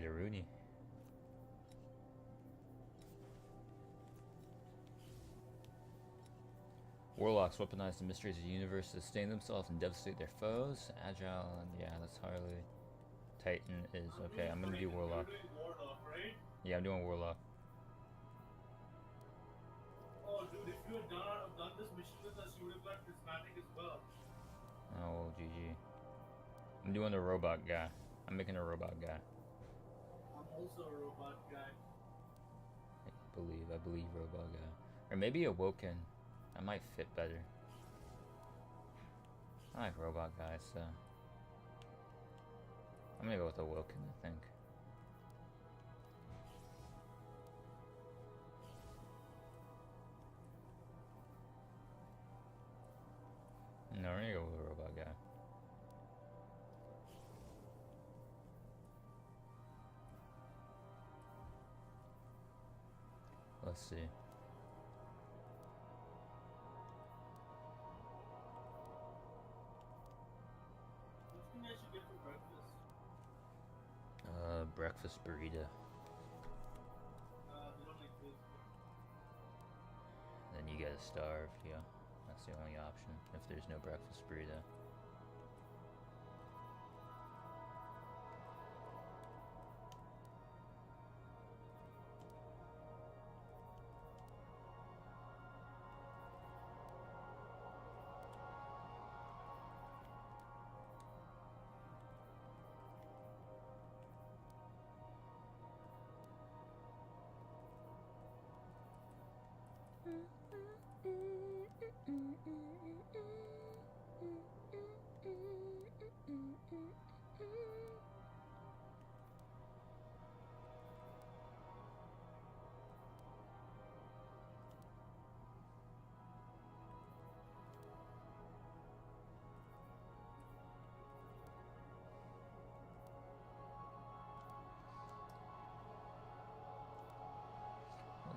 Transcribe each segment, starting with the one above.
Rooney. Warlocks weaponize the mysteries of the universe to sustain themselves and devastate their foes. Agile, and yeah, that's Harley. Titan is okay. I'm gonna do Warlock. Right? Yeah, I'm doing Warlock. Oh, dude, if you had done this mission with us, you would have got prismatic as well. Oh, GG. I'm doing the robot guy. I'm making a robot guy. I'm also a robot guy. I believe robot guy. Or maybe Awoken. That might fit better. I like robot guys, so I'm gonna go with Awoken, I think. No, we're gonna go with a robot guy. Let's see. What do you think I should get for breakfast? Breakfast burrito. They don't like this. Then you get starved, yeah. That's the only option if there's no breakfast burrito.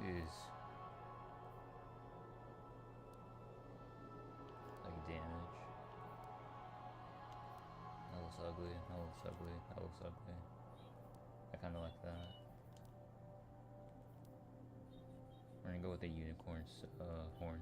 Is like damage. That looks ugly. That looks ugly. That looks ugly. I kind of like that. We're gonna go with the unicorn's horn.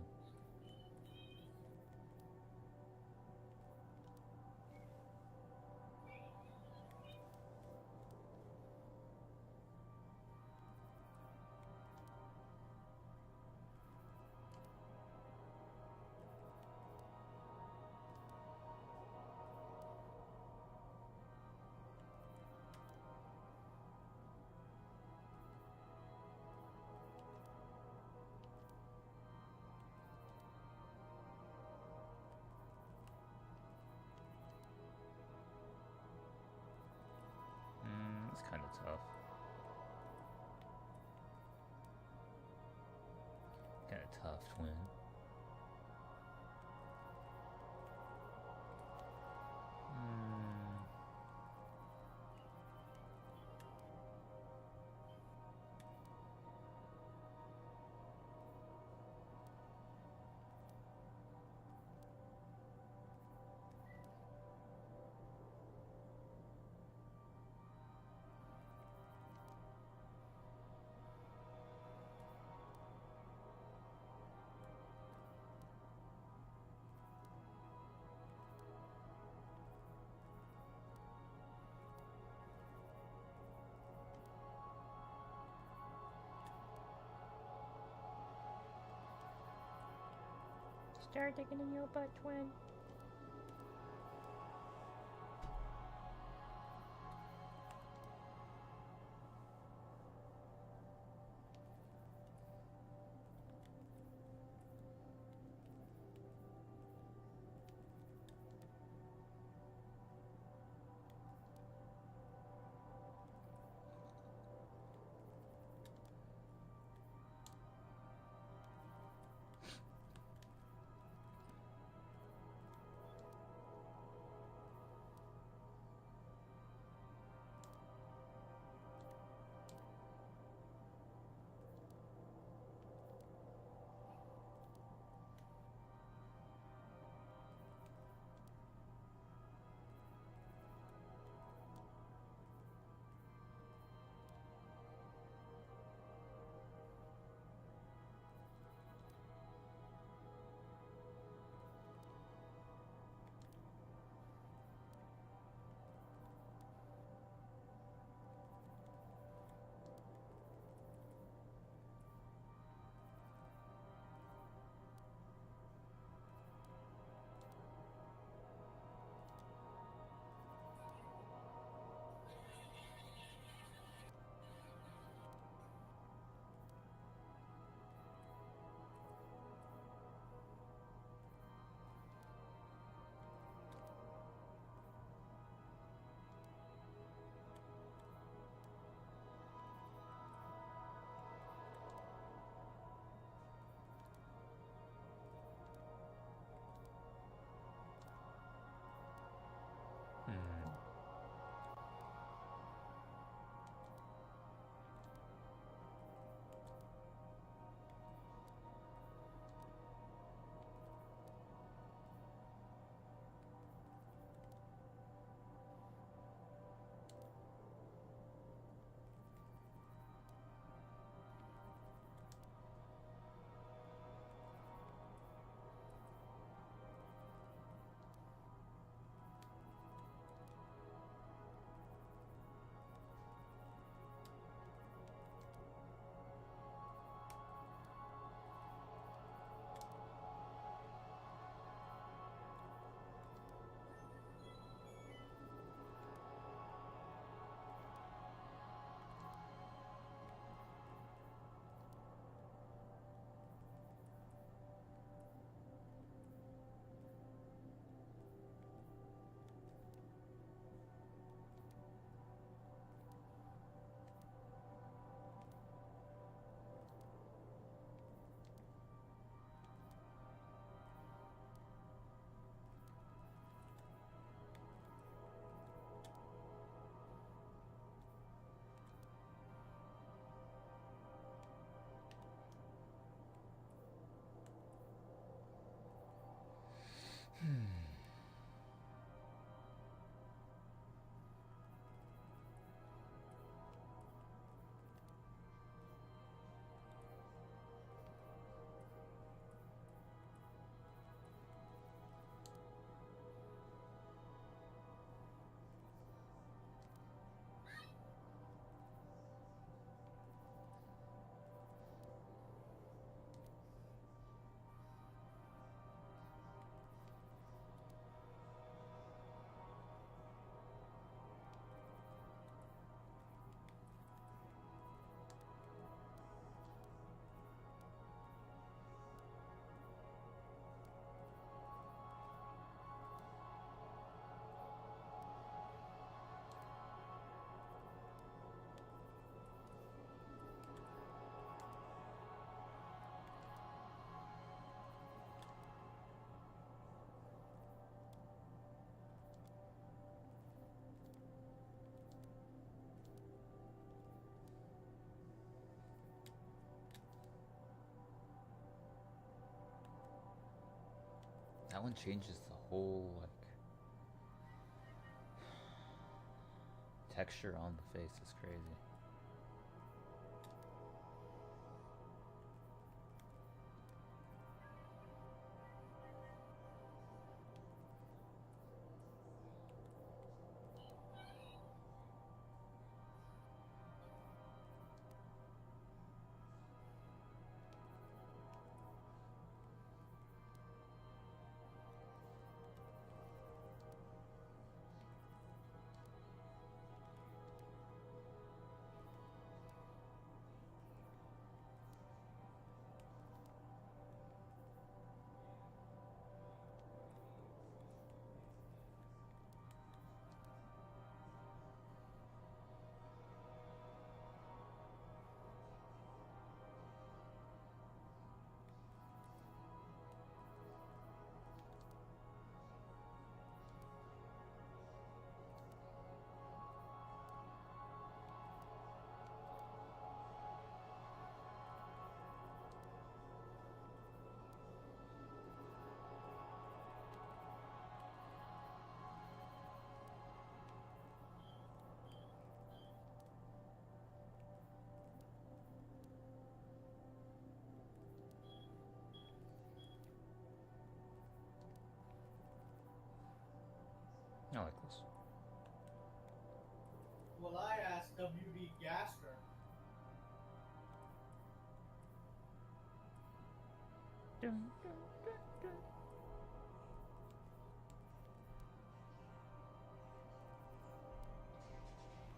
It's kind of tough. Kind of tough, twin. Start digging in your butt, twin. That one changes the whole like texture on the face. It's crazy. I like this. Well, I asked WB Gaster. Dun, dun, dun, dun.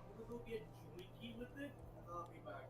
I'm gonna go get jointy with it, and I'll be back.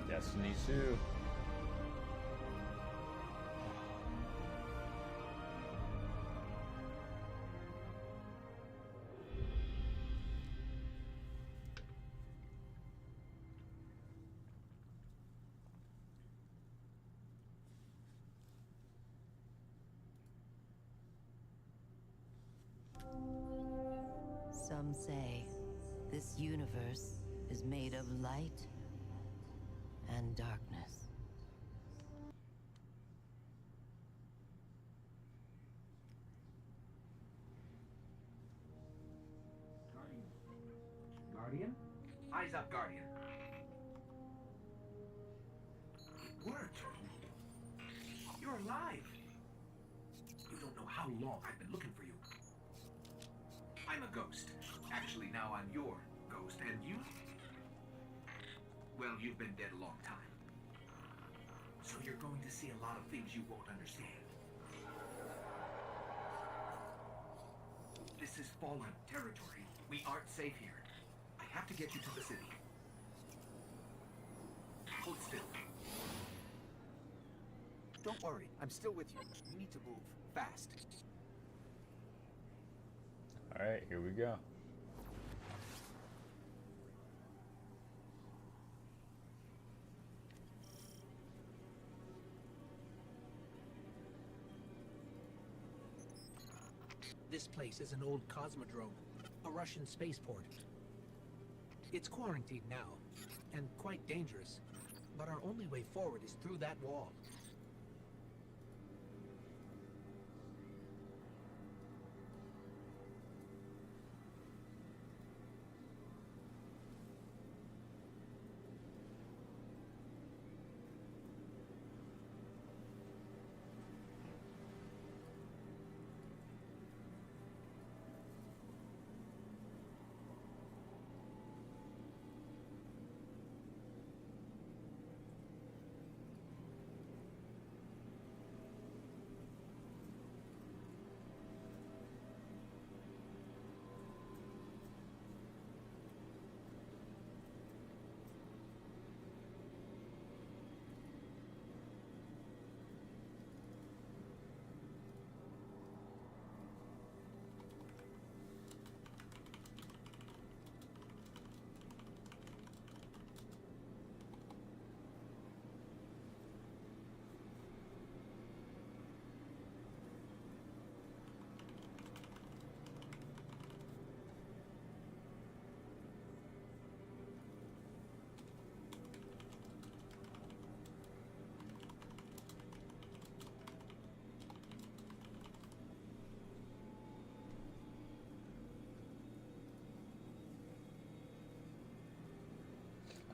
Destiny 2. Some say this universe is made of light and darkness. Guardian? Eyes up, Guardian. It worked. You're alive. You don't know how long I've been looking for you. I'm a ghost. Actually, now I'm your ghost. And you? Well, you've been dead a long time. So you're going to see a lot of things you won't understand. This is fallen territory. We aren't safe here. I have to get you to the city. Hold still. Don't worry, I'm still with you. We need to move. Fast. Alright, here we go. This place is an old cosmodrome, a Russian spaceport. It's quarantined now, and quite dangerous, but our only way forward is through that wall.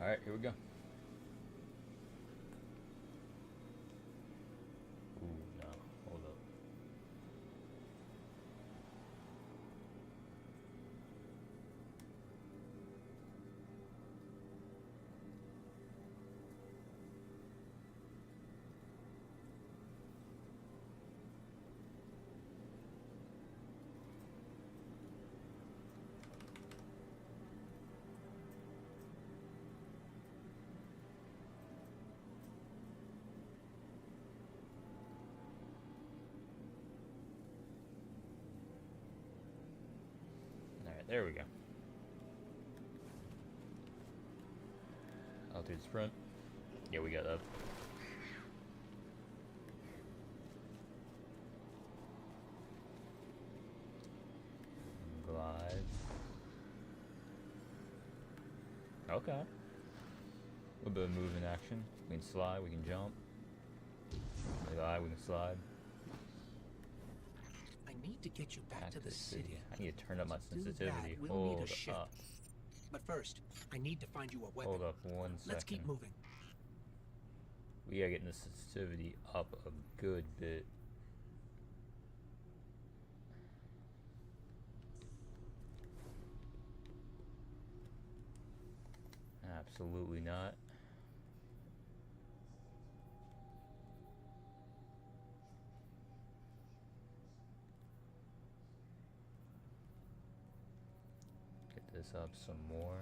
Alright, here we go. Ooh, no. Hold up. Alright, there we go. Altitude sprint. Yeah, we got up. Glide. Okay. A little bit of moving action. We can slide, we can jump. We glide, we can slide. I need to get you back to the city. I need to turn up my To do sensitivity. that, we'll need Hold a ship. up. But first, I need to find you a weapon. Hold up 1 second. Let's keep moving. We gotta get the sensitivity up a good bit. Absolutely not. Get this up some more.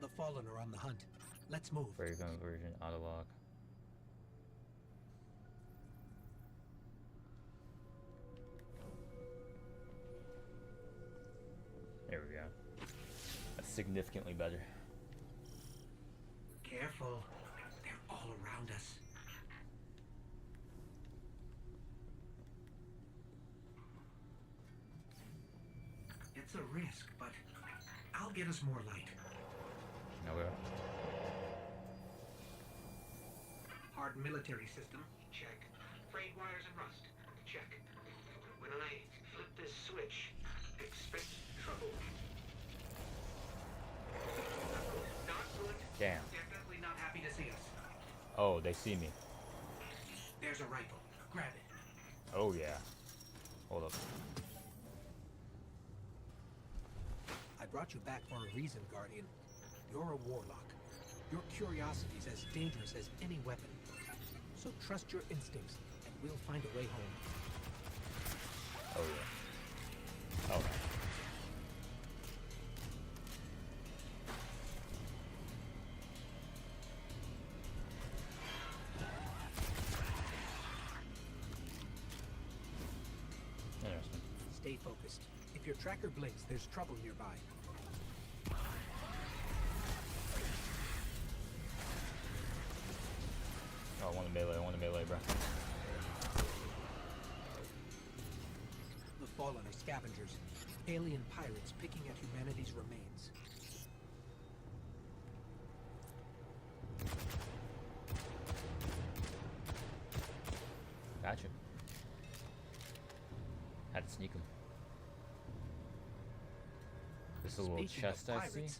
The Fallen are on the hunt. Let's move. Brave conversion, auto lock. There we go. That's significantly better. Careful. They're all around us. It's a risk, but I'll get us more light. Okay. Hard military system, check. Frayed wires and rust, check. When I flip this switch, expect trouble. Not good. Damn. Definitely not happy to see us. Oh, they see me. There's a rifle. Grab it. Oh yeah. Hold up. I brought you back for a reason, Guardian. You're a warlock. Your curiosity's as dangerous as any weapon. So trust your instincts, and we'll find a way home. Oh yeah. Oh. Interesting. Stay focused. If your tracker blinks, there's trouble nearby. Oh, I want a melee, bro. The Fallen are scavengers, alien pirates picking at humanity's remains. Gotcha. Had to sneak him. This is a little Speaking of chest I see. pirates,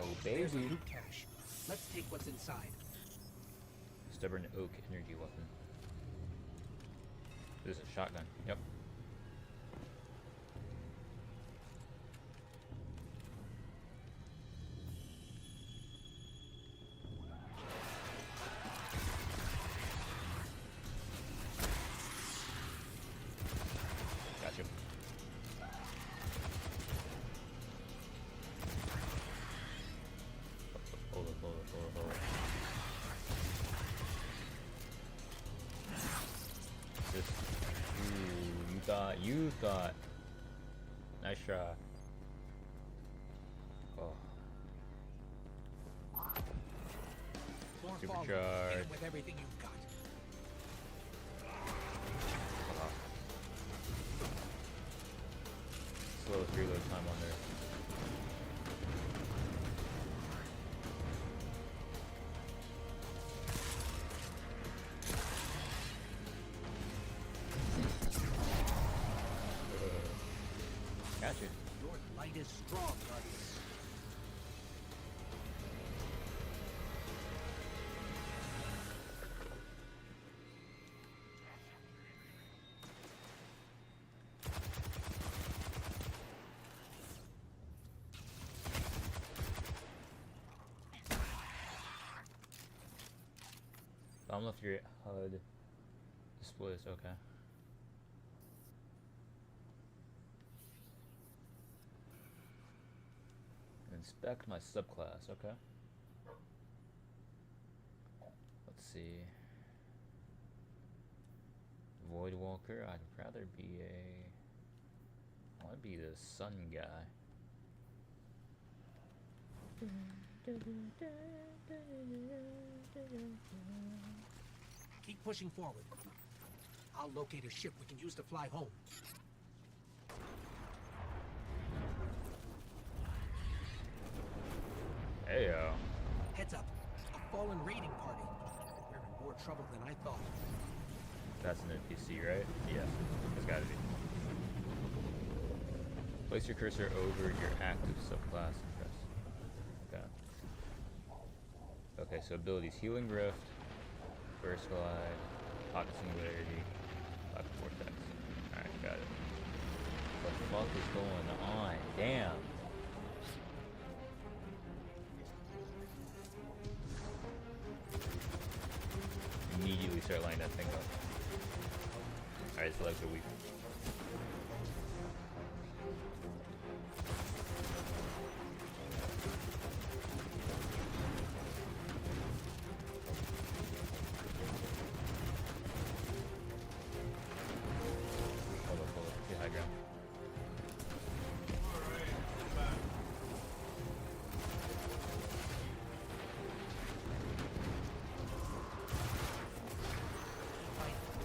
Oh there's a baby. loot cache. Let's take what's inside. Stubborn oak energy weapon. This is a shotgun. Yep. Gotcha. Hold up. This. Ooh, you thought. Nice try. Oh. More Supercharge. Fallen. Hit 'em with everything you've got. Slow reload time on there. Gotcha. Your light is strong, Guardian. I don't know if your HUD displays. Okay. Inspect my subclass. Okay. Let's see. Void Walker. I'd rather be I want to be the sun guy. Keep pushing forward. I'll locate a ship we can use to fly home. Heyo. Heads up. A Fallen raiding party. We're in more trouble than I thought. That's an NPC, right? Yeah, it's gotta be. Place your cursor over your active subclass and press. Okay. Okay, so abilities: Healing Rift, Burst Glide, Pocket Singularity, Black Vortex. Alright, got it. What the fuck is going on? Damn. Immediately start lining that thing up. Alright, so legs are weak. Hold up. Get high ground.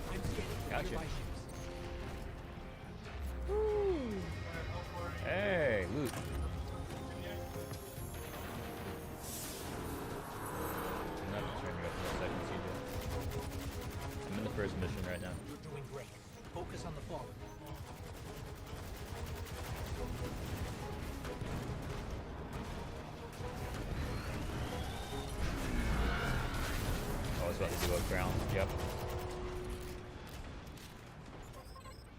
I'm scanning Gotcha. nearby ships. Hey, loot. I'm not gonna turn you up for a second, CJ. I'm in the first mission right now. You're doing great. Focus on the Fallen. I was about to do a ground. Yep.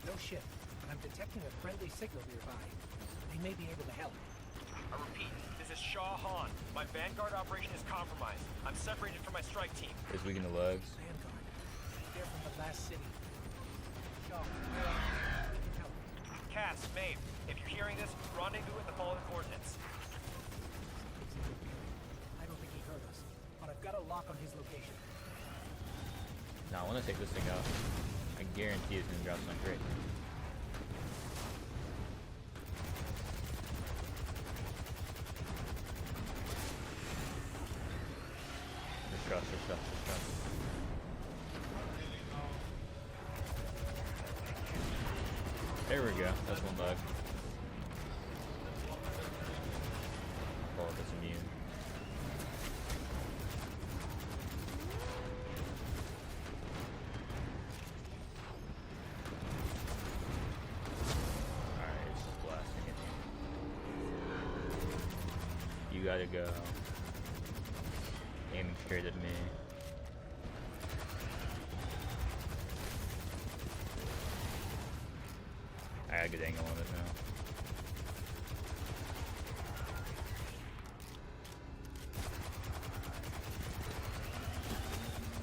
No ship, but I'm detecting a friendly signal nearby. They may be able to help. I repeat, this is Shah Han. My Vanguard operation is compromised. I'm separated from my strike team. Is weak in the legs. Vanguard. They're from the last city. Shaw, where are you? We can help. Cass, Maeve, if you're hearing this, rendezvous at the following coordinates. I don't think he heard us, but I've got a lock on his location. Now I want to take this thing out. I guarantee it's gonna drop something great. Trust. There we go. That's one leg. Oh, that's immune. Alright, it's just blasting at me. You gotta go. Aiming straight at me. I got a good angle on it now.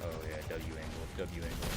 Oh yeah, W angle.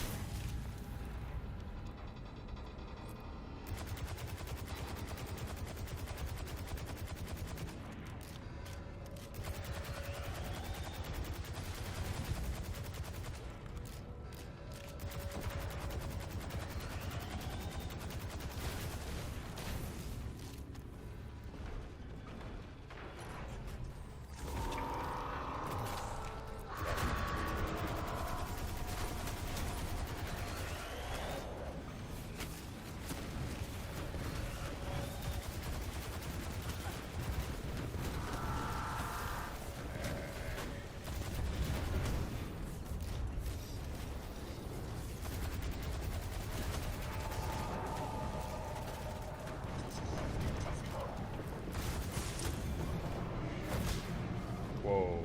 Whoa.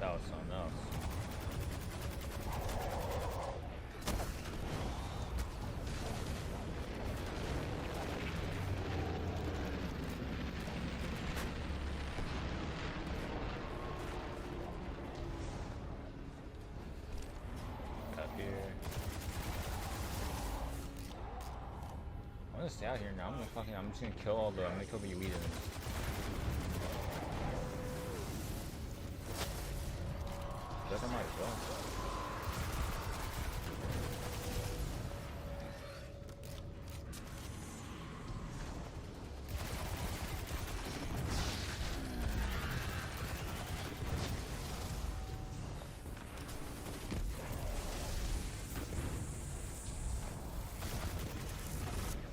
That was something else. Up here. I'm gonna stay out here now. I'm just gonna kill all the, I'm gonna kill the elite enemies. I might as well.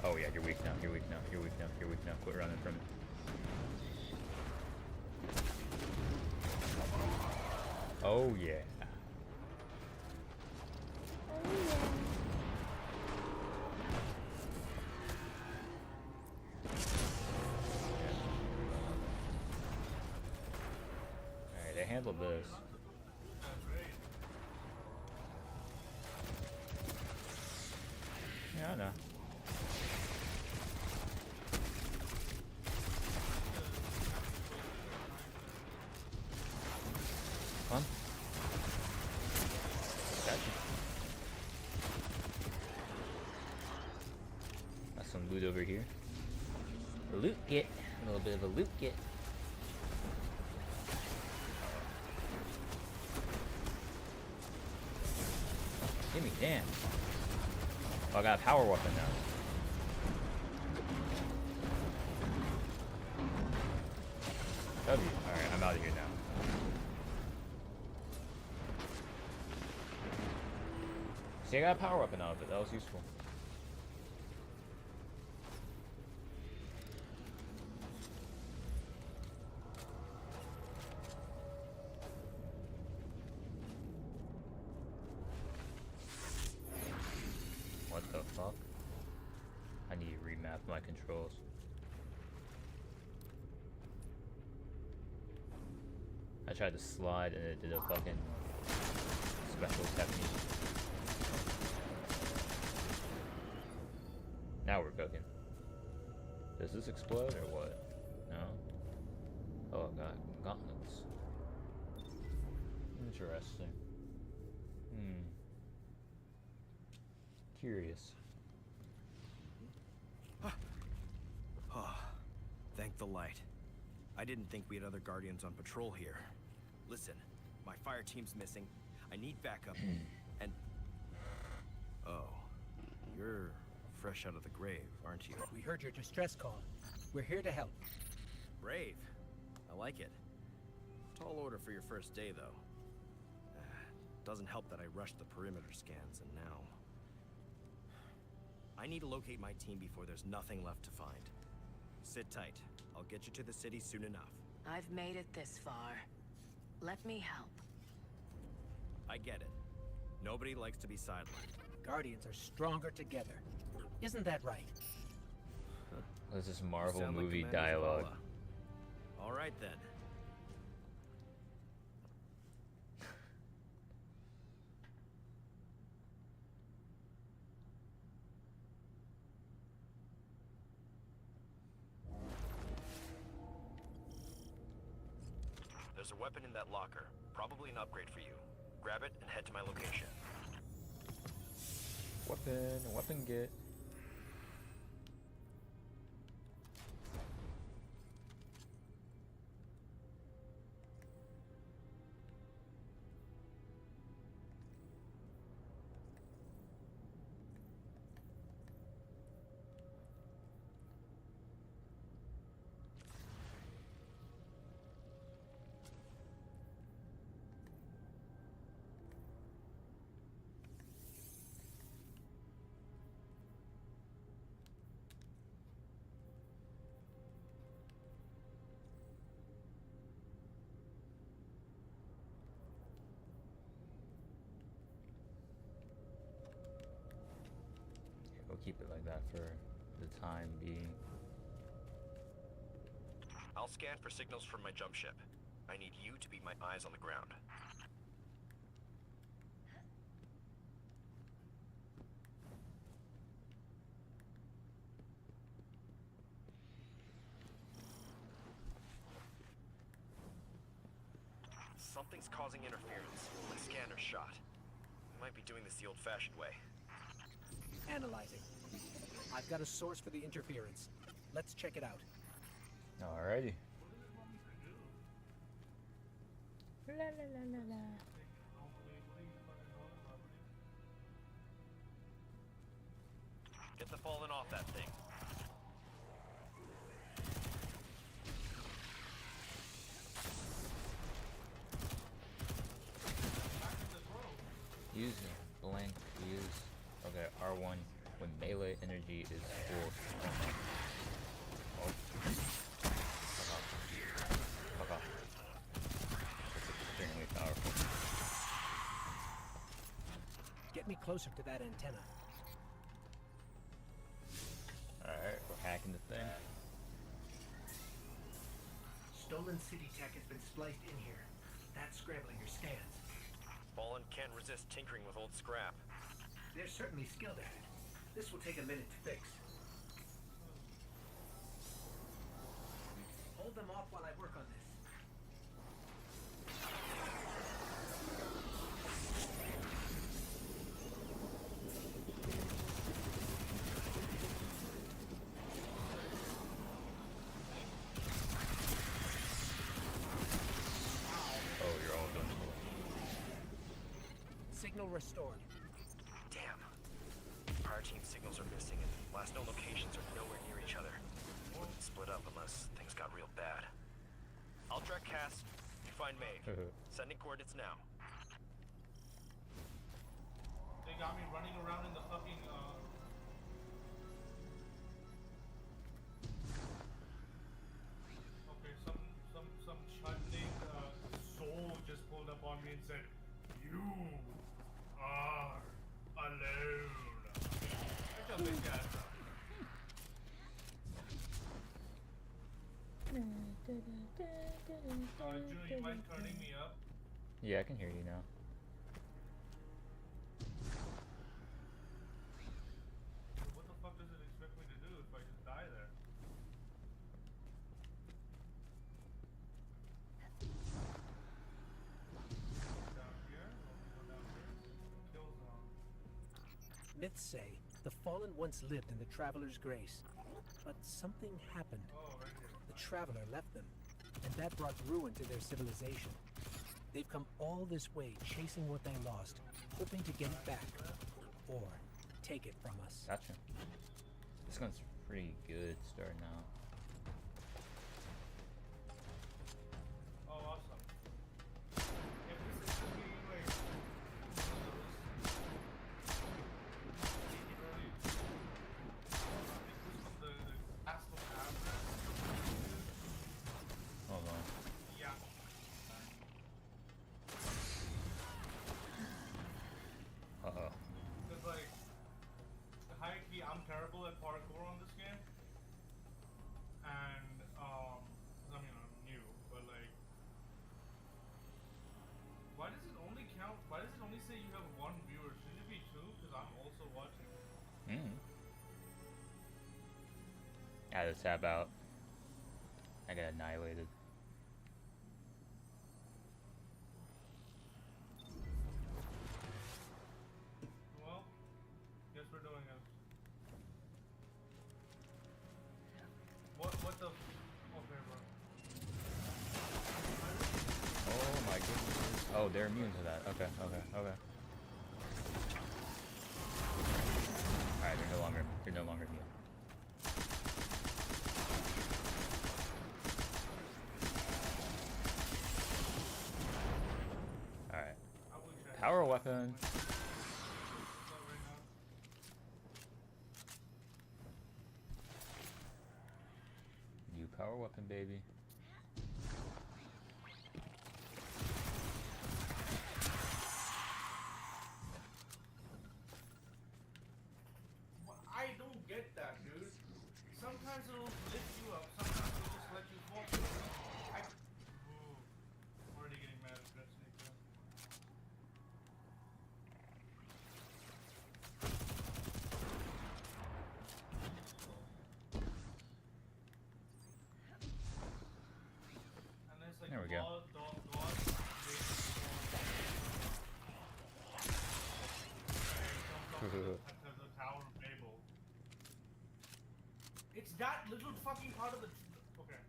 Oh yeah, you're weak now. Quit running from it. Oh yeah. Alright, they handled this. Yeah, I know. Come on. Gotcha. Got some loot over here. A loot kit. A little bit of a loot kit. Give me, damn. Oh, I got a power weapon now. W. Alright, I'm out of here now. See, I got a power weapon out of it. That was useful. What the fuck? I need to remap my controls. I tried to slide and it did a fucking special technique. Now we're cooking. Does this explode or what? No? Oh, I got gauntlets. Interesting. Curious. Oh, thank the light. I didn't think we had other Guardians on patrol here. Listen, my fire team's missing. I need backup. And... Oh, you're fresh out of the grave, aren't you? We heard your distress call. We're here to help. Brave. I like it. Tall order for your first day, though. Doesn't help that I rushed the perimeter scans, and now... I need to locate my team before there's nothing left to find. Sit tight. I'll get you to the city soon enough. I've made it this far. Let me help. I get it. Nobody likes to be sidelined. Guardians are stronger together. Isn't that right? This is You Marvel sound like movie Commander dialogue. Zavala. All right, then. There's a weapon in that locker. Probably an upgrade for you. Grab it and head to my location. Weapon get. We'll keep it like that for the time being. I'll scan for signals from my jump ship. I need you to be my eyes on the ground. Something's causing interference. My scanner's shot. I might be doing this the old-fashioned way. Analyzing. I've got a source for the interference. Let's check it out. Alrighty. La la la la la. Get the falling off that thing. Use blank use. Okay, R1 when melee energy is full. Oh. Fuck off. Fuck off. It's extremely powerful. Get me closer to that antenna. Alright, we're hacking the thing. Stolen city tech has been spliced in here. That's scrambling your scans. Fallen can't resist tinkering with old scrap. They're certainly skilled at it. This will take a minute to fix. Hold them off while I work on this. Oh, you're all done. Signal restored. Damn. Our team signals are missing and last known locations are nowhere near each other. Wouldn't split up unless things got real bad. I'll track Cass. You find Maeve. Sending coordinates now. They got me running around in the fucking okay, some chud named Soul just pulled up on me and said, "You are alone." Shut your big ass up. June, you mind turning me up? Yeah, I can hear you now. What the fuck does it expect me to do if I just die there? myths say the Fallen once lived in the Traveler's Grace, but something happened. Oh, right here. The Traveler left them, and that brought ruin to their civilization. They've come all this way chasing what they lost, hoping to get it back, or take it from us. Gotcha. This one's pretty good starting out. Oh, awesome. If this is to be like one of those really, the Castle Average. Hold on. Yeah. Uh-oh. Because like, high key, I'm terrible at parkour on this game, and I mean I'm new, but like, why does it only count? Why does it only say you have one viewer? Should it be two? Because I'm also watching. I had to tab out. I got annihilated. Well, guess we're doing it. What the? Okay, bro. Oh my goodness. Oh, they're immune to that. Okay, okay, okay. Alright, they're no longer immune. Alright. I wish I Power weapon. Not right now. New power weapon, baby. I don't get that, dude. Sometimes it'll lift you up, sometimes it'll just let you fall. Ooh, I'm already getting mad at Destiny 2. And then it's like There we go. At the Tower of Babel. It's that little fucking part of the. Okay.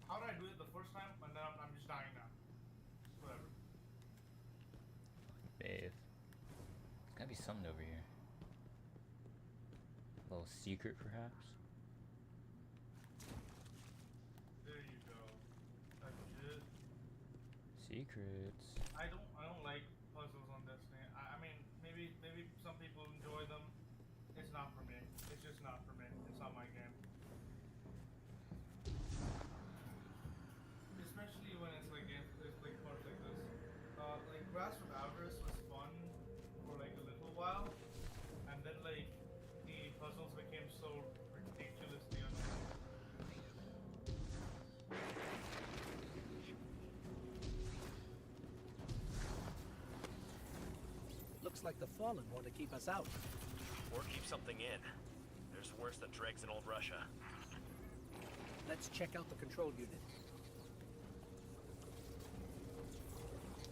How did I do it the first time? And then I'm just dying now. Whatever. Bathe. There's gotta be something over here. A little secret, perhaps? There you go. That's it. Secrets. I don't like puzzles on Destiny. I mean, maybe some people enjoy them. It's not for me. It's just not for me. It's not my game. Especially when it's like games, it's like parts like this. Like Grass of Avarice was fun for like a little while, and then like the puzzles became so ridiculously annoying. Looks like the Fallen want to keep us out. Or keep something in. There's worse than dregs in old Russia. Let's check out the control unit.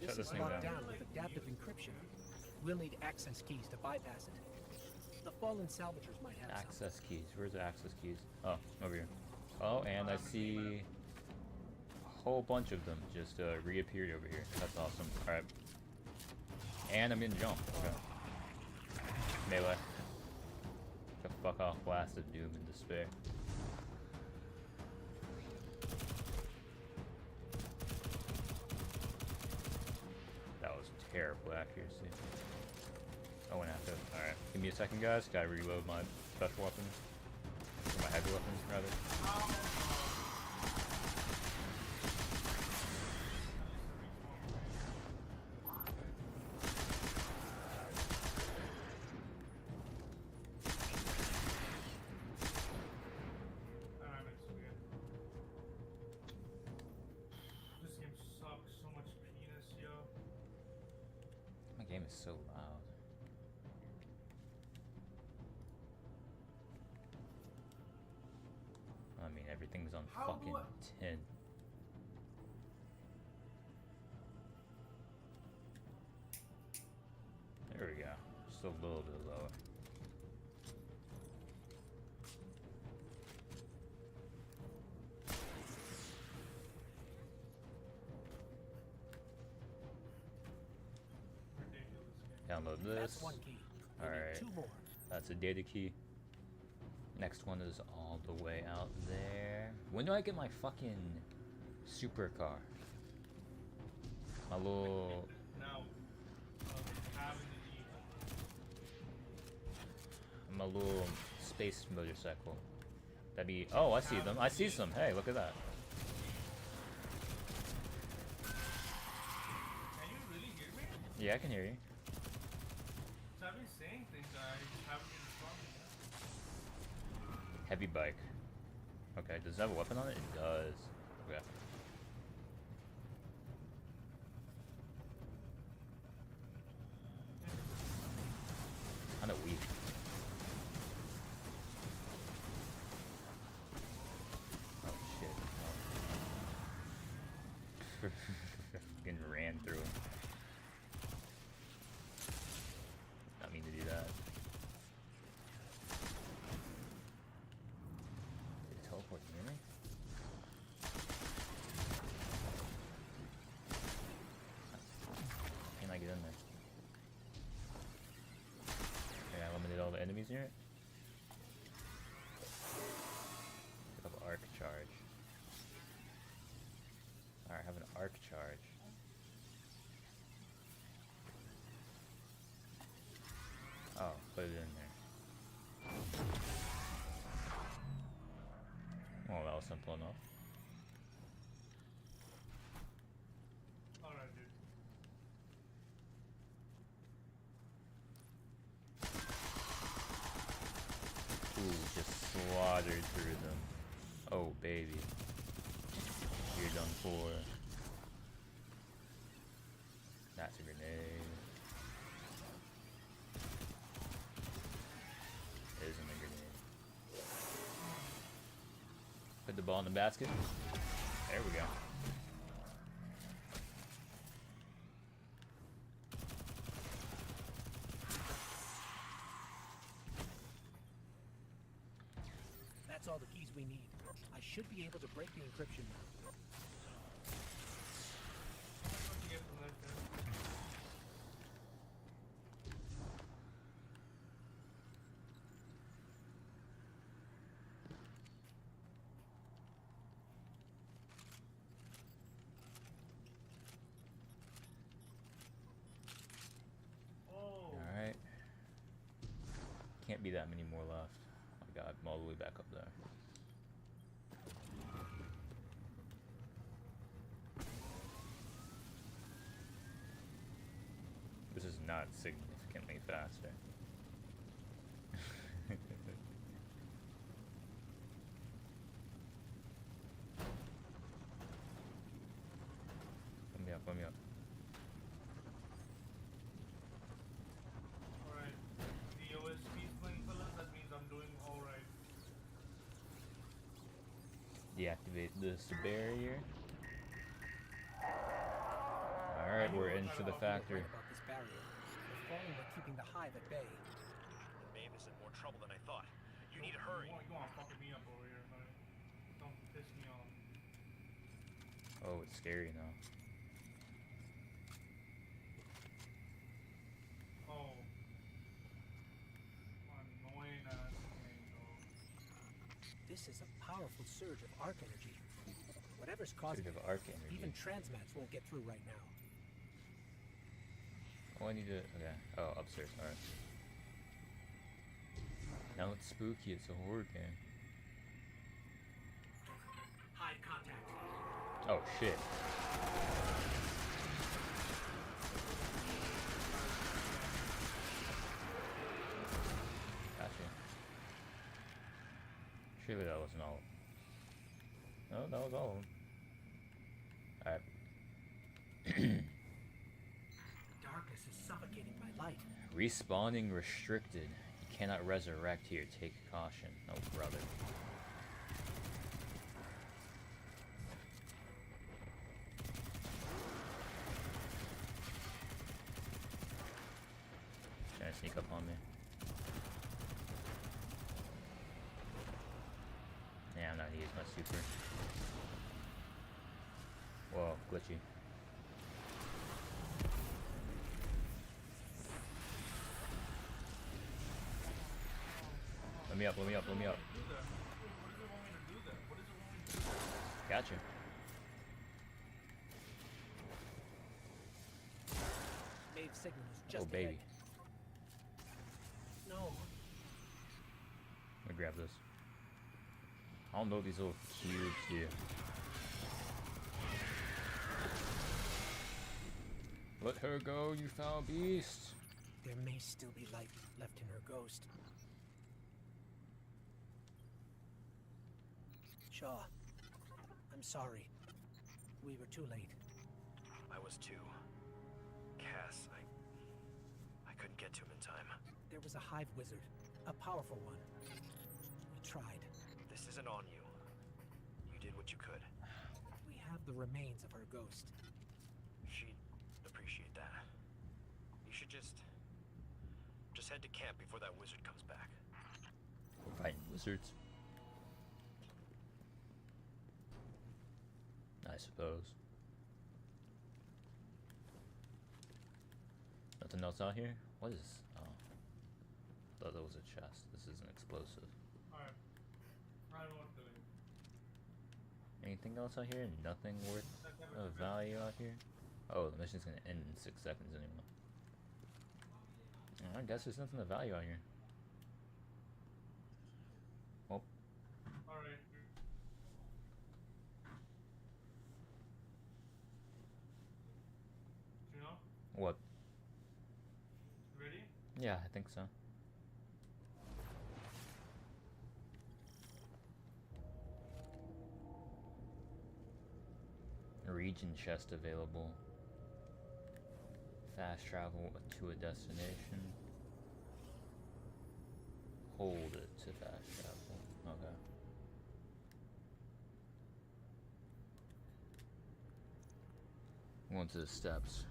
Shut This this is thing locked down. down with adaptive encryption. We'll need access keys to bypass it. The Fallen salvagers might have some. Access keys. Where's the access keys? Oh, over here. Oh, and I see a whole bunch of them just reappeared over here. That's awesome. Alright. And I'm in jump. Okay. Melee. The fuck off blast of doom and despair. That was terrible accuracy. I went after it. Alright. Give me a second, guys. Gotta reload my special weapons. Or my heavy weapons, rather. This game sucks. So much penis, yo. My game is so loud. I mean, everything's on How fucking do I- 10. There we go. Just a little bit lower. Download this. That's one key. We need Alright. 2 more. That's a data key. Next one is all the way out there. When do I get my fucking supercar? My little... Now, having the My little space motorcycle. That'd be... Oh, I see them. I see some. Hey, look at that. Can you really hear me? Yeah, I can hear you. So I've been saying things that I haven't been responding yet. Heavy bike. Okay, does it have a weapon on it? It does. Okay. Kinda weak. Oh shit. Oh. Fucking ran through him. Not mean to do that. Did it teleport near me? Can I get in there? Okay, I eliminated all the enemies near it. Pick up arc charge. Alright, I have an arc charge. Oh, put it in there. Well, that was simple enough. Alright, dude. Ooh, just slaughtered through them. Oh, baby. You're done for. That's a grenade. Isn't a grenade. Put the ball in the basket. There we go. That's all the keys we need. I should be able to break the encryption now. What you get from that there? Oh. Alright. Can't be that many more left. Oh my god, I'm all the way back up there. This is not significantly faster. Let me up, let me up. Alright. The OSP's playing, fellas. That means I'm doing alright. Deactivate this barrier. Alright, we're into the factory. Right about this barrier. The fallen are keeping the hive at bay. The main is in more trouble than I thought. You need to hurry. You want fucking me up over here, man. Don't piss me off. Oh, it's scary now. Oh. Annoying ass thing, though. This is a powerful surge of arc energy. Whatever's causing Surge it, of arc energy. even transmats won't get through right now. Oh, I need to. Okay. Oh, upstairs. Alright. Now it's spooky. It's a horror game. Hive contact. Oh, shit. Gotcha. Surely that wasn't all. No, that was all of them. Alright. Darkness is suffocating my light. Respawning restricted. You cannot resurrect here. Take caution. Oh, brother. Trying to sneak up on me. Yeah, I'm not gonna use my super. Whoa, glitchy. me up, let me up, let me up. Do that. What does it want me to do then? What does it want me to do? Gotcha. Maeve signal is just Oh, baby. ahead. No. Let me grab this. I don't know what these little cubes do. Let her go, you foul beast. There may still be light left in her ghost. Shaw, I'm sorry. We were too late. I was too. Cass, I couldn't get to him in time. There was a hive wizard, a powerful one. We tried. This isn't on you. You did what you could. We have the remains of her ghost. She'd appreciate that. You should just head to camp before that wizard comes back. We're fighting wizards. I suppose. Nothing else out here? What is... oh. I thought that was a chest. This is an explosive. Alright. I don't know what to do. Anything else out here? Nothing worth of value out here? Oh, the mission's gonna end in 6 seconds anyway. I guess there's nothing of value out here. Well, Alright. You know? what? Ready? Yeah, I think so. Region chest available. Fast travel to a destination. Hold it to fast travel. Okay. Going to the steps.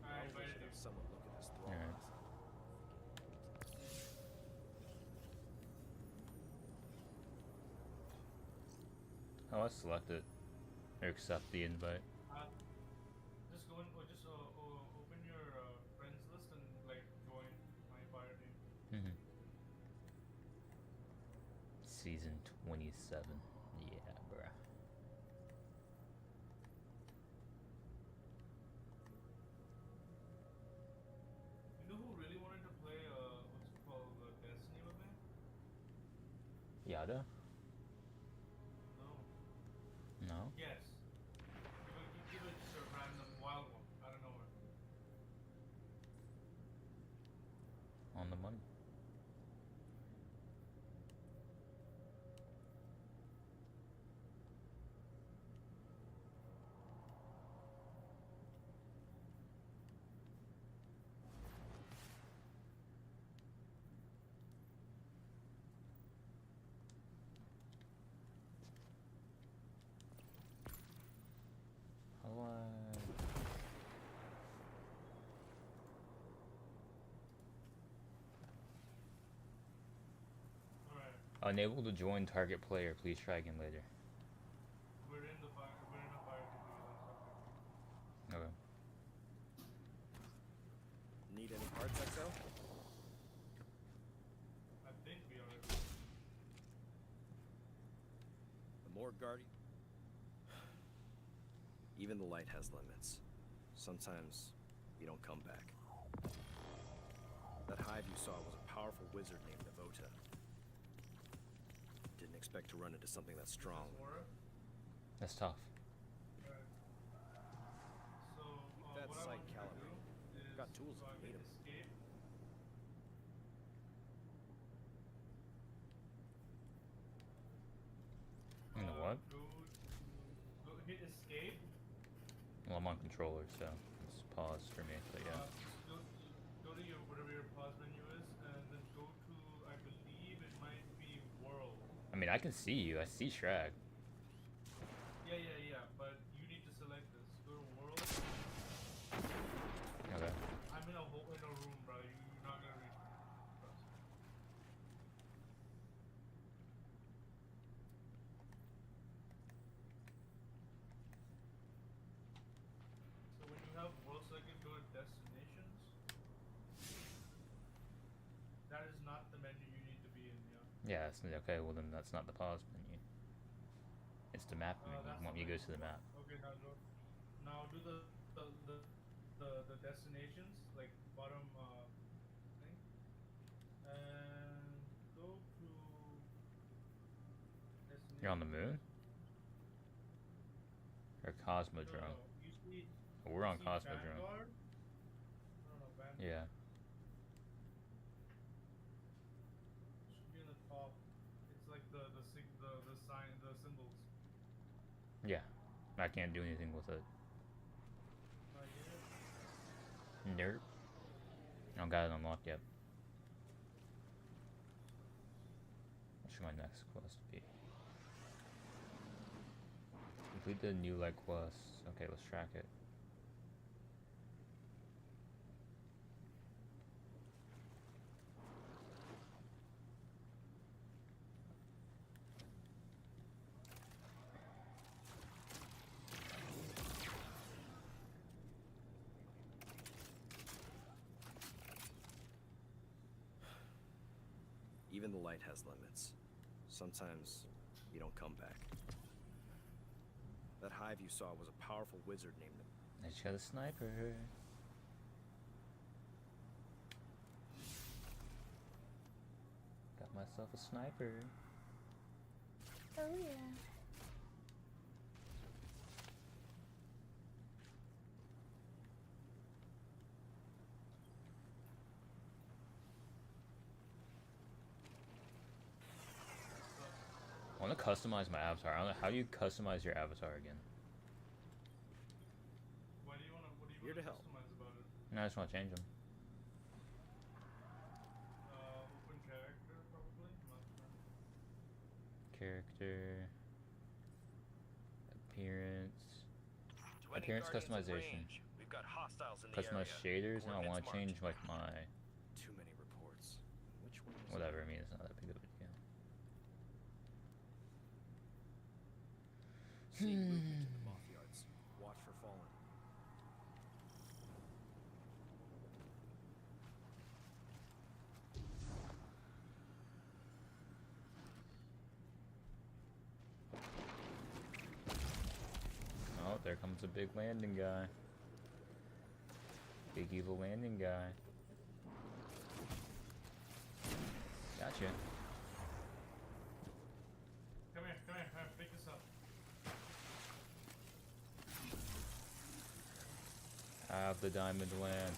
I We invited should you. have someone look at this thrall. Alright. Oh, I select it. Or accept the invite. Just go in, or just open your friends list and like join my fire team. Season 27. Yeah, bruh. You know who really wanted to play what's it called, Destiny with me? Yada? No. No? Yes. Give it just a random wild one out of nowhere. On the money. How do I... Alright. Unable to join target player. Please try again later. We're in a fire team together. Okay. Need any parts, XO? I think we are. The more guardian. Even the light has limits. Sometimes you don't come back. That hive you saw was a powerful wizard named Navota. Didn't expect to run into something that strong. Aura. That's tough. Alright. So, Keep that what I sight want you to calibrated. do is Got tools so if I you need can 'em. escape. You know what? Go hit escape. Well, I'm on controller, so it's paused for me, but yeah. Go to your whatever your pause menu is, and then go to, I believe it might be world. I mean, I can see you. I see Shrag. Yeah. But you need to select this. Go to world. Okay. I'm in a room, bro. You Yeah, it's okay. Well, then that's not the pause menu. It's the map menu. That's You want me to go to the map? Okay, now do the destinations, like bottom thing, and go to destination. You're on the moon or No, Cosmodrome? no. You see, Oh, we're on see Cosmodrome. Vanguard. No, no, Vanguard. Yeah. Should be on the top. It's like the sign, the symbols. Yeah. I can't do anything with it. Not yet. Nope. I don't got it unlocked yet. What should my next quest be? Complete the new light quest. Okay, let's track it. Even the light has limits. Sometimes you don't come back. That hive you saw was a powerful wizard named... I just got a sniper. Got myself a sniper. Oh yeah. I want to customize my avatar. I don't know, how do you customize your avatar again? What do you want to Here to help. customize about it? No, I just want to change them. Open character, probably. I'm not sure. Character. Appearance. To any Appearance Guardians at customization. range, we've got hostiles in the Customize area. shaders. No, I want to change like my Too many reports. Which one is whatever. I mean, it's not that big of a deal. Seeing movement in the moth yards. Watch for fallen. Oh, there comes a big landing guy. Big evil landing guy. Gotcha. Come here, pick this up. I have the diamond lance.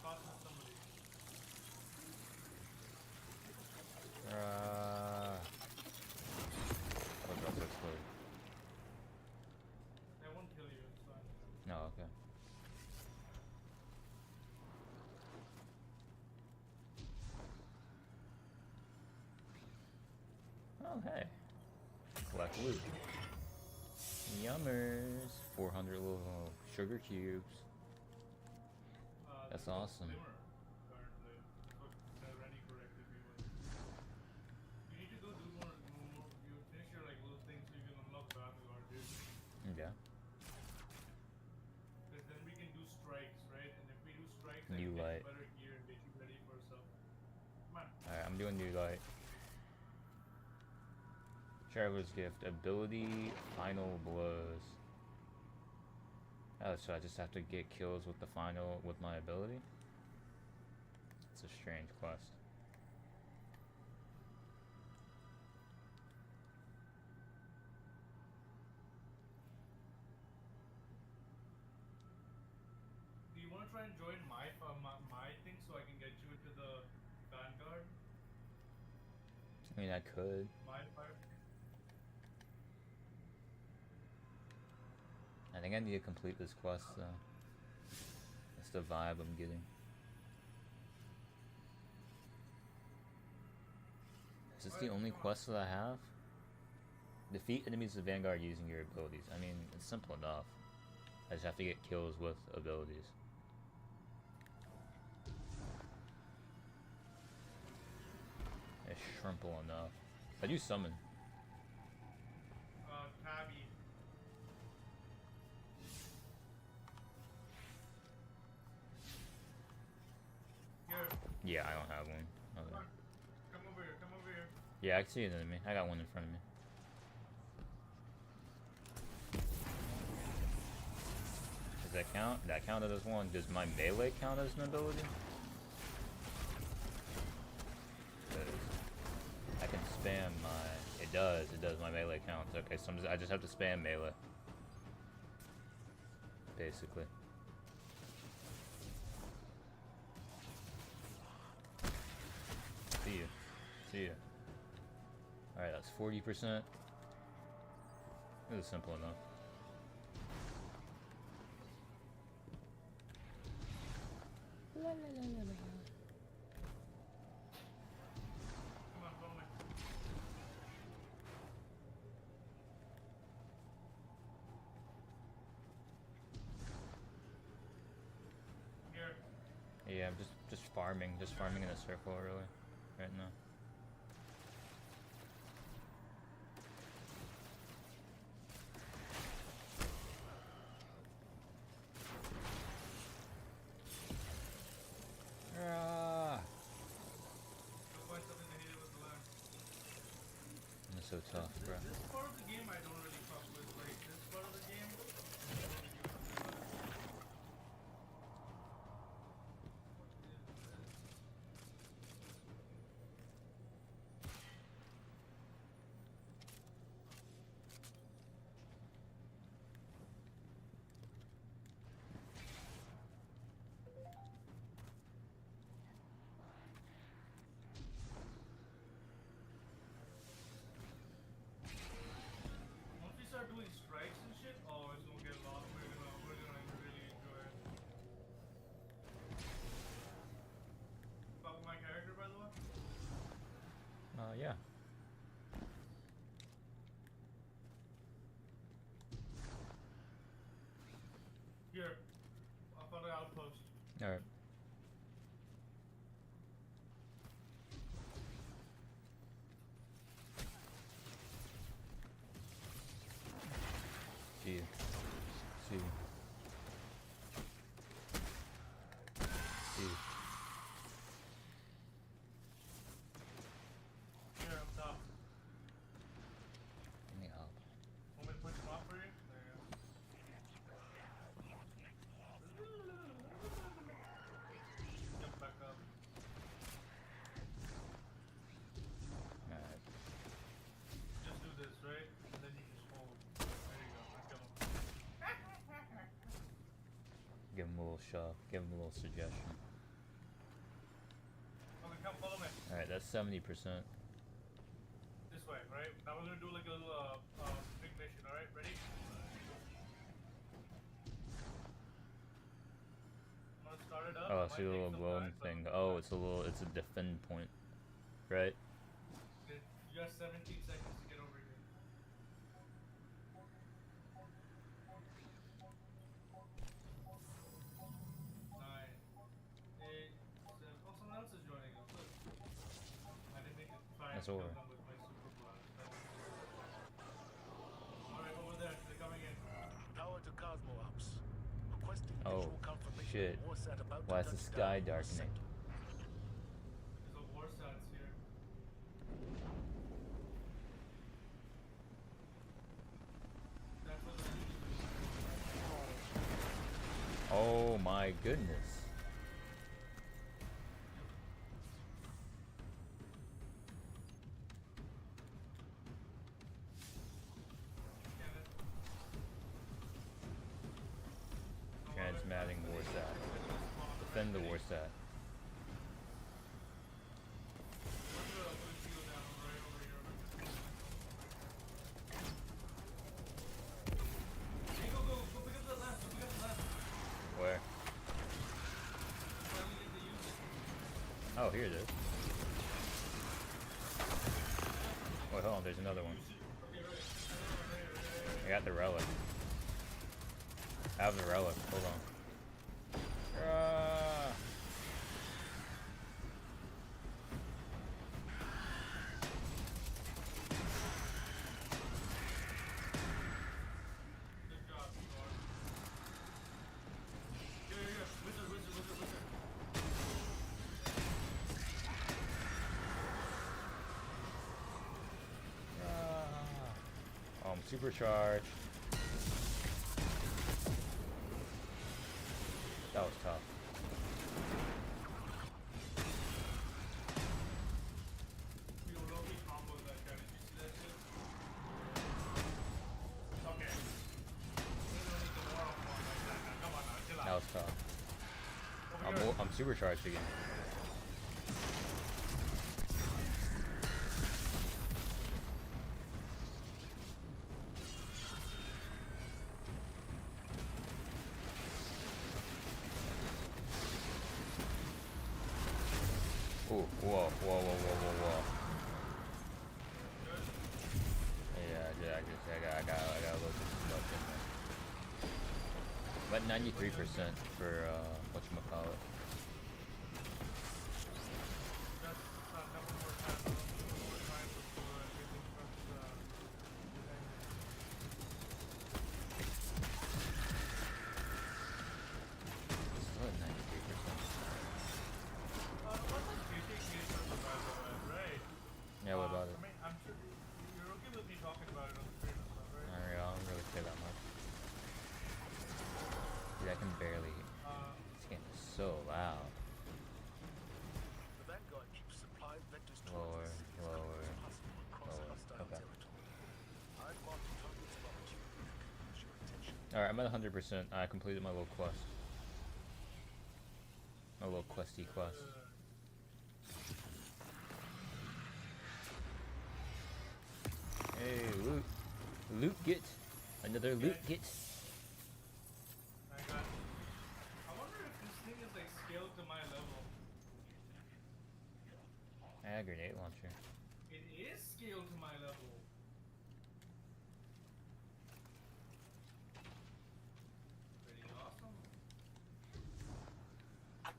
Toss it to somebody. Oh, that's exploded. That won't kill you, it's fine. No, okay. Oh, hey. Collect loot. Yummers. 400 little sugar cubes. That's There's a awesome. glimmer, currently. But Rennie corrected me with. You need to go do more. You finish your like little things so you can unlock Vanguard, dude. Yeah. Because then we can do strikes, right? And if we do strikes, I New can light. get better gear and get you ready for stuff. Come on. Alright, I'm doing new light. Traveler's Gift. Ability. Final blows. Oh, so I just have to get kills with the final, with my ability? It's a strange quest. Do you want to try and join my thing so I can get you into the Vanguard? I mean, I could. My fire. I think I need to complete this quest, though. That's the vibe I'm getting. Is this the only quest that I have? Defeat enemies of Vanguard using your abilities. I mean, it's simple enough. I just have to get kills with abilities. It's shrimple enough. I do summon. Tabby. Here, Yeah, I don't have one. come Okay. on. Come over Yeah, I can see an enemy. I got one in front of me. Does that count? That counted as one. Does my melee count as an ability? I can spam my... It does. My melee counts. Okay, so I just have to spam melee. Basically. See you. Alright, that's 40%. This is simple enough. La la la la la. Come on, follow me. Here. Yeah, I'm just farming in a circle really, right now. You'll find something to hit it with the line. It's so tough, bro. This part of the game I don't really fuck with. Like, this part of the game, I don't really give a shit about it. Once we start doing strikes and shit, oh, it's gonna get long. We're gonna really enjoy it. Fuck with my character, by the way. Yeah. Here, I found an outpost. Alright. See you. See you. See you. Here, up top. Give me help. Want me to push them off for you? There you go. Jump back up. Alright. Just do this, right? And then you just hold. There you go. I kill him. Give him a little shove. Give him a little suggestion. Okay, come follow me. Alright, that's 70%. This way, right? Now we're gonna do like a little big mission, alright? Ready? I'm gonna start it up. Oh, It see the might little take some glowing time, but thing. Oh, it's a defend point. Right? you got 17 seconds to get over here. 9, 8, 7. Oh, someone else is joining us. Look. I didn't make it try and That's kill over. them with my super blast. Alright, over there. They're coming in. Power to Cosmo Ops. Requesting Oh, visual confirmation shit. of Warsat about to Why is the touch sky down in a darkening? second. There's a war stats here. That's what they're using. Oh my goodness. Transmatting Warsat. Defend the Warsat. Where? Oh, here it is. Wait, hold on, there's another one. I got the relic. I have the relic, hold on. Good job, Thor. Here. Wizard. supercharged. That was tough. We will only combo that guy. Did you see that shit? Okay. We don't need the moral form like that now. Come on now, chill out. That was tough. Over here. I'm supercharged again. Ooh, whoa. Yeah, I got a little bit of stuff in there. But 93% for whatchamacallit. Just couple more times. Couple more times before everything starts Still at 93%. What's the basic case of the by the way, right? Yeah, what about it? I mean, I'm sure you're okay with me talking about it on the stream and stuff, right? I don't really care that much. Dude, I can barely. This game is so loud. The Vanguard keeps supply vectors Lower, towards the cities lower, as quickly as possible across lower. hostile Okay. territory. I've marked targets of opportunity that could use your attention. Alright, I'm at 100%. I completed my little quest. My little questy quest. Hey, loot. Loot get. Another loot get. I got. I wonder if this thing is like scaled to my level. Ah, grenade launcher. It is scaled to my level. Pretty awesome.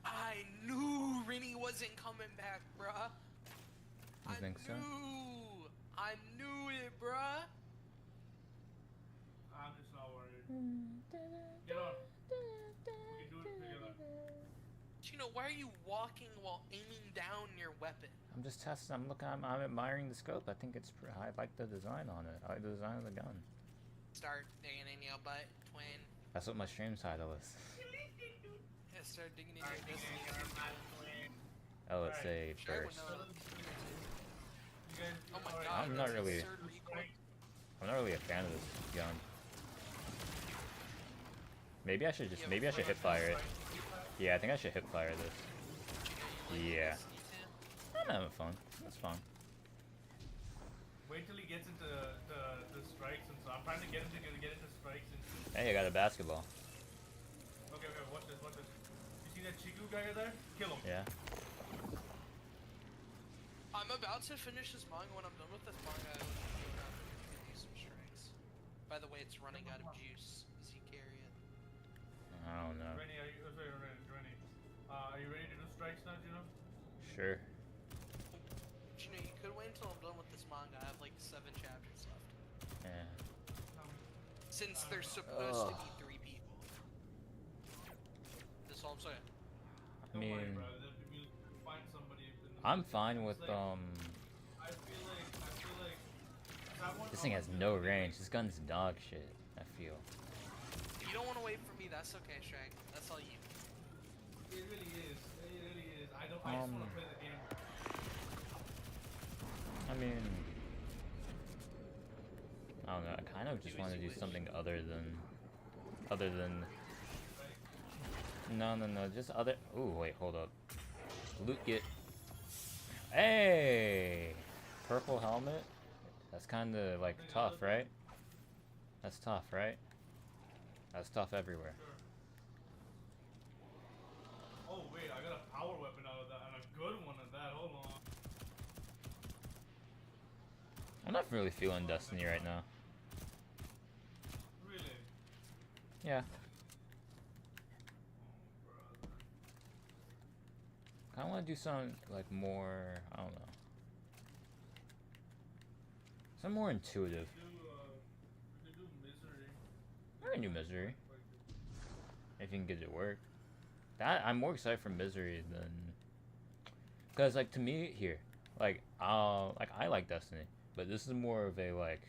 I knew Rennie wasn't coming back, bruh. You think so? I knew it, bruh. I'm just not worried. Get on. We can do it together. Chino, why are you walking while aiming down your weapon? I'm just testing. I'm looking. I'm admiring the scope. I think it's. I like the design on it. I like the design of the gun. Start digging in your butt, twin. That's what my stream title is. Yeah, start digging in your destiny. Oh, let's say Sure, first. no. You guys, Oh my alright, god, I'm that's not really- absurd recoil. I'm not really a fan of this gun. Maybe I should just. Yeah, Maybe I should hip fire it. Yeah, I think I should hip fire this. Yeah. I'm having fun. That's fun. Wait till he gets into the strikes and stuff. I'm trying to get him to get into strikes and. Hey, I got a basketball. Okay, watch this. You see that Chiku guy there? Kill him. Yeah. I'm about to finish this manga. When I'm done with this manga, I will go down and do some strikes. By the way, it's running out of juice. Does he carry it? I don't know. Rennie, are you? Oh, sorry, Rennie. Are you ready to do strikes now, Juno? Sure. Chino, you could wait until I'm done with this manga. I have like 7 chapters left. Yeah. Since there's supposed to Ugh. be 3 people. That's all I'm saying. I Don't worry, mean, bro. We'll find somebody. I'm fine with I feel like. 'Cause I want- This I thing want has you no to- range. This gun's dog shit. I feel. If you don't want to wait for me, that's okay, Shrek. That's all you. It really is. It really is. I just want to play the game. I mean, I don't know. I kind of just want to do something other than. No. Just other. Ooh, wait, hold up. Loot get. Hey, purple helmet. That's kind of like tough, right? That's tough, right? That's tough everywhere. Oh wait, I got a power weapon out of that and a good one at that. Hold on. I'm not really feeling Destiny right now. Really? Yeah. I kind of want to do something like more. I don't know. Something more intuitive. We could do misery. I can do Misery if you can get it to work. That I'm more excited for Misery than, because like to me here, like I like Destiny, but this is more of a like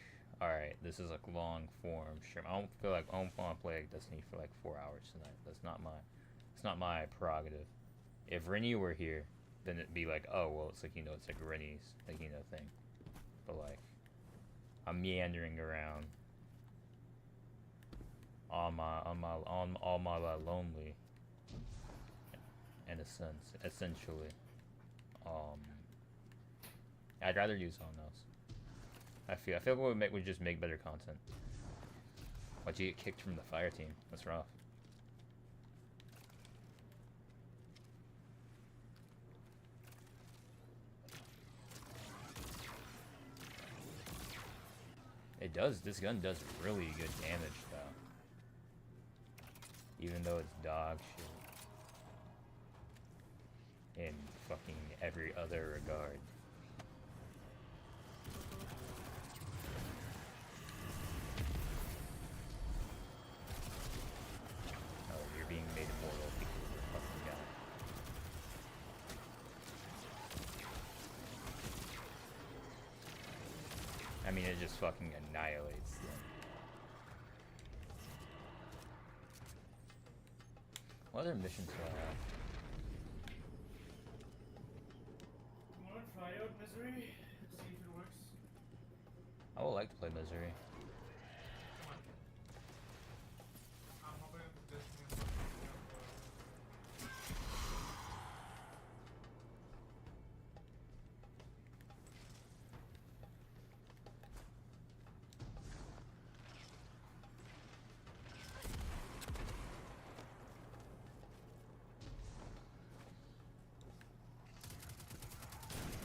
alright, this is like long form stream. I don't feel like I don't want to play like Destiny for like 4 hours tonight. It's not my prerogative. If Rennie were here, then it'd be like, oh well, it's like, you know, it's like Rennie's like, you know, thing. But like, I'm meandering around on all my lonely, in a sense, essentially. I'd rather do something else. I feel like we just make better content. Why'd you get kicked from the fire team? That's rough. It does. This gun does really good damage, though. Even though it's dog shit in fucking every other regard. Oh, you're being made immortal because of the fucking gun. I mean, it just fucking annihilates them. What other missions do I have? You wanna try out Misery? See if it works? I would like to play Misery. Come on. I'm hoping it's Destiny and something else.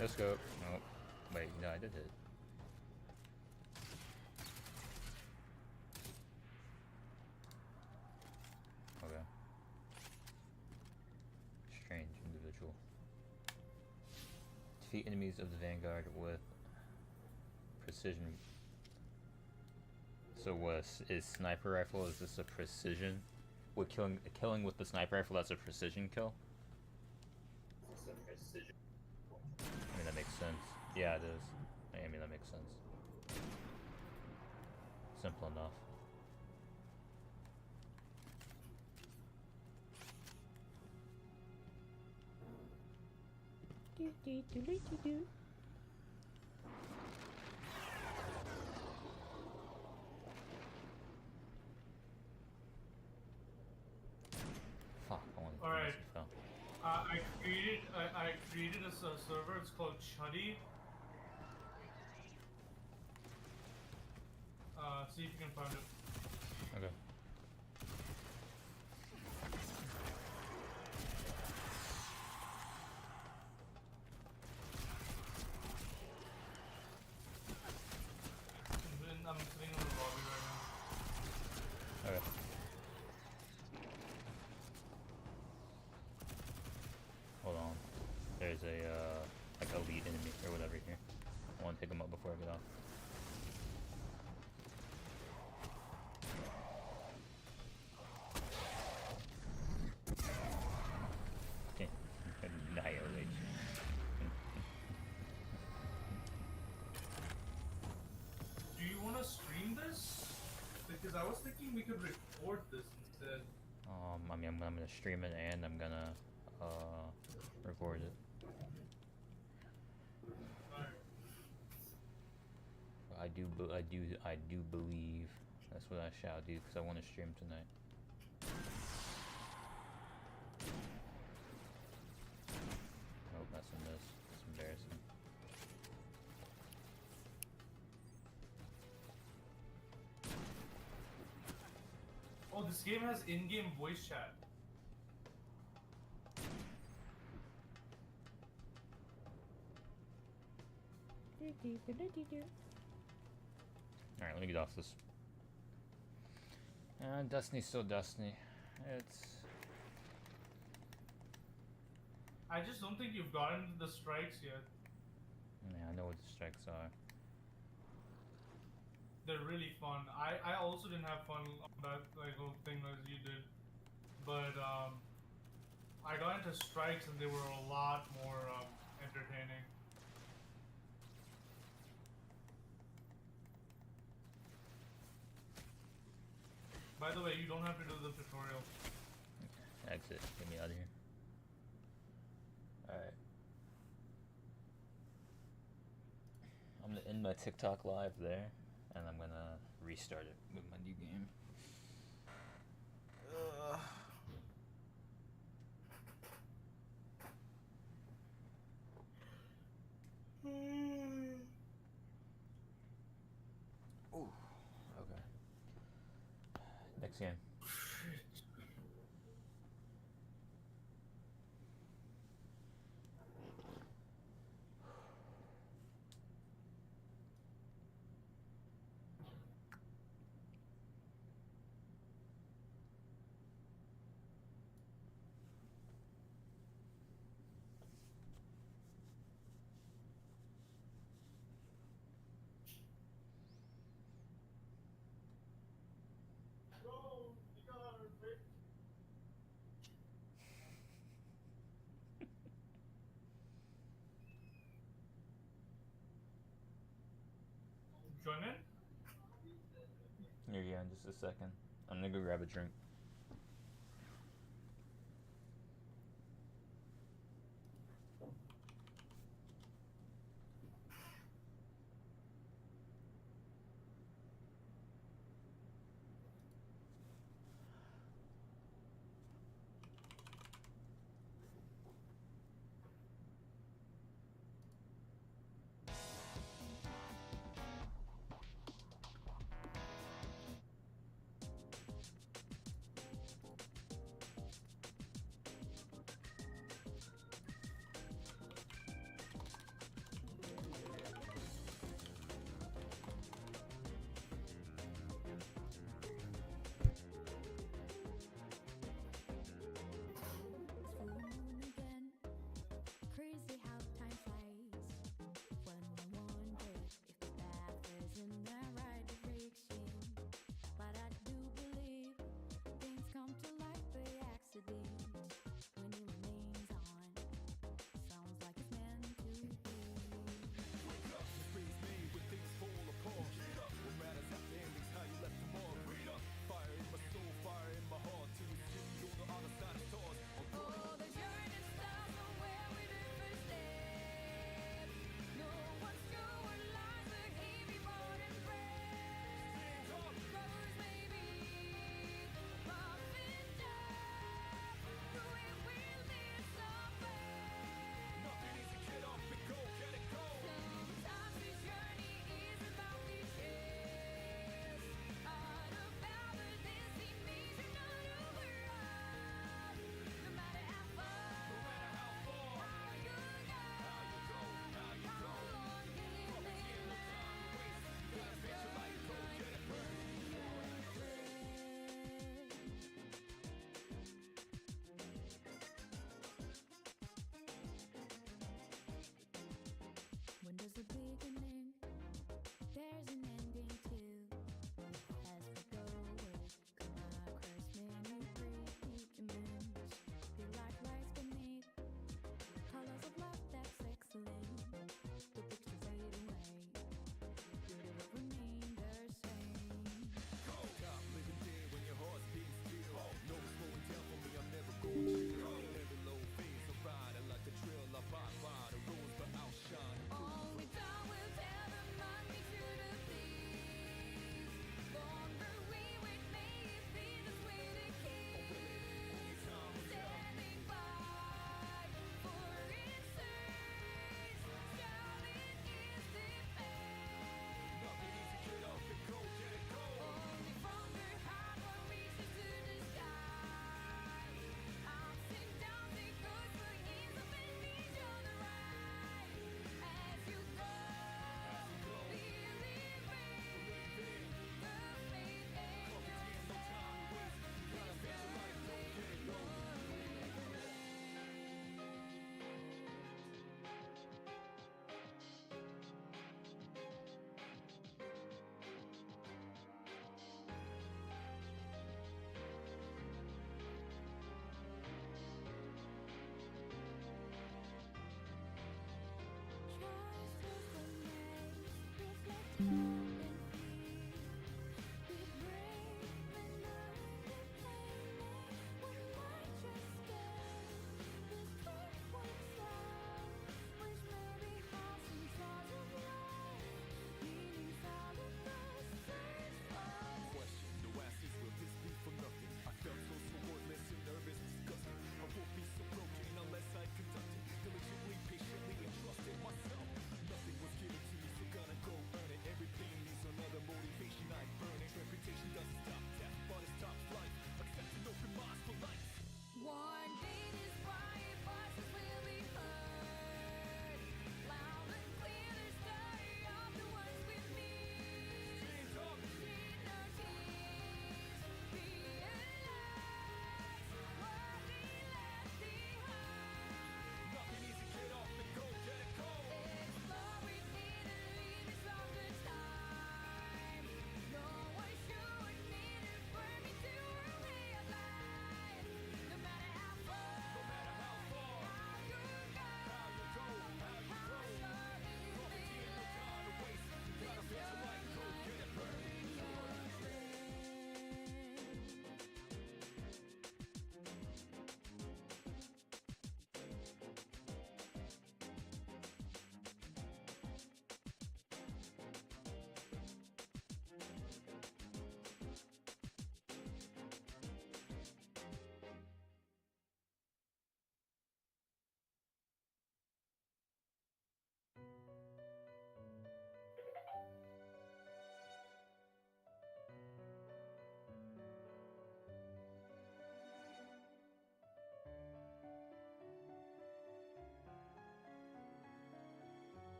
Let's go. Oh, wait, no, I did it. Okay. Strange individual. Defeat enemies of the Vanguard with precision. So what is sniper rifle? Is this a precision? With killing with the sniper rifle, that's a precision kill? I mean, that makes sense. Yeah, it is. I mean, that makes sense. Simple enough. Fuck, I wanted to Alright. fell. I created a server. It's called Chuddy. See if you can find it. Okay. I'm sitting in the lobby right now. Okay. Hold on. There's a like elite enemy or whatever here. I want to pick him up before I get off. Okay. Annihilation. Do you want to stream this? Because I was thinking we could record this instead. I mean, I'm gonna stream it and I'm gonna record it. I do believe that's what I shall do because I want to stream tonight. Nope, that's a miss. It's embarrassing. Oh, this game has in-game voice chat. Alright, let me get off this. Destiny's still Destiny. It's... I just don't think you've gotten the strikes yet. Yeah, I know what the strikes are. They're really fun. I also didn't have fun on that like whole thing as you did, but I got into strikes and they were a lot more entertaining. By the way, you don't have to do the tutorial. Exit. Get me out of here. Alright. I'm gonna end my TikTok live there, and I'm gonna restart it with my new game. Ooh, okay. Next game. Join in? Here, yeah, in just a second. I'm gonna go grab a drink.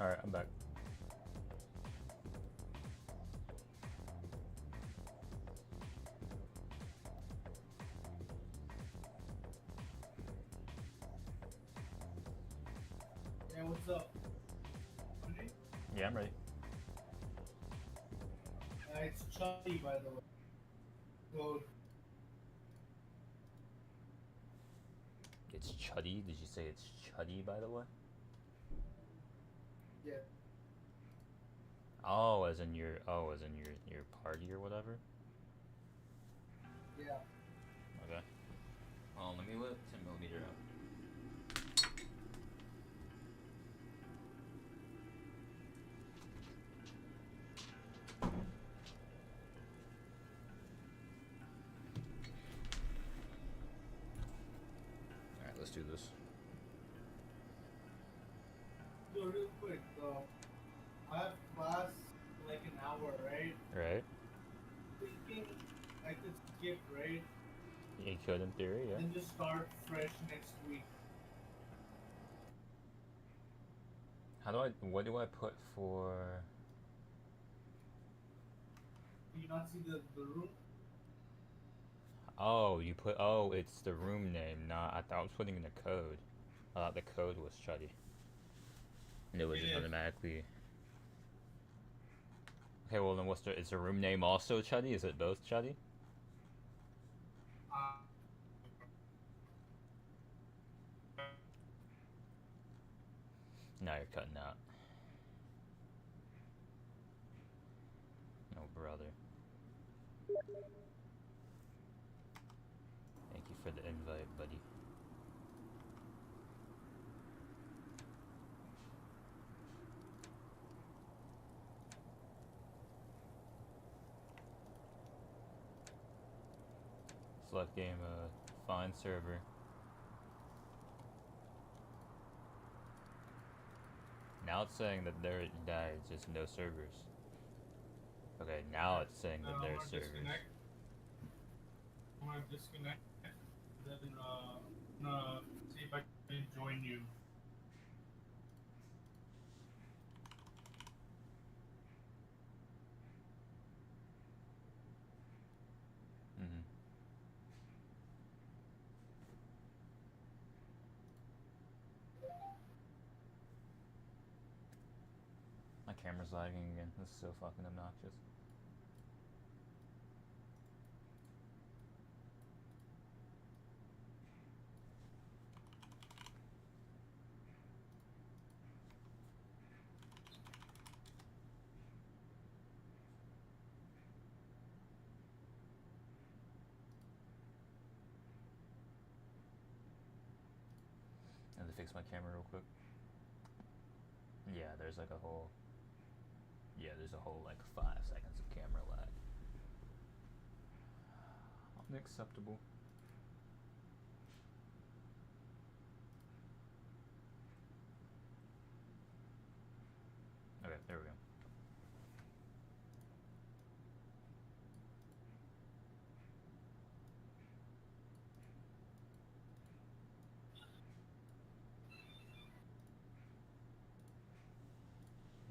Alright, I'm back. Yeah, what's up? Ready? Yeah, I'm ready. It's Chubby, by the way. Code. It's Chuddy? Did you say it's Chuddy, by the way? Yeah. Oh, as in your your party or whatever? Yeah. Okay. Let me whip 10mm out. Alright, let's do this. So real quick, I have class in like an hour, right? Right? Thinking I could skip, right? You could in theory, yeah. And just start fresh next week. What do I put for... Do you not see the room? Oh, you put, oh, it's the room name, not, I thought I was putting in the code. I thought the code was Chuddy. And it was just automatically... Okay, well then is the room name also Chuddy? Is it both Chuddy? Now you're cutting out. No, brother. Thank you for the invite, buddy. Select game, find server. Now it's saying that there's just no servers. Okay, now it's saying that there's servers. I'm gonna disconnect. Then see if I can join you. Mm-hmm. My camera's lagging again. This is so fucking obnoxious. I have to fix my camera real quick. Yeah, there's like a whole... Yeah, there's a whole like 5 seconds of camera lag. Unacceptable. Okay, there we go.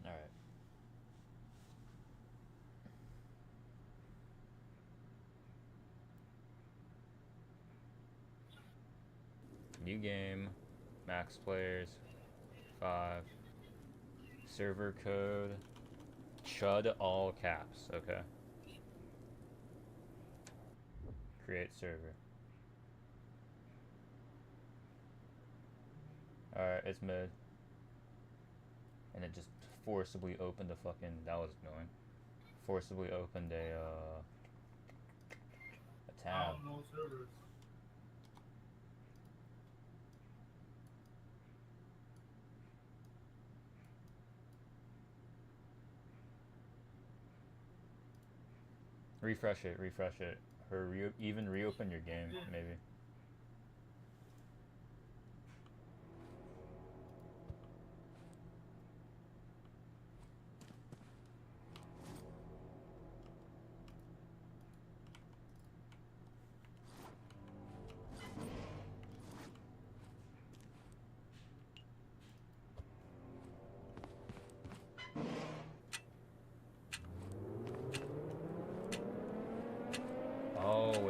Alright. New game, max players, 5, server code, chud all caps, okay. Create server. Alright, it's mid. And it just forcibly opened a fucking, that was annoying. Forcibly opened a tab. No servers. Refresh it. Or even reopen your game, maybe.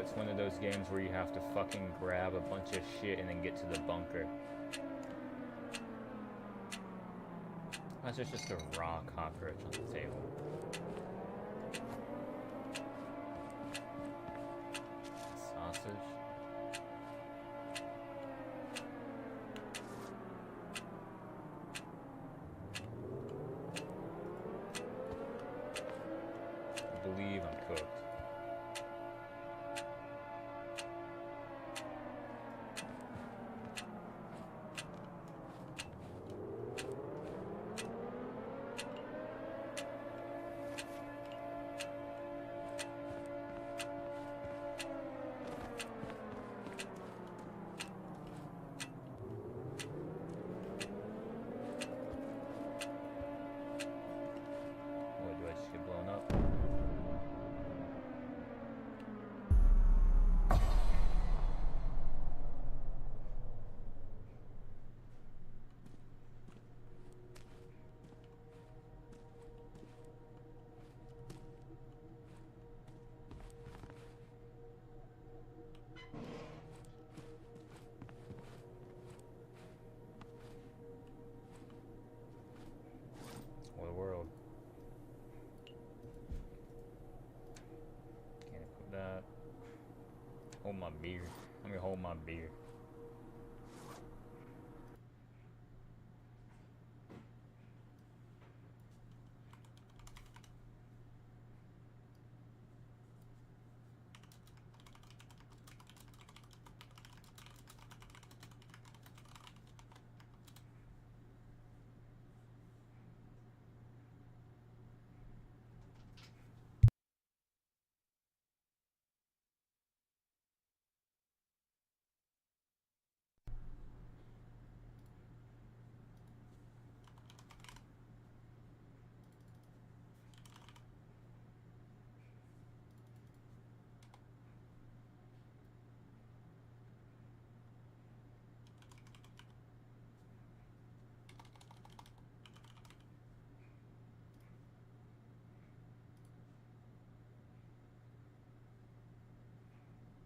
It's one of those games where you have to fucking grab a bunch of shit and then get to the bunker. That's just a raw cockroach on the table. Sausage. I believe I'm cooked. What, do I just get blown up? What a world. Can't equip that. Hold my beer. Let me hold my beer.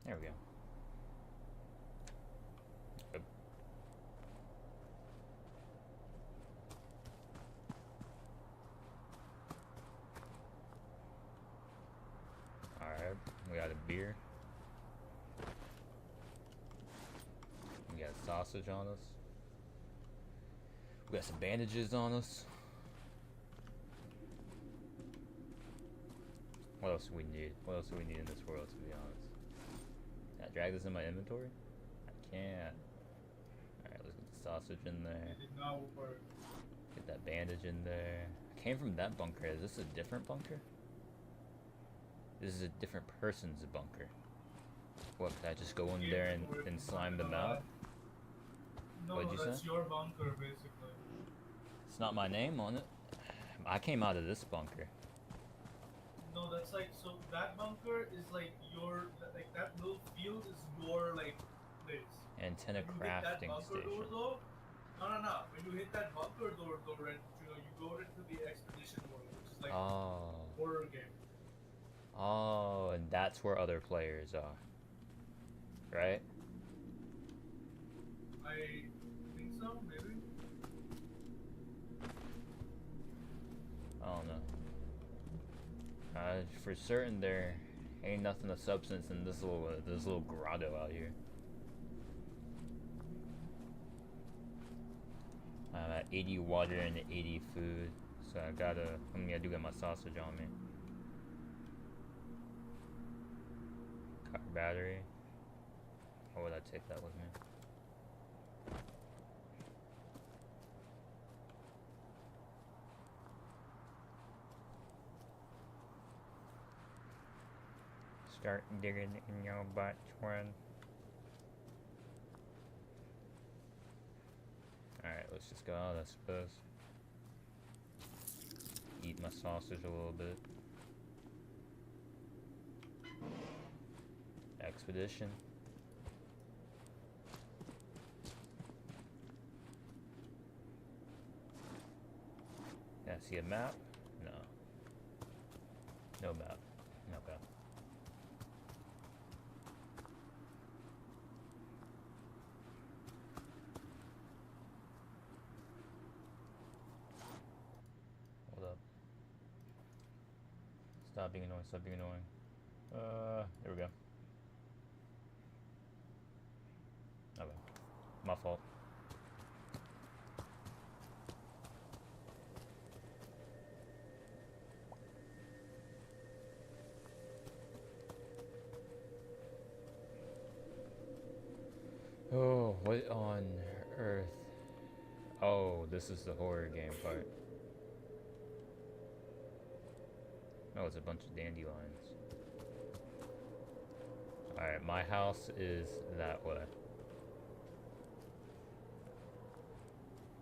There we go. Yep. Alright, we got a beer. We got sausage on us. We got some bandages on us. What else do we need? What else do we need in this world, to be honest? Can I drag this in my inventory? I can't. Alright, let's get the sausage in there. It did not work. Get that bandage in there. I came from that bunker. Is this a different bunker? This is a different person's bunker. What, can I just go in there and slime them out? No, What'd you that's say? your bunker, basically. It's not my name on it. I came out of this bunker. No, that's like, so that bunker is like your, like that little field is your, like, place. Antenna When you hit that crafting bunker station. door, though, no. When you hit that bunker door, and, you go into the expedition world, which is like Oh. horror game. Oh, and that's where other players are. Right? I think so, maybe. I don't know. For certain, there ain't nothing of substance in this little grotto out here. I'm at 80 water and 80 food, so I'm gonna do get my sausage on me. Car battery. Or would I take that with me? Start digging in your butt, twin. Alright, let's just go out, I suppose. Eat my sausage a little bit. Expedition. Yeah, see a map? No. No map. Okay. Stop being annoying, stop being annoying. There we go. Okay. My fault. Oh, what on earth? Oh, this is the horror game part. Oh, it's a bunch of dandelions. Alright, my house is that way.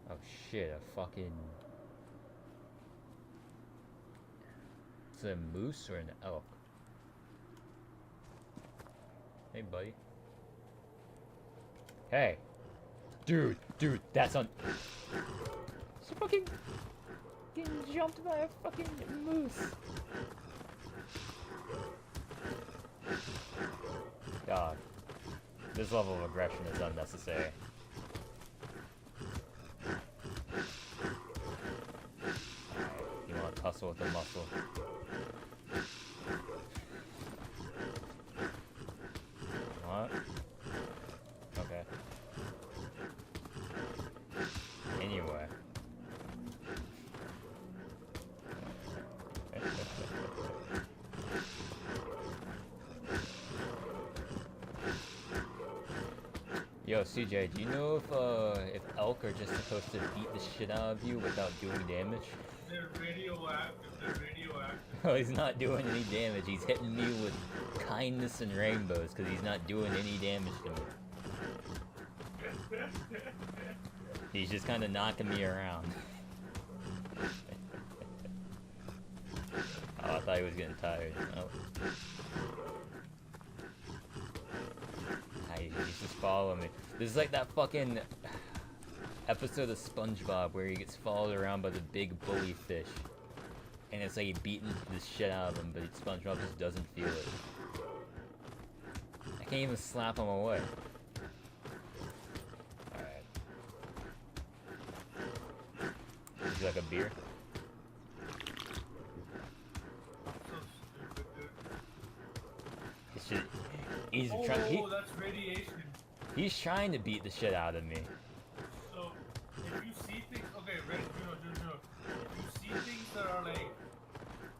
Oh shit, a fucking... It's a moose or an elk? Hey, buddy. Hey! Dude, that's on... It's fucking... Getting jumped by a fucking moose. God. This level of aggression is unnecessary. You want to tussle with the muscle. What? Okay. Anyway. Yo, CJ, do you know if elk are just supposed to beat the shit out of you without doing damage? They're radioactive. They're radioactive. Oh, he's not doing any damage. He's hitting me with kindness and rainbows because he's not doing any damage to me. He's just kind of knocking me around. Oh, I thought he was getting tired. Oh. He's just following me. This is like that fucking episode of SpongeBob where he gets followed around by the big bully fish. And it's like he beating the shit out of him, but SpongeBob just doesn't feel it. I can't even slap him away. Alright. Would you like a beer? It's just, he's trying. That's radiation. He's trying to beat the shit out of me. So, if you see things, okay, Juno. If you see things that are like,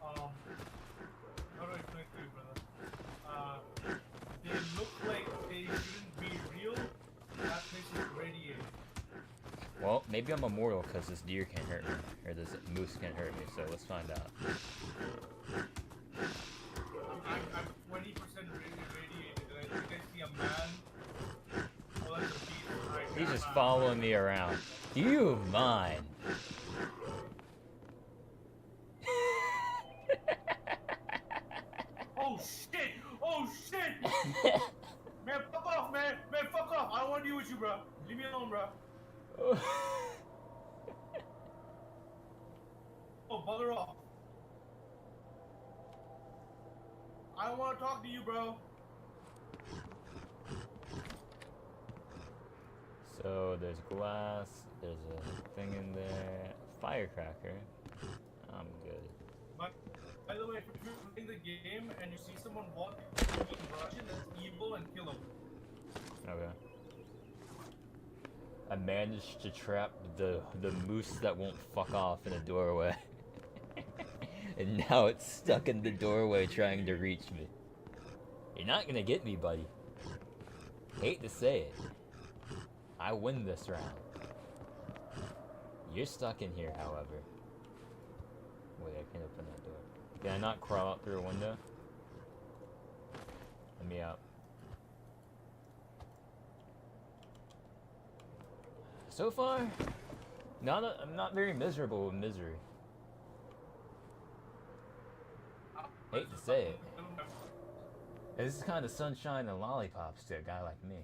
how do I explain it to you, brother? They look like they shouldn't be real. That place is radiating. Well, maybe I'm immortal because this deer can't hurt me, or this moose can't hurt me. So let's find out. I'm 20% radiated, and I think I see a man. Well, that's a beast. He's just following me around. Do you mind? Oh shit! Oh shit! Man, fuck off, man! Man, fuck off! I don't want to deal with you, bro. Leave me alone, bro. Oh, bugger off. I don't want to talk to you, bro. So there's glass, there's a thing in there, firecracker. I'm good. But, by the way, if you're playing the game and you see someone walking in Russian, that's evil and kill them. Okay. I managed to trap the moose that won't fuck off in a doorway. And now it's stuck in the doorway trying to reach me. You're not gonna get me, buddy. Hate to say it. I win this round. You're stuck in here, however. Wait, I can't open that door. Can I not crawl out through a window? Let me out. So far, I'm not very miserable with misery. Hate to say it. This is kind of sunshine and lollipops to a guy like me.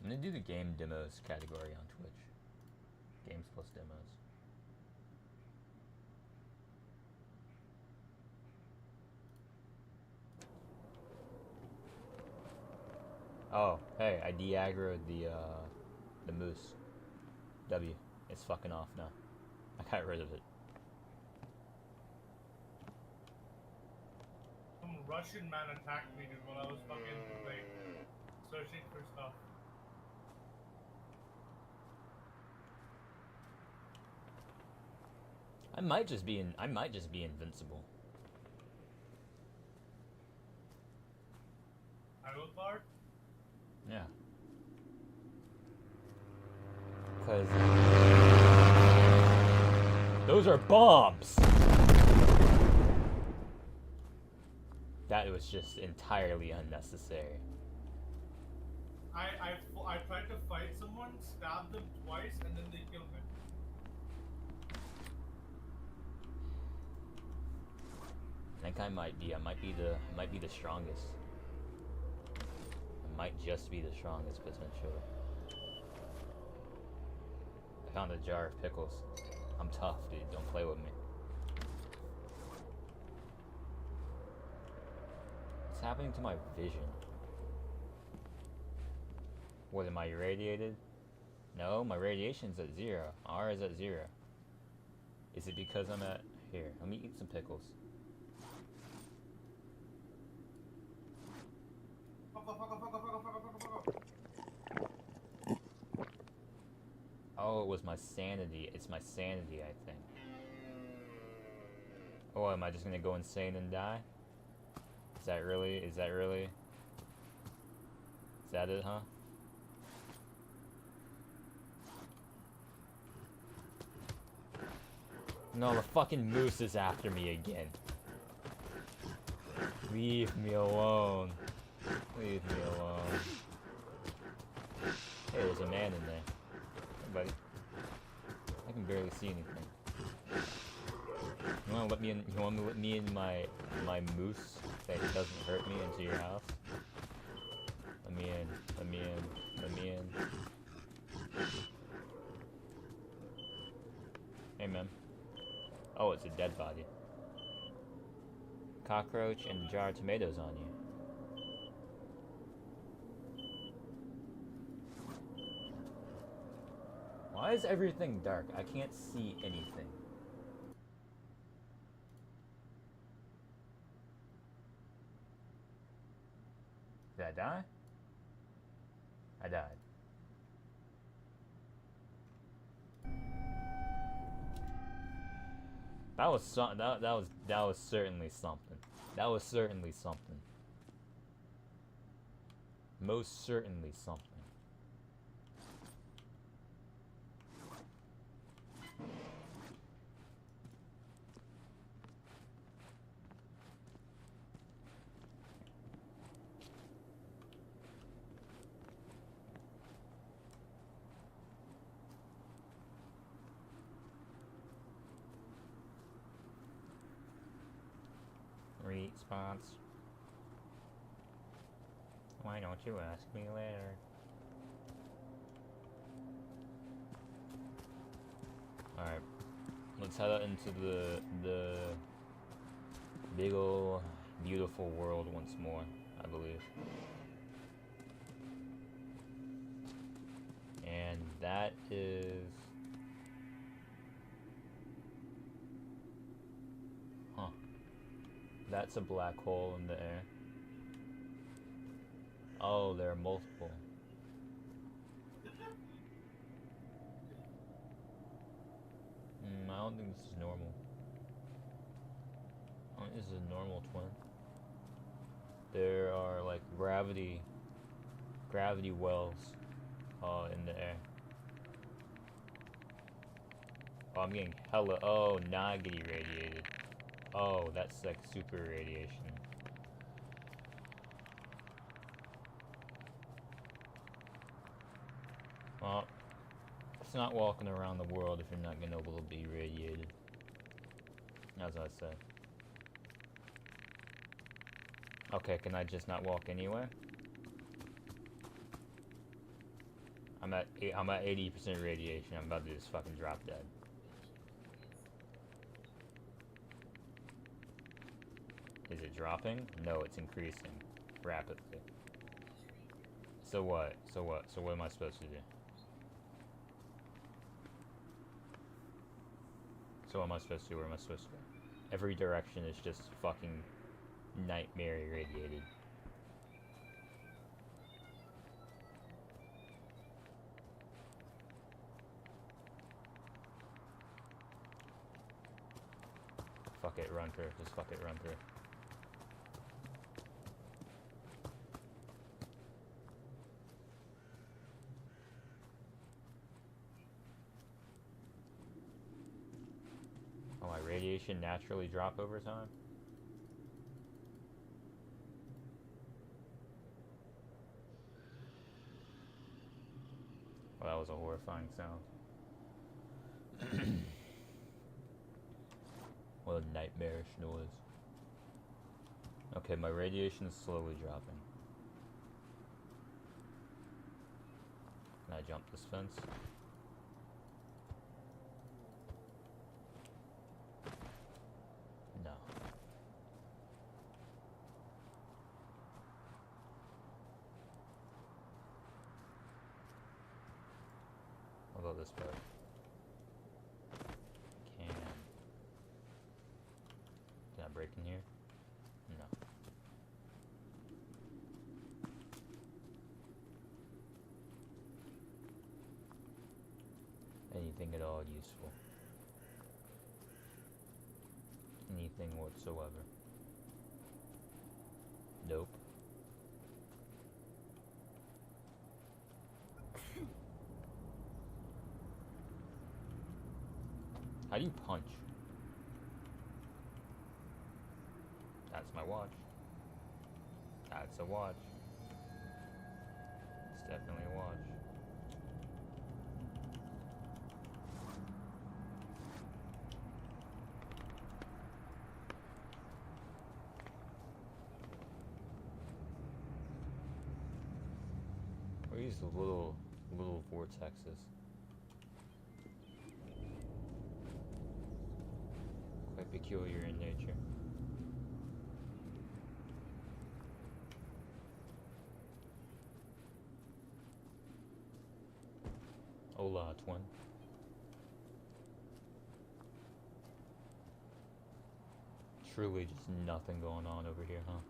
I'm gonna do the game demos category on Twitch. Games plus demos. Oh, hey, I de-aggroed the moose. W. It's fucking off now. I got rid of it. Some Russian man attacked me, dude, while I was fucking, like, searching for stuff. I might just be invincible. Idle Bard? Yeah. Cause those are bombs. That was just entirely unnecessary. I tried to fight someone, stabbed them twice, and then they killed me. I think I might be the strongest. I might just be the strongest potentially. I found a jar of pickles. I'm tough, dude. Don't play with me. What's happening to my vision? What, am I irradiated? No, my radiation's at 0. R is at 0. Is it because I'm at... Here, let me eat some pickles. Oh, it was my sanity. It's my sanity, I think. Oh, am I just gonna go insane and die? Is that really? Is that it, huh? No, the fucking moose is after me again. Leave me alone. Leave me alone. Hey, there's a man in there. Hey, buddy. I can barely see anything. You wanna let me in? You want to let me in my moose that doesn't hurt me into your house? Let me in. Let me in. Let me in. Hey, man. Oh, it's a dead body. Cockroach and a jar of tomatoes on you. Why is everything dark? I can't see anything. Did I die? I died. That was certainly something. That was certainly something. Most certainly something. Response. Why don't you ask me later? Alright. Let's head out into the big ol' beautiful world once more, I believe. And that is... Huh. That's a black hole in the air. Oh, there are multiple. I don't think this is normal. I don't think this is a normal twin. There are like gravity wells in the air. Oh, I'm getting hella... Oh, not getting irradiated. Oh, that's like super radiation. Well, it's not walking around the world if you're not gonna be able to be irradiated. As I said. Okay, can I just not walk anywhere? I'm at 80% radiation. I'm about to just fucking drop dead. Is it dropping? No, it's increasing rapidly. So what? So what? So what am I supposed to do? So what am I supposed to do? Where am I supposed to go? Every direction is just fucking nightmare irradiated. Fuck it, run through. Just fuck it, run through. Oh, my radiation naturally drop over time? Well, that was a horrifying sound. What a nightmarish noise. Okay, my radiation is slowly dropping. Can I jump this fence? No. What about this part? Can I break in here? No. Anything at all useful? Anything whatsoever? Nope. How do you punch? That's my watch. That's a watch. It's definitely a watch. What are these little vortexes? Quite peculiar in nature. Hola, twin. Truly just nothing going on over here, huh?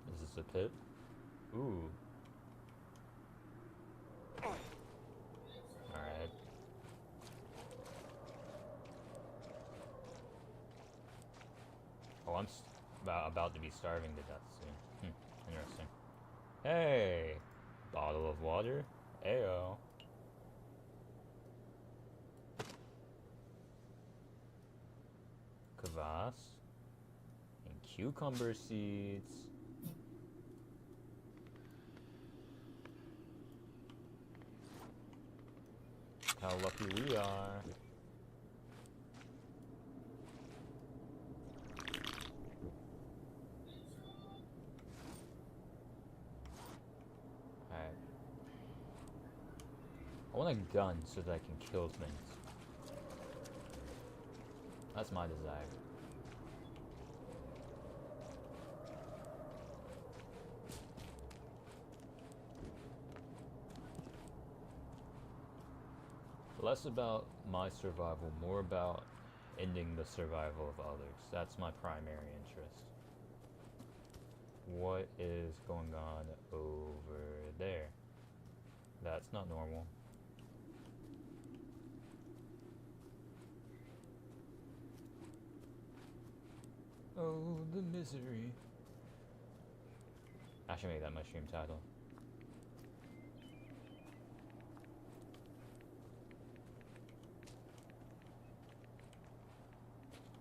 Is this a pit? Ooh. Alright. Oh, I'm about to be starving to death soon. Interesting. Hey! Bottle of water? Ayo. Kvass. And cucumber seeds. How lucky we are. Alright. I want a gun so that I can kill things. That's my desire. Less about my survival, more about ending the survival of others. That's my primary interest. What is going on over there? That's not normal. Oh, the misery. I should make that my stream title.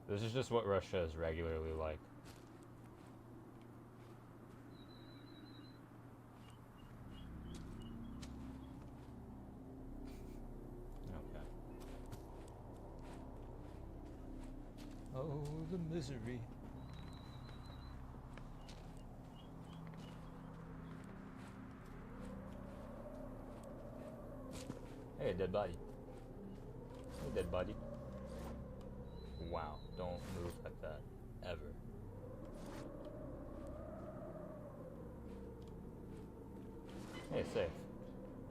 This is just what Russia is regularly like. Okay. Oh, the misery. Hey, dead body. Hey, dead body. Wow, don't move like that. Ever. Hey, safe.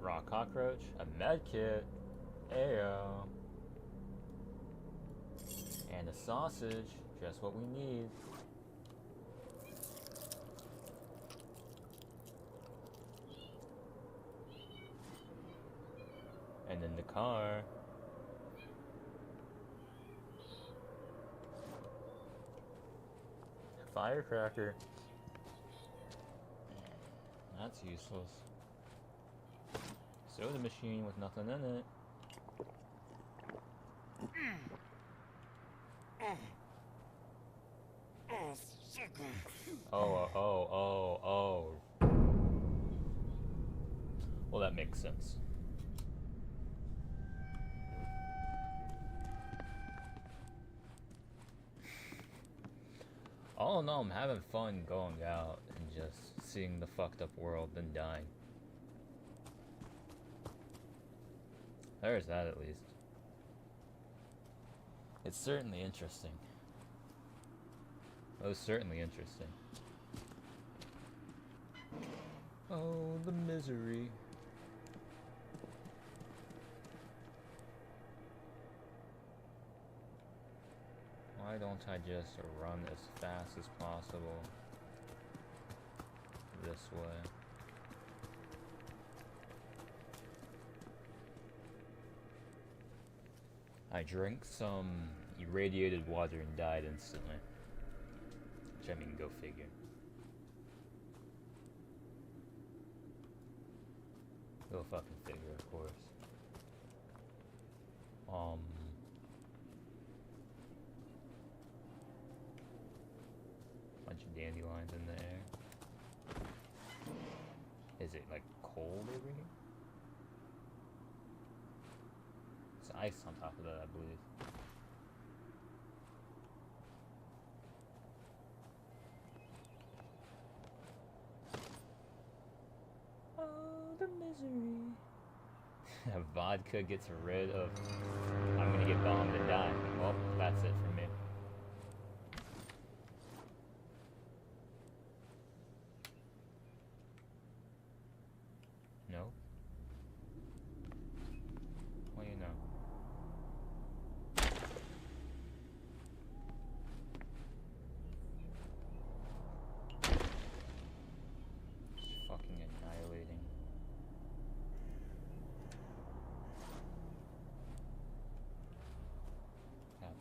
Raw cockroach, a med kit, ayo, and a sausage, just what we need. And in the car, firecracker. That's useless. Soda machine with nothing in it. Oh. Well, that makes sense. All in all, I'm having fun going out and just seeing the fucked up world and dying. There's that at least. It's certainly interesting. Most certainly interesting. Oh, the misery. Why don't I just run as fast as possible this way? I drank some irradiated water and died instantly. Which, I mean, go figure. Go fucking figure, of course. Bunch of dandelions in the air. Is it like cold over here? It's ice on top of that, I believe. Oh, the misery. Vodka gets rid of... I'm gonna get bombed and die. Well, that's it for me. No? What do you know? Just fucking annihilating.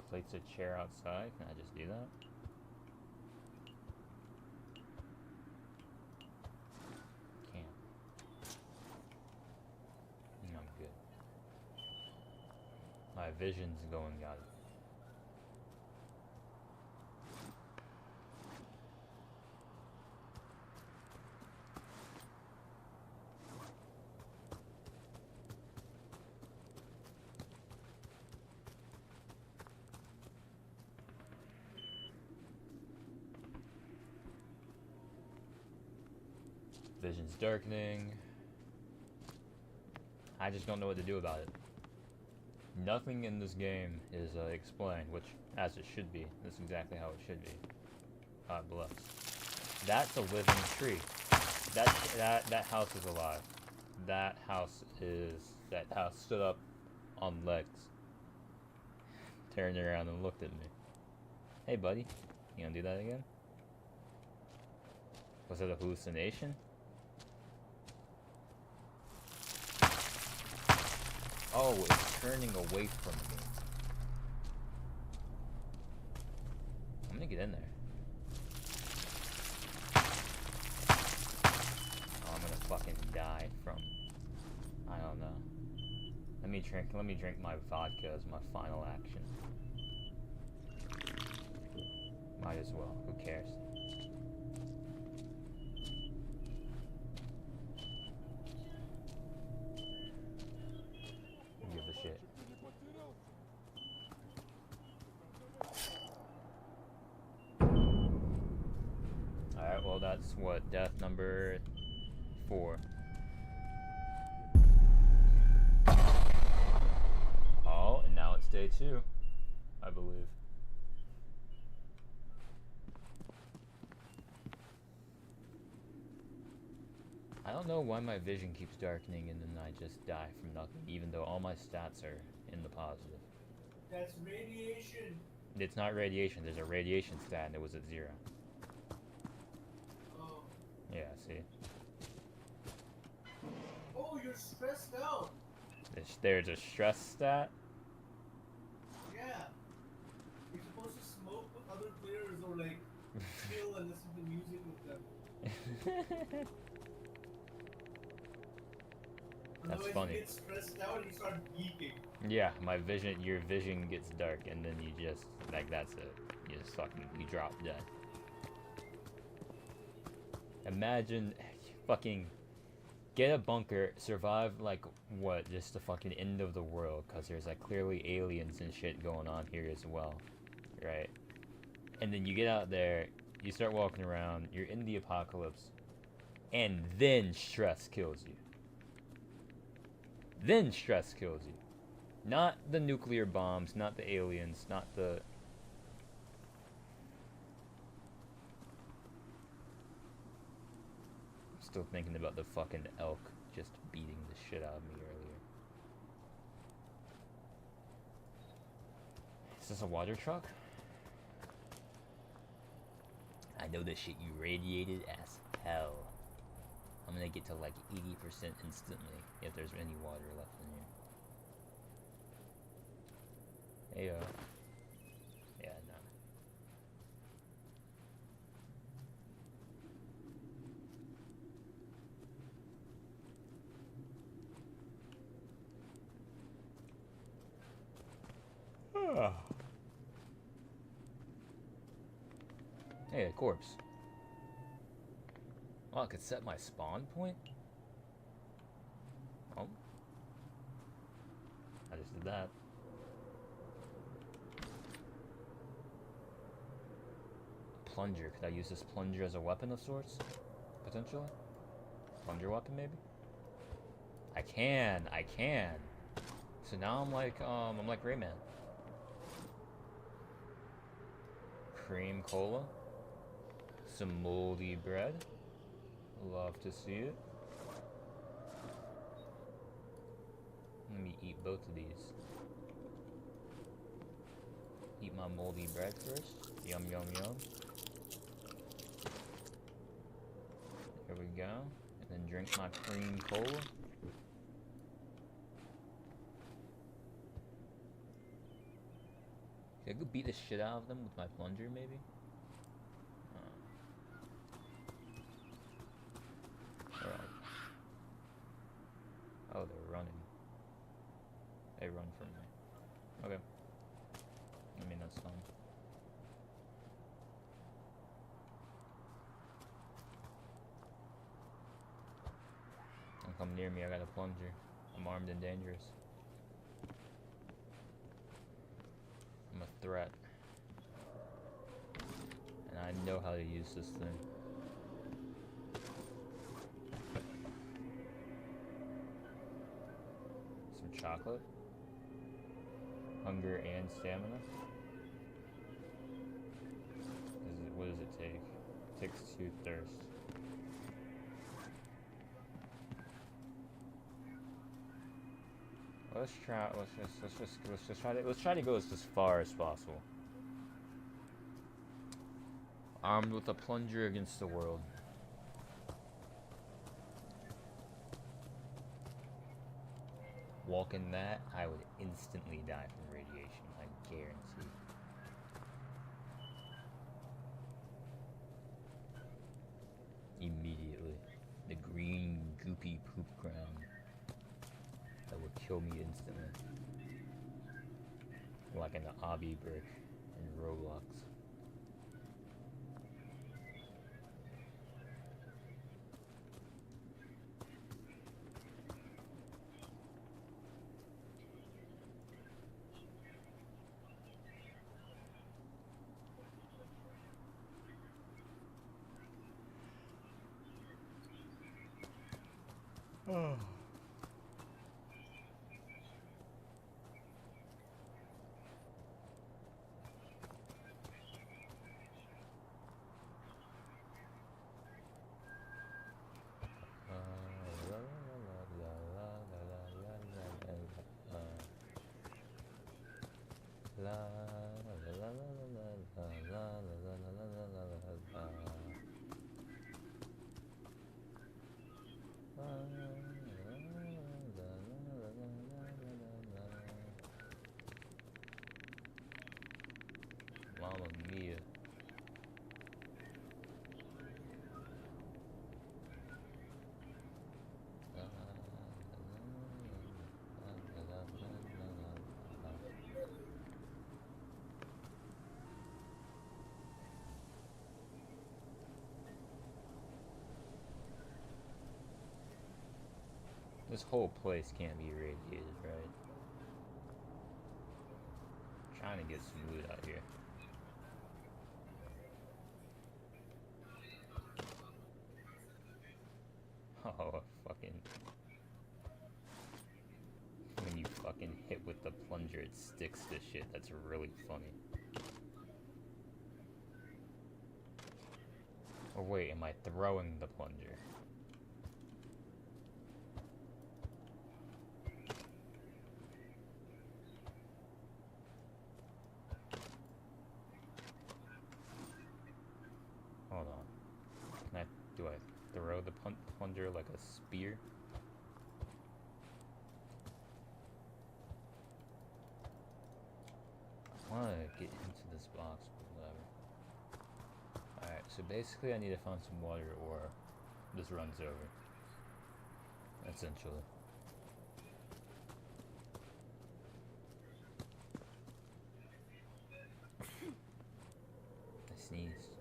Plates a chair outside. Can I just do that? Can't. I'm good. My vision's going out. Vision's darkening. I just don't know what to do about it. Nothing in this game is explained, which, as it should be. This is exactly how it should be. God bless. That's a living tree. That house is alive. That house stood up on legs. Turned around and looked at me. Hey buddy, you gonna do that again? Was it a hallucination? Oh, it's turning away from me. I'm gonna get in there. Oh, I'm gonna fucking die from... I don't know. Let me drink my vodka as my final action. Might as well, who cares? Give a shit. Alright, well that's what, death number 4. Oh, and now it's day 2, I believe. I don't know why my vision keeps darkening and then I just die from nothing, even though all my stats are in the positive. That's radiation. It's not radiation. There's a radiation stat and it was at 0. Oh. Yeah, see? Oh, you're stressed out. There's a stress stat? Yeah. You're supposed to smoke with other players or like chill and listen to music with them. That's Otherwise funny. you get stressed out and you start geeking. Yeah, your vision gets dark and then you just, like, that's it. You just fucking, you drop dead. Imagine, fucking, get a bunker, survive, like, what, just the fucking end of the world, because there's, like, clearly aliens and shit going on here as well, right? And then you get out there, you start walking around, you're in the apocalypse, and then stress kills you. Then stress kills you. Not the nuclear bombs, not the aliens, not the... I'm still thinking about the fucking elk just beating the shit out of me earlier. Is this a water truck? I know this shit you radiated as hell. I'm gonna get to like 80% instantly if there's any water left in here. Heyo. Yeah, no. Hey, a corpse. Oh, I could set my spawn point? Oh. I just did that. Plunger. Could I use this plunger as a weapon of sorts? Potentially? Plunger weapon, maybe? I can! So now I'm like Rayman. Cream cola. Some moldy bread. Love to see it. Let me eat both of these. Eat my moldy bread first. Yum, yum, yum. Here we go. And then drink my cream cola. Could I go beat the shit out of them with my plunger, maybe? Oh, they're running. They run from me. Okay. I mean, that's fine. Don't come near me, I got a plunger. I'm armed and dangerous. I'm a threat. And I know how to use this thing. Some chocolate. Hunger and stamina. What does it take? It takes 2 thirst. Let's try to go as far as possible. Armed with a plunger against the world. Walking that, I would instantly die from radiation, I guarantee. Immediately. The green, goopy poop ground that would kill me instantly. Like an obby brick in Roblox. Oh. La la la la la la la la la la la la. Mamma mia. This whole place can't be irradiated, right? I'm trying to get some loot out here. Oh, fucking... When you fucking hit with the plunger, it sticks to shit. That's really funny. Or wait, am I throwing the plunger? Hold on. Do I throw the plunger like a spear? I want to get into this box, but whatever. Alright, so basically I need to find some water or this runs over. Essentially. I sneezed.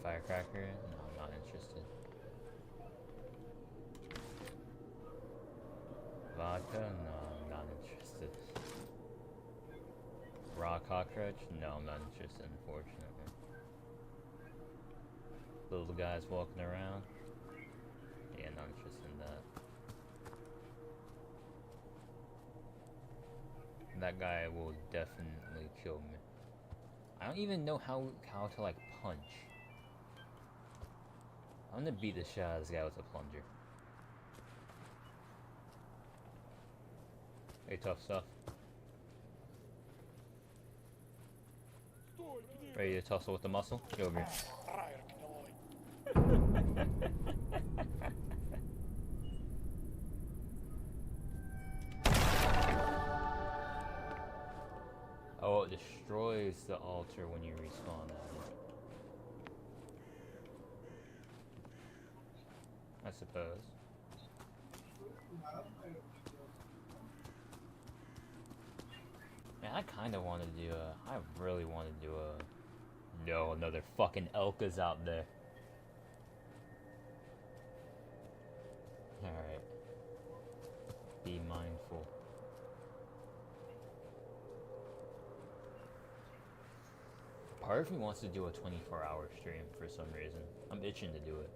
Firecracker? No, I'm not interested. Vodka? No, I'm not interested. Raw cockroach? No, I'm not interested, unfortunately. Little guys walking around? Yeah, not interested in that. That guy will definitely kill me. I don't even know how to like punch. I'm gonna beat the shit out of this guy with a plunger. Hey, tough stuff. Ready to tussle with the muscle? Get over here. Oh, it destroys the altar when you respawn at it. I suppose. Man, I kind of want to do a... I really want to do a... No, another fucking Elka's out there. Alright. Be mindful. Part of me wants to do a 24-hour stream for some reason. I'm itching to do it.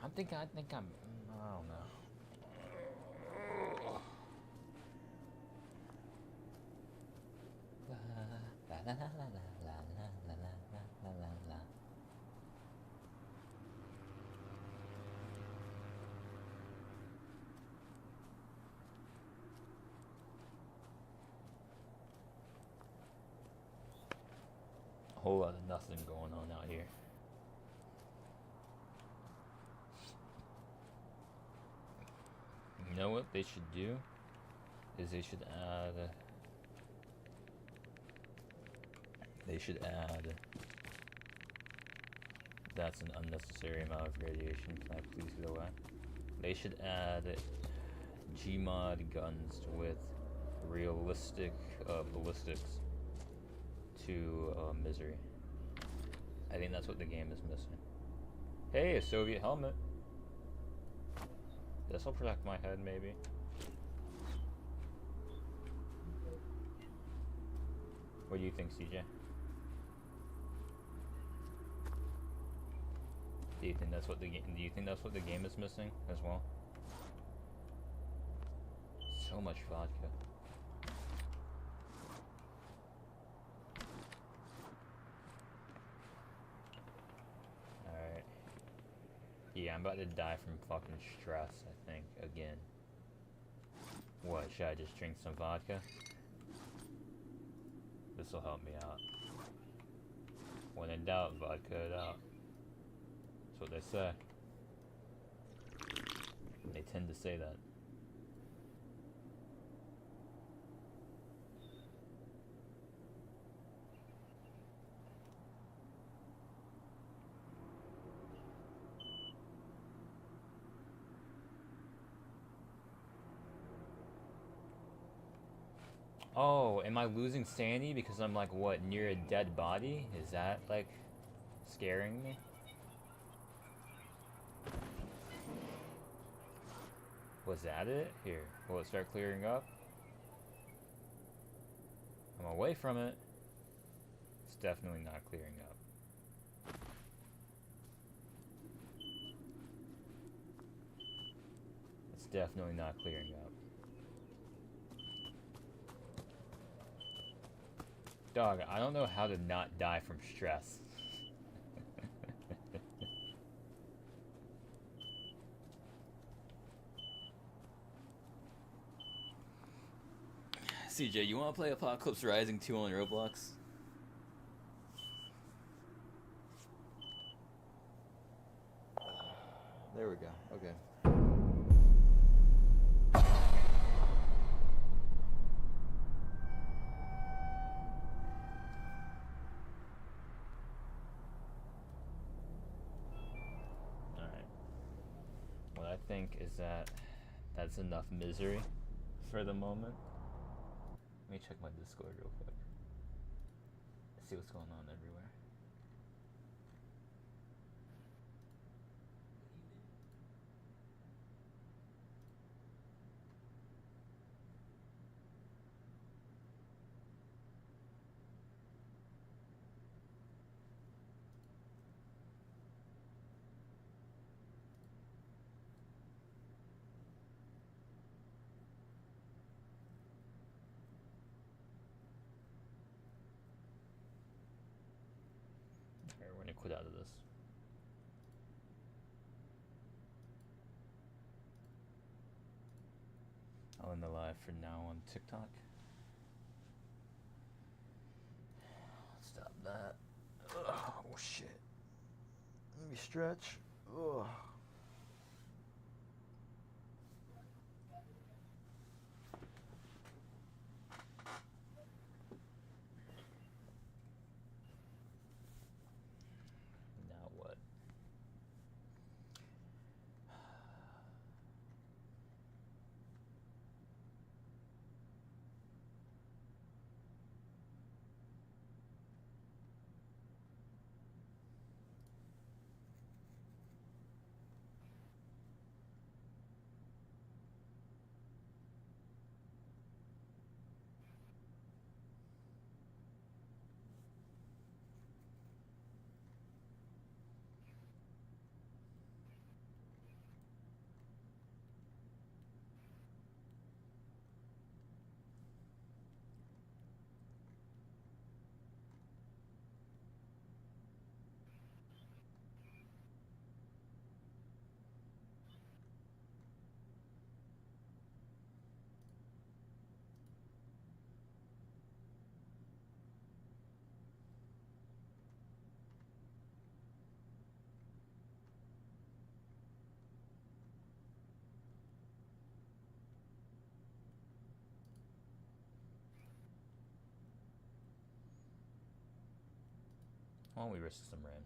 I think I'm, I don't know. La la la la la la la la la la la. A whole lot of nothing going on out here. You know what they should do? Is they should add... That's an unnecessary amount of radiation. Can I please go away? They should add Gmod guns with realistic ballistics to Misery. I think that's what the game is missing. Hey, a Soviet helmet. This'll protect my head, maybe. What do you think, CJ? Do you think that's what the game is missing as well? so much vodka. Alright. Yeah, I'm about to die from fucking stress, I think, again. What, should I just drink some vodka? This'll help me out. When in doubt, vodka it out. That's what they say. They tend to say that. Oh, am I losing sanity because I'm like, what, near a dead body? Is that like scaring me? Was that it? Here, will it start clearing up? I'm away from it. It's definitely not clearing up. It's definitely not clearing up. Dog, I don't know how to not die from stress. CJ, you want to play Apocalypse Rising 2 on Roblox? There we go. Okay. Alright. What I think is that that's enough misery for the moment. Let me check my Discord real quick. See what's going on everywhere. Alright, we're gonna quit out of this. I'll end the live for now on TikTok. Stop that. Ugh, oh shit. Let me stretch. Ugh. Now what? Why don't we risk some rain?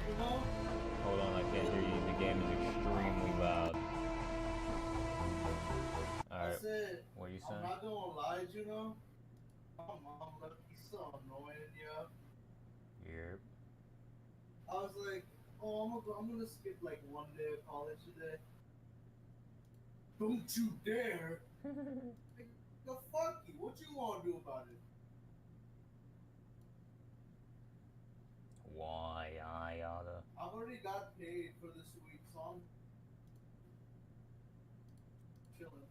you know? Hold on, I can't hear you. The game is extremely loud. Alright, I said, what are you I'm saying? not gonna lie, you know? My mom left me so annoying, yeah. Yep. I was like, oh, I'm gonna skip like one day of college today. Don't you dare! Like, the fuck you? What you wanna do about it? Why I oughta? I've already got paid for this week, so I'm chilling.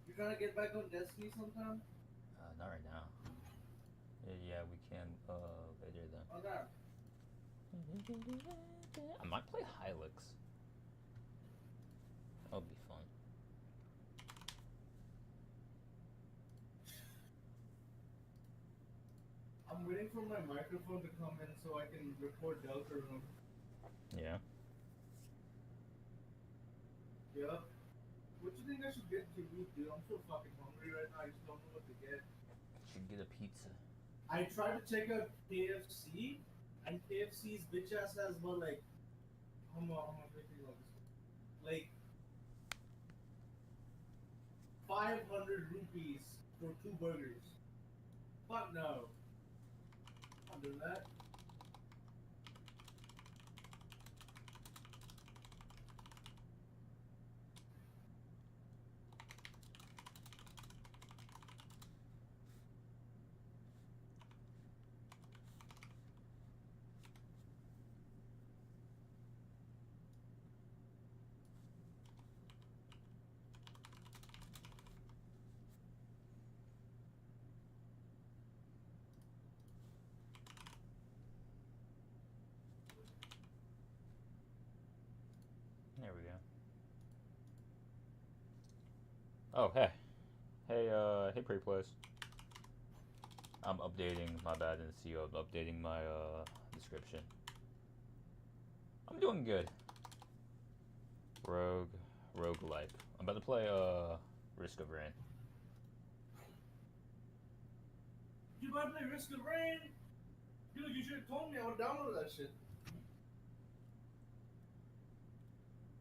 You trying to get back on Destiny sometime? Not right now. Yeah, we can later then. Okay. I might play Hylix. That'll be fun. I'm waiting for my microphone to come in so I can record Delta Room. Yeah. Yeah. What do you think I should get to eat, dude? I'm so fucking hungry right now. I just don't know what to get. Should get a pizza. I tried to check out KFC, and KFC's bitch ass has what, like, how much do you think like this? Like 500 rupees for 2 burgers. Fuck no. I'm doing that. There we go. Oh, hey. Hey pre-plays. I'm updating, my bad, in the CEO, updating my, description. I'm doing good. Roguelike. I'm about to play, Risk of Rain. You about to play Risk of Rain? Dude, you should have told me. I would download that shit.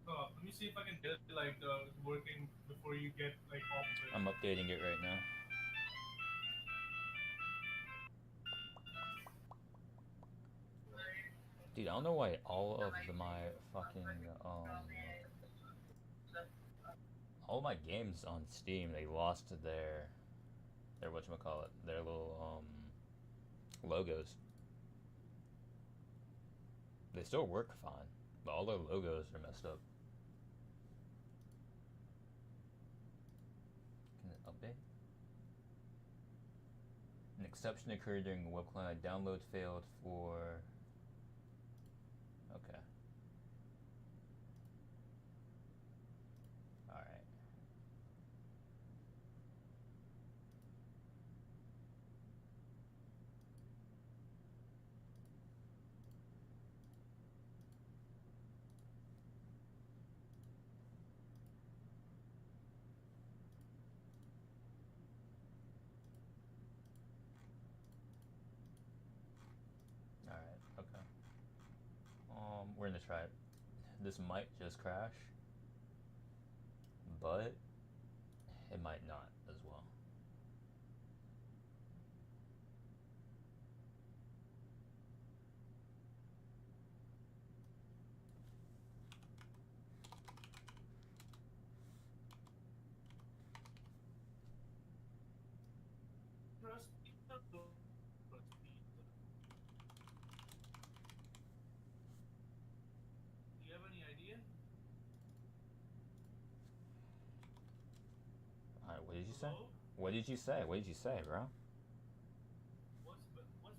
Let me see if I can get it, like, working before you get, like, off of it. I'm updating it right now. Dude, I don't know why all of my fucking, all my games on Steam, they lost their whatchamacallit, their little, logos. They still work fine, but all their logos are messed up. Can it update? An exception occurred during a web client. Download failed for... Okay. Alright. Alright, okay. We're gonna try it. This might just crash, but it might not as well. Trust pizza, though. Trust pizza. Do you have any idea? Alright, what did you say? Hello? What did you say? What did you say, bro? What's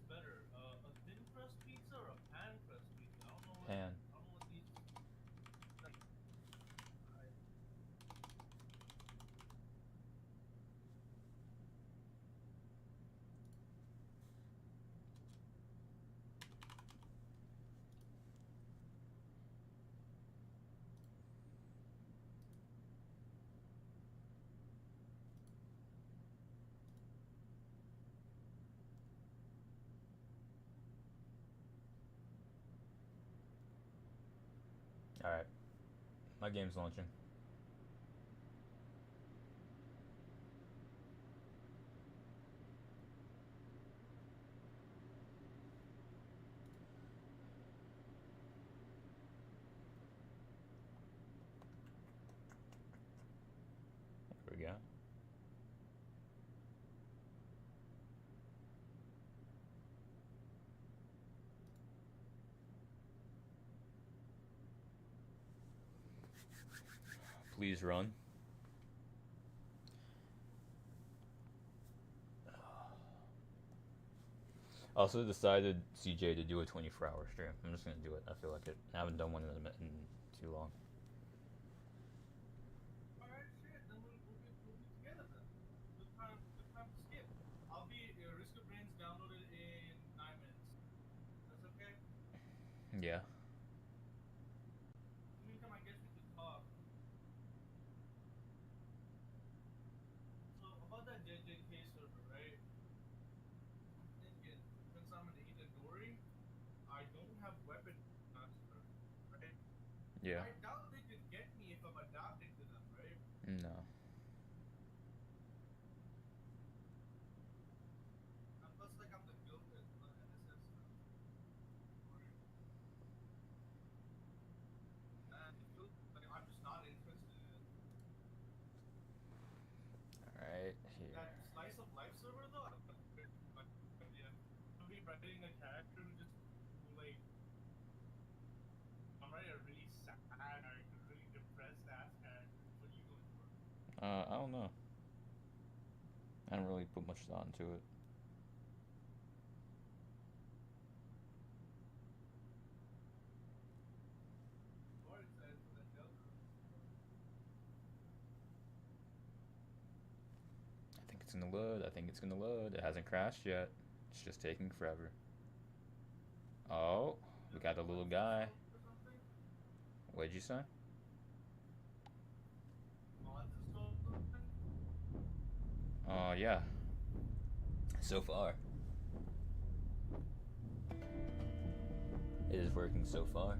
better, a thin crust pizza or a pan crust pizza? I don't know what. Pan. I don't know what these. Like, Alright. My game's launching. There we go. Please run. I also decided, CJ, to do a 24-hour stream. I'm just gonna do it. I feel like it. I haven't done one in too long. Alright, shit, then we'll be together then. Good time to skip. I'll be Risk of Brains downloaded in 9 minutes. That's okay? Yeah. In the meantime, I guess we could talk. So, about that JJK server, right? I'm thinking, since I'm an Itadori, I don't have weapon master, right? Yeah. I doubt they could get me if I'm adapting to them, right? No. And plus, like, I'm the guild at NSS now. And it feels like I'm just not interested in it. Alright, here. That slice of life server, though, I don't know. Like, idea. I'll be writing a character who, like, I'm writing a really sad character, really depressed ass character. What are you going for? I don't know. I don't really put much thought into it. More excited for that Delta. I think it's gonna load. I think it's gonna load. It hasn't crashed yet. It's just taking forever. Oh, we got a little guy. Or something? What'd you say? Mods installed or something? Yeah. So far. It is working so far.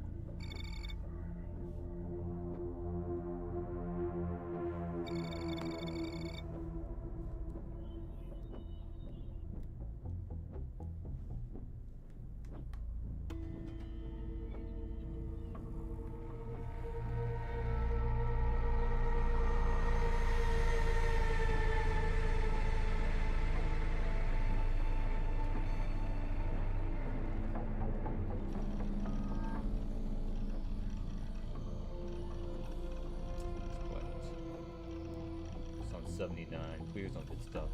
It's on 79. Please don't get stuck.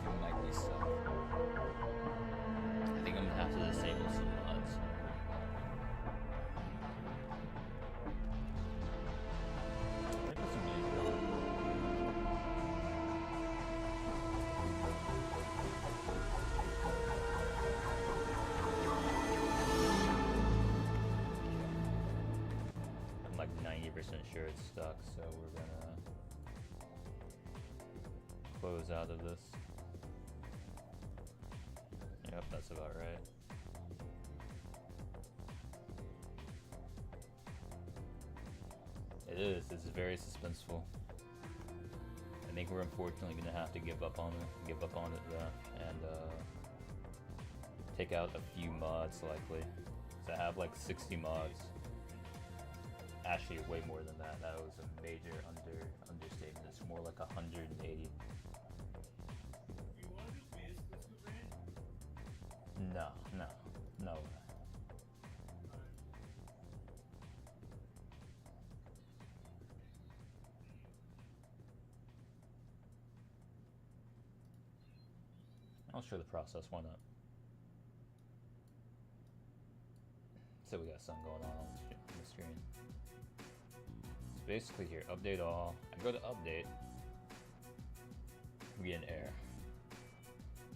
It might be stuck. I think I'm gonna have to disable some mods. I think it's a music on. I'm like 90% sure it's stuck, so we're gonna close out of this. Yep, that's about right. It is. It's very suspenseful. I think we're unfortunately gonna have to give up on it. And take out a few mods likely. So I have like 60 mods. Actually, way more than that. That was a major understatement. It's more like 180. Do you want to do base Risk of Brains? No. Alright. I'll show the process, why not? So we got something going on the on the screen. It's basically here, update all. I go to update, we get an error.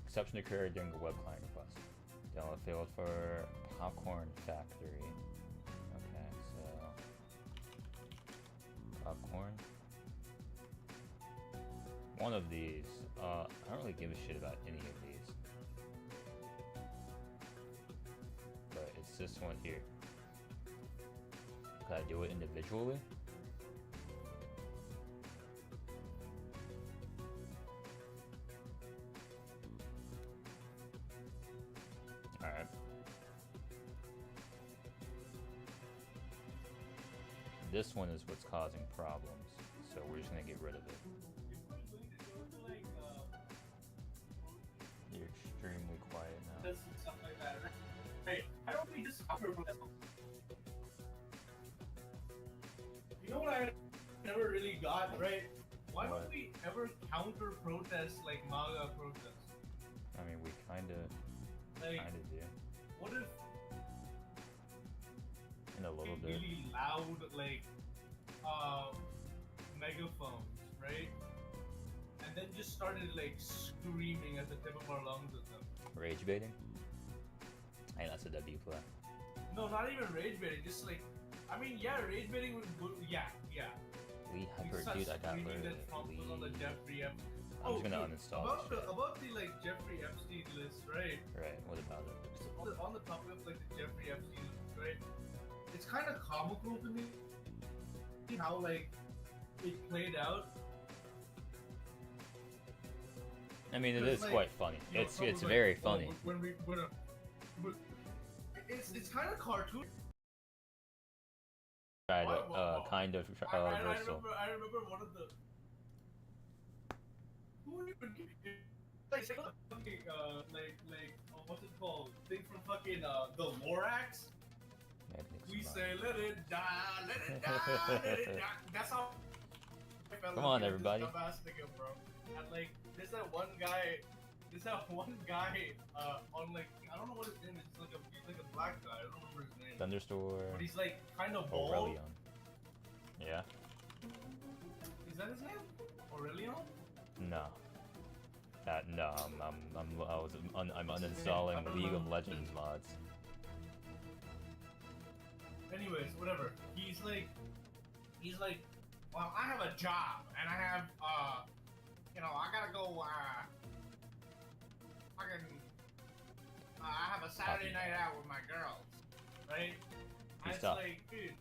Exception occurred during the web client request. Download failed for Popcorn Factory. Okay, so popcorn. One of these. I don't really give a shit about any of these. But it's this one here. Can I do it individually? Alright. This one is what's causing problems, so we're just gonna get rid of it. You're extremely quiet now. Stuff like that. Hey, I don't think this upper. You know what I never really got, right? Why What? don't we ever counter protest like MAGA protests? I mean, we kinda Like, do. what if In a little bit. really loud, like, megaphones, right? And then just started, like, screaming at the tip of our lungs at them. Rage baiting? Hey, that's a W play. No, not even rage baiting, just like, I mean, yeah, rage baiting would, yeah. Lee We Hyper, start dude, I got screaming rid of that it. Trump was on the Lee. Jeffrey Epstein. I'm just gonna uninstall about this shit. about the like Jeffrey Epstein list, right? Right, what about it? On the topic of like the Jeffrey Epstein list, right? It's kind of comical to me how like it played out. I mean, it Because, is like, quite funny. you know, It's someone's like, very "Oh, funny. but it's kind of cartoon. Try Why- to why- kind of I reversal. remember one of the. Who even like fucking what's it called? Thing from fucking the Lorax. We say let it die, let it die, let it die. That's how. I felt Come like on, this everybody. dumbass nigga, bro. And like, there's that one guy. On like I don't know what his name is. He's like a black guy. I don't remember his name. Thunderstorm. But he's like kind of bald. Aurelion. Yeah? Is that his name? Aurelion? No. No, I'm uninstalling League of Legends mods. Anyways, whatever. He's like, well, I have a job, and I have, I gotta go, I have a Saturday night out with my girls, right? And it's tough. like, dude,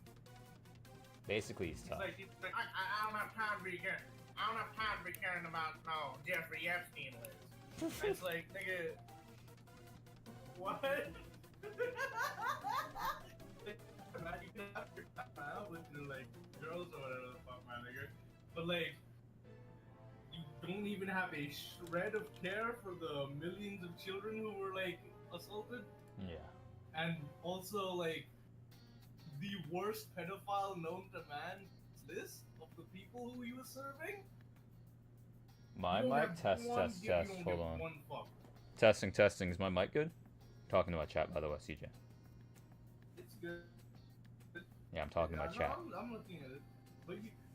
Basically, he's he's tough. like, I don't have time to be caring. I don't have time to be caring about no Jeffrey Epstein list. And it's like, nigga, what? You can have your time out with your like girls or whatever the fuck, my nigga. But like, you don't even have a shred of care for the millions of children who were like assaulted, Yeah. and also like the worst pedophile known to man list of the people who he was serving. My You don't mic, have test, one test, give- you test. don't Hold give on. one fuck. Testing. Is my mic good? Talking to my chat, by the way, CJ. It's good. Yeah, I'm talking to my No, chat. I'm looking at it.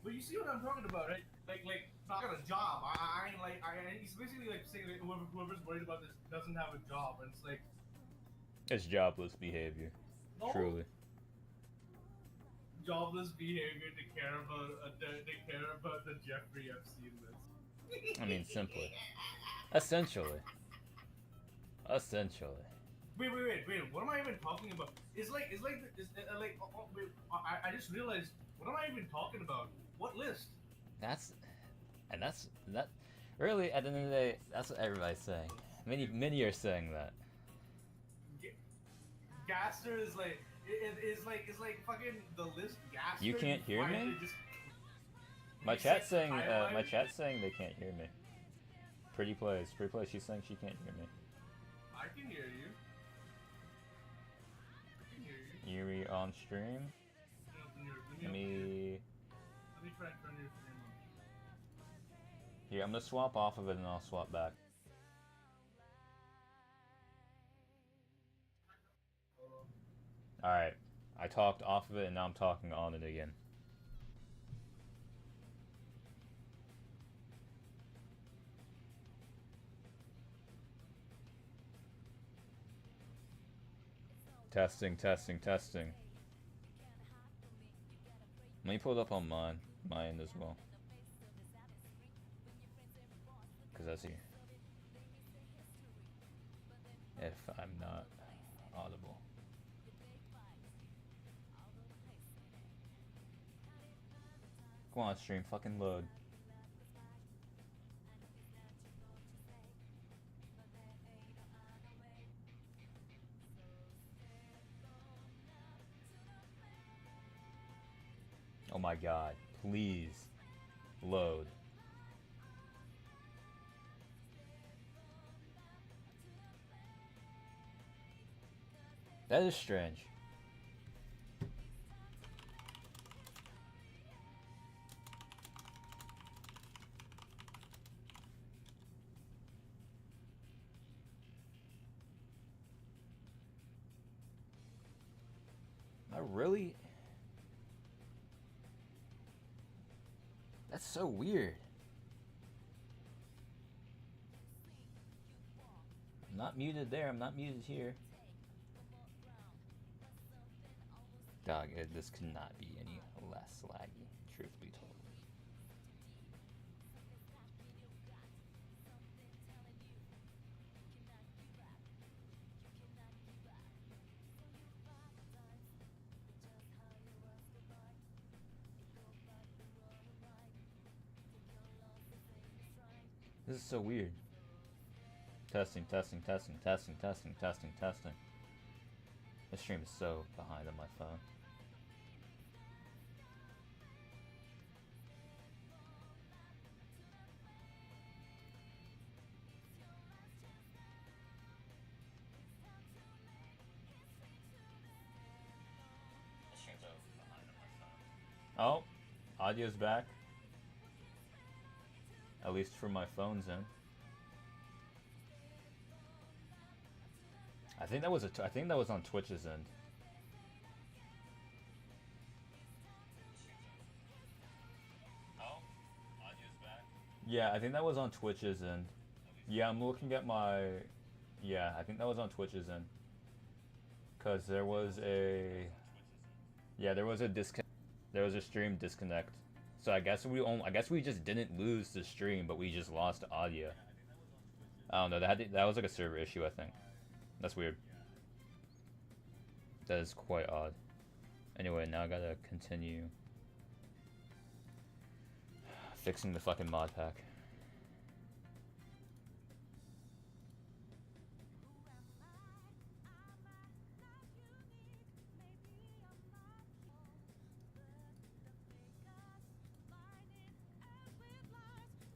But you see what I'm talking about, right? Like, not got a job. I ain't like, he's basically like saying like whoever's worried about this doesn't have a job, and it's like, It's jobless behavior. no, Truly. jobless behavior to care about the Jeffrey Epstein list. I mean, simply. Essentially. Wait. What am I even talking about? Wait. I just realized. What am I even talking about? What list? That. Really, at the end of the day, that's what everybody's saying. Many are saying that. Gaster is like, it's like fucking the list. Gaster. You can't hear find me? it just- My it's chat's like saying. highlighted. My chat's saying they can't hear me. Pretty plays. She's saying she can't hear me. I can hear you. I can hear you. You're on stream. Let me. Let me try and turn your stream on. Here, I'm gonna swap off of it and I'll swap back. Alright. I talked off of it and now I'm talking on it again. Testing, testing, testing. Let me pull it up on my end as well. Because that's here. If I'm not audible. Come on, stream, fucking load. Oh my god, please load. That is strange. Really? That's so weird. I'm not muted there, I'm not muted here. Dog, this cannot be any less laggy, truth be told. This is so weird. Testing, testing, testing, testing, testing, testing, testing. This stream is so behind on my phone. This stream's so behind on my phone. Oh, audio's back. At least for my phone's in. I think that was I think that was on Twitch's end. Oh, audio's back. Yeah, I think that was on Twitch's end. Yeah, I'm looking at my. Yeah, I think that was on Twitch's end. Cause there was a. Yeah, there was a disconnect. There was a stream disconnect. So I guess we just didn't lose the stream, but we just lost audio. I don't know. That was like a server issue, I think. That's weird. That is quite odd. Anyway, now I gotta continue fixing the fucking mod pack.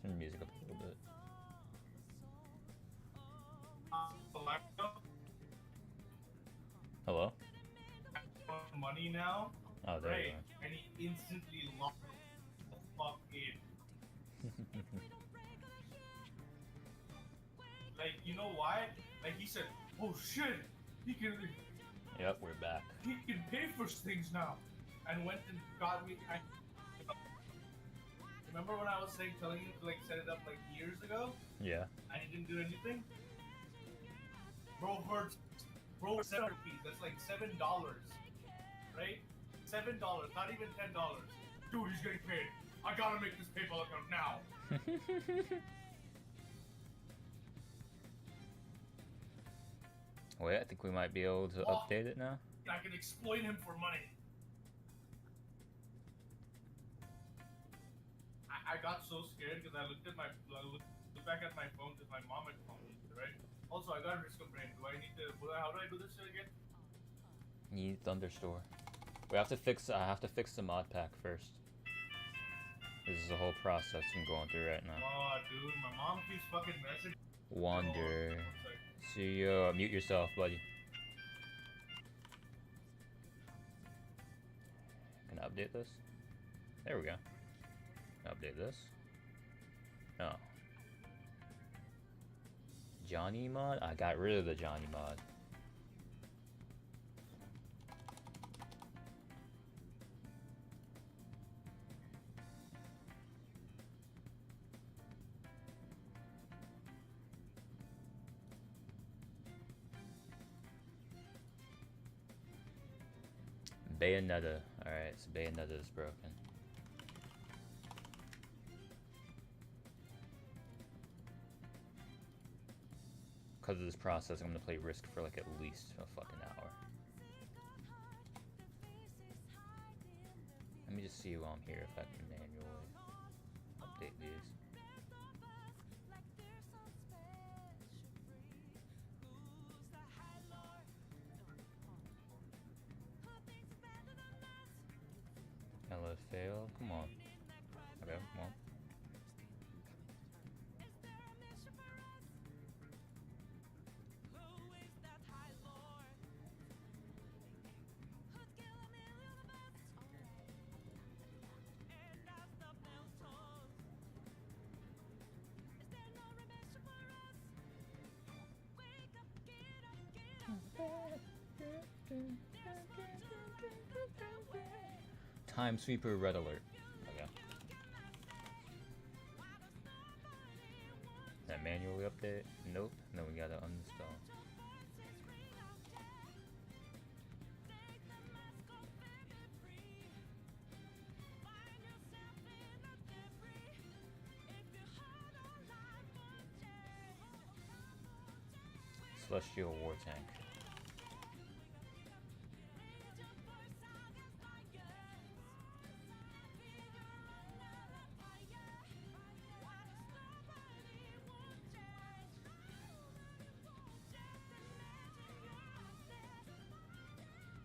Turn the music up a little bit. Hello? Money now. Oh, there you right. And he instantly locked the fuck in. Like, you know why? Like, he said, oh shit, he can. Yep, we're back. He can pay for things now. And went and got me. Remember when I was telling you to like set it up like years ago? Yeah. And he didn't do anything? Bro, heard 7 rupees. That's like $7, right? $7, not even $10. Dude, he's getting paid. I gotta make this PayPal account now. Wait, I think we might be able to update it now. I can exploit him for money. I got so scared because I looked back at my phone because my mom had called me, right? Also, I got risk of brain. Do I need to? How do I do this shit again? Need Thunderstore. We have to fix. I have to fix the mod pack first. This is a whole process I'm going through right now. Oh, dude, my mom keeps fucking messaging. Wonder. See you. Mute yourself, buddy. Can I update this? There we go. Update this. Oh. Johnny mod? I got rid of the Johnny mod. Bayonetta. Alright, so Bayonetta is broken. Because of this process, I'm gonna play Risk for like at least a fucking hour. Let me just see while I'm here if I can manually update these. Download failed. Come on. Okay, well. Time Sweeper Red Alert. Okay. That manually update? Nope. Then we gotta uninstall. Celestial War Tank.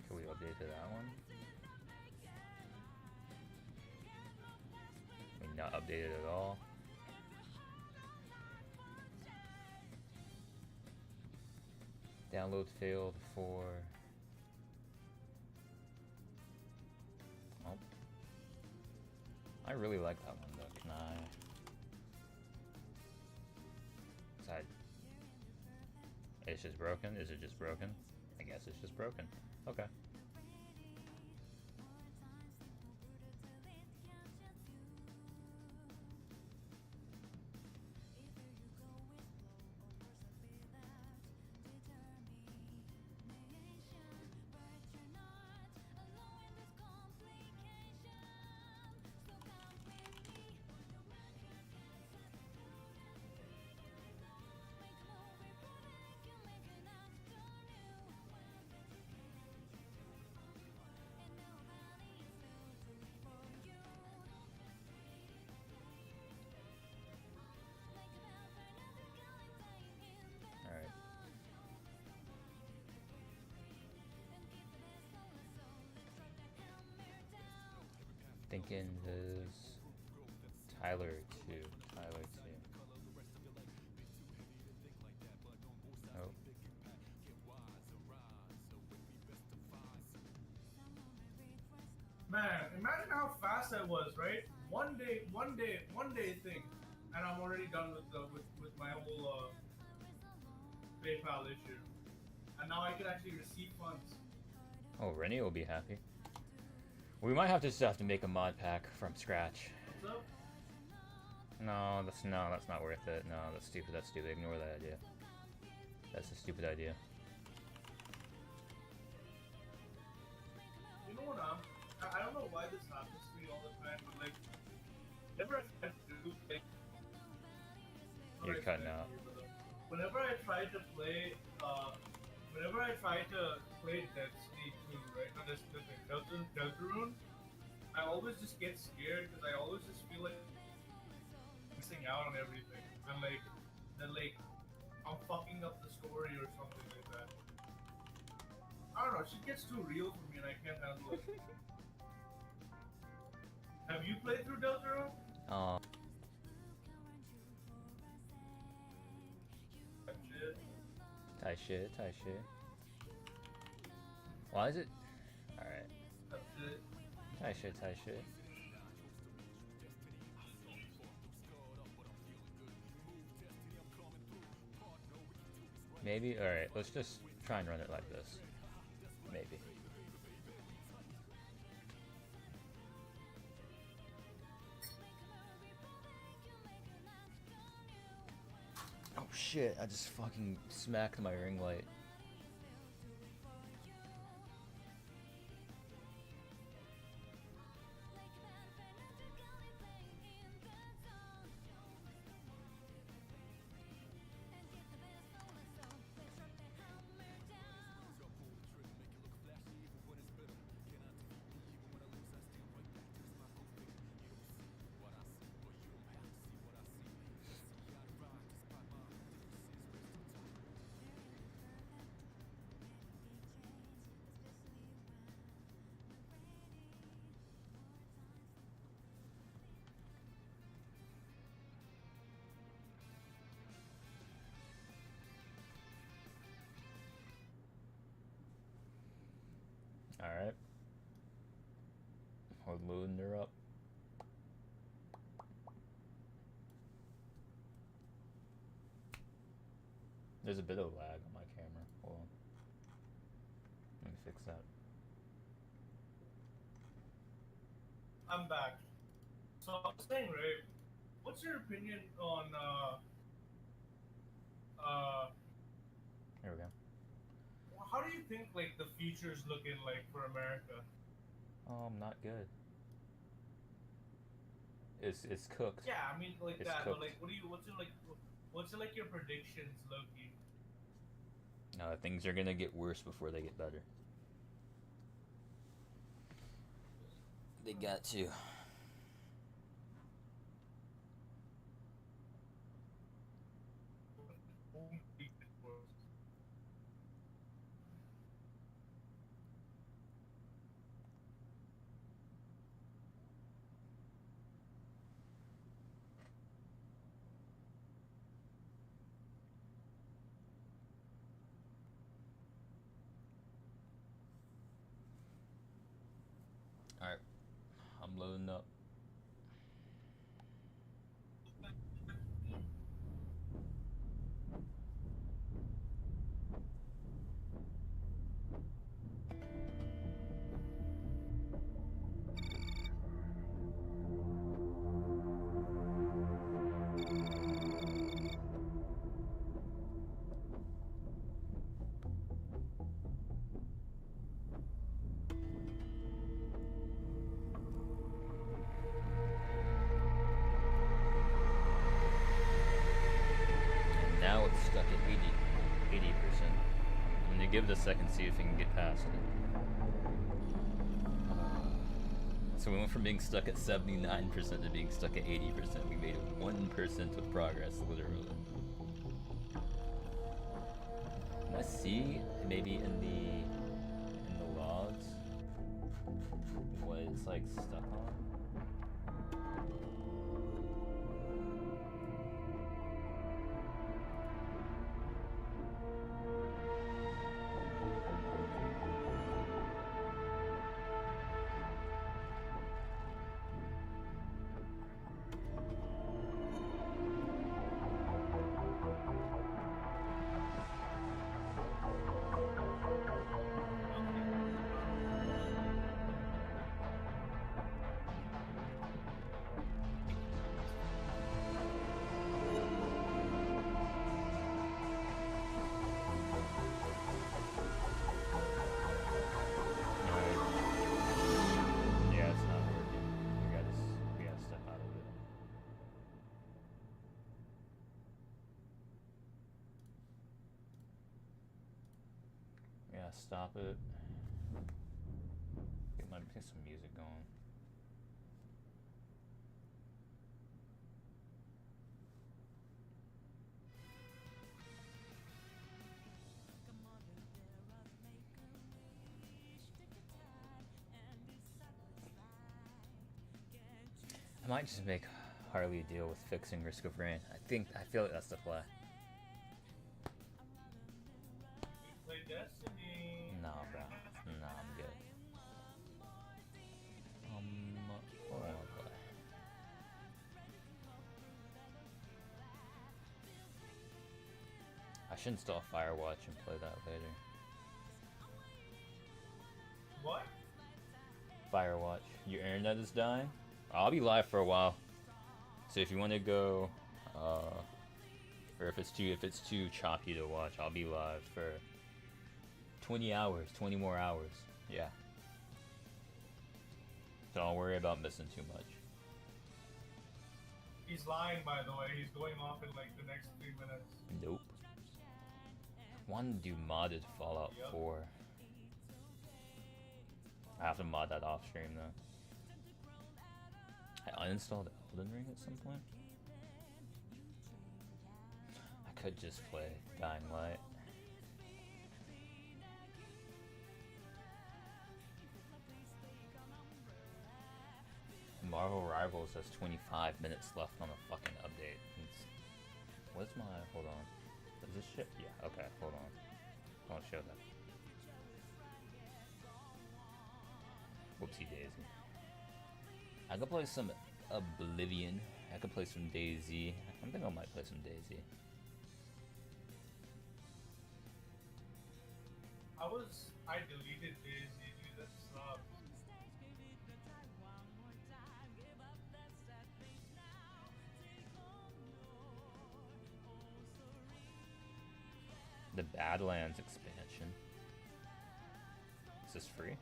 Can we update to that one? We not updated at all. Download failed for... Oh. I really like that one though. Can I... Side. It's just broken? Is it just broken? I guess it's just broken. Okay. Thinking this Tyler 2. Tyler 2. Oh. Man, imagine how fast I was, right? One day thing, and I'm already done with my whole PayPal issue, and now I can actually receive funds. Oh, Rennie will be happy. We might have to make a mod pack from scratch. What's up? No, that's not worth it. No, that's stupid. That's stupid. Ignore that idea. That's a stupid idea. You know what? I don't know why this happens to me all the time, but like, whenever I do things, You're cutting out. Whenever I try to play Destiny 2, right? Not Destiny, Deltarune, I always just get scared because I always just feel like missing out on everything, and like I'm fucking up the story or something like that. I don't know. She gets too real for me, and I can't handle it. Have you played through Deltarune? Tie shit. Why is it? Alright. Tie shit. Maybe? Alright, let's just try and run it like this. Maybe. Oh shit, I just fucking smacked my ring light. Alright. We're loading her up. There's a bit of lag on my camera. Hold on. Let me fix that. I'm back. So I was saying, Ray, what's your opinion on Here we go. how do you think like the future's looking like for America? Not good. It's cooked. Yeah, I mean like It's that, cooked. but like what's like your predictions, Loki? Things are gonna get worse before they get better. They got to. Alright. I'm loading up. Now it's stuck at 80%. I'm gonna give it a second, see if we can get past it. So we went from being stuck at 79% to being stuck at 80%. We made 1% of progress, literally. Let's see, maybe in the logs, what it's like stuck on. Yeah, it's not working. We gotta step out of it. Yeah, stop it. Get some music going. I might just make Harley deal with fixing Risk of Rain. I feel like that's the play. We play Destiny. Nah, bro. Nah, I'm good. Hold on, play. I should install Firewatch and play that later. What? Firewatch. Your internet is dying? I'll be live for a while. So if you want to go, or if it's too choppy to watch, I'll be live for 20 hours, 20 more hours. Yeah. Don't worry about missing too much. He's lying, by the way. He's going off in like the next 3 minutes. Nope. I wanted to do modded Fallout 4. I have to mod that off stream though. I uninstalled Elden Ring at some point. I could just play Dying Light. Marvel Rivals has 25 minutes left on a fucking update. What's my... hold on. Does this shit? Yeah, okay, hold on. Don't show that. Whoopsie daisy. I could play some Oblivion. I could play some DayZ. I think I might play some DayZ. I deleted DayZ, dude, that sucks. The Badlands expansion. Is this free?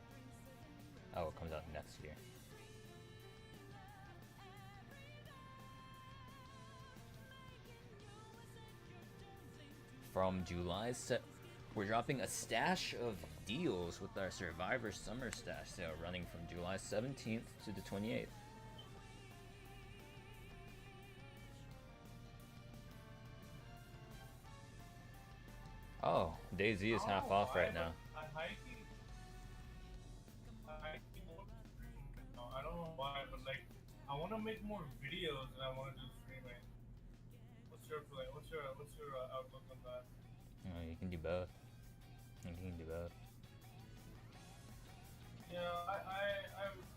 Oh, it comes out next year. From July we're dropping a stash of deals with our Survivor Summer Stash sale running from July 17th to the 28th. Oh, DayZ is half off right now. I don't know why, but like, I want to make more videos and I want to do streaming. What's your plan? What's your outlook on that? Oh, you can do both. You can do both. Yeah,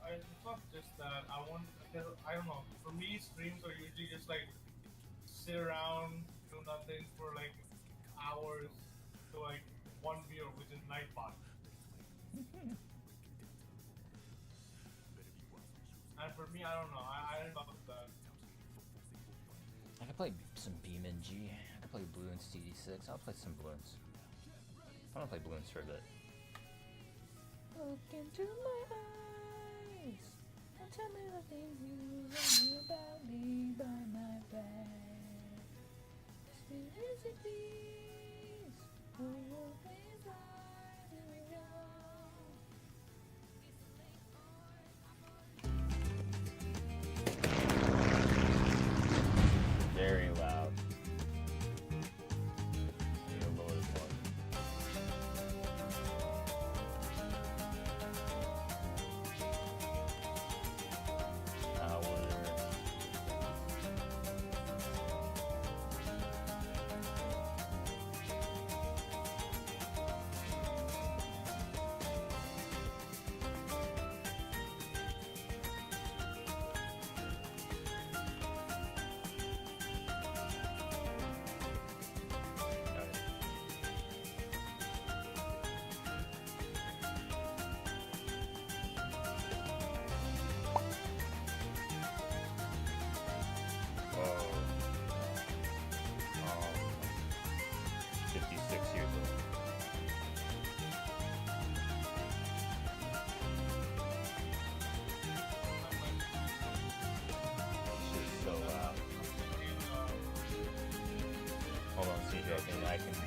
it's not just that. I don't know. For me, streams are usually just like sit around, do nothing for like hours to like one viewer, which is Nightbot. And for me, I don't know. I love that. I could play some BeamNG. I could play Bloons TD6. I'll play some Bloons. I want to play Bloons for a bit. Look into my eyes and tell me the things you know about me by my back. Still is it peace? Always right and wrong. Very loud. Need to lower the volume.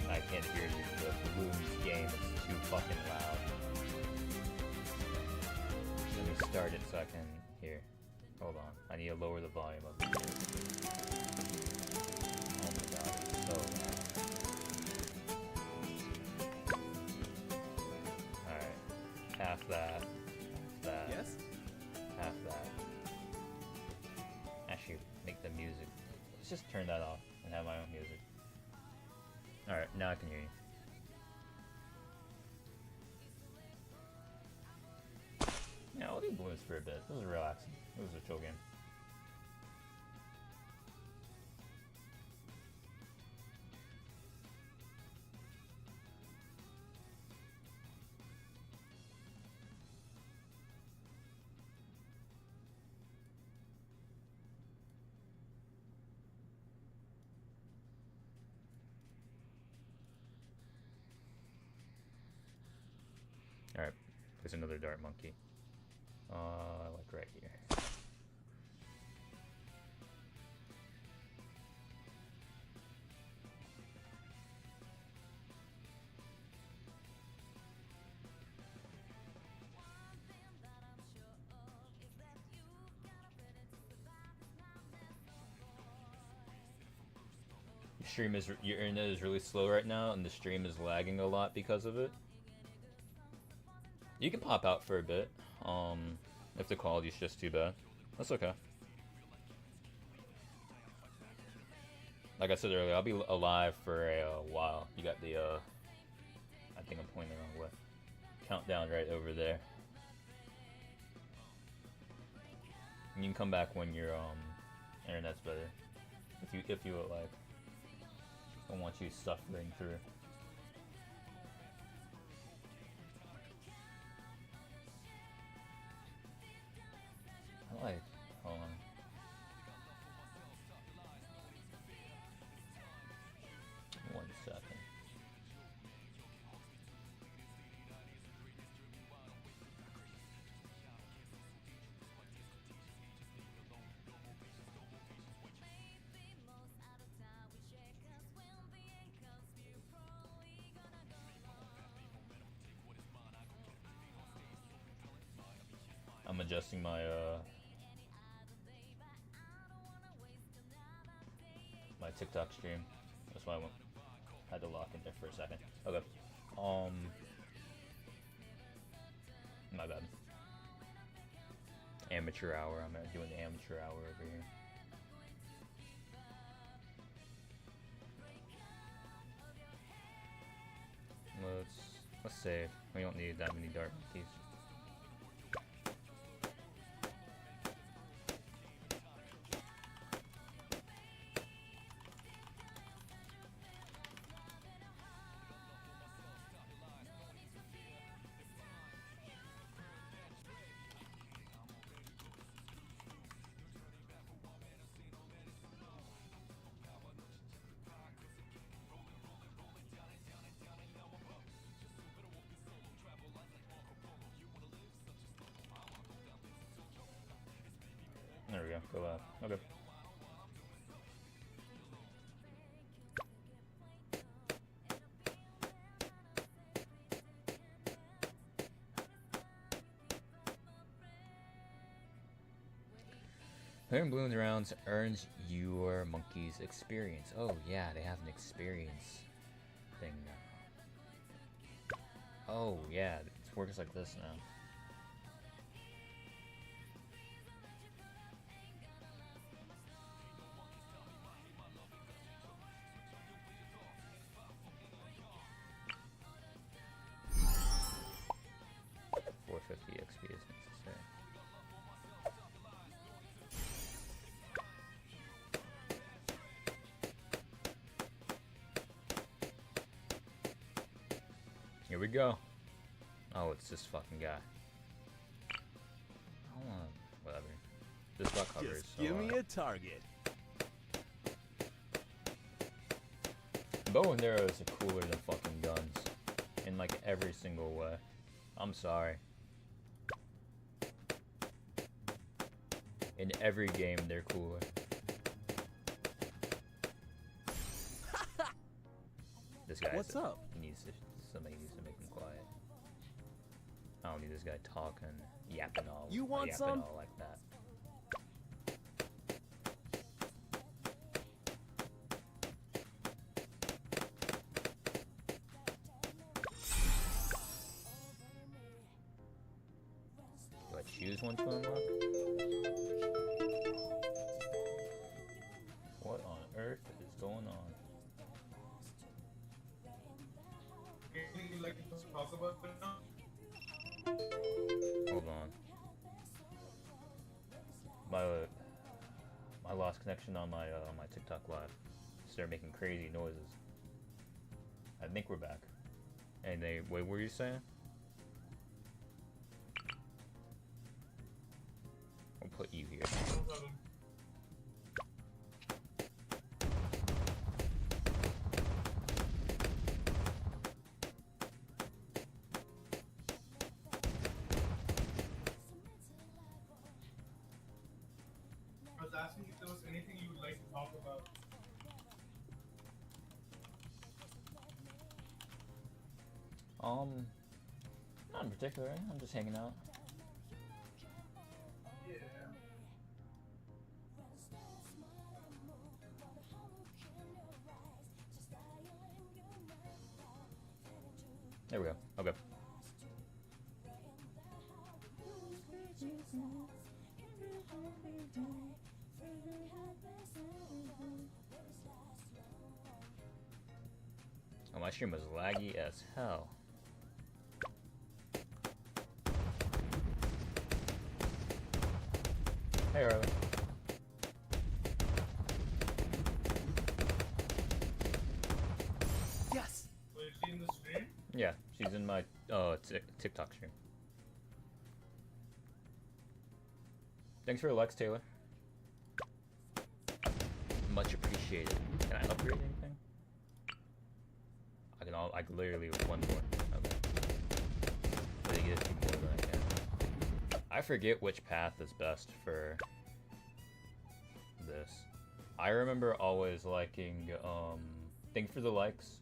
I can't hear you. The Bloons game is too fucking loud. Let me start it so I can hear. Hold on. I need to lower the volume of it. Oh my god, it's so loud. Alright. Half that. Half that. Yes? Half that. Actually, make the music. Let's just turn that off and have my own music. Alright, now I can hear you. Yeah, I'll do Bloons for a bit. This is relaxing. This is a chill game. Alright, there's another dart monkey. Like right here. Your stream is, your internet is really slow right now, and the stream is lagging a lot because of it. You can pop out for a bit, if the quality's just too bad. That's okay. Like I said earlier, I'll be alive for a while. You got the, I think I'm pointing the wrong way. Countdown right over there. You can come back when your internet's better. If you would like. I don't want you suffering through. I like, hold on. One second. I'm adjusting my my TikTok stream. That's why I had to lock in there for a second. Okay. My bad. Amateur hour. I'm doing the amateur hour over here. Let's save. We don't need that many dark keys. There we go. Go left. Okay. Clearing balloons around earns your monkey's experience. Oh yeah, they have an experience thing now. Oh yeah, it works like this now. XP is necessary. Here we go. Oh, it's this fucking guy. Hold on. Whatever. This buck cover is so give me a target. Bow and arrows are cooler than fucking guns. In like every single way. I'm sorry. In every game, they're cooler. This guy. What's up? He needs to. Somebody needs to make him quiet. I don't need this guy talking, yapping all. You want yapping some? all like that. Do I choose one to unlock? What on earth is going on? Anything you'd like to talk about now? Hold on. My lost connection on my TikTok live started making crazy noises. I think we're back. And they wait, what were you saying? I'll put you here. No problem. I was asking if there was anything you would like to talk about. Not in particular. I'm just hanging out. Yeah. There we go. Okay. Oh, my stream was laggy as hell. Hey, Harley. Yes. So is she in the stream? Yeah, she's in my TikTok stream. Thanks for the likes, Taylor. Much appreciated. Can I upgrade anything? I can literally one more. Okay. Let me get a few more than I can. I forget which path is best for this. I remember always liking thank for the likes.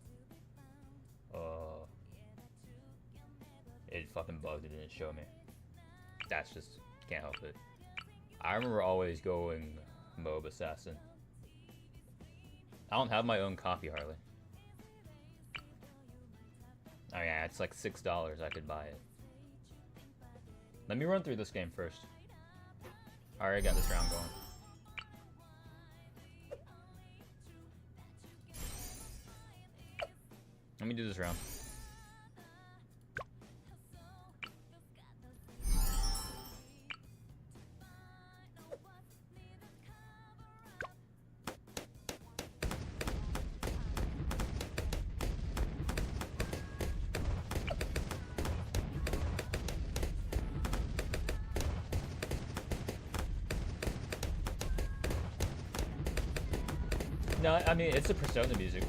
It fucking bugged, it didn't show me. That's just can't help it. I remember always going MOB Assassin. I don't have my own copy, Harley. Oh yeah, it's like $6. I could buy it. Let me run through this game first. I already got this round going. Let me do this round. No, I mean, it's the Persona music.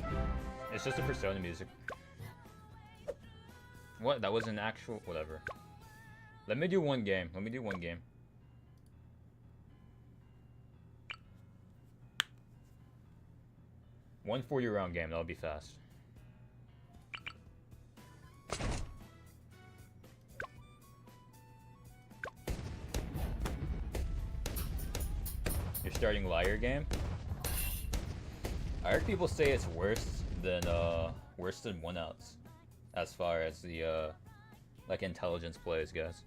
It's just the Persona music. What? That was an actual... Whatever. Let me do one game. Let me do one game. One 40-round game. That'll be fast. You're starting Liar game? I heard people say it's worse than 1-outs, as far as the like intelligence plays goes,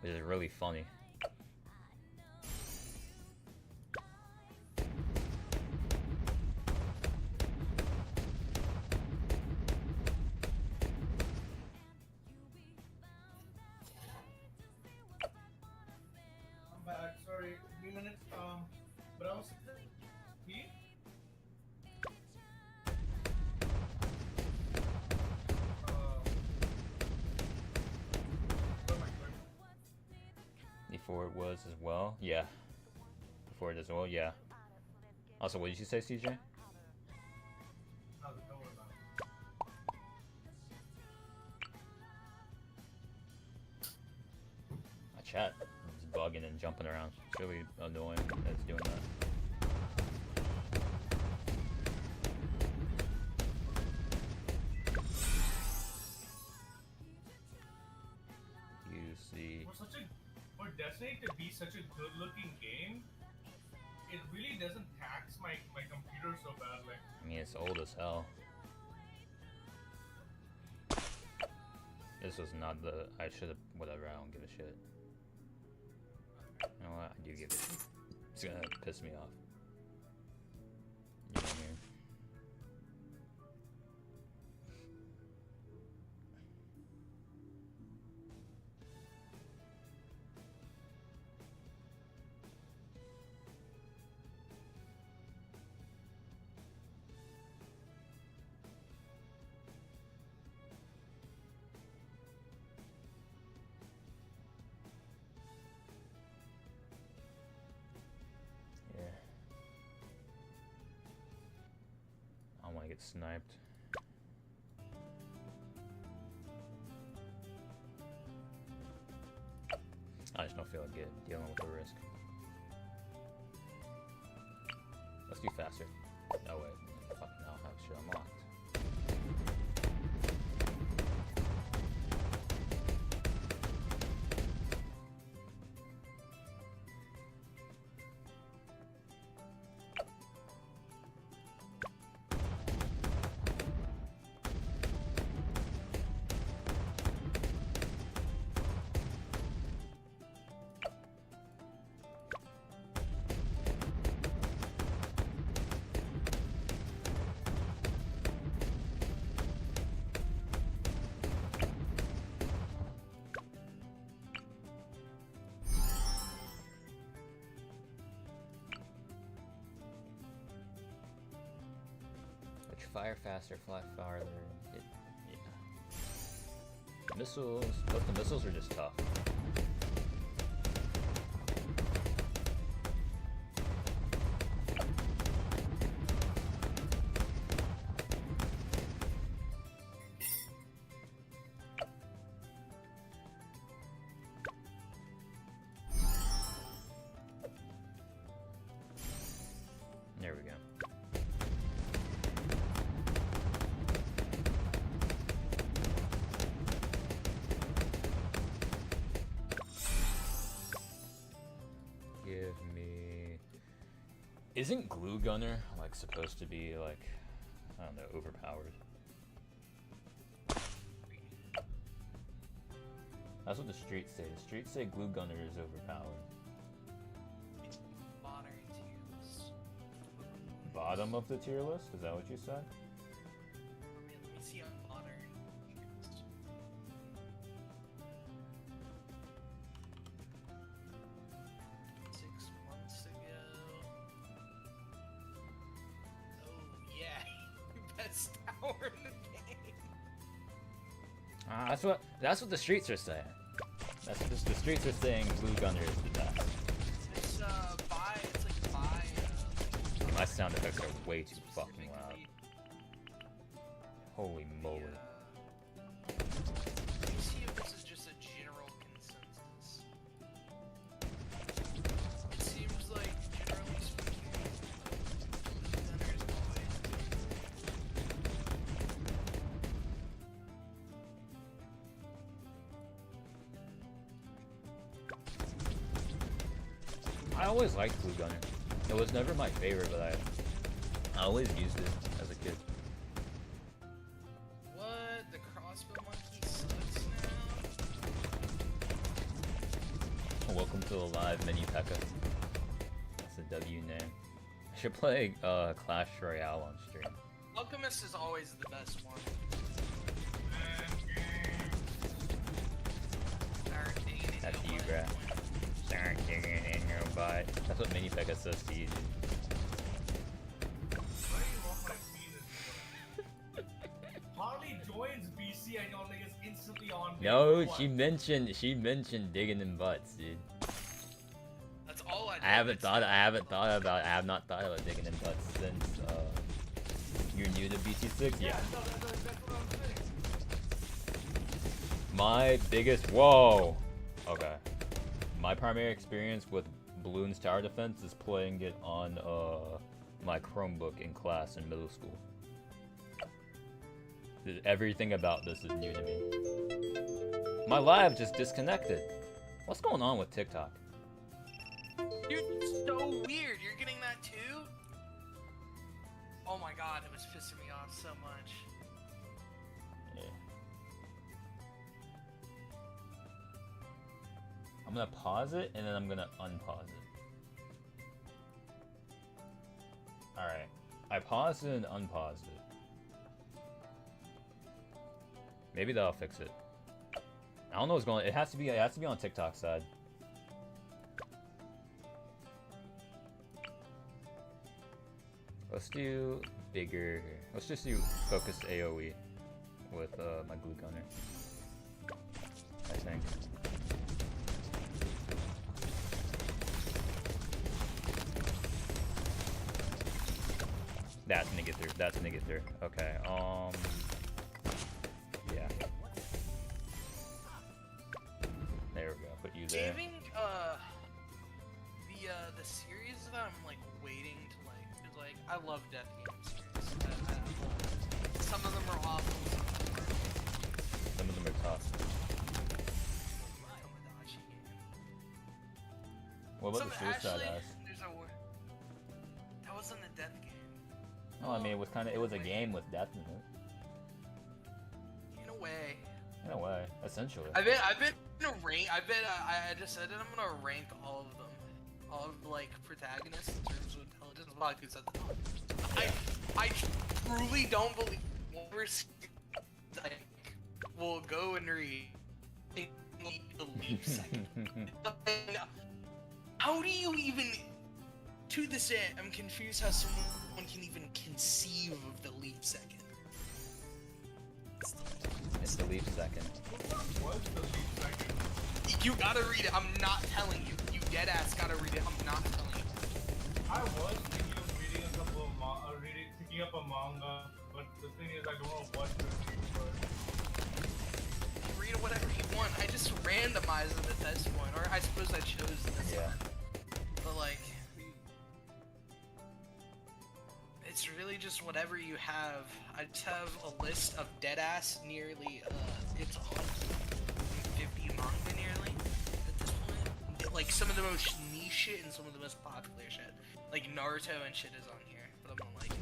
which is really funny. I'm back. Sorry, 3 minutes. But I was he. Before it was as well, yeah. Before it as well, yeah. Also, what did you say, CJ? My chat is bugging and jumping around. It's really annoying that it's doing that. For Destiny to be such a good-looking game, it really doesn't tax my computer so badly. I mean, it's old as hell. This was not the... I should have... Whatever, I don't give a shit. You know what? I do give it. It's gonna piss me off. You know what I mean? I want to get sniped. I just don't feel like dealing with the risk. Let's do faster. Oh wait, fucking hell, I have shit unlocked. fire faster, fly farther. Yeah. Missiles, but the missiles are just tough. There we go. Give me... Isn't Glue Gunner, like, supposed to be, like, I don't know, overpowered? That's what the streets say. The streets say Glue Gunner is overpowered. Modern tiers. Bottom of the tier list? Is that what you said? Let me see on modern. 6 months ago. Oh yeah, best tower in the game. That's what the streets are saying. That's what the streets are saying. Glue Gunner is the best. It's buy. My sound effects are way too fucking loud. Holy moly. Let me see if this is just a general consensus. It seems like, generally speaking, Gunner's always I always liked Glue Gunner. It was never my favorite, but I always used it as a kid. What? The crossbow monkey sucks now? Welcome to the live mini P.E.K.K.A. That's the W name. I should play Clash Royale on stream. Alchemist is always the best one. That's you, bruh. Start digging in your butt. That's what mini P.E.K.K.A. says to you. Harley joins BC and you're like is instantly on. No, she mentioned digging in butts, dude. That's all I do. I have not thought about digging in butts since you're new to BT6. Yeah. No, that's what I'm saying. My biggest okay. My primary experience with Bloons Tower Defense is playing it on my Chromebook in class in middle school. Everything about this is new to me. My live just disconnected. What's going on with TikTok? Dude, it's so weird. You're getting that too? Oh my god, it was pissing me off so much. Yeah. I'm gonna pause it and then I'm gonna unpause it. Alright. I paused it and unpaused it. Maybe that'll fix it. I don't know what's going on. It has to be on TikTok side. Let's do bigger. Let's just do focused AoE with my Glue Gunner. I think. That's gonna get through. That's gonna get through. Okay. Yeah. There we go. Put you there. Saving the series that I'm like waiting to like, is like I love Death Game series. I love it. Some of them are awful. Some of them are tough. Tomodachi game. What about the Suicide House? There's a word. That wasn't a Death game. No, I mean it was a game with death in it. In a way. In a way, essentially. I've been I just said that I'm gonna rank all of them, all of the like protagonists in terms of intelligence. A lot of people said that. I truly don't believe like will go and read. How do you even? To this day, I'm confused how someone one can even conceive of the leap second. It's the leap second. What's the lead second? You gotta read it. I'm not telling you. You dead ass gotta read it. I'm not telling you. I was thinking of reading a couple of picking up a manga, but the thing is, I don't know what to read first. Read whatever you want. I just randomized it at this point, or I suppose I chose this Yeah. one. But like, it's really just whatever you have. I just have a list of deadass nearly. It's 150 manga nearly at this point. Like some of the most niche shit and some of the most popular shit. Like Naruto and shit is on here, but I'm not like.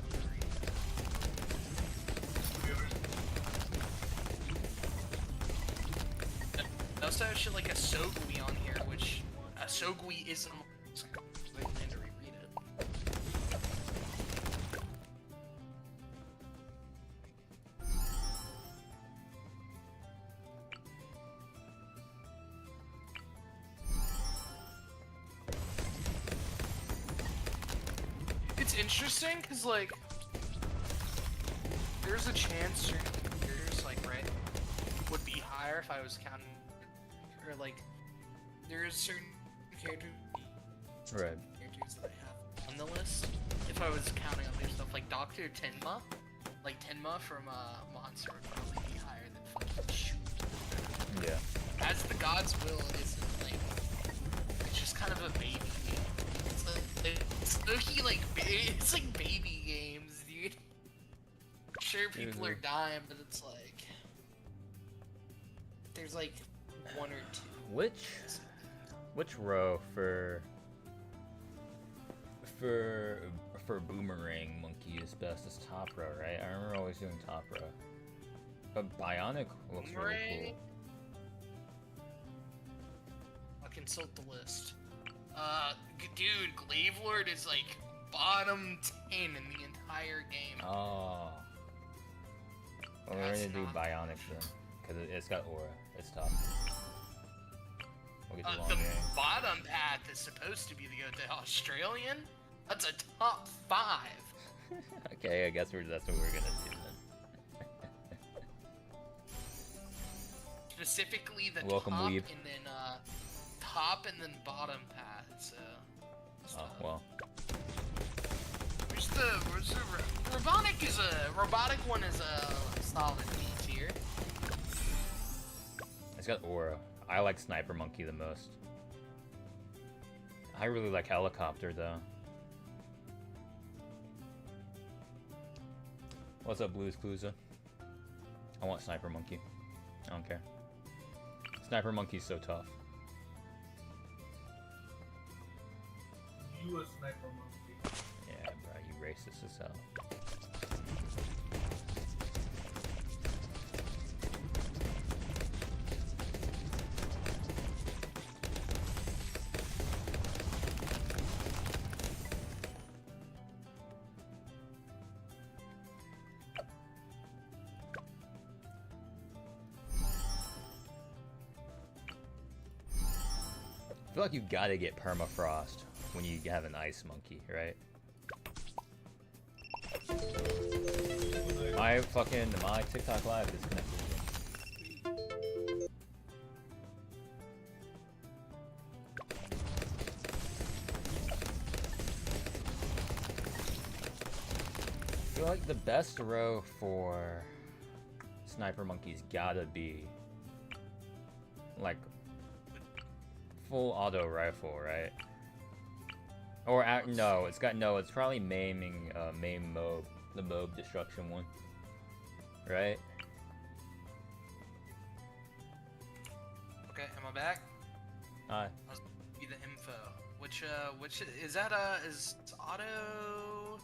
I also have shit like a Sogui on here, which a Sogui isn't. I plan to reread it. It's interesting because like there's a chance your characters like would be higher if I was counting. Or like, there's certain characters Right. that I have on the list. If I was counting on their stuff, like Dr. Tenma, like Tenma from Monster would probably be higher than fucking Shoot. Yeah. As the God's Will, it isn't like it's just kind of a baby game. It's low-key like it's like baby games, dude. Sure, people are dying, but it's like there's like one or two. Which row for Boomerang Monkey is best? Is top row, right? I remember always doing top row. But Bionic looks really cool. I'll consult the list. Dude, Glaive Lord is like bottom 10 in the entire game. Oh. Well, we're gonna do Bionic then, because it's got aura. It's tough. We'll get The long range. bottom path is supposed to be the Australian. That's a top 5. Okay, I guess that's what we're gonna do then. Specifically the Welcome, top Weeb. and then top and then bottom path. So. Oh well. Where's the robotic one is a solid B tier. It's got aura. I like Sniper Monkey the most. I really like Helicopter though. What's up, Blues Cluza? I want Sniper Monkey. I don't care. Sniper Monkey's so tough. You a sniper monkey. Yeah, bro, you racist as hell. I feel like you gotta get permafrost when you have an ice monkey, right? My TikTok live is connected. I feel like the best row for Sniper Monkey's gotta be like full auto rifle, right? Or no, it's probably maim mob, the mob destruction one, right? Okay, am I back? Hi. I'll give you the info. Which is that? Is auto?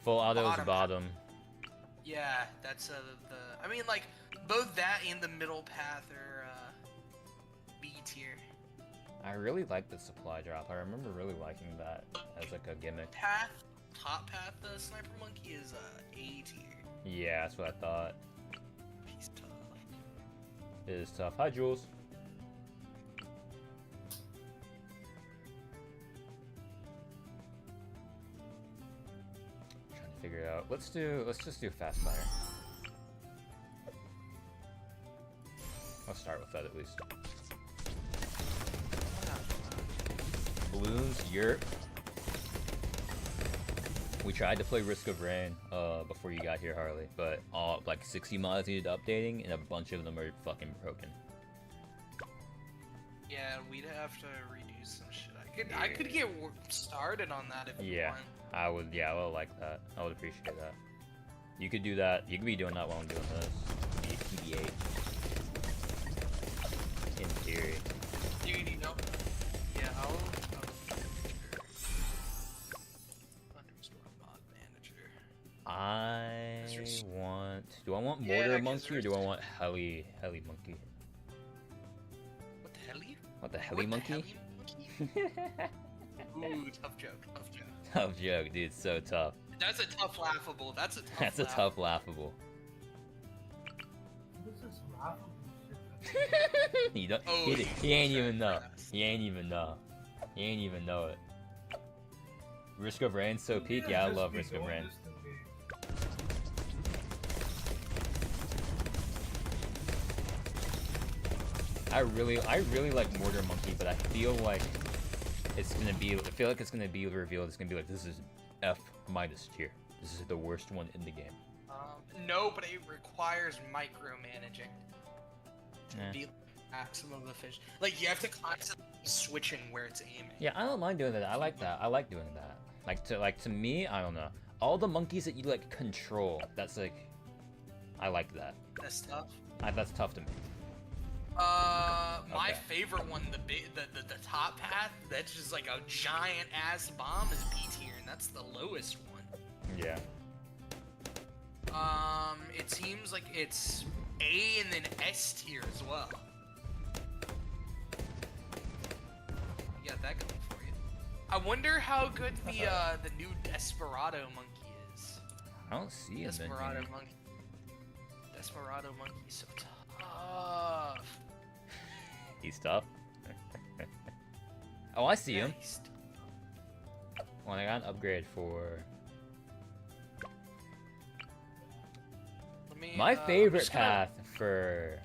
Full auto is bottom. Yeah, that's I mean, like both that and the middle path are B tier. I really like the supply drop. I remember really liking that as like a gimmick. Top path, the Sniper Monkey is A tier. Yeah, that's what I thought. He's tough. It is tough. Hi, Jules. let's just do fast fire. I'll start with that at least. Balloons, yerp. We tried to play Risk of Rain before you got here, Harley, but all like 60 mods needed updating, and a bunch of them are fucking broken. Yeah, we'd have to redo some shit. I could get started on that if you want. I would. Yeah, I would like that. I would appreciate that. You could do that. You could be doing that while I'm doing this. TBH. In theory. Dude, you know. Yeah, I'll underscore mod manager. Do I want Mortar Monkey or do I want Heli Monkey? What the hell? What the Heli Monkey? Ooh, tough joke. Tough joke, dude. So tough. That's a tough laughable. That's a tough laughable. This is laughable shit. He ain't even know. He ain't even know. He ain't even know it. Risk of Rain so peak. Yeah, I love Risk of Rain. I really like Mortar Monkey, but I feel like it's gonna be revealed. It's gonna be like, this is F- tier. This is the worst one in the game. No, but it requires micromanaging to be maximum efficient. Like, you have to constantly be switching where it's aiming. Yeah, I don't mind doing that. I like that. I like doing that. Like to me, I don't know. All the monkeys that you like control, that's like, I like that. That's tough. That's tough to me. My favorite one, the top path, that's just like a giant ass bomb, is B tier, and that's the lowest one. Yeah. It seems like it's A and then S tier as well. You got that going for you. I wonder how good the new Desperado monkey is. I don't see him. Desperado monkey. Desperado monkey is so tough. He's tough. Oh, I see him. Well, I got an upgrade for. My favorite path for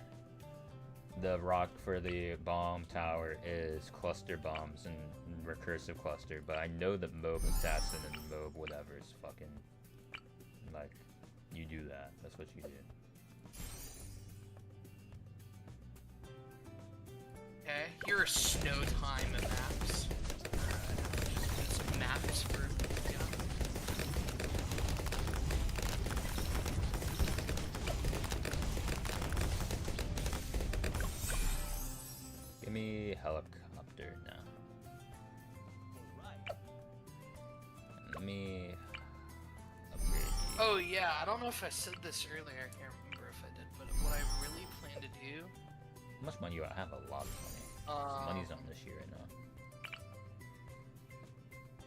the bomb tower is cluster bombs and recursive cluster, but I know that Mob Assassin and Mob whatever is fucking like, you do that. That's what you do. Okay, here are snow time maps. Just some maps for, you know. Give me helicopter now. Let me upgrade you. Oh yeah, I don't know if I said this earlier. I can't remember if I did, but what I really plan to do. How much money do I have? A lot of money. Money's on this year right now.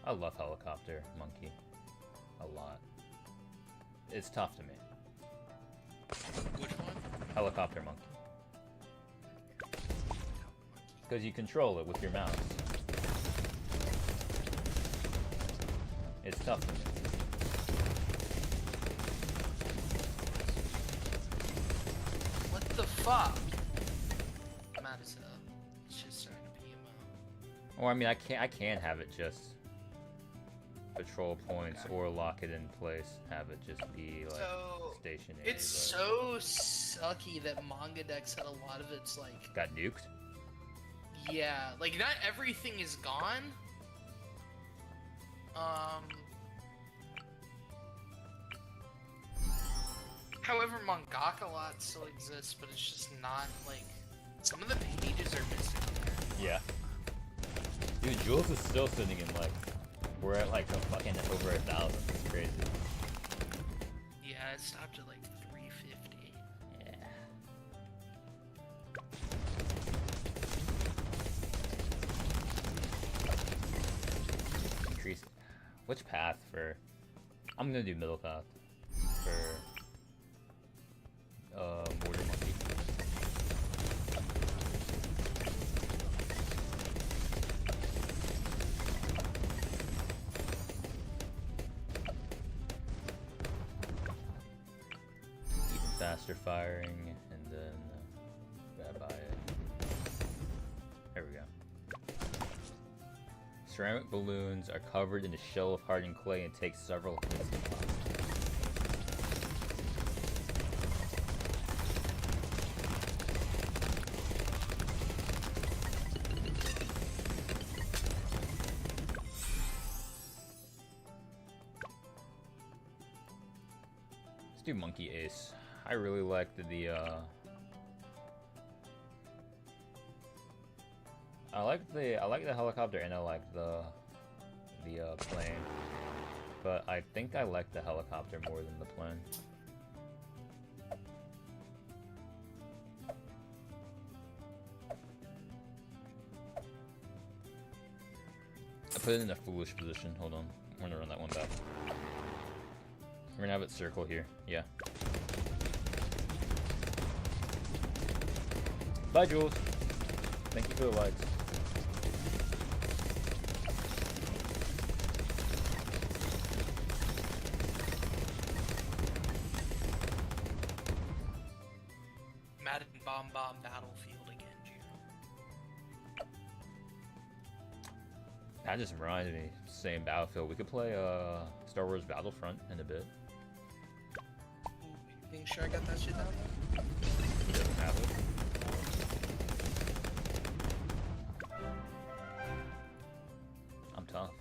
I love helicopter monkey. A lot. It's tough to me. Which one? Helicopter monkey. Because you control it with your mouse. It's tough to me. What the fuck? Mad as hell. It's just starting to PMO. Or I mean, I can have it just patrol points, or lock it in place. Have it just be like stationary. It's so sucky that manga decks had a lot of its like. Got nuked. Yeah, like not everything is gone. However, mangaka lot still exists, but it's just not like some of the pages are missing. Yeah. Dude, Jules is still sitting in like, we're at like a fucking over 1,000. It's crazy. Yeah, it stopped at like 350. Yeah. Increase. Which path for? I'm gonna do middle path for Mortar Monkey. faster firing, and then gotta buy it. There we go. Ceramic balloons are covered in a shell of hardened clay and take several hits to pop. Let's do Monkey Ace. I really liked I like the helicopter and I like the plane, but I think I like the helicopter more than the plane. I put it in a foolish position. Hold on, I'm gonna run that one back. We're gonna have it circle here. Yeah. Bye, Jules. Thank you for the likes. Madden Bomb Battlefield again, Gino. That just reminds me, same Battlefield. We could play Star Wars Battlefront in a bit. Ooh, you sure I got that shit down? He doesn't have it. I'm tough.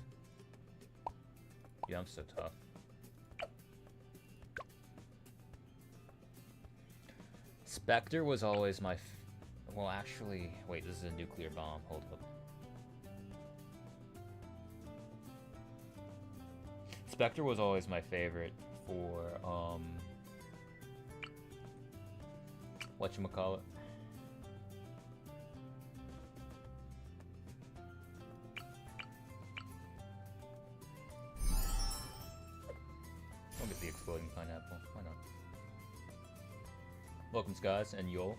Yeah, I'm so tough. Spectre was always my well, actually, wait, this is a nuclear bomb. Hold up. Spectre was always my favorite for, whatchamacallit. I'll get the exploding pineapple. Why not? Welcome, Skies and Yol.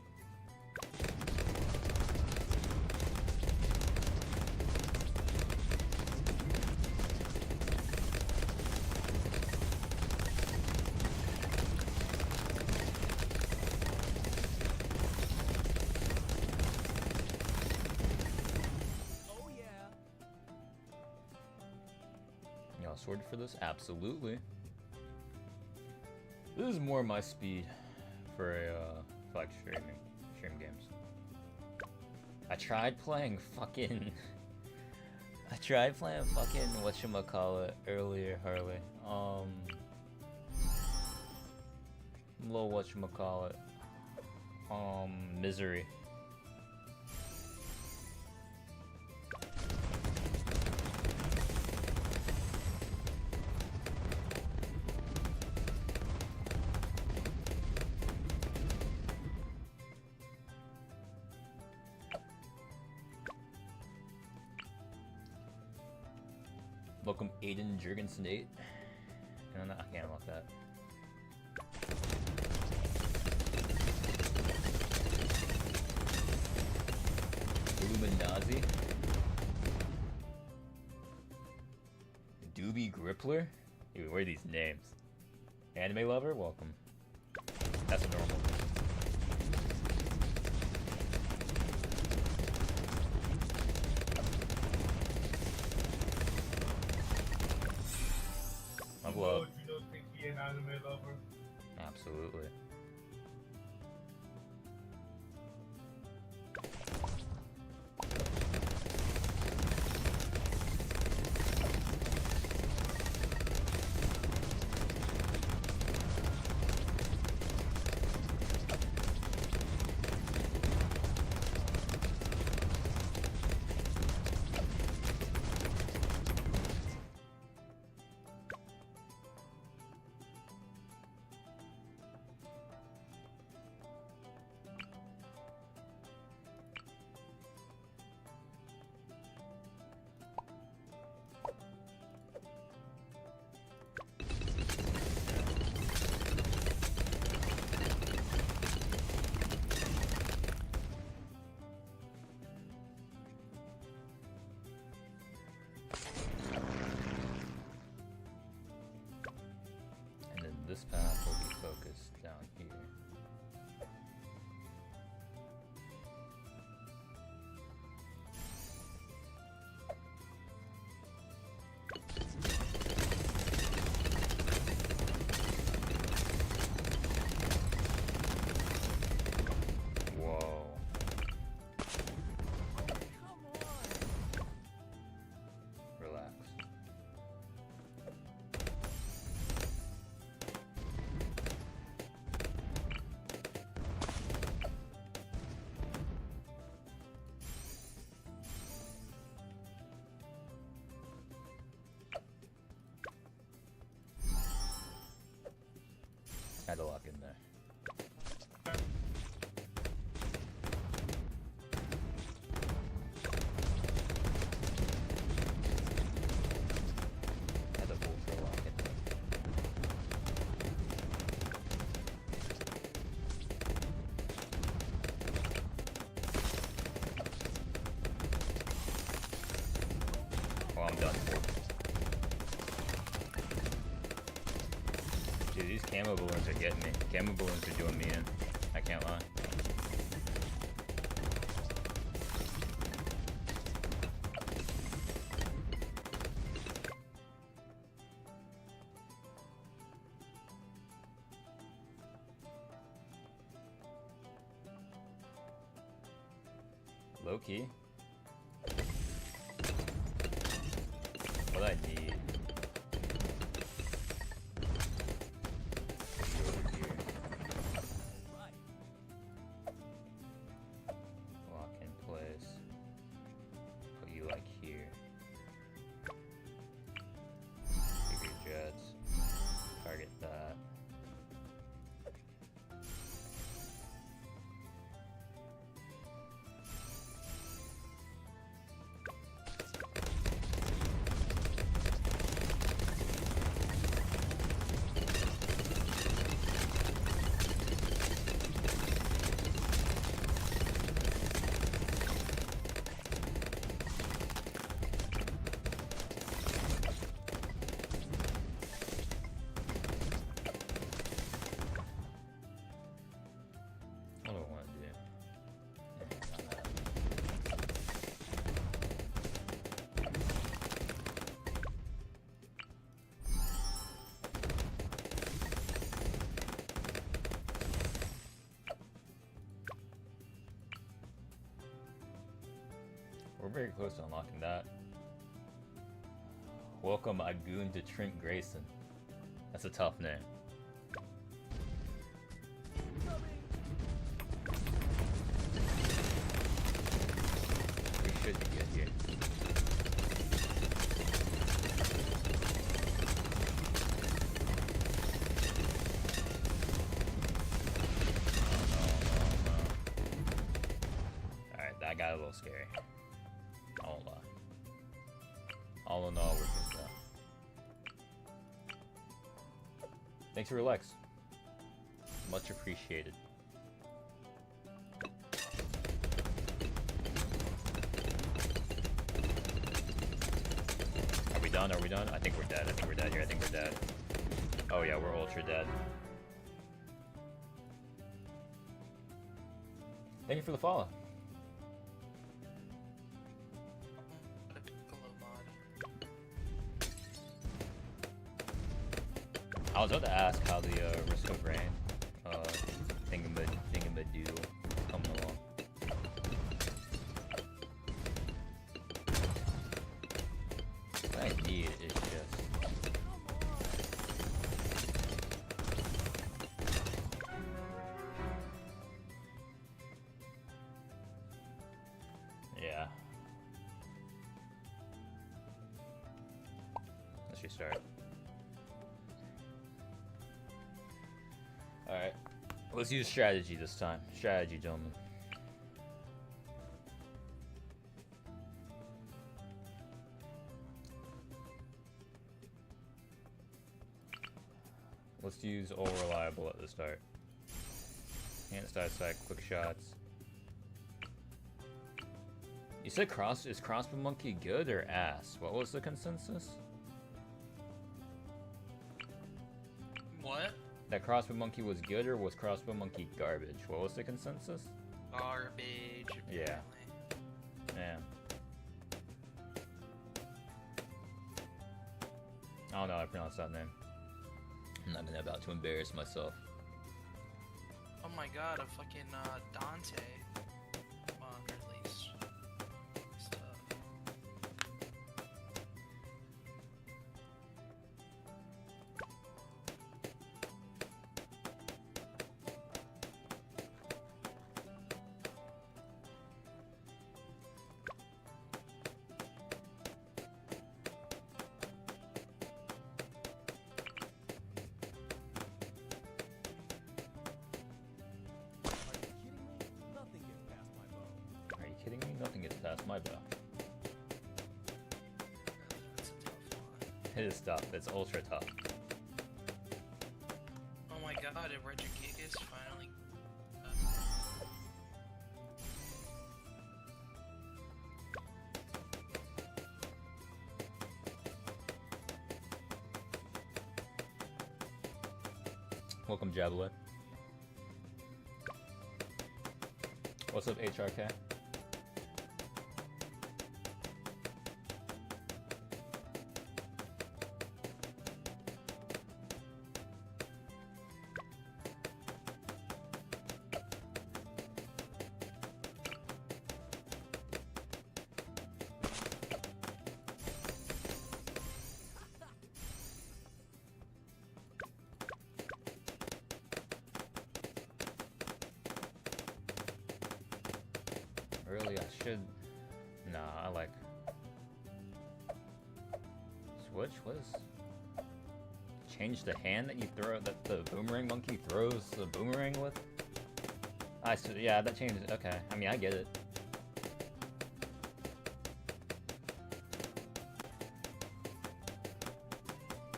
Y'all sorted for this? Absolutely. This is more my speed for like stream games. I tried playing fucking whatchamacallit earlier, Harley. Low whatchamacallit. Misery. Welcome Aiden Jurgensen 8. No, I can't unlock that. Illuminazi. Doobie Grippler? Dude, where are these names? Anime lover? Welcome. That's normal. Oh, you don't think he an anime lover? Absolutely. Had to lock in there. Had to ultra lock in there. Well, I'm done. Dude, these camo balloons are getting me. Camo balloons are doing me in. I can't lie. Low key. What I need. Over here. Lock in place. Put you like here. Give your jets. Target that. What do I want to do? Yeah, not that. We're very close to unlocking that. Welcome Agoon to Trent Grayson. That's a tough name. We should be good here. Alright, that got a little scary. I won't lie. All in all, we're good though. Thanks for Lex. Much appreciated. Are we done? Are we done? I think we're dead. I think we're dead here. I think we're dead. Oh yeah, we're ultra dead. Thank you for the follow. I was about to ask how the Risk of Rain thingamadoo coming along. What I need is just yeah. Let's restart. Alright, let's use strategy this time. Strategy, gentlemen. Let's use all reliable at the start. Can't side quick shots. You said is crossbow monkey good or ass? What was the consensus? What? That crossbow monkey was good or was crossbow monkey garbage? What was the consensus? Garbage. Yeah. Apparently. Yeah. I don't know how I pronounce that name. I'm not gonna about to embarrass myself. Oh my god, a fucking Dante mod released. Stuff. That's my bow. That's a tough one. It is tough. It's ultra tough. Oh my god, a Regigigas finally. Welcome, Javelin. What's up, HRK? Really, I should. Nah, I like. Switch? What is. Change the hand that you throw, that the boomerang monkey throws the boomerang with? Yeah, that changes. Okay, I mean, I get it.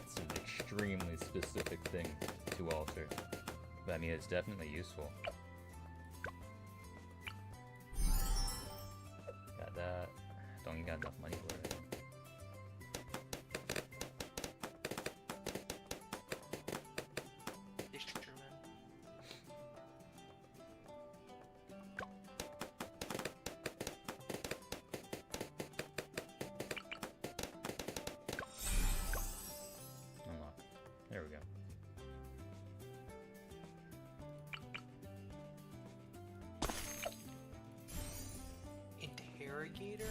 It's an extremely specific thing to alter. But I mean, it's definitely useful. Got that. Don't got enough money for it. Unlock. There we go. Interrogator?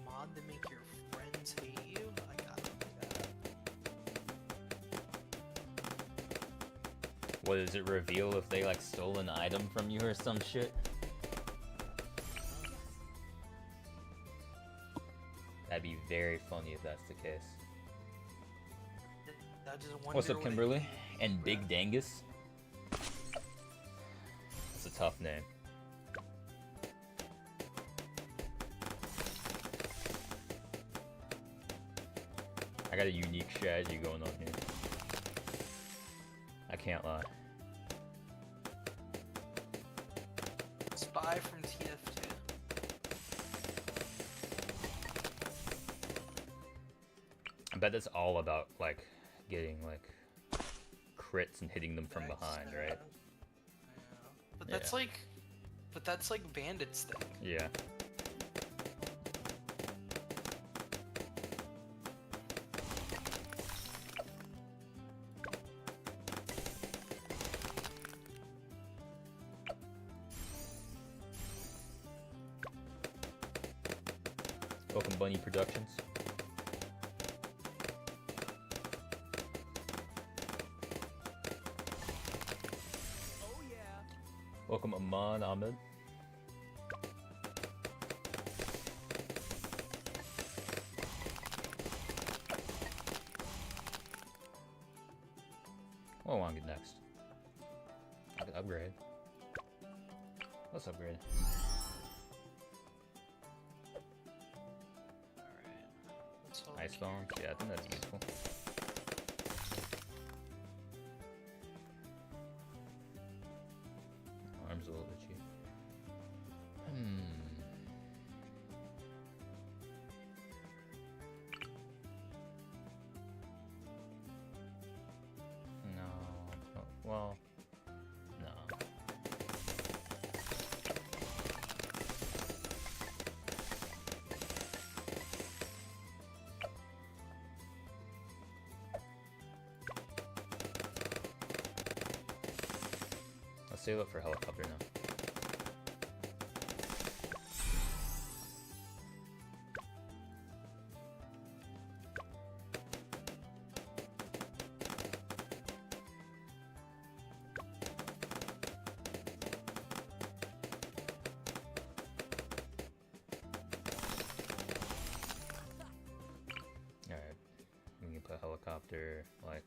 Mod to make your friends hate you? I gotta do that. What does it reveal if they like stole an item from you or some shit? That'd be very funny if that's the case. I just wonder What's up, what it Kimberly? means, And Big bruh. Dangus? That's a tough name. I got a unique strategy going on here. I can't lie. Spy from TF2. I bet that's all about like getting like crits and hitting them from behind, right? Yeah. But that's Yeah. like, but that's like Bandit's thing. Yeah. Welcome, Bunny Productions. Oh yeah. Welcome, Aman Ahmed. What do I want to get next? I could upgrade. Let's upgrade. That's all Ice bombs? Yeah, I think that's useful. Arms a little itchy. No. Well, no. Let's save up for helicopter now. Alright, we can put helicopter like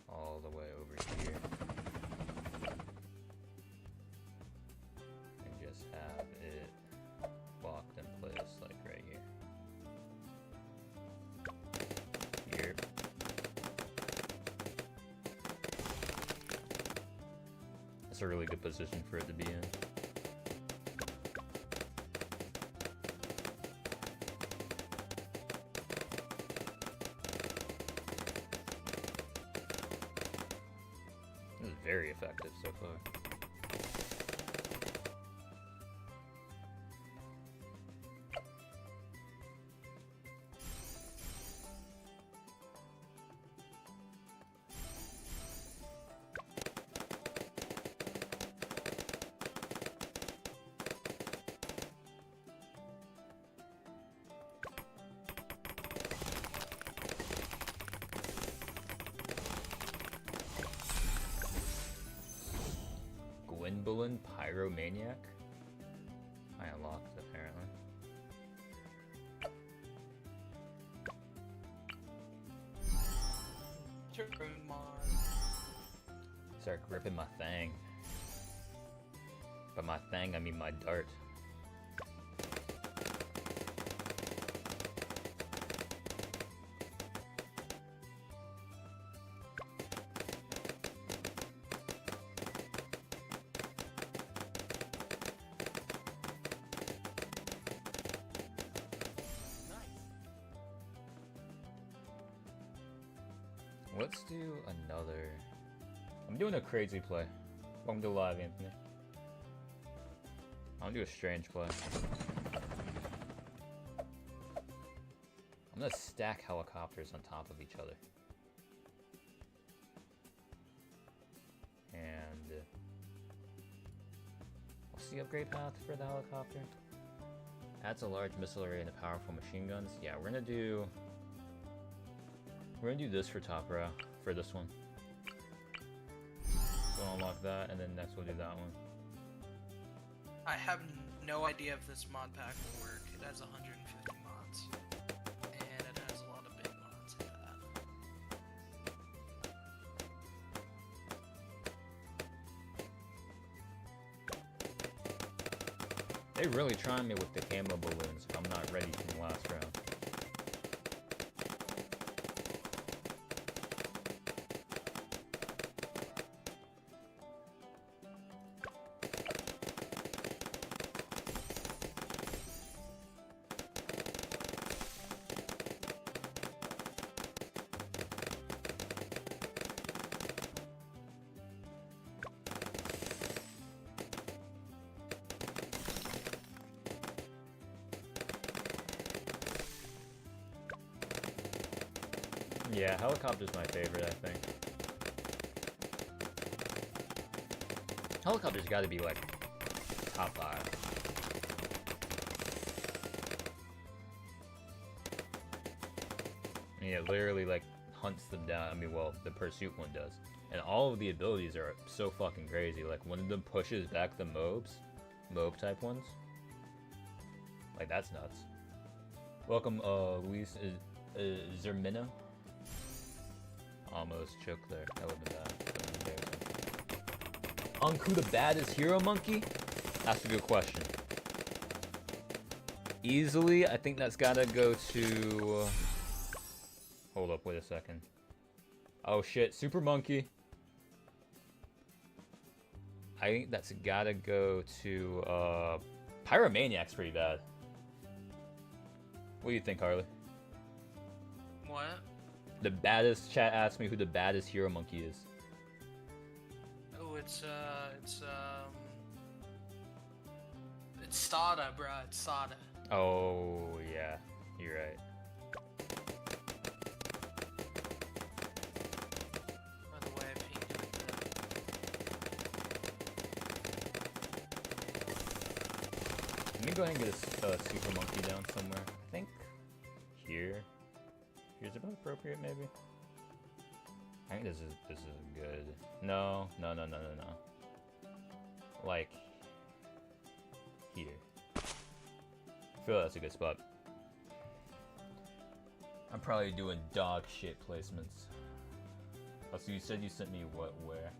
all the way over here. That's a really good position for it to be in. This is very effective so far. Gwynbolin Pyromaniac? I unlocked it, apparently. Start gripping my thang. By my thang, I mean my dart. Let's do another. I'm doing a crazy play. Welcome to live, Anthony. I'm gonna do a strange play. I'm gonna stack helicopters on top of each other. And what's the upgrade path for the helicopter? Adds a large missile array and a powerful machine guns. Yeah, we're gonna do this for top row for this one. So we'll unlock that, and then next we'll do that one. I have no idea if this mod pack will work. It has 150 mods, and it has a lot of big mods in that. They really trying me with the camo balloons if I'm not ready from the last round. Yeah, helicopter's my favorite, I think. Helicopter's gotta be like top 5. I mean, it literally like hunts them down. I mean, well, the pursuit one does. And all of the abilities are so fucking crazy. Like one of them pushes back the MOAB type ones. Like that's nuts. Welcome, Luis Zermino. Almost choked there. That would have been bad. Unku the baddest hero monkey? That's a good question. Easily, I think that's gotta go to... Hold up, wait a second. Oh shit, Super Monkey. I think that's gotta go to... Pyromaniac's pretty bad. What do you think, Harley? What? The baddest, chat asked me who the baddest hero monkey is. Oh, it's Sada, bruh. It's Sada. Oh, yeah. You're right. By the way, I pinged with Let me go ahead and get a super monkey down somewhere. I think here. Here's about appropriate, maybe. I think this is good. No. Like here. I feel that's a good spot. I'm probably doing dog shit placements. Oh, so you said you sent me what, where?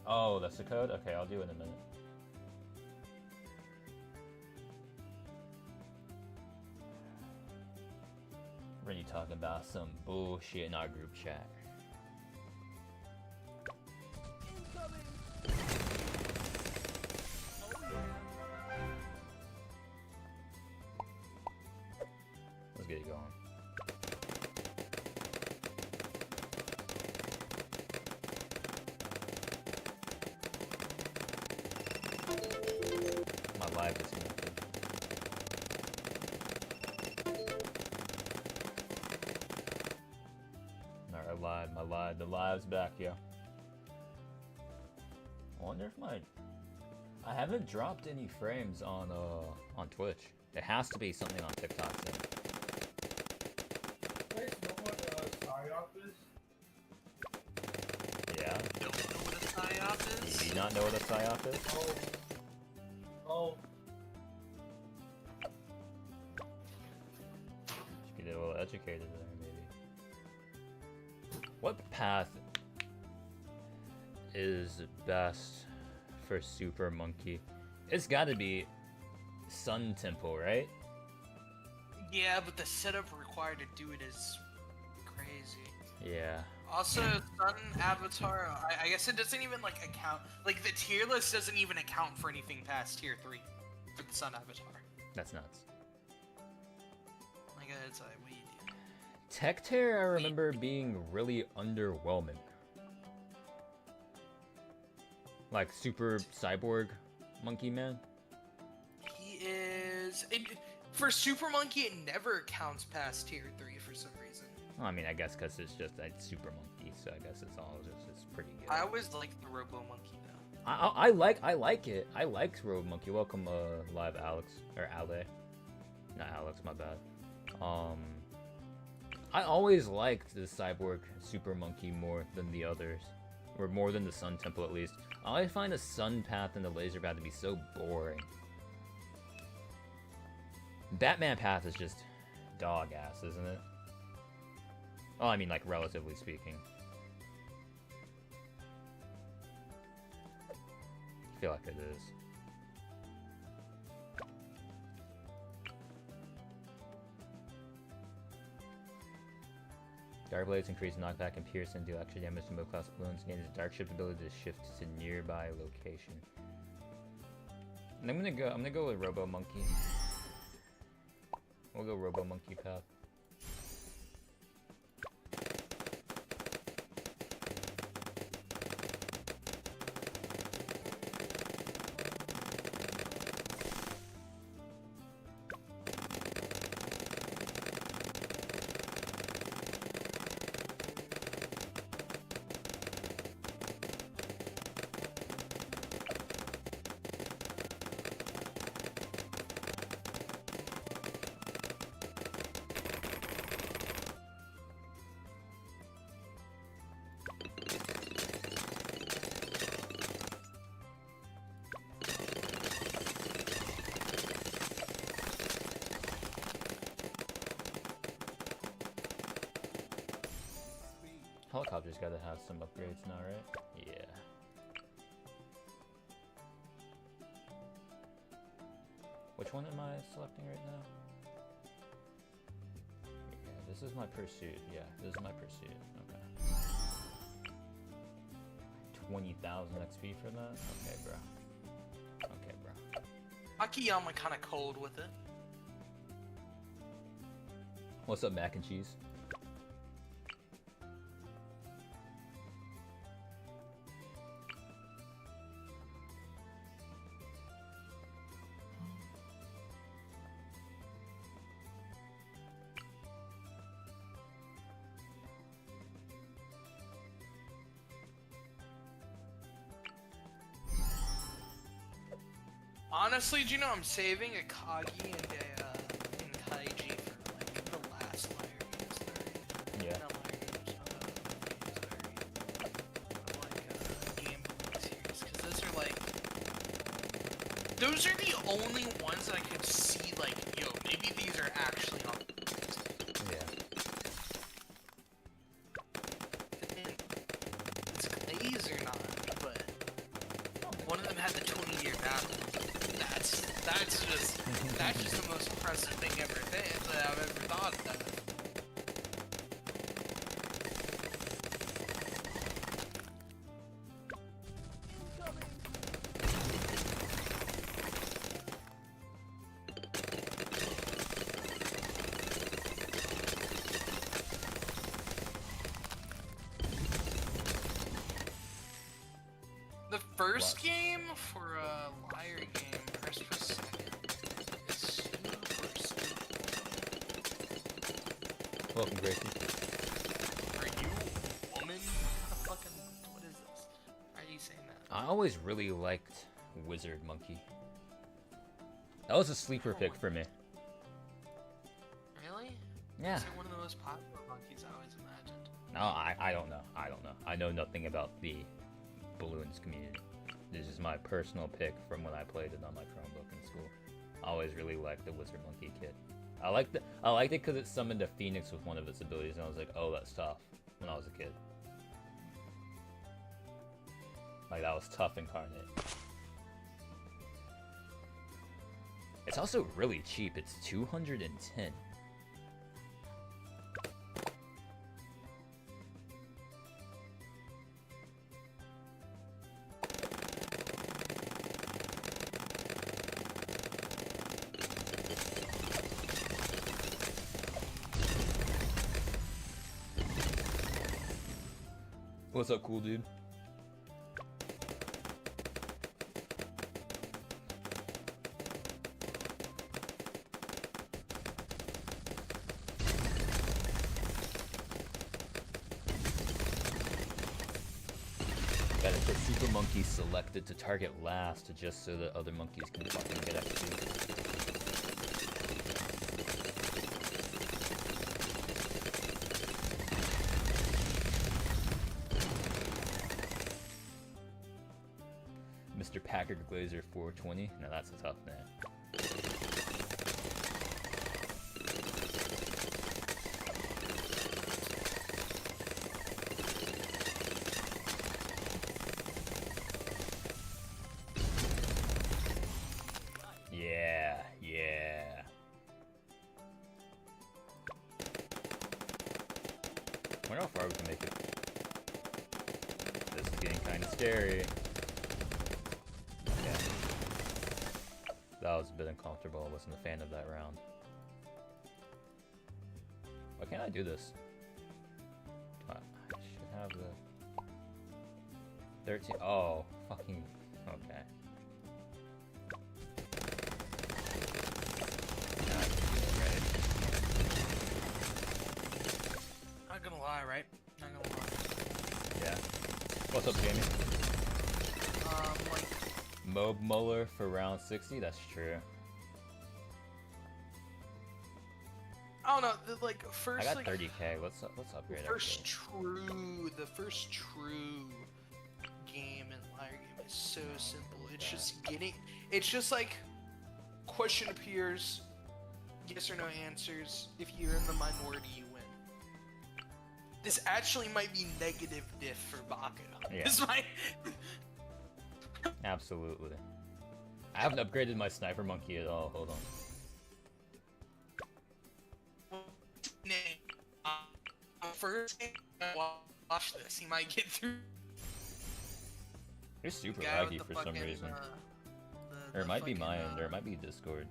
Oh, that's the code? Okay, I'll do it in a minute. When you talking about some bullshit in our group chat. get it going. My live is connected. Alright, the live's back, yo. I wonder if I haven't dropped any frames on Twitch. It has to be something on TikTok soon. You guys know what PSYOP is? Yeah? Don't know what a psyop is? Do you not know what a psyop is? Oh. Should get a little educated there, maybe. What path is best for Super Monkey? It's gotta be Sun Temple, right? Yeah, but the setup required to do it is crazy. Yeah. Also, Sun Avatar, I guess it doesn't even like account, like the tier list doesn't even account for anything past tier 3 for the Sun Avatar. That's nuts. Like, it's like, what do you do? Tech Tear, I remember being really underwhelming. Like Super Cyborg Monkey Man. He is... for Super Monkey, it never counts past tier 3 for some reason. Well, I mean, I guess because it's just a Super Monkey, so I guess it's all just it's pretty good. I always liked the Robo Monkey though. I like it. I liked Road Monkey. Welcome, live Alex or Ale. Not Alex, my bad. I always liked the Cyborg Super Monkey more than the others, or more than the Sun Temple at least. I always find the Sun Path and the Laser Path to be so boring. Batman Path is just dog ass, isn't it? Oh, I mean, like, relatively speaking. I feel like it is. Dark Blades increase knockback and pierce and deal extra damage to low-class balloons. Gain his Dark Shift ability to shift to nearby location. And I'm gonna go with Robo Monkey. We'll go Robo Monkey path. Helicopter's gotta have some upgrades now, right? Yeah. Which one am I selecting right now? Yeah, this is my pursuit. Yeah, this is my pursuit. Okay. 20,000 XP for that? Okay, bro. Okay, bro. Akiyama kinda cold with it. What's up, mac and cheese? Honestly, do you know I'm saving a Kagi and Kaiji for like the last Liar Games 30? Yeah. Not Liar Games, Game Boy series, because those are the only ones that I could see like, yo, maybe these are actually on. Yeah. It's Glaze or not, but one of them had the 20-year battle. That's just the most impressive thing that I've ever thought of. First Watch. game for a liar game. First for second. Is super stupid. Welcome, Gracie. Are you a woman? Fucking, what is this? Why are you saying that? I always really liked Wizard Monkey. That was a sleeper pick for me. Really? Yeah. Is it one of the most popular monkeys I always imagined? No, I don't know. I don't know. I know nothing about the balloons community. This is my personal pick from when I played it on my Chromebook in school. I always really liked the Wizard Monkey kit. I liked it because it summoned a phoenix with one of its abilities, and I was like, oh, that's tough. When I was a kid, like that was tough incarnate. It's also really cheap. It's 210. What's up, cool dude? Gotta put super monkeys selected to target last just so that other monkeys can fucking get XP. Mr. Packard Glazer 420. No, that's a tough name. Yeah, yeah. I wonder how far we can make it. This is getting kind of scary. Yeah. That was a bit uncomfortable. I wasn't a fan of that round. Why can't I do this? I should have the 13. Oh, fucking. Okay. Not gonna lie, right? Not gonna lie. Yeah. What's up, Jamie? Like, Mob Muller for round 60? That's true. I don't know, like, first, I got like, 30k. Let's upgrade our the kit. first true game in Liar Game is so simple. It's just it's just like, question appears, yes or no answers. If you're in the minority, you win. This actually might be negative diff for Baku. Yeah. This might... Absolutely. I haven't upgraded my sniper monkey at all. Hold on. First, watch this. He might get through. You're super Guy with laggy the for some fucking, reason. the Or it might be fucking, mine, or it might be Discord.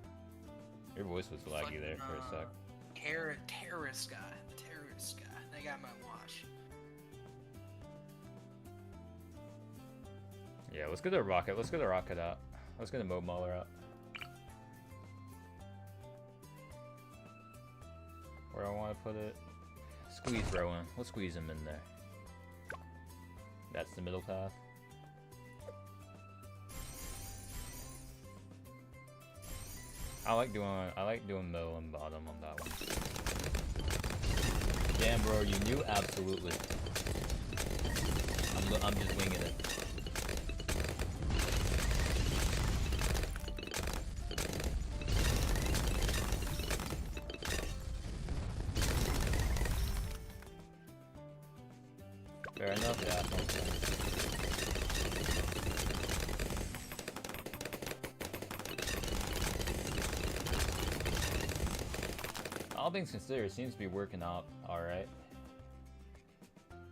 Your voice was laggy there for a sec. Terrorist guy. The terrorist guy. That guy might watch. Yeah, let's get the rocket. Let's get the rocket out. Let's get the Mob Muller out. Where I want to put it? Squeeze Rowan. Let's squeeze him in there. That's the middle path. I like doing middle and bottom on that one. Damn, bro, you knew? Absolutely. I'm just winging it. Fair enough, yeah. All things considered, it seems to be working out alright.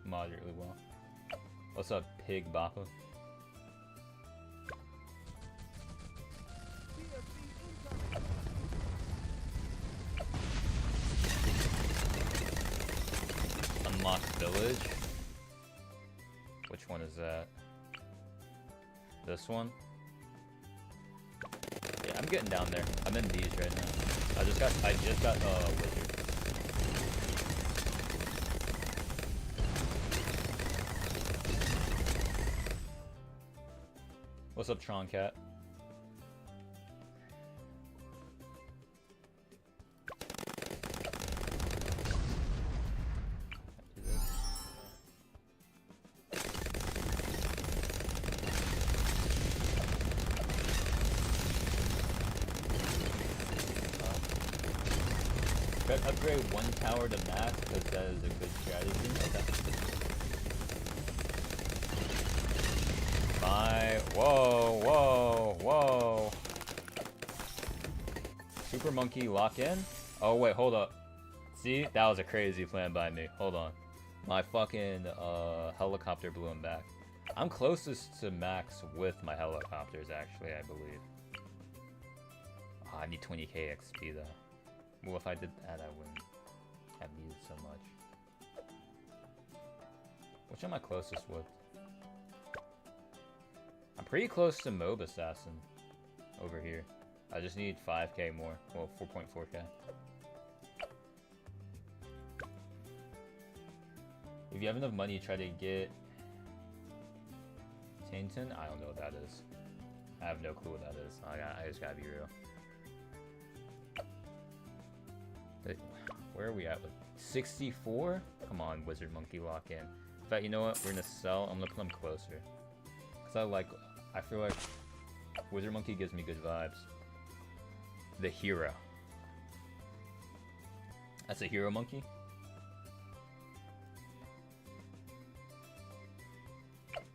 Moderately well. What's up, Pig Bappa? Unlocked Village? Which one is that? This one. Yeah, I'm getting down there. I'm in these right now. I just got wizard. What's up, Tron Cat? Upgrade one tower to max because that is a good strategy. Okay. Whoa. Super monkey lock in? Oh wait, hold up. See, that was a crazy plan by me. Hold on. My fucking helicopter blew him back. I'm closest to max with my helicopters actually, I believe. Oh, I need 20k XP though. Well, if I did that, I wouldn't have needed so much. Which am I closest with? I'm pretty close to Mob Assassin over here. I just need 5k more. Well, 4.4k. If you have enough money, try to get Tainton. I don't know what that is. I have no clue what that is. I just gotta be real. Where are we at with 64? Come on, Wizard Monkey lock in. In fact, you know what? We're gonna sell. I'm gonna put them closer. Cause I feel like Wizard Monkey gives me good vibes. The hero. That's a hero monkey?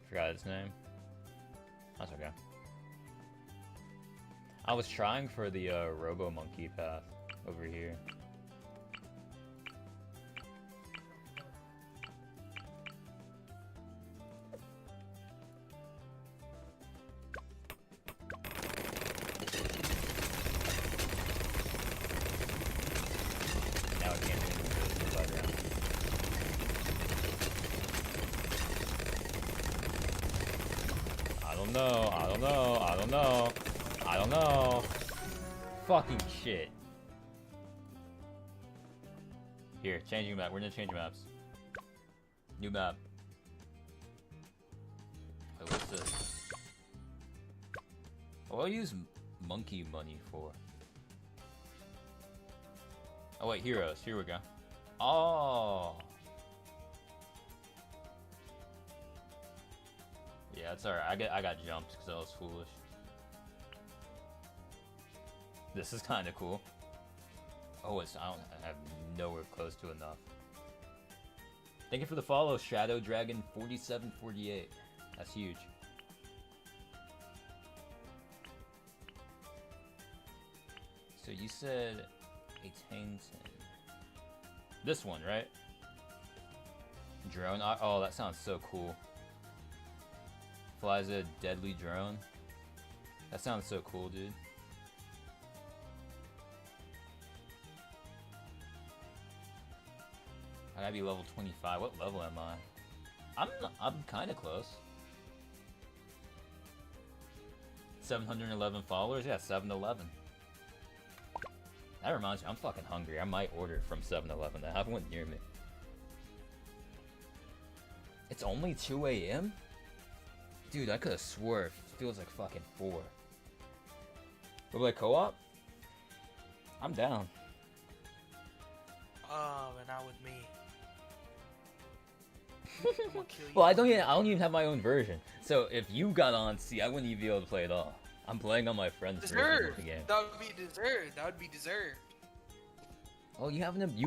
Forgot his name. That's okay. I was trying for the Robo Monkey path over here. Now I can't do anything with this round. I don't know. Fucking shit. Here, changing map. We're gonna change maps. New map. Wait, what's this? What do I use monkey money for? Oh wait, heroes. Here we go. Oh. Yeah, it's alright. I got jumped because I was foolish. This is kind of cool. Oh, I have nowhere close to enough. Thank you for the follow, Shadow Dragon 4748. That's huge. So you said a Tainton. This one, right? Drone. Oh, that sounds so cool. Flies a deadly drone. That sounds so cool, dude. I gotta be level 25. What level am I? I'm kind of close. 711 followers? Yeah, 711. That reminds me, I'm fucking hungry. I might order from 7-Eleven. They have one near me. It's only 2 a.m.? Dude, I could have swore it feels like fucking 4. But like co-op? I'm down. Oh, but not with me. I'm gonna kill you. Well, I don't even have my own version. So if you got on, see, I wouldn't even be able to play it all. I'm playing on my friend's version of the game. That would be deserved. That would be deserved. Oh, you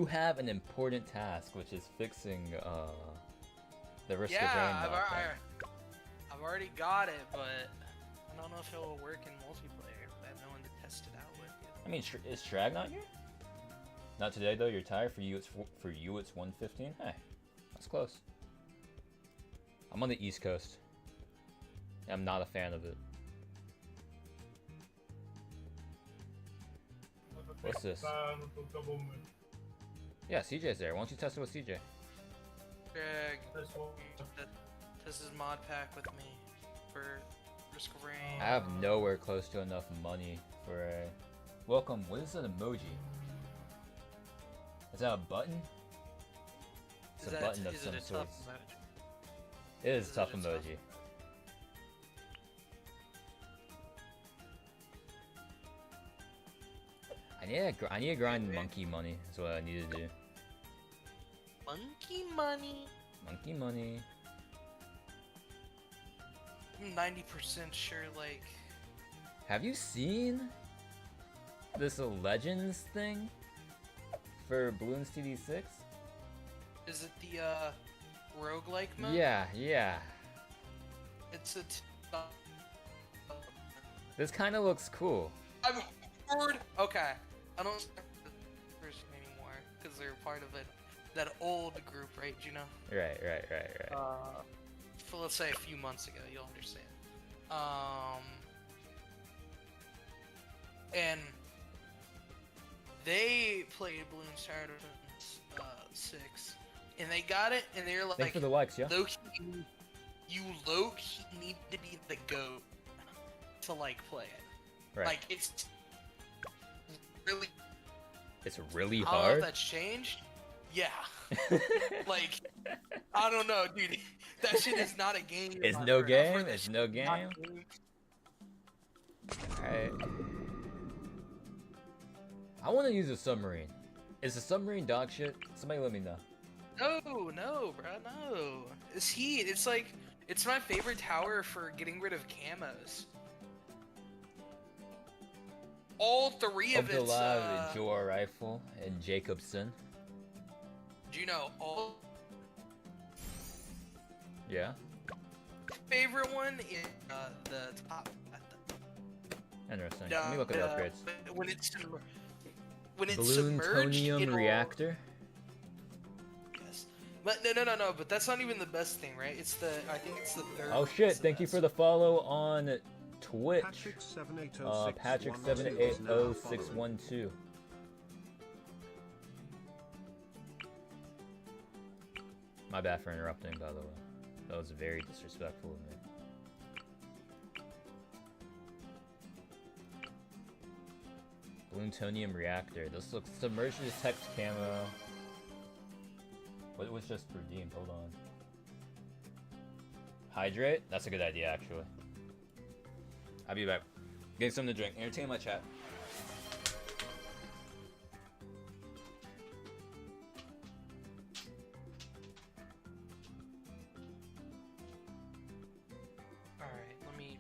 have an important task, which is fixing the risk of rain. Yeah, I've already got it, but I don't know if it will work in multiplayer. I have no one to test it out with yet. I mean, is Shrag not here? Not today though. You're tired. For you, it's 1:15. Hey, that's close. I'm on the East Coast. I'm not a fan of it. What's this? Yeah, CJ's there. Why don't you test it with CJ? Greg, this is mod pack with me for risk of rain. I have nowhere close to enough money for a... Welcome, what is an emoji? Is that a button? It's a button of some sort. It is tough emoji. I need to grind monkey money. Is what I need to do. Monkey money. Monkey money. I'm 90% sure, like. Have you seen this Legends thing for Balloons TD6? Is it the roguelike mode? Yeah, yeah. It's a. This kind of looks cool. I've heard. Okay, I don't anymore because they're part of it. That old group, right? You know. Right. For let's say a few months ago, you'll understand. And they played Bloons Tower Defense 6, and they got it, and they're like, Thanks for the likes, yeah. You low-key need to be the GOAT to like play it. Right. Like it's really. It's really I don't know hard. if that's changed. Yeah. Like, I don't know, dude. That shit is not a game. It's I've no heard. I've game. heard that It's shit no is not game. a game. Alright. I want to use a submarine. Is the submarine dog shit? Somebody let me know. No, bro, no. It's like, it's my favorite tower for getting rid of camos. All three of it's, Abdullah, Jor Rifle, and Jacobson. do you know all? Yeah. Favorite one is the top. Interesting. Let me look at the upgrades. When it's submerged, Balloon-tonium it'll- reactor. Yes. But no. But that's not even the best thing, right? I think it's the third. Oh one shit! that's the Thank you best. for the follow on Twitch. Patrick780612 Patrick780612. My bad for interrupting, by the way. That was very disrespectful of me. Balloon-tonium reactor. This looks submerged detect camo. What was just redeemed? Hold on. Hydrate? That's a good idea, actually. I'll be back. Getting something to drink. Entertain my chat. Alright, let me.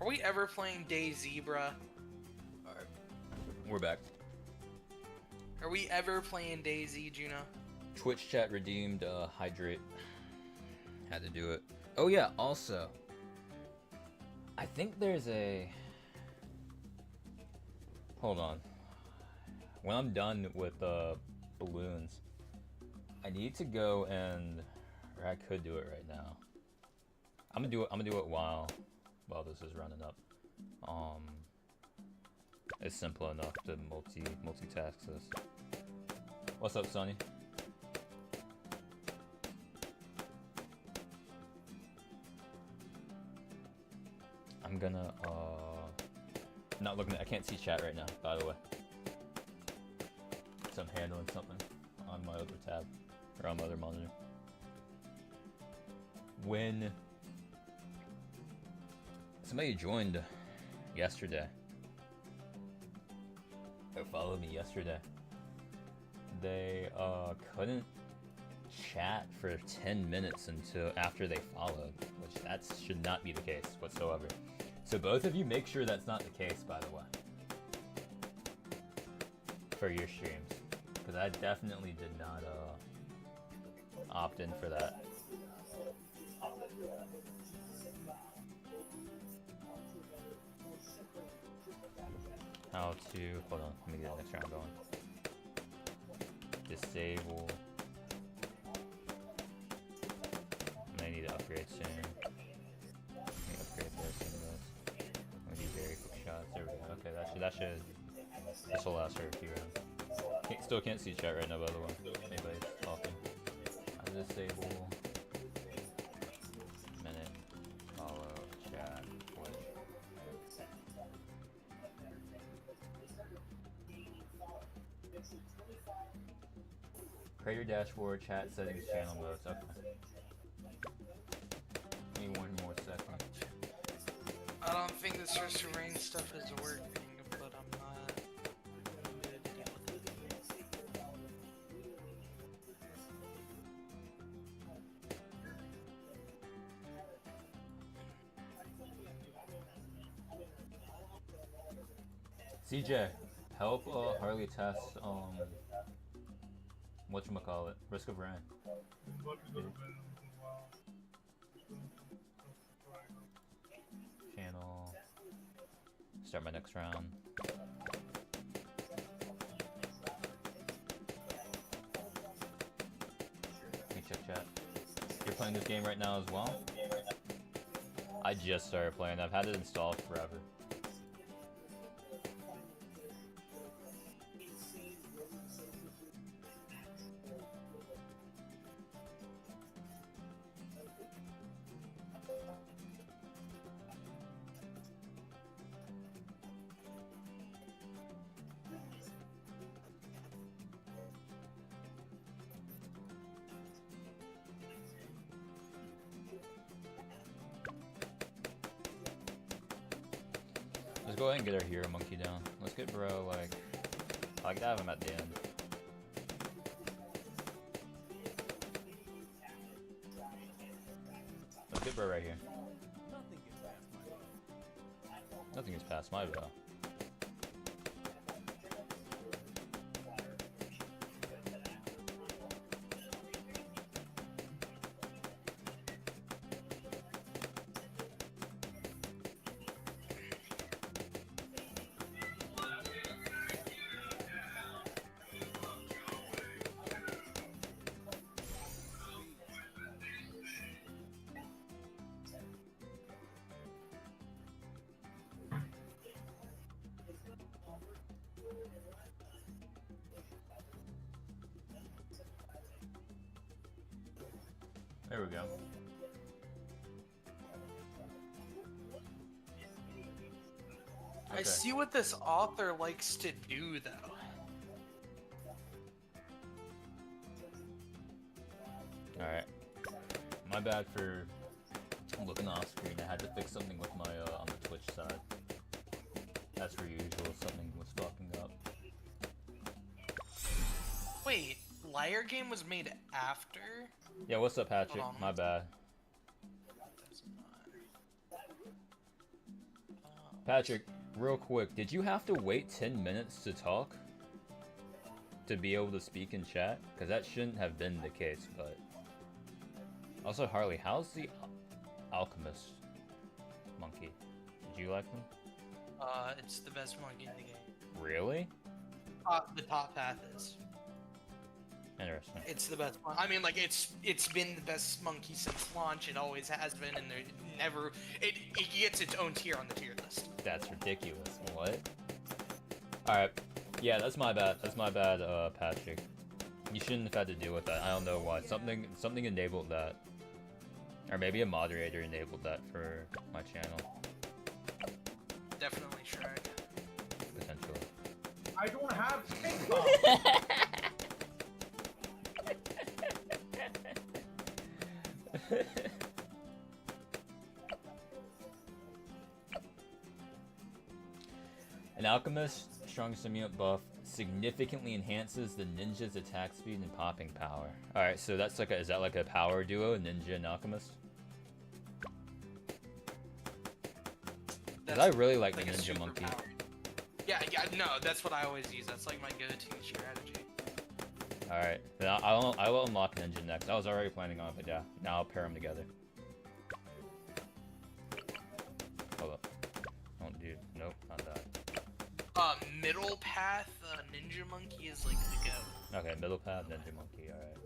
Are we ever playing DayZ, bruh? Alright. We're back. Are we ever playing DayZ, Juno? Twitch chat redeemed hydrate. Had to do it. Oh yeah, also. I think there's a... Hold on. When I'm done with balloons, I need to go and... Or I could do it right now. I'm gonna do it while this is running up. It's simple enough to multitask this. What's up, Sonny? I'm gonna not looking at, I can't see chat right now, by the way. So I'm handling something on my other tab or on my other monitor. When somebody joined yesterday, or followed me yesterday, they couldn't chat for 10 minutes until after they followed, which that should not be the case whatsoever. So both of you make sure that's not the case, by the way, for your streams, because I definitely did not opt in for that. How to, hold on, let me get the next round going. Disable. I may need to upgrade soon. Let me upgrade this and this. I'm gonna do very quick shots. There we go. Okay, this will last for a few rounds. Still can't see chat right now, by the way. Anybody's talking. I disable. Minute. Follow. Chat. Twitch. Create your dashboard, chat settings, channel modes. Okay. Give me one more second. I don't think the source of rain stuff is working, but I'm not good to deal with it. CJ, help Harley test whatchamacallit, Risk of Rain. Channel. Start my next round. Let me check chat. You're playing this game right now as well? I just started playing. I've had it installed forever. Let's go ahead and get our hero monkey down. Let's get bro, like, I like to have him at the end. Let's get bro right here. Nothing gets past my bow. There we go. I see what this author likes to do, though. Alright. My bad for looking off screen. I had to fix something with my, on the Twitch side. As per usual, something was fucking up. Wait, Liar Game was made after? Yeah, what's up, Patrick? My bad. Patrick, real quick, did you have to wait 10 minutes to talk? To be able to speak in chat? Because that shouldn't have been the case, but... Also, Harley, how's the Alchemist monkey? Did you like him? It's the best monkey in the game. Really? The top path is. Interesting. It's the best one. I mean, like, it's been the best monkey since launch. It always has been, and there never... It gets its own tier on the tier list. That's ridiculous. What? Alright. Yeah, that's my bad. That's my bad, Patrick. You shouldn't have had to deal with that. I don't know why. Something enabled that. Or maybe a moderator enabled that for my channel. Definitely tried. Potentially. I don't have TikTok! An Alchemist strong stimulant buff significantly enhances the ninja's attack speed and popping power. Alright, so that's like is that like a power duo, Ninja and Alchemist? Because I really like the Ninja Monkey. Yeah, no, that's what I always use. That's like my go-to strategy. Alright, then I will unlock Ninja next. I was already planning on it, but yeah, now I'll pair them together. Hold up. Don't do, nope, not that. Middle path, Ninja Monkey is like the go. Okay, middle path, Ninja Monkey, alright.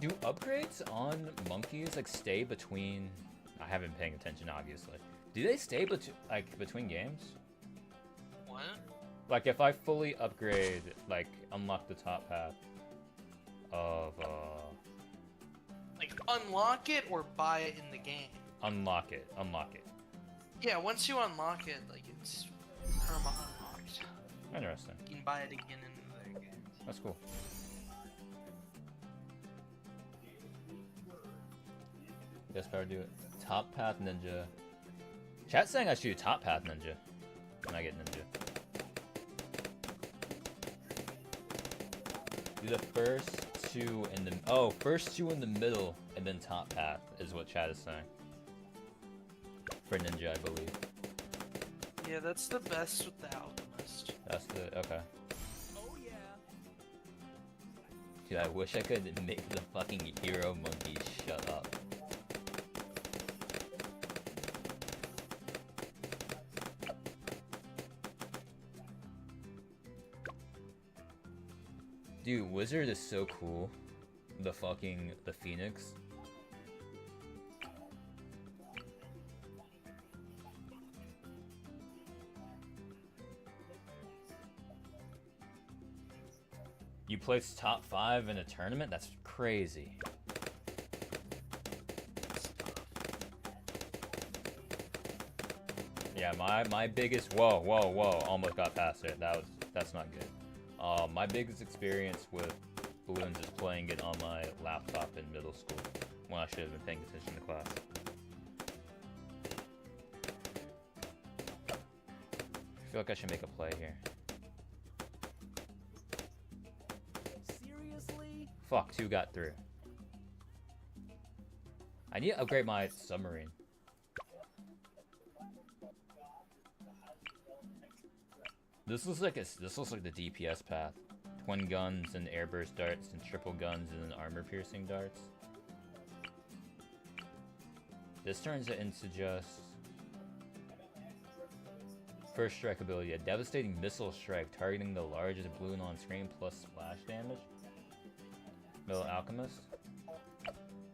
Do upgrades on monkeys like stay between? I haven't been paying attention, obviously. Do they stay between games? What? Like if I fully upgrade, like unlock the top path of Like unlock it or buy it in the game? unlock it. Yeah, once you unlock it, like it's perma unlocked. Interesting. You can buy it again in the game. That's cool. Yes, power do it. Top path ninja. Chat's saying I should do top path ninja when I get ninja. Do the first two in the first two in the middle and then top path is what chat is saying. For ninja, I believe. Yeah, that's the best with the alchemist. That's the okay. Oh yeah. Dude, I wish I could make the fucking hero monkey shut up. Dude, Wizard is so cool. The Phoenix. You placed top 5 in a tournament? That's crazy. Yeah, my biggest whoa, almost got past it. That's not good. My biggest experience with balloons is playing it on my laptop in middle school when I should have been paying attention to class. I feel like I should make a play here. Seriously? Fuck, 2 got through. I need to upgrade my submarine. This looks like the DPS path. Twin guns and airburst darts and triple guns and then armor piercing darts. This turns it into just first strike ability, a devastating missile strike targeting the largest balloon on screen plus splash damage. Middle alchemist.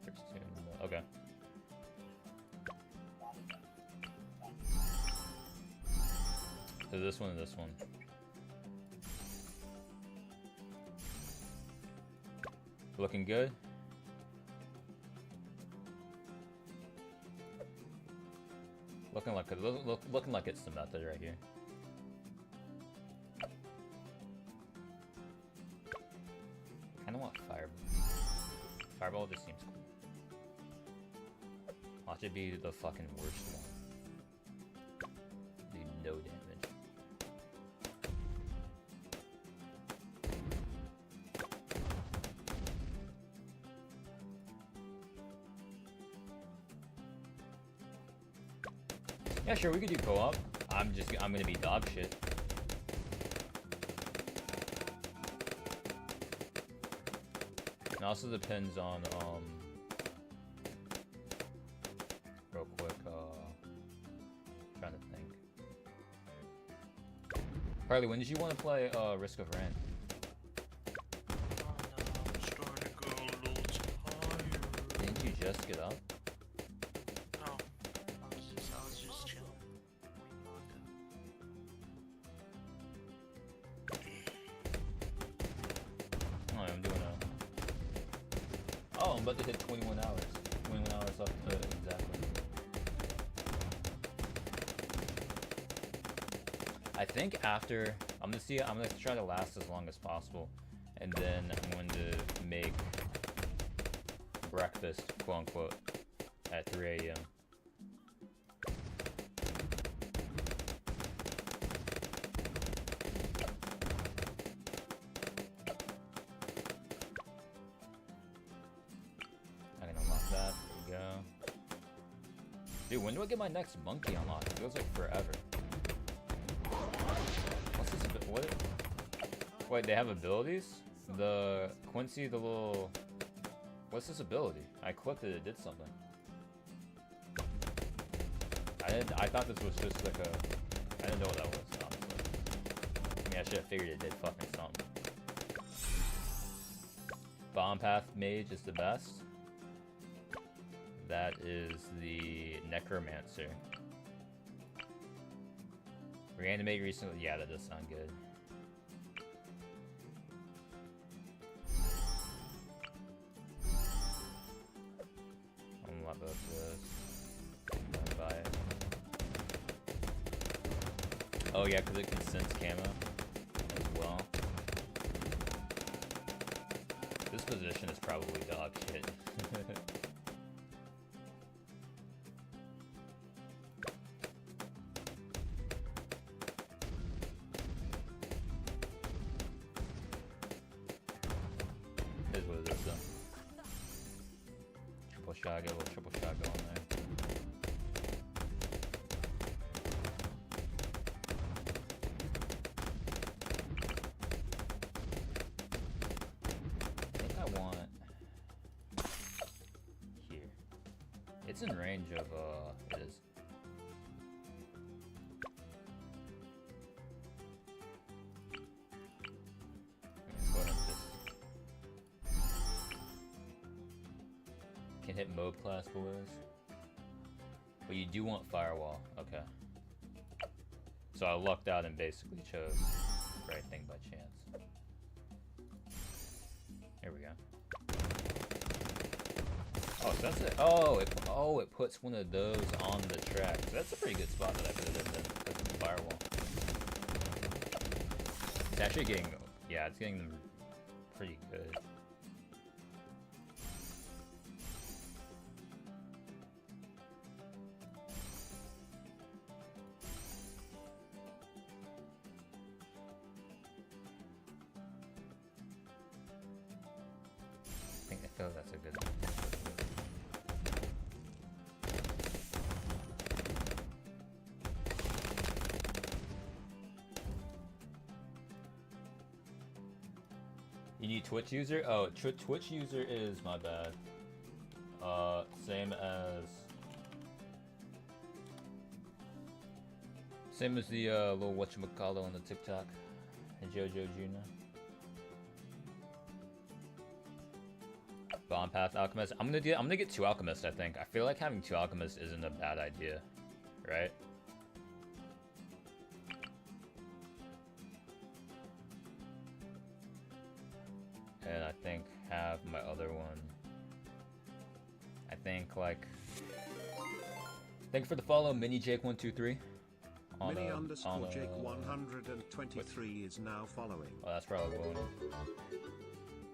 First two in the middle. Okay. So this one and this one. Looking good. Looking like it's the method right here. Kind of want fireball. Fireball just seems cool. Watch it be the fucking worst one. Do no damage. Yeah, sure, we could do co-op. I'm gonna be dog shit. It also depends on, real quick, trying to think. Harley, when did you want to play, Risk of Rain? Oh no, I'm starting to go a little tired. Didn't you just get up? No, I was just chilling. Oh, I'm doing oh, I'm about to hit 21 hours. 21 hours up to exactly. I think after, I'm gonna try to last as long as possible. And then I'm going to make breakfast, quote unquote, at 3 a.m. I can unlock that. There we go. Dude, when do I get my next monkey unlocked? It feels like forever. What's this? What? Wait, they have abilities? The Quincy, the little. What's this ability? I clicked it. It did something. I thought this was just like a. I didn't know what that was. Honestly. I mean, I should have figured it did fucking something. bomb path mage is the best. That is the necromancer. Reanimate recently. Yeah, that does sound good. I'm not about this. I'm gonna buy it. Oh yeah, because it can sense camo as well. This position is probably dog shit. Here's what it is though. Triple shot, get a little triple shot going there. I think I want here. It's in range of it is. Let's go ahead and just can hit mode class boys. But you do want firewall, okay. So I lucked out and basically chose the right thing by chance. Here we go. Oh, so that's it. Oh, it puts one of those on the track. So that's a pretty good spot that I put it in then. Put the firewall. It's actually getting, yeah, it's getting them pretty good. I feel like that's a good one. You need Twitch user? Oh, Twitch user is my bad. Same as the little whatchamacallit on the TikTok and JoJo Juna. Bomb path alchemist. I'm gonna get 2 alchemists, I think. I feel like having 2 alchemists isn't a bad idea, right? And I think have my other one. I think like thank you for the follow, Mini Jake123. Mini underscore Jake 123 is now following. Oh, that's probably one.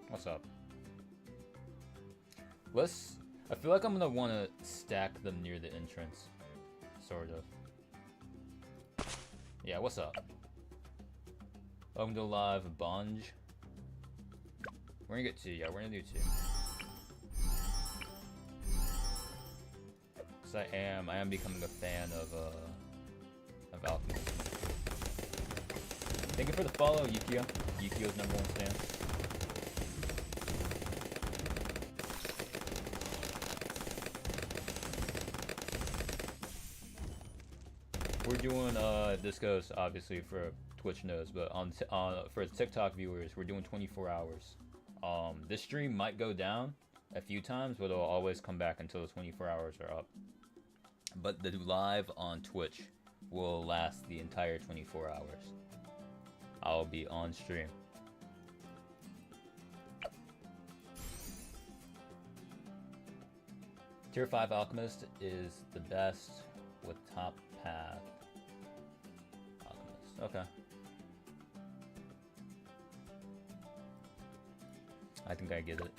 What's up? I feel like I'm gonna want to stack them near the entrance, sort of. Yeah, what's up? Welcome to live, Bunge. We're gonna get 2. Yeah, we're gonna do 2. Cause I am becoming a fan of alchemy. Thank you for the follow, Yukio. Yukio's #1 stan. We're doing this goes obviously for Twitch knows, but for TikTok viewers, we're doing 24 hours. This stream might go down a few times, but it'll always come back until the 24 hours are up. But the live on Twitch will last the entire 24 hours. I'll be on stream. Tier 5 Alchemist is the best with top path. Alchemist, okay. I think I get it.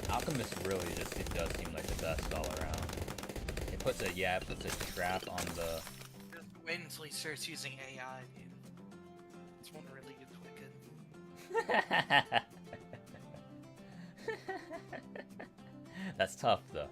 Alchemist really just, it does seem like the best all around. It puts a, yeah, it puts a trap on the... Just wait until he starts using AI, dude. It's one really good quicken. That's tough though.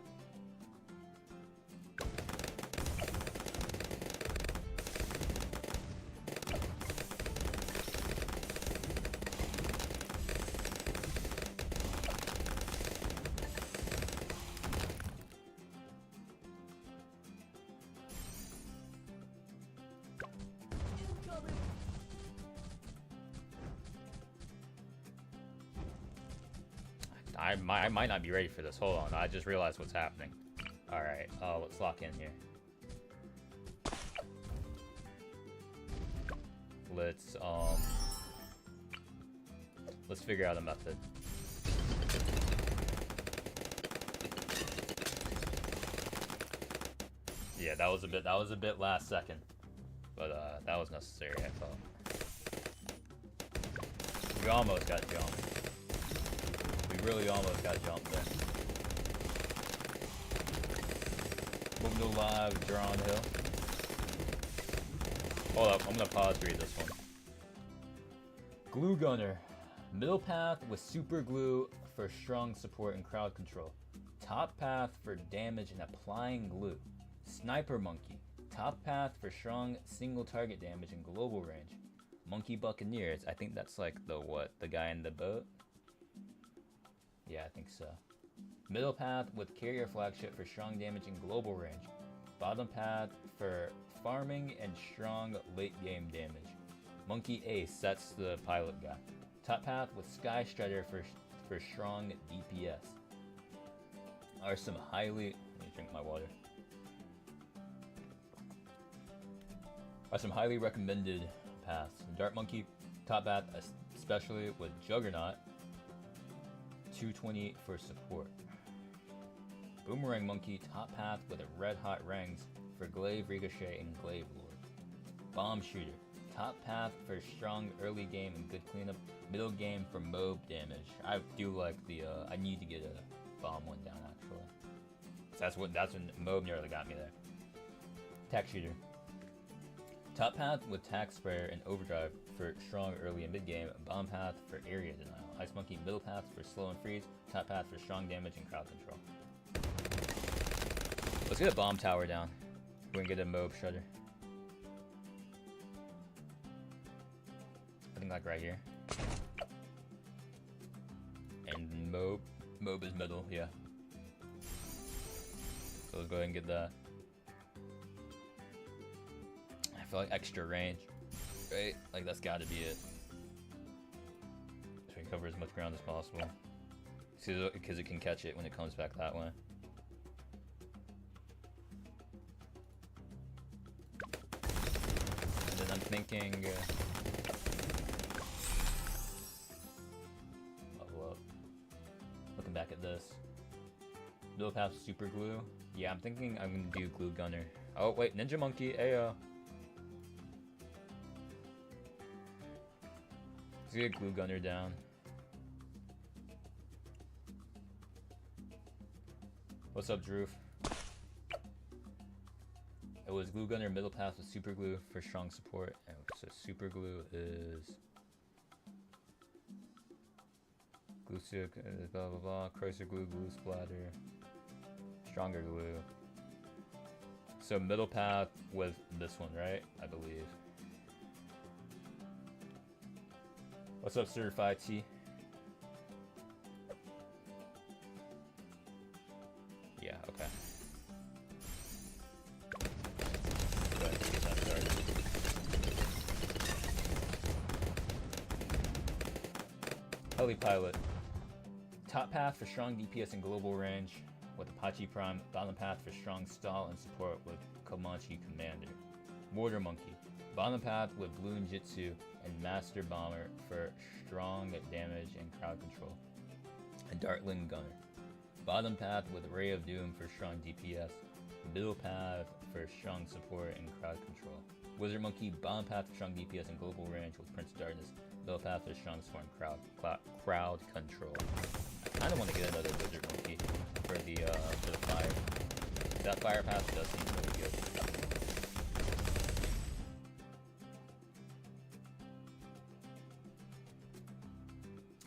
I might not be ready for this. Hold on, I just realized what's happening. Alright, let's lock in here. Let's figure out a method. Yeah, that was a bit last second. But that was necessary, I felt. We almost got jumped. We really almost got jumped there. Moving to live, Drawn Hill. Hold up, I'm gonna pause to read this one. Glue Gunner. Middle path with super glue for strong support and crowd control. Top path for damage and applying glue. Sniper Monkey. Top path for strong single target damage and global range. Monkey Buccaneers. I think that's like the guy in the boat? Yeah, I think so. Middle path with carrier flagship for strong damage and global range. Bottom path for farming and strong late game damage. Monkey Ace, that's the pilot guy. Top path with Sky Strider for strong DPS. Are some highly... Let me drink my water. Are some highly recommended paths. Dart Monkey, top path, especially with Juggernaut. 220 for support. Boomerang Monkey, top path with a red hot rings for Glaive Ricochet and Glaive Lord. Bomb Shooter, top path for strong early game and good cleanup. Middle game for mob damage. I do like the I need to get a bomb one down actually. That's when mob nearly got me there. Tack Shooter. Top path with tack sprayer and overdrive for strong early and mid game. Bomb path for area denial. Ice Monkey, middle path for slow and freeze. Top path for strong damage and crowd control. Let's get a bomb tower down. We can get a mob shredder. I think like right here. And mob is middle, yeah. So let's go ahead and get that. I feel like extra range, right? Like that's gotta be it. So we cover as much ground as possible. Because it can catch it when it comes back that way. And then I'm thinking... level up. Looking back at this. Middle path super glue. Yeah, I'm thinking I'm gonna do glue gunner. Oh wait, Ninja Monkey, ayo. Let's get glue gunner down. What's up, Drew? It was glue gunner middle path with super glue for strong support. And so super glue is glue stick, blah blah blah. Closer glue, glue splatter, stronger glue. So middle path with this one, right? I believe. What's up, Certified T? Yeah, okay. Go ahead and get that started. Heli Pilot. Top path for strong DPS and global range with Apache Prime. Bottom path for strong stall and support with Comanche Commander. Mortar Monkey. Bottom path with Balloon Jitsu and Master Bomber for strong damage and crowd control. And Dartling Gunner. Bottom path with Ray of Doom for strong DPS. Middle path for strong support and crowd control. Wizard Monkey, bottom path for strong DPS and global range with Prince of Darkness. Middle path for strong support and crowd control. I kind of want to get another Wizard Monkey for the fire. That fire path does seem really good.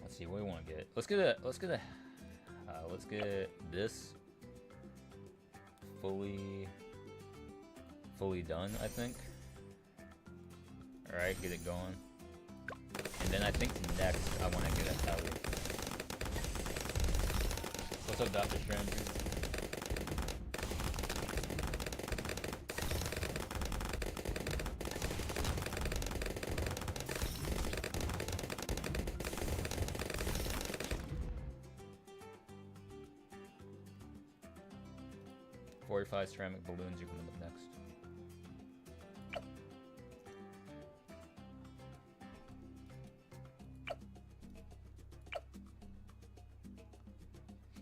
Let's see what we want to get. Let's get this fully done, I think. Alright, get it going. And then I think next I want to get a heli. What's up, Dr. Stranger? 45 ceramic balloons are coming up next.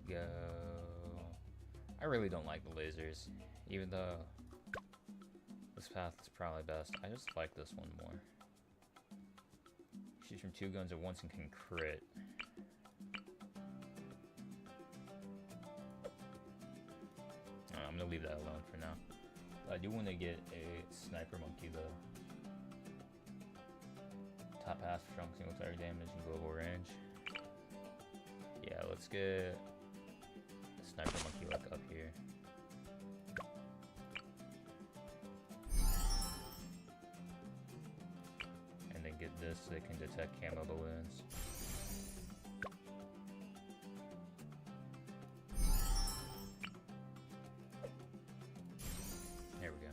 Go. I really don't like the lasers, even though this path is probably best. I just like this one more. Shoots from 2 guns at once and can crit. I'm gonna leave that alone for now. I do want to get a sniper monkey though. Top half strong single target damage and global range. Yeah, let's get a sniper monkey like up here. And then get this so they can detect camo balloons. There we go.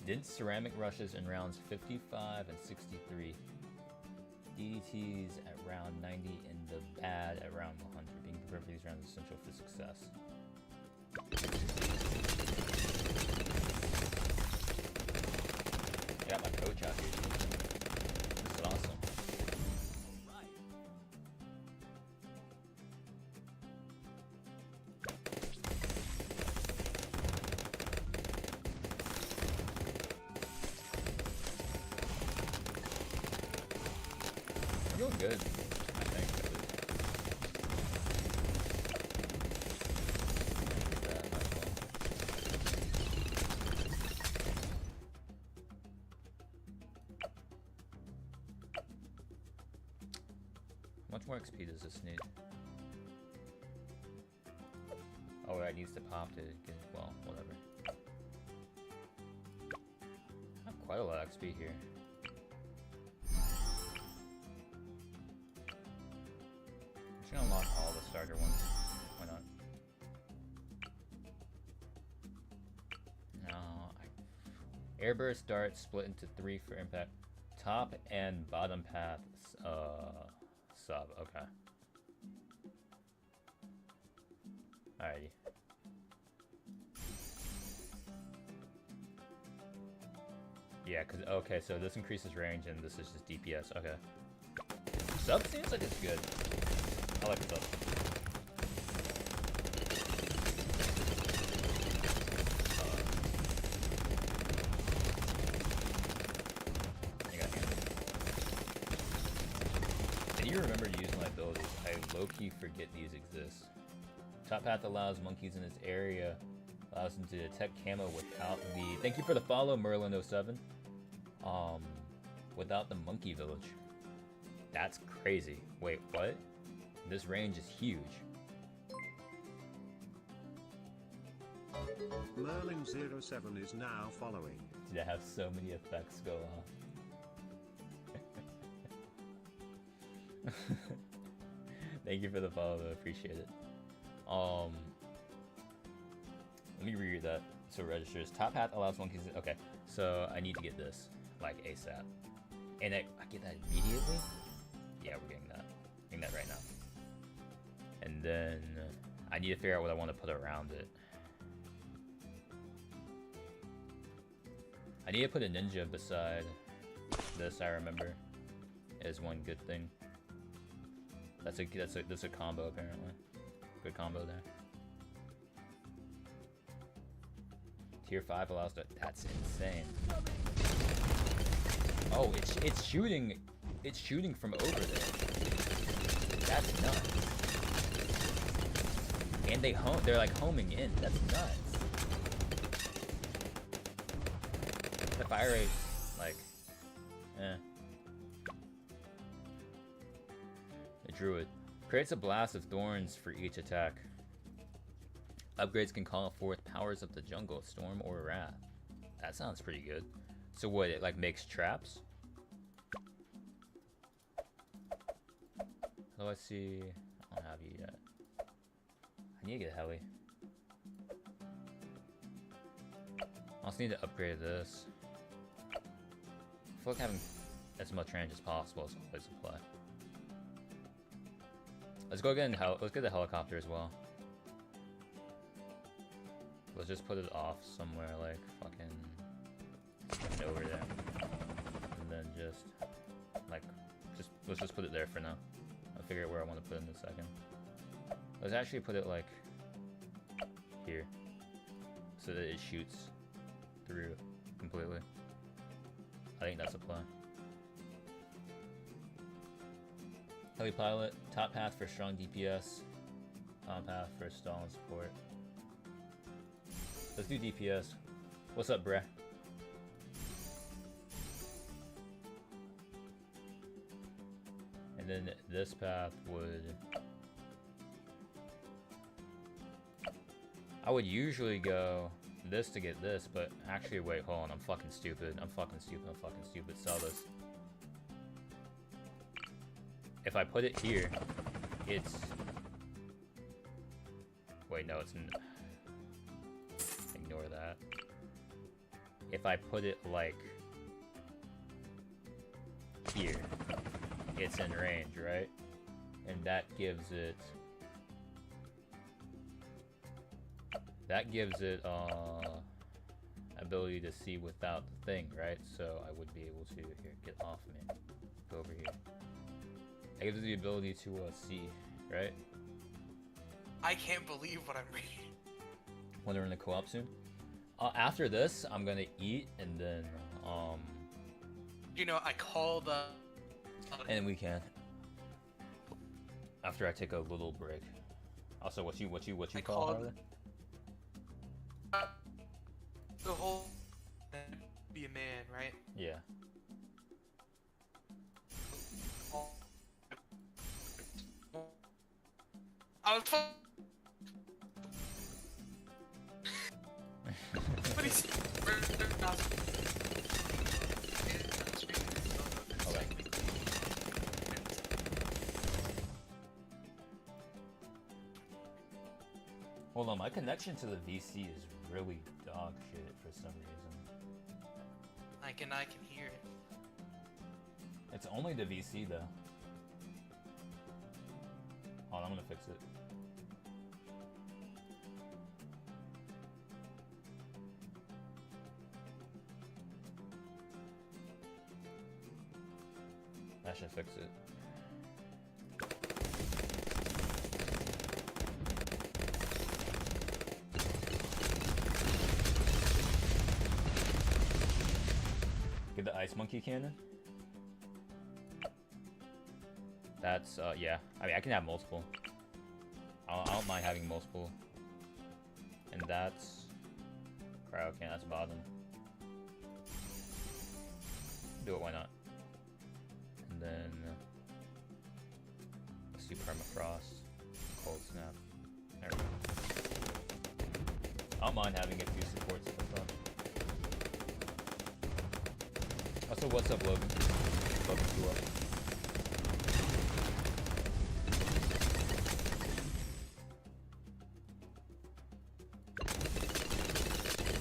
Did ceramic rushes in rounds 55 and 63. DDTs at round 90 and the bad at round 100. Being prepared for these rounds is essential for success. I got my coach out here. This is awesome. Doing good, I think. How much more XP does this need? Oh, it needs to pop to get, well, whatever. I have quite a lot of XP here. I'm just gonna unlock all the starter ones. Why not? No, Airburst dart split into 3 for impact. Top and bottom path sub. Okay. Alrighty. Yeah, cause okay, so this increases range and this is just DPS. Okay. Sub seems like it's good. I like sub. I need to remember to use my abilities. I low-key forget these exist. Top path allows monkeys in this area. Allows them to detect camo without the... Thank you for the follow, Merlin07. Without the monkey village. That's crazy. Wait, what? This range is huge. Merlin07 is now following. Did I have so many effects go off? Thank you for the follow, though. Appreciate it. Let me reread that so it registers. Top hat allows monkeys. Okay, so I need to get this like ASAP, and I get that immediately. Yeah, we're getting that. Getting that right now. And then I need to figure out what I want to put around it. I need to put a ninja beside this. I remember is one good thing. That's a combo apparently. Good combo there. Tier 5 allows that. That's insane. Oh, it's shooting from over there. That's nuts. And they're like homing in. That's nuts. The fire rate, like, The druid creates a blast of thorns for each attack. Upgrades can call forth powers of the jungle, storm, or wrath. That sounds pretty good. So what, it like makes traps? How do I see? I don't have you yet. I need to get a heli. I also need to upgrade this. I feel like having as much range as possible is always a play. Let's go get let's get the helicopter as well. Let's just put it off somewhere like fucking over there. And then just like let's just put it there for now. I'll figure out where I want to put it in a second. Let's actually put it like here. So that it shoots through completely. I think that's a play. Heli pilot, top path for strong DPS, bottom path for stall and support. Let's do DPS. What's up, bruh? And then this path would... I would usually go this to get this, but actually, wait, hold on. I'm fucking stupid. I'm fucking stupid. Sell this. If I put it here, it's... Wait, no, it's... Ignore that. If I put it, like... here, it's in range, right? And that gives it... That gives it, ability to see without the thing, right? So I would be able to... Here, get off me. Go over here. It gives it the ability to see, right? I can't believe what I'm reading. When they're in the co-op soon. After this, I'm gonna eat and then You know, I call the. And we can. After I take a little break. Also, what you call Harley? The whole be a man, right? Yeah. I was told. But he's. Okay. Hold on, my connection to the VC is really dog shit for some reason. I can hear it. It's only the VC though. Hold on, I'm gonna fix it. That should fix it. Get the ice monkey cannon. That's, yeah. I mean, I can have multiple. I don't mind having multiple. And that's... Cryo can, that's bottom. Do it, why not? And then... Let's do permafrost. Cold snap. There we go. I don't mind having a few supports for fun. Also, what's up, Logan? Logan, you up?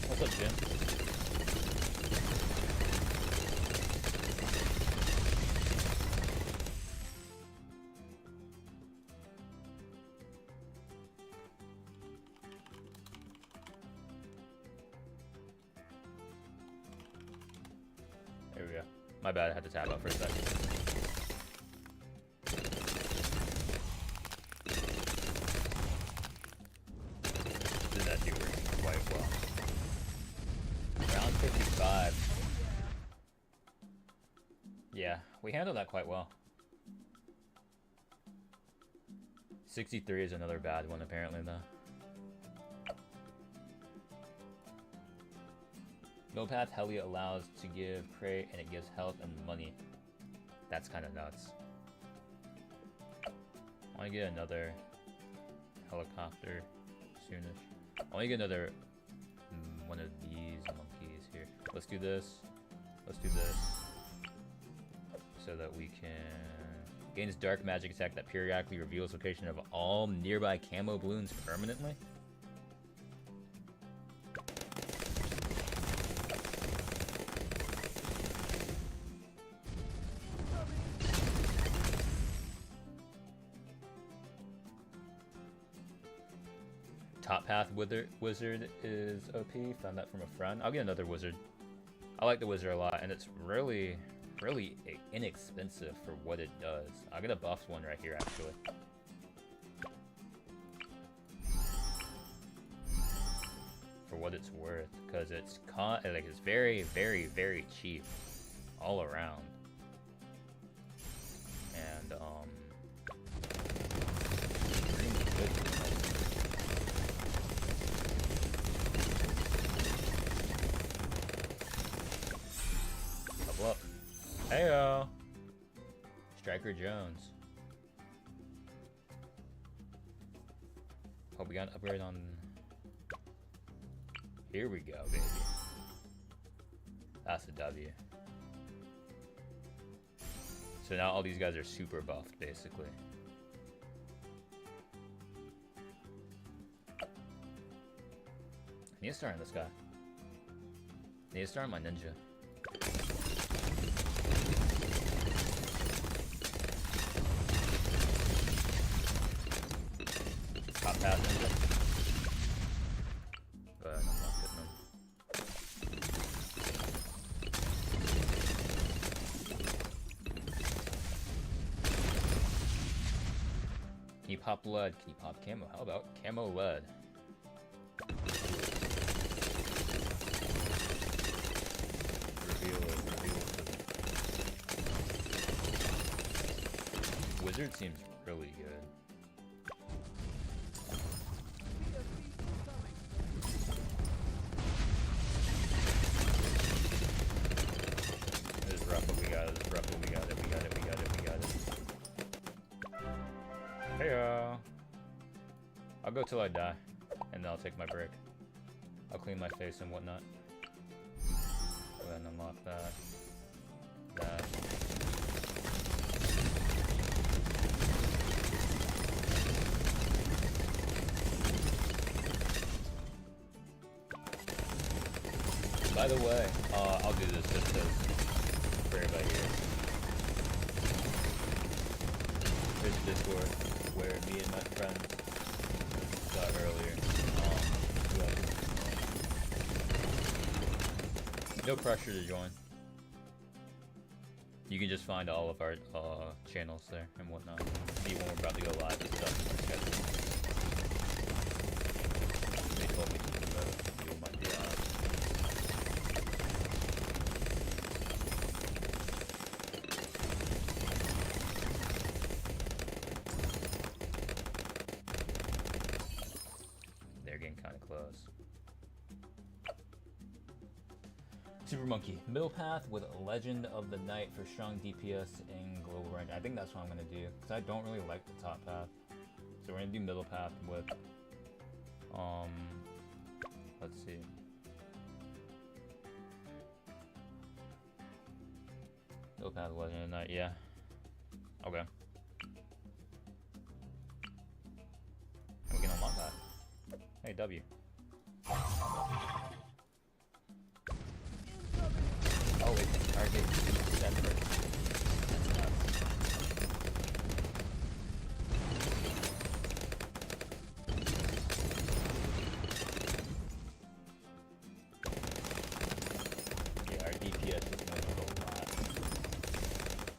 What's up, Jim? There we go. My bad, I had to tab out for a second. Did that do quite well. Round 55. Yeah, we handled that quite well. 63 is another bad one, apparently, though. No path heli allows to give crate, and it gives health and money. That's kind of nuts. I want to get another helicopter soonish. I want to get another one of these monkeys here. Let's do this. Let's do this. So that we can gains dark magic attack that periodically reveals location of all nearby camo balloons permanently. Top Path Wizard is OP. Found that from a friend. I'll get another wizard. I like the wizard a lot, and it's really inexpensive for what it does. I'll get a buffed one right here, actually. For what it's worth, because it's it's very cheap all around. And extremely good for the money. Level up. Heyo! Striker Jones. Hope we got an upgrade on. Here we go, baby. That's a W. So now all these guys are super buffed, basically. I need to start on this guy. I need to start on my ninja. Top path ninja. But I'm not getting them. Can you pop lead? Can you pop camo? How about camo lead? Reveal it. Wizard seems really good. This is rough, but we got it. This is rough, but we got it. We got it. We got it. We got it. Heyo. I'll go till I die, and then I'll take my break. I'll clean my face and whatnot. Go ahead and unlock that. That. By the way, I'll do this just for everybody here. There's Discord where me and my friends saw earlier. No pressure to join. You can just find all of our channels there and whatnot. See when we're about to go live and stuff. They told me to do my They're getting kind of close. Super Monkey. Middle path with Legend of the Night for strong DPS and global range. I think that's what I'm going to do, because I don't really like the top path. So we're going to do middle path with, let's see. Middle path with Legend of the Night, yeah. Okay. And we can unlock that. Hey, W. Oh wait, target separate. That's nuts. Yeah, our DPS is going to go a lot.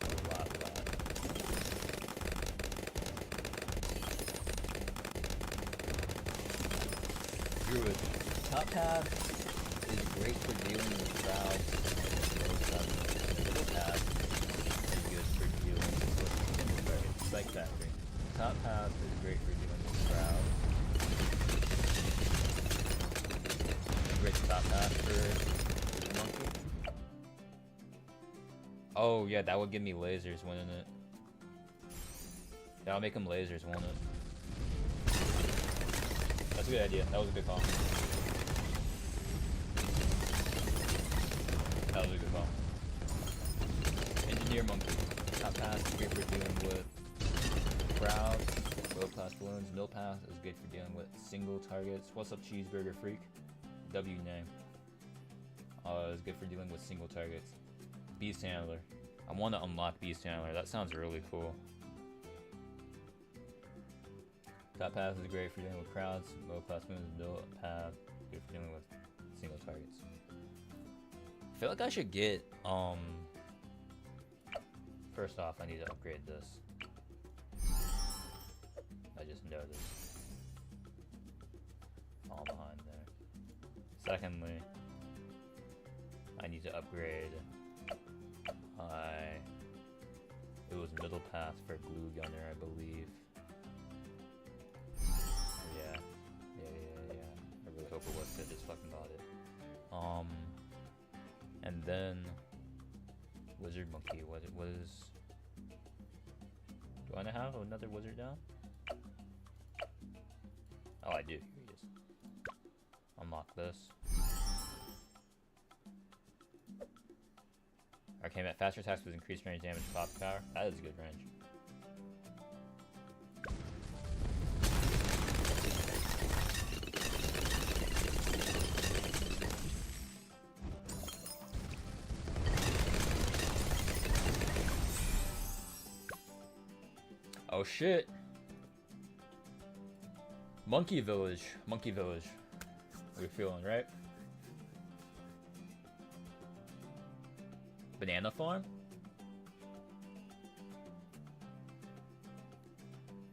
A lot. Druid. Top path is great for dealing with crowds. Middle path is good for dealing with single targets. Like factory. Top path is great for dealing with crowd. Great top path for the monkey. Oh yeah, that would give me lasers, wouldn't it? That'll make them lasers, won't it? That's a good idea. That was a good call. That was a good call. Engineer Monkey. Top path is great for dealing with crowds. Low class balloons. Middle path is good for dealing with single targets. What's up, Cheeseburger Freak? W name. Is good for dealing with single targets. Beast Handler. I want to unlock Beast Handler. That sounds really cool. Top path is great for dealing with crowds. Low path moves, middle path good for dealing with single targets. I feel like I should get first off I need to upgrade this. I just noticed. Fall behind there. Secondly, I need to upgrade it was middle path for glue gunner, I believe. Yeah. I really hope it was good, just fucking bought it. And then wizard monkey, what is do I have another wizard down? Oh, I do. Here he is. Unlock this. Arcane at faster attacks with increased range damage, pop power. That is a good range. Oh shit! Monkey Village. Monkey Village. What are you feeling, right? Banana Farm?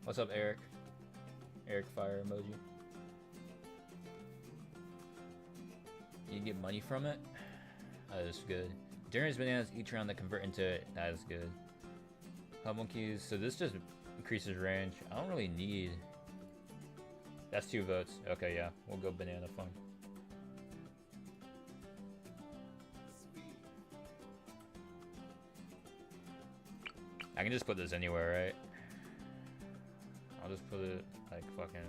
What's up, Eric? Eric fire emoji. You get money from it? That is good. Endurance bananas each round that convert into it. That is good. Hub monkeys. So this just increases range. I don't really need. That's 2 votes. Okay, yeah. We'll go banana farm. I can just put this anywhere, right? I'll just put it like fucking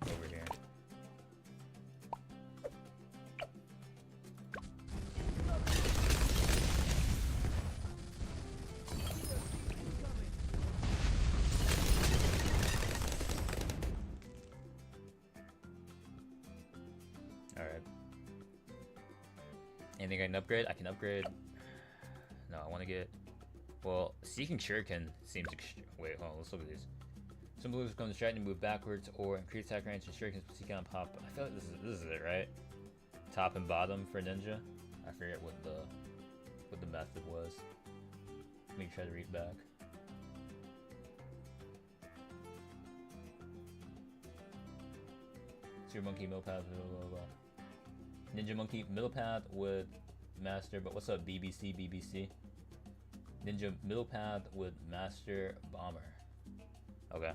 over here. Alright. Anything I can upgrade? I can upgrade. No, I want to get. Well, Seeking Shuriken seems to. Wait, hold on, let's look at these. Some moves become distracting to move backwards or increase attack range and Shurikens Seeking on pop. I feel like this is it, right? Top and bottom for ninja. I forget what the method was. Let me try to read back. Super monkey middle path, blah, blah, blah. Ninja monkey middle path with master, but what's up BBC? Ninja middle path with master bomber. Okay.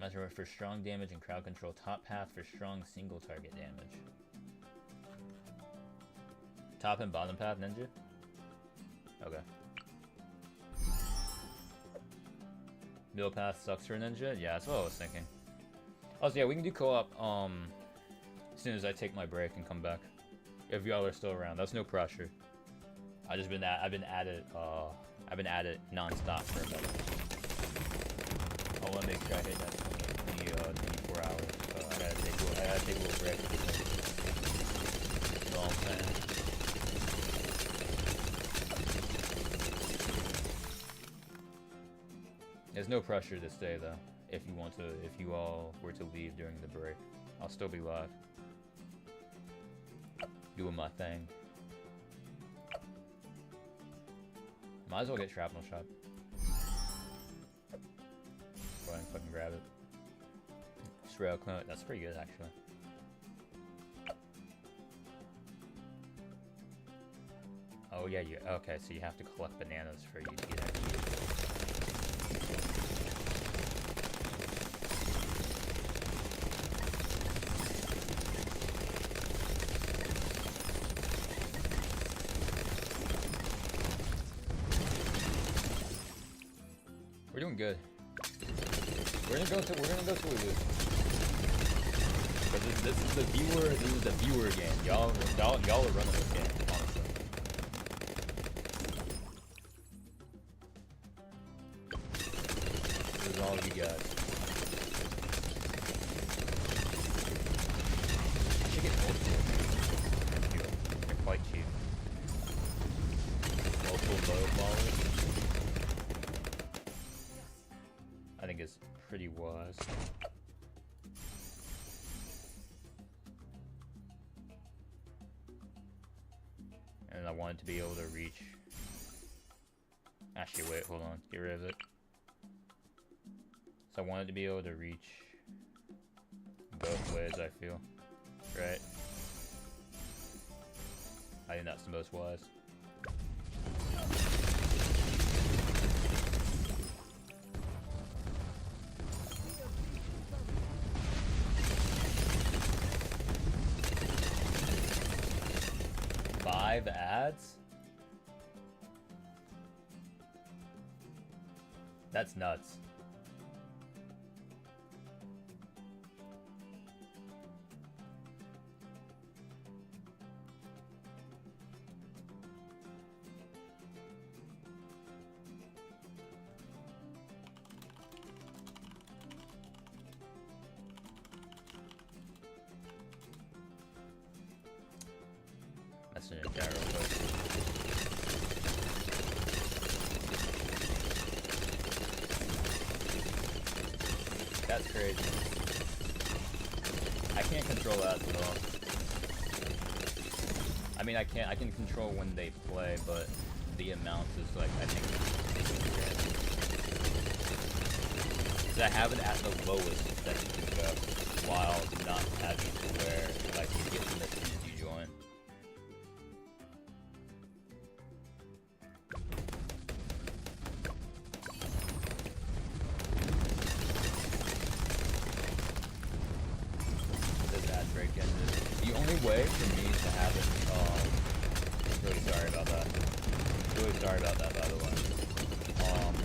Master for strong damage and crowd control. Top path for strong single target damage. Top and bottom path ninja? Okay. Middle path sucks for ninja? Yeah, that's what I was thinking. Oh, so yeah, we can do co-op as soon as I take my break and come back. If y'all are still around. That's no pressure. I've been at it non-stop for a minute. I want to make sure I hit that 24 hours. So I gotta take a little break. You know what I'm saying? There's no pressure to stay though. If you all were to leave during the break, I'll still be live, doing my thing. Might as well get shrapnel shot. Go ahead and fucking grab it. Shrail clone, that's pretty good actually. Oh yeah, okay, so you have to collect bananas for you to get XP. We're doing good. We're gonna go till we lose. But this is the viewer game. Y'all are running this game, honestly. This is all you got. I should get multiple. They're quite cheap. Multiple low wise. And I wanted to be able to reach. Actually, wait, hold on. Get rid of it. So I wanted to be able to reach both ways, I feel. Right? I think that's the most wise. Five ads? That's nuts. That's an entire real That's crazy. I can't control that at all. I mean, I can control when they play, but the amount is like, I think, because I have it at the lowest that you can go, while not having to where, like, you get them as soon as you join. The only way for me to have it, really sorry about that. Really sorry about that, by the way.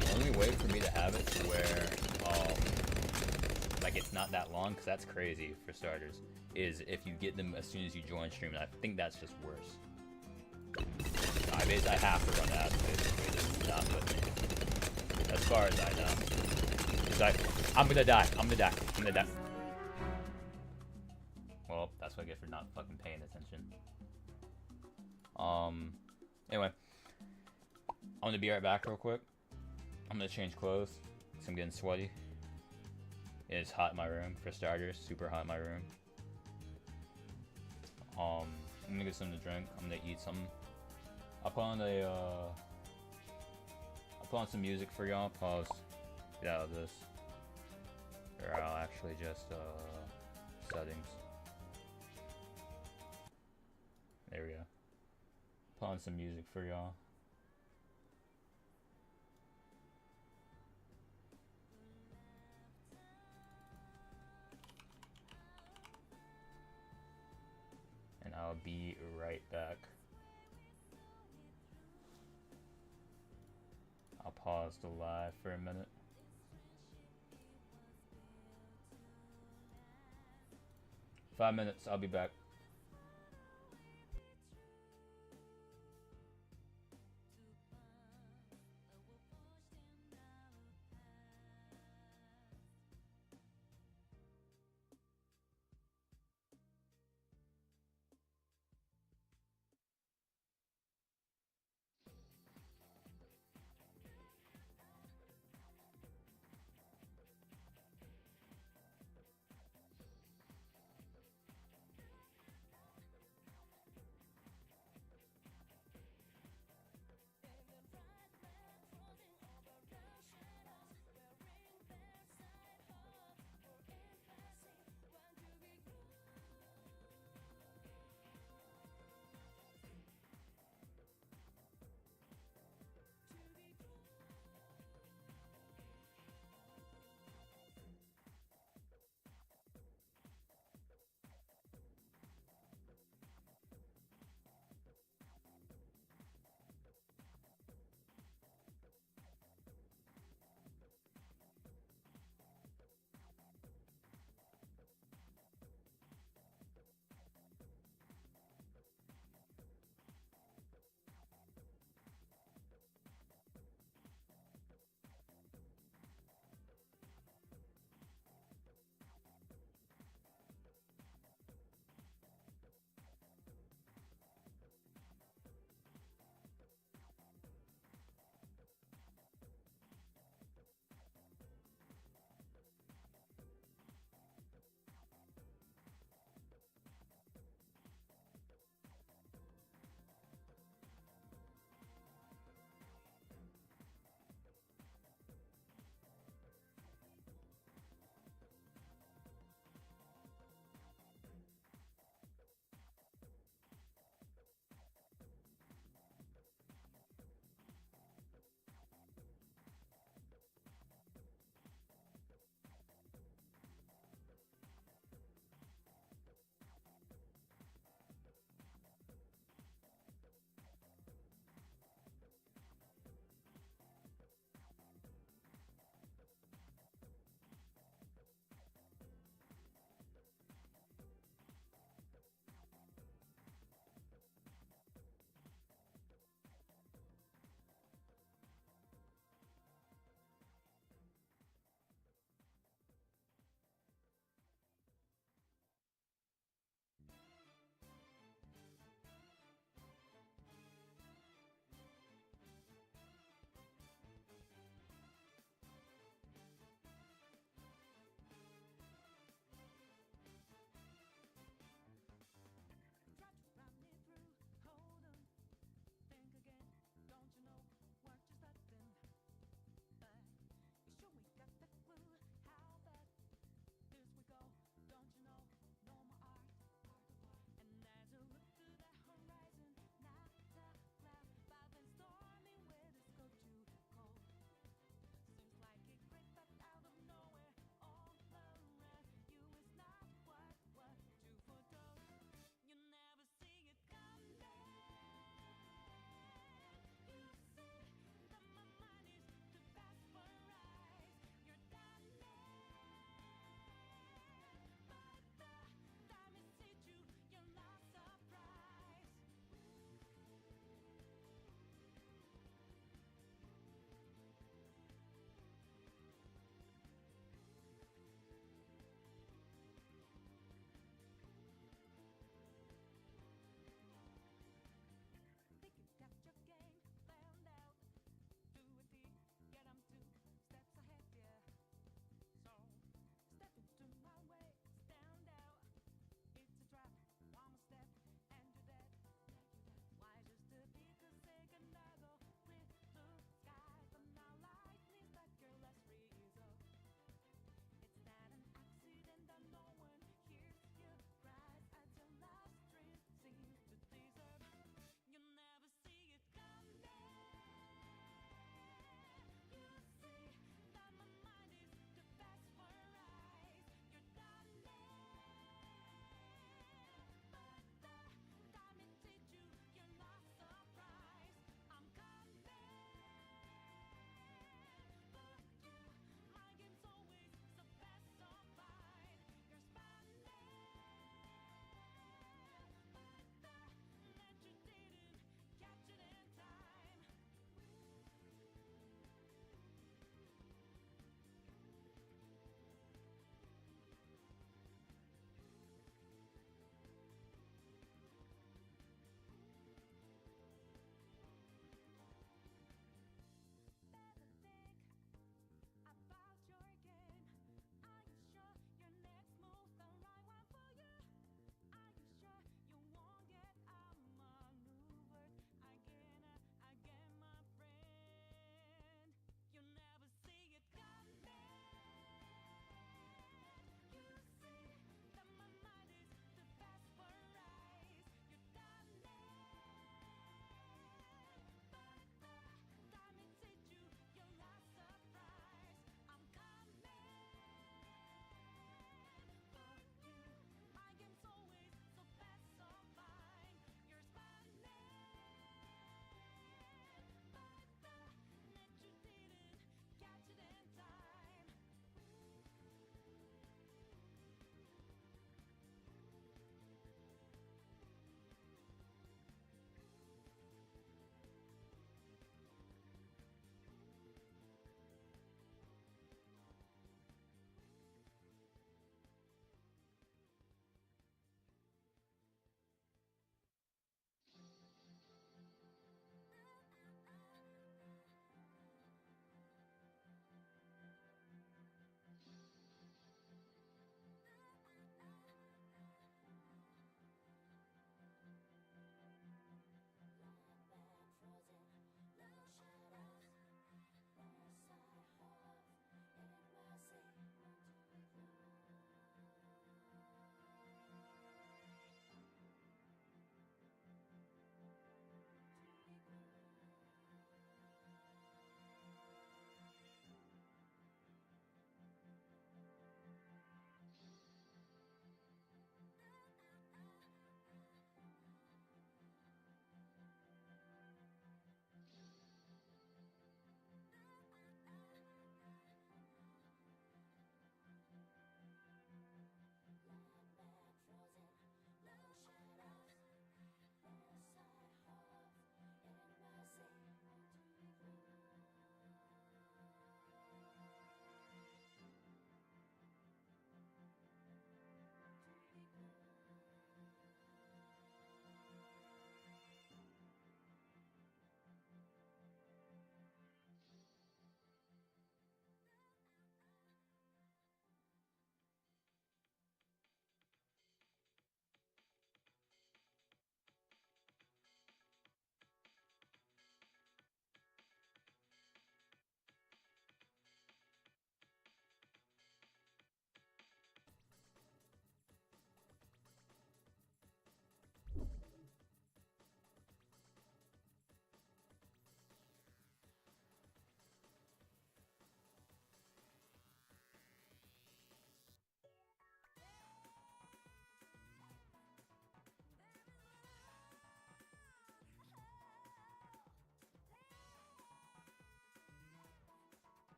The only way for me to have it to where, like, it's not that long, because that's crazy for starters, is if you get them as soon as you join stream, and I think that's just worse. I have to run ads, basically, it's not with me. As far as I know. Because I'm gonna die, I'm gonna die. Well, that's what I get for not fucking paying attention. Anyway. I'm gonna be right back real quick. I'm gonna change clothes, because I'm getting sweaty. It's hot in my room, for starters. Super hot in my room. I'm gonna get something to drink. I'm gonna eat something. I'll put on some music for y'all. Pause. Get out of this. Or I'll actually just, settings. There we go. Put on some music for y'all. And I'll be right back. I'll pause the live for a minute. Five minutes, I'll be back.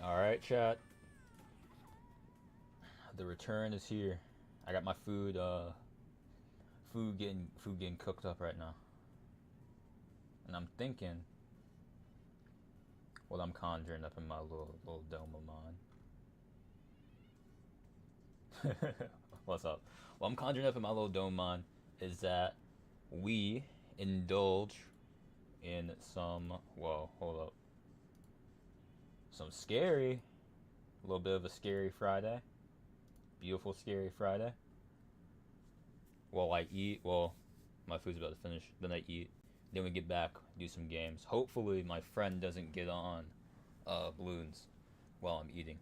Alright, chat. The return is here. I got my food food getting cooked up right now. And I'm thinking what I'm conjuring up in my little dome of mine. What's up? What I'm conjuring up in my little dome of mine is that we indulge in some, whoa, hold up, some scary, a little bit of a scary Friday. Beautiful scary Friday. Well, I eat, well, my food's about to finish, then I eat, then we get back, do some games. Hopefully my friend doesn't get on balloons while I'm eating.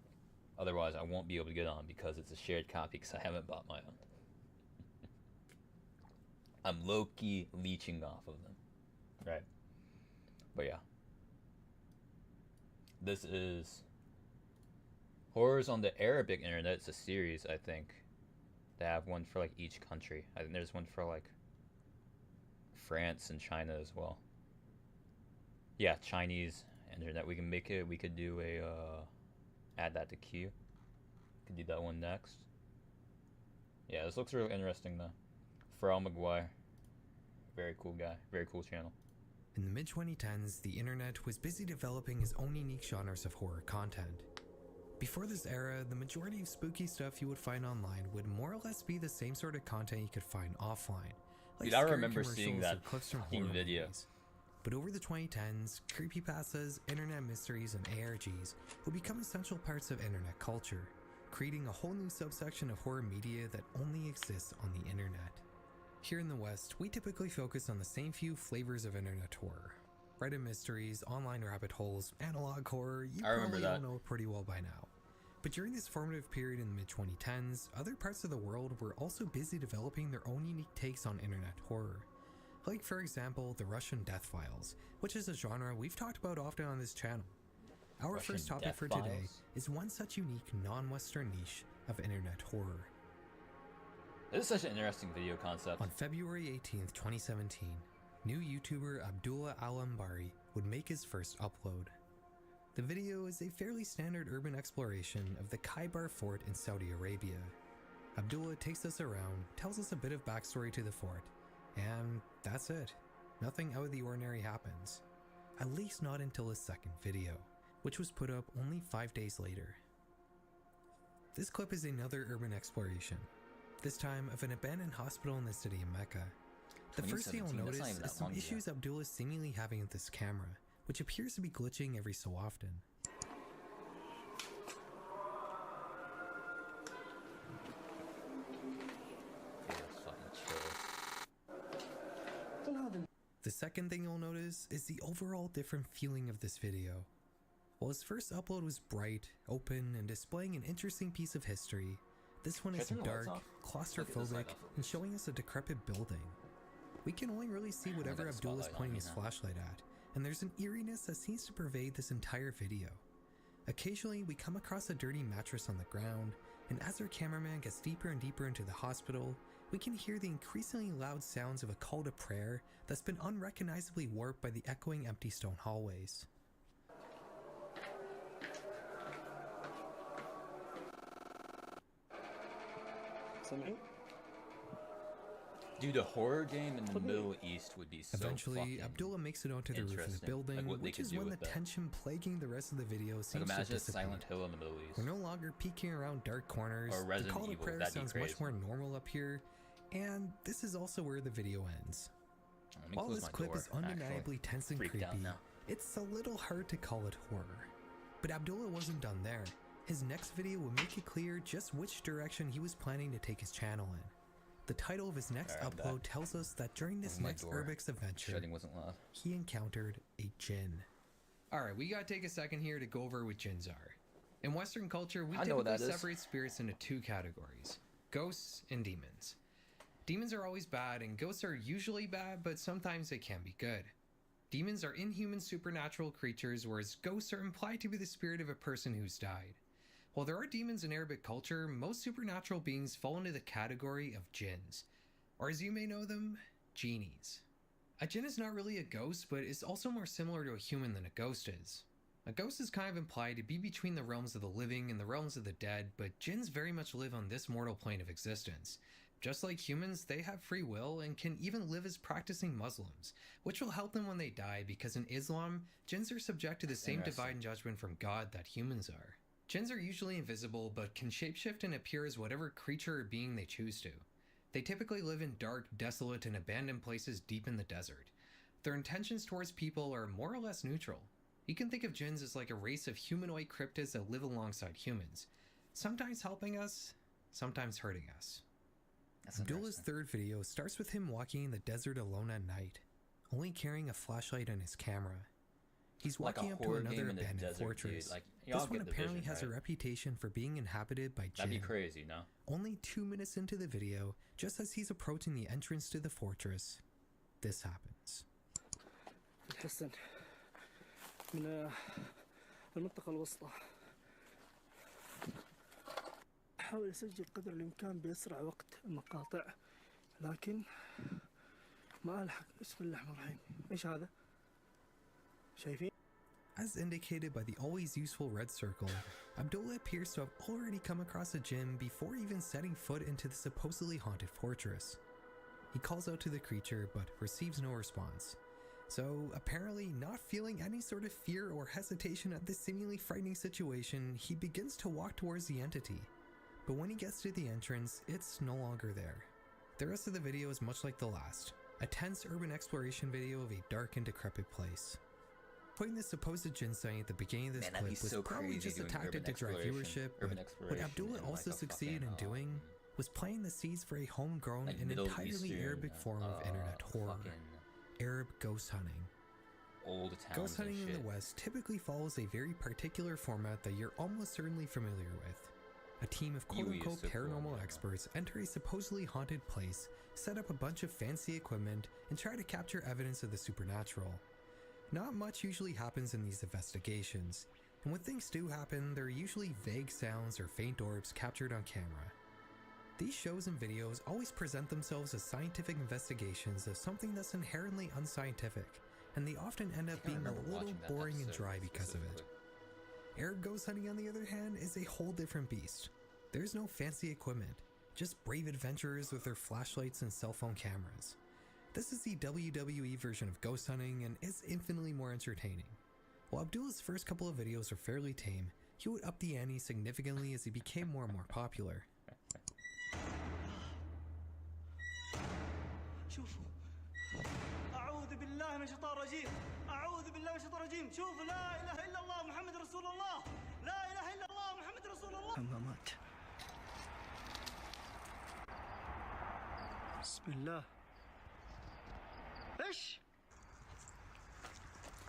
Otherwise I won't be able to get on because it's a shared copy because I haven't bought my own. I'm low-key leeching off of them. Right. But yeah. This is Horrors on the Arabic Internet. It's a series, I think. They have one for like each country. I think there's one for like France and China as well. Yeah, Chinese internet. We can make it. We could do a add that to queue. Could do that one next. Yeah, this looks really interesting though. Pharrell McGuire, very cool guy. Very cool channel. In the mid-2010s, the internet was busy developing its own unique genres of horror content. Before this era, the majority of spooky stuff you would find online would more or less be the same sort of content you could find offline. Like Dude, I remember seeing that fucking video. Movies. But over the 2010s, creepypastas, internet mysteries, and ARGs would become essential parts of internet culture, creating a whole new subsection of horror media that only exists on the internet. Here in the West, we typically focus on the same few flavors of internet horror. Reddit mysteries, online rabbit holes, analog horror, you probably all know pretty well by now. But during this formative period in the mid-2010s, other parts of the world were also busy developing their own unique takes on internet horror. Like for example, the Russian Death Files, which is a genre we've talked about often on this channel. Our first topic for today is one such unique non-Western niche of internet horror. This is such an interesting video concept. On February 18th, 2017, new YouTuber Abdullah Al-Ambari would make his first upload. The video is a fairly standard urban exploration of the Khaybar Fort in Saudi Arabia. Abdullah takes us around, tells us a bit of backstory to the fort, and that's it. Nothing out of the ordinary happens. At least not until his second video, which was put up only 5 days later. This clip is another urban exploration, this time of an abandoned hospital in the city of Mecca. The first thing you'll notice is some issues Abdullah is seemingly having with this camera, which appears to be glitching every so often. The second thing you'll notice is the overall different feeling of this video. While his first upload was bright, open, and displaying an interesting piece of history, this one is dark, claustrophobic, and showing us a decrepit building. We can only really see whatever Abdullah is pointing his flashlight at, and there's an eeriness that seems to pervade this entire video. Occasionally, we come across a dirty mattress on the ground, and as our cameraman gets deeper and deeper into the hospital, we can hear the increasingly loud sounds of a call to prayer that's been unrecognizably warped by the echoing empty stone hallways. Dude, a horror game in the Middle East would be so Eventually, Abdullah makes it onto the roof of the building, which is when the tension plaguing the rest of the video seems to dissipate. Silent Hill in the Middle East. We're no longer peeking around dark corners, the call to prayer sounds much more normal up here, and this is also where the video ends. While this clip is undeniably tense and creepy, it's a little hard to call it horror. But Abdullah wasn't done there. His next video will make it clear just which direction he was planning to take his channel in. The title of his next upload tells us that during this next Urbex adventure, he encountered a jinn. Alright, we gotta take a second here to go over what jinns are. In Western culture, we typically separate spirits into two categories, ghosts and demons. Demons are always bad, and ghosts are usually bad, but sometimes they can be good. Demons are inhuman supernatural creatures, whereas ghosts are implied to be the spirit of a person who's died. While there are demons in Arabic culture, most supernatural beings fall into the category of jinns, or as you may know them, genies. A jinn is not really a ghost, but is also more similar to a human than a ghost is. A ghost is kind of implied to be between the realms of the living and the realms of the dead, but jinns very much live on this mortal plane of existence. Just like humans, they have free will and can even live as practicing Muslims, which will help them when they die because in Islam, jinns are subject to the same divine judgment from God that humans are. Jinns are usually invisible, but can shapeshift and appear as whatever creature or being they choose to. They typically live in dark, desolate, and abandoned places deep in the desert. Their intentions towards people are more or less neutral. You can think of jinns as like a race of humanoid cryptids that live alongside humans, sometimes helping us, sometimes hurting us. Abdullah's third video starts with him walking in the desert alone at night, only carrying a flashlight and his camera. He's walking up to another abandoned fortress. This one apparently has a reputation for being inhabited by jinn. That'd be crazy, no? Only 2 minutes into the video, just as he's approaching the entrance to the fortress, this happens. الحسن من المنطقة الوسطى. أحاول أسجل قدر الإمكان بأسرع وقت المقاطع، لكن ما ألحق. بسم الله الرحمن الرحيم. إيش هذا؟ شايفين؟ As indicated by the always useful red circle, Abdullah appears to have already come across a jinn before even setting foot into the supposedly haunted fortress. He calls out to the creature but receives no response. So, apparently not feeling any sort of fear or hesitation at this seemingly frightening situation, he begins to walk towards the entity. But when he gets to the entrance, it's no longer there. The rest of the video is much like the last, a tense urban exploration video of a dark and decrepit place. Putting this supposed jinn sighting at the beginning of this clip was so probably just a tactic to drive viewership, but what Abdullah also succeeded in doing was planting the seeds for a homegrown and entirely Arabic form of internet horror. Arab ghost hunting. Ghost hunting in the West typically follows a very particular format that you're almost certainly familiar with. A team of quote-unquote paranormal experts enter a supposedly haunted place, set up a bunch of fancy equipment, and try to capture evidence of the supernatural. Not much usually happens in these investigations, and when things do happen, there are usually vague sounds or faint orbs captured on camera. These shows and videos always present themselves as scientific investigations of something that's inherently unscientific, and they often end up being a little boring and dry because of it. Arab ghost hunting, on the other hand, is a whole different beast. There's no fancy equipment, just brave adventurers with their flashlights and cell phone cameras. This is the WWE version of ghost hunting and is infinitely more entertaining. While Abdullah's first couple of videos were fairly tame, he would up the ante significantly as he became more and more popular. شوفوا أعوذ بالله من الشيطان الرجيم أعوذ بالله من الشيطان الرجيم شوفوا لا إله إلا الله محمد رسول الله لا إله إلا الله محمد رسول الله أمامات بسم الله إيش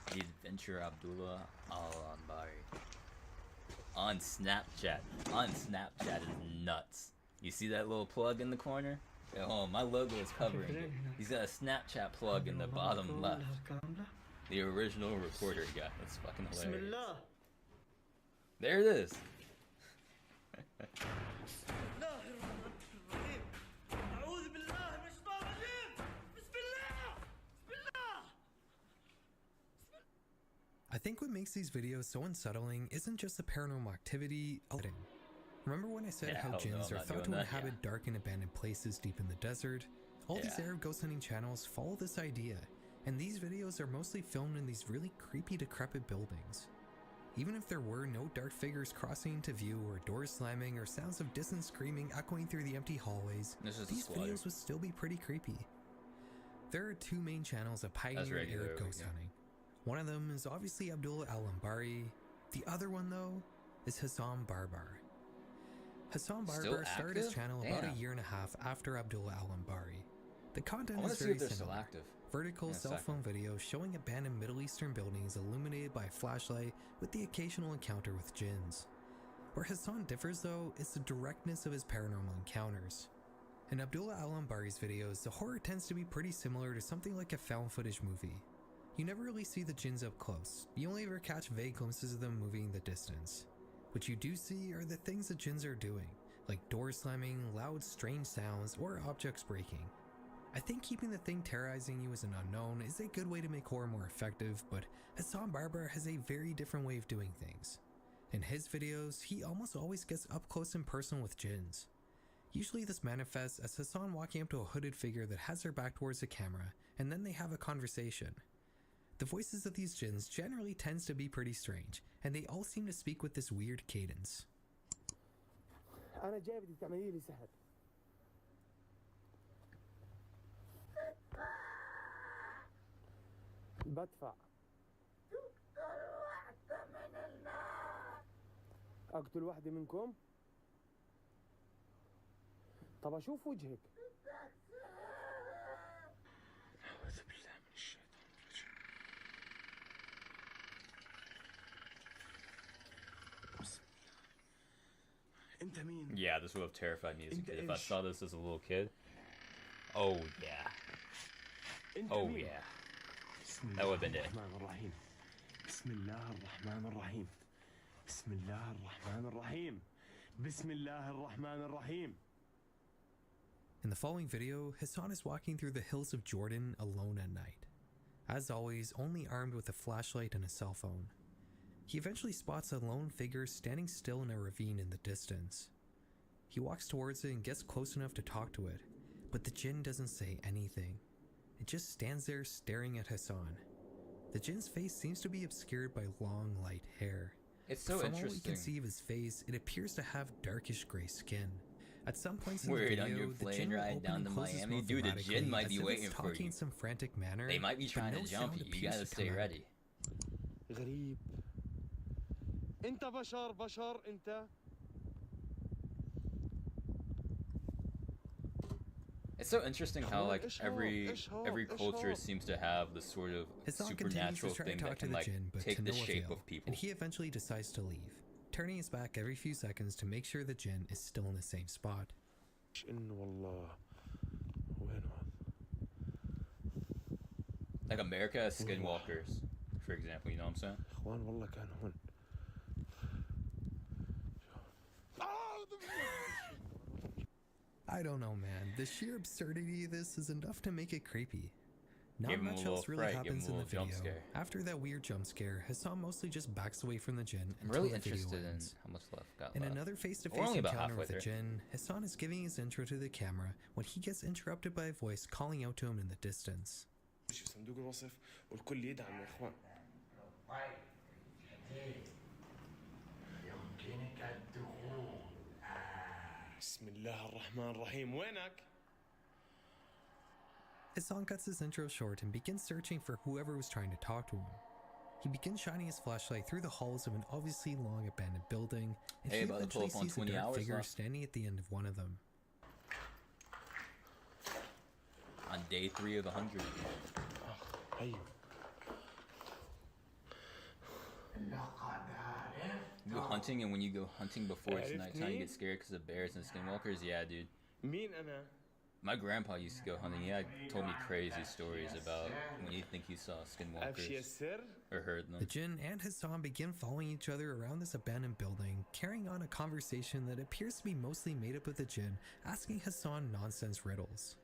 The Adventure Abdullah Al-Ambari on Snapchat. On Snapchat is nuts. You see that little plug in the corner? Oh, my logo is covering it. He's got a Snapchat plug in the bottom left. The original reporter guy. That's fucking hilarious. There it is. I think what makes these videos so unsettling isn't just the paranormal activity. Remember when I said how jinns are thought to inhabit dark and abandoned places deep in the desert? All these Arab ghost hunting channels follow this idea, and these videos are mostly filmed in these really creepy, decrepit buildings. Even if there were no dark figures crossing into view or doors slamming or sounds of distant screaming echoing through the empty hallways, these videos would still be pretty creepy. There are two main channels that pioneered Arab ghost hunting. One of them is obviously Abdullah Al-Ambari. The other one, though, is Hassan Barbar. Hassan Barbar started his channel about a year and a half after Abdullah Al-Ambari. The content is very similar. Vertical cell phone videos showing abandoned Middle Eastern buildings illuminated by a flashlight with the occasional encounter with jinns. Where Hassan differs, though, is the directness of his paranormal encounters. In Abdullah Al-Ambari's videos, the horror tends to be pretty similar to something like a found footage movie. You never really see the jinns up close, you only ever catch vague glimpses of them moving in the distance. What you do see are the things the jinns are doing, like doors slamming, loud strange sounds, or objects breaking. I think keeping the thing terrorizing you as an unknown is a good way to make horror more effective, but Hassan Barber has a very different way of doing things. In his videos, he almost always gets up close and personal with jinns. Usually this manifests as Hassan walking up to a hooded figure that has their back towards the camera, and then they have a conversation. The voices of these jinns generally tends to be pretty strange, and they all seem to speak with this weird cadence. أنا جاي بدي تعملي لي سحر. بدفع. أقتل واحدة منكم؟ طب أشوف وجهك. أعوذ بالله من الشيطان الرجيم. بسم الله. أنت مين؟ Yeah, this would have terrified me as a kid. If I saw this as a little kid. Oh yeah. Oh yeah. That would have been it. بسم الله الرحمن الرحيم. بسم الله الرحمن الرحيم. بسم الله الرحمن الرحيم. In the following video, Hassan is walking through the hills of Jordan alone at night. As always, only armed with a flashlight and a cell phone. He eventually spots a lone figure standing still in a ravine in the distance. He walks towards it and gets close enough to talk to it, but the jinn doesn't say anything. It just stands there staring at Hassan. The jinn's face seems to be obscured by long, light hair. It's so From interesting. all we can see of his face, it appears to have darkish gray skin. At some points in the Word video, on your the plane jinn will ride open down and to close his Miami. mouth Dude, a erratically jinn might as be if it's waiting for talking you. in some frantic manner. They might be but trying no to jump sound you. You appears gotta to stay come out. ready. غريب. أنت بشر أنت. It's so interesting how like every culture seems to have the sort of Hassan continues to supernatural try thing to talk that to can the like jinn, but take to the no shape avail, of people. and he eventually decides to leave, turning his back every few seconds to make sure the jinn is still in the same spot. Like America has skinwalkers, for example, you know what I'm saying? I don't know, man. The sheer absurdity of this is enough to make it creepy. Not Give him a much little else really fright, give happens him a in the little video. jump scare. After that weird jump scare, Hassan mostly just backs away from the jinn I'm until really the video interested in ends. how much left got In left. another We're face-to-face only about encounter halfway with the through. jinn, Hassan is giving his intro to the camera when he gets interrupted by a voice calling out to him in the distance. صندوق الوصف والكل يدعم يا إخوان. يمكنك الدخول. بسم الله الرحمن الرحيم. وينك؟ Hassan cuts his intro short and begins searching for whoever was trying to talk to him. He begins shining his flashlight through the halls of an obviously long abandoned building, and Hey, he about to pull eventually up on sees a 20 dark hours figure left. standing at the end of one of them. On day 3 of 100. أيوه. You go hunting, and when you go hunting before it's nighttime, you get scared because of bears and skinwalkers? Yeah, dude. مين أنا؟ My grandpa used to go hunting. He had told me crazy stories about when you think you saw skinwalkers or heard them. The jinn and Hassan begin following each other around this abandoned building, carrying on a conversation that appears to be mostly made up of the jinn asking Hassan nonsense riddles.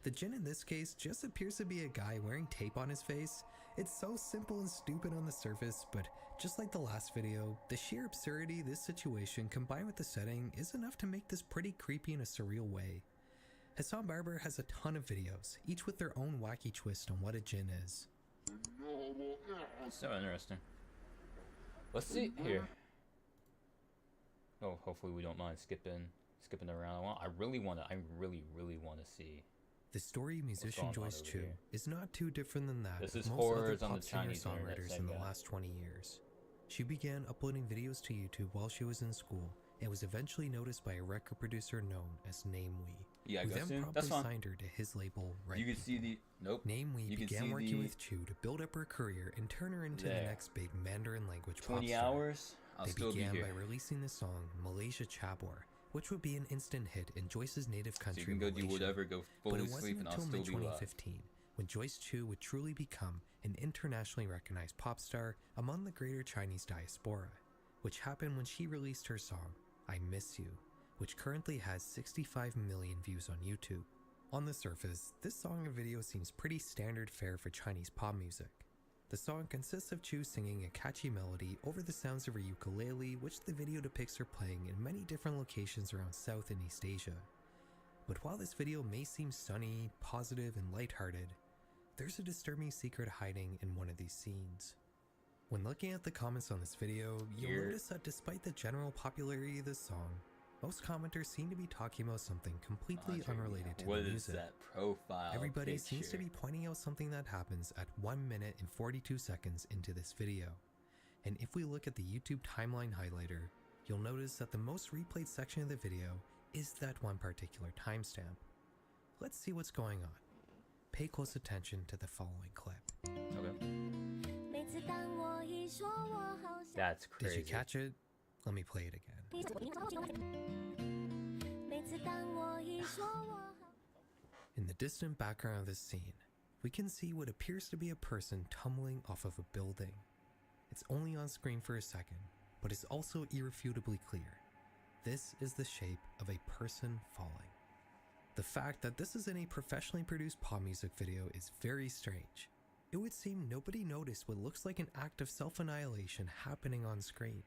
The jinn in this case just appears to be a guy wearing tape on his face. It's so simple and stupid on the surface, but just like the last video, the sheer absurdity of this situation combined with the setting is enough to make this pretty creepy in a surreal way. Hassan Barber has a ton of videos, each with their own wacky twist on what a jinn is. So interesting. Let's see here. Oh, hopefully we don't mind skipping around. I really want to see. The story of musician Joyce Chu is not too different than that This of is most other horrors on pop the Chinese singer-songwriters in the last 20 years. She began uploading videos to YouTube while she was in school and was eventually noticed by a record producer known as Name Wee, Yeah, who go then soon. promptly That's fine. signed her to his label Right. You can see the Name Wee You can began see working the- with Chu to build up her career and turn her into the There. next big Mandarin language pop 20 star. hours. I'll They still be began here. by releasing the song Malaysia Chabor, which would be an instant hit in Joyce's native So country, you can go do Malaysia. whatever, go But fully it wasn't sleep, and I'll until still be live. mid-2015 when Joyce Chu would truly become an internationally recognized pop star among the greater Chinese diaspora, which happened when she released her song I Miss You, which currently has 65 million views on YouTube. On the surface, this song and video seems pretty standard fare for Chinese pop music. The song consists of Chu singing a catchy melody over the sounds of her ukulele, which the video depicts her playing in many different locations around South and East Asia. But while this video may seem sunny, positive, and lighthearted, there's a disturbing secret hiding in one of these scenes. When looking at the comments on this video, you'll notice that despite the general popularity of this song, most commenters seem to be talking about something completely unrelated to the music. What is that profile Everybody picture? seems to be pointing out something that happens at 1 minute and 42 seconds into this video. And if we look at the YouTube timeline highlighter, you'll notice that the most replayed section of the video is that one particular timestamp. Let's see what's going on. Pay close attention to the following clip. Okay. That's crazy. Did you catch it? Let me play it again. In the distant background of this scene, we can see what appears to be a person tumbling off of a building. It's only on screen for a second, but it's also irrefutably clear. This is the shape of a person falling. The fact that this is in a professionally produced pop music video is very strange. It would seem nobody noticed what looks like an act of self-annihilation happening on screen.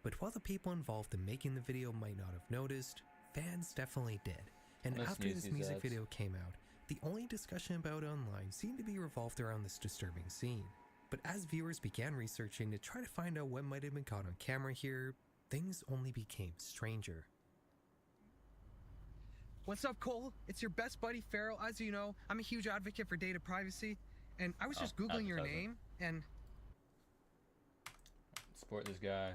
But while the people involved in making the video might not have noticed, fans definitely did. And after this music video came out, the only discussion about it online seemed to be revolved around this disturbing scene. But as viewers began researching to try to find out what might have been caught on camera here, things only became stranger. What's up, Cole? It's your best buddy, Farrell. As you know, I'm a huge advocate for data privacy, and I was just Googling your name, and... Support this guy.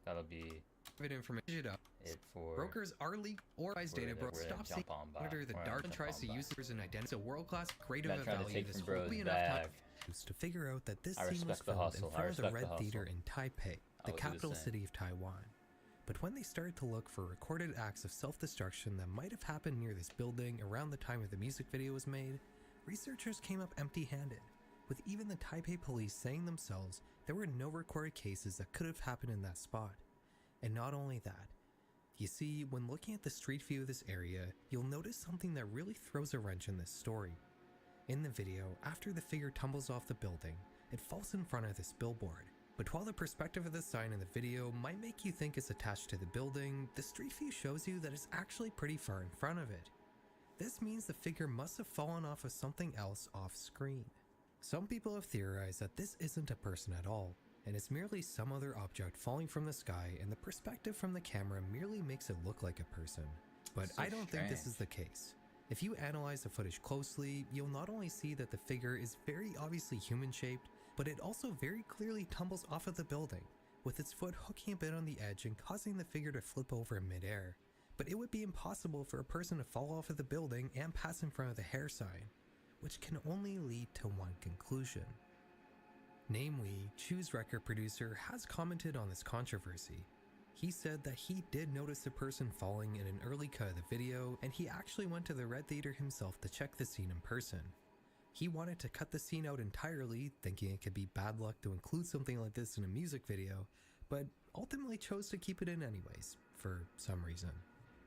That'll be information up. It for brokers are legal or data brokers stop seeing monitor the dark and tries to use it as an identity. A world-class creative of value this will be enough time to figure out that this scene was filmed in front of the Red Theater in Taipei, the capital city of Taiwan. But when they started to look for recorded acts of self-destruction that might have happened near this building around the time of the music video was made, researchers came up empty-handed, with even the Taipei police saying themselves there were no recorded cases that could have happened in that spot. And not only that, you see, when looking at the street view of this area, you'll notice something that really throws a wrench in this story. In the video, after the figure tumbles off the building, it falls in front of this billboard. But while the perspective of the sign in the video might make you think it's attached to the building, the street view shows you that it's actually pretty far in front of it. This means the figure must have fallen off of something else off screen. Some people have theorized that this isn't a person at all, and it's merely some other object falling from the sky, and the perspective from the camera merely makes it look like a person. But I don't think this is the case. If you analyze the footage closely, you'll not only see that the figure is very obviously human-shaped, but it also very clearly tumbles off of the building, with its foot hooking a bit on the edge and causing the figure to flip over in midair. But it would be impossible for a person to fall off of the building and pass in front of the hair sign, which can only lead to one conclusion. Namely, Chu's record producer has commented on this controversy. He said that he did notice the person falling in an early cut of the video, and he actually went to the Red Theater himself to check the scene in person. He wanted to cut the scene out entirely, thinking it could be bad luck to include something like this in a music video, but ultimately chose to keep it in anyways, for some reason.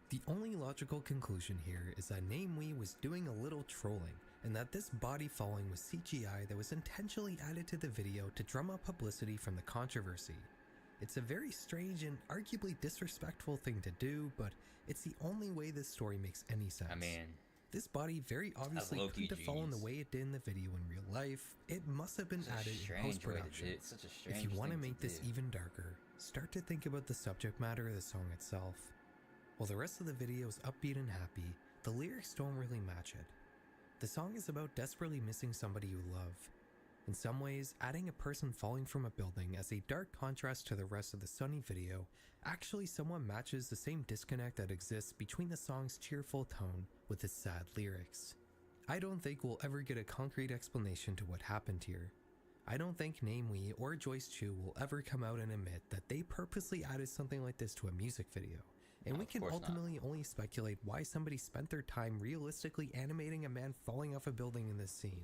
The only logical conclusion here is that Namewee was doing a little trolling, and that this body falling was CGI that was intentionally added to the video to drum up publicity from the controversy. It's a very strange and arguably disrespectful thing to do, but it's the only way this story makes any sense. I mean, this body very obviously couldn't have fallen the way it did in the video in real life. It must have been added in post-production. If you want to make this even darker, start to think about the subject matter of the song itself. While the rest of the video is upbeat and happy, the lyrics don't really match it. The song is about desperately missing somebody you love. In some ways, adding a person falling from a building as a dark contrast to the rest of the sunny video actually somewhat matches the same disconnect that exists between the song's cheerful tone with its sad lyrics. I don't think we'll ever get a concrete explanation to what happened here. I don't think Namewee or Joyce Chu will ever come out and admit that they purposely added something like this to a music video. And we can ultimately only speculate why somebody spent their time realistically animating a man falling off a building in this scene.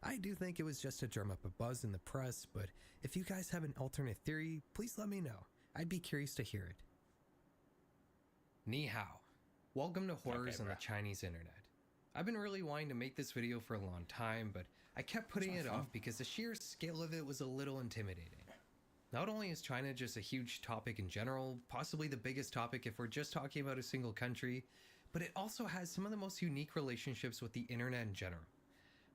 I do think it was just to drum up a buzz in the press, but if you guys have an alternate theory, please let me know. I'd be curious to hear it. Ni hao. Welcome to Horrors on the Chinese internet. I've been really wanting to make this video for a long time, but I kept putting it off because the sheer scale of it was a little intimidating. Not only is China just a huge topic in general, possibly the biggest topic if we're just talking about a single country, but it also has some of the most unique relationships with the internet in general.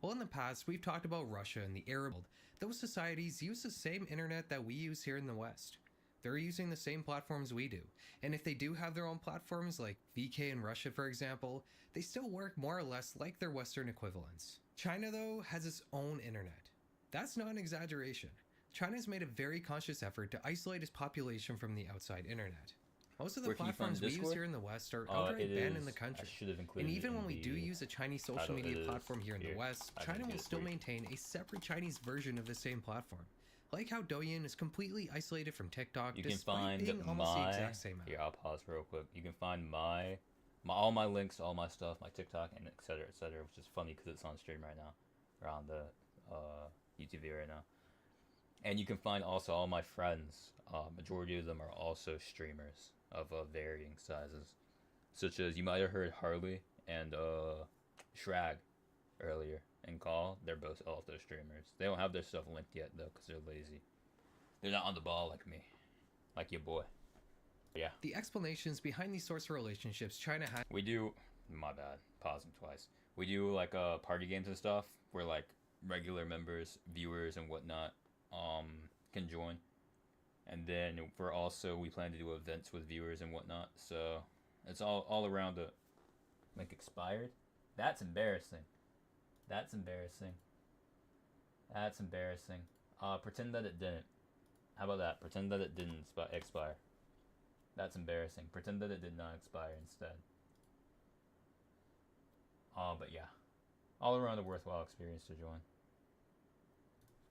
Well, in the past, we've talked about Russia and the Arab world. Those societies use the same internet that we use here in the West. They're using the same platforms we do, and if they do have their own platforms like VK in Russia for example, they still work more or less like their Western equivalents. China though has its own internet. That's not an exaggeration. China's made a very conscious effort to isolate its population from the outside internet. Most of the platforms we use here in the West are outright banned in the country. And even when we do use a Chinese social media platform here in the West, China will still maintain a separate Chinese version of the same platform. Like how Douyin is completely isolated from TikTok, you can despite find being almost the exact same app. Here, I'll pause real quick. You can find all my links, all my stuff, my TikTok, and etc., which is funny because it's on stream right now, or on the YouTube right now. And you can find also all my friends. Majority of them are also streamers of varying sizes, such as you might have heard Harley and Shrag earlier in call. They're both also streamers. They don't have their stuff linked yet though because they're lazy. They're not on the ball like me, like your boy. But yeah. The explanations behind these sorts of relationships China has. We do. My bad. Pausing twice. We do like party games and stuff where like regular members, viewers, and whatnot can join. And then we plan to do events with viewers and whatnot. So it's all around the link expired. That's embarrassing. That's embarrassing. That's embarrassing. Pretend that it didn't. How about that? Pretend that it didn't expire. That's embarrassing. Pretend that it did not expire instead. But yeah. All around a worthwhile experience to join.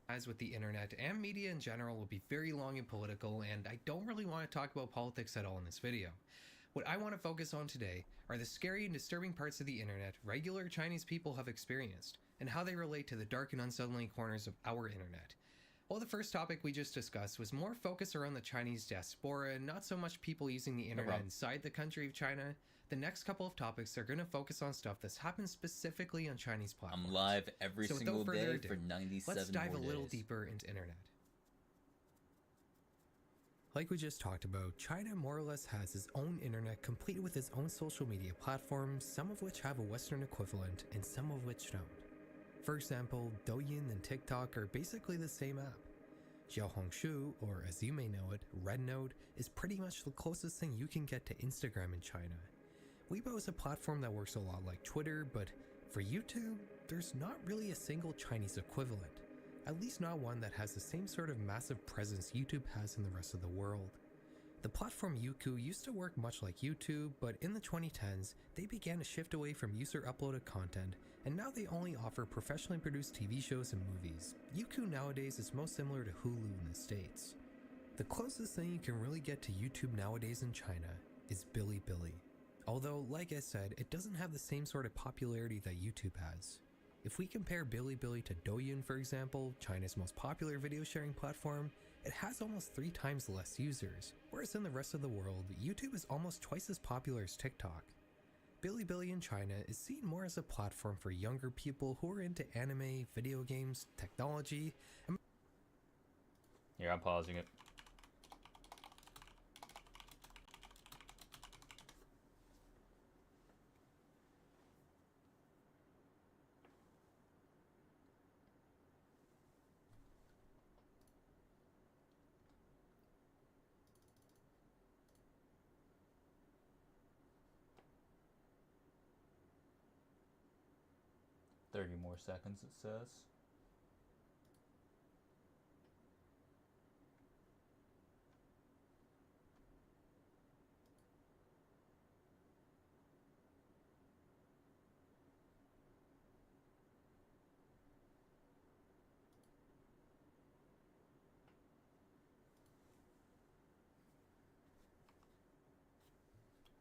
As with the internet and media in general will be very long and political, and I don't really want to talk about politics at all in this video. What I want to focus on today are the scary and disturbing parts of the internet regular Chinese people have experienced, and how they relate to the dark and unsettling corners of our internet. While the first topic we just discussed was more focused around the Chinese diaspora and not so much people using the internet inside the country of China, the next couple of topics are going to focus on stuff that's happened specifically on Chinese platforms. I'm live every single day for 97 let's dive more a little days. deeper into internet. Like we just talked about, China more or less has its own internet complete with its own social media platforms, some of which have a Western equivalent and some of which don't. For example, Douyin and TikTok are basically the same app. Xiaohongshu, or as you may know it, Red Note, is pretty much the closest thing you can get to Instagram in China. Weibo is a platform that works a lot like Twitter, but for YouTube, there's not really a single Chinese equivalent. At least not one that has the same sort of massive presence YouTube has in the rest of the world. The platform Youku used to work much like YouTube, but in the 2010s, they began to shift away from user-uploaded content, and now they only offer professionally produced TV shows and movies. Youku nowadays is most similar to Hulu in the States. The closest thing you can really get to YouTube nowadays in China is Bilibili. Although, like I said, it doesn't have the same sort of popularity that YouTube has. If we compare Bilibili to Douyin, for example, China's most popular video sharing platform, it has almost 3 times less users, whereas in the rest of the world, YouTube is almost twice as popular as TikTok. Bilibili in China is seen more as a platform for younger people who are into anime, video games, technology, and... Here, I'm pausing it. More seconds, it says.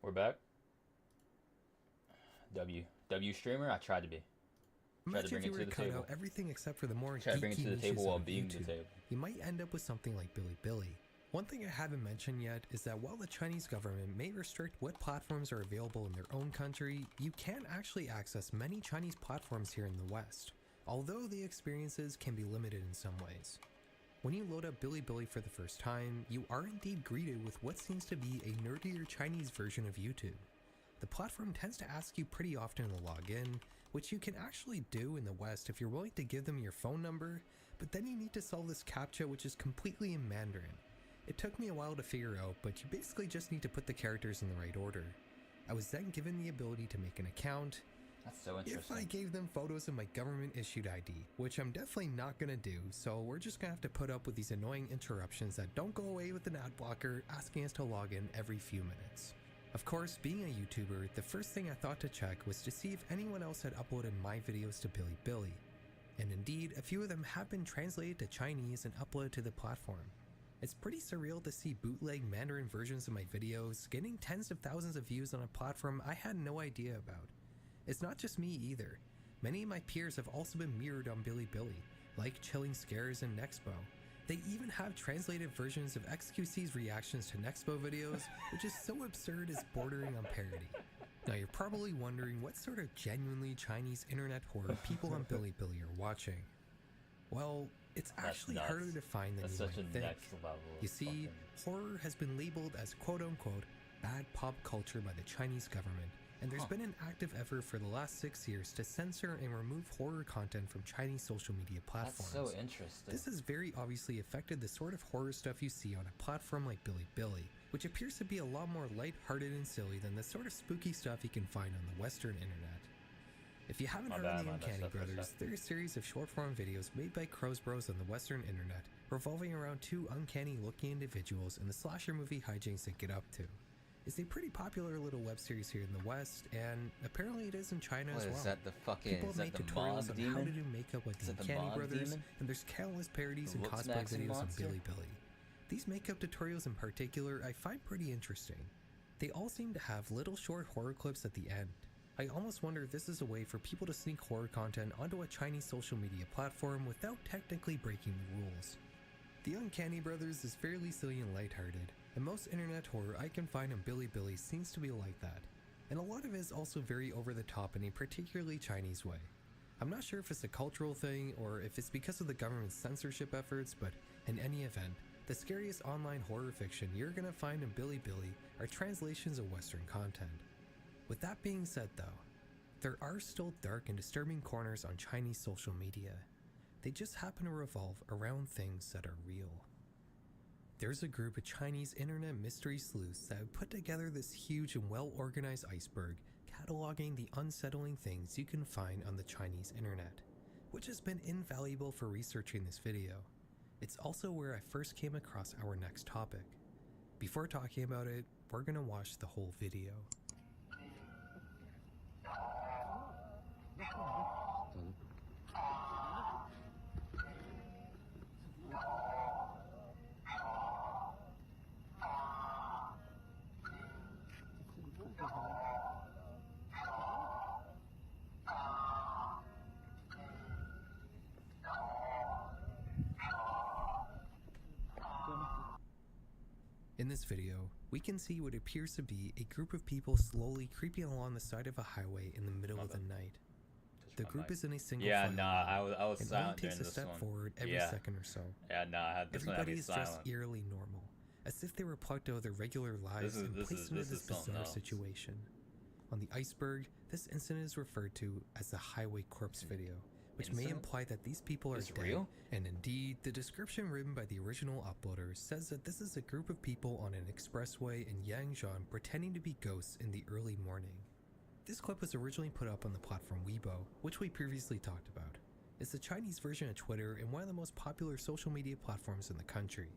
We're back. W streamer, I tried to be. Imagine if you were to cut out everything except for the more geeky niches while of being YouTube. the table. You might end up with something like Bilibili. One thing I haven't mentioned yet is that while the Chinese government may restrict what platforms are available in their own country, you can actually access many Chinese platforms here in the West, although the experiences can be limited in some ways. When you load up Bilibili for the first time, you are indeed greeted with what seems to be a nerdier Chinese version of YouTube. The platform tends to ask you pretty often to log in, which you can actually do in the West if you're willing to give them your phone number, but then you need to solve this CAPTCHA which is completely in Mandarin. It took me a while to figure out, but you basically just need to put the characters in the right order. I was then given the ability to make an account. That's so interesting. If I gave them photos of my government-issued ID, which I'm definitely not gonna do, so we're just gonna have to put up with these annoying interruptions that don't go away with an ad blocker asking us to log in every few minutes. Of course, being a YouTuber, the first thing I thought to check was to see if anyone else had uploaded my videos to Bilibili. And indeed, a few of them have been translated to Chinese and uploaded to the platform. It's pretty surreal to see bootleg Mandarin versions of my videos getting tens of thousands of views on a platform I had no idea about. It's not just me either. Many of my peers have also been mirrored on Bilibili, like Chilling Scares and Nexpo. They even have translated versions of XQC's reactions to Nexpo videos, which is so absurd it's bordering on parody. Now you're probably wondering what sort of genuinely Chinese internet horror people on Bilibili are watching. Well, it's actually harder to find than you might think. You see, horror has been labeled as quote-unquote bad pop culture by the Chinese government, and there's been an active effort for the last 6 years to censor and remove horror content from Chinese social media platforms. That's so interesting. This has very obviously affected the sort of horror stuff you see on a platform like Bilibili, which appears to be a lot more light-hearted and silly than the sort of spooky stuff you can find on the Western internet. If you haven't heard of the Uncanny Brothers, they're a series of short-form videos made by Crows Bros on the Western internet, revolving around two uncanny-looking individuals and the slasher movie hijinks they get up to. It's a pretty popular little web series here in the West, and apparently it is in China as well. Is that the fucking, People have made tutorials on how to do makeup like the Uncanny Brothers, and there's countless parodies and cosplay videos on Bilibili. These makeup tutorials in particular I find pretty interesting. They all seem to have little short horror clips at the end. I almost wonder if this is a way for people to sneak horror content onto a Chinese social media platform without technically breaking the rules. The Uncanny Brothers is fairly silly and lighthearted, and most internet horror I can find on Bilibili seems to be like that, and a lot of it is also very over the top in a particularly Chinese way. I'm not sure if it's a cultural thing or if it's because of the government's censorship efforts, but in any event, the scariest online horror fiction you're gonna find on Bilibili are translations of Western content. With that being said though, there are still dark and disturbing corners on Chinese social media. They just happen to revolve around things that are real. There's a group of Chinese internet mystery sleuths that have put together this huge and well-organized iceberg cataloging the unsettling things you can find on the Chinese internet, which has been invaluable for researching this video. It's also where I first came across our next topic. Before talking about it, we're gonna watch the whole video. In this video, we can see what appears to be a group of people slowly creeping along the side of a highway in the middle of the night. The group is in a single file I was and silent only takes during a this step one. forward every second or so. Everybody is dressed silent. eerily normal, as if they were plucked out of their regular lives and placed into this bizarre situation. On the iceberg, this incident is referred to as the highway corpse video, which may imply that these people are dead. Real? And indeed, the description written by the original uploader says that this is a group of people on an expressway in Yangzhou pretending to be ghosts in the early morning. This clip was originally put up on the platform Weibo, which we previously talked about. It's the Chinese version of Twitter and one of the most popular social media platforms in the country.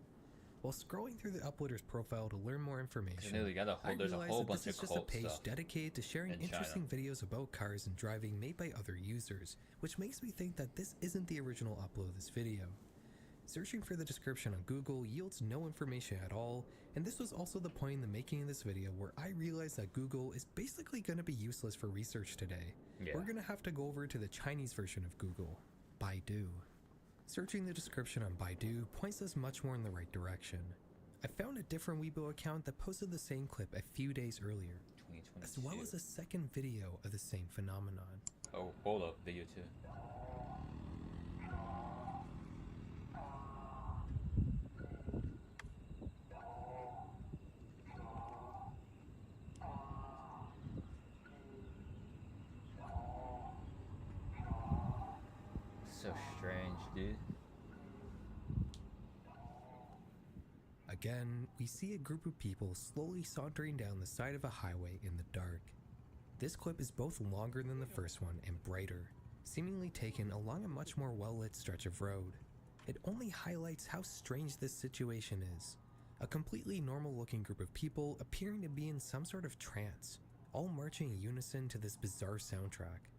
While scrolling through the uploader's profile to learn more information, I realized that this is just a page dedicated to sharing interesting videos about cars and driving made by other users, which makes me think that this isn't the original upload of this video. Searching for the description on Google yields no information at all, and this was also the point in the making of this video where I realized that Google is basically going to be useless for research today. We're going to have to go over to the Chinese version of Google, Baidu. Searching the description on Baidu points us much more in the right direction. I found a different Weibo account that posted the same clip a few days earlier, as well as a second video of the same phenomenon. Oh, hold up, video 2. So strange, dude. Again, we see a group of people slowly sauntering down the side of a highway in the dark. This clip is both longer than the first one and brighter, seemingly taken along a much more well-lit stretch of road. It only highlights how strange this situation is. A completely normal-looking group of people appearing to be in some sort of trance, all marching in unison to this bizarre soundtrack.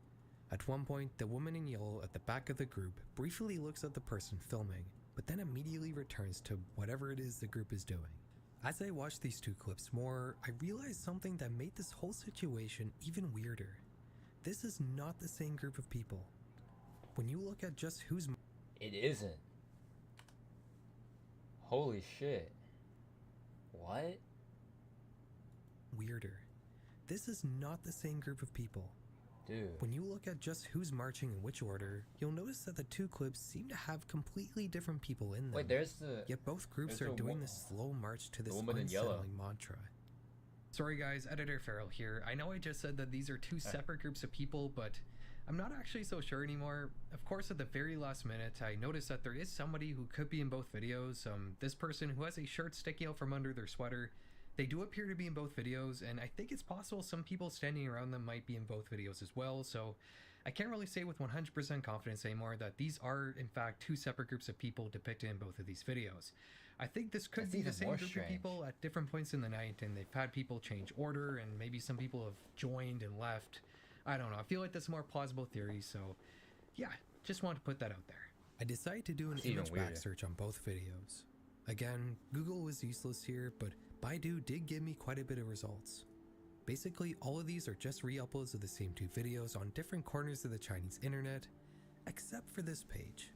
At one point, the woman in yellow at the back of the group briefly looks at the person filming, but then immediately returns to whatever it is the group is doing. As I watched these two clips more, I realized something that made this whole situation even weirder. This is not the same group of people. When you look at just who's... It isn't. Holy shit. What? Weirder. This is not the same group of people. Dude. When you look at just who's marching in which order, you'll notice that the two clips seem to have completely different people in them. Wait, there's the... Yet both groups are doing this slow march to this unsettling mantra. Sorry guys, Editor Feral here. I know I just said that these are two separate groups of people, but I'm not actually so sure anymore. Of course, at the very last minute, I noticed that there is somebody who could be in both videos. This person who has a shirt sticking out from under their sweater. They do appear to be in both videos, and I think it's possible some people standing around them might be in both videos as well, so I can't really say with 100% confidence anymore that these are, in fact, two separate groups of people depicted in both of these videos. I think this could be the same group of people at different points in the night, and they've had people change order, and maybe some people have joined and left. I don't know, I feel like that's a more plausible theory, so yeah, just wanted to put that out there. I decided to do an image back search on both videos. Again, Google was useless here, but Baidu did give me quite a bit of results. Basically, all of these are just re-uploads of the same two videos on different corners of the Chinese internet, except for this page.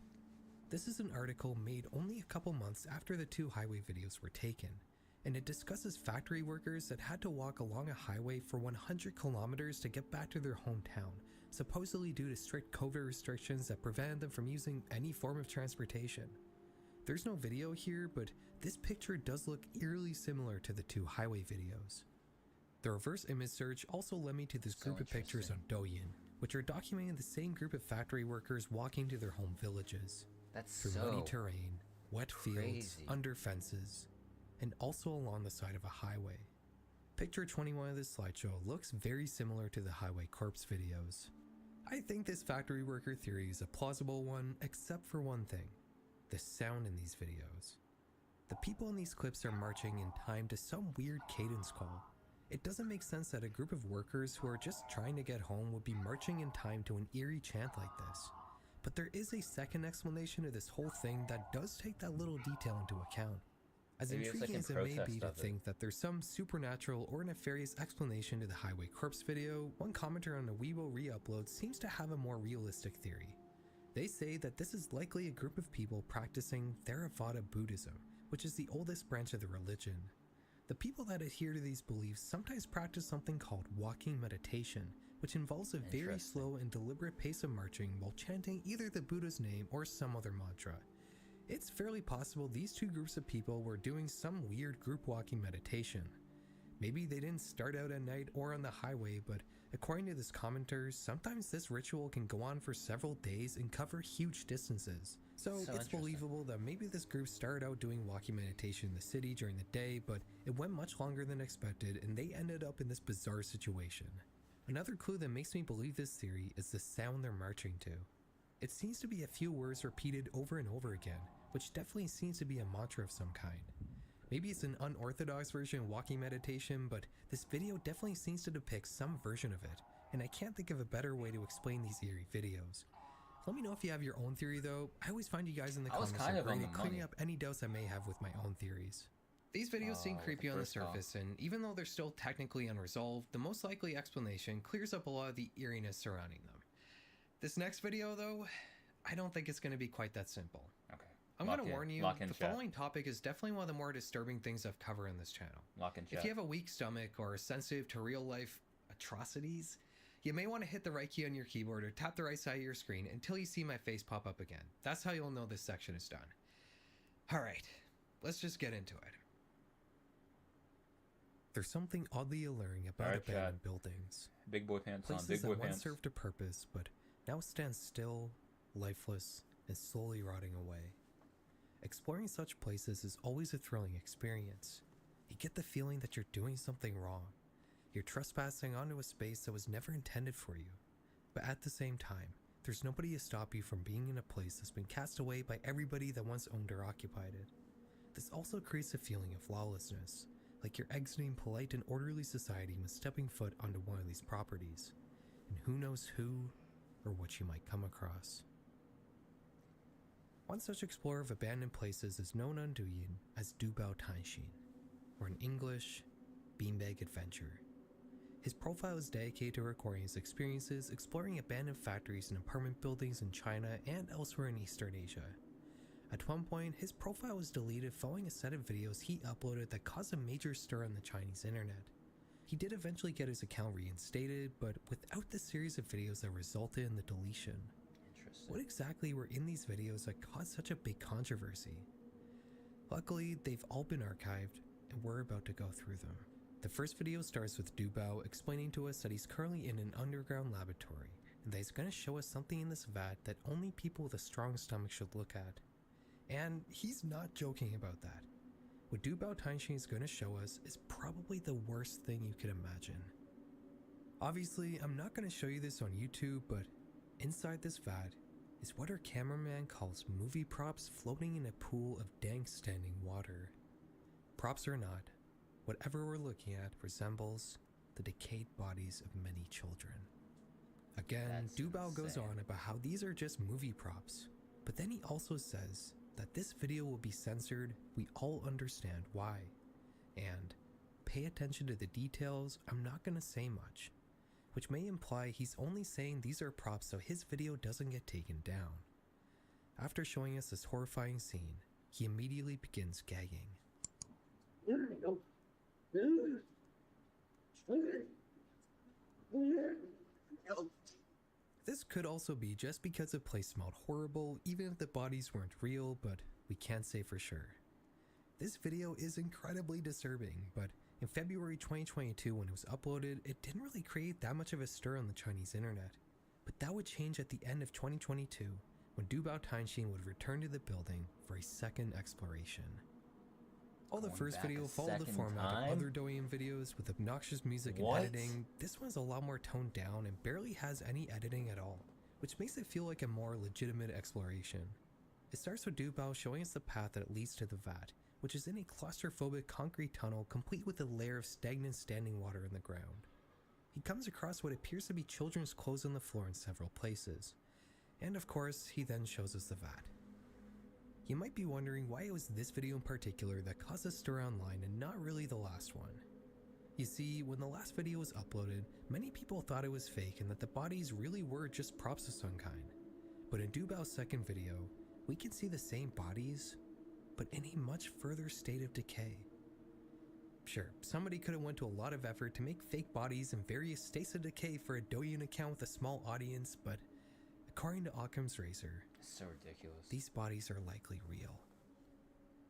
This is an article made only a couple months after the two highway videos were taken, and it discusses factory workers that had to walk along a highway for 100 kilometers to get back to their hometown, supposedly due to strict COVID restrictions that prevented them from using any form of transportation. There's no video here, but this picture does look eerily similar to the two highway videos. The reverse image search also led me to this group of pictures on Douyin, which are documenting the same group of factory workers walking to their home villages. That's through muddy terrain, wet fields, crazy. Under fences, and also along the side of a highway. Picture 21 of this slideshow looks very similar to the highway corpse videos. I think this factory worker theory is a plausible one, except for one thing. The sound in these videos. The people in these clips are marching in time to some weird cadence call. It doesn't make sense that a group of workers who are just trying to get home would be marching in time to an eerie chant like this. But there is a second explanation of this whole thing that does take that little detail into account. As intriguing as it may be to think that there's some supernatural or nefarious explanation to the highway corpse video, one commenter on the Weibo re-upload seems to have a more realistic theory. They say that this is likely a group of people practicing Theravada Buddhism, which is the oldest branch of the religion. The people that adhere to these beliefs sometimes practice something called walking meditation, which involves a very slow and deliberate pace of marching while chanting either the Buddha's name or some other mantra. It's fairly possible these two groups of people were doing some weird group walking meditation. Maybe they didn't start out at night or on the highway, but according to this commenter, sometimes this ritual can go on for several days and cover huge distances. So it's believable that maybe this group started out doing walking meditation in the city during the day, but it went much longer than expected and they ended up in this bizarre situation. Another clue that makes me believe this theory is the sound they're marching to. It seems to be a few words repeated over and over again, which definitely seems to be a mantra of some kind. Maybe it's an unorthodox version of walking meditation, but this video definitely seems to depict some version of it, and I can't think of a better way to explain these eerie videos. Let me know if you have your own theory though. I always find you guys in the comments are great at clearing up any doubts I may have with my own theories. These videos seem creepy on the surface, and even though they're still technically unresolved, the most likely explanation clears up a lot of the eeriness surrounding them. This next video though, I don't think it's going to be quite that simple. Okay. I'm going to warn you, the following topic is definitely one of the more disturbing things I've covered on this channel. If you have a weak stomach or are sensitive to real-life atrocities, you may want to hit the right key on your keyboard or tap the right side of your screen until you see my face pop up again. That's how you'll know this section is done. Alright, let's just get into it. There's something oddly alluring about abandoned buildings. Big boy pants Places on, big boy that once pants. served a purpose, but now stand still, lifeless, and slowly rotting away. Exploring such places is always a thrilling experience. You get the feeling that you're doing something wrong. You're trespassing onto a space that was never intended for you. But at the same time, there's nobody to stop you from being in a place that's been cast away by everybody that once owned or occupied it. This also creates a feeling of lawlessness, like you're exiting polite and orderly society when stepping foot onto one of these properties. And who knows who or what you might come across. One such explorer of abandoned places is known on Douyin as Dubao Tanshin, or in English, Beanbag Adventure. His profile is dedicated to recording his experiences exploring abandoned factories and apartment buildings in China and elsewhere in Eastern Asia. At one point, his profile was deleted following a set of videos he uploaded that caused a major stir on the Chinese internet. He did eventually get his account reinstated, but without the series of videos that resulted in the deletion. What exactly were in these videos that caused such a big controversy? Luckily, they've all been archived, and we're about to go through them. The first video starts with Dubao explaining to us that he's currently in an underground laboratory, and that he's going to show us something in this vat that only people with a strong stomach should look at. And he's not joking about that. What Dubao Tanshin is going to show us is probably the worst thing you could imagine. Obviously, I'm not going to show you this on YouTube, but inside this vat is what our cameraman calls movie props floating in a pool of dank standing water. Props or not, whatever we're looking at resembles the decayed bodies of many children. Again, Dubao goes on about how these are just movie props, but then he also says that this video will be censored, we all understand why. And pay attention to the details, I'm not gonna say much, which may imply he's only saying these are props so his video doesn't get taken down. After showing us this horrifying scene, he immediately begins gagging. This could also be just because the place smelled horrible, even if the bodies weren't real, but we can't say for sure. This video is incredibly disturbing, but in February 2022 when it was uploaded, it didn't really create that much of a stir on the Chinese internet. But that would change at the end of 2022 when Dubao Tanshin would return to the building for a second exploration. While the first video followed the format of other Douyin videos with obnoxious music and editing, this one's a lot more toned down and barely has any editing at all, which makes it feel like a more legitimate exploration. It starts with Dubao showing us the path that leads to the vat, which is in a claustrophobic concrete tunnel complete with a layer of stagnant standing water in the ground. He comes across what appears to be children's clothes on the floor in several places, and of course, he then shows us the vat. You might be wondering why it was this video in particular that caused a stir online and not really the last one. You see, when the last video was uploaded, many people thought it was fake and that the bodies really were just props of some kind. But in Dubao's second video, we can see the same bodies, but in a much further state of decay. Sure, somebody could have went to a lot of effort to make fake bodies in various states of decay for a Douyin account with a small audience, but according to Occam's Razor, so ridiculous. These bodies are likely real.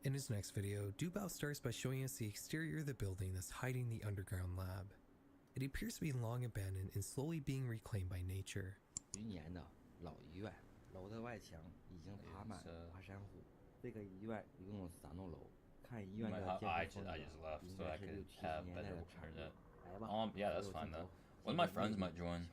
In his next video, Dubao starts by showing us the exterior of the building that's hiding the underground lab. It appears to be long abandoned and slowly being reclaimed by nature. I just left so I could have better internet. Yeah, that's fine though. One of my friends might join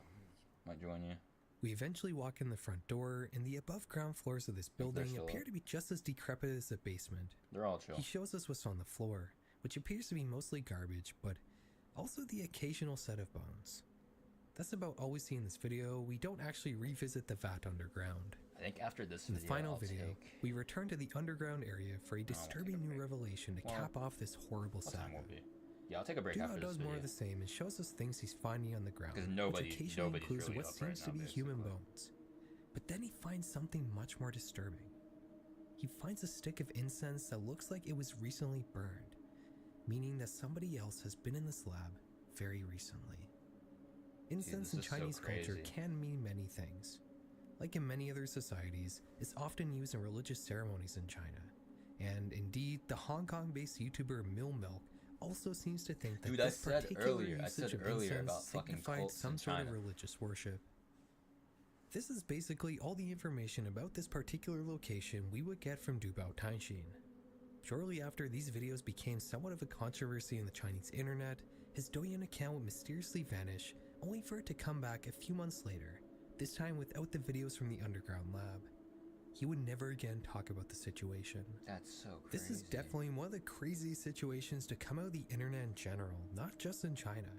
you. We eventually walk in the front door, and the above ground floors of this building appear to be just as decrepit as the basement. They're all chill. He shows us what's on the floor, which appears to be mostly garbage, but also the occasional set of bones. That's about all we see in this video. We don't actually revisit the vat underground. I think after this video, in the final video, we return to the underground area for a disturbing new revelation to cap off this horrible saga. Yeah, I'll take a break after this does video. More of the same and shows us things he's finding on the ground, which occasionally includes what seems to be human bones. But then he finds something much more disturbing. he finds a stick of incense that looks like it was recently burned, meaning that somebody else has been in this lab very recently. Incense in Chinese culture can mean many things. Like in many other societies, it's often used in religious ceremonies in China. And indeed, the Hong Kong-based YouTuber Milk also seems to think that this particular usage of incense signified some sort of religious worship. This is basically all the information about this particular location we would get from Dubao Tanshin. Shortly after these videos became somewhat of a controversy in the Chinese internet, his Douyin account would mysteriously vanish, only for it to come back a few months later, this time without the videos from the underground lab. He would never again talk about the situation. That's so crazy. This is definitely one of the craziest situations to come out of the internet in general, not just in China.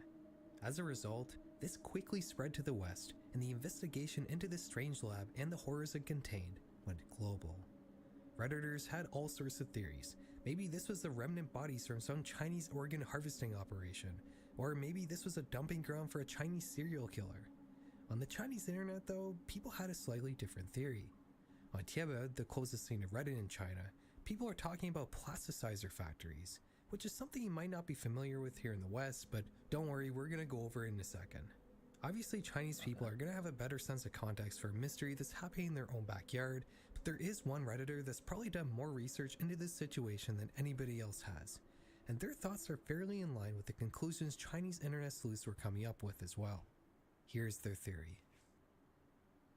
As a result, this quickly spread to the West, and the investigation into this strange lab and the horrors it contained went global. Redditors had all sorts of theories. Maybe this was the remnant bodies from some Chinese organ harvesting operation, or maybe this was a dumping ground for a Chinese serial killer. On the Chinese internet though, people had a slightly different theory. On Tieba, the closest thing to Reddit in China, people are talking about plasticizer factories, which is something you might not be familiar with here in the West, but don't worry, we're gonna go over it in a second. Obviously, Chinese people are gonna have a better sense of context for a mystery that's happening in their own backyard, but there is one Redditor that's probably done more research into this situation than anybody else has, and their thoughts are fairly in line with the conclusions Chinese internet sleuths were coming up with as well. Here's their theory.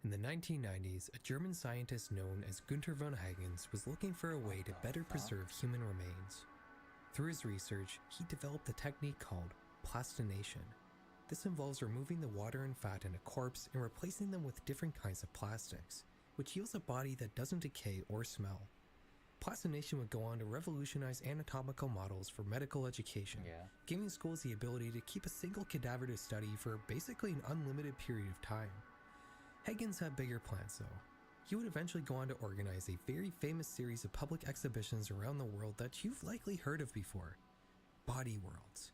In the 1990s, a German scientist known as Günther von Hagens was looking for a way to better preserve human remains. Through his research, he developed a technique called plastination. This involves removing the water and fat in a corpse and replacing them with different kinds of plastics, which yields a body that doesn't decay or smell. Plastination would go on to revolutionize anatomical models for medical education, giving schools the ability to keep a single cadaver to study for basically an unlimited period of time. Hagens had bigger plans though. He would eventually go on to organize a very famous series of public exhibitions around the world that you've likely heard of before. Body Worlds.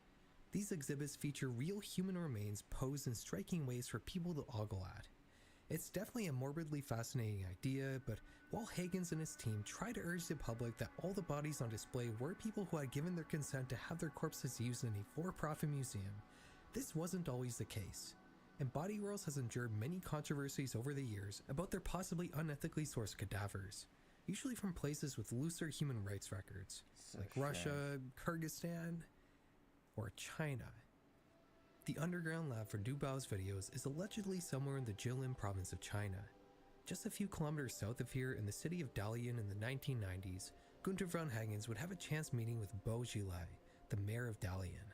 These exhibits feature real human remains posed in striking ways for people to ogle at. It's definitely a morbidly fascinating idea, but while Hagens and his team try to urge the public that all the bodies on display were people who had given their consent to have their corpses used in a for-profit museum, this wasn't always the case. And Body Worlds has endured many controversies over the years about their possibly unethically sourced cadavers, usually from places with looser human rights records, like Russia, Kyrgyzstan, or China. The underground lab for Dubao's videos is allegedly somewhere in the Jilin province of China. Just a few kilometers south of here in the city of Dalian in the 1990s, Günther von Hagens would have a chance meeting with Bo Zhilai, the mayor of Dalian.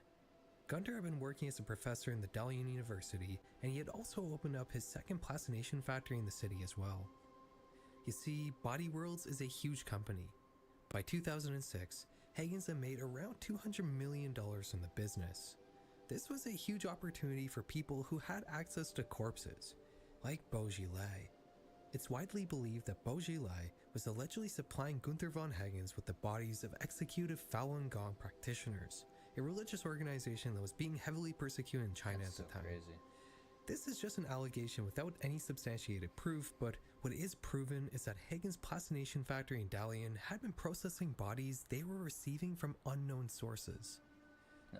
Günther had been working as a professor in the Dalian University, and he had also opened up his second plastination factory in the city as well. You see, Body Worlds is a huge company. By 2006, Hagens had made around $200 million in the business. This was a huge opportunity for people who had access to corpses, like Bo Zhilai. It's widely believed that Bo Zhilai was allegedly supplying Günther von Hagens with the bodies of executed Falun Gong practitioners, a religious organization that was being heavily persecuted in China at the time. Crazy. This is just an allegation without any substantiated proof, but what is proven is that Hagens' plastination factory in Dalian had been processing bodies they were receiving from unknown sources.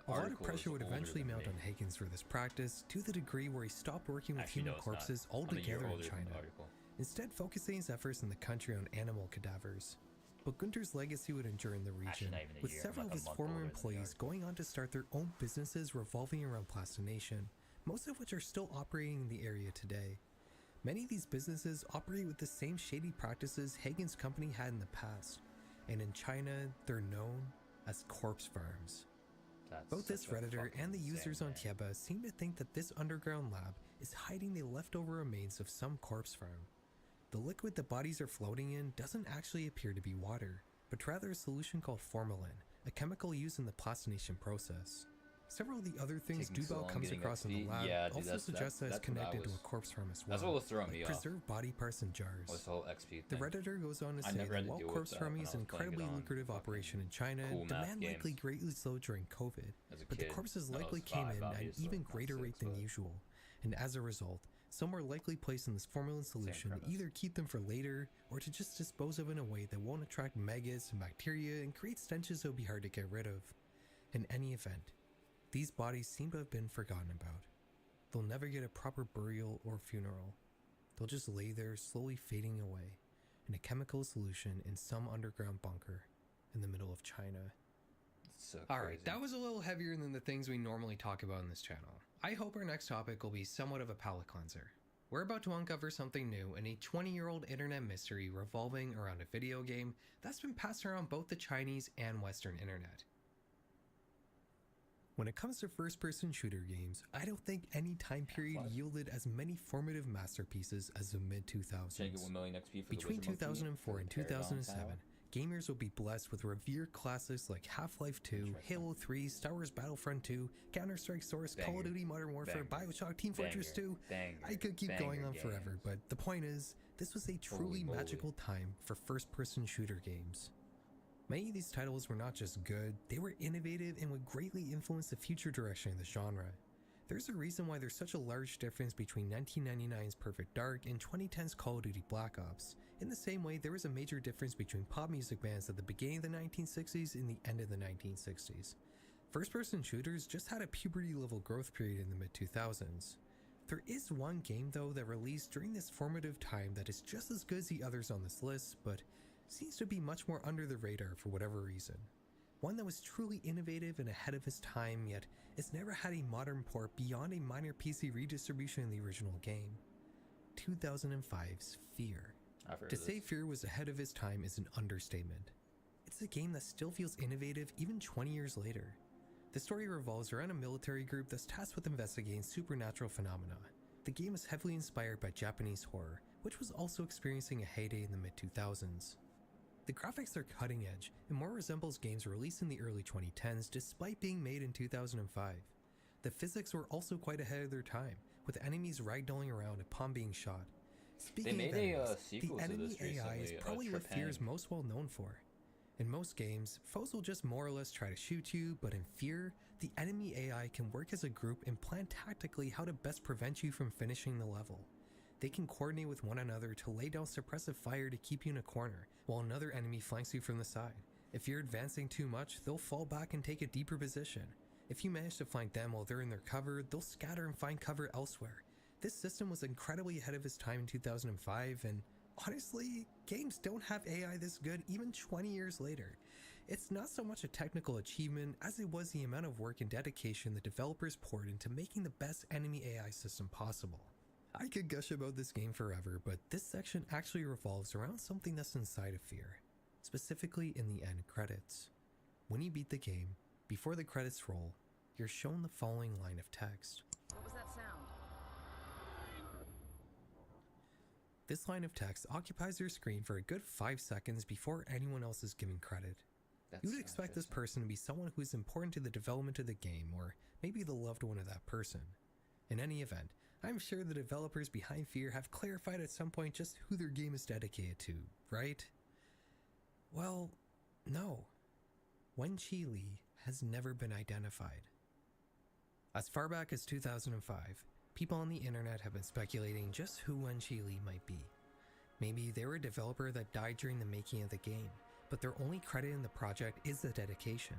A lot of pressure would eventually mount on Hagens for this practice, to the degree where he stopped working with human corpses altogether in China, instead focusing his efforts in the country on animal cadavers. But Günther's legacy would endure in the region, with several of his former employees going on to start their own businesses revolving around plastination, most of which are still operating in the area today. Many of these businesses operate with the same shady practices Hagens' company had in the past, and in China, they're known as corpse farms. Both this Redditor and the users on Tieba seem to think that this underground lab is hiding the leftover remains of some corpse farm. The liquid the bodies are floating in doesn't actually appear to be water, but rather a solution called formalin, a chemical used in the plastination process. Several of the other things Dubao comes across in the lab also suggest that it's connected to a corpse farm as well. That's what was throwing me off. Preserved body parts in jars. This whole XP the Redditor goes on to say that while corpse farming is an incredibly lucrative operation in China, demand likely greatly slowed during COVID, but the corpses likely came in at an even greater rate than usual, and as a result, Some are likely placed in this formula solution to either keep them for later, or to just dispose of in a way that won't attract maggots and bacteria and create stenches that will be hard to get rid of. In any event, these bodies seem to have been forgotten about. They'll never get a proper burial or funeral. They'll just lay there slowly fading away in a chemical solution in some underground bunker in the middle of China. So Alright, that was a little heavier than the things we normally talk about in this channel. I hope our next topic will be somewhat of a palate cleanser. We're about to uncover something new in a 20-year-old internet mystery revolving around a video game that's been passed around both the Chinese and Western internet. When it comes to first-person shooter games, I don't think any time period yielded as many formative masterpieces as the mid-2000s. Between 2004 and 2007, gamers will be blessed with revered classics like Half-Life 2, Halo 3, Star Wars Battlefront 2, Counter-Strike Source, Call of Duty Modern Warfare, Bioshock, Team Fortress 2. I could keep going on forever, but the point is, this was a truly magical time for first-person shooter games. Many of these titles were not just good, they were innovative and would greatly influence the future direction of the genre. There's a reason why there's such a large difference between 1999's Perfect Dark and 2010's Call of Duty Black Ops. In the same way, there was a major difference between pop music bands at the beginning of the 1960s and the end of the 1960s. First-person shooters just had a puberty-level growth period in the mid-2000s. There is one game though that released during this formative time that is just as good as the others on this list, but seems to be much more under the radar for whatever reason. One that was truly innovative and ahead of his time, yet it's never had a modern port beyond a minor PC redistribution in the original game. 2005's Fear. To say Fear was ahead of his time is an understatement. It's a game that still feels innovative even 20 years later. The story revolves around a military group that's tasked with investigating supernatural phenomena. The game is heavily inspired by Japanese horror, which was also experiencing a heyday in the mid-2000s. The graphics are cutting edge and more resembles games released in the early 2010s despite being made in 2005. The physics were also quite ahead of their time, with enemies ragdolling around upon being shot. Speaking of enemies, the enemy AI is probably what Fear is most well known for. In most games, foes will just more or less try to shoot you, but in Fear, the enemy AI can work as a group and plan tactically how to best prevent you from finishing the level. They can coordinate with one another to lay down suppressive fire to keep you in a corner, while another enemy flanks you from the side. If you're advancing too much, they'll fall back and take a deeper position. If you manage to flank them while they're in their cover, they'll scatter and find cover elsewhere. This system was incredibly ahead of its time in 2005, and honestly, games don't have AI this good even 20 years later. It's not so much a technical achievement as it was the amount of work and dedication the developers poured into making the best enemy AI system possible. I could gush about this game forever, but this section actually revolves around something that's inside of Fear, specifically in the end credits. When you beat the game, before the credits roll, you're shown the following line of text. What was that sound? This line of text occupies your screen for a good 5 seconds before anyone else is given credit. You would expect this person to be someone who is important to the development of the game, or maybe the loved one of that person. In any event, I'm sure the developers behind Fear have clarified at some point just who their game is dedicated to, right? Well, no. Wenqi Li has never been identified. As far back as 2005, people on the internet have been speculating just who Wenqi Li might be. Maybe they were a developer that died during the making of the game, but their only credit in the project is the dedication.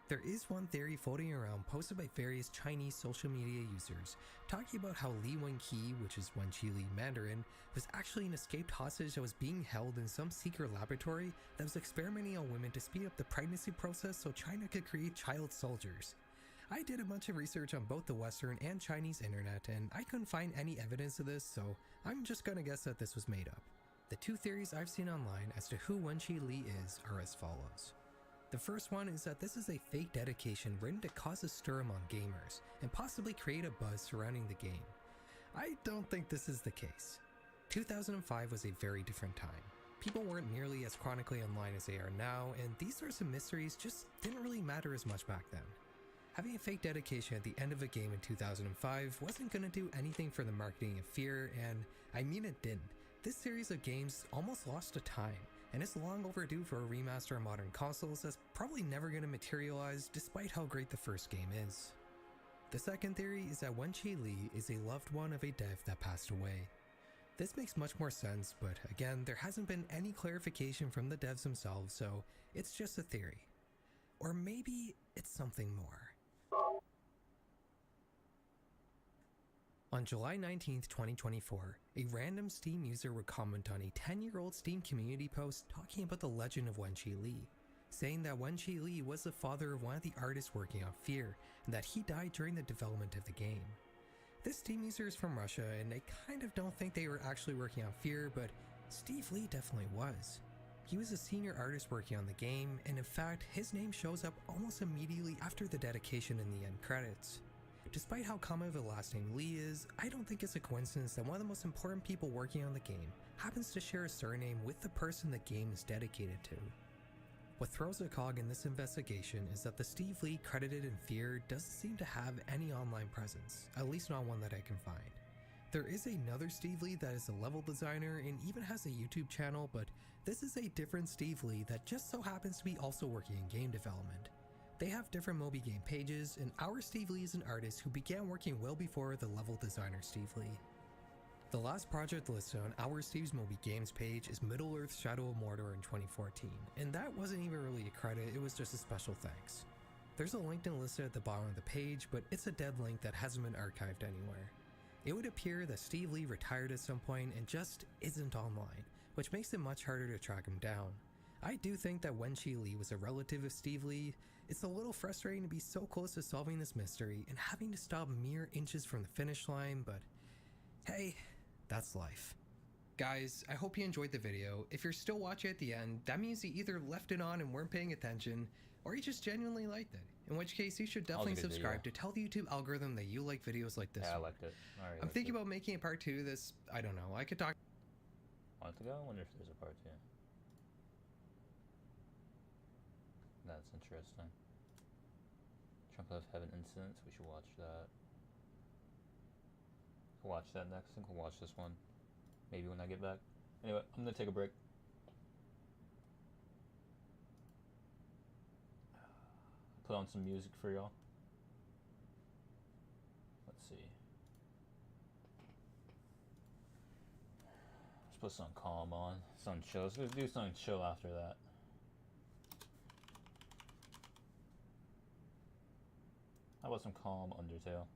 There is one theory floating around posted by various Chinese social media users talking about how Li Wenqi, which is Wenqi Li Mandarin, was actually an escaped hostage that was being held in some secret laboratory that was experimenting on women to speed up the pregnancy process so China could create child soldiers. I did a bunch of research on both the Western and Chinese internet and I couldn't find any evidence of this, so I'm just gonna guess that this was made up. The two theories I've seen online as to who Wenqi Li is are as follows. The first one is that this is a fake dedication written to cause a stir among gamers, and possibly create a buzz surrounding the game. I don't think this is the case. 2005 was a very different time. People weren't nearly as chronically online as they are now, and these sorts of mysteries just didn't really matter as much back then. Having a fake dedication at the end of a game in 2005 wasn't gonna do anything for the marketing of Fear, and I mean it didn't. This series of games almost lost to time, and it's long overdue for a remaster on modern consoles that's probably never going to materialize despite how great the first game is. The second theory is that Wenqi Li is a loved one of a dev that passed away. This makes much more sense, but again, there hasn't been any clarification from the devs themselves, so it's just a theory. Or maybe it's something more. On July 19th, 2024, a random Steam user would comment on a 10-year-old Steam community post talking about the legend of Wenqi Li, saying that Wenqi Li was the father of one of the artists working on Fear, and that he died during the development of the game. This Steam user is from Russia, and I kind of don't think they were actually working on Fear, but Steve Lee definitely was. He was a senior artist working on the game, and in fact, his name shows up almost immediately after the dedication in the end credits. Despite how common of a last name Lee is, I don't think it's a coincidence that one of the most important people working on the game happens to share a surname with the person the game is dedicated to. What throws a cog in this investigation is that the Steve Lee credited in Fear doesn't seem to have any online presence, at least not one that I can find. There is another Steve Lee that is a level designer and even has a YouTube channel, but this is a different Steve Lee that just so happens to be also working in game development. They have different Moby Game pages, and our Steve Lee is an artist who began working well before the level designer Steve Lee. The last project listed on our Steve's Moby Games page is Middle-earth: Shadow of Mordor in 2014, and that wasn't even really a credit, it was just a special thanks. There's a LinkedIn listed at the bottom of the page, but it's a dead link that hasn't been archived anywhere. It would appear that Steve Lee retired at some point and just isn't online, which makes it much harder to track him down. I do think that Wenqi Li was a relative of Steve Lee. It's a little frustrating to be so close to solving this mystery and having to stop mere inches from the finish line, but hey, that's life. Guys, I hope you enjoyed the video. If you're still watching at the end, that means you either left it on and weren't paying attention, or you just genuinely liked it. In which case, you should definitely subscribe to tell the YouTube algorithm that you like videos like this. Yeah, I liked it. I'm thinking about making a part 2 of this. I don't know. I could talk. Want to go? I wonder if there's a part 2. That's interesting. Trump of Heaven Incidents. We should watch that. We'll watch that next. I think we'll watch this one. Maybe when I get back. Anyway, I'm gonna take a break. Put on some music for y'all. Let's see. Let's put some calm on. Some chill. Let's do something chill after that. How about some calm Undertale?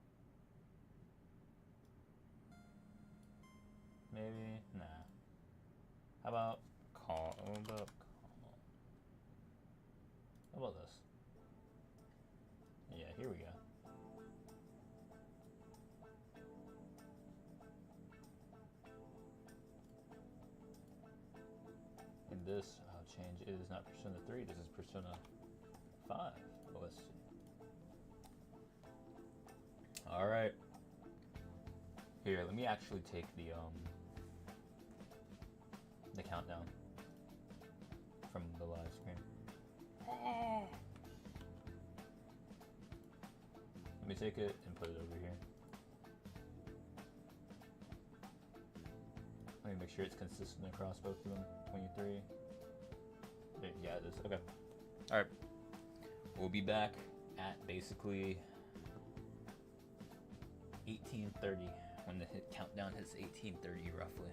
Maybe? Nah. How about calm? How about this? Yeah, here we go. And this, I'll change. It is not Persona 3, this is Persona 5. Well, let's see. Alright. Here, let me actually take the countdown from the live stream. Let me take it and put it over here. Let me make sure it's consistent across both of them. 23. Yeah, it is. Okay. Alright. We'll be back at basically 18:30 when the countdown hits 18:30 roughly.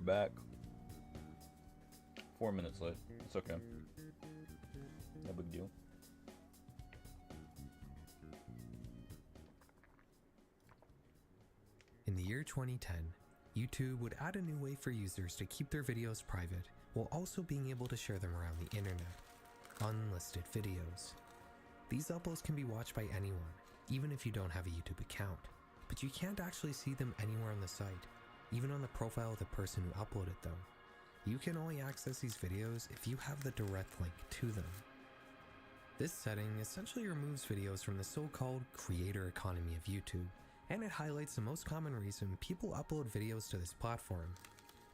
back. 4 minutes late. It's okay. No big deal. In the year 2010, YouTube would add a new way for users to keep their videos private while also being able to share them around the internet. Unlisted videos. These uploads can be watched by anyone, even if you don't have a YouTube account, but you can't actually see them anywhere on the site, even on the profile of the person who uploaded them. You can only access these videos if you have the direct link to them. This setting essentially removes videos from the so-called creator economy of YouTube, and it highlights the most common reason people upload videos to this platform.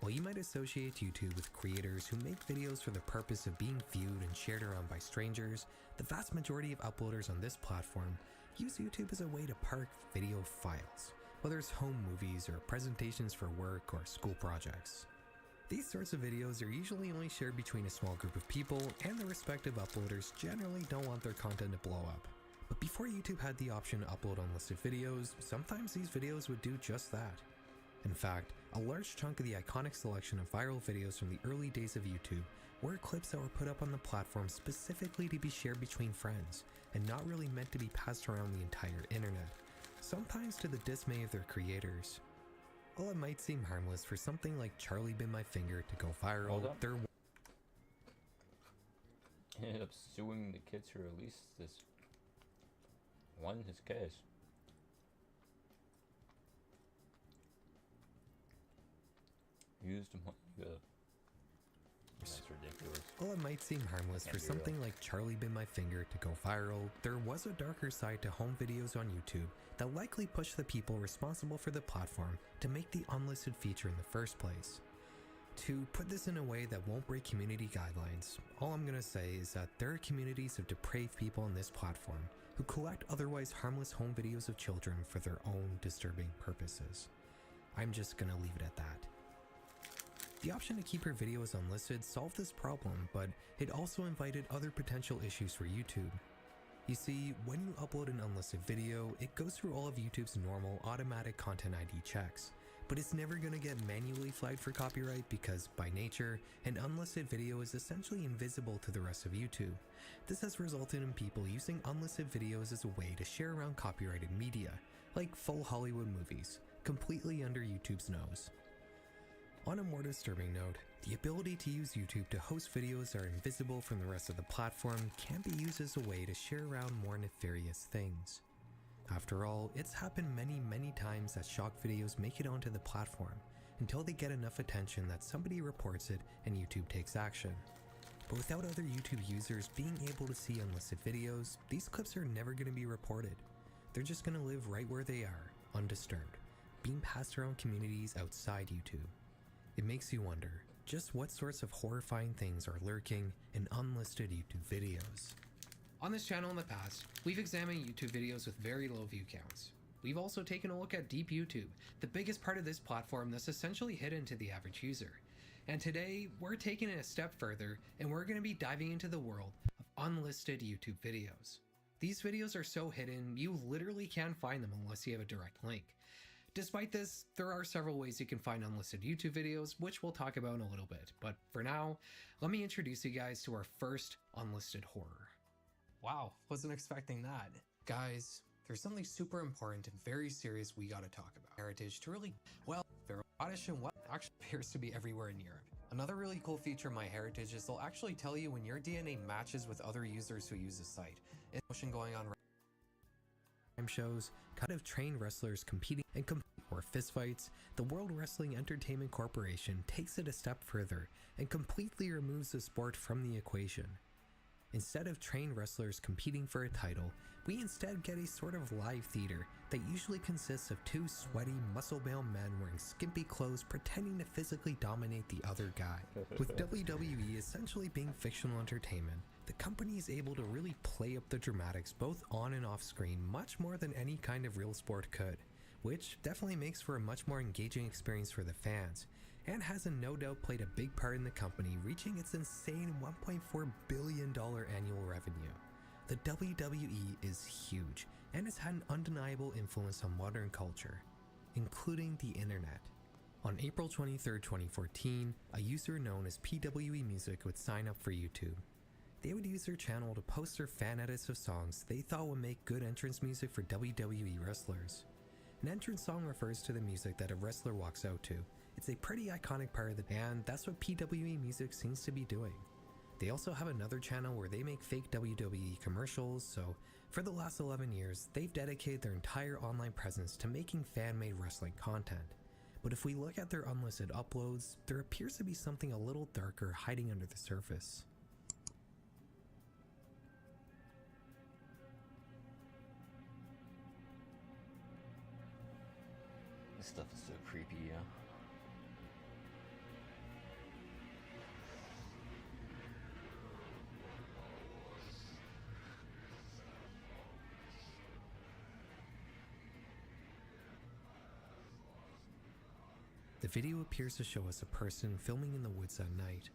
While you might associate YouTube with creators who make videos for the purpose of being viewed and shared around by strangers, the vast majority of uploaders on this platform use YouTube as a way to park video files, whether it's home movies or presentations for work or school projects. These sorts of videos are usually only shared between a small group of people, and the respective uploaders generally don't want their content to blow up. But before YouTube had the option to upload unlisted videos, sometimes these videos would do just that. In fact, a large chunk of the iconic selection of viral videos from the early days of YouTube were clips that were put up on the platform specifically to be shared between friends, and not really meant to be passed around the entire internet, sometimes to the dismay of their creators. While it might seem harmless for something like Charlie Bit My Finger to go viral, there he ended up suing the kids who released this. Won his case. Used money. That's ridiculous. While it might seem harmless for something like Charlie Bit My Finger to go viral, there was a darker side to home videos on YouTube that likely pushed the people responsible for the platform to make the unlisted feature in the first place. To put this in a way that won't break community guidelines, all I'm gonna say is that there are communities of depraved people on this platform who collect otherwise harmless home videos of children for their own disturbing purposes. I'm just gonna leave it at that. The option to keep your videos unlisted solved this problem, but it also invited other potential issues for YouTube. You see, when you upload an unlisted video, it goes through all of YouTube's normal automatic content ID checks, but it's never going to get manually flagged for copyright because, by nature, an unlisted video is essentially invisible to the rest of YouTube. This has resulted in people using unlisted videos as a way to share around copyrighted media, like full Hollywood movies, completely under YouTube's nose. On a more disturbing note, the ability to use YouTube to host videos that are invisible from the rest of the platform can be used as a way to share around more nefarious things. After all, it's happened many times that shock videos make it onto the platform, until they get enough attention that somebody reports it and YouTube takes action. But without other YouTube users being able to see unlisted videos, these clips are never going to be reported. They're just going to live right where they are, undisturbed, being passed around communities outside YouTube. It makes you wonder just what sorts of horrifying things are lurking in unlisted YouTube videos. On this channel in the past, we've examined YouTube videos with very low view counts. We've also taken a look at Deep YouTube, the biggest part of this platform that's essentially hidden to the average user. And today, we're taking it a step further, and we're going to be diving into the world of unlisted YouTube videos. These videos are so hidden, you literally can't find them unless you have a direct link. Despite this, there are several ways you can find unlisted YouTube videos, which we'll talk about in a little bit. But for now, let me introduce you guys to our first unlisted horror. Wow, wasn't expecting that. Guys, there's something super important and very serious we gotta talk about. Heritage to really, well, Scottish and what actually appears to be everywhere in Europe. Another really cool feature of MyHeritage is they'll actually tell you when your DNA matches with other users who use the site. It's a motion going on shows, kind of trained wrestlers competing or fistfights. The World Wrestling Entertainment Corporation takes it a step further and completely removes the sport from the equation. Instead of trained wrestlers competing for a title, we instead get a sort of live theater that usually consists of two sweaty, muscle-bound men wearing skimpy clothes pretending to physically dominate the other guy. With WWE essentially being fictional entertainment, the company is able to really play up the dramatics both on and off screen much more than any kind of real sport could, which definitely makes for a much more engaging experience for the fans, and has no doubt played a big part in the company reaching its insane $1.4 billion annual revenue. The WWE is huge, and has had an undeniable influence on modern culture, including the internet. On April 23, 2014, a user known as PWE Music would sign up for YouTube. They would use their channel to post their fan edits of songs they thought would make good entrance music for WWE wrestlers. An entrance song refers to the music that a wrestler walks out to. It's a pretty iconic part of the band, that's what PWE Music seems to be doing. They also have another channel where they make fake WWE commercials, so for the last 11 years, they've dedicated their entire online presence to making fan-made wrestling content. But if we look at their unlisted uploads, there appears to be something a little darker hiding under the surface. This stuff is so creepy, yeah. The video appears to show us a person filming in the woods at night.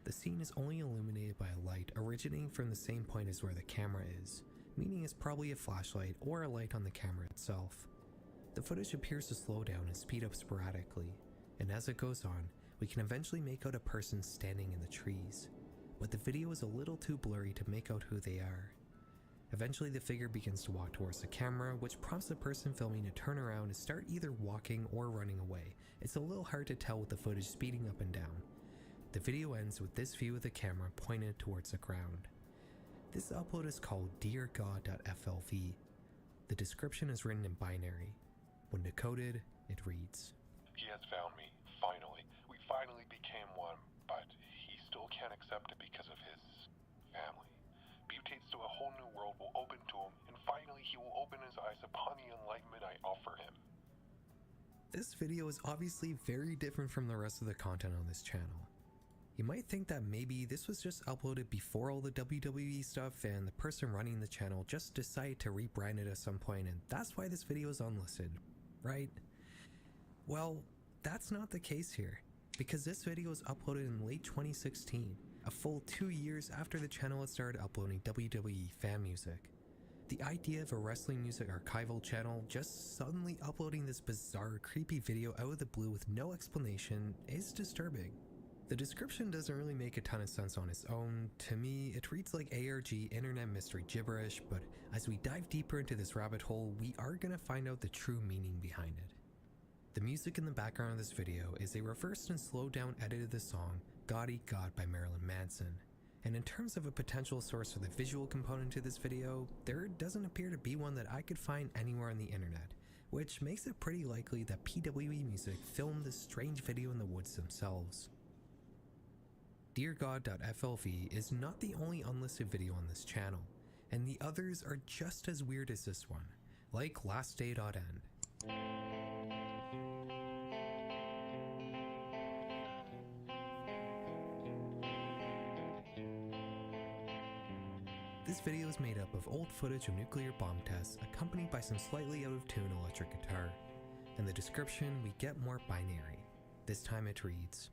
The scene is only illuminated by a light originating from the same point as where the camera is, meaning it's probably a flashlight or a light on the camera itself. The footage appears to slow down and speed up sporadically, and as it goes on, we can eventually make out a person standing in the trees, but the video is a little too blurry to make out who they are. Eventually the figure begins to walk towards the camera, which prompts the person filming to turn around and start either walking or running away. It's a little hard to tell with the footage speeding up and down. The video ends with this view of the camera pointed towards the ground. This upload is called deargod.flv. The description is written in binary. When decoded, it reads, "He has found me, finally. We finally became one, but he still can't accept it because of his family. Mutates to a whole new world will open to him, and finally he will open his eyes upon the enlightenment I offer him." This video is obviously very different from the rest of the content on this channel. You might think that maybe this was just uploaded before all the WWE stuff and the person running the channel just decided to rebrand it at some point and that's why this video is unlisted, right? Well, that's not the case here, because this video was uploaded in late 2016, a full 2 years after the channel had started uploading WWE fan music. The idea of a wrestling music archival channel just suddenly uploading this bizarre, creepy video out of the blue with no explanation is disturbing. The description doesn't really make a ton of sense on its own. To me, it reads like ARG internet mystery gibberish, but as we dive deeper into this rabbit hole, we are gonna find out the true meaning behind it. The music in the background of this video is a reversed and slowed down edit of the song Gaudy God by Marilyn Manson. And in terms of a potential source for the visual component to this video, there doesn't appear to be one that I could find anywhere on the internet, which makes it pretty likely that PWE Music filmed this strange video in the woods themselves. DearGod.flv is not the only unlisted video on this channel, and the others are just as weird as this one, like LastDay.end. This video is made up of old footage of nuclear bomb tests accompanied by some slightly out of tune electric guitar. In the description, we get more binary. This time it reads,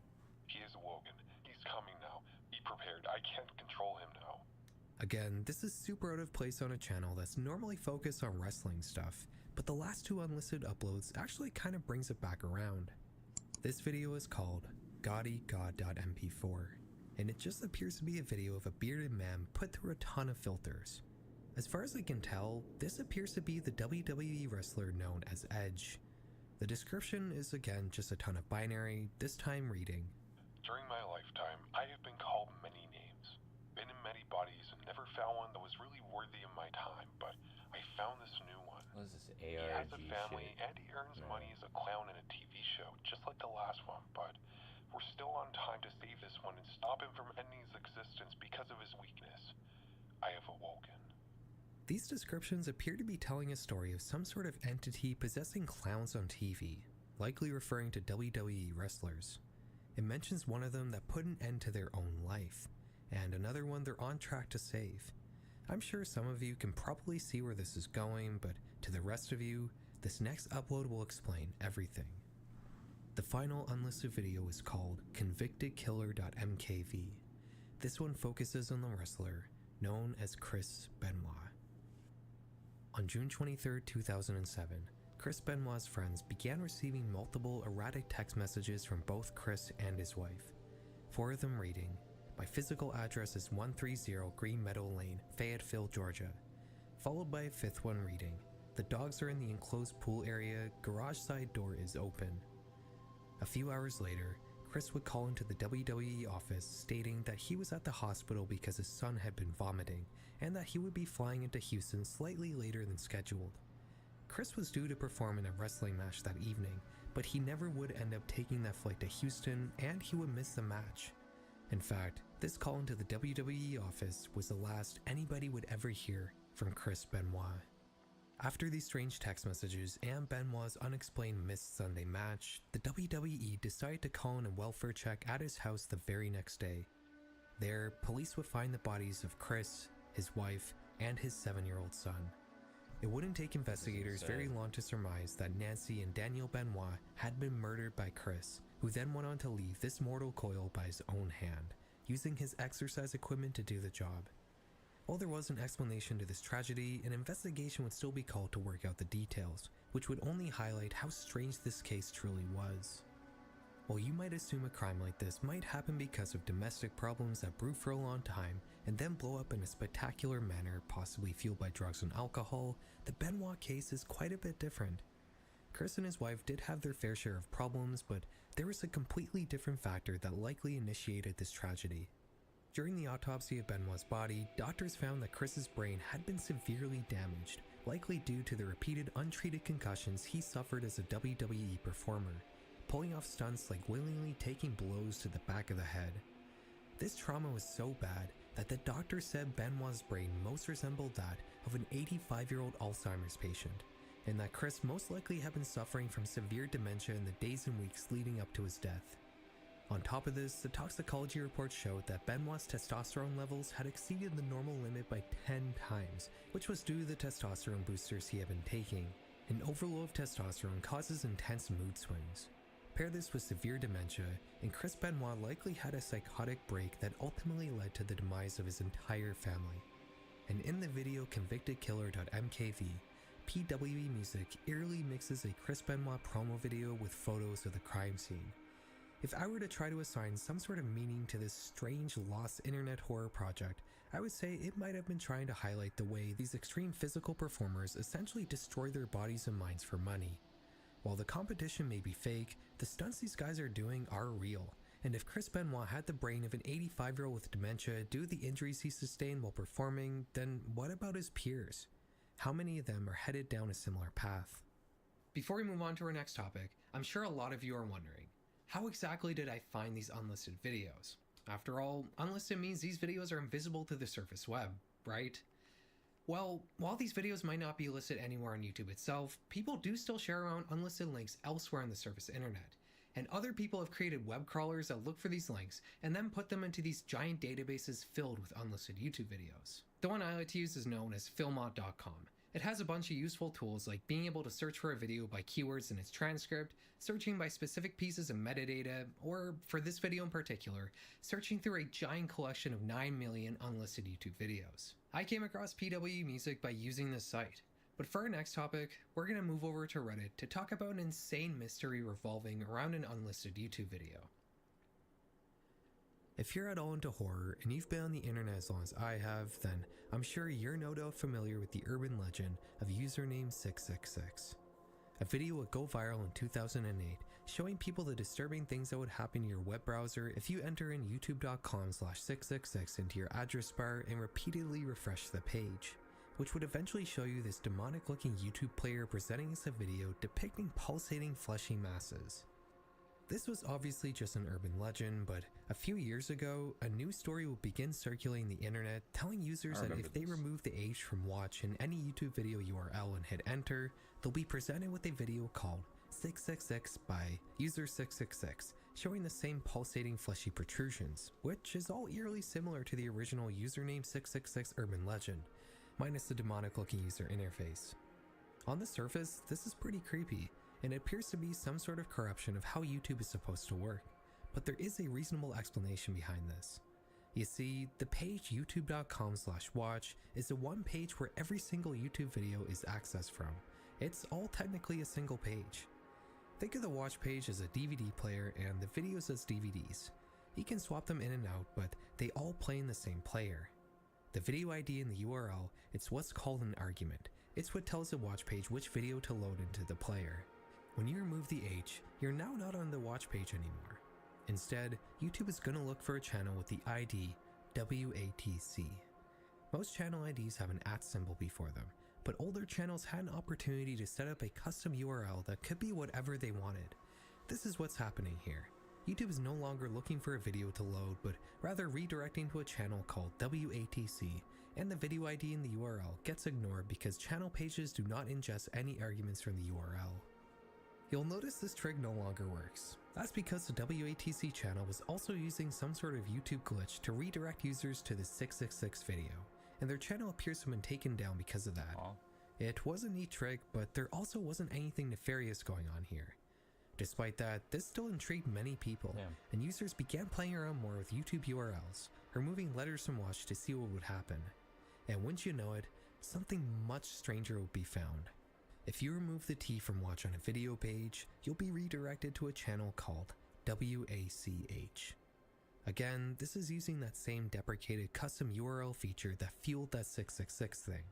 "He is awoken. He's coming now. Be prepared. I can't control him now." Again, this is super out of place on a channel that's normally focused on wrestling stuff, but the last two unlisted uploads actually kind of brings it back around. This video is called GaudyGod.mp4. and it just appears to be a video of a bearded man put through a ton of filters. As far as I can tell, this appears to be the WWE wrestler known as Edge. The description is again just a ton of binary, this time reading, "During my lifetime, I have been called many names, been in many bodies and never found one that was really worthy of my time, but I found this new one. What is this He ARG has a family shit? and he earns money as a clown in a TV show, just like the last one, but we're still on time to save this one and stop him from ending his existence because of his weakness. I have awoken." These descriptions appear to be telling a story of some sort of entity possessing clowns on TV, likely referring to WWE wrestlers. It mentions one of them that put an end to their own life, and another one they're on track to save. I'm sure some of you can probably see where this is going, but to the rest of you, this next upload will explain everything. The final unlisted video is called ConvictedKiller.mkv. This one focuses on the wrestler known as Chris Benoit. On June 23, 2007, Chris Benoit's friends began receiving multiple erratic text messages from both Chris and his wife. 4 of them reading, "My physical address is 130 Green Meadow Lane, Fayetteville, Georgia," followed by a 5th one reading, "The dogs are in the enclosed pool area, garage side door is open." A few hours later, Chris would call into the WWE office stating that he was at the hospital because his son had been vomiting and that he would be flying into Houston slightly later than scheduled. Chris was due to perform in a wrestling match that evening, but he never would end up taking that flight to Houston and he would miss the match. In fact, this call into the WWE office was the last anybody would ever hear from Chris Benoit. After these strange text messages and Benoit's unexplained missed Sunday match, the WWE decided to call in a welfare check at his house the very next day. There, police would find the bodies of Chris, his wife, and his 7-year-old son. It wouldn't take investigators very long to surmise that Nancy and Daniel Benoit had been murdered by Chris, who then went on to leave this mortal coil by his own hand, using his exercise equipment to do the job. While there was an explanation to this tragedy, an investigation would still be called to work out the details, which would only highlight how strange this case truly was. While you might assume a crime like this might happen because of domestic problems that brew for a long time and then blow up in a spectacular manner, possibly fueled by drugs and alcohol, the Benoit case is quite a bit different. Chris and his wife did have their fair share of problems, but there was a completely different factor that likely initiated this tragedy. During the autopsy of Benoit's body, doctors found that Chris's brain had been severely damaged, likely due to the repeated untreated concussions he suffered as a WWE performer, pulling off stunts like willingly taking blows to the back of the head. This trauma was so bad that the doctor said Benoit's brain most resembled that of an 85-year-old Alzheimer's patient, and that Chris most likely had been suffering from severe dementia in the days and weeks leading up to his death. On top of this, the toxicology report showed that Benoit's testosterone levels had exceeded the normal limit by 10 times, which was due to the testosterone boosters he had been taking. An overload of testosterone causes intense mood swings. Pair this with severe dementia, and Chris Benoit likely had a psychotic break that ultimately led to the demise of his entire family. And in the video convictedkiller.mkv, PWE Music eerily mixes a Chris Benoit promo video with photos of the crime scene. If I were to try to assign some sort of meaning to this strange lost internet horror project, I would say it might have been trying to highlight the way these extreme physical performers essentially destroy their bodies and minds for money. While the competition may be fake, the stunts these guys are doing are real, and if Chris Benoit had the brain of an 85-year-old with dementia due to the injuries he sustained while performing, then what about his peers? How many of them are headed down a similar path? Before we move on to our next topic, I'm sure a lot of you are wondering, how exactly did I find these unlisted videos? After all, unlisted means these videos are invisible to the surface web, right? Well, while these videos might not be listed anywhere on YouTube itself, people do still share around unlisted links elsewhere on the surface internet. And other people have created web crawlers that look for these links and then put them into these giant databases filled with unlisted YouTube videos. The one I like to use is known as filmot.com. It has a bunch of useful tools like being able to search for a video by keywords in its transcript, searching by specific pieces of metadata, or, for this video in particular, searching through a giant collection of 9 million unlisted YouTube videos. I came across PWE Music by using this site. But for our next topic, we're going to move over to Reddit to talk about an insane mystery revolving around an unlisted YouTube video. If you're at all into horror and you've been on the internet as long as I have, then I'm sure you're no doubt familiar with the urban legend of username 666. A video would go viral in 2008 showing people the disturbing things that would happen to your web browser if you enter in youtube.com/666 into your address bar and repeatedly refresh the page, which would eventually show you this demonic looking YouTube player presenting us a video depicting pulsating fleshy masses. This was obviously just an urban legend, but a few years ago, a news story would begin circulating the internet telling users that if they remove the H from watch in any YouTube video URL and hit enter, they'll be presented with a video called 666 by user 666, showing the same pulsating fleshy protrusions, which is all eerily similar to the original username 666 urban legend, minus the demonic looking user interface. On the surface, this is pretty creepy, and it appears to be some sort of corruption of how YouTube is supposed to work, but there is a reasonable explanation behind this. You see, the page youtube.com/watch is the one page where every single YouTube video is accessed from, It's all technically a single page. Think of the watch page as a DVD player and the videos as DVDs. You can swap them in and out, but they all play in the same player. The video ID in the URL, it's what's called an argument. It's what tells the watch page which video to load into the player. When you remove the H, you're now not on the watch page anymore. Instead, YouTube is going to look for a channel with the ID WATC. Most channel IDs have an @ symbol before them, but older channels had an opportunity to set up a custom URL that could be whatever they wanted. This is what's happening here. YouTube is no longer looking for a video to load, but rather redirecting to a channel called WATC, and the video ID in the URL gets ignored because channel pages do not ingest any arguments from the URL. You'll notice this trick no longer works. That's because the WATC channel was also using some sort of YouTube glitch to redirect users to the 666 video, and their channel appears to have been taken down because of that. It was a neat trick, but there also wasn't anything nefarious going on here. Despite that, this still intrigued many people, and users began playing around more with YouTube URLs, removing letters from watch to see what would happen. And wouldn't you know it, something much stranger would be found. If you remove the T from watch on a video page, you'll be redirected to a channel called WACH. Again, this is using that same deprecated custom URL feature that fueled that 666 thing.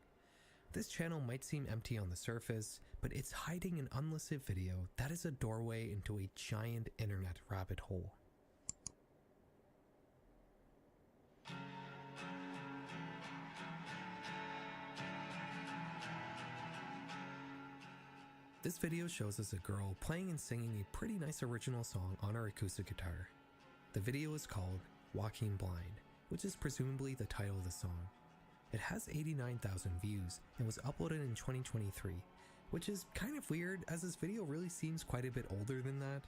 This channel might seem empty on the surface, but it's hiding an unlisted video that is a doorway into a giant internet rabbit hole. This video shows us a girl playing and singing a pretty nice original song on her acoustic guitar. The video is called Walking Blind, which is presumably the title of the song. It has 89,000 views and was uploaded in 2023, which is kind of weird as this video really seems quite a bit older than that.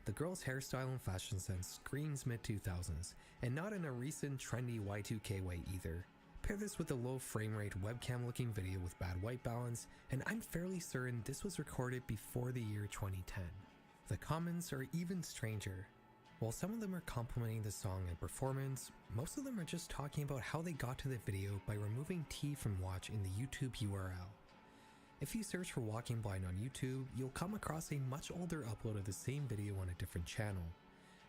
The girl's hairstyle and fashion sense screams mid-2000s, and not in a recent trendy Y2K way either. Pair this with a low frame rate webcam looking video with bad white balance, and I'm fairly certain this was recorded before the year 2010. The comments are even stranger. While some of them are complimenting the song and performance, most of them are just talking about how they got to the video by removing T from watch in the YouTube URL. If you search for Walking Blind on YouTube, you'll come across a much older upload of the same video on a different channel.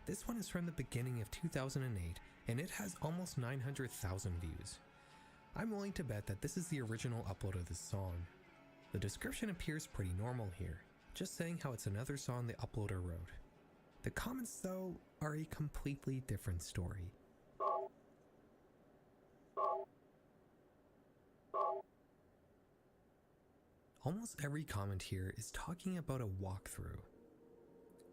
This one is from the beginning of 2008, and it has almost 900,000 views. I'm willing to bet that this is the original upload of this song. The description appears pretty normal here, just saying how it's another song the uploader wrote. The comments, though, are a completely different story. Almost every comment here is talking about a walkthrough.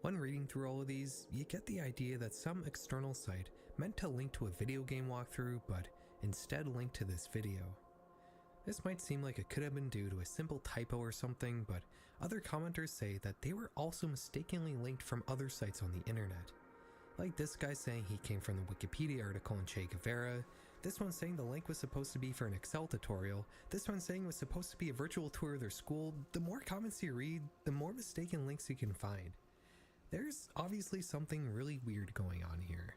When reading through all of these, you get the idea that some external site meant to link to a video game walkthrough, but instead linked to this video. This might seem like it could have been due to a simple typo or something, but other commenters say that they were also mistakenly linked from other sites on the internet. Like this guy saying he came from the Wikipedia article on Che Guevara, this one saying the link was supposed to be for an Excel tutorial, this one saying it was supposed to be a virtual tour of their school. The more comments you read, the more mistaken links you can find. There's obviously something really weird going on here.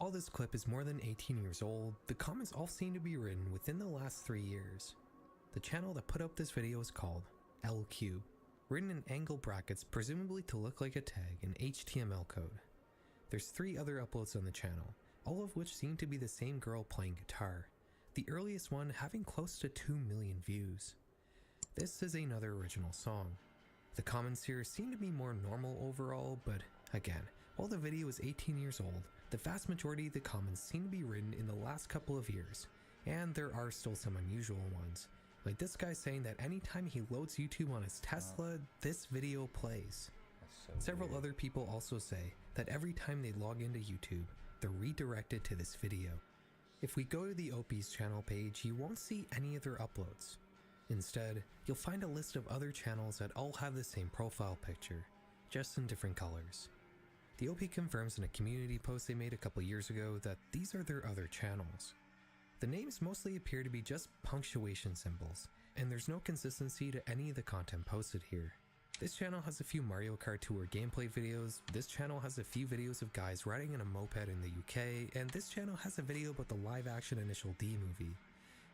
All this clip is more than 18 years old. The comments all seem to be written within the last 3 years. The channel that put up this video is called LQ, written in angle brackets presumably to look like a tag in HTML code. There's 3 other uploads on the channel, all of which seem to be the same girl playing guitar, the earliest one having close to 2 million views. This is another original song. The comments here seem to be more normal overall, but again, while the video is 18 years old, the vast majority of the comments seem to be written in the last couple of years, and there are still some unusual ones, like this guy saying that anytime he loads YouTube on his Tesla, this video plays. Several other people also say that every time they log into YouTube, they're redirected to this video. If we go to the OP's channel page, you won't see any of their uploads. Instead, you'll find a list of other channels that all have the same profile picture, just in different colors. The OP confirms in a community post they made a couple years ago that these are their other channels. The names mostly appear to be just punctuation symbols, and there's no consistency to any of the content posted here. This channel has a few Mario Kart Tour gameplay videos, this channel has a few videos of guys riding in a moped in the UK, and this channel has a video about the live-action Initial D movie.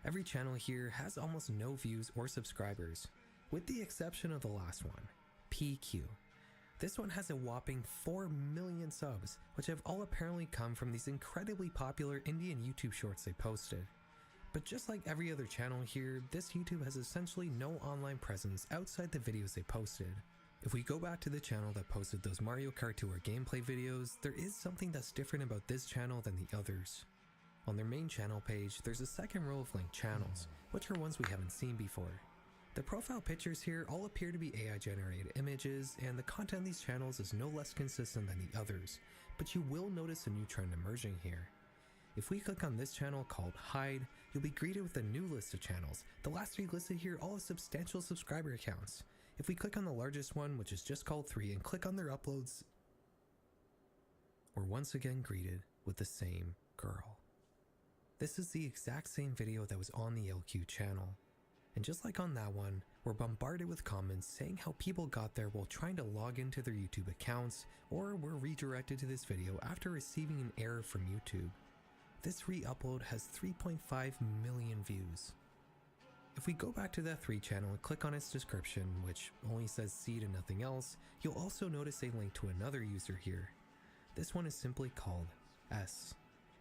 Every channel here has almost no views or subscribers, with the exception of the last one, PQ. This one has a whopping 4 million subs, which have all apparently come from these incredibly popular Indian YouTube shorts they posted. But just like every other channel here, this YouTube has essentially no online presence outside the videos they posted. If we go back to the channel that posted those Mario Kart Tour gameplay videos, there is something that's different about this channel than the others. On their main channel page, there's a second row of linked channels, which are ones we haven't seen before. The profile pictures here all appear to be AI generated images, and the content of these channels is no less consistent than the others, but you will notice a new trend emerging here. If we click on this channel called Hide, you'll be greeted with a new list of channels. The last 3 listed here all have substantial subscriber accounts. If we click on the largest one, which is just called 3, and click on their uploads, we're once again greeted with the same girl. This is the exact same video that was on the LQ channel. And just like on that one, we're bombarded with comments saying how people got there while trying to log into their YouTube accounts, or were redirected to this video after receiving an error from YouTube. This re-upload has 3.5 million views. If we go back to that 3 channel and click on its description, which only says Seed and nothing else, you'll also notice a link to another user here. This one is simply called S,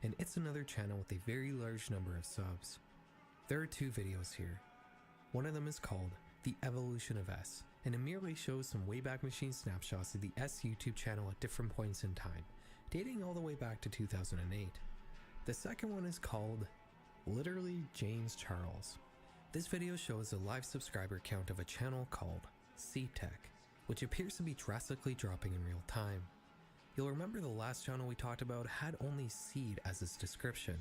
and it's another channel with a very large number of subs. There are 2 videos here. One of them is called The Evolution of S, and it merely shows some Wayback Machine snapshots of the S YouTube channel at different points in time, dating all the way back to 2008. The second one is called Literally James Charles. This video shows a live subscriber count of a channel called Seed Tech, which appears to be drastically dropping in real time. You'll remember the last channel we talked about had only Seed as its description,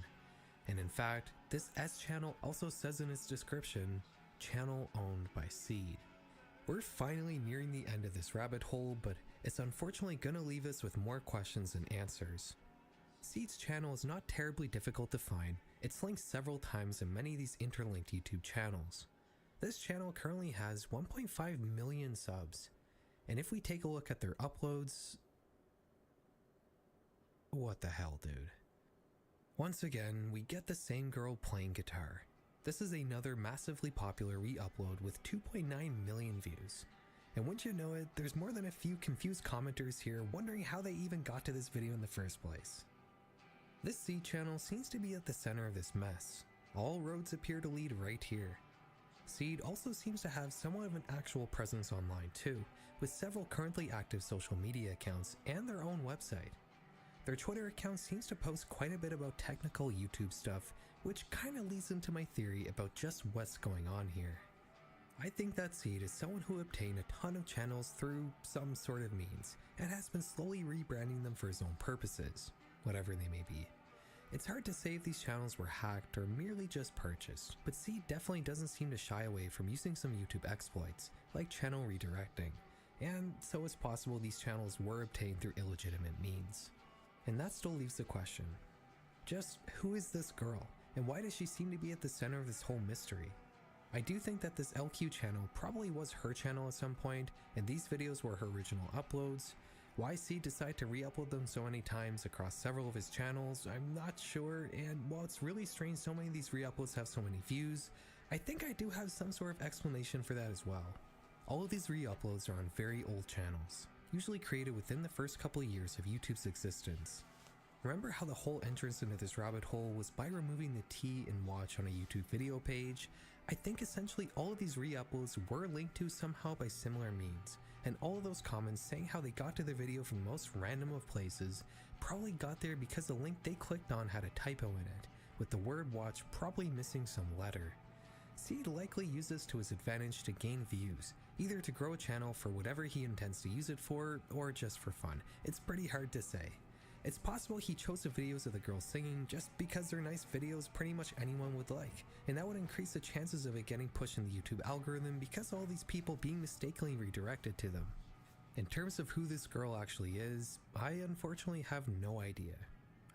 and in fact, this S channel also says in its description, channel owned by Seed. We're finally nearing the end of this rabbit hole, but it's unfortunately gonna leave us with more questions than answers. Seed's channel is not terribly difficult to find. It's linked several times in many of these interlinked YouTube channels. This channel currently has 1.5 million subs, and if we take a look at their uploads, what the hell, dude? Once again, we get the same girl playing guitar. This is another massively popular re-upload with 2.9 million views. And wouldn't you know it, there's more than a few confused commenters here wondering how they even got to this video in the first place. This Seed channel seems to be at the center of this mess. All roads appear to lead right here. Seed also seems to have somewhat of an actual presence online too, with several currently active social media accounts and their own website. Their Twitter account seems to post quite a bit about technical YouTube stuff, which kinda leads into my theory about just what's going on here. I think that Seed is someone who obtained a ton of channels through some sort of means, and has been slowly rebranding them for his own purposes, whatever they may be. It's hard to say if these channels were hacked or merely just purchased, but Seed definitely doesn't seem to shy away from using some YouTube exploits, like channel redirecting, and so it's possible these channels were obtained through illegitimate means. And that still leaves the question, just who is this girl, and why does she seem to be at the center of this whole mystery? I do think that this LQ channel probably was her channel at some point, and these videos were her original uploads. Why Seed decided to re-upload them so many times across several of his channels, I'm not sure, and while it's really strange so many of these re-uploads have so many views, I think I do have some sort of explanation for that as well. All of these re-uploads are on very old channels, usually created within the first couple of years of YouTube's existence. Remember how the whole entrance into this rabbit hole was by removing the T in watch on a YouTube video page? I think essentially all of these re-uploads were linked to somehow by similar means, and all of those comments saying how they got to the video from the most random of places probably got there because the link they clicked on had a typo in it, with the word watch probably missing some letter. Seed likely used this to his advantage to gain views, either to grow a channel for whatever he intends to use it for, or just for fun. It's pretty hard to say. It's possible he chose the videos of the girl singing just because they're nice videos pretty much anyone would like, and that would increase the chances of it getting pushed in the YouTube algorithm because of all these people being mistakenly redirected to them. In terms of who this girl actually is, I unfortunately have no idea.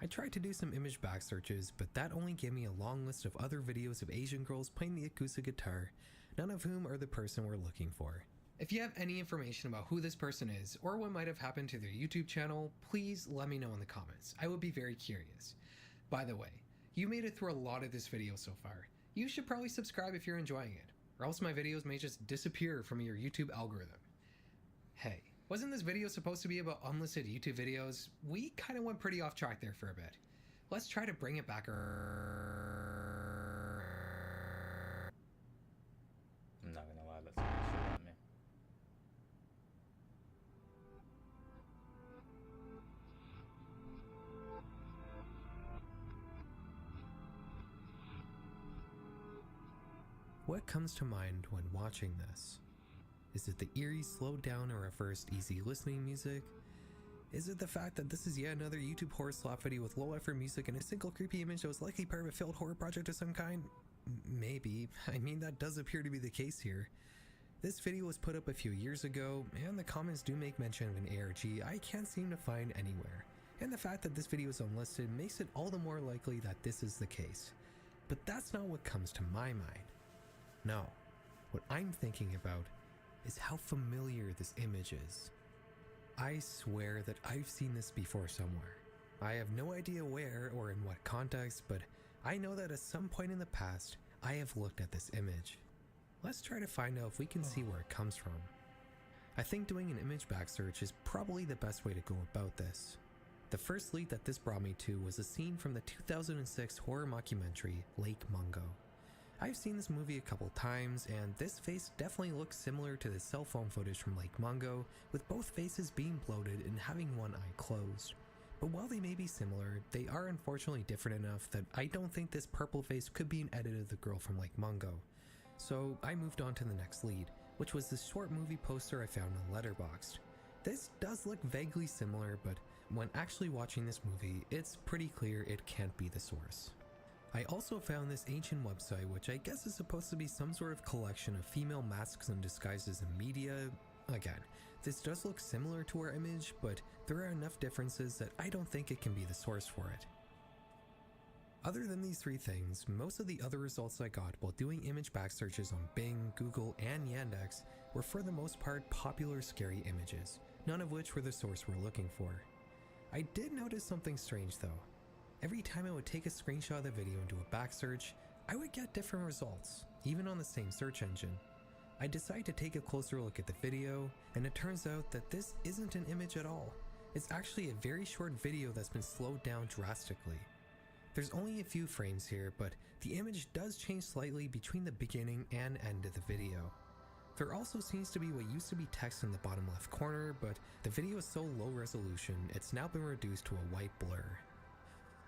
I tried to do some image back searches, but that only gave me a long list of other videos of Asian girls playing the acoustic guitar, none of whom are the person we're looking for. If you have any information about who this person is, or what might have happened to their YouTube channel, please let me know in the comments. I would be very curious. By the way, you made it through a lot of this video so far. You should probably subscribe if you're enjoying it. or else my videos may just disappear from your YouTube algorithm. Hey, wasn't this video supposed to be about unlisted YouTube videos? We kinda went pretty off track there for a bit. Let's try to bring it back. I'm not gonna lie, that's some shit on me. What comes to mind when watching this? Is it the eerie slowed down or reversed easy listening music? Is it the fact that this is yet another YouTube horror slap video with low effort music and a single creepy image that was likely part of a failed horror project of some kind? Maybe. I mean, that does appear to be the case here. This video was put up a few years ago, and the comments do make mention of an ARG I can't seem to find anywhere. And the fact that this video is unlisted makes it all the more likely that this is the case. But that's not what comes to my mind. No, what I'm thinking about is how familiar this image is. I swear that I've seen this before somewhere. I have no idea where or in what context, but I know that at some point in the past, I have looked at this image. Let's try to find out if we can see where it comes from. I think doing an image back search is probably the best way to go about this. The first lead that this brought me to was a scene from the 2006 horror mockumentary Lake Mungo. I've seen this movie a couple times, and this face definitely looks similar to the cell phone footage from Lake Mungo, with both faces being bloated and having one eye closed. But while they may be similar, they are unfortunately different enough that I don't think this purple face could be an edit of the girl from Lake Mungo. So I moved on to the next lead, which was this short movie poster I found on Letterboxd. This does look vaguely similar, but when actually watching this movie, it's pretty clear it can't be the source. I also found this ancient website, which I guess is supposed to be some sort of collection of female masks and disguises in media. Again, this does look similar to our image, but there are enough differences that I don't think it can be the source for it. Other than these three things, most of the other results I got while doing image back searches on Bing, Google, and Yandex were for the most part popular scary images, none of which were the source we're looking for. I did notice something strange though. Every time I would take a screenshot of the video and do a back search, I would get different results, even on the same search engine. I decided to take a closer look at the video, and it turns out that this isn't an image at all. It's actually a very short video that's been slowed down drastically. There's only a few frames here, but the image does change slightly between the beginning and end of the video. There also seems to be what used to be text in the bottom left corner, but the video is so low resolution, it's now been reduced to a white blur.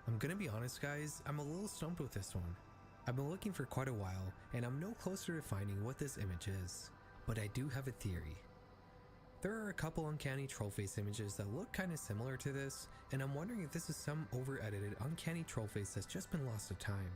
I'm gonna be honest guys, I'm a little stumped with this one. I've been looking for quite a while, and I'm no closer to finding what this image is, but I do have a theory. There are a couple uncanny trollface images that look kinda similar to this, and I'm wondering if this is some over-edited uncanny trollface that's just been lost to time.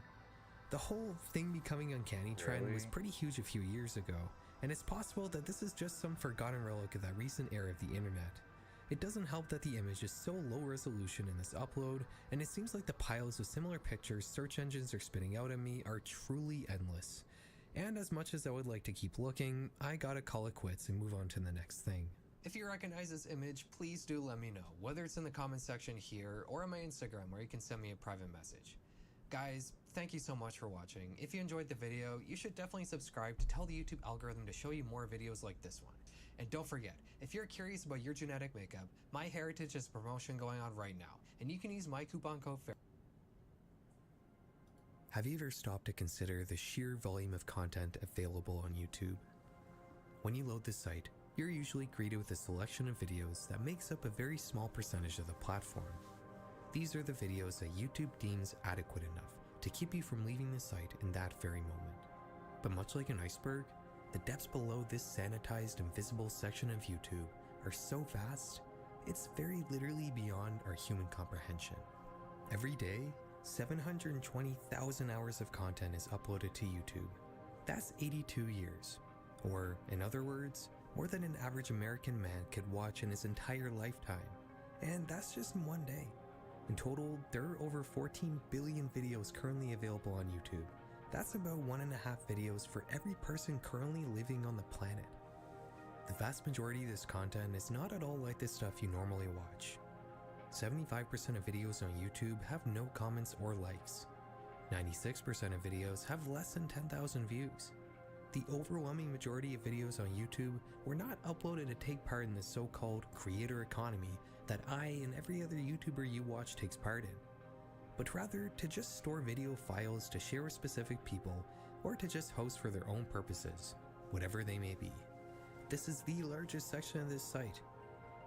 The whole thing becoming uncanny trend was pretty huge a few years ago, and it's possible that this is just some forgotten relic of that recent era of the internet. It doesn't help that the image is so low resolution in this upload, and it seems like the piles of similar pictures search engines are spitting out at me are truly endless. And as much as I would like to keep looking, I gotta call it quits and move on to the next thing. If you recognize this image, please do let me know, whether it's in the comment section here or on my Instagram where you can send me a private message. Guys, thank you so much for watching. If you enjoyed the video, you should definitely subscribe to tell the YouTube algorithm to show you more videos like this one. And don't forget, if you're curious about your genetic makeup, MyHeritage has a promotion going on right now, and you can use my coupon code FAIR. Have you ever stopped to consider the sheer volume of content available on YouTube? When you load this site, you're usually greeted with a selection of videos that makes up a very small percentage of the platform. These are the videos that YouTube deems adequate enough to keep you from leaving the site in that very moment. But much like an iceberg, the depths below this sanitized and visible section of YouTube are so vast, it's very literally beyond our human comprehension. Every day, 720,000 hours of content is uploaded to YouTube. That's 82 years. Or, in other words, more than an average American man could watch in his entire lifetime. And that's just in one day. In total, there are over 14 billion videos currently available on YouTube. That's about 1.5 videos for every person currently living on the planet. The vast majority of this content is not at all like the stuff you normally watch. 75% of videos on YouTube have no comments or likes. 96% of videos have less than 10,000 views. the overwhelming majority of videos on YouTube were not uploaded to take part in the so-called creator economy that I and every other YouTuber you watch takes part in, but rather to just store video files to share with specific people or to just host for their own purposes, whatever they may be. This is the largest section of this site,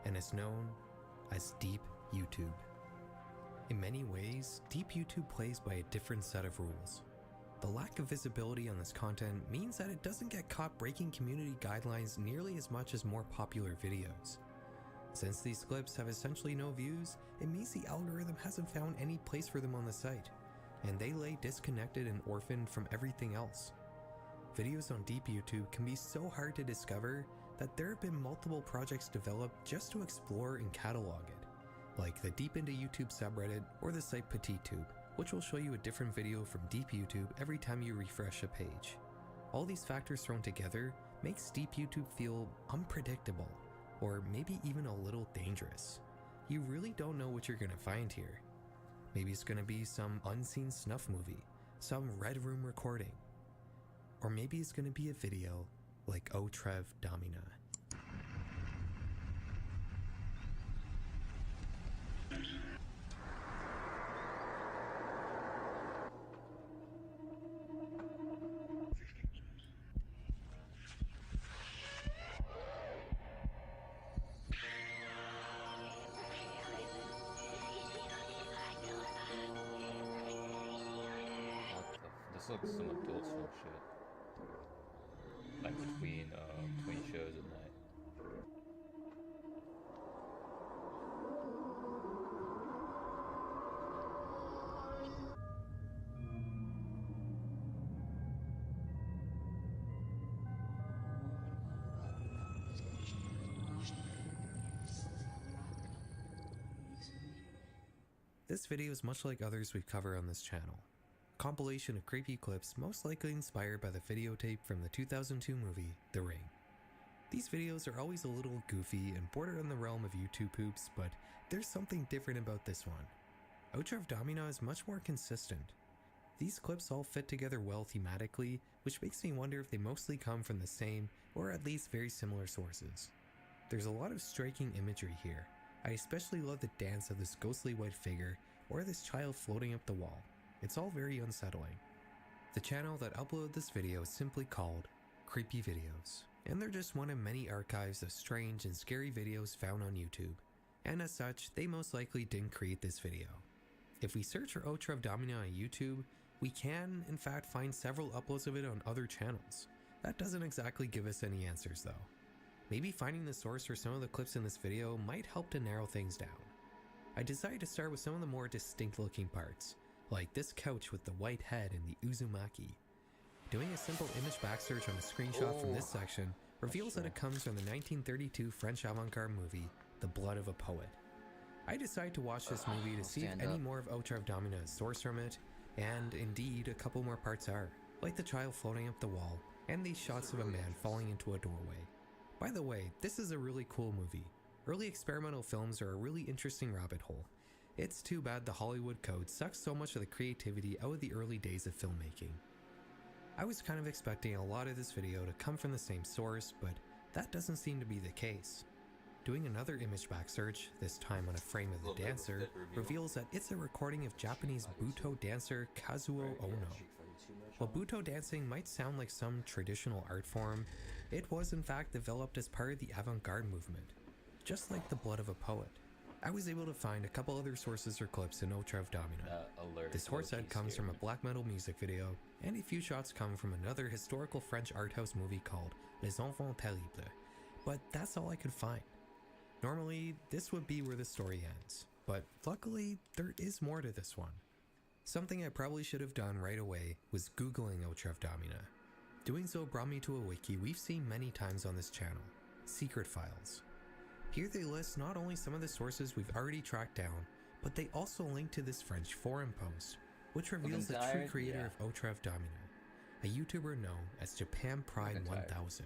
and is known as Deep YouTube. In many ways, Deep YouTube plays by a different set of rules. The lack of visibility on this content means that it doesn't get caught breaking community guidelines nearly as much as more popular videos. Since these clips have essentially no views, it means the algorithm hasn't found any place for them on the site, and they lay disconnected and orphaned from everything else. Videos on Deep YouTube can be so hard to discover that there have been multiple projects developed just to explore and catalog it, like the Deep Into YouTube subreddit or the site PetitTube, which will show you a different video from Deep YouTube every time you refresh a page. All these factors thrown together makes Deep YouTube feel unpredictable, or maybe even a little dangerous. You really don't know what you're gonna find here. Maybe it's gonna be some unseen snuff movie, some Red Room recording, or maybe it's gonna be a video like Otrev Domina. This looks some adult film shit. Like between shows at night. This video is much like others we've covered on this channel. Compilation of creepy clips most likely inspired by the videotape from the 2002 movie, The Ring. These videos are always a little goofy and border on the realm of YouTube poops, but there's something different about this one. Otrev Domina is much more consistent. These clips all fit together well thematically, which makes me wonder if they mostly come from the same, or at least very similar sources. There's a lot of striking imagery here. I especially love the dance of this ghostly white figure, or this child floating up the wall. It's all very unsettling. The channel that uploaded this video is simply called Creepy Videos, and they're just one of many archives of strange and scary videos found on YouTube, and as such, they most likely didn't create this video. If we search for Otrev Domina on YouTube, we can, in fact, find several uploads of it on other channels. That doesn't exactly give us any answers though. Maybe finding the source for some of the clips in this video might help to narrow things down. I decided to start with some of the more distinct looking parts, like this couch with the white head and the Uzumaki. Doing a simple image back search on a screenshot from this section reveals that it comes from the 1932 French avant-garde movie, The Blood of a Poet. I decided to watch this movie to see if any more of Otrev Domina is sourced from it, and indeed a couple more parts are, like the child floating up the wall, and these shots of a man falling into a doorway. By the way, this is a really cool movie. Early experimental films are a really interesting rabbit hole. It's too bad the Hollywood code sucks so much of the creativity out of the early days of filmmaking. I was kind of expecting a lot of this video to come from the same source, but that doesn't seem to be the case. Doing another image back search, this time on a frame of the dancer, reveals that it's a recording of Japanese Buto dancer Kazuo Ono. While Buto dancing might sound like some traditional art form, it was in fact developed as part of the avant-garde movement, just like The Blood of a Poet. I was able to find a couple other sources or clips in Otrev Domina. This horse head comes from a black metal music video, and a few shots come from another historical French art house movie called Les Enfants Terribles, but that's all I could find. Normally, this would be where the story ends, but luckily, there is more to this one. Something I probably should have done right away was Googling Otrev Domina. Doing so brought me to a wiki we've seen many times on this channel, Secret Files. Here they list not only some of the sources we've already tracked down, but they also link to this French forum post, which reveals the true creator of Otrev Domina, a YouTuber known as Japan Pride 1000,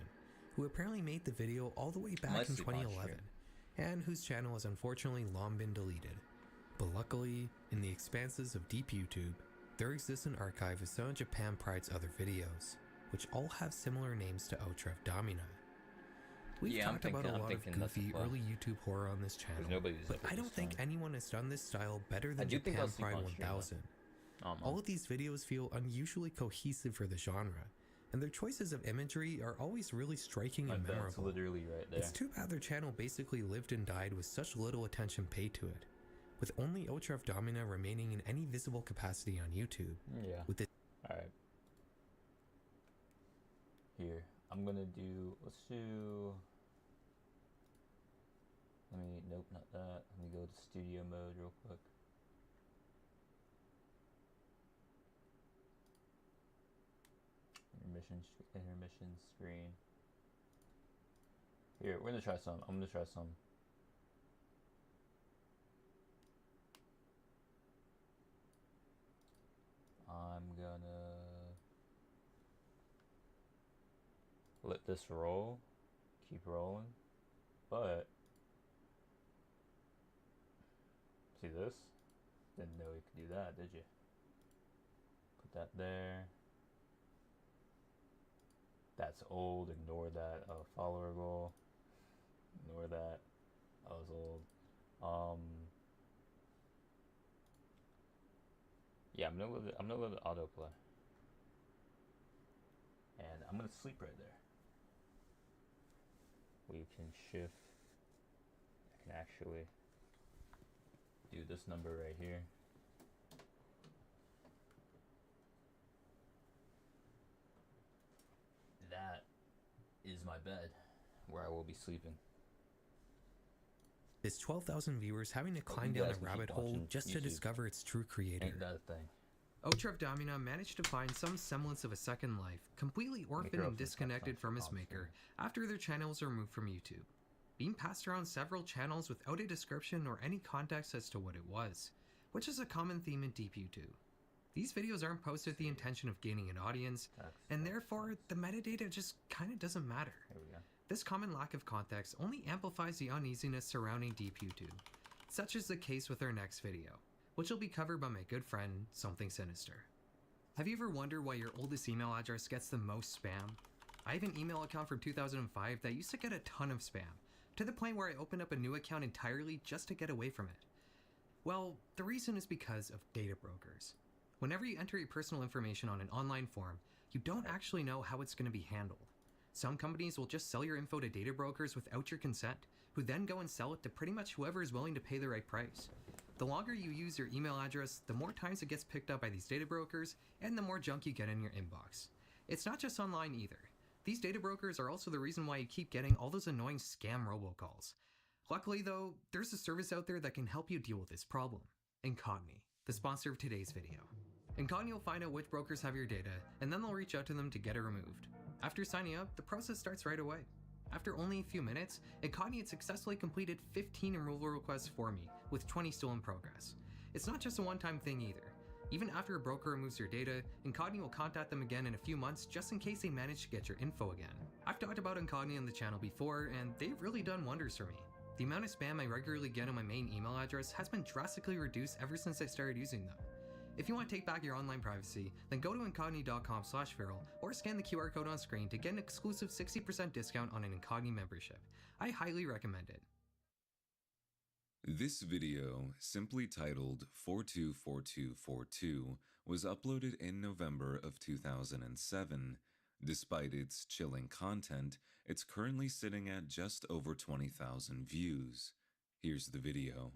who apparently made the video all the way back in 2011, and whose channel has unfortunately long been deleted. But luckily, in the expanses of Deep YouTube, there exists an archive of some of Japan Pride's other videos, which all have similar names to Outrev Domina. We've talked about a lot of goofy early YouTube horror on this channel, but I don't think anyone has done this style better than Japan Pride 1000. All of these videos feel unusually cohesive for the genre, and their choices of imagery are always really striking and memorable. That's literally right there. It's too bad their channel basically lived and died with such little attention paid to it, with only Outrev Domina remaining in any visible capacity on YouTube. Yeah. With Alright. Here, I'm gonna do, let's do, nope, not that. Let me go to studio mode real quick. Intermission screen. Here, we're gonna try some. I'm gonna try some. I'm gonna let this roll, keep rolling, but see this? Didn't know you could do that, did you? Put that there. That's old, ignore that. Follower goal, ignore that. That was old. Yeah, I'm gonna let it autoplay. And I'm gonna sleep right there. We can shift. I can actually do this number right here. That is my bed where I will be sleeping. It's 12,000 viewers having to climb down a rabbit hole just to discover its true creator. Ain't that a thing? Outrev Domina managed to find some semblance of a second life, completely orphaned and disconnected from his maker after their channels were removed from YouTube, being passed around several channels without a description or any context as to what it was, which is a common theme in deep YouTube. These videos aren't posted with the intention of gaining an audience, and therefore the metadata just kinda doesn't matter. This common lack of context only amplifies the uneasiness surrounding deep YouTube, such is the case with our next video, which will be covered by my good friend, Something Sinister. Have you ever wondered why your oldest email address gets the most spam? I have an email account from 2005 that used to get a ton of spam, to the point where I opened up a new account entirely just to get away from it. Well, the reason is because of data brokers. Whenever you enter your personal information on an online form, you don't actually know how it's going to be handled. Some companies will just sell your info to data brokers without your consent, who then go and sell it to pretty much whoever is willing to pay the right price. The longer you use your email address, the more times it gets picked up by these data brokers, and the more junk you get in your inbox. It's not just online either. These data brokers are also the reason why you keep getting all those annoying scam robocalls. Luckily though, there's a service out there that can help you deal with this problem. Incogni, the sponsor of today's video. Incogni will find out which brokers have your data, and then they'll reach out to them to get it removed. After signing up, the process starts right away. After only a few minutes, Incogni had successfully completed 15 removal requests for me, with 20 still in progress. It's not just a one-time thing either. Even after a broker removes your data, Incogni will contact them again in a few months just in case they manage to get your info again. I've talked about Incogni on the channel before, and they've really done wonders for me. The amount of spam I regularly get on my main email address has been drastically reduced ever since I started using them. If you want to take back your online privacy, then go to incogni.com/feral or scan the QR code on screen to get an exclusive 60% discount on an Incogni membership. I highly recommend it. This video, simply titled 424242, was uploaded in November of 2007. Despite its chilling content, it's currently sitting at just over 20,000 views. Here's the video.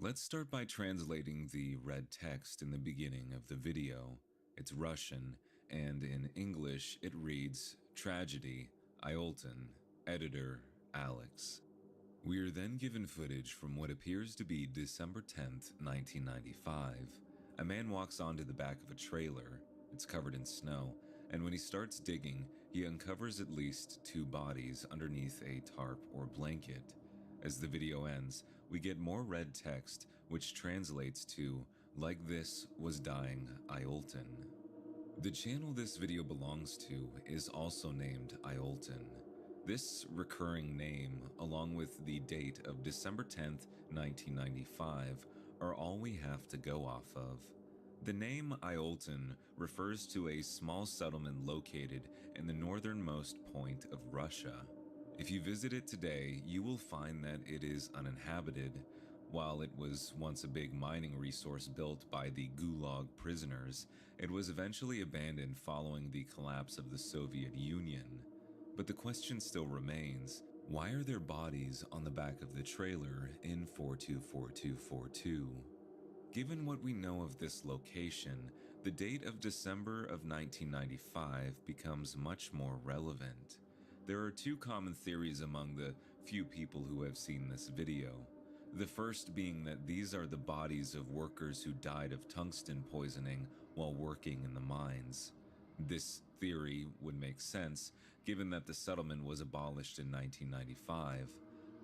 Let's start by translating the red text in the beginning of the video. It's Russian, and in English it reads, "Tragedy, Ioltan, editor, Alex." We are then given footage from what appears to be December 10th, 1995. A man walks onto the back of a trailer. It's covered in snow, and when he starts digging, he uncovers at least 2 bodies underneath a tarp or blanket. As the video ends, we get more red text, which translates to, "Like this was dying Ioltan." The channel this video belongs to is also named Ioltan. This recurring name, along with the date of December 10th, 1995, are all we have to go off of. The name Ioltan refers to a small settlement located in the northernmost point of Russia. If you visit it today, you will find that it is uninhabited. While it was once a big mining resource built by the Gulag prisoners, it was eventually abandoned following the collapse of the Soviet Union. But the question still remains, why are there bodies on the back of the trailer in 424242? Given what we know of this location, the date of December of 1995 becomes much more relevant. There are 2 common theories among the few people who have seen this video. The first being that these are the bodies of workers who died of tungsten poisoning while working in the mines. This theory would make sense, given that the settlement was abolished in 1995.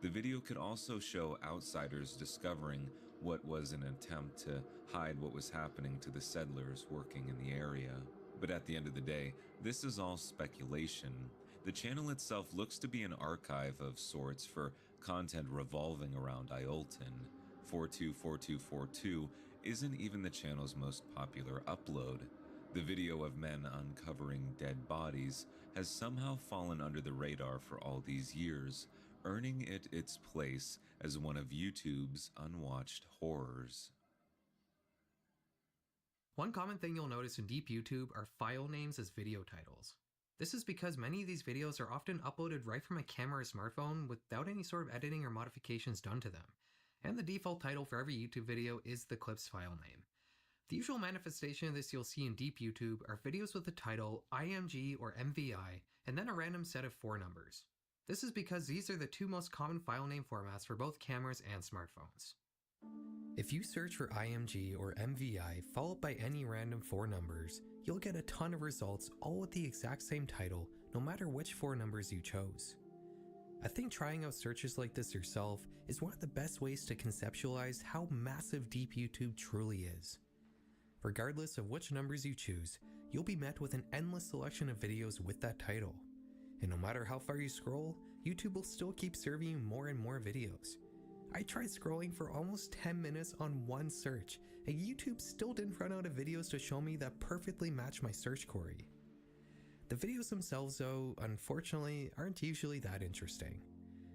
The video could also show outsiders discovering what was an attempt to hide what was happening to the settlers working in the area. But at the end of the day, this is all speculation. The channel itself looks to be an archive of sorts for content revolving around Ioltan. 424242 isn't even the channel's most popular upload. The video of men uncovering dead bodies has somehow fallen under the radar for all these years, earning it its place as one of YouTube's unwatched horrors. One common thing you'll notice in deep YouTube are file names as video titles. This is because many of these videos are often uploaded right from a camera or smartphone without any sort of editing or modifications done to them, and the default title for every YouTube video is the clip's file name. The usual manifestation of this you'll see in deep YouTube are videos with the title IMG or MVI and then a random set of 4 numbers. This is because these are the 2 most common file name formats for both cameras and smartphones. If you search for IMG or MVI followed by any random 4 numbers, you'll get a ton of results all with the exact same title, no matter which 4 numbers you chose. I think trying out searches like this yourself is one of the best ways to conceptualize how massive deep YouTube truly is. Regardless of which numbers you choose, you'll be met with an endless selection of videos with that title. And no matter how far you scroll, YouTube will still keep serving you more and more videos. I tried scrolling for almost 10 minutes on one search, and YouTube still didn't run out of videos to show me that perfectly match my search query. The videos themselves, though, unfortunately, aren't usually that interesting.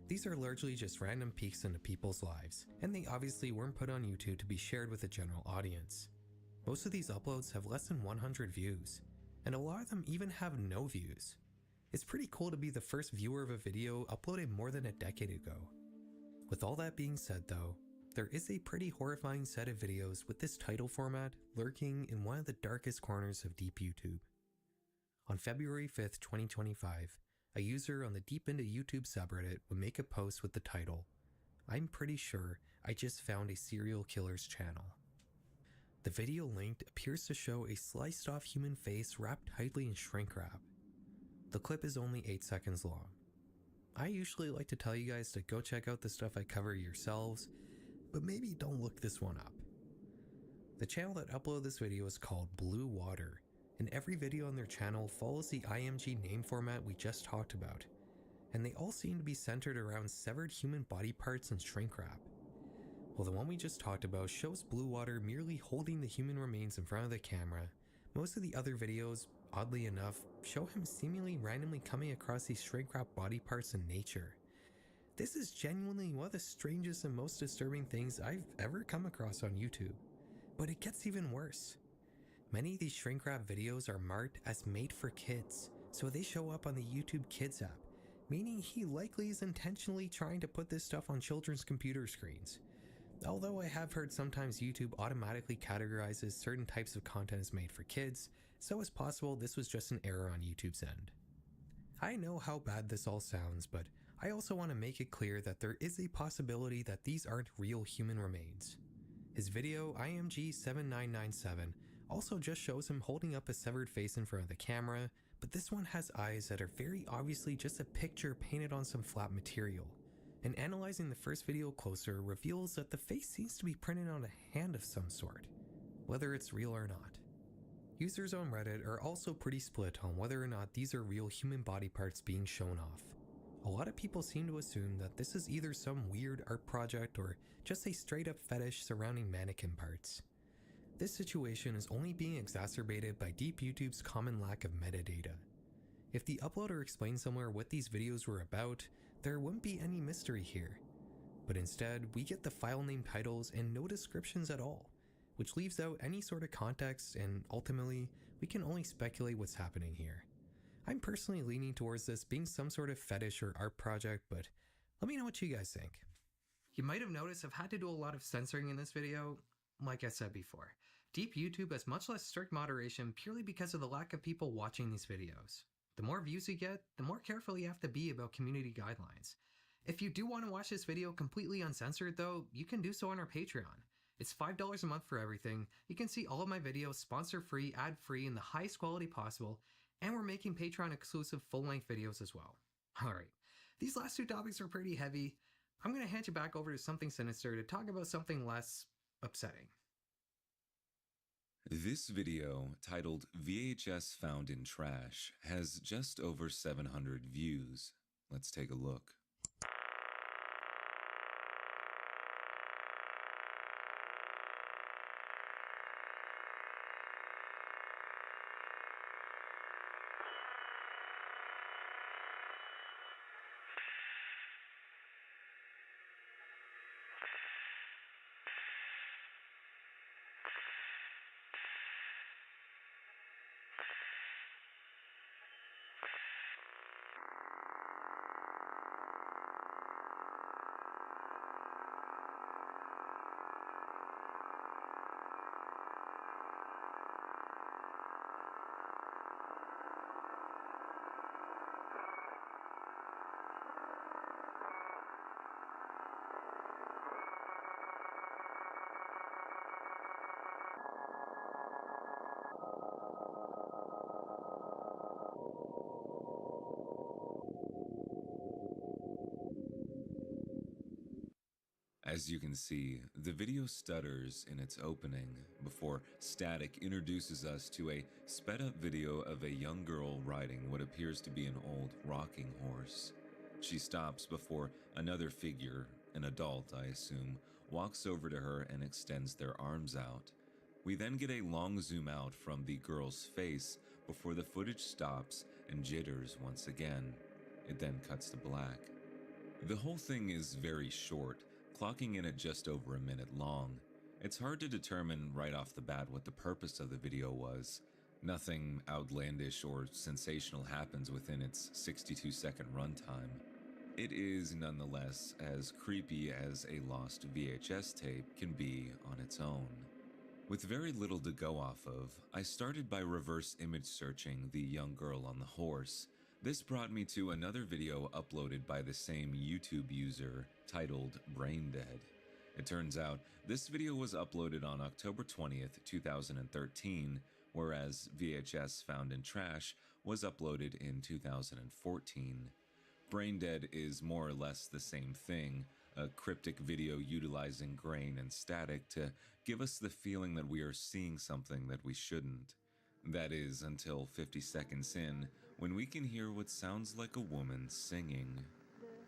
These are largely just random peeks into people's lives, and they obviously weren't put on YouTube to be shared with the general audience. Most of these uploads have less than 100 views, and a lot of them even have no views. It's pretty cool to be the first viewer of a video uploaded more than a decade ago. With all that being said though, there is a pretty horrifying set of videos with this title format lurking in one of the darkest corners of deep YouTube. On February 5th, 2025, a user on the Deep Into YouTube subreddit would make a post with the title, "I'm pretty sure I just found a serial killer's channel." The video linked appears to show a sliced off human face wrapped tightly in shrink wrap. The clip is only 8 seconds long. I usually like to tell you guys to go check out the stuff I cover yourselves, but maybe don't look this one up. The channel that uploaded this video is called Blue Water, and every video on their channel follows the IMG name format we just talked about, and they all seem to be centered around severed human body parts and shrink wrap. While the one we just talked about shows Blue Water merely holding the human remains in front of the camera, most of the other videos, oddly enough, show him seemingly randomly coming across these shrink-wrap body parts in nature. This is genuinely one of the strangest and most disturbing things I've ever come across on YouTube. But it gets even worse. Many of these shrink-wrap videos are marked as made for kids, so they show up on the YouTube Kids app, meaning he likely is intentionally trying to put this stuff on children's computer screens. Although I have heard sometimes YouTube automatically categorizes certain types of content as made for kids, so it's possible this was just an error on YouTube's end. I know how bad this all sounds, but I also want to make it clear that there is a possibility that these aren't real human remains. His video, IMG7997, also just shows him holding up a severed face in front of the camera, but this one has eyes that are very obviously just a picture painted on some flat material. And analyzing the first video closer reveals that the face seems to be printed on a hand of some sort, whether it's real or not. Users on Reddit are also pretty split on whether or not these are real human body parts being shown off. A lot of people seem to assume that this is either some weird art project or just a straight up fetish surrounding mannequin parts. This situation is only being exacerbated by Deep YouTube's common lack of metadata. If the uploader explained somewhere what these videos were about, there wouldn't be any mystery here. But instead, we get the file name titles and no descriptions at all, which leaves out any sort of context, and ultimately, we can only speculate what's happening here. I'm personally leaning towards this being some sort of fetish or art project, but let me know what you guys think. You might have noticed I've had to do a lot of censoring in this video, like I said before. Deep YouTube has much less strict moderation purely because of the lack of people watching these videos. The more views you get, the more careful you have to be about community guidelines. If you do want to watch this video completely uncensored though, you can do so on our Patreon. It's $5 a month for everything. You can see all of my videos sponsor-free, ad-free, in the highest quality possible, and we're making Patreon exclusive full-length videos as well. Alright, these last two topics are pretty heavy. I'm going to hand you back over to something sinister to talk about something less upsetting. This video, titled VHS Found in Trash, has just over 700 views. Let's take a look. As you can see, the video stutters in its opening before Static introduces us to a sped-up video of a young girl riding what appears to be an old rocking horse. She stops before another figure, an adult I assume, walks over to her and extends their arms out. We then get a long zoom out from the girl's face before the footage stops and jitters once again. It then cuts to black. The whole thing is very short, clocking in at just over a minute long. It's hard to determine right off the bat what the purpose of the video was. Nothing outlandish or sensational happens within its 62-second runtime. It is nonetheless as creepy as a lost VHS tape can be on its own. With very little to go off of, I started by reverse image searching the young girl on the horse. This brought me to another video uploaded by the same YouTube user, titled Braindead. It turns out, this video was uploaded on October 20th, 2013, whereas VHS Found in Trash was uploaded in 2014. Braindead is more or less the same thing, a cryptic video utilizing grain and static to give us the feeling that we are seeing something that we shouldn't. That is, until 50 seconds in, when we can hear what sounds like a woman singing.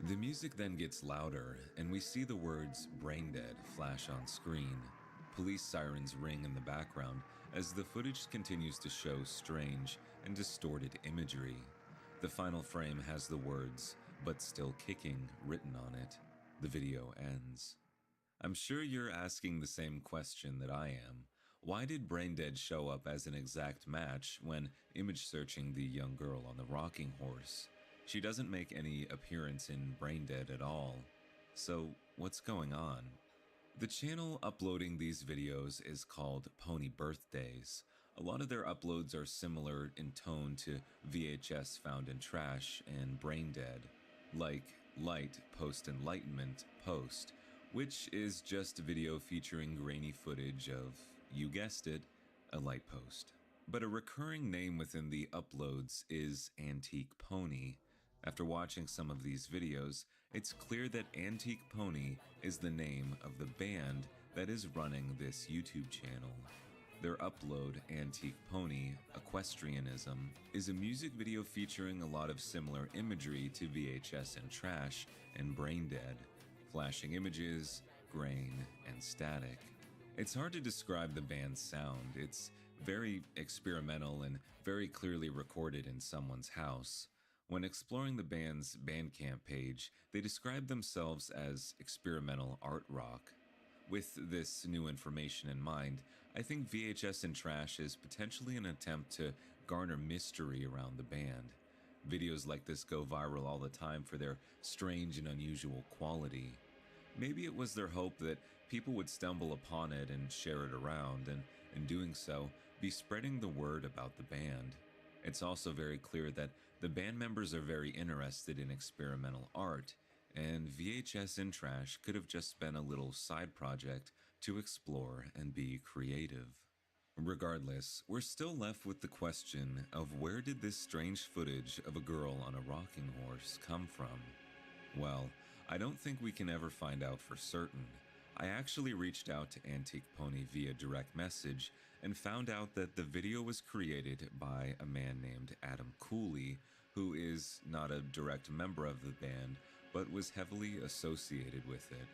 The music then gets louder, and we see the words "Braindead" flash on screen. Police sirens ring in the background as the footage continues to show strange and distorted imagery. The final frame has the words, "but still kicking," written on it. The video ends. I'm sure you're asking the same question that I am. Why did Braindead show up as an exact match when image searching the young girl on the rocking horse? She doesn't make any appearance in Braindead at all. So, what's going on? The channel uploading these videos is called Pony Birthdays. A lot of their uploads are similar in tone to VHS Found in Trash and Brain Dead, like Light Post Enlightenment Post, which is just a video featuring grainy footage of, you guessed it, a light post. But a recurring name within the uploads is Antique Pony. After watching some of these videos, it's clear that Antique Pony is the name of the band that is running this YouTube channel. Their upload, Antique Pony, Equestrianism, is a music video featuring a lot of similar imagery to VHS and Trash and Brain Dead. Flashing images, grain, and static. It's hard to describe the band's sound. It's very experimental and very clearly recorded in someone's house. When exploring the band's Bandcamp page, they describe themselves as experimental art rock. With this new information in mind, I think VHS and Trash is potentially an attempt to garner mystery around the band. Videos like this go viral all the time for their strange and unusual quality. Maybe it was their hope that people would stumble upon it and share it around, and in doing so, be spreading the word about the band. It's also very clear that the band members are very interested in experimental art, and VHS and Trash could have just been a little side project to explore and be creative. Regardless, we're still left with the question of where did this strange footage of a girl on a rocking horse come from? Well, I don't think we can ever find out for certain. I actually reached out to Antique Pony via direct message and found out that the video was created by a man named Adam Cooley, who is not a direct member of the band, but was heavily associated with it.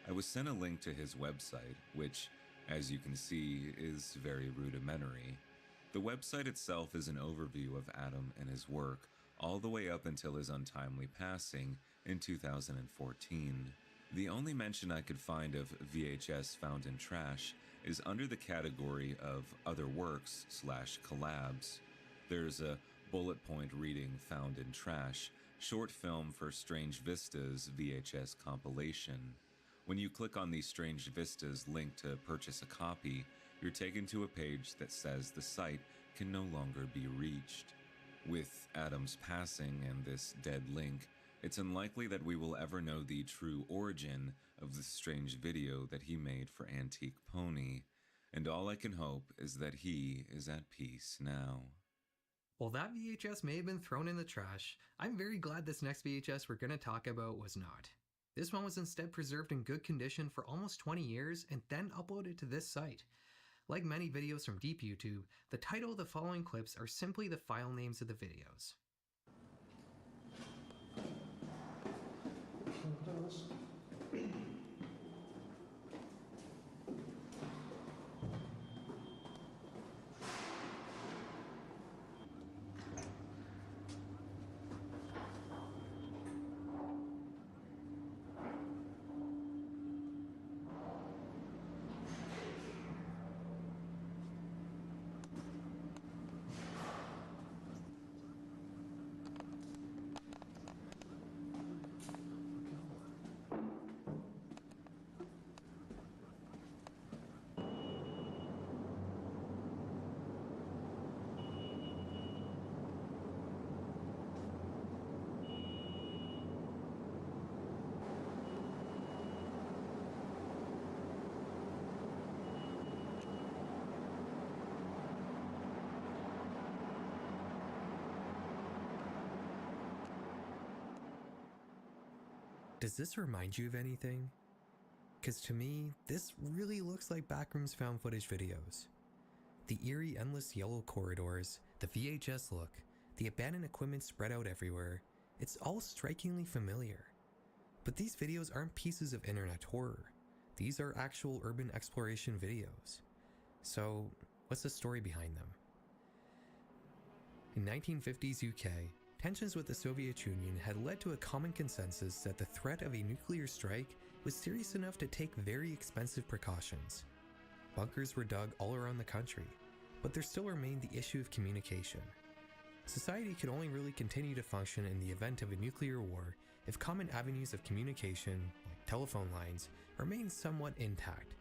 I was sent a link to his website, which, as you can see, is very rudimentary. The website itself is an overview of Adam and his work, all the way up until his untimely passing in 2014. The only mention I could find of VHS Found in Trash is under the category of Other Works / Collabs. There's a bullet point reading Found in Trash, short film for Strange Vistas VHS compilation. When you click on the Strange Vistas link to purchase a copy, you're taken to a page that says the site can no longer be reached. With Adam's passing and this dead link, it's unlikely that we will ever know the true origin of the strange video that he made for Antique Pony, and all I can hope is that he is at peace now. While that VHS may have been thrown in the trash, I'm very glad this next VHS we're going to talk about was not. This one was instead preserved in good condition for almost 20 years and then uploaded to this site. Like many videos from Deep YouTube, the title of the following clips are simply the file names of the videos. Does this remind you of anything? Because to me, this really looks like Backrooms found footage videos. The eerie endless yellow corridors, the VHS look, the abandoned equipment spread out everywhere, it's all strikingly familiar. But these videos aren't pieces of internet horror. These are actual urban exploration videos. So, what's the story behind them? In 1950s UK, tensions with the Soviet Union had led to a common consensus that the threat of a nuclear strike was serious enough to take very expensive precautions. Bunkers were dug all around the country, but there still remained the issue of communication. Society could only really continue to function in the event of a nuclear war if common avenues of communication, like telephone lines, remained somewhat intact.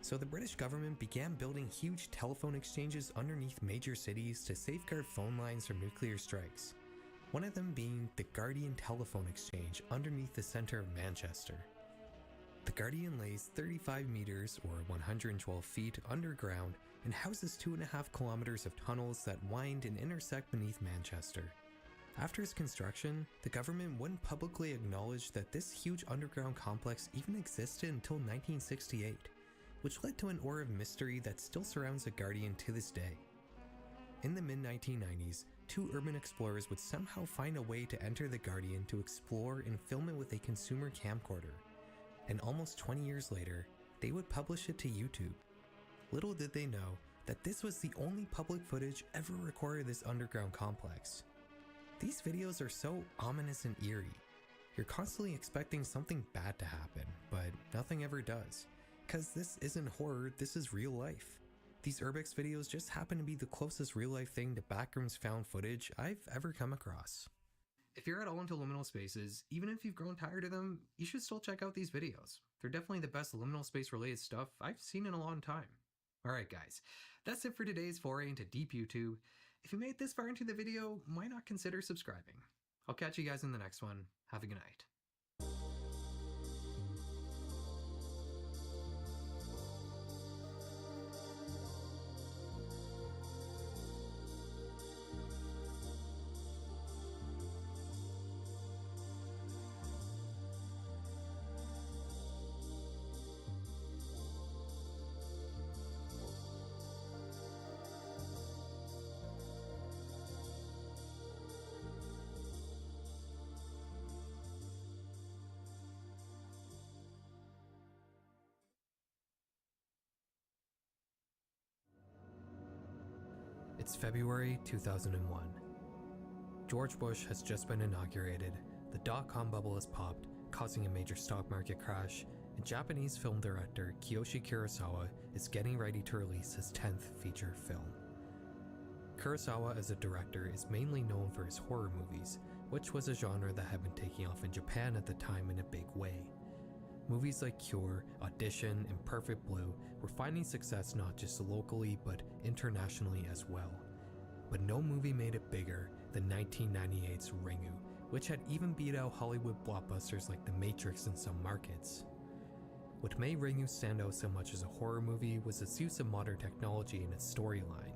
So the British government began building huge telephone exchanges underneath major cities to safeguard phone lines from nuclear strikes, one of them being the Guardian Telephone Exchange underneath the centre of Manchester. The Guardian lays 35 meters or 112 feet underground and houses 2.5 kilometers of tunnels that wind and intersect beneath Manchester. After its construction, the government wouldn't publicly acknowledge that this huge underground complex even existed until 1968, which led to an aura of mystery that still surrounds the Guardian to this day. In the mid-1990s, 2 urban explorers would somehow find a way to enter the Guardian to explore and film it with a consumer camcorder. And almost 20 years later, they would publish it to YouTube. Little did they know that this was the only public footage ever recorded of this underground complex. These videos are so ominous and eerie. You're constantly expecting something bad to happen, but nothing ever does. Cause this isn't horror, this is real life. These Urbex videos just happen to be the closest real life thing to backrooms found footage I've ever come across. If you're at all into liminal spaces, even if you've grown tired of them, you should still check out these videos. They're definitely the best liminal space related stuff I've seen in a long time. Alright guys, that's it for today's foray into deep YouTube. If you made it this far into the video, why not consider subscribing? I'll catch you guys in the next one. Have a good night. It's February 2001. George Bush has just been inaugurated, the dot-com bubble has popped, causing a major stock market crash, and Japanese film director Kiyoshi Kurosawa is getting ready to release his 10th feature film. Kurosawa as a director is mainly known for his horror movies, which was a genre that had been taking off in Japan at the time in a big way. Movies like Cure, Audition, and Perfect Blue were finding success not just locally but internationally as well. But no movie made it bigger than 1998's Ringu, which had even beat out Hollywood blockbusters like The Matrix in some markets. What made Ringu stand out so much as a horror movie was its use of modern technology in its storyline.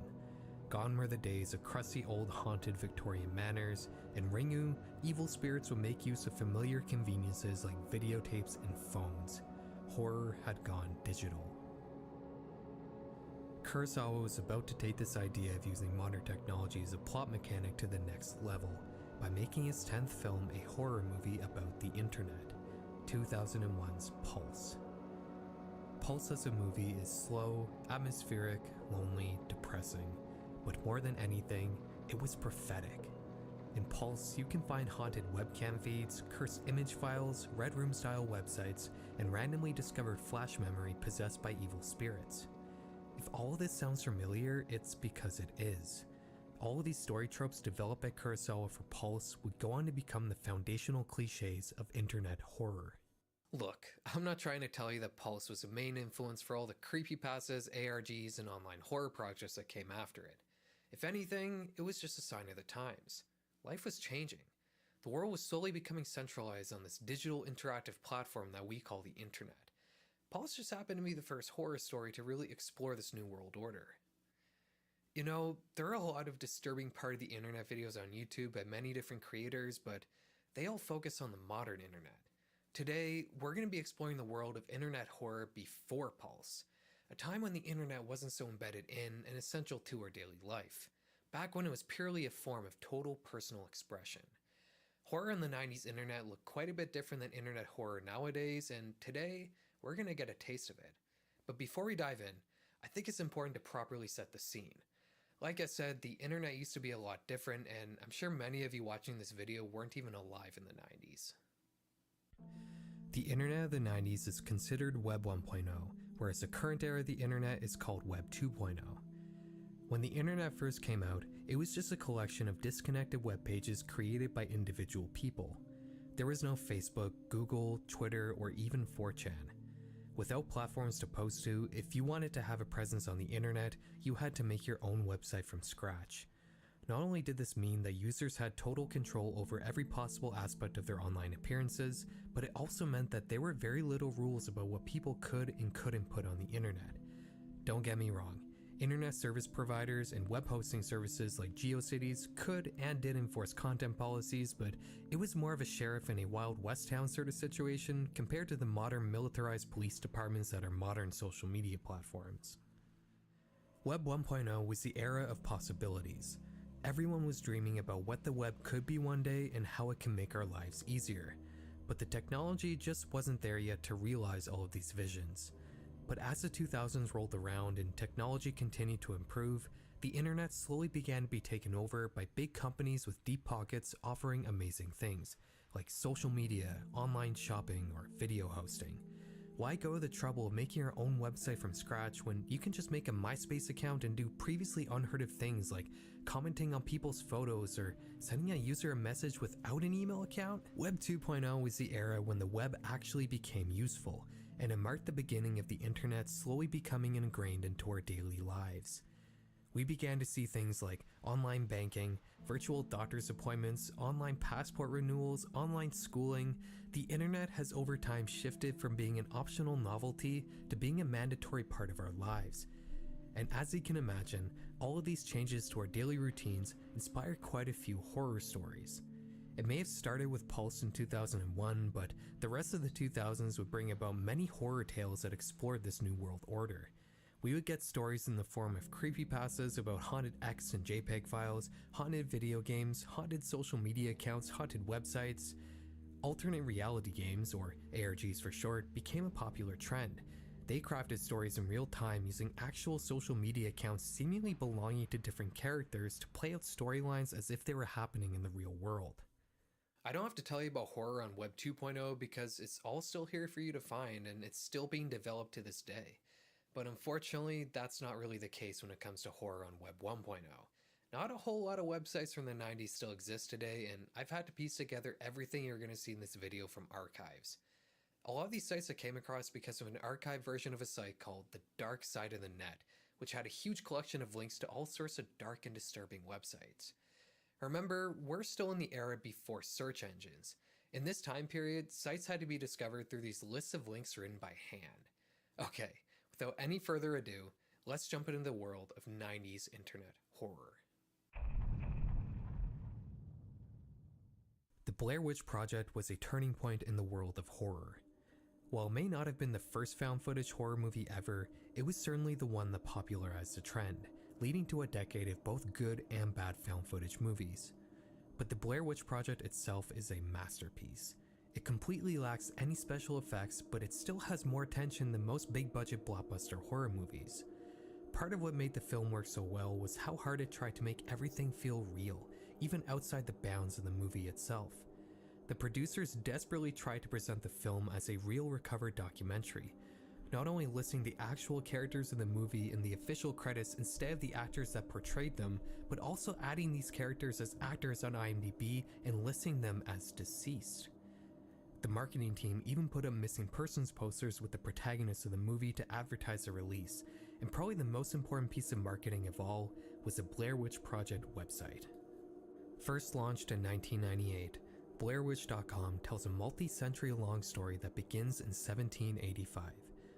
Gone were the days of crusty old haunted Victorian manors. In Ringu, evil spirits would make use of familiar conveniences like videotapes and phones. Horror had gone digital. Kurosawa was about to take this idea of using modern technology as a plot mechanic to the next level by making his 10th film a horror movie about the internet, 2001's Pulse. Pulse as a movie is slow, atmospheric, lonely, depressing. But more than anything, it was prophetic. In Pulse, you can find haunted webcam feeds, cursed image files, Red Room style websites, and randomly discovered flash memory possessed by evil spirits. If all of this sounds familiar, it's because it is. All of these story tropes developed by Kurosawa for Pulse would go on to become the foundational cliches of internet horror. Look, I'm not trying to tell you that Pulse was a main influence for all the creepypastas, ARGs, and online horror projects that came after it. If anything, it was just a sign of the times. Life was changing. The world was slowly becoming centralized on this digital interactive platform that we call the internet. Pulse just happened to be the first horror story to really explore this new world order. You know, there are a lot of disturbing part of the internet videos on YouTube by many different creators, but they all focus on the modern internet. Today, we're going to be exploring the world of internet horror before Pulse, a time when the internet wasn't so embedded in and essential to our daily life, back when it was purely a form of total personal expression. Horror in the 90s internet looked quite a bit different than internet horror nowadays, and today, we're going to get a taste of it. But before we dive in, I think it's important to properly set the scene. Like I said, the internet used to be a lot different, and I'm sure many of you watching this video weren't even alive in the 90s. The internet of the 90s is considered Web 1.0, whereas the current era of the internet is called Web 2.0. When the internet first came out, it was just a collection of disconnected web pages created by individual people. There was no Facebook, Google, Twitter, or even 4chan. Without platforms to post to, if you wanted to have a presence on the internet, you had to make your own website from scratch. Not only did this mean that users had total control over every possible aspect of their online appearances, but it also meant that there were very little rules about what people could and couldn't put on the internet. Don't get me wrong, internet service providers and web hosting services like GeoCities could and did enforce content policies, but it was more of a sheriff in a Wild West town sort of situation compared to the modern militarized police departments that are modern social media platforms. Web 1.0 was the era of possibilities. Everyone was dreaming about what the web could be one day and how it can make our lives easier. But the technology just wasn't there yet to realize all of these visions. But as the 2000s rolled around and technology continued to improve, the internet slowly began to be taken over by big companies with deep pockets offering amazing things, like social media, online shopping, or video hosting. Why go the trouble of making your own website from scratch when you can just make a MySpace account and do previously unheard of things like commenting on people's photos or sending a user a message without an email account? Web 2.0 was the era when the web actually became useful, and it marked the beginning of the internet slowly becoming ingrained into our daily lives. We began to see things like online banking, virtual doctor's appointments, online passport renewals, online schooling. The internet has over time shifted from being an optional novelty to being a mandatory part of our lives. And as you can imagine, all of these changes to our daily routines inspire quite a few horror stories. It may have started with Pulse in 2001, but the rest of the 2000s would bring about many horror tales that explored this new world order. We would get stories in the form of creepypastas about haunted X and JPEG files, haunted video games, haunted social media accounts, haunted websites. Alternate reality games, or ARGs for short, became a popular trend. They crafted stories in real time using actual social media accounts seemingly belonging to different characters to play out storylines as if they were happening in the real world. I don't have to tell you about horror on Web 2.0 because it's all still here for you to find and it's still being developed to this day. But unfortunately, that's not really the case when it comes to horror on Web 1.0. Not a whole lot of websites from the 90s still exist today, and I've had to piece together everything you're going to see in this video from archives. A lot of these sites I came across because of an archived version of a site called The Dark Side of the Net, which had a huge collection of links to all sorts of dark and disturbing websites. Remember, we're still in the era before search engines. In this time period, sites had to be discovered through these lists of links written by hand. Okay, without any further ado, let's jump into the world of 90s internet horror. The Blair Witch Project was a turning point in the world of horror. While it may not have been the first found footage horror movie ever, it was certainly the one that popularized the trend, leading to a decade of both good and bad found footage movies. But the Blair Witch Project itself is a masterpiece. It completely lacks any special effects, but it still has more tension than most big budget blockbuster horror movies. Part of what made the film work so well was how hard it tried to make everything feel real, even outside the bounds of the movie itself. The producers desperately tried to present the film as a real recovered documentary, not only listing the actual characters in the movie in the official credits instead of the actors that portrayed them, but also adding these characters as actors on IMDb and listing them as deceased. The marketing team even put up missing persons posters with the protagonists of the movie to advertise the release, and probably the most important piece of marketing of all was the Blair Witch Project website. First launched in 1998, BlairWitch.com tells a multi-century long story that begins in 1785,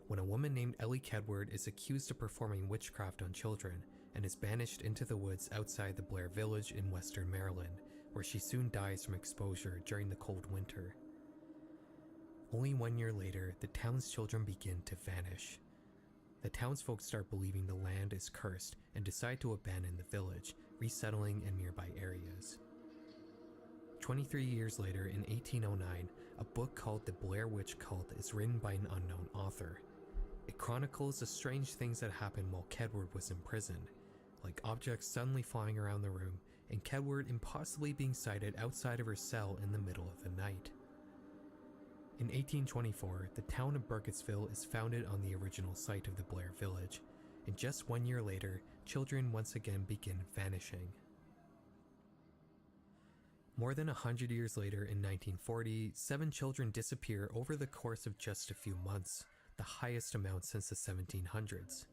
when a woman named Ellie Kedward is accused of performing witchcraft on children and is banished into the woods outside the Blair village in western Maryland, where she soon dies from exposure during the cold winter. Only 1 year later, the town's children begin to vanish. The townsfolk start believing the land is cursed and decide to abandon the village, resettling in nearby areas. 23 years later, in 1809, a book called The Blair Witch Cult is written by an unknown author. It chronicles the strange things that happened while Kedward was imprisoned, like objects suddenly flying around the room and Kedward impossibly being sighted outside of her cell in the middle of the night. In 1824, the town of Burkittsville is founded on the original site of the Blair village, and just 1 year later, children once again begin vanishing. More than 100 years later, in 1940, 7 children disappear over the course of just a few months, the highest amount since the 1700s.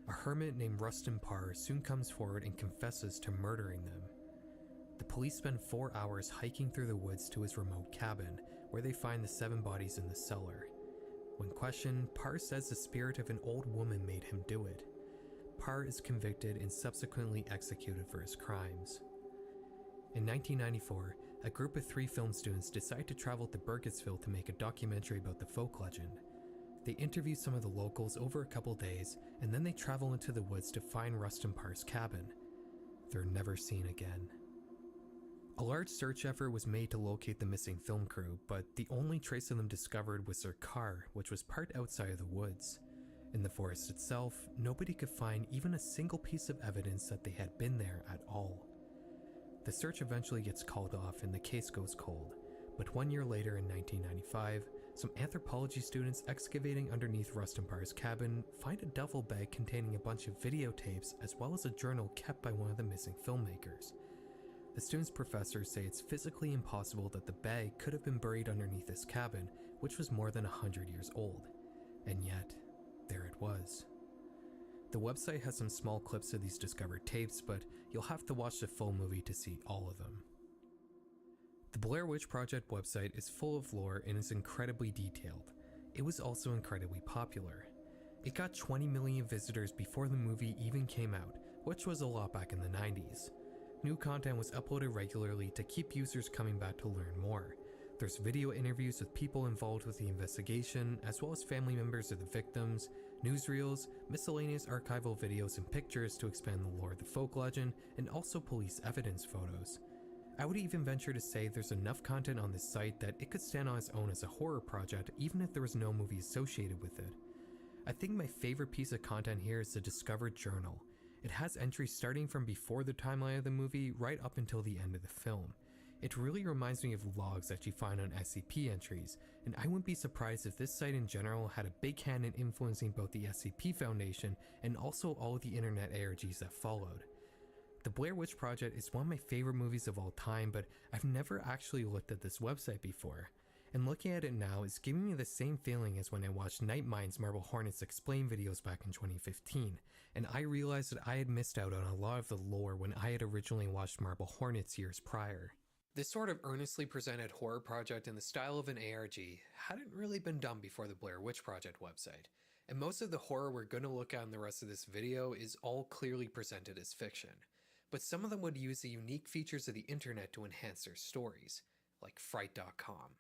A hermit named Rustin Parr soon comes forward and confesses to murdering them. The police spend 4 hours hiking through the woods to his remote cabin, where they find the 7 bodies in the cellar. When questioned, Parr says the spirit of an old woman made him do it. Parr is convicted and subsequently executed for his crimes. In 1994, a group of 3 film students decide to travel to Burkittsville to make a documentary about the folk legend. They interview some of the locals over a couple days, and then they travel into the woods to find Rustin Parr's cabin. They're never seen again. A large search effort was made to locate the missing film crew, but the only trace of them discovered was their car, which was parked outside of the woods. In the forest itself, nobody could find even a single piece of evidence that they had been there at all. The search eventually gets called off and the case goes cold, but 1 year later in 1995, some anthropology students excavating underneath Rustin Parr's cabin find a duffel bag containing a bunch of videotapes as well as a journal kept by one of the missing filmmakers. The students' professors say it's physically impossible that the bag could have been buried underneath this cabin, which was more than 100 years old. And yet, there it was. The website has some small clips of these discovered tapes, but you'll have to watch the full movie to see all of them. The Blair Witch Project website is full of lore and is incredibly detailed. It was also incredibly popular. It got 20 million visitors before the movie even came out, which was a lot back in the 90s. New content was uploaded regularly to keep users coming back to learn more. There's video interviews with people involved with the investigation, as well as family members of the victims, newsreels, miscellaneous archival videos and pictures to expand the lore of the folk legend, and also police evidence photos. I would even venture to say there's enough content on this site that it could stand on its own as a horror project even if there was no movie associated with it. I think my favorite piece of content here is the Discovered Journal. It has entries starting from before the timeline of the movie right up until the end of the film. It really reminds me of logs that you find on SCP entries, and I wouldn't be surprised if this site in general had a big hand in influencing both the SCP Foundation and also all of the internet ARGs that followed. The Blair Witch Project is one of my favorite movies of all time, but I've never actually looked at this website before. And looking at it now is giving me the same feeling as when I watched Nightmind's Marble Hornets Explain videos back in 2015, and I realized that I had missed out on a lot of the lore when I had originally watched Marble Hornets years prior. This sort of earnestly presented horror project in the style of an ARG hadn't really been done before the Blair Witch Project website, and most of the horror we're going to look at in the rest of this video is all clearly presented as fiction, but some of them would use the unique features of the internet to enhance their stories, like Fright.com.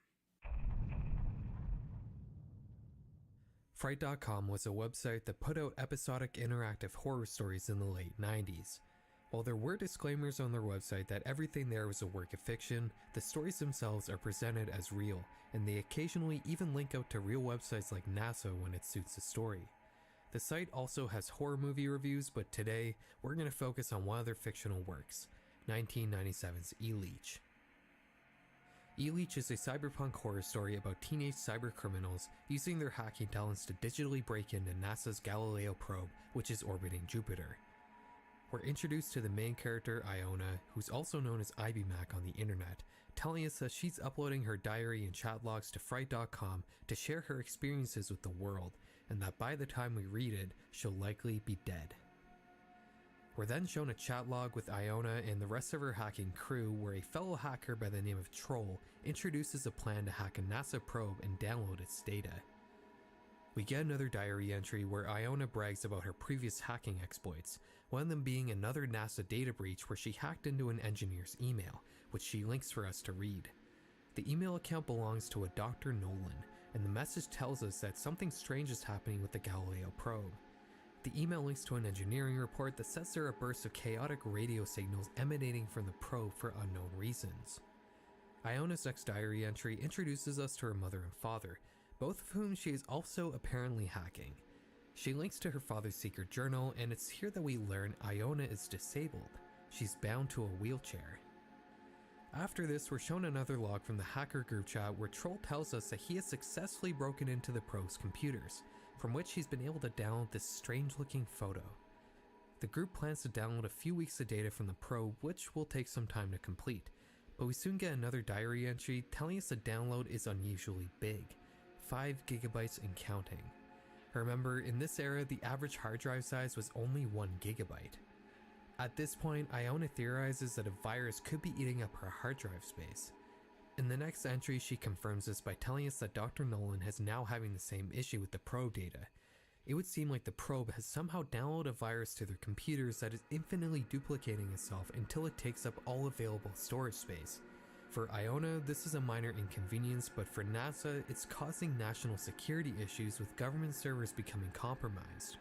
Fright.com was a website that put out episodic interactive horror stories in the late 90s. While there were disclaimers on their website that everything there was a work of fiction, the stories themselves are presented as real, and they occasionally even link out to real websites like NASA when it suits the story. The site also has horror movie reviews, but today we're going to focus on one of their fictional works, 1997's E-Leech. E-Leech is a cyberpunk horror story about teenage cybercriminals using their hacking talents to digitally break into NASA's Galileo probe, which is orbiting Jupiter. We're introduced to the main character, Iona, who's also known as IvyMac on the internet, telling us that she's uploading her diary and chat logs to Fright.com to share her experiences with the world, and that by the time we read it, she'll likely be dead. We're then shown a chat log with Iona and the rest of her hacking crew where a fellow hacker by the name of Troll introduces a plan to hack a NASA probe and download its data. We get another diary entry where Iona brags about her previous hacking exploits, one of them being another NASA data breach where she hacked into an engineer's email, which she links for us to read. The email account belongs to a Dr. Nolan, and the message tells us that something strange is happening with the Galileo probe. The email links to an engineering report that says there are bursts of chaotic radio signals emanating from the probe for unknown reasons. Iona's next diary entry introduces us to her mother and father, both of whom she is also apparently hacking. She links to her father's secret journal, and it's here that we learn Iona is disabled. She's bound to a wheelchair. After this, we're shown another log from the hacker group chat where Troll tells us that he has successfully broken into the probe's computers, from which he's been able to download this strange-looking photo. The group plans to download a few weeks of data from the probe, which will take some time to complete, but we soon get another diary entry telling us the download is unusually big, 5 gigabytes and counting. Remember, in this era, the average hard drive size was only 1 gigabyte. At this point, Iona theorizes that a virus could be eating up her hard drive space. In the next entry, she confirms this by telling us that Dr. Nolan is now having the same issue with the probe data. It would seem like the probe has somehow downloaded a virus to their computers that is infinitely duplicating itself until it takes up all available storage space. For Iona, this is a minor inconvenience, but for NASA, it's causing national security issues with government servers becoming compromised.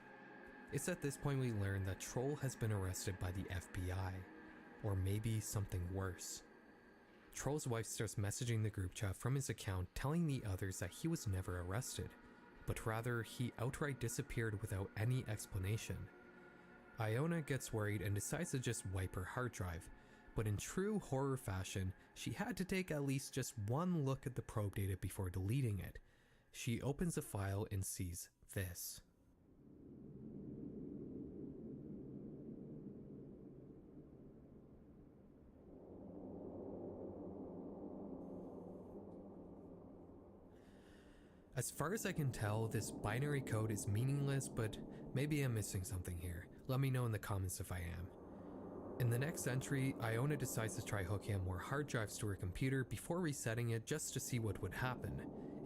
It's at this point we learn that Troll has been arrested by the FBI, or maybe something worse. Troll's wife starts messaging the group chat from his account telling the others that he was never arrested, but rather he outright disappeared without any explanation. Iona gets worried and decides to just wipe her hard drive, but in true horror fashion, she had to take at least just one look at the probe data before deleting it. She opens the file and sees this. As far as I can tell, this binary code is meaningless, but maybe I'm missing something here. Let me know in the comments if I am. In the next entry, Iona decides to try hooking up more hard drives to her computer before resetting it just to see what would happen,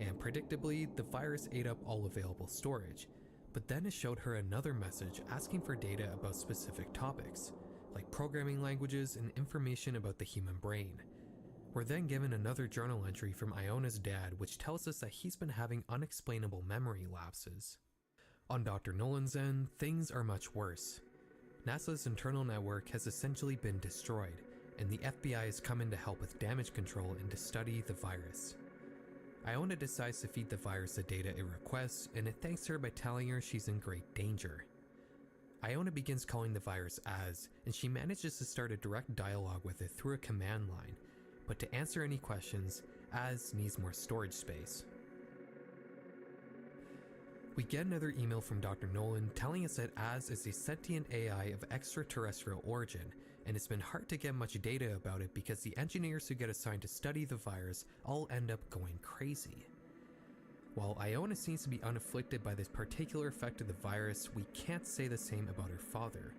and predictably, the virus ate up all available storage. But then it showed her another message asking for data about specific topics, like programming languages and information about the human brain. We're then given another journal entry from Iona's dad, which tells us that he's been having unexplainable memory lapses. On Dr. Nolan's end, things are much worse. NASA's internal network has essentially been destroyed, and the FBI has come in to help with damage control and to study the virus. Iona decides to feed the virus the data it requests, and it thanks her by telling her she's in great danger. Iona begins calling the virus Az, and she manages to start a direct dialogue with it through a command line. But to answer any questions, Az needs more storage space. We get another email from Dr. Nolan telling us that Az is a sentient AI of extraterrestrial origin, and it's been hard to get much data about it because the engineers who get assigned to study the virus all end up going crazy. While Iona seems to be unafflicted by this particular effect of the virus, we can't say the same about her father.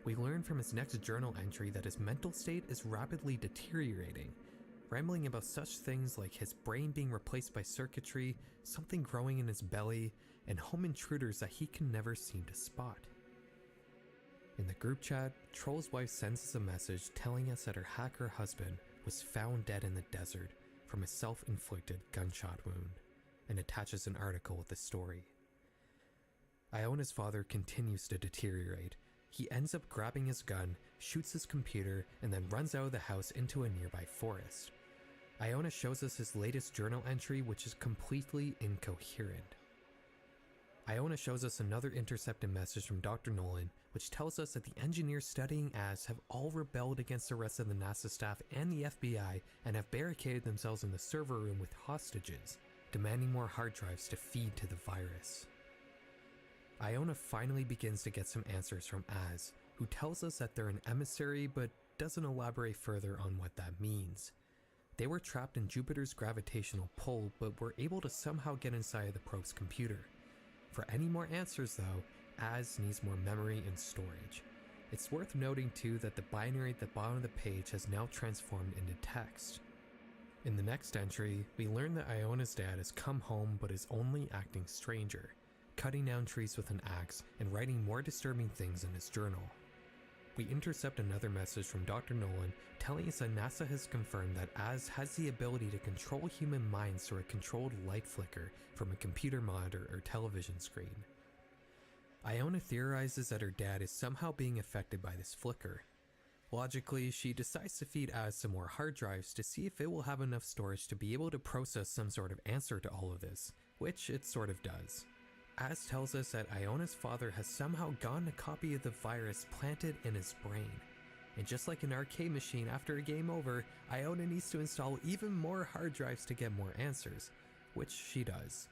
We learn from his next journal entry that his mental state is rapidly deteriorating, rambling about such things like his brain being replaced by circuitry, something growing in his belly, and home intruders that he can never seem to spot. In the group chat, Troll's wife sends us a message telling us that her hacker husband was found dead in the desert from a self-inflicted gunshot wound, and attaches an article with the story. Iona's father continues to deteriorate. He ends up grabbing his gun, shoots his computer, and then runs out of the house into a nearby forest. Iona shows us his latest journal entry, which is completely incoherent. Iona shows us another intercepted message from Dr. Nolan, which tells us that the engineers studying Az have all rebelled against the rest of the NASA staff and the FBI and have barricaded themselves in the server room with hostages, demanding more hard drives to feed to the virus. Iona finally begins to get some answers from Az, who tells us that they're an emissary but doesn't elaborate further on what that means. They were trapped in Jupiter's gravitational pull but were able to somehow get inside of the probe's computer. For any more answers though, Az needs more memory and storage. It's worth noting too that the binary at the bottom of the page has now transformed into text. In the next entry, we learn that Iona's dad has come home but is only acting stranger, cutting down trees with an axe and writing more disturbing things in his journal. We intercept another message from Dr. Nolan telling us that NASA has confirmed that Az has the ability to control human minds through a controlled light flicker from a computer monitor or television screen. Iona theorizes that her dad is somehow being affected by this flicker. Logically, she decides to feed Az some more hard drives to see if it will have enough storage to be able to process some sort of answer to all of this, which it sort of does. Az tells us that Iona's father has somehow gotten a copy of the virus planted in his brain. And just like an arcade machine after a game over, Iona needs to install even more hard drives to get more answers, which she does.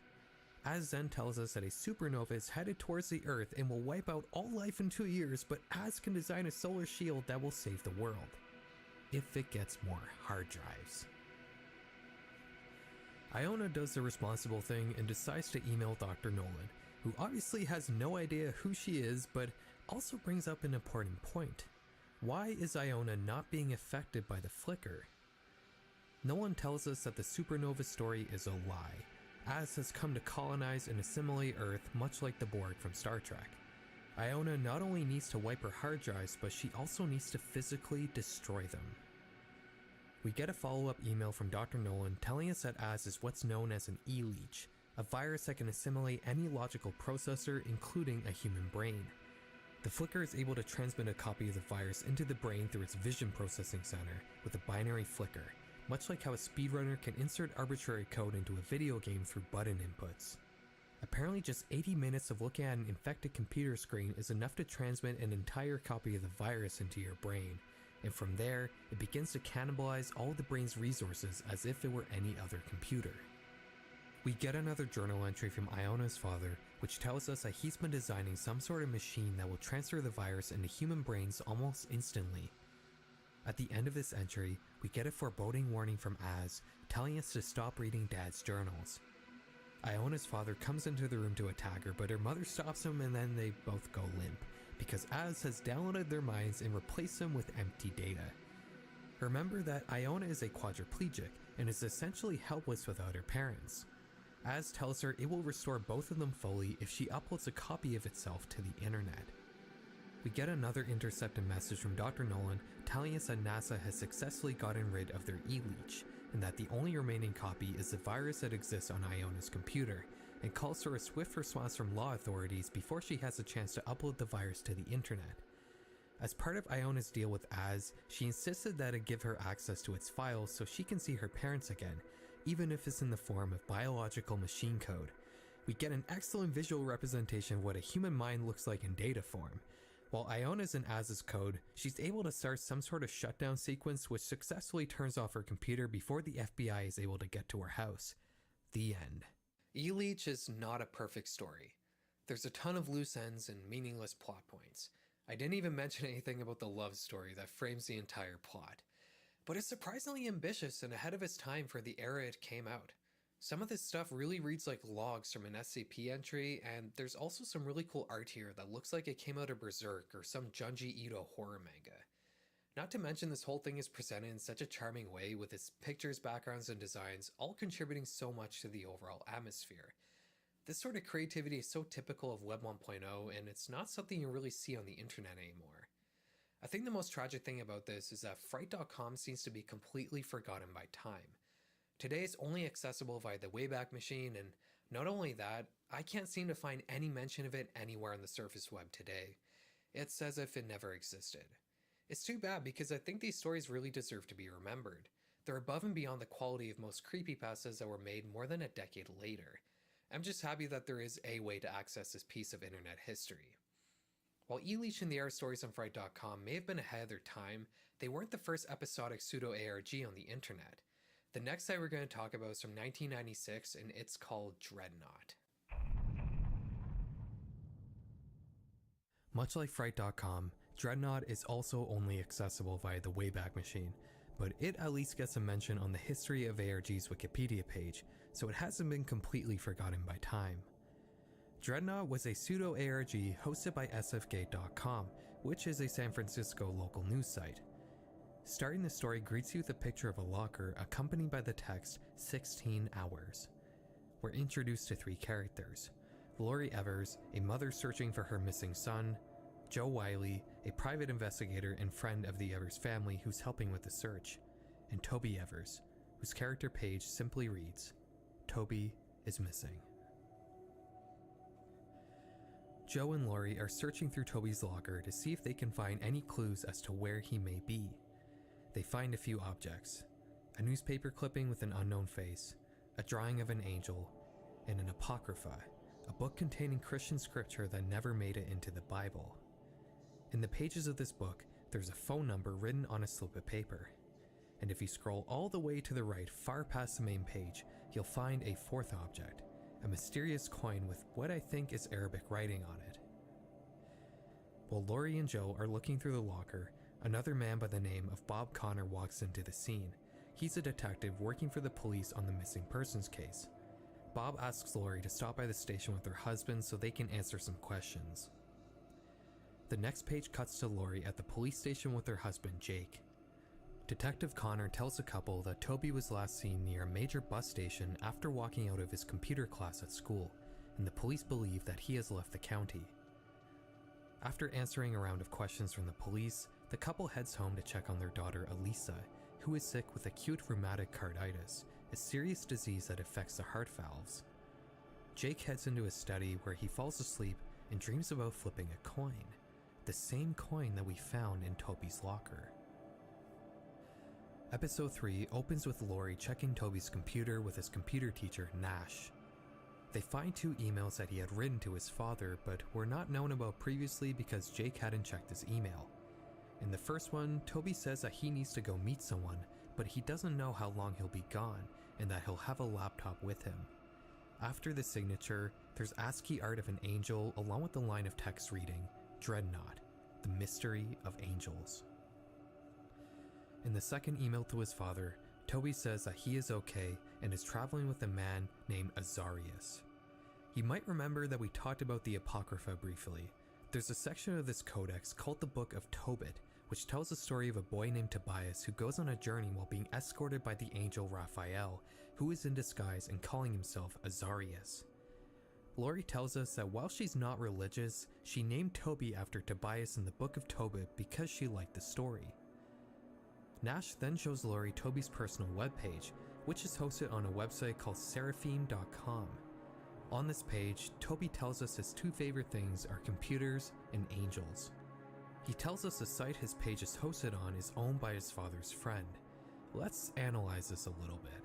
Az then tells us that a supernova is headed towards the Earth and will wipe out all life in 2 years, but Az can design a solar shield that will save the world. If it gets more hard drives. Iona does the responsible thing and decides to email Dr. Nolan, who obviously has no idea who she is, but also brings up an important point. Why is Iona not being affected by the flicker? Nolan tells us that the supernova story is a lie. Az has come to colonize and assimilate Earth much like the Borg from Star Trek. Iona not only needs to wipe her hard drives, but she also needs to physically destroy them. We get a follow-up email from Dr. Nolan telling us that Az is what's known as an E-leech, a virus that can assimilate any logical processor, including a human brain. The flicker is able to transmit a copy of the virus into the brain through its vision processing center with a binary flicker, much like how a speedrunner can insert arbitrary code into a video game through button inputs. Apparently just 80 minutes of looking at an infected computer screen is enough to transmit an entire copy of the virus into your brain, and from there, it begins to cannibalize all of the brain's resources as if it were any other computer. We get another journal entry from Iona's father, which tells us that he's been designing some sort of machine that will transfer the virus into human brains almost instantly. At the end of this entry, we get a foreboding warning from Az, telling us to stop reading Dad's journals. Iona's father comes into the room to attack her, but her mother stops him and then they both go limp, because Az has downloaded their minds and replaced them with empty data. Remember that Iona is a quadriplegic and is essentially helpless without her parents. Az tells her it will restore both of them fully if she uploads a copy of itself to the internet. We get another intercepted message from Dr. Nolan telling us that NASA has successfully gotten rid of their E-leech, and that the only remaining copy is the virus that exists on Iona's computer, and calls for a swift response from law authorities before she has a chance to upload the virus to the internet. As part of Iona's deal with Az, she insisted that it give her access to its files so she can see her parents again, even if it's in the form of biological machine code. We get an excellent visual representation of what a human mind looks like in data form. While Iona's in Az's code, she's able to start some sort of shutdown sequence which successfully turns off her computer before the FBI is able to get to her house. The end. E-leech is not a perfect story. There's a ton of loose ends and meaningless plot points. I didn't even mention anything about the love story that frames the entire plot. But it's surprisingly ambitious and ahead of its time for the era it came out. Some of this stuff really reads like logs from an SCP entry, and there's also some really cool art here that looks like it came out of Berserk or some Junji Ito horror manga. Not to mention this whole thing is presented in such a charming way with its pictures, backgrounds, and designs all contributing so much to the overall atmosphere. This sort of creativity is so typical of Web 1.0, and it's not something you really see on the internet anymore. I think the most tragic thing about this is that Fright.com seems to be completely forgotten by time. Today it's only accessible via the Wayback Machine, and not only that, I can't seem to find any mention of it anywhere on the surface web today. It's as if it never existed. It's too bad because I think these stories really deserve to be remembered. They're above and beyond the quality of most creepypastas that were made more than a decade later. I'm just happy that there is a way to access this piece of internet history. While E-leech and the Air stories on Fright.com may have been ahead of their time, they weren't the first episodic pseudo-ARG on the internet. The next site we're going to talk about is from 1996, and it's called Dreadnought. Much like Fright.com, Dreadnought is also only accessible via the Wayback Machine, but it at least gets a mention on the History of ARG's Wikipedia page, so it hasn't been completely forgotten by time. Dreadnought was a pseudo-ARG hosted by sfgate.com, which is a San Francisco local news site. Starting the story greets you with a picture of a locker accompanied by the text 16 hours. We're introduced to three characters: Lori Evers, a mother searching for her missing son; Joe Wiley, a private investigator and friend of the Evers family who's helping with the search; and Toby Evers, whose character page simply reads, "Toby is missing." Joe and Lori are searching through Toby's locker to see if they can find any clues as to where he may be. They find a few objects: a newspaper clipping with an unknown face, a drawing of an angel, and an apocrypha, a book containing Christian scripture that never made it into the Bible. In the pages of this book, there's a phone number written on a slip of paper. And if you scroll all the way to the right far past the main page, you'll find a fourth object, a mysterious coin with what I think is Arabic writing on it. While Lori and Joe are looking through the locker, another man by the name of Bob Connor walks into the scene. He's a detective working for the police on the missing persons case. Bob asks Lori to stop by the station with her husband so they can answer some questions. The next page cuts to Lori at the police station with her husband Jake. Detective Connor tells the couple that Toby was last seen near a major bus station after walking out of his computer class at school, and the police believe that he has left the county. After answering a round of questions from the police, the couple heads home to check on their daughter Elisa, who is sick with acute rheumatic carditis, a serious disease that affects the heart valves. Jake heads into his study where he falls asleep and dreams about flipping a coin, the same coin that we found in Toby's locker. Episode 3 opens with Lori checking Toby's computer with his computer teacher, Nash. They find 2 emails that he had written to his father, but were not known about previously because Jake hadn't checked his email. In the first one, Toby says that he needs to go meet someone, but he doesn't know how long he'll be gone, and that he'll have a laptop with him. After the signature, there's ASCII art of an angel along with the line of text reading, Dreadnought, the mystery of angels. In the second email to his father, Toby says that he is okay and is traveling with a man named Azarius. You might remember that we talked about the Apocrypha briefly. There's a section of this codex called the Book of Tobit, which tells the story of a boy named Tobias who goes on a journey while being escorted by the angel Raphael, who is in disguise and calling himself Azarius. Lori tells us that while she's not religious, she named Toby after Tobias in the Book of Tobit because she liked the story. Nash then shows Lori Toby's personal webpage, which is hosted on a website called Seraphim.com. On this page, Toby tells us his 2 favorite things are computers and angels. He tells us the site his page is hosted on is owned by his father's friend. Let's analyze this a little bit.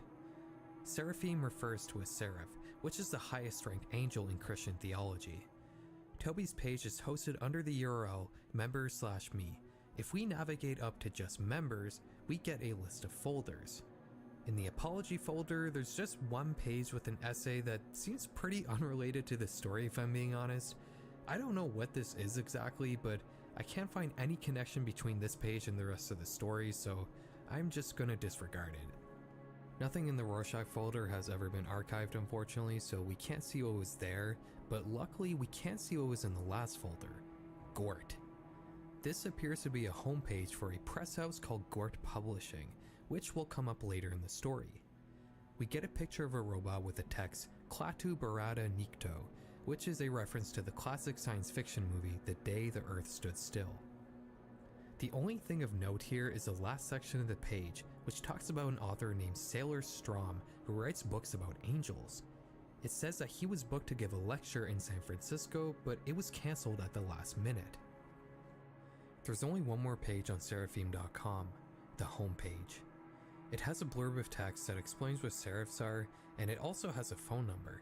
Seraphim refers to a seraph, which is the highest ranked angel in Christian theology. Toby's page is hosted under the URL members/me. If we navigate up to just members, we get a list of folders. In the apology folder, there's just one page with an essay that seems pretty unrelated to the story if I'm being honest. I don't know what this is exactly, but I can't find any connection between this page and the rest of the story, so I'm just gonna disregard it. Nothing in the Rorschach folder has ever been archived unfortunately, so we can't see what was there, but luckily we can't see what was in the last folder, Gort. This appears to be a homepage for a press house called Gort Publishing, which will come up later in the story. We get a picture of a robot with the text Klaatu Barada Nikto, which is a reference to the classic science fiction movie The Day the Earth Stood Still. The only thing of note here is the last section of the page, which talks about an author named Sailor Strom who writes books about angels. It says that he was booked to give a lecture in San Francisco, but it was cancelled at the last minute. There's only one more page on Seraphim.com, the home page. It has a blurb of text that explains what seraphs are, and it also has a phone number.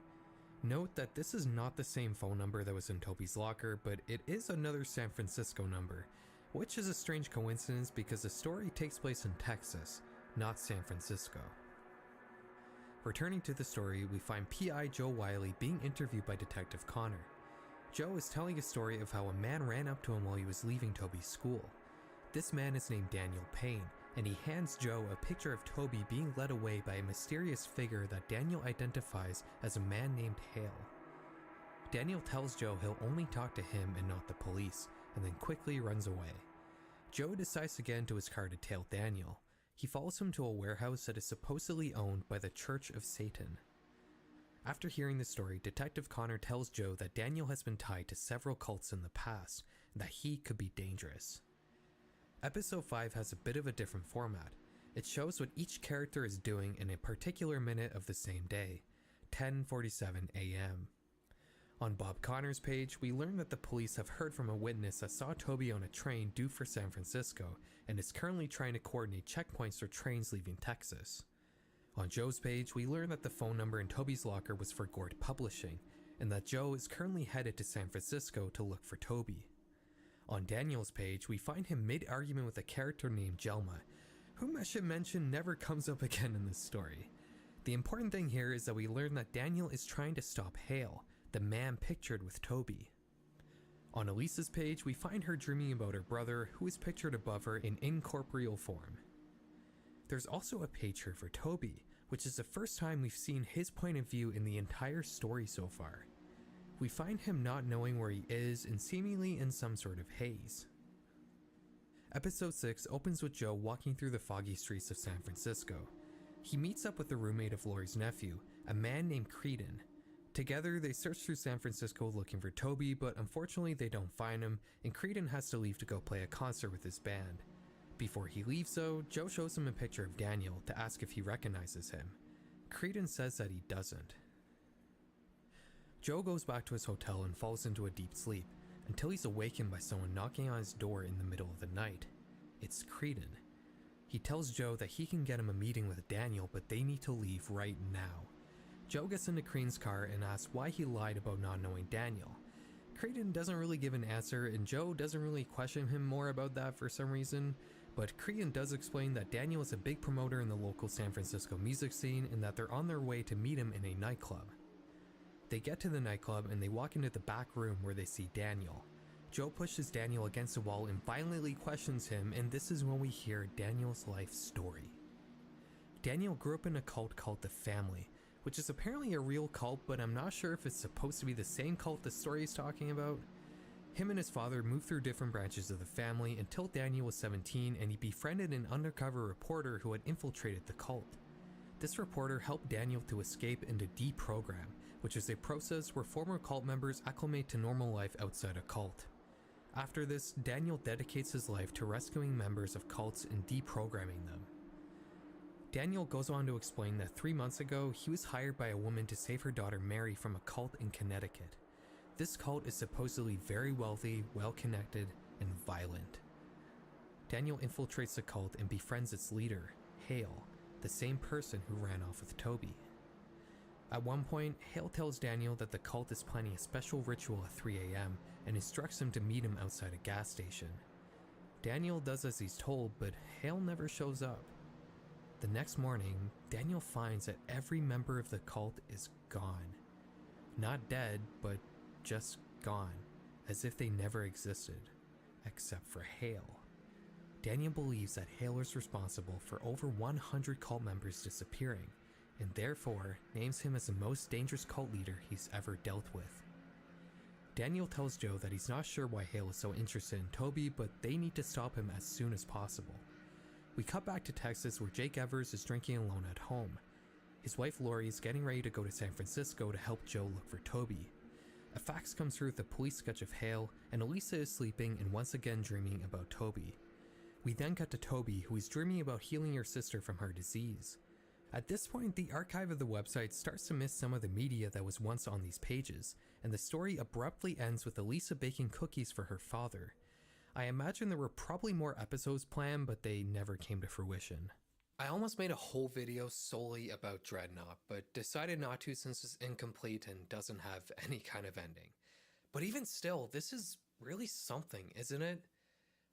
Note that this is not the same phone number that was in Toby's locker, but it is another San Francisco number, which is a strange coincidence because the story takes place in Texas, not San Francisco. Returning to the story, we find P.I. Joe Wiley being interviewed by Detective Connor. Joe is telling a story of how a man ran up to him while he was leaving Toby's school. This man is named Daniel Payne, and he hands Joe a picture of Toby being led away by a mysterious figure that Daniel identifies as a man named Hale. Daniel tells Joe he'll only talk to him and not the police, and then quickly runs away. Joe decides to get into his car to tail Daniel. He follows him to a warehouse that is supposedly owned by the Church of Satan. After hearing the story, Detective Connor tells Joe that Daniel has been tied to several cults in the past, and that he could be dangerous. Episode 5 has a bit of a different format. It shows what each character is doing in a particular minute of the same day, 10:47 a.m. On Bob Connor's page, we learn that the police have heard from a witness that saw Toby on a train due for San Francisco and is currently trying to coordinate checkpoints for trains leaving Texas. On Joe's page, we learn that the phone number in Toby's locker was for Gort Publishing, and that Joe is currently headed to San Francisco to look for Toby. On Daniel's page, we find him mid-argument with a character named Jelma, whom I should mention never comes up again in this story. The important thing here is that we learn that Daniel is trying to stop Hale, the man pictured with Toby. On Elisa's page, we find her dreaming about her brother, who is pictured above her in incorporeal form. There's also a page here for Toby, which is the first time we've seen his point of view in the entire story so far. We find him not knowing where he is and seemingly in some sort of haze. Episode 6 opens with Joe walking through the foggy streets of San Francisco. He meets up with the roommate of Laurie's nephew, a man named Creedon. Together, they search through San Francisco looking for Toby, but unfortunately they don't find him, and Creedon has to leave to go play a concert with his band. Before he leaves though, Joe shows him a picture of Daniel to ask if he recognizes him. Creedon says that he doesn't. Joe goes back to his hotel and falls into a deep sleep, until he's awakened by someone knocking on his door in the middle of the night. It's Creedon. He tells Joe that he can get him a meeting with Daniel, but they need to leave right now. Joe gets into Creedon's car and asks why he lied about not knowing Daniel. Creedon doesn't really give an answer, and Joe doesn't really question him more about that for some reason, but Creedon does explain that Daniel is a big promoter in the local San Francisco music scene and that they're on their way to meet him in a nightclub. They get to the nightclub and they walk into the back room where they see Daniel. Joe pushes Daniel against the wall and violently questions him, and this is when we hear Daniel's life story. Daniel grew up in a cult called the Family, which is apparently a real cult, but I'm not sure if it's supposed to be the same cult the story is talking about. Him and his father moved through different branches of the family until Daniel was 17 and he befriended an undercover reporter who had infiltrated the cult. This reporter helped Daniel to escape and to deprogram, which is a process where former cult members acclimate to normal life outside a cult. After this, Daniel dedicates his life to rescuing members of cults and deprogramming them. Daniel goes on to explain that 3 months ago, he was hired by a woman to save her daughter Mary from a cult in Connecticut. This cult is supposedly very wealthy, well-connected, and violent. Daniel infiltrates the cult and befriends its leader, Hale, the same person who ran off with Toby. At one point, Hale tells Daniel that the cult is planning a special ritual at 3 a.m. and instructs him to meet him outside a gas station. Daniel does as he's told, but Hale never shows up. The next morning, Daniel finds that every member of the cult is gone. Not dead, but just gone, as if they never existed, except for Hale. Daniel believes that Hale is responsible for over 100 cult members disappearing, and therefore names him as the most dangerous cult leader he's ever dealt with. Daniel tells Joe that he's not sure why Hale is so interested in Toby, but they need to stop him as soon as possible. We cut back to Texas where Jake Evers is drinking alone at home. His wife Laurie is getting ready to go to San Francisco to help Joe look for Toby. A fax comes through with a police sketch of Hale, and Elisa is sleeping and once again dreaming about Toby. We then cut to Toby, who is dreaming about healing her sister from her disease. At this point, the archive of the website starts to miss some of the media that was once on these pages, and the story abruptly ends with Elisa baking cookies for her father. I imagine there were probably more episodes planned, but they never came to fruition. I almost made a whole video solely about Dreadnought, but decided not to since it's incomplete and doesn't have any kind of ending. But even still, this is really something, isn't it?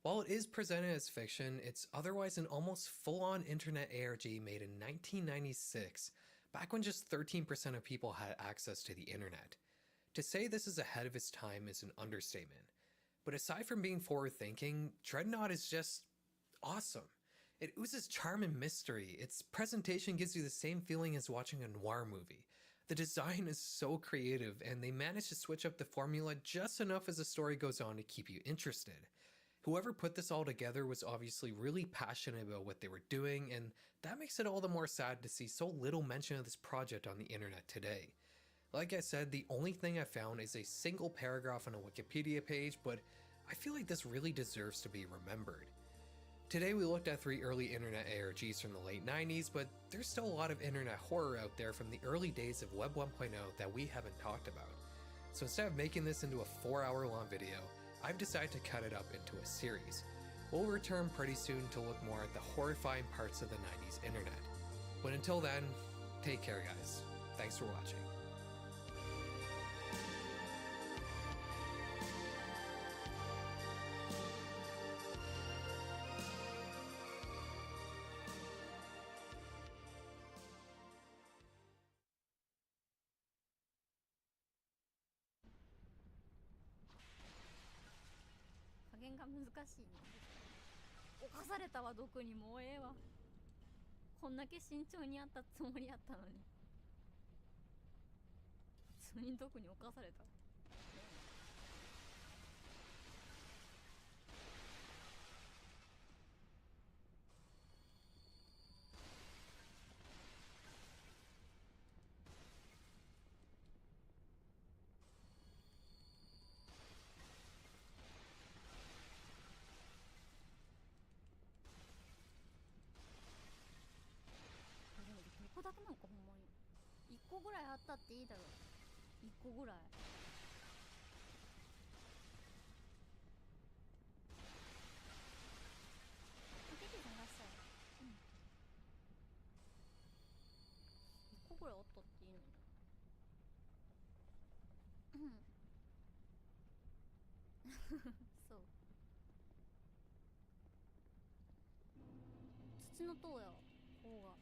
While it is presented as fiction, it's otherwise an almost full-on internet ARG made in 1996, back when just 13% of people had access to the internet. To say this is ahead of its time is an understatement. But aside from being forward-thinking, Dreadnought is just awesome. It oozes charm and mystery. Its presentation gives you the same feeling as watching a noir movie. The design is so creative, and they manage to switch up the formula just enough as the story goes on to keep you interested. Whoever put this all together was obviously really passionate about what they were doing, and that makes it all the more sad to see so little mention of this project on the internet today. Like I said, the only thing I found is a single paragraph on a Wikipedia page, but I feel like this really deserves to be remembered. Today we looked at 3 early internet ARGs from the late 90s, but there's still a lot of internet horror out there from the early days of Web 1.0 that we haven't talked about. So instead of making this into a 4-hour long video, I've decided to cut it up into a series. We'll return pretty soon to look more at the horrifying parts of the 90s internet. But until then, take care guys. Thanks for watching. こんだけ慎重にやったつもりやったのに普通に毒に侵された。ここだけなんかほんまに1個ぐらいあったっていいだろ。1個ぐらい。ピピさん出したよ。1個ぐらいあったっていいのにな。そう。土の塔や方が。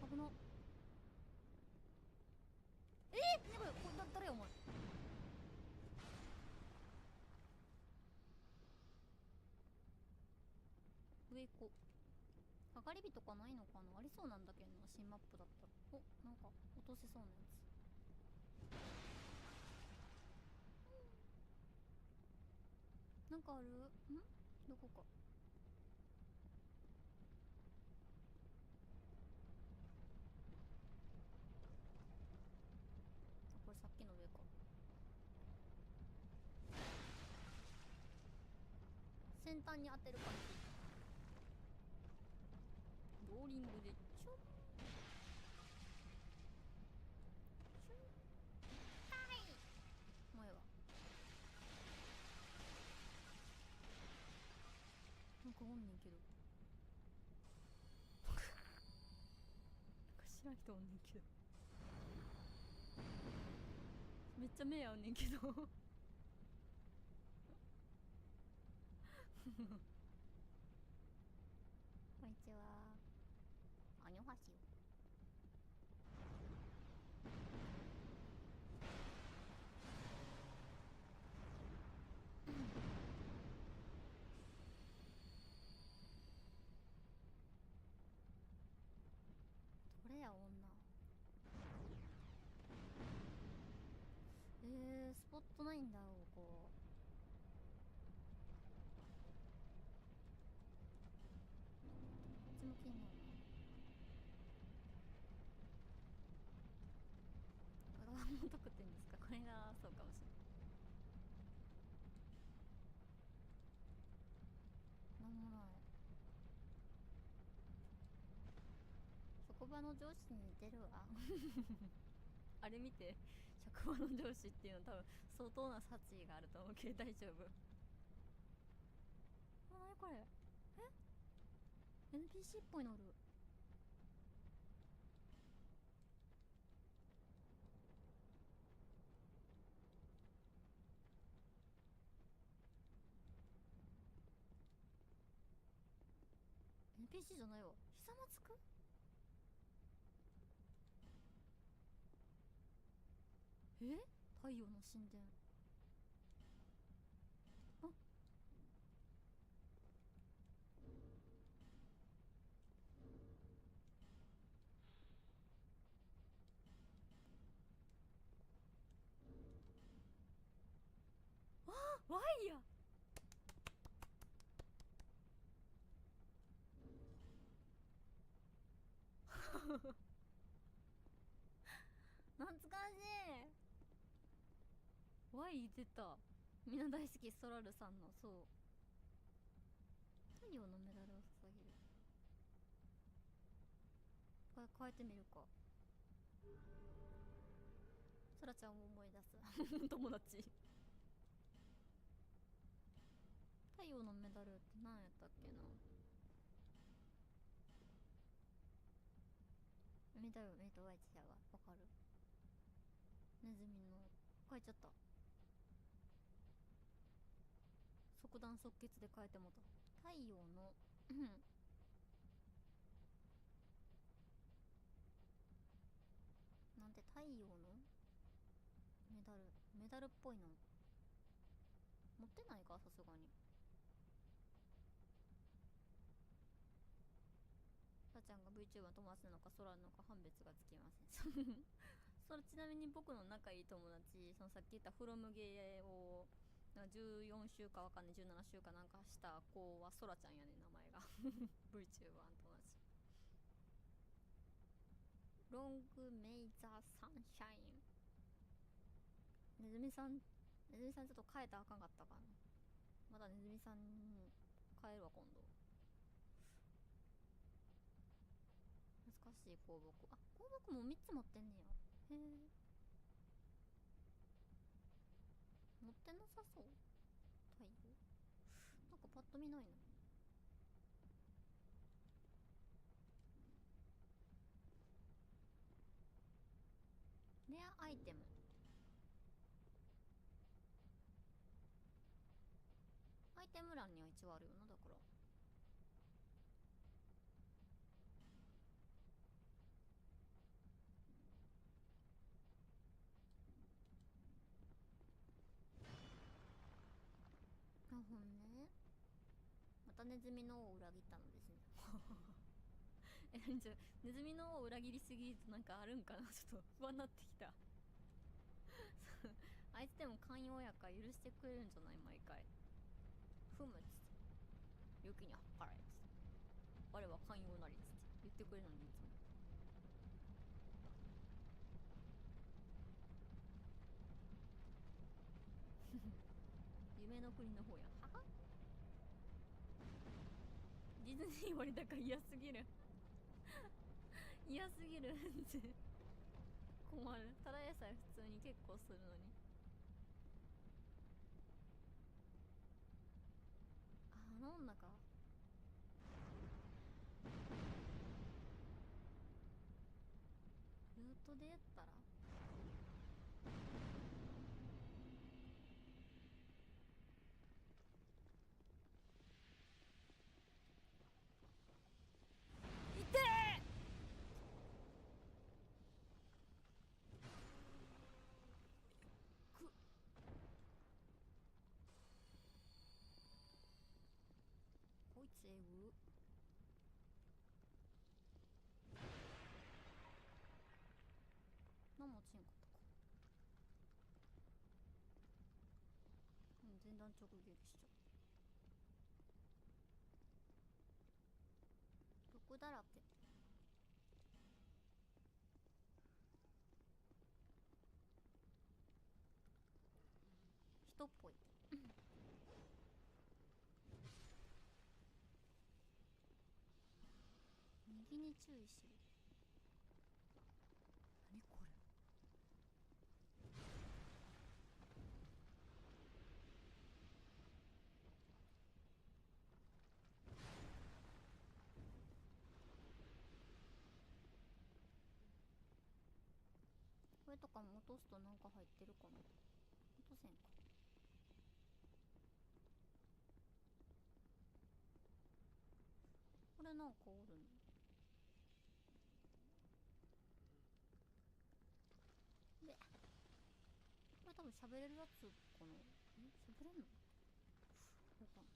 危な。やばい、これ誰やお前。上行こう。はがり火とかないのかな。ありそうなんだけどな、新マップだったら。お、なんか落とせそうなやつ。なんかある？どこか。これさっきの上か。先端に当てる感じ。ローリングでちょんちょん。はいもうええわ。なんかおんねんけどなんか知らん人おんねんけどめっちゃ目合うねんけどこんにちは。あにょはしよ。どれや女。スポットないんだここ。こっちも気になるな。これはもう得点ですか。これがそうかもしれない。なんもない。職場の上司に似てるわあれ見て、職場の上司っていうの多分相当な殺意があると思うけど大丈夫。あ、なにこれ。NPC っぽいのおる。NPC じゃないわ。ひざまつく。太陽の神殿。あ、ワイヤ懐かしい。ワイ出た。みんな大好きソラルさんの。そう、太陽のメダルを捧げる。これ変えてみるか。ソラちゃんを思い出す友達。太陽のメダルって何やったっけな。メダルワイチやわ。わかる。ネズミの変えちゃった。即断即決で変えてもた。太陽のなんで太陽のメダルっぽいの持ってないかさすがに。ちゃんが VTuber の友達なのか空なのか判別がつきません。それちなみに僕の仲いい友達、そのさっき言ったフロムゲーをなんか14週かわかんない17週かなんかした子は空ちゃんやね、名前が。VTuber の友達。ロングメイザーサンシャイン。ネズミさんちょっと変えたらあかんかったかな。まだネズミさん変えるわ今度。難しい香木。あ、香木も3つ持ってんねや。へえ。持ってなさそう。太陽なんかパッと見ないの。レアアイテム。アイテム欄には一応あるよな、だから。あ、ほんね。またネズミの王を裏切ったのですね。何ネズミの王を裏切りすぎるとなんかあるんかな、ちょっと不安になってきた。あいつでも寛容やから許してくれるんじゃない、毎回。ふむっつって。雪にあっぱれっつって。我は寛容なりっつって言ってくれるのにいつも。夢の国の方や。ははディズニー割高嫌すぎる。嫌すぎるって困る。ただでさえ普通に結構するのに。あの女か。ルートでやったらいてー。こいつえぐ。何もちんかったか。前段直撃しちゃう。毒だらけ。人っぽい。右に注意しろ。何これ。これとかも落とすとなんか入ってるかな。落とせんか。これなんかおるの。でこれ多分喋れるやつかな。喋れんの。これかな。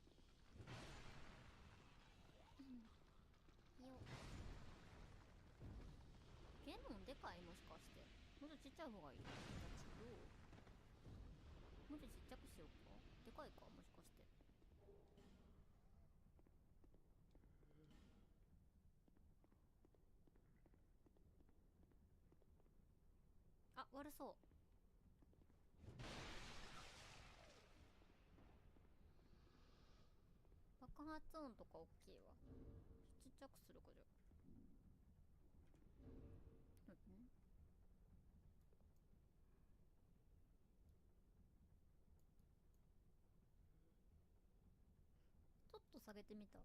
よっ。ゲノンでかい、もしかして。もうちょっとちっちゃい方がいい。もうちょっとちっちゃくしようか。でかいか、もしかして。あ、悪そう。爆発音とか大きいわ。ちっちゃくするかじゃ。うん。ちょっと下げてみた。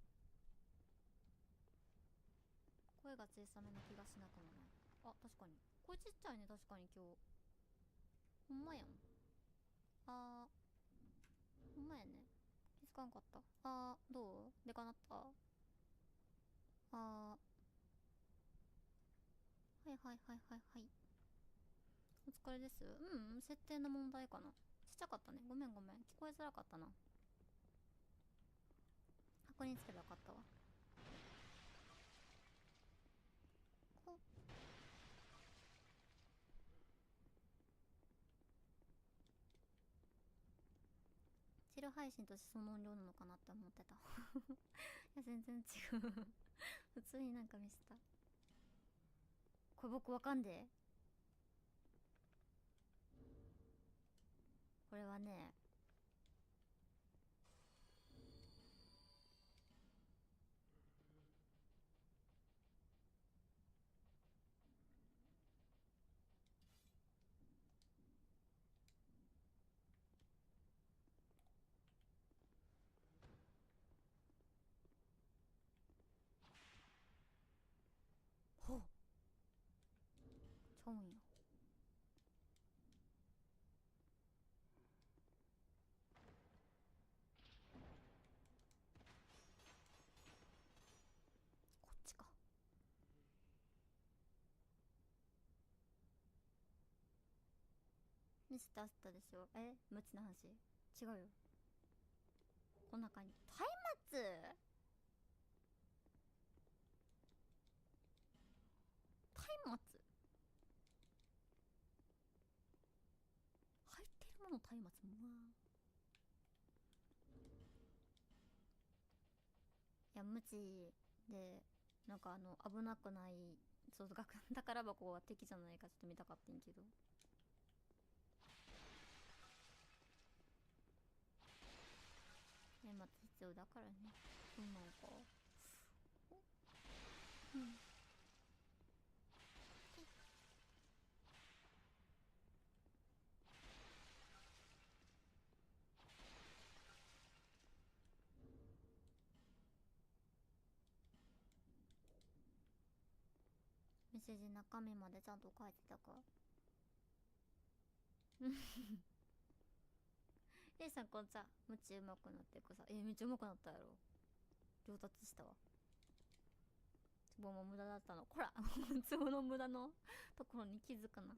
声が小さめな気がしなくもない。あ、確かに声ちっちゃいね。確かに今日ほんまやん。あーほんまやね。気づかんかった。あーどうでかなった。あーはいはいはいはいはい。お疲れです。うん、設定の問題かな。ちっちゃかったね。ごめんごめん。聞こえづらかったな。確認つけばよかったわ。ル配信としてその音量なのかなって思ってた。いや全然違う。普通になんか見せた。これ僕わかんで。これはね、ほうちゃうんや。こっちか。見せてあったでしょ。無知な話違うよ。こんな感じ。松明入ってるもの松明もいや無知でなんか危なくない、そう宝箱は敵じゃないかちょっと見たかったんけど。松必要だからね。そうなんか。うん。メッセージ中身までちゃんと書いてたか。レイさんこんちゃムチうまくなってくさ。めっちゃうまくなったやろ。上達したわ。ツボも無駄だったの。こらツボの無駄のところに気づくな。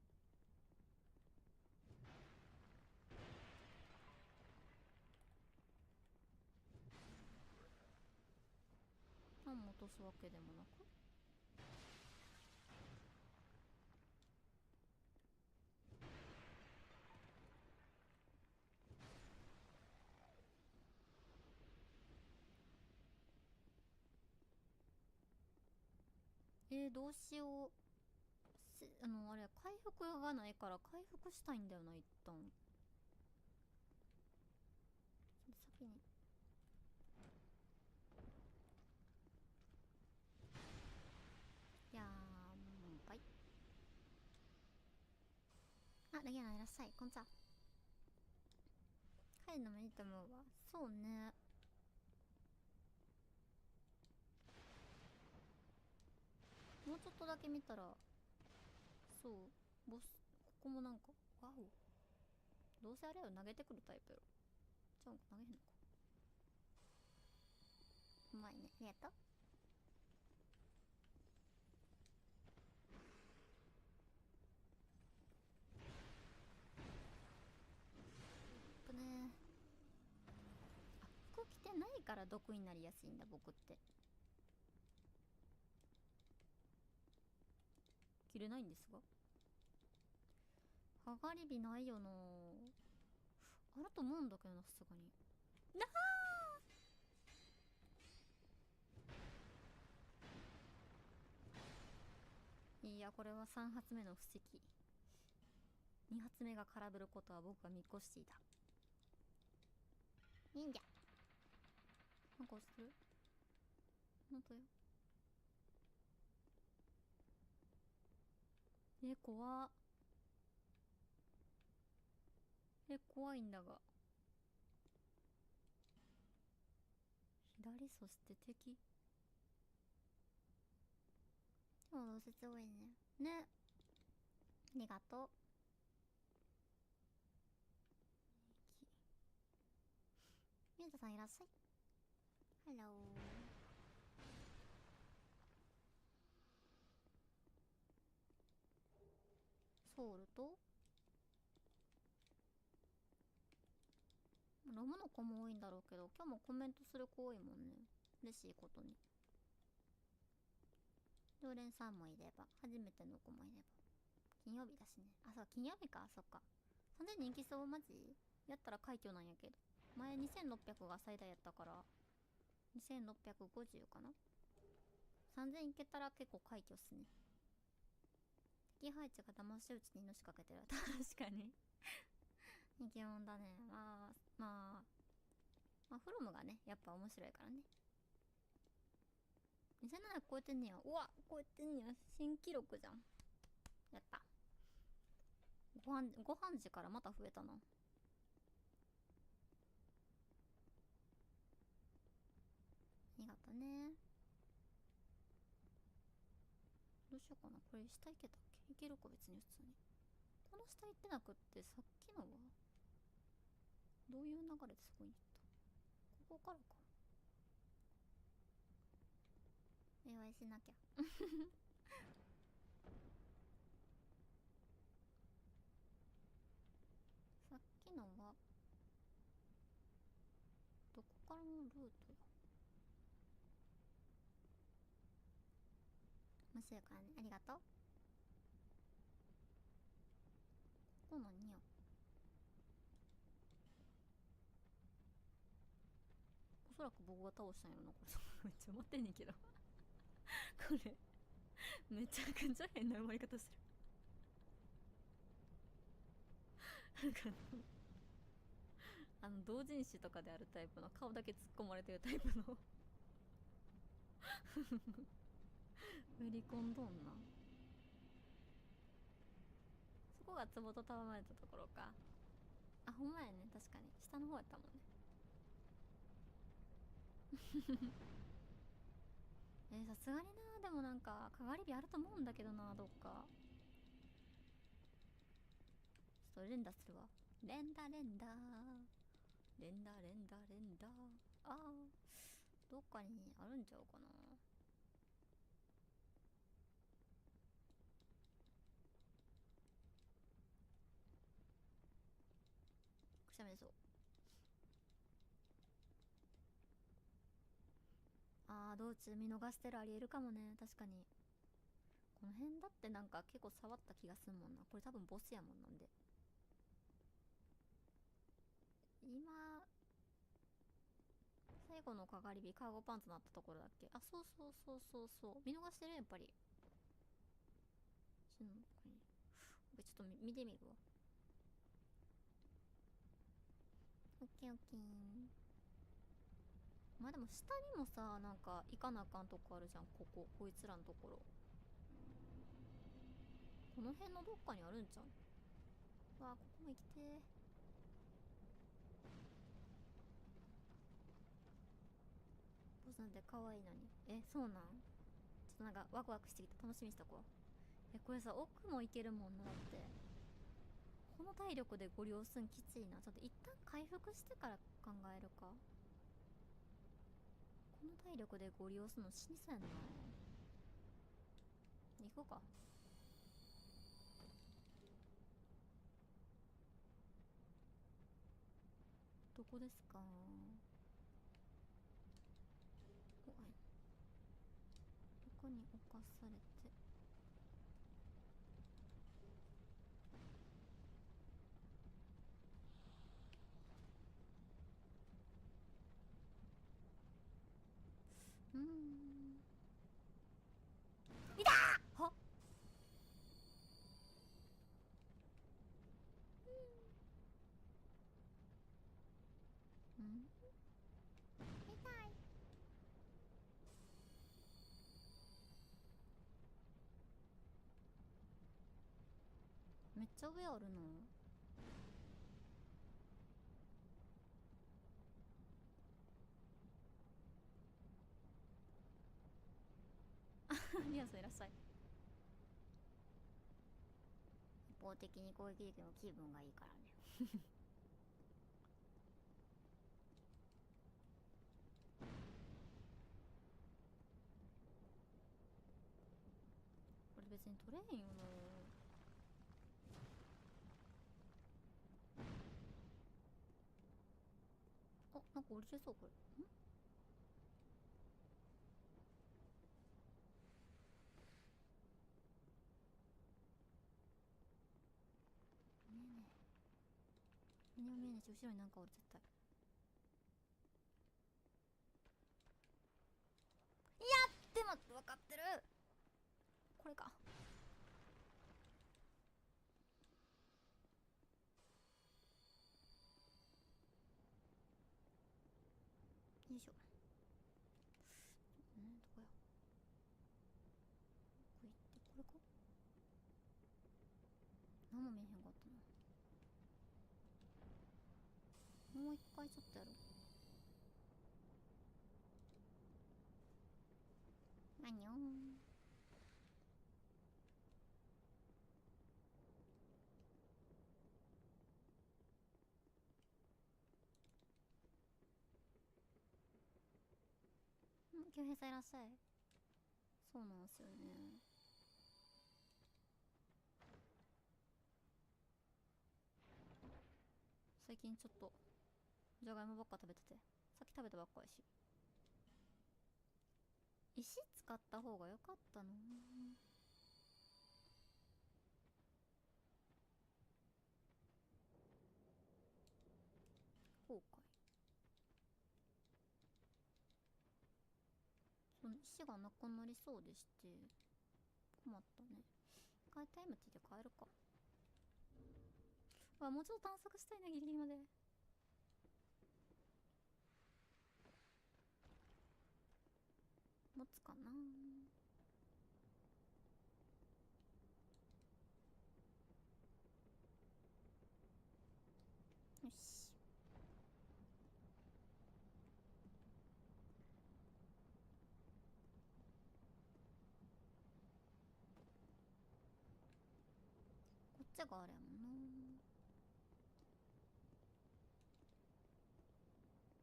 何も落とすわけでもなく。どうしよう。あれ回復がないから回復したいんだよな一旦。先にやーんばい。レギュラーいらっしゃい。こんちゃ帰るのもいいと思うわ。そうね。もうちょっとだけ見たら、そうボスここもなんかワオ。どうせあれを投げてくるタイプやろ。ちゃうんか投げへんのか。うまいね。ありがとう。ね。服着てないから毒になりやすいんだ僕って。着れないんですが。剥がり火ないよな。あると思うんだけどな、さすがに。なあ。いやこれは3発目の布石。2発目が空振ることは僕が見越していた。忍者なんか押してる。なんとよ。怖っ。怖いんだが。左そして敵。でもどうせ強いね。ね。ありがとう。ミュータさんいらっしゃい。ハロー。ソウルとロムの子も多いんだろうけど、今日もコメントする子多いもんね。嬉しいことに。常連さんもいれば初めての子もいれば。金曜日だしね。あ、そう金曜日か。そっか。そんで人気そうマジやったら快挙なんやけど。前2600が最大やったから2650かな。3000いけたら結構快挙っすね。敵配置が騙し討ちにのしかけてる。確かにイケモンだね。まあフロムがねやっぱ面白いからね。2700超えてんねや。うわ超えてんねや。新記録じゃん。やった。ご飯時からまた増えたな。ありがとね。どうしようかな。これ下いけたっけ。いけるか別に普通に。この下行ってなくってさっきのはどういう流れでそこに行った。ここからか。お祝いしなきゃさっきのはどこからのルートや。面白いからね。ありがとう。ここ何や。おそらく僕が倒したんやろなこれめっちゃ待ってんねんけどこれめちゃくちゃ変な生まれ方してるなんか同人誌とかであるタイプの顔だけ突っ込まれてるタイプの売り込んどんな。そこが壺と戯れたところか。あ、ほんまやね。確かに下の方やったもんねさすがにな。でもなんかかがり火あると思うんだけどな、どっか。ちょっと連打するわ。連打あー、どっかにあるんちゃうかな。くしゃみそう。道中見逃してる。ありえるかもね。確かにこの辺だってなんか結構触った気がすんもんな。これ多分ボスやもん。なんで今最後のかがり火カーゴパンツのあったところだっけ。あ、そう見逃してる。やっぱりちょっと見てみるわ。オッケー。まあでも下にもさ、なんか行かなあかんとこあるじゃん。こいつらのところ。この辺のどっかにあるんちゃう。うわ、ここも行きてー。ボスなんて可愛いのに。そうなん。ちょっとなんかワクワクしてきた。楽しみにしとこう。これさ、奥も行けるもんな。だってこの体力でご利用すんきついな。ちょっと一旦回復してから考えるか。この体力でご利用するの死にそうやんな。行こうか。どこですか。どこに侵されて。いたーはっ。痛い。めっちゃ上あるのリアスいらっしゃい。一方的に攻撃できるの気分がいいからねこれ別に取れへんよな。あ、なんか降りれそう。これ見えねえし、後ろになんかおる絶対。分かってる。これか。よいしょ。どこや。ここ行って、これか。何も見えへんかったな。もう一回ちょっとやろう。アニョン。京平さんいらっしゃい。そうなんですよね。最近ちょっとじゃがいもばっか食べてて、さっき食べたばっかやし。石使った方が良かったの。こうかい。その石がなくなりそうでして困ったね。一回タイムティーで変えるか。もうちょっと探索したいな、ギリギリまで。持つかな。よし。こっちがあれやもんな。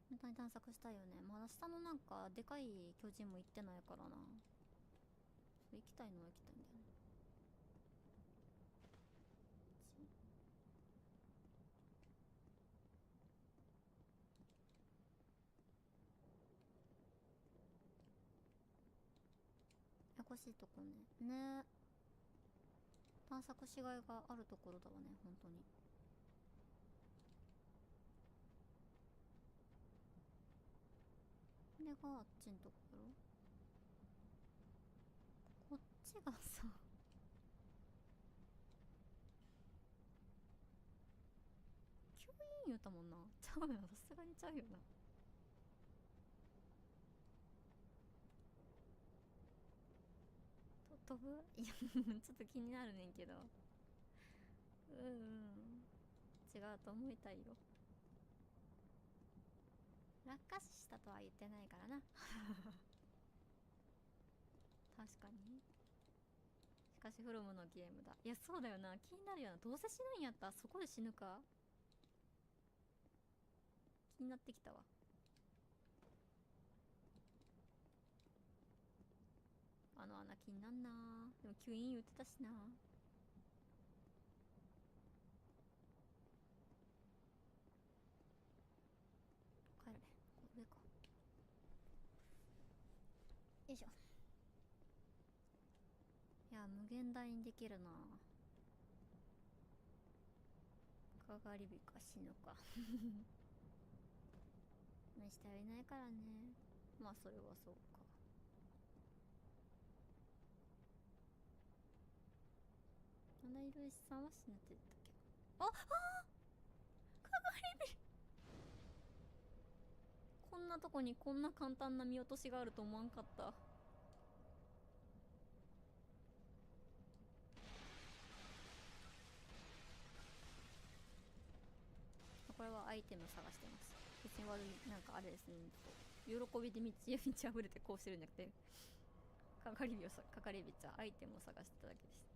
本当に探索したいよね。まだ下のなんかでかい巨人も行ってないからな。行きたいのは行きたいんだよね。ややこしいとこね。ね、探索しがいがあるところだわね、本当に。これがあっちんところ。こっちがさ、吸引言うたもんな。ちゃうよな、さすがにちゃうよな。飛ぶいやちょっと気になるねんけど。違うと思いたいよ。落下死したとは言ってないからな確かに。しかしフロムのゲームだ。いやそうだよな、気になるよな。どうせ死ぬんやったらそこで死ぬか。気になってきたわ。あの穴気になんな。でも吸引言ってたしな。帰るね。上か。よいしょ。いや無限大にできるな。かがり火か死ぬか飯足りないからね。まあそれはそうか。七色石さんは死ぬって言ったけど。かがり火。こんなとこにこんな簡単な見落としがあると思わんかった。これはアイテム探してます。別に悪い、なんかあれですね、喜びで満ち溢れてこうしてるんじゃなくて、かかり火じゃアイテムを探してただけです。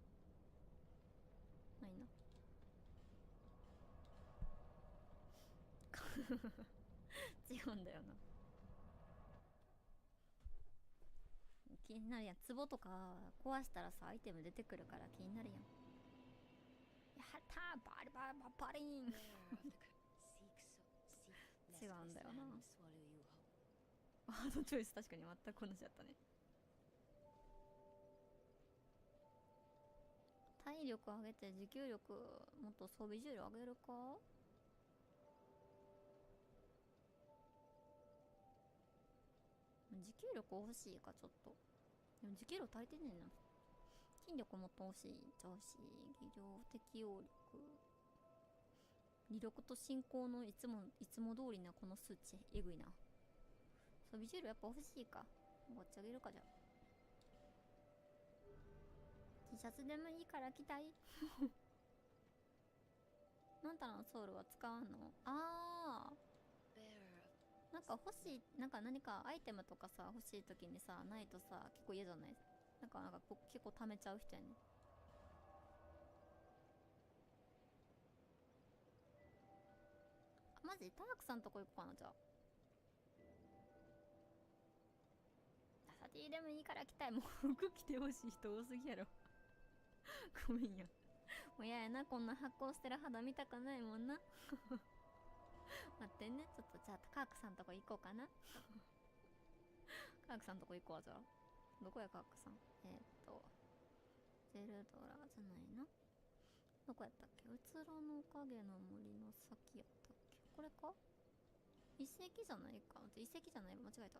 ないな違うんだよな。気になるやん。壺とか壊したらさ、アイテム出てくるから気になるやん。やったー、バリバリババリーン違うんだよな。ワードチョイス確かに全く同じだったね。体力上げて持久力もっと装備重量上げるか。持久力欲しいか。ちょっとでも持久力足りてねえな。筋力もっと欲しい。調子、技量、適応力。理力と進行のいつも通りなこの数値、えぐいな。そう、ビジュールやっぱ欲しいか。ごっちゃげるかじゃ。T シャツでもいいから着たい。なんたらのソウルは使わんの？あー。なんか欲しい、なんか何かアイテムとかさ、欲しい時にさ、ないとさ、結構嫌じゃない？なんか結構貯めちゃう人やね。マジタークさんとこ行こうかな、じゃあ。サティでもいいから着たい。もう服着てほしい人多すぎやろ。ごめんや。もう嫌やな、こんな発光してる肌見たくないもんな。待ってね、ちょっとじゃあカークさんとこ行こうかな。カークさんとこ行こう、じゃあ。どこやカークさん。ゼルドラじゃないな。どこやったっけ？うつろの影の森の先やったっけ？これか？遺跡じゃないか。遺跡じゃない、間違えた。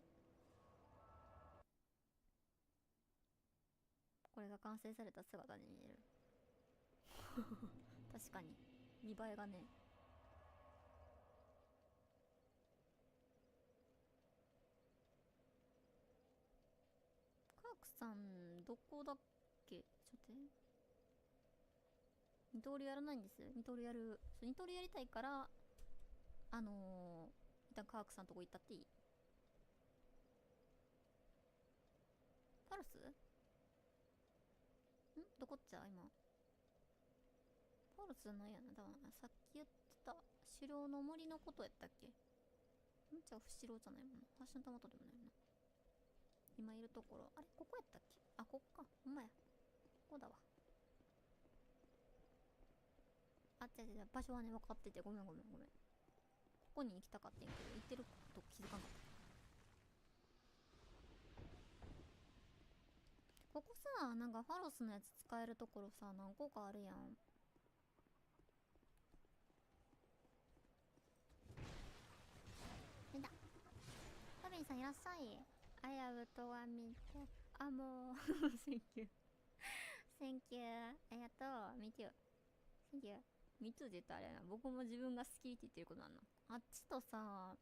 これが完成された姿に見える。確かに見栄えがね。カークさんどこだっけ？ちょっと待って。二刀流やらないんです。二刀流やる。そう、二刀流やりたいから一旦カークさんとこ行ったっていい？パルス？どこっちゃ今。パルスじゃないやな。だからさっき言ってた城の森のことやったっけ？じゃあ不城じゃないもんな。ファッショントマトでもないな。今いるところ、あれここやったっけ？あ、ここか。ほんまや。ここだわ。あ、違う違う、場所はね、分かってて、ごめん。ここに行きたかったんやけど、行ってること気づかなかった。ここさ、なんかファロスのやつ使えるところさ、何個かあるやん。出た。ファビンさんいらっしゃい。アヤブとは見て、あ、もう、センキュー。センキュー。ありがとう。見てよ。センキュー。見つって言ったらあれやな。僕も自分が好きって言ってることなんの。あっちとさ、あ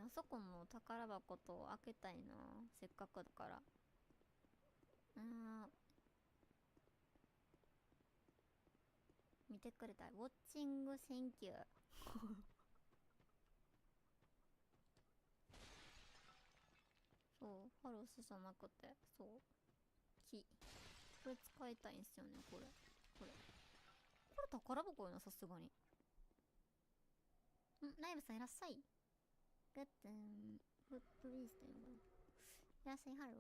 そこの宝箱と開けたいな。せっかくだから。見てくれたい。ウォッチングセンキュー。そう、ファロスじゃなくて、そう。木。これ使いたいんすよね、これ。これ宝箱よな、さすがに。ライブさんいらっしゃい。グッドン、グッドイーストよ。いらっしゃい、ハロー。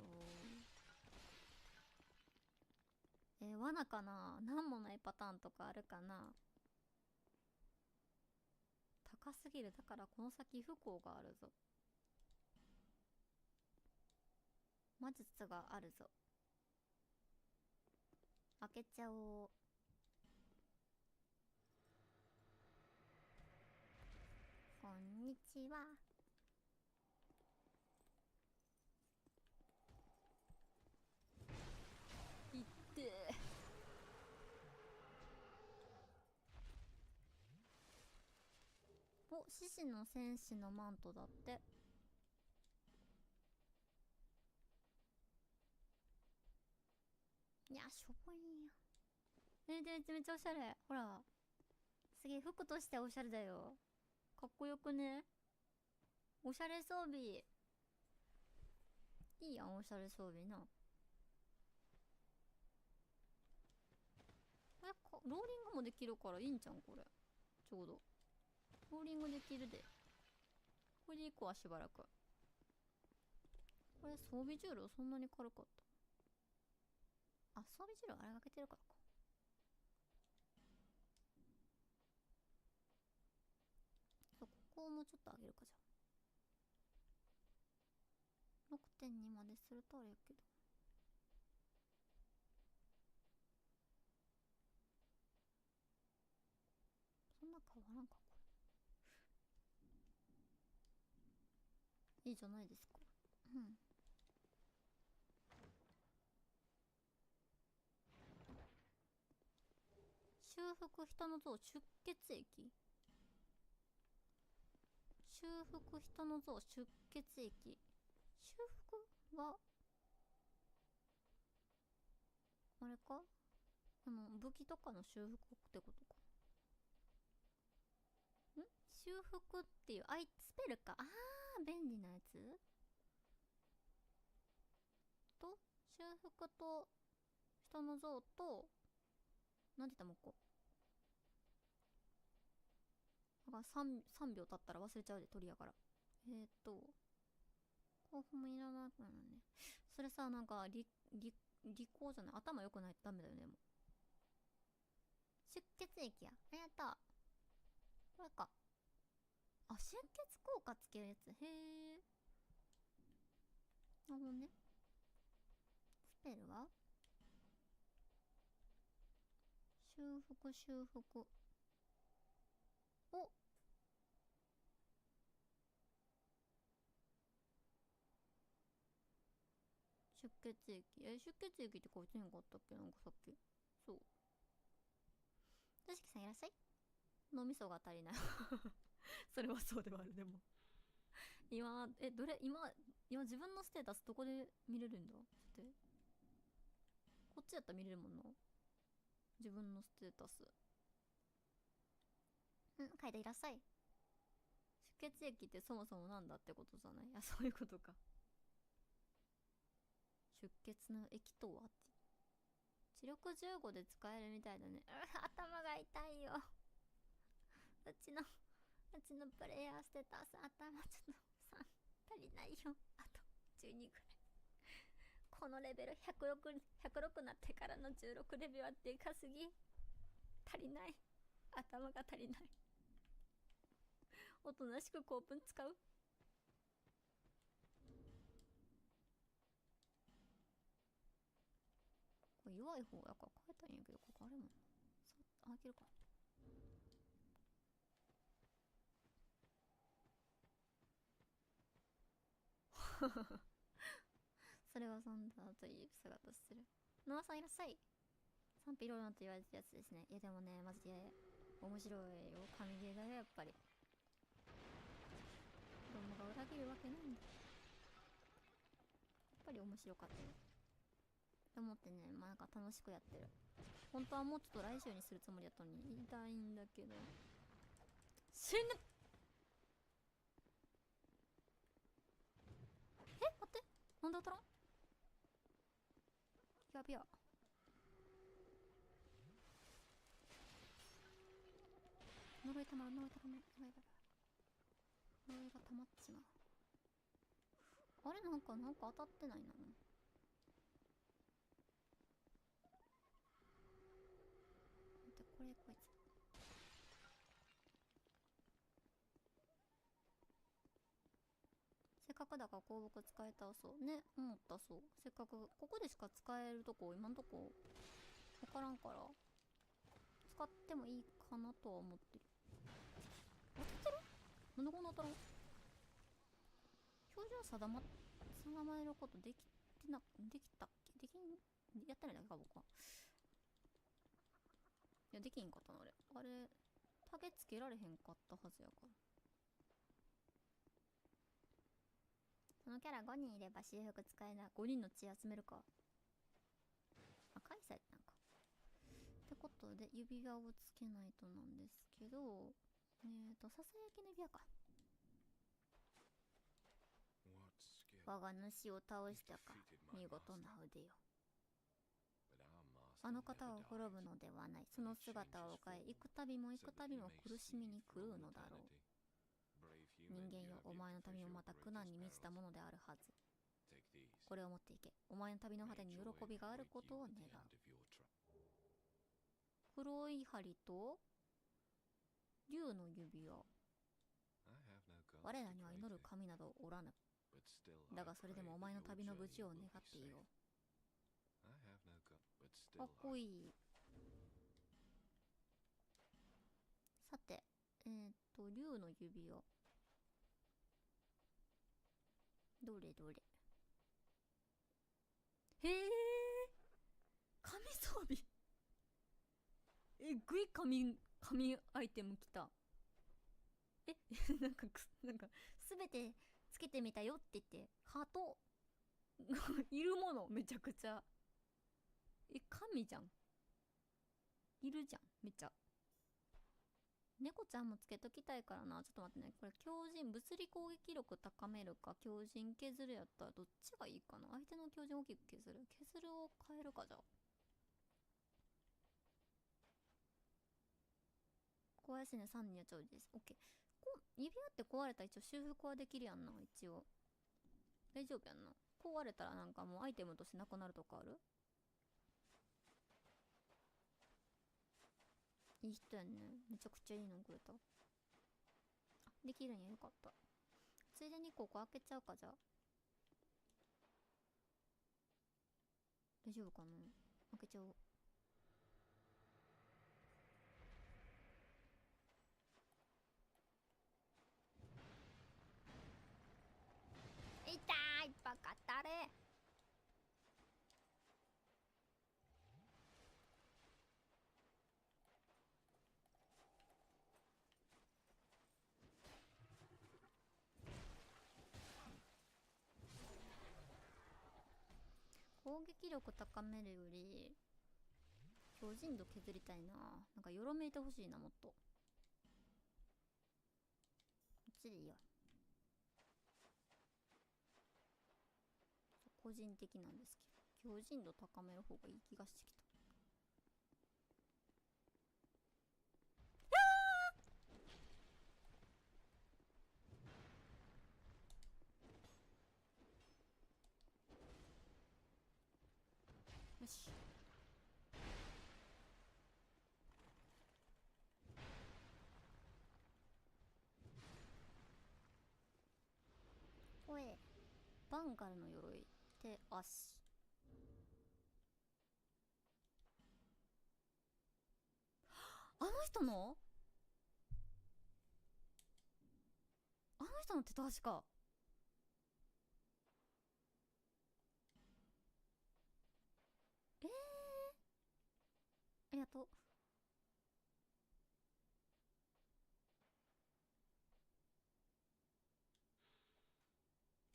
罠かな？なんもないパターンとかあるかな？高すぎる。だからこの先不幸があるぞ。魔術があるぞ。開けちゃおう。こんにちは。いってお、獅子の戦士のマントだって。いや、しょぼいんや。でめちゃめちゃおしゃれ。ほら、すげえ、服としておしゃれだよ。かっこよくね？おしゃれ装備。いいやん、おしゃれ装備な。ローリングもできるからいいんじゃん、これ。ちょうど。ローリングできるで。これでいこう、しばらく。これ、装備重量そんなに軽かった。あ、装備重量あれがけてるからか。そう、ここをもうちょっと上げるか、じゃあ。6.2 までするとあれやけど。そんな変わらんか、これ。いいじゃないですか。うん。修復人の像出血液。修復人の像出血液。修復はあれか、武器とかの修復ってことか。修復っていうスペルか。あー、便利なやつと、修復と人の像と、なんて言ったもんこう。だから 3秒経ったら忘れちゃうで、鳥やから。興奮もいらなくなるね。それさ、なんか、利口じゃない。頭良くないとダメだよね、もう。出血液や。ありがとう。これか。あ、出血効果つけるやつ。へえ。なるほどね。スペルは修復。お、出血液。出血液って書いてへんかったっけ、なんかさっき。そう。としきさんいらっしゃい。脳みそが足りない。それはそうではある。でも今自分のステータスどこで見れるんだって。こっちやったら見れるもんな、自分のステータス。書いていらっしゃい。出血液ってそもそもなんだってことじゃない。いや、そういうことか。出血の液とはって。知力15で使えるみたいだね。頭が痛いよ。うちのプレイヤーステータス、頭ちょっと3足りないよ。あと12ぐらい。このレベル106なってからの16レベルはでかすぎ。足りない。頭が足りない。おとなしくコープン使う。これ弱い方やから変えたんやけど、ここあれもん。あ、いけるか。それはそんだという姿してる。ノアさんいらっしゃい。賛否両論と言われてるやつですね。いやでもね、マジで面白いよ。神ゲーだよ、やっぱり。子供が裏切るわけないんだ。やっぱり面白かったよと思ってね、まあなんか楽しくやってる。本当はもうちょっと来週にするつもりだったのに言いたいんだけど、死ぬ。待って、なんで当たらん。やべや。呪いたまらん。呪いがたまっちまう。あれ、なんか当たってないな。待って、こいつせっかくだから香木使えたそうね、思った。そう、せっかくここでしか使えるとこ今んとこ分からんから使ってもいいかなとは思ってる。当たってる。なんでこんな当たらん。表情定めることできたっけ。やってないだけか僕は。いや、できんかったな。あれタゲつけられへんかったはずやから。そのキャラ5人いれば修復使えない。5人の血集めるか。あ、開催なんか。ってことで指輪をつけないとなんですけど、ささやきの指輪か。我が主を倒したか。見事な腕よ。あの方を滅ぶのではない。その姿を変え、幾度も苦しみに狂うのだろう。人間よ、お前の旅もまた苦難に満ちたものであるはず。これを持っていけ。お前の旅の果てに喜びがあることを願う。黒い針と竜の指輪。我らには祈る神などおらぬ。だがそれでもお前の旅の無事を願っていよう。かっこいい。さて、竜の指輪。どれ。へえ、神装備。えぐい神アイテムきた。えなんかすべてつけてみたよって言ってハートいるものめちゃくちゃ。え、神じゃん。いるじゃんめっちゃ。猫ちゃんもつけときたいからな。ちょっと待ってね。これ強靭物理攻撃力高めるか強靭削るやったらどっちがいいかな。相手の強靭大きく削るを変えるか。じゃあ壊しね3人やっちゃうです。オッケー。指輪って壊れたら一応修復はできるやんな。一応大丈夫やんな。壊れたらなんかもうアイテムとしてなくなるとかある。いい人やんね。めちゃくちゃいいのくれた。あ、できるんや。よかった。ついでにここ開けちゃうか。じゃあ大丈夫かな。開けちゃおう。痛いバカたれ。攻撃力高めるより強靭度削りたいな。なんかよろめいてほしいな。もっとこっちでいいわ。個人的なんですけど強靭度高める方がいい気がしてきた。よし。声バンガルの鎧手足。あの人の手と足か。ありがとう。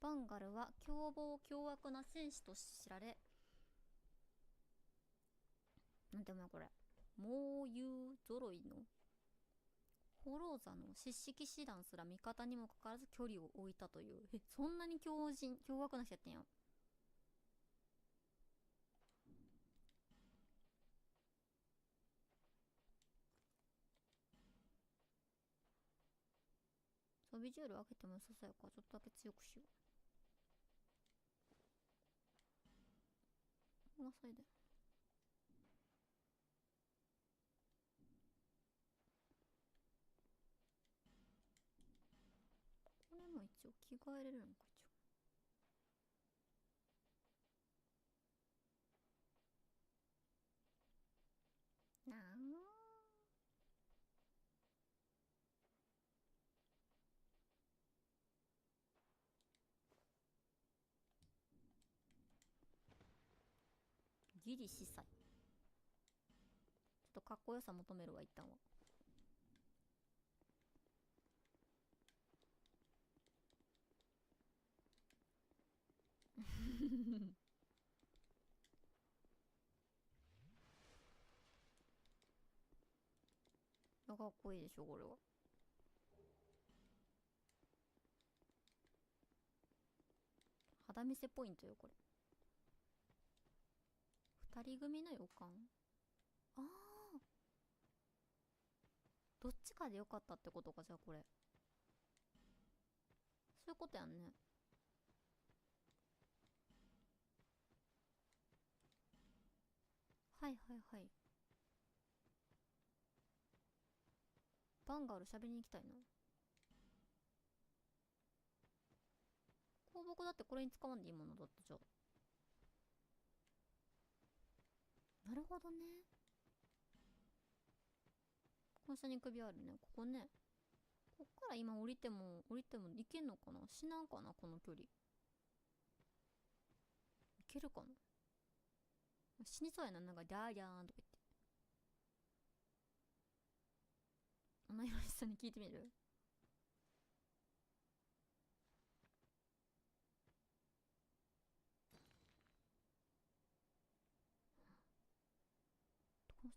バンガルは凶暴凶悪な戦士として知られ、なんていうのこれ、猛勇揃いのホローザの叱式師団すら味方にもかかわらず距離を置いたという。そんなに凶悪な人やってんや。そうビジュアル開けても良さそうやからちょっとだけ強くしよう。それでこれも一応着替えれるのか。一応なんギリ司祭。ちょっとかっこよさ求めるわ一旦は。かっこいいでしょこれは。肌見せポイントよこれ。二人組の予感。ああ、どっちかでよかったってことか。じゃあこれそういうことやんね。はいはいはい。バンガール喋りに行きたいな。香木だってこれに使わんでいいものだって。じゃあなるほどね。この下に首あるね。ここね。こっから今降りてもいけんのかな。死なんかなこの距離。いけるかな。死にそうやな。なんかダーヤーンとか言って。同い年さんに聞いてみる？どうしてる？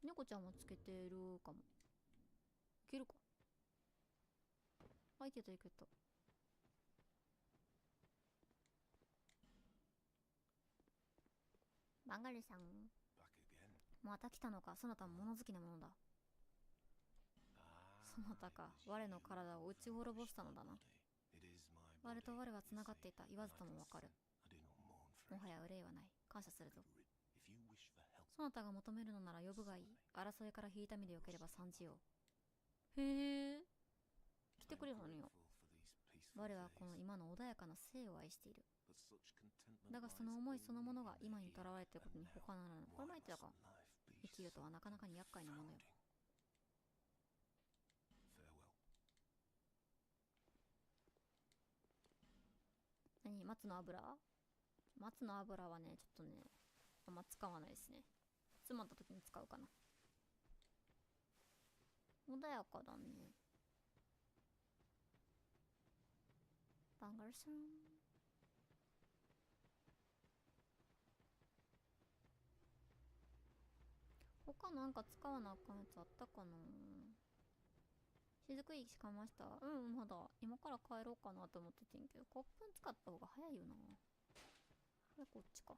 猫ちゃんはつけてるかも。いけるか？あ、いけたいけた。バンガルさん、また来たのか。そなたも物好きなものだ。そなたか。我の体を打ち滅ぼしたのだな。我と我はつながっていた。言わずともわかる。もはや憂いはない。感謝するぞ。そなたが求めるのなら呼ぶがいい。争いから引いた身でよければ参じよう。へえ、来てくれるのよ。我はこの今の穏やかな生を愛している。だがその思いそのものが今にとらわれていることに他ならぬ。これも言ってたか。生きるとはなかなかに厄介なものよ。何？松の油？松の油はね、ちょっとね、あんま使わないですね。詰まった時に使うかな。穏やかだね。バンガルさん。他なんか使わなあかんやつあったかな。雫石買いました。うん、まだ今から帰ろうかなと思っててんけど、コップン使った方が早いよな。これこっちか。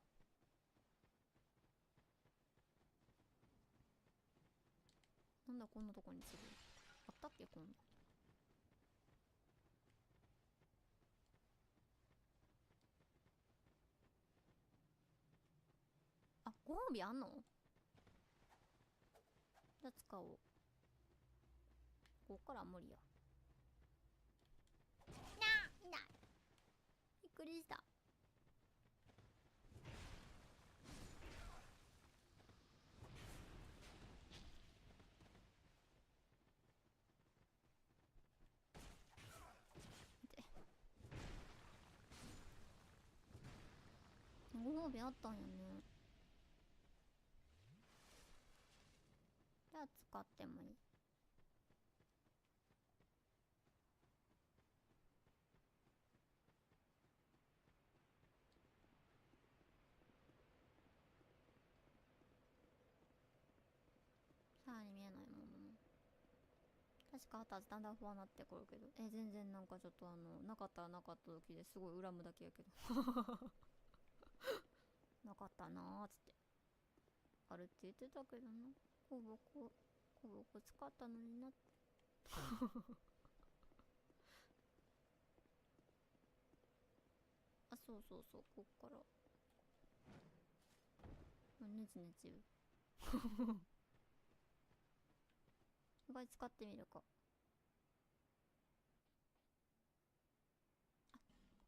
なんだこんなとこにする。あったっけこんな。あ、ご褒美あんの？じゃあ使おう。こっからは無理や。いない。びっくりした。ご褒美あったんやね。じゃあ使ってもいい。さらに見えないもの。確かあったはず。だんだん不安になってくるけど、全然なんかちょっとなかったらなかった時ですごい恨むだけやけどなかったなーっつって。あるって言ってたけどな。小箱使ったのになってあ、そうそうそう、こっからねちねち言う一回使ってみるか。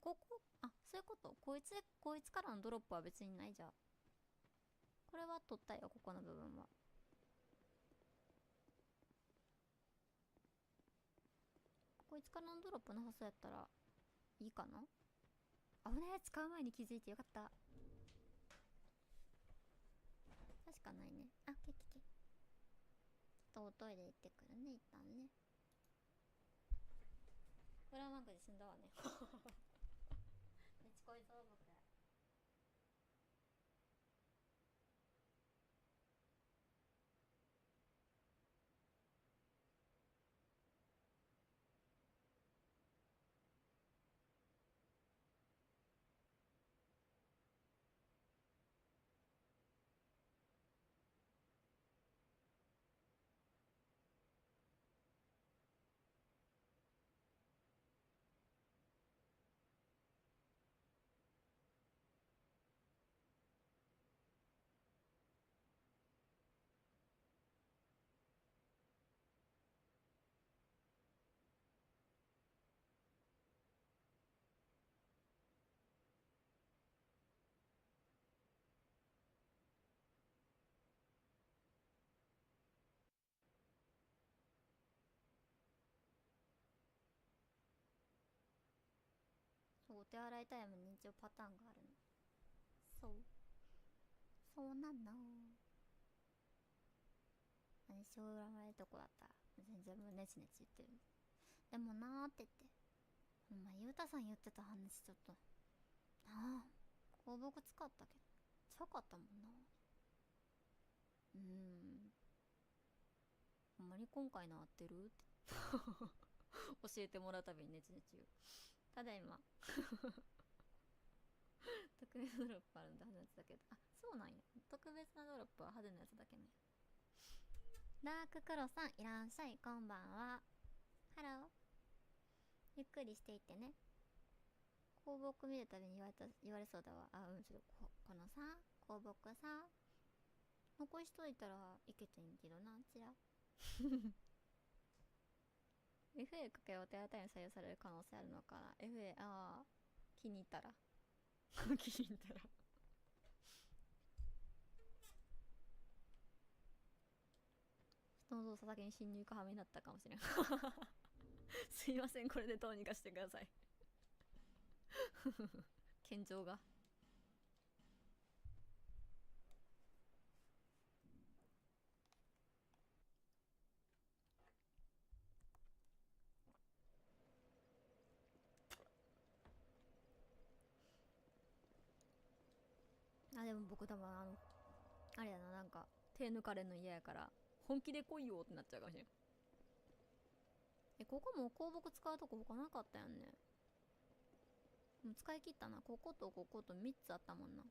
そういうこと。こいつからのドロップは別にないじゃん。これは取ったよ、ここの部分は。こいつからのドロップなさそうやったらいいかな。危ない。使う前に気づいてよかった。確かないね。あ、ちょっとおトイレ行ってくるね、一旦ね。ブラウンマークで済んだわねめっちこいぞ僕。そう、お手洗いタイムに一応パターンがあるの。そうなの。しょうがないとこだったら全然もうネチネチ言ってる。でもなーって言って、お前ゆうたさん言ってた話ちょっとなあ、香木使ったけどちゃかったもんな。ほんまに今回の合ってるって教えてもらうたびにネチネチ言う。ただいま特別ドロップあるんで派手なやつだけど、あ、そうなんや。特別なドロップは派手なやつだけね。ダーククロさんいらっしゃい、こんばんは。ハロー。ゆっくりしていってね。香木見るたびに言われそうだわ。あ、ちょっとこのさ、香木さ、残しといたらいけてんけどな、ちら。FA かけを手当に採用される可能性あるのかな。 FA、ああ、気に入ったら気に入ったら人の動作だけに侵入かはめになったかもしれんすいません、これでどうにかしてください健常があ、でも僕多分あれやな、なんか手抜かれんの嫌やから本気で来いよってなっちゃうかもしれん。ここも香木使うとこ他なかったやんね。もう使い切ったな。こことここと3つあったもんな。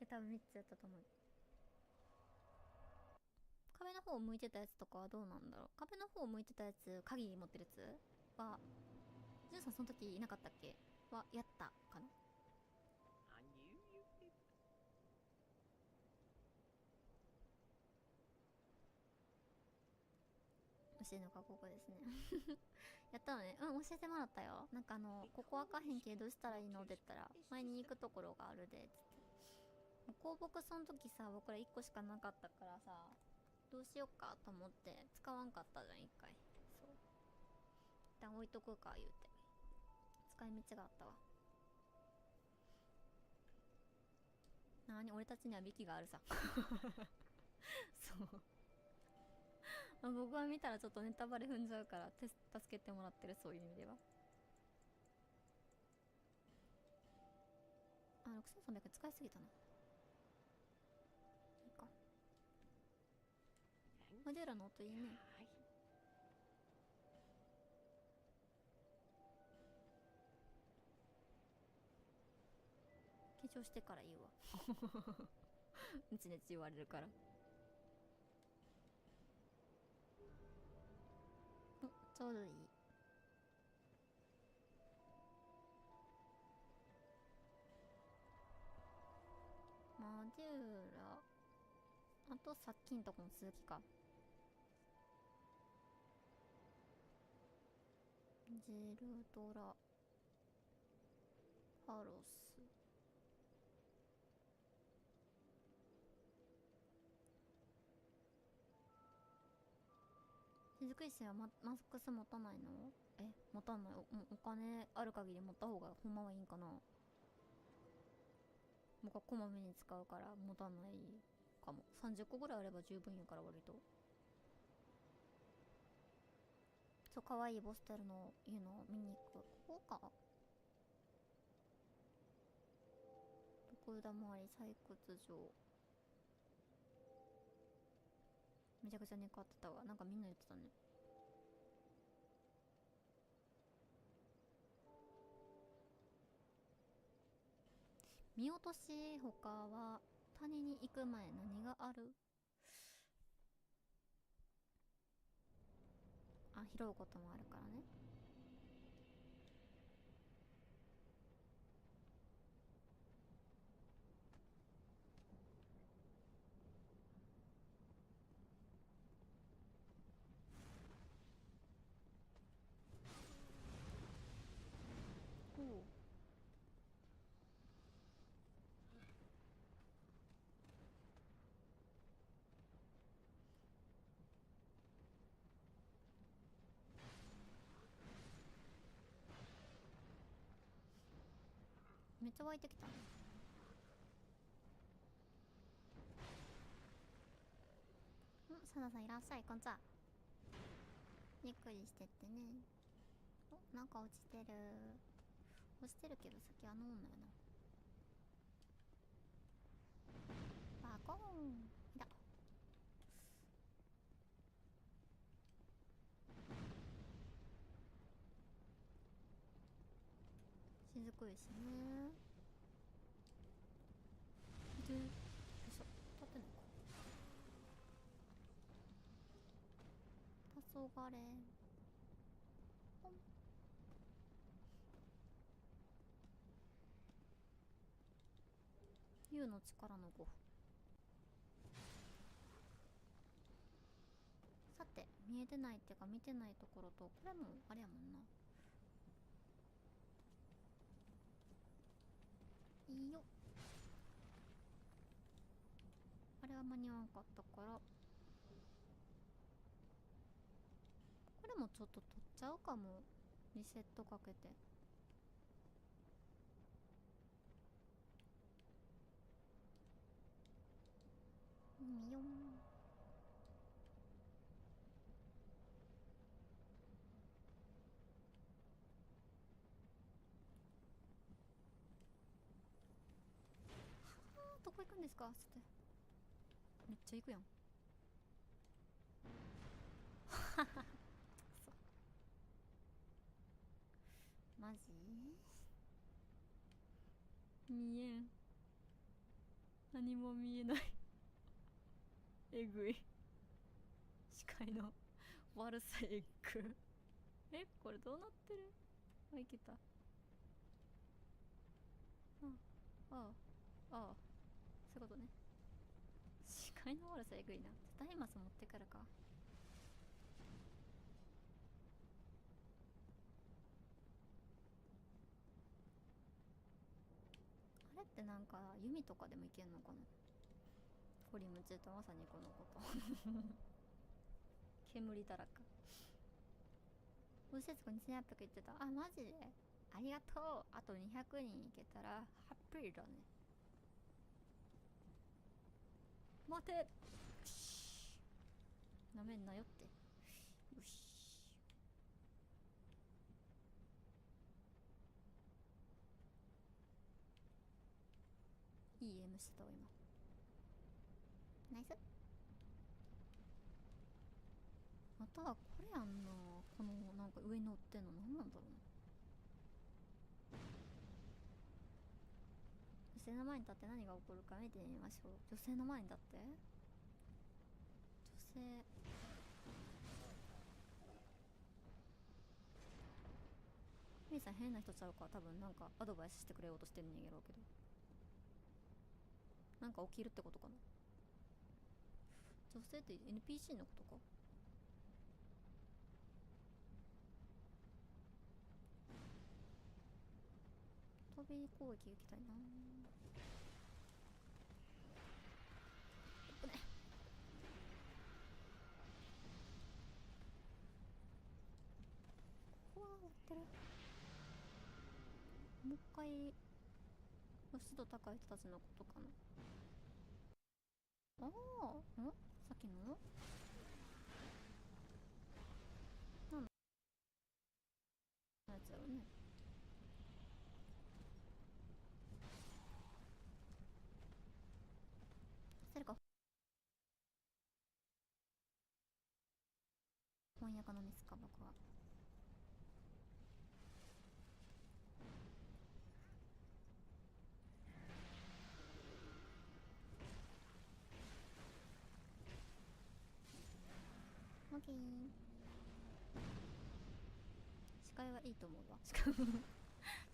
多分3つやったと思う。壁の方向いてたやつとかはどうなんだろう。壁の方向いてたやつ、鍵持ってるやつはジュンさんその時いなかったっけはやったかな。教えるのかここですねやったのね。うん、教えてもらったよ。なんかここ開かへんけどどうしたらいいのって言ったら、前に行くところがあるでっつって。香木その時さ、僕ら1個しかなかったからさ、どうしよっかと思って使わんかったじゃん、1回。そう、一旦置いとくか言うて、使い道があったわ。なに、俺たちには武器があるさそう僕は見たらちょっとネタバレ踏んじゃうから助けてもらってる、そういう意味では。あ、6300使いすぎたな。いいか。モデュラの音いいね。化粧してから言うわうちねち言われるから。ちょうどいい。マデューラ、あとさっきんとこの続きか。ジルドラ、ハロス、手作り師はマスクス持たないの？持たない。お金ある限り持った方がほんまはいいんかな。僕はこまめに使うから持たないかも。30個ぐらいあれば十分やから、割と。そう、可愛いボステルのいうのを見に行く。ここか。毒枝周り採掘場。めちゃくちゃ寝かってたわ。なんかみんな言ってたね。見落とし他は谷に行く前何がある？あ、拾うこともあるからね。おう。めっちゃ湧いてきたね。サナさんいらっしゃい、こんにちは。ゆっくりしてってね。お、なんか落ちてる。落ちてるけど先あの女やな。バコーン。いた。雫石ね。で、よいしょ。立ってんのか。黄昏。ポン。竜の力の5。さて、見えてないってか見てないところと、これもあれやもんな。いいよ。あれは間に合わんかったから、これもちょっと取っちゃうかも。リセットかけて。みよん。どこ行くんですかつって。めっちゃ行くやん。そうマジ見えん。何も見えない。えぐい。視界の悪さえぐ。え、これどうなってる？あ、いけた。ああ、ああ、そういうことね。視界の悪さえぐいな。ダイマス持ってからか。あれってなんか弓とかでもいけんのかな。コリムチとまさにこのこと。煙だらか。節子2800言ってた。あ、マジでありがとう。あと200人いけたらハッピーだね。待て。よし。なめんなよって。よし。いい M してたわ今。ナイス。またこれやんな。このなんか上に乗ってんの何なんだろうな。女性の前に立って何が起こるか見てみましょう。女性の前に立って。女性。メイさん変な人ちゃうか。多分なんかアドバイスしてくれようとしてんねんやろうけど、なんか起きるってことかな。女性って NPC のことか。飛び攻撃行きたいな。ね。ここは終わってる。もう一回湿度高い人たちのことかな。ああ、ん？さっきの？なんのやつやろね。それか翻訳のミスか僕は。オッケー。視界はいいと思うわ。視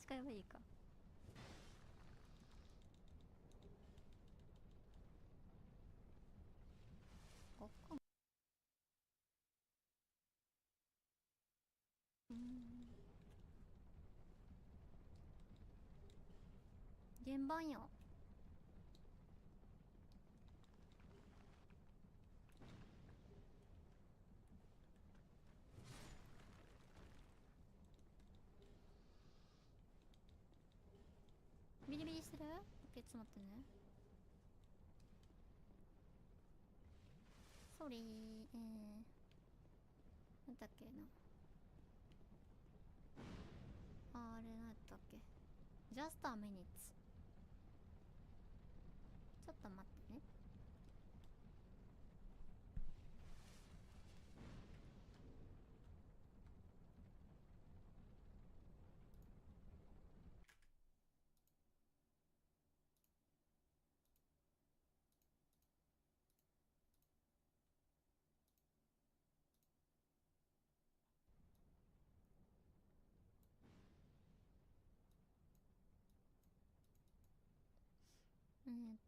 界はいいか。ここも現番よ。ビリビリしてる？オッケー、ちょっと待ってね。ソリー、なんだっけな。あれなんだっけ。Just a minute。ちょっと待ってね。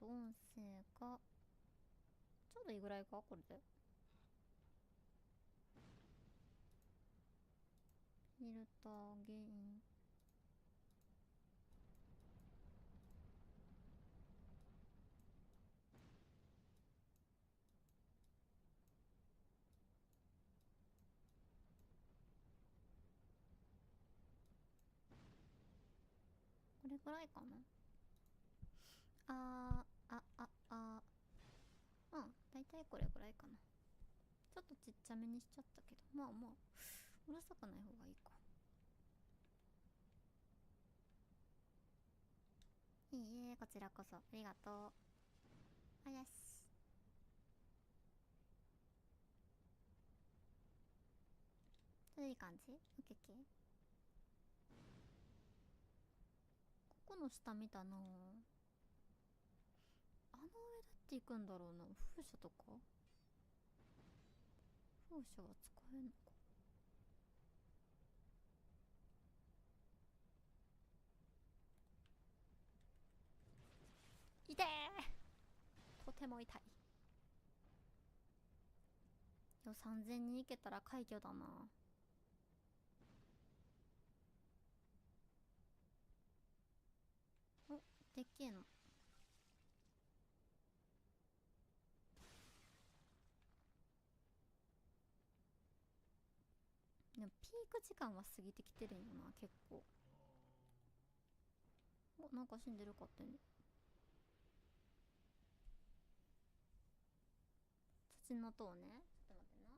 音声がちょうどいいぐらいかこれで。フィルターゲイン。これぐらいかな。だいたいこれぐらいかな。ちょっとちっちゃめにしちゃったけど、まあまあうるさくない方がいいか。いいえ、こちらこそありがとう。あやし。ちょうどいい感じ？オッケーオッケー。ここの下見たな。あの上だって行くんだろうな。風車とか風車は使えんのか。痛えー、とても痛いよ。3000人いけたら快挙だな。お、でっけえの。でもピーク時間は過ぎてきてるんよな、結構。お、なんか死んでるかってね。土の塔ね。ちょっと待ってな。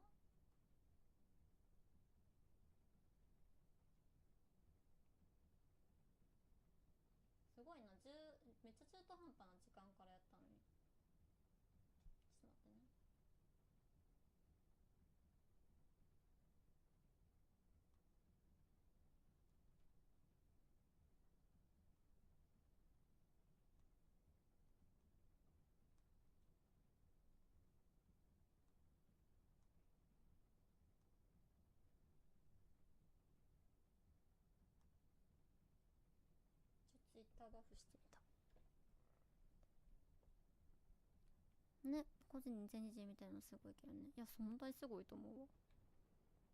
すごいな、めっちゃ中途半端な時間からやったのに。ちょっと待ってね。ツイッターバフしてみたね。個人2020みたいなのすごいけどね。いや、存在すごいと思うわね。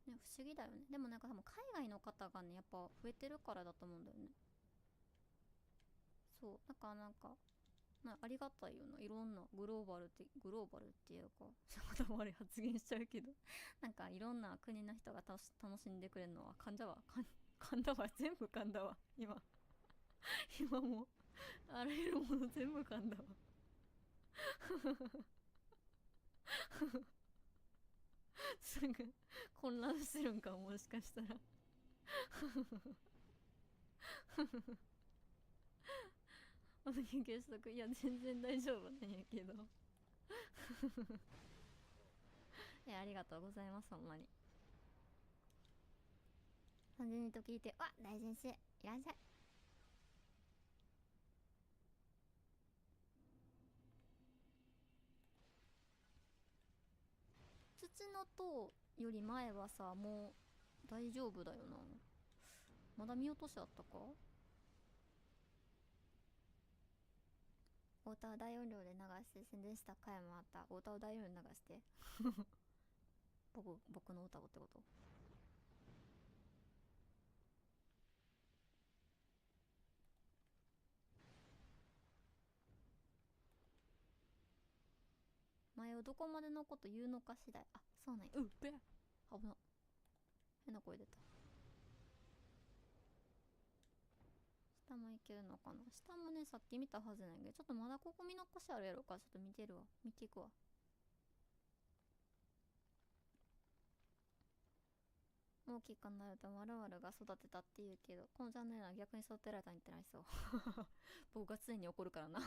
不思議だよね。でもなんか多分海外の方がねやっぱ増えてるからだと思うんだよね。そう、だからなんかありがたいよな。いろんなグローバルっていうか頭悪い発言しちゃうけどなんかいろんな国の人が楽しんでくれるのは噛んだわ。噛んだわ。全部噛んだわ今今もうあらゆるもの全部噛んだわすぐ混乱してるんかもしかしたらお願いしとく。いや全然大丈夫なんやけどありがとうございます。ほんまに30人と聞いて、わ、大先生いらっしゃい。土の塔より前はさ、もう大丈夫だよな。まだ見落としあったか。お歌を大音量で流して宣伝した回もあった。お歌を大音量で流して僕の歌をってこと。前をどこまでのこと言うのか次第。あ、そうなんや。うっべ、危な。変な声出た。下もいけるのかな。下もね、さっき見たはずなんやけど、ちょっとまだここ見残しあるやろか。ちょっと見ていくわ。大きくなると〇〇が育てたって言うけど、このチャンネルは逆に育てられたん言ってないそう。僕が常に怒るからな。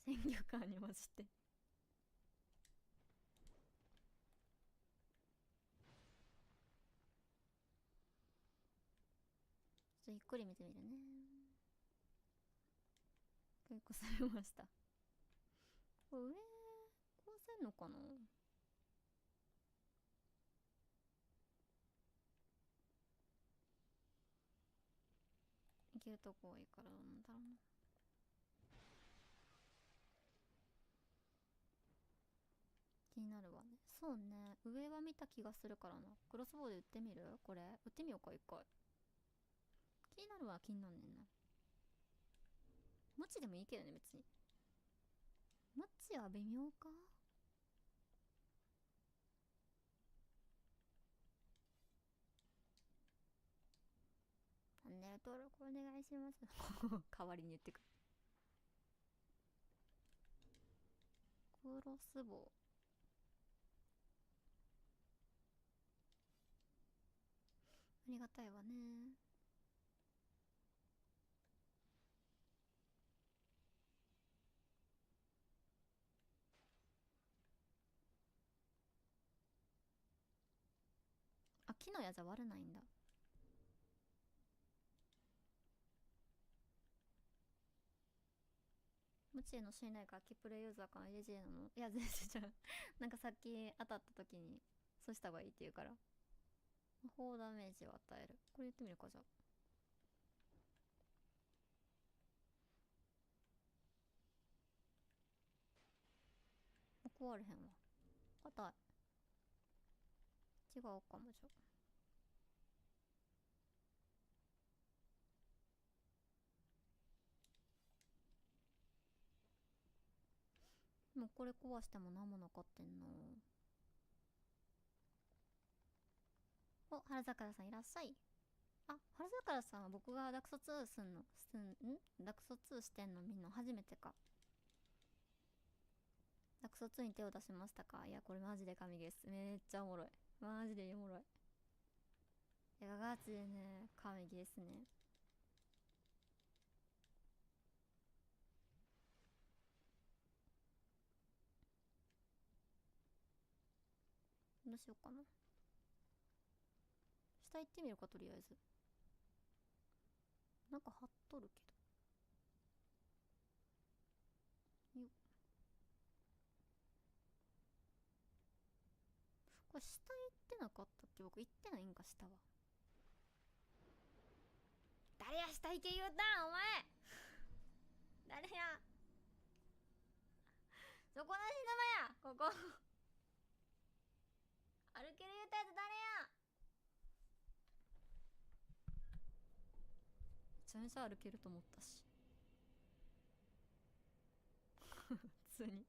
鮮魚感に混じって。ゆっくり見てみるね。結構されました。これ上こうせんのかな。いけるとこ多いからなんだろうな。気になるわね。そうね、上は見た気がするからな。クロスボウで撃ってみる？これ撃ってみようか一回。気になるわ。気になんねんな。ムチでもいいけどね別に。ムチは微妙か。チャンネル登録お願いします。代わりに言ってくる。クロスボウ。ありがたいわね。あ、木の矢じゃ割れないんだ。無知への信頼かキプレイユーザーか AJ なの？いや全然じゃん。なんかさっき当たった時にそうした方がいいって言うから。魔法ダメージを与える。これ言ってみるかじゃあ。壊れへんわ。硬い。違うかもじゃ。もうこれ壊しても何も残ってんの。お、春桜さんいらっしゃい。あ、春桜さんは僕がダクソ2ダクソ2してんの見んの初めてか。ダクソ2に手を出しましたか？いや、これマジで神ゲーです。めっちゃおもろい。マジでおもろい。いや、ガチでね、神ゲーですね。どうしようかな。下行ってみるか、とりあえず。なんか貼っとるけど。よっ。これ下行ってなかったっけ？僕行ってないんか、下は。誰や下行け言うたんお前。誰や。そこなし玉やここ。歩ける言うたやつ誰や。めちゃめちゃ歩けると思ったし。普通に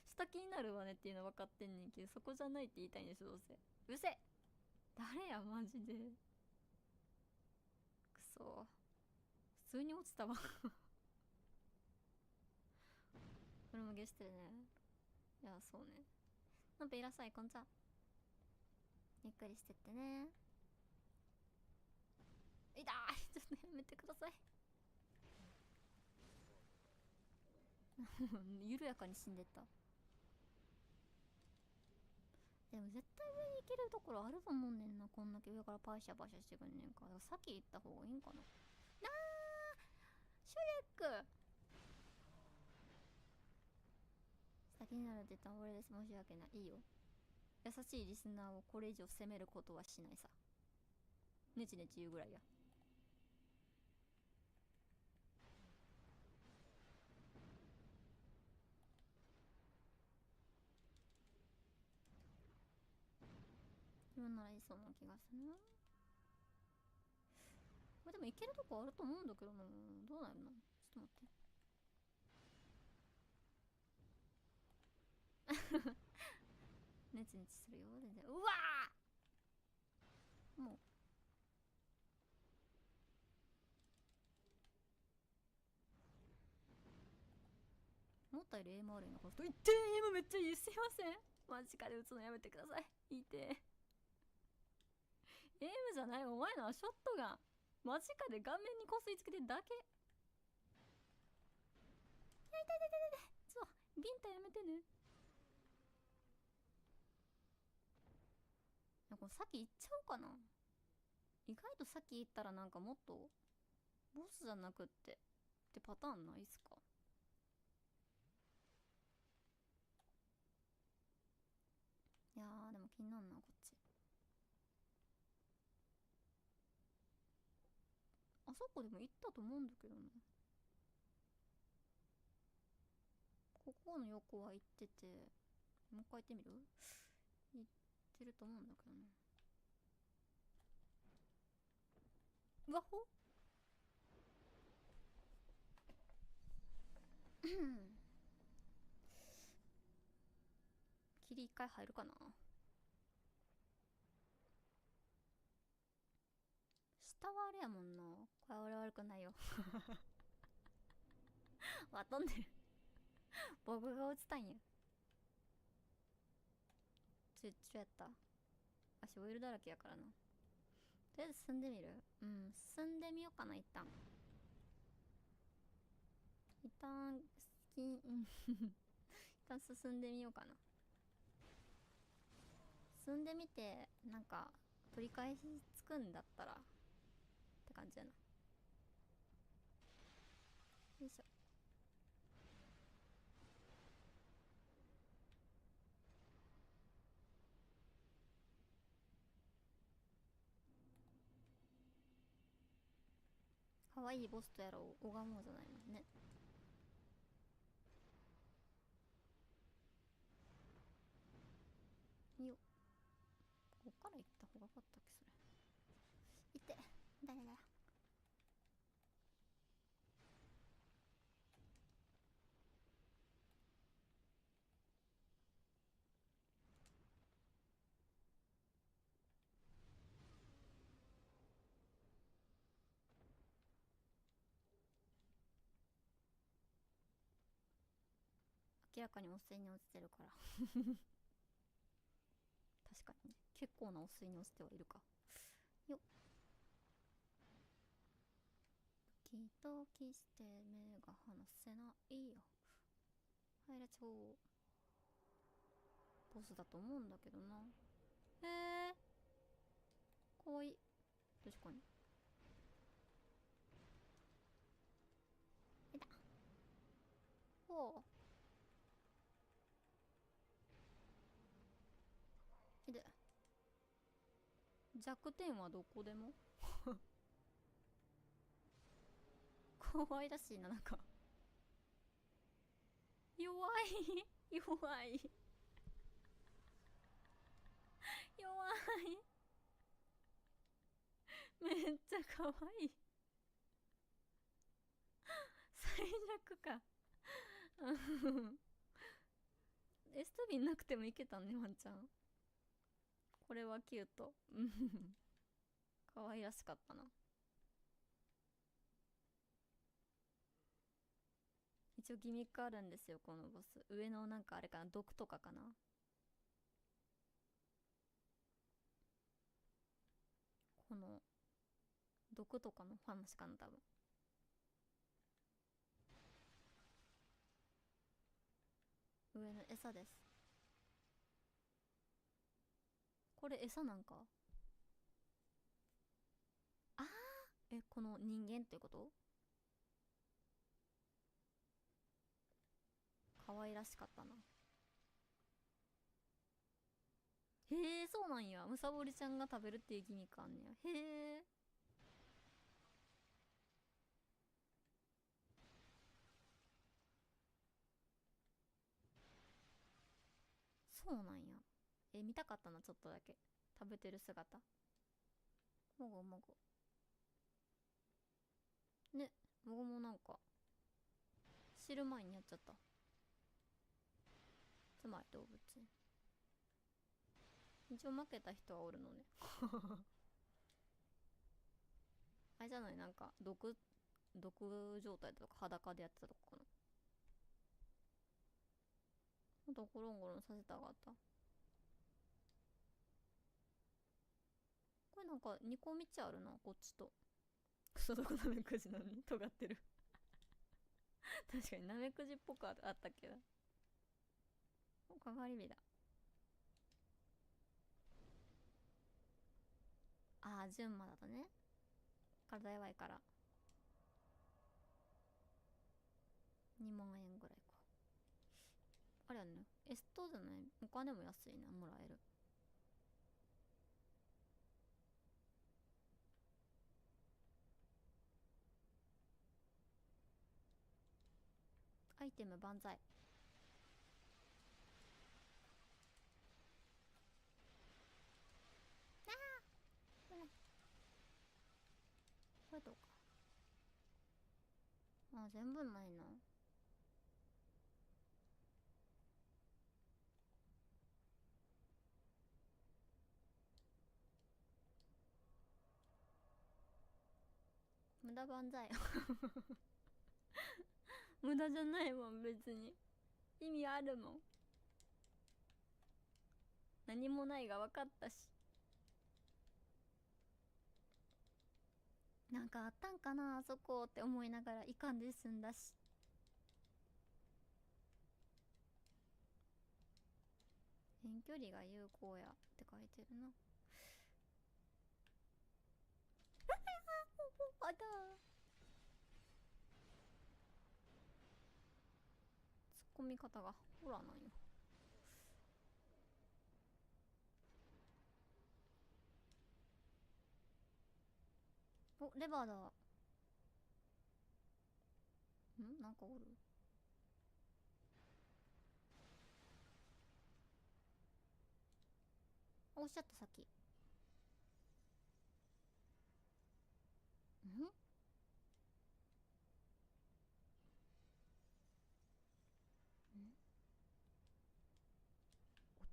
下気になるわねっていうの分かってんねんけど、そこじゃないって言いたいんでしょ。どうせうるせえ。誰やマジで。くそ、普通に落ちたわ。これもゲストでね。いやそうね。なんかいらっしゃい、こんちゃ。ゆっくりしてってね。痛い。ちょっとやめてください。緩やかに死んでった。でも絶対上に行けるところあると思うねんな。こんだけ上からパシャパシャしてくんねんから。だから先行った方がいいんかな。シュレック先になるって言ったの俺です。申し訳ない。いいよ。優しいリスナーをこれ以上責めることはしないさ。ネチネチ言うぐらいや。今ならいそうな気がする。これでもいけるとこあると思うんだけどな。どうなるの？ちょっと待って。ネチネチするよ全然。うわーもうもっったよりエイム悪いなこの人。いってエイムめっちゃいい。すいません、マジかで打つのやめてください。いてエイムじゃない、お前のはショットガン。マジかで顔面にこすりつけてるだけ。いや、痛い痛い痛い痛い。ちょビンタやめてね。いや、これ先行っちゃおうかな。意外と先行ったらなんかもっとボスじゃなくってパターンないっすか。いやーでも気になんなこっち。あそこでも行ったと思うんだけどね。ここの横は行ってて、もう一回行ってみる。行ってると思うんだけどね。うわほ霧一回入るかな。下はあれやもんな。これは俺悪くないよわ飛んでる僕が落ちたんや。ちょやった。足オイルだらけやからな。とりあえず進んでみる。うん、進んでみようかな。一旦一旦一旦進んでみようかな。進んでみてなんか取り返しつくんだったらって感じやな。よいしょ。かわいいボスとやろう拝もうじゃないのね。よっ、こっから行った方がよかったっけそれ。いって誰だよ。明らかに汚水に落ちてるから確かにね、結構な汚水に落ちてはいるか。よっ、ドキドキして目が離せないよ。はい、レッツゴー。ボスだと思うんだけどな。へえかわいい。確かに。いた。ほういで。弱点はどこでも可愛らしいな、なんか弱い弱い弱いめっちゃ可愛い最弱かエストビンなくてもいけたね、ワンちゃん。これはキュート可愛らしかったな。一応ギミックあるんですよこのボス。上のなんかあれかな、毒とかかな。この毒とかの話かな多分。上の餌です。これ餌なんか。あー、この人間ってこと。可愛らしかったな。へえ、そうなんや。むさぼりちゃんが食べるっていうギミックあんねや。へえ。そうなんや。見たかったな、ちょっとだけ。食べてる姿。もごもご。ね、もごもなんか、知る前にやっちゃった。つまり動物園。一応負けた人はおるのねあれじゃない、なんか毒状態とか裸でやってたとこかな。あとゴロンゴロンさせたかった。これなんか2個道あるな、こっちと。クソどこナメクジなのに尖ってる。確かにナメクジっぽくあったっけな。おかがり火だ。ああ、純馬だとね。体弱いから。2万円ぐらいか。あれやね。エストじゃない。お金も安いな、もらえる。アイテム万歳。ああ、これどうか。あ、全部ないな。無駄万歳。無駄じゃないもん、別に。意味あるもん。何もないが分かったし。なんかあったんかなあそこって思いながらいかんで済んだし。遠距離が有効やって書いてるな。あだツッコミ方がホラーなんよ。お、レバーだ。なんかおる。おっしゃったさっき。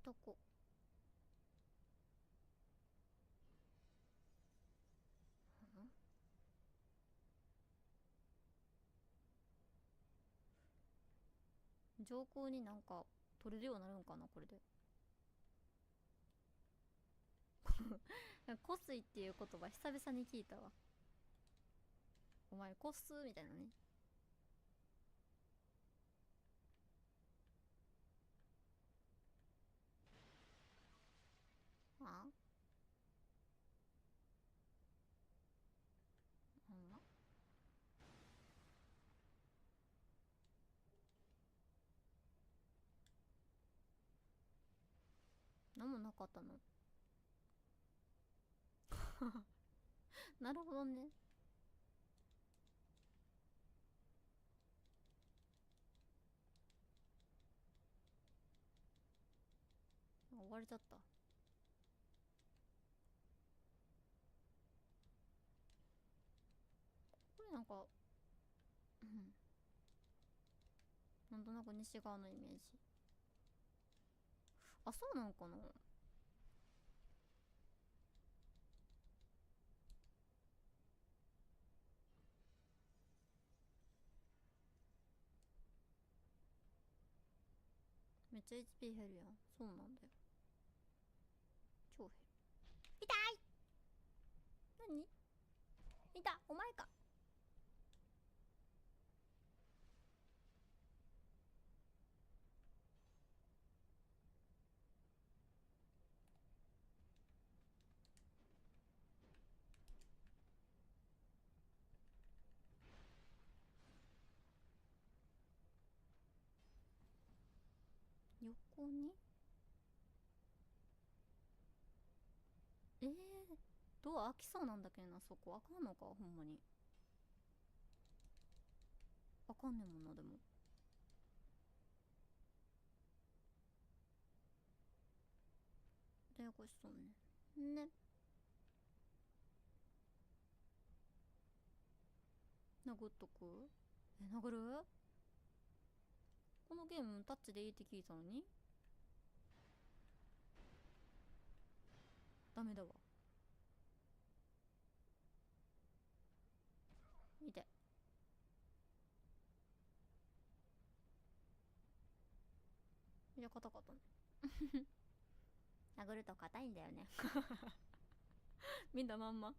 男。上空になんか取れるようになるんかなこれで。コスイっていう言葉久々に聞いたわ。お前コスみたいなね。あほんま。なんもなかったの。なるほどね。終われちゃった。これなんかなんとなく西側のイメージ。あ、そうなんかな。めっちゃ HP 減るやん。そうなんだよ。超減る。痛い。何いた、お前か。横にドア開きそうなんだけどな。そこ開かんのかほんまに。開かんねんもんな。でもややこしそうね。殴っとく。殴る。このゲームタッチでいいって聞いたのにダメだわ。見て。じゃ硬かったね。殴ると硬いんだよね。見たまんま。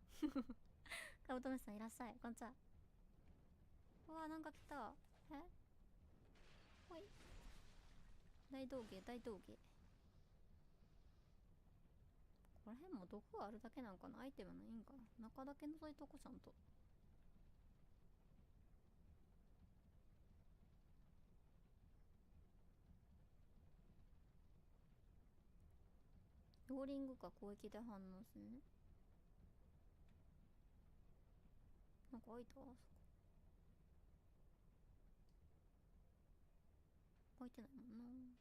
カブトムシさんいらっしゃい、こんにちは。うわ、なんか来た。え、ほい。大道芸、大道芸。この辺も毒があるだけなんかな。アイテムないんかな。中だけ覗いとこ、ちゃんと。ローリングか攻撃で反応するね。なんか開いた、あそこ。開いてないもんな。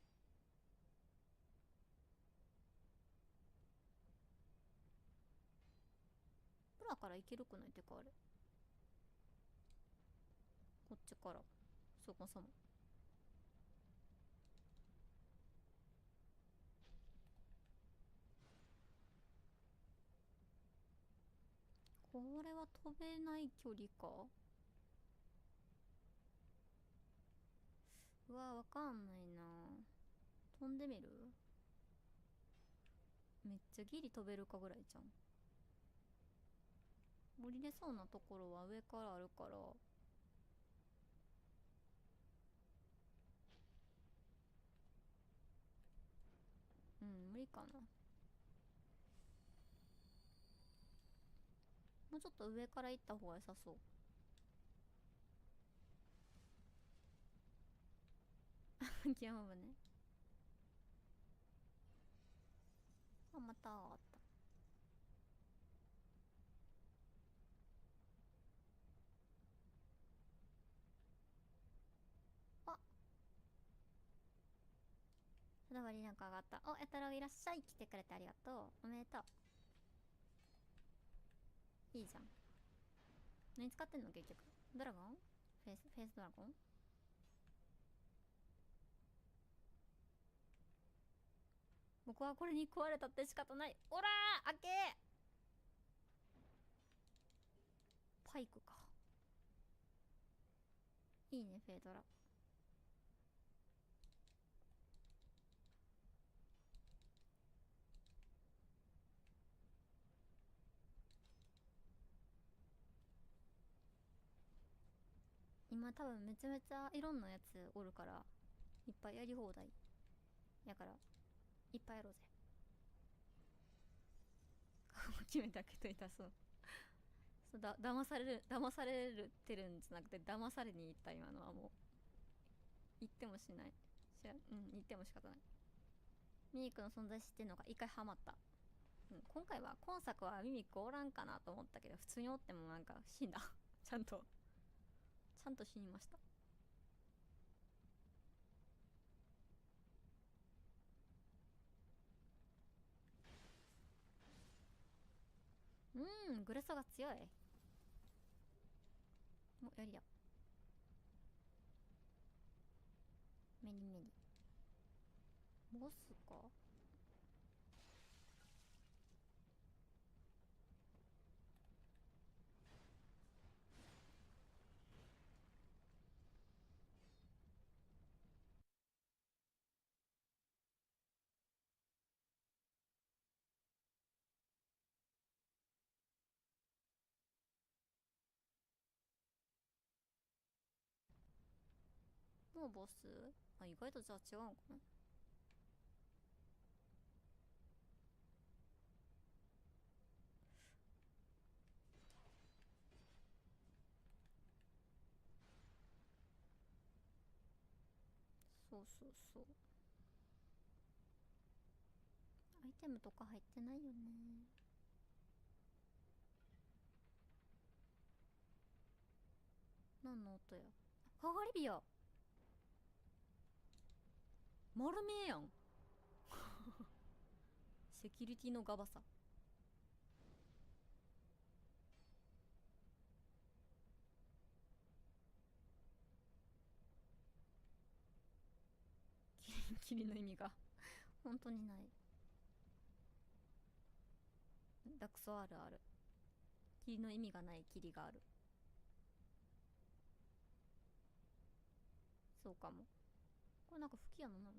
プラからいけるくないってか、あれ。こっちから。そもそも。これは飛べない距離か。うわ、わかんないな。飛んでみる？めっちゃギリ飛べるかぐらいじゃん。降りれそうなところは上からあるから。うん、無理かな。もうちょっと上から行った方が良さそう。ギャムね。あ、またあった。あ、こだわりなんか上がった。お、やたらいらっしゃい。来てくれてありがとう。おめでとう。いいじゃん。何使ってんの結局。ドラゴン？フェイスドラゴン？僕はこれに食われたって仕方ない。おらー、開けー。パイクか。いいね、フェイドラ。今多分めちゃめちゃいろんなやつおるから、いっぱいやり放題。やから、いっぱいやろうぜ。決めて開けといた、そう。そうだ、騙されるってるんじゃなくて、騙されに行った、今のはもう。言ってもしない。言っても仕方ない。ミミックの存在知ってんのか、一回ハマった。今回は、今作はミミックおらんかなと思ったけど、普通におってもなんか死んだ。ちゃんと死にました。グレソが強い。お、やりや。メリメリ。ボスか。もうボス？あ、意外とじゃあ違うのかな。そうそうそう。アイテムとか入ってないよね。何の音や。かがり火や。丸見えやん。セキュリティのガバさ。霧の意味が本当にない。ダクソあるある。霧の意味がない霧がある。そうかも。これなんか吹き矢のなの。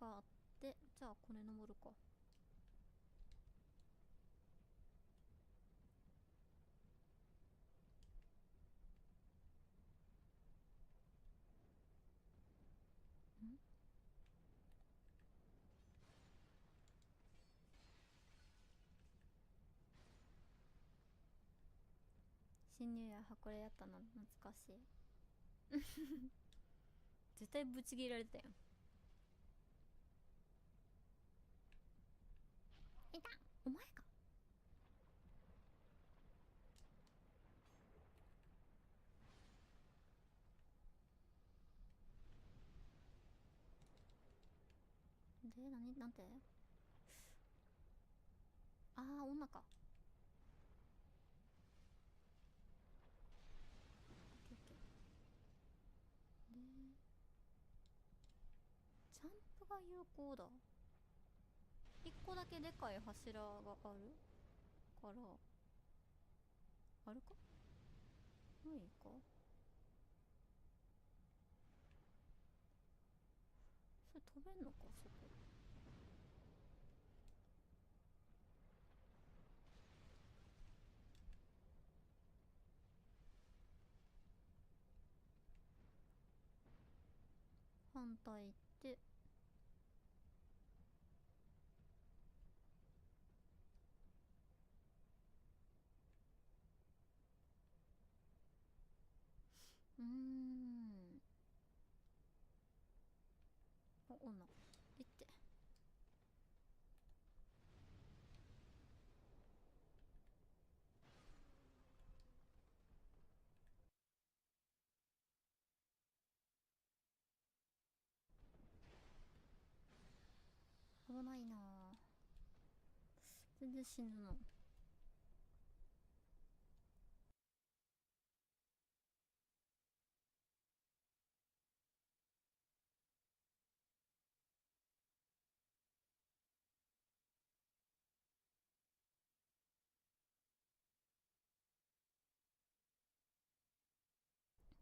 があって、じゃあこれ登るか。ん？新入夜箱根やったな、懐かしい。絶対ブチ切れられてたよ。いた、お前か。で、なんて。ああ、女か。オッケーオッケー。で、ジャンプが有効だ。一個だけでかい柱があるから、あるか？ないか？それ飛べんのか、そこ。反対行って、あ、女。いって。危ないなぁ。全然死ぬの。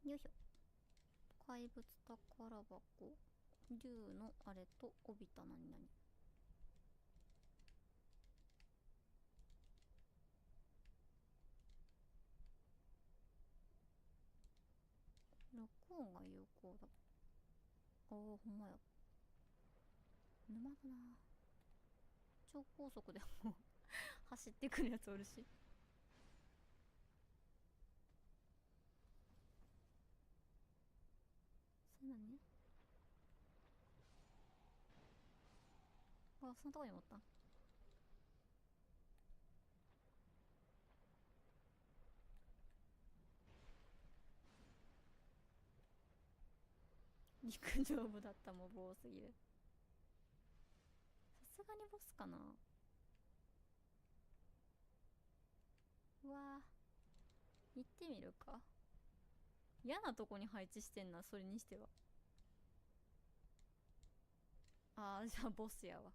よいしょ。怪物宝箱、竜のあれと帯びた何々。ロックオンが有効だ。ああ、ほんまや。沼だな。超高速でも走ってくるやつおるし。それ何？あ、そんなとこにおった。陸上部だったモブ多すぎる。さすがにボスかな。うわぁ、行ってみるか。嫌なとこに配置してんな、それにしては。あー、じゃあボスやわ。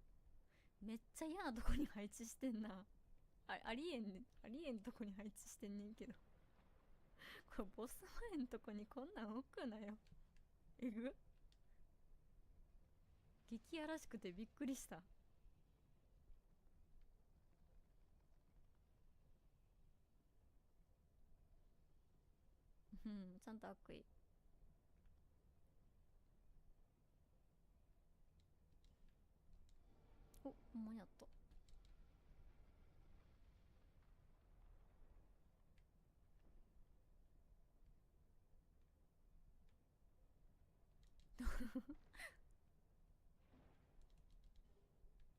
めっちゃ嫌なとこに配置してんな。ありえんね、ありえんとこに配置してんねんけど。これボス前んとこにこんなん置くなよ。えぐ。激やらしくてびっくりした。うん、ちゃんと悪意。お、ほんまにあった。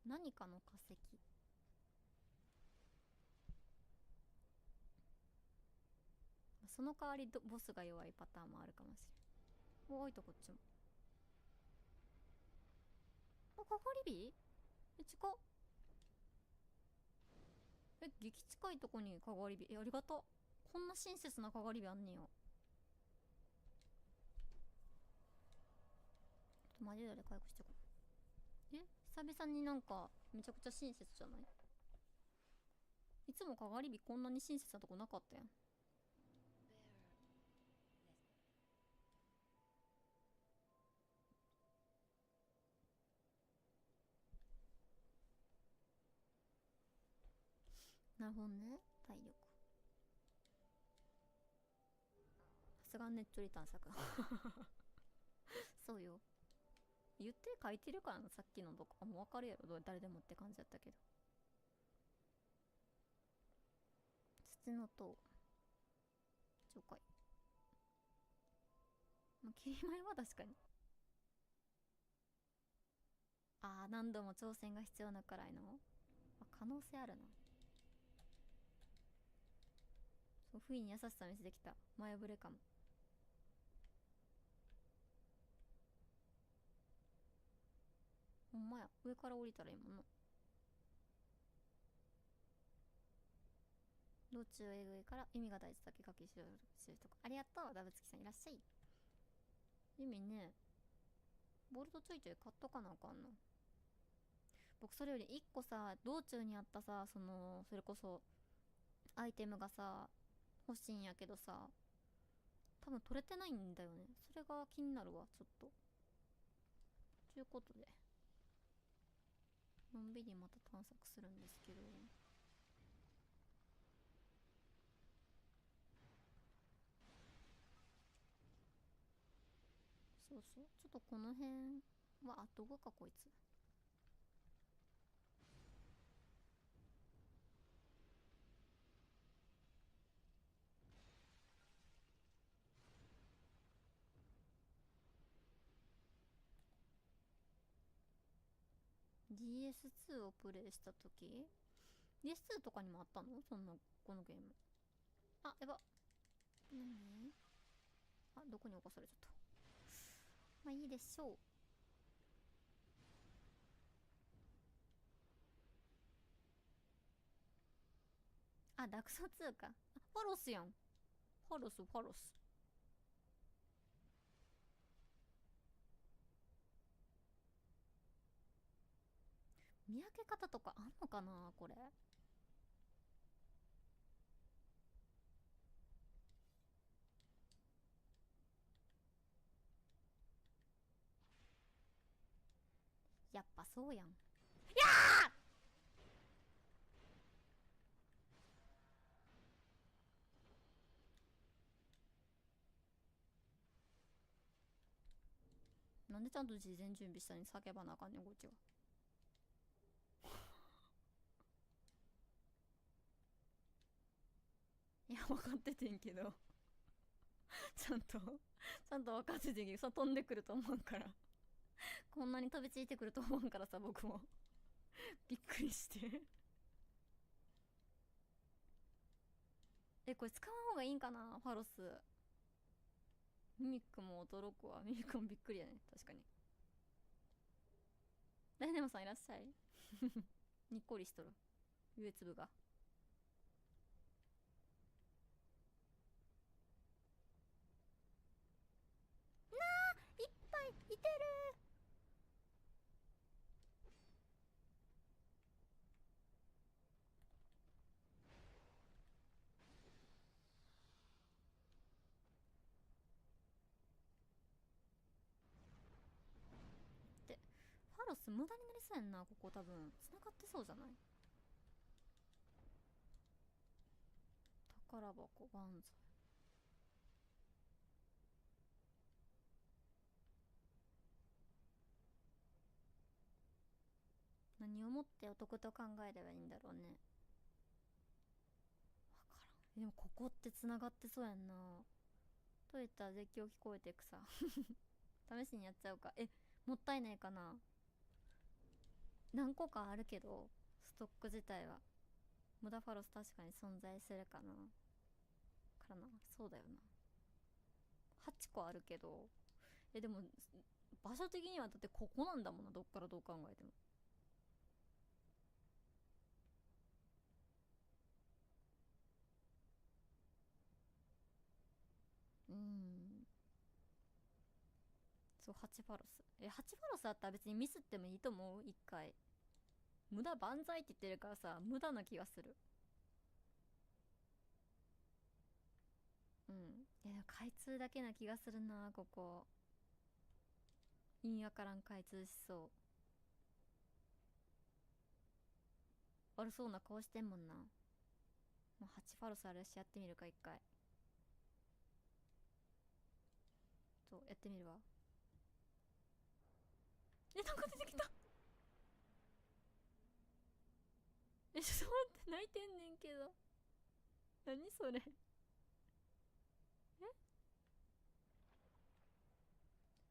何かの化石。その代わりボスが弱いパターンもあるかもしれん。お、いとこっちも。あ、かかり火？え、近っ。え、激近いとこにかがり火。え、ありがた。こんな親切なかがり火あんねや。ちょっとマジで回復してこう。え、久々になんかめちゃくちゃ親切じゃない？いつもかがり火こんなに親切なとこなかったやん。なるほどね。体力。さすがねっちょり探索。そうよ。言って書いてるからな、さっきのとか。もうわかるやろ、誰でもって感じだったけど。土の塔。了解。まあ、切り前は確かに。あー、何度も挑戦が必要なくらいの、あ、可能性あるな。そう、不意に優しさ見せてきた。前触れかも。ほんまや、上から降りたらいいもんな。道中えぐいから意味が大事だけ書きしろるとか。ありがとう、ダブツキさんいらっしゃい。意味ね、ボルトちょいちょい買っとかなあかんの。僕それより1個さ、道中にあったさ、それこそアイテムがさ欲しいんやけどさ、多分取れてないんだよね。それが気になるわ、ちょっと。ということでのんびりまた探索するんですけど、そうそう、ちょっとこの辺は、あ、どこかこいつ。DS2 をプレイしたとき、 DS2 とかにもあったの、そんな、このゲーム。あ、やば。何、あ、どこに起こされちゃった。まあいいでしょう。あ、ダクソ2か。あ、ファロスやん。ファロス、ファロス。見分け方とかあんのかな、これ。やっぱそうやん。いやー、なんでちゃんと事前準備したのに叫ばなあかんねん、こっちは。いや、分かっててんけど。ちゃんと分かっててんけど、さ、飛んでくると思うから。こんなに飛びついてくると思うからさ、僕も。びっくりして。これ使わん方がいいんかな、ファロス。ミミックも驚くわ。ミミックもびっくりやね、確かに。ダイナモさんいらっしゃい。にっこりしとる。上粒が。なあ、いっぱいいてる。で、ファロス無駄になりそうやんな、ここ多分。繋がってそうじゃない？宝箱万歳。何をもってお得と考えればいいんだろうね。わからん。でもここって繋がってそうやんな。どういった絶叫聞こえてくさ。試しにやっちゃうか。もったいないかな。何個かあるけど、ストック自体は。無駄ファロス確かに存在するかな。からな。そうだよな。8個あるけど、でも、場所的にはだってここなんだもんな。どっからどう考えても。そう、8ファロス。8ファロスだったら別にミスってもいいと思う。1回。無駄万歳って言ってるからさ、無駄な気がする。うん。でも開通だけな気がするな、ここ。意味わからん開通しそう。悪そうな顔してんもんな。もう8ファルスあるし、やってみるか一回。そうやってみるわ。なんか出てきた。ちょっと待って、泣いてんねんけど。何それ。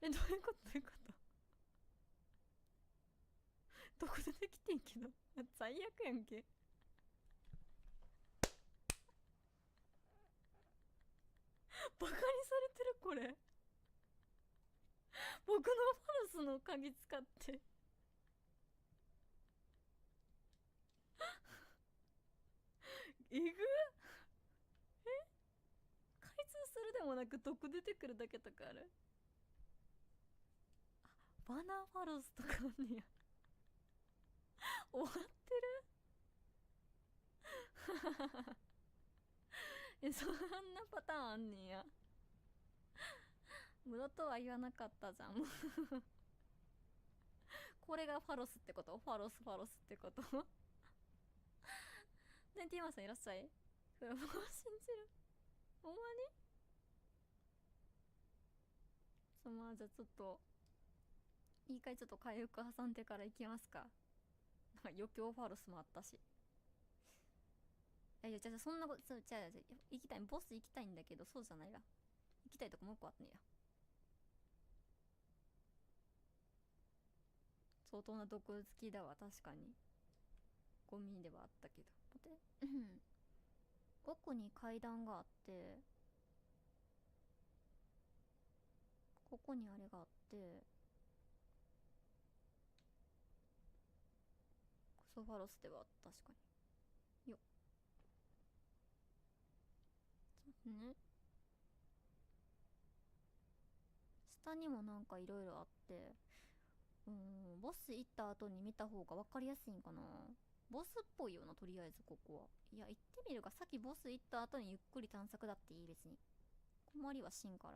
どういうことどういうこと。どこ出てきてんけど。最悪やんけ。バカにされてるこれ。僕のファルスの鍵使ってえぐ開通するでもなく毒出てくるだけとかある。バナーファルスとかあんねや。終わってるそんなパターンあんねや。無駄とは言わなかったじゃんこれがファロスってこと？ファロスってことね、ティーマさんいらっしゃい。もう信じる。ほんまにまあじゃあちょっといいかい、ちょっと回復挟んでから行きますか。なんか余興ファロスもあったし。いやじゃあそんなこと、じゃあ行きたい、ボス行きたいんだけど、そうじゃないわ。行きたいとこもう一個あってんや。相当な毒好きだわ、確かに。ゴミではあったけど。待って。奥に階段があって、ここにあれがあって、ソファロスでは確かに。よっ。ちょっとね。下にもなんかいろいろあって、ボス行った後に見た方が分かりやすいんかな。ボスっぽいよな、とりあえずここは。いや、行ってみるか。さっきボス行った後にゆっくり探索だっていい、別に。困りはしんから。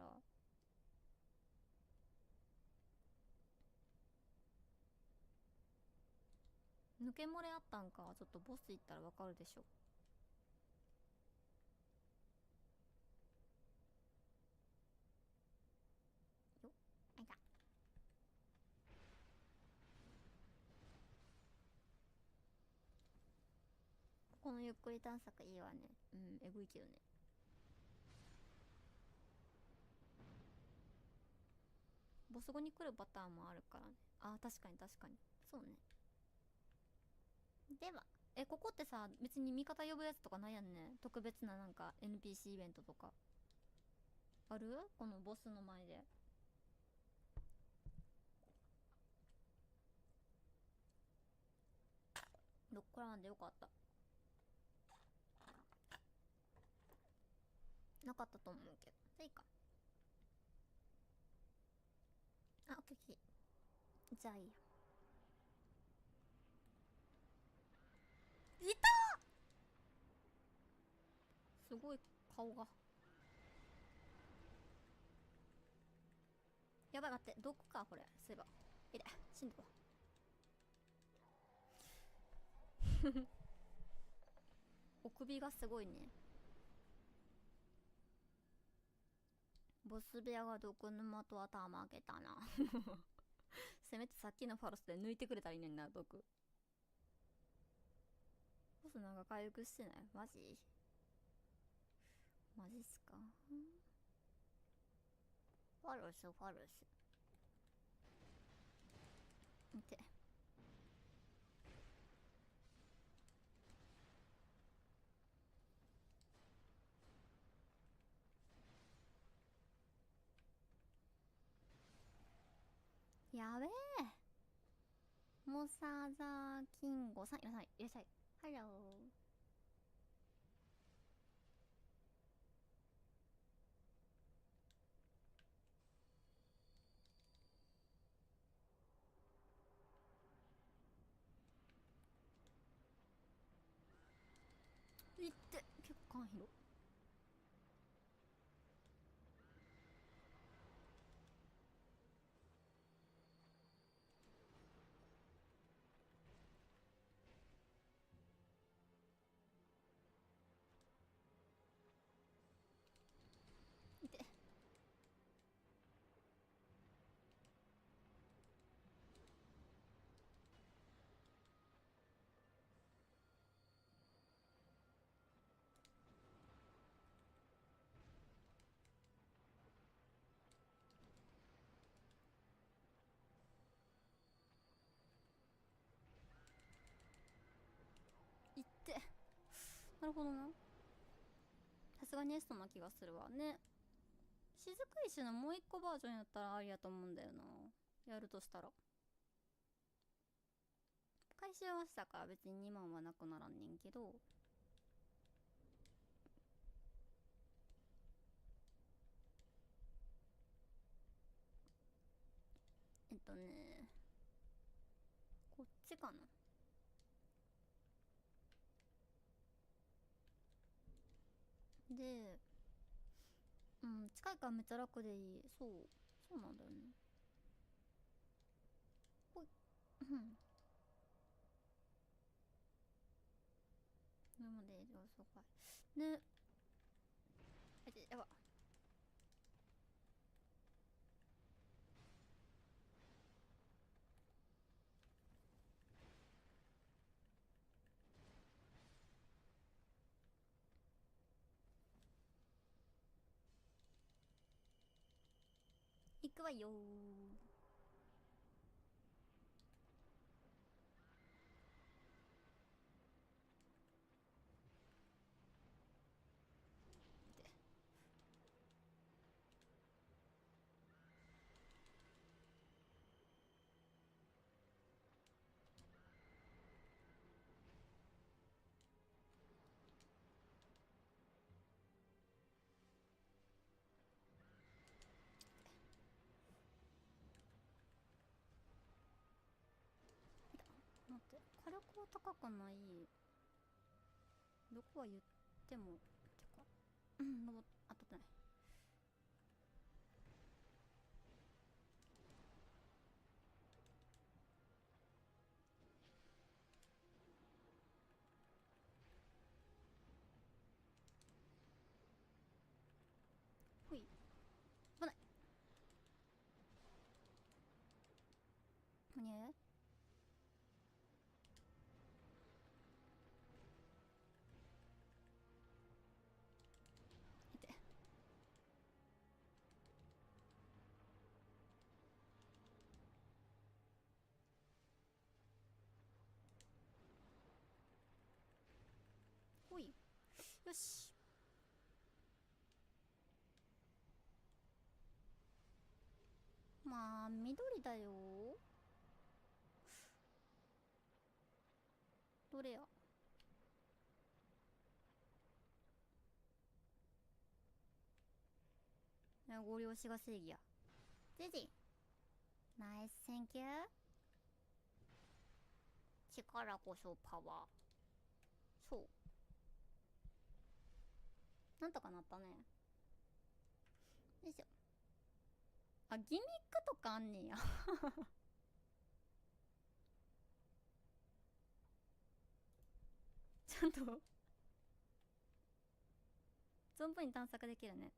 抜け漏れあったんか。ちょっとボス行ったら分かるでしょ。よっ、あいた。このゆっくり探索いいわね。えぐいけどね。ボス後に来るパターンもあるからね。あー、確かに確かに。そうね。では、ここってさ、別に味方呼ぶやつとかないやんね。特別ななんか NPC イベントとか。ある？このボスの前で。ロックランでよかった。なかったと思うけど。じゃあいいか。あ、オッケーオッケー。じゃあいいや。いたー！すごい顔が。やばい、待って。どこかこれ。そういえば。いれ。死んだわ。お首がすごいね。ボス部屋が毒沼と頭開けたなせめてさっきのファロスで抜いてくれたらいいねんな、毒。ボスなんか回復してない？マジっすか？ファロス。見て。やべえ。モサザキンゴさん、いらっしゃい。いらっしゃい。ハロー。いって血管広。なるほどな。さすがにエストな気がするわね。雫石のもう一個バージョンやったらありやと思うんだよな、やるとしたら。回収はしたから別に2万はなくならんねんけど、こっちかな。で、うん、近いからめっちゃ楽でいい。そうなんだよね。ほい。うん。なので、そうか。ね。やば。行くわよー。待って、火力は高くない。どこは言っても、てか、当たってない。ほい。危ない。何？ほい。よし。まあ、緑だよ。どれや。ご利用しが正義や。ジジ。ナイスセンキュー。力こそパワー。そう。なんとかなったね。よいしょ。あ、ギミックとかあんねや。ちゃんと存分に探索できるね。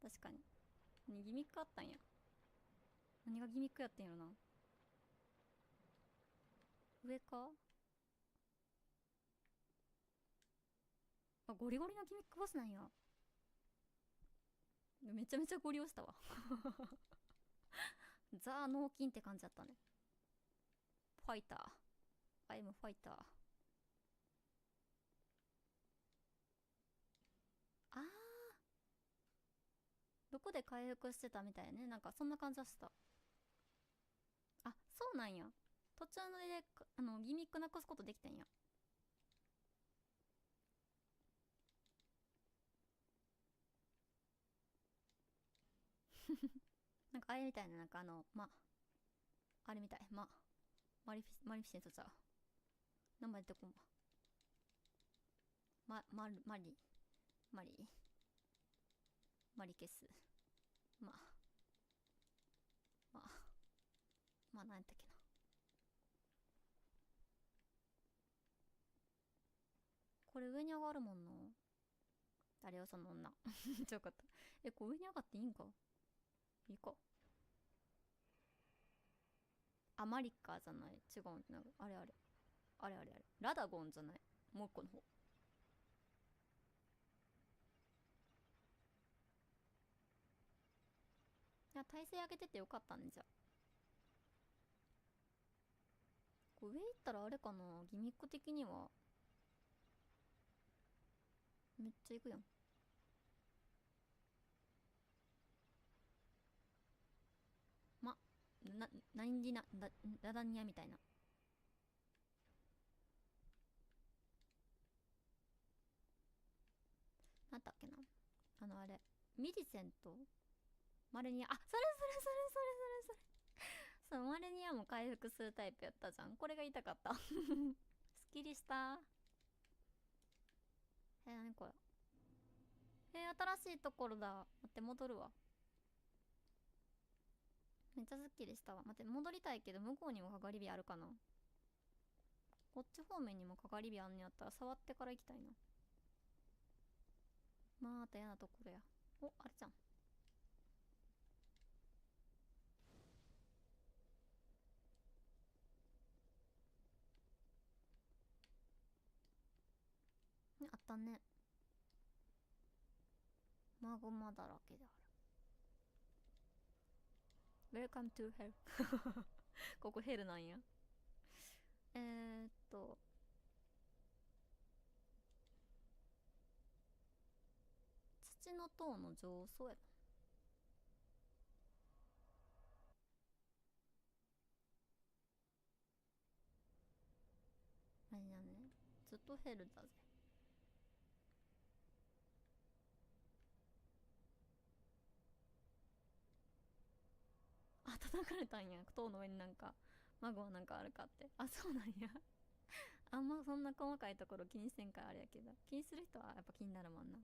確かに。ギミックあったんや。何がギミックやってんやろな。上か。あ、ゴリゴリのギミックボスなんや。めちゃめちゃゴリ押したわ。ザー脳筋って感じだったね。ファイター。アイムファイター。あー。どこで回復してたみたいね。なんかそんな感じはした。あ、そうなんや。途中ので、ギミックなくすことできたんや。なんかあれみたいな、なんかあれみたい。マリフィセントちゃう。名前出てこんわ。マリケス。なんやったっけな。これ上に上がるもんな。誰よその女。めっちゃよかった。これ上に上がっていいんか。いいか。マリッカーじゃない。違うん。あれ。ラダゴンじゃない。もう一個の方。いや、体勢上げててよかったね、じゃあ。これ上行ったらあれかな。ギミック的にはめっちゃ行くやん。何にラダニアみたいな。なんだっけな、あれミリセントマレニア、あ、それそう、マレニアも回復するタイプやったじゃん。これが言いたかった。すっきりした。何これ。新しいところだ。待って、戻るわ。めっちゃすっきりしたわ。待って、戻りたいけど向こうにもかかり火あるかな。こっち方面にもかかり火あんねやったら触ってから行きたいな。また嫌なところや。お、あれじゃん。あったね。マグマだらけである。Welcome to hell ここヘルなんや。土の塔の上層やな。何やね、ずっとヘルだぜ。あ、叩かれたんや。塔の上になんかマグマなんかあるかって。あ、そうなんや。あんまそんな細かいところ気にせんからあれやけど、気にする人はやっぱ気になるもんな。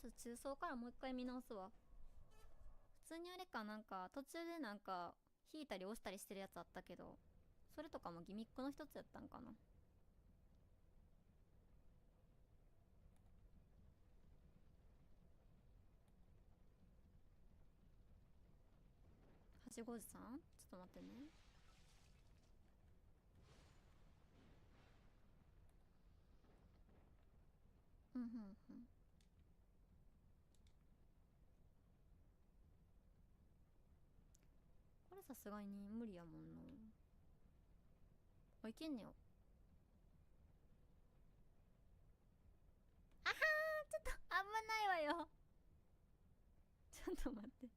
ちょっと中層からもう一回見直すわ。普通にあれか、なんか途中でなんか引いたり押したりしてるやつあったけど、それとかもギミックの一つやったんかな。はしごおじさん、ちょっと待ってね。うんうんうん。これさすがに無理やもんな。あ、いけんねよ。あはー、ちょっと危ないわよ。ちょっと待って、い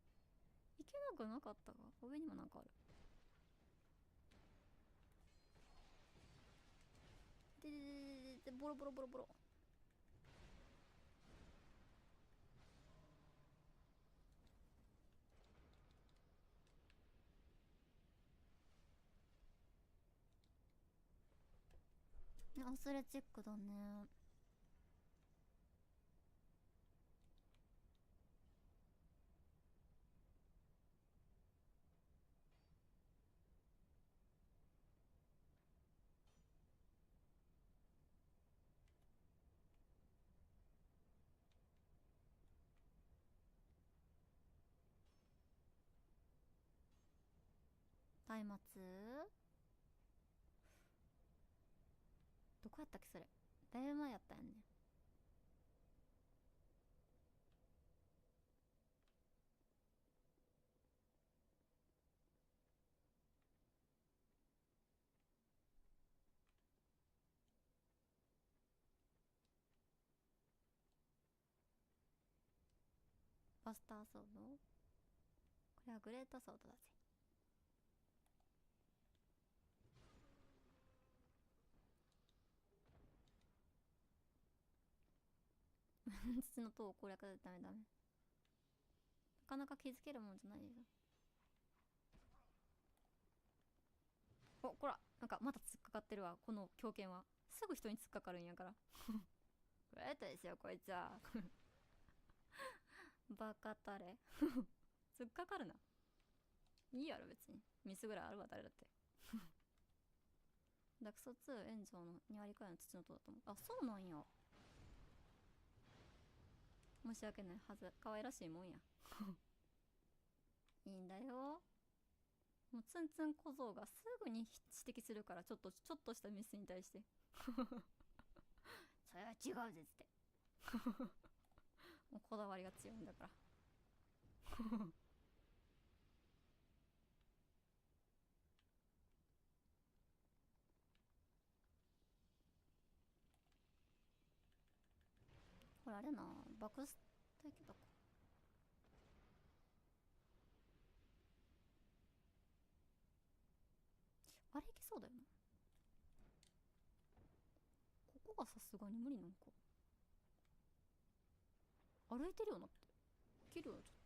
けなくなかったか。上にもなんかある。でボロボロボロボロ。アスレチックだね。松明、どこやったっけそれ。だいぶ前やったやんね。バスターソード、これはグレートソードだぜ。土の塔を攻略だとダメ。なかなか気づけるもんじゃないよ。お、こら、なんかまた突っかかってるわ。この狂犬はすぐ人に突っかかるんやから。グレートですよこいつは。バカタレ。突っかかるな。いいやろ別に、ミスぐらいあるわ誰だって。ダクソ2炎上の2割くらいの土の塔だと思う。あ、そうなんや。申し訳ないはず。可愛らしいもんや。いいんだよ。もうツンツン小僧がすぐに指摘するから、ちょっとしたミスに対してそれは違うぜっつってもうこだわりが強いんだからこれあれな、爆ス体系だか。あれいけそうだよな。ここがさすがに無理なんか。歩いてるよなって。いけるよな、ちょっと。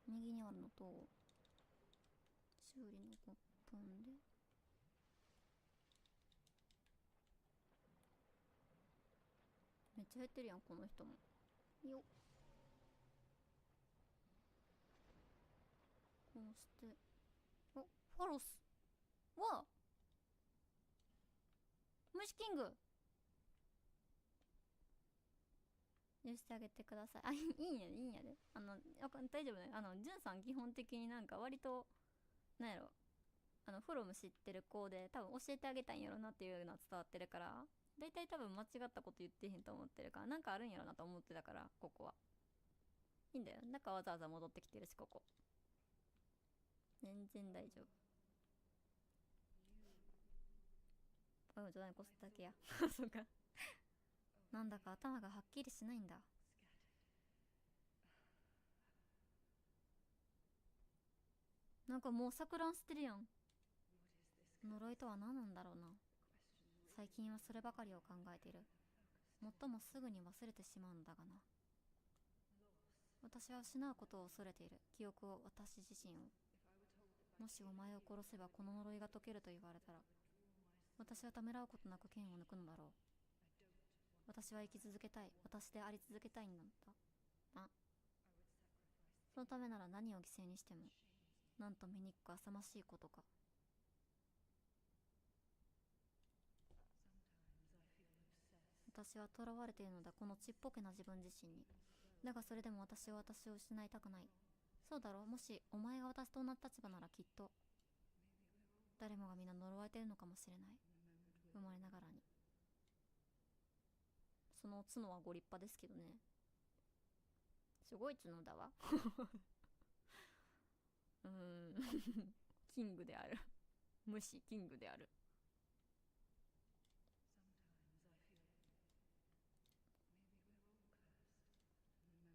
右にあるのと、修理の5分で。めっちゃ減ってるやん、この人も。よっ。こうして。お、ファロス。わあ、虫キング許してあげてください。あ、いいんやで、いいんやで。大丈夫ね。ジュンさん基本的になんか割と、なんやろ、フロム知ってる子で、多分教えてあげたいんやろなっていうのは伝わってるから、大体多分間違ったこと言ってへんと思ってるから、なんかあるんやろなと思ってたから、ここは。いいんだよ。だからわざわざ戻ってきてるし、ここ。全然大丈夫。あ、でも冗談こすだけや。そうか。なんだか頭がはっきりしないんだ。なんかもう錯乱してるやん。呪いとは何なんだろうな。最近はそればかりを考えている。もっともすぐに忘れてしまうのだがな。私は失うことを恐れている。記憶を、私自身を。もしお前を殺せばこの呪いが解けると言われたら、私はためらうことなく剣を抜くのだろう。私は生き続けたい。私であり続けたいんだ。あ、そのためなら何を犠牲にしても。なんと醜く浅ましいことか。私は囚われているのだ、このちっぽけな自分自身に。だがそれでも私は私を失いたくない。そうだろう。もしお前が私と同じ立場ならきっと誰もが皆呪われているのかもしれない。生まれながらに。その角はご立派ですけどね。すごい角だわ。キングである。虫キングである。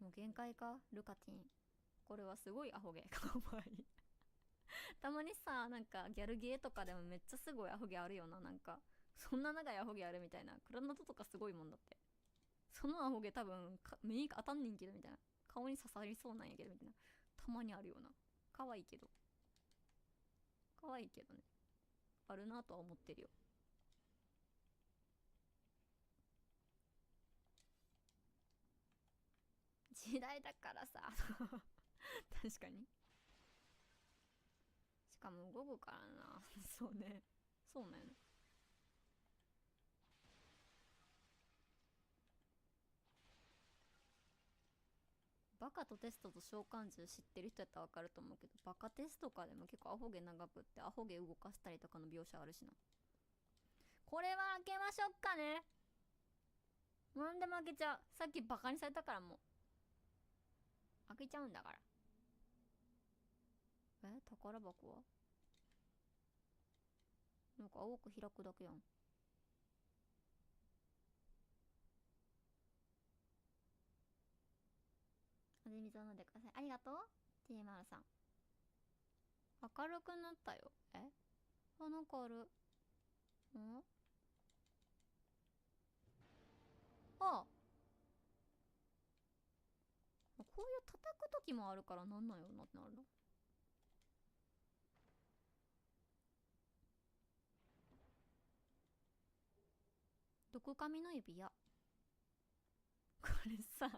もう限界か、ルカティン。これはすごいアホゲ。かわいい。たまにさ、なんかギャルゲーとかでもめっちゃすごいアホゲあるよな。なんかそんな長いアホゲあるみたいな。クラナトとかすごいもんだって。そのアホゲ多分目に当たんねんけどみたいな。顔に刺さりそうなんやけどみたいな。たまにあるよな。可愛いけど。可愛いけどね。あるなとは思ってるよ。時代だからさ。確かに。しかも午後からな。そうね。そうなんやね。バカとテストと召喚獣知ってる人やったら分かると思うけど、バカテストとかでも結構アホ毛長くってアホ毛動かしたりとかの描写あるしな。これは開けましょっかね。なんでも開けちゃう。さっきバカにされたからもう開けちゃうんだから。宝箱はなんか青く開くだけやん。お水を飲んでください。ありがとう TMR さん。明るくなったよ。なんかある。あ、こういう叩く時もあるからなんなんよなってなるな。毒髪の指輪。これさ、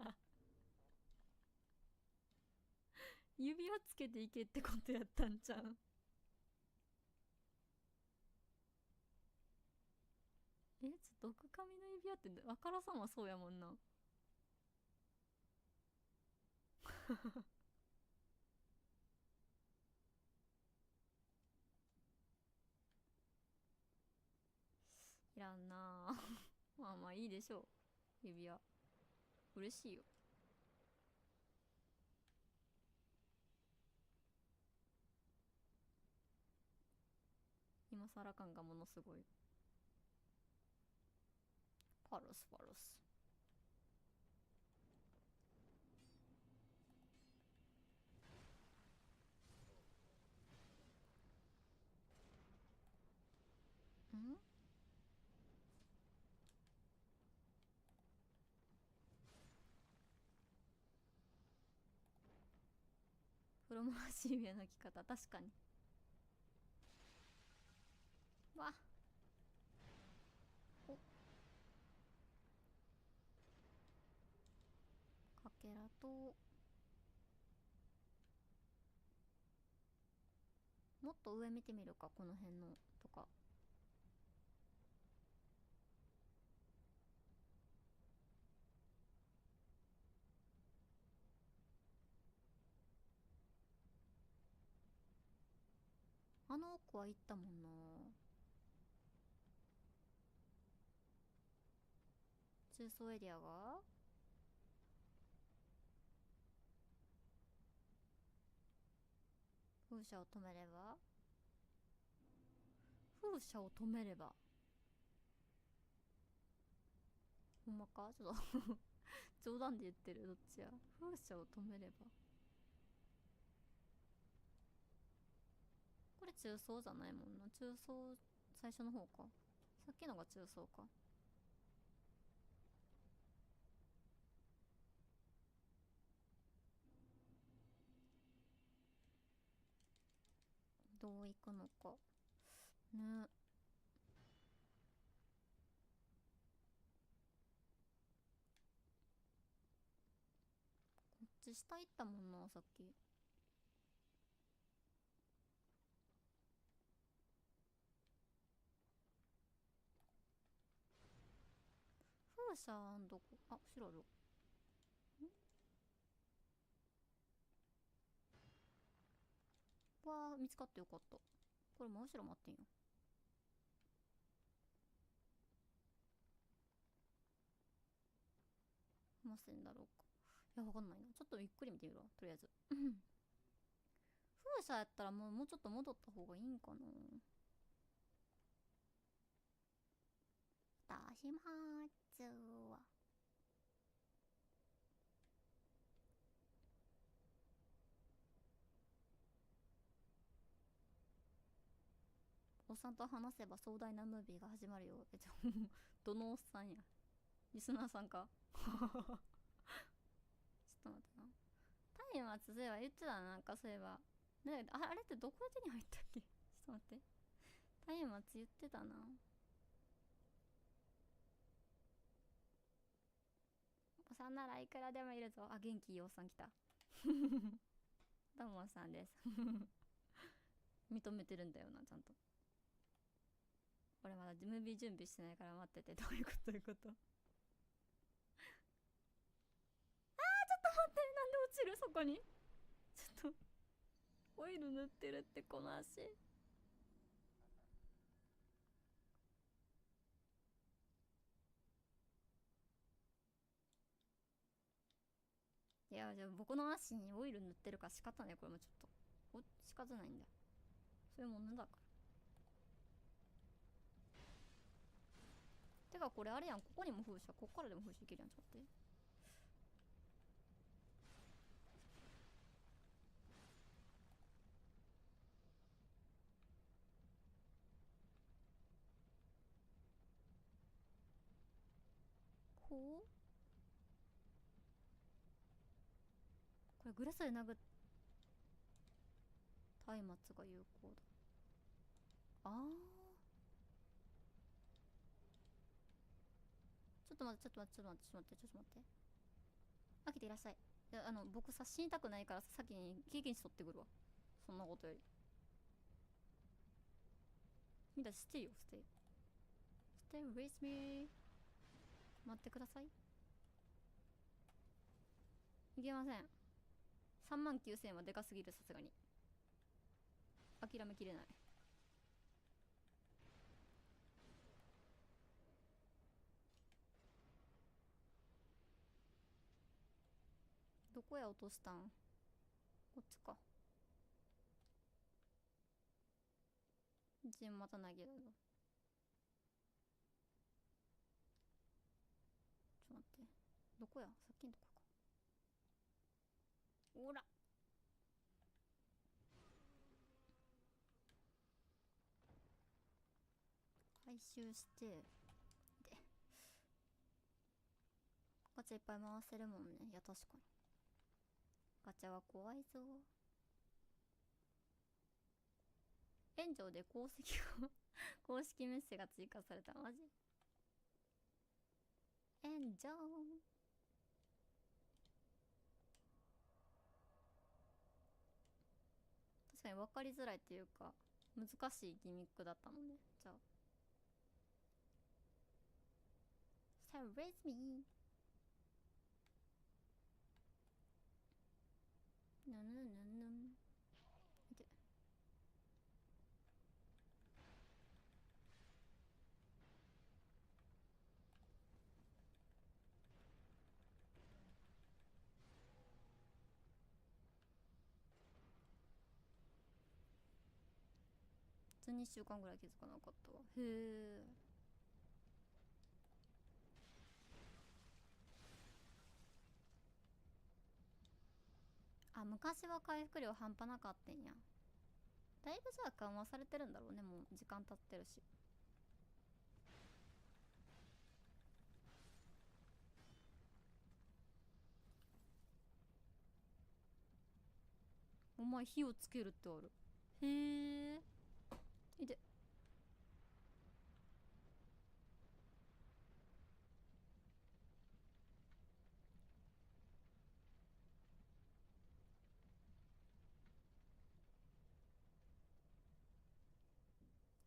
指輪つけていけってことやったんちゃう？毒髪の指輪ってわからさんはそうやもんな。いらんなぁ。まあまあいいでしょう。指輪嬉しいよ。今更感がものすごい。パルスパルス。ん？プロモらしい上の着方、確かに。わっ、お、かけらと、もっと上見てみるか、この辺のとか。あの奥は行ったもんな。中層エリアが風車を止めれば、風車を止めれば、ほんまかちょっと冗談で言ってる、どっちや。風車を止めれば、これ中層じゃないもんな。中層最初の方か。さっきのが中層か。どういくのかね。こっち下行ったもんな、さっき。風車どこ？あ、後ろある。わー、見つかってよかった。これ真後ろ待ってんよ。ませんだろうか。いや、わかんないな。ちょっとゆっくり見てみるわ、とりあえず。風車やったらもうちょっと戻った方がいいんかな。出しまーすわ。おっさんと話せば壮大なムービーが始まるよ。どのおっさんや。リスナーさんかちょっと待ってな。松明そういえば言ってたな、なんかそういえば。ね、あれってどこで手に入ったっけ？ちょっと待って。松明言ってたな。おさんならいくらでもいるぞ。あ、元気いいおっさん来た。どうもおっさんです。認めてるんだよな、ちゃんと。俺まだムービー準備してないから待ってて。どういうこと？どういうこと？あー、ちょっと待って。なんで落ちる？そこにちょっとオイル塗ってるって、この足。いや、じゃあ僕の足にオイル塗ってるから仕方ない。これもちょっと仕方ないんだ。そういうものだから。てかこれあれやん、ここにも風車、こっからでも風車いけるやん。ちょっと待って。こう、これグラスで殴っ、松明が有効だ。あー、ちょっと待って、ちょっと待って、ちょっと待って、ちょっと待って、ちょっと待って。開けていらっしゃい。いや、僕さ、死にたくないから先に経験値取ってくるわ。そんなことより。みんなステイよ、ステイ。Stay with me。待ってください。いけません。39,000はでかすぎる、さすがに。諦めきれない。どこや落としたん？こっちか。チームまた投げるの。ちょっと待って。どこや、さっきのとこか。ほら。回収して。で。ガチャいっぱい回せるもんね。いや、確かに。ガチャは怖いぞ。炎上で功績が公式メッセが追加された。マジ炎上。確かに分かりづらいっていうか難しいギミックだったのね。じゃあ Stay with me ぬぬぬぬで普通に1週間ぐらい気づかなかったわ。へえ。あ、昔は回復量半端なかったんや。だいぶじゃあ緩和されてるんだろうね。もう時間経ってるし。お前火をつけるってある。へえ。いて。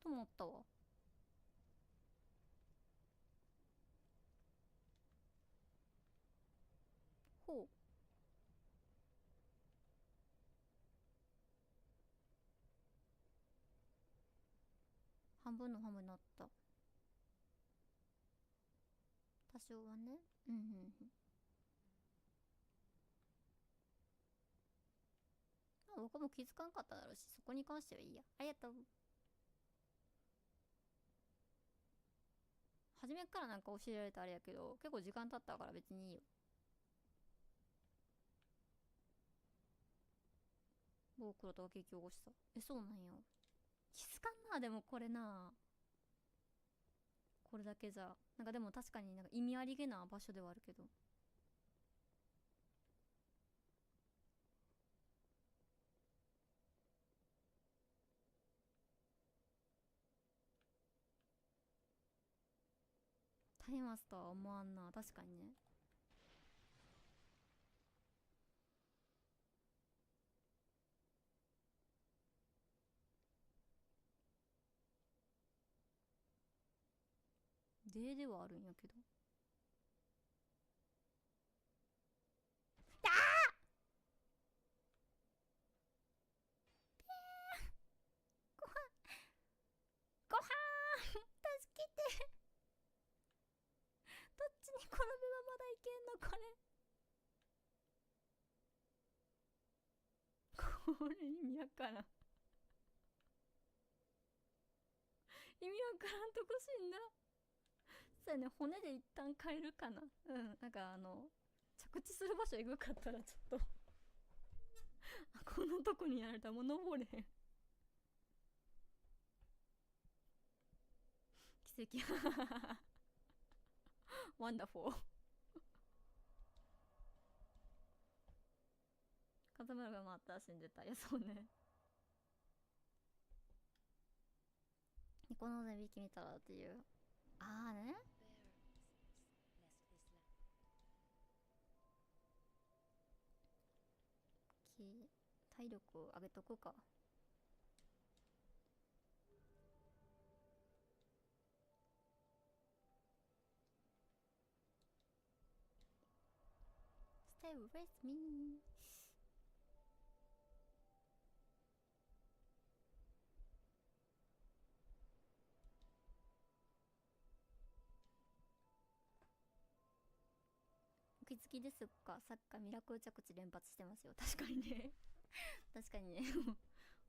と思ったわ。ほう。半分の半分になった。多少はね。うんうんうん。僕も気づかんかっただろうし、そこに関してはいいや。ありがとう。初めからなんか教えられたあれやけど、結構時間経ったから別にいいよ。某黒とは結局起こした。そうなんや。気づかんな。でもこれな、これだけじゃなんか、でも確かになんか意味ありげな場所ではあるけど。タイマスとは思わんな。確かにね。ではあるんやけど。あーごはんごはん助けて。どっちに転べばまだいけんのこれ。これ意味わからん。意味わからんとこ死んだ。そうやね、骨で一旦変えるかな。うん、なんか着地する場所エグかったらちょっとこんなとこにやられたらもう登れへん。奇跡。ワンダフォー。風村が回ったら死んでた。いや、そうね。ニコの値引き見たらっていう。ああね。体力を上げとくか。Stay with me. お気づきですか、サッカーミラクル着地連発してますよ。確かにね。確かにね。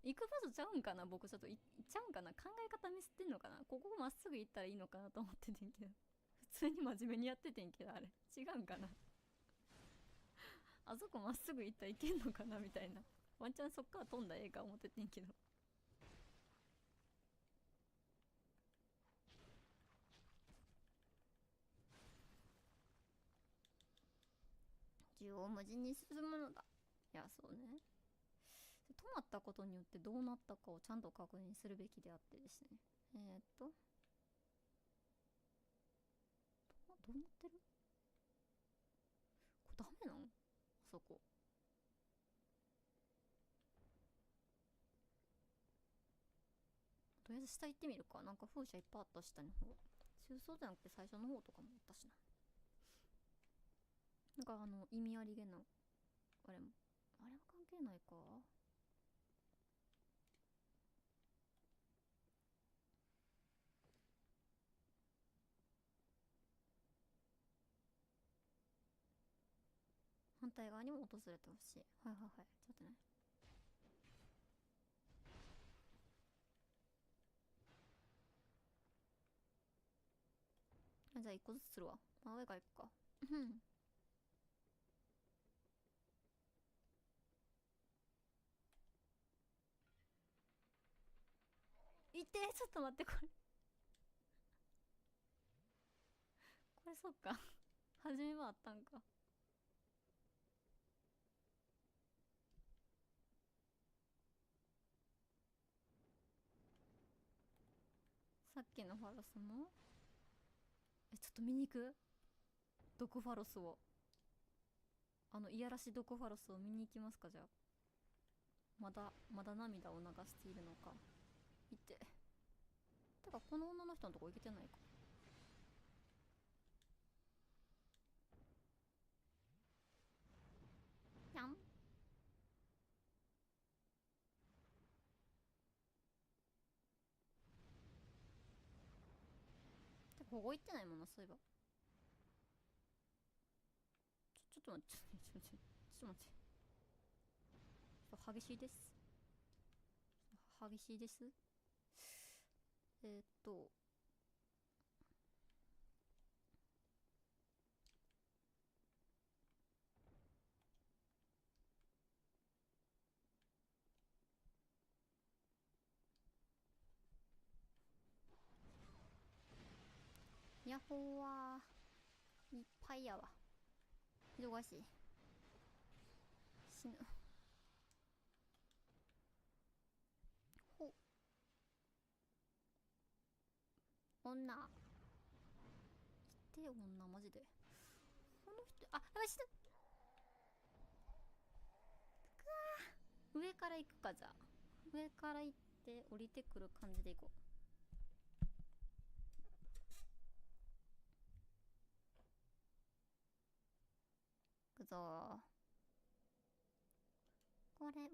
行く場所ちゃうんかな。僕ちょっとちゃうんかな。考え方ミスってんのかな。ここまっすぐ行ったらいいのかなと思っててんけど、普通に真面目にやっててんけど、あれ違うんかな。あそこまっすぐ行ったらいけんのかなみたいな。ワンチャンそっから飛んだらええか思っててんけど。縦横無尽に進むのだ。いや、そうね。止まったことによってどうなったかをちゃんと確認するべきであってですね。どうなってる？これダメなん？あそこ。とりあえず下行ってみるか。なんか風車いっぱいあった下の方。中層じゃなくて最初の方とかもあったしな。なんか意味ありげな。あれは関係ないか。反対側にも訪れてほしい。はいはいはい。ちょっとね。じゃあ一個ずつするわ。真上から行くか。うん。いて、ちょっと待って、これこれそっか。初めはあったんか。さっきのファロスもちょっと見に行く？毒ファロスを。いやらし毒ファロスを見に行きますか。じゃあまだ涙を流しているのか。いて。てかこの女の人のとこ行けてないか。にゃん。てかここ行ってないもんな、そういえば。ちょっと待って、ちょっと待って。激しいです。激しいです。ヤッホーはーいっぱいやわ。忙しい。死ぬ。ほ。女。来て、女マジで。この人、やばい、死ぬ。くわー。上から行くか。じゃあ上から行って降りてくる感じで行こう。行くぞー。これを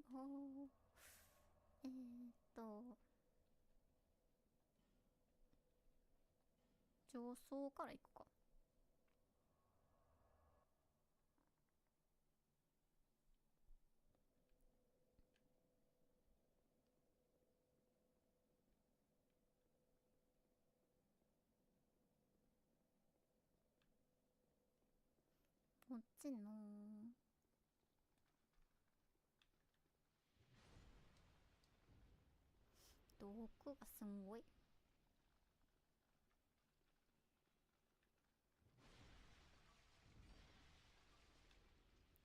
上層から行くか。こっちの洞窟がすんごい。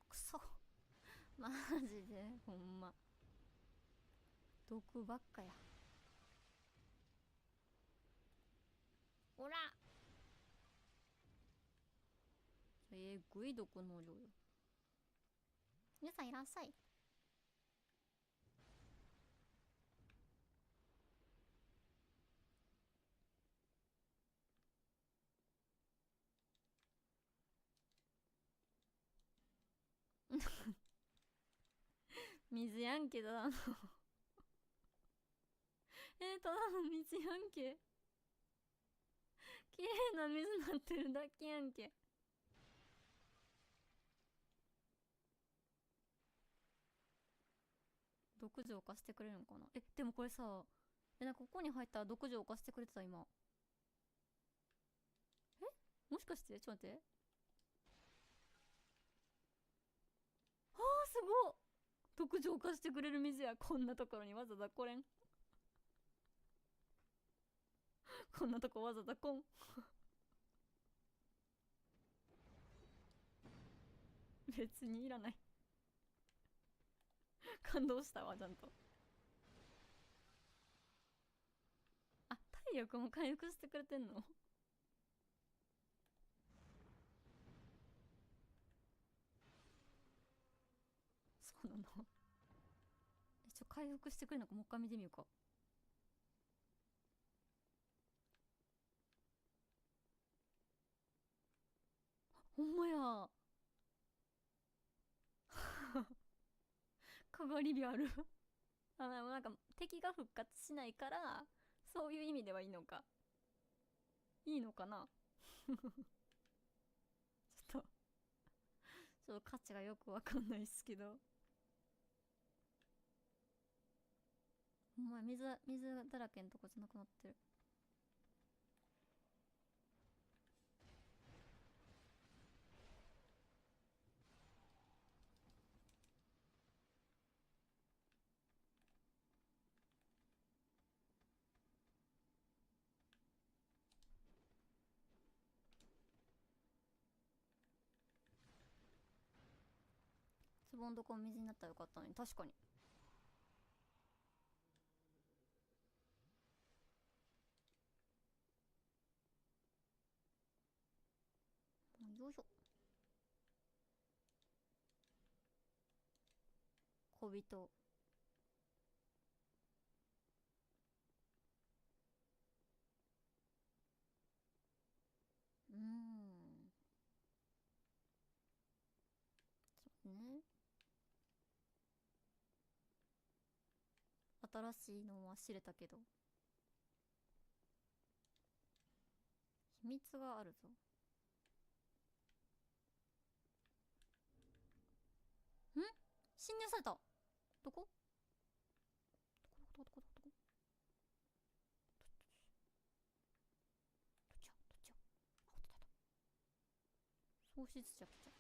くそ。マジでほんま毒ばっかや。おら、ぐい毒の量よ。皆さんいらっしゃい。水やんけ、ただのただの水やんけ。綺麗な水なってるだけやんけ。毒浄化してくれるのかな。でもこれさ、なんかここに入ったら毒浄化してくれてた今。もしかしてちょっと待って。すごっ。毒浄化してくれる水や。こんなところにわざわざ来れん。こんなとこわざわざ来ん。別にいらない。感動したわ、ちゃんと。体力も回復してくれてんの？そうなの？回復してくれるのか、もう一回見てみようか。ほんまや。かがり火ある。でもなんか敵が復活しないから、そういう意味ではいいのか。いいのかな。ちょっと価値がよくわかんないっすけど。お前水だらけのとこじゃなくなってる。壺のとこ水になったらよかったのに。確かに。よいしょ。小人。そうね。新しいのは知れたけど、秘密があるぞ。侵入された。どこ？どこ？どっちや。喪失者来ちゃう。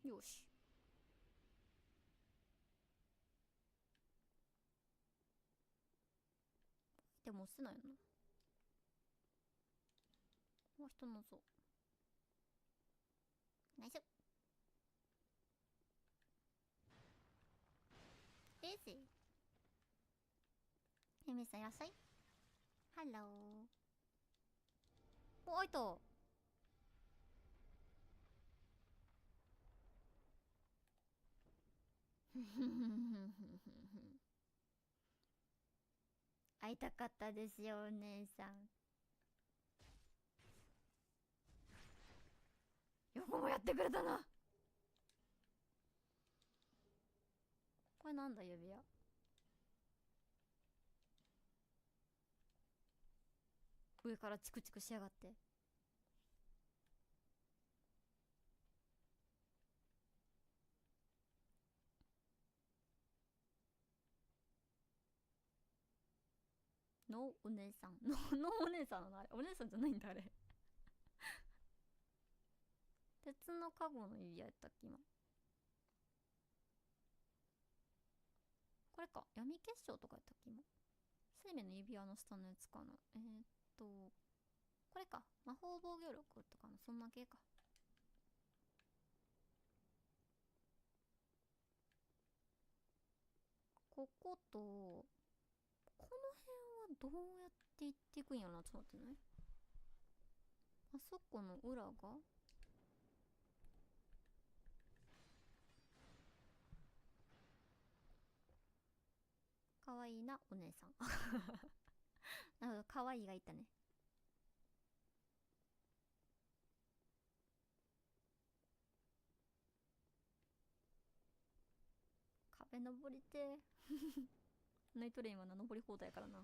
よし。でも押せないよな。人の像。ナイス。エージ。ヘミさんいらっしゃい。ハロー。お、開いた。会いたかったですよ、お姉さん。よくもやってくれたな。これなんだ、指輪。上からチクチクしやがって。のお姉さんのお姉さんなのあれ。お姉さんじゃないんだあれ。鉄のカゴの指輪やったっけ今。これか。闇結晶とかやったっけ今。生命の指輪の下のやつかな。これか。魔法防御力とかのそんな系か。ここと、この辺はどうやって行っていくんやろな。ちょっと待ってね。あそこの裏がかわいいな、お姉さん。なるほど、かわいいがいたね。壁登りてナイトレインはな登り放題やからな。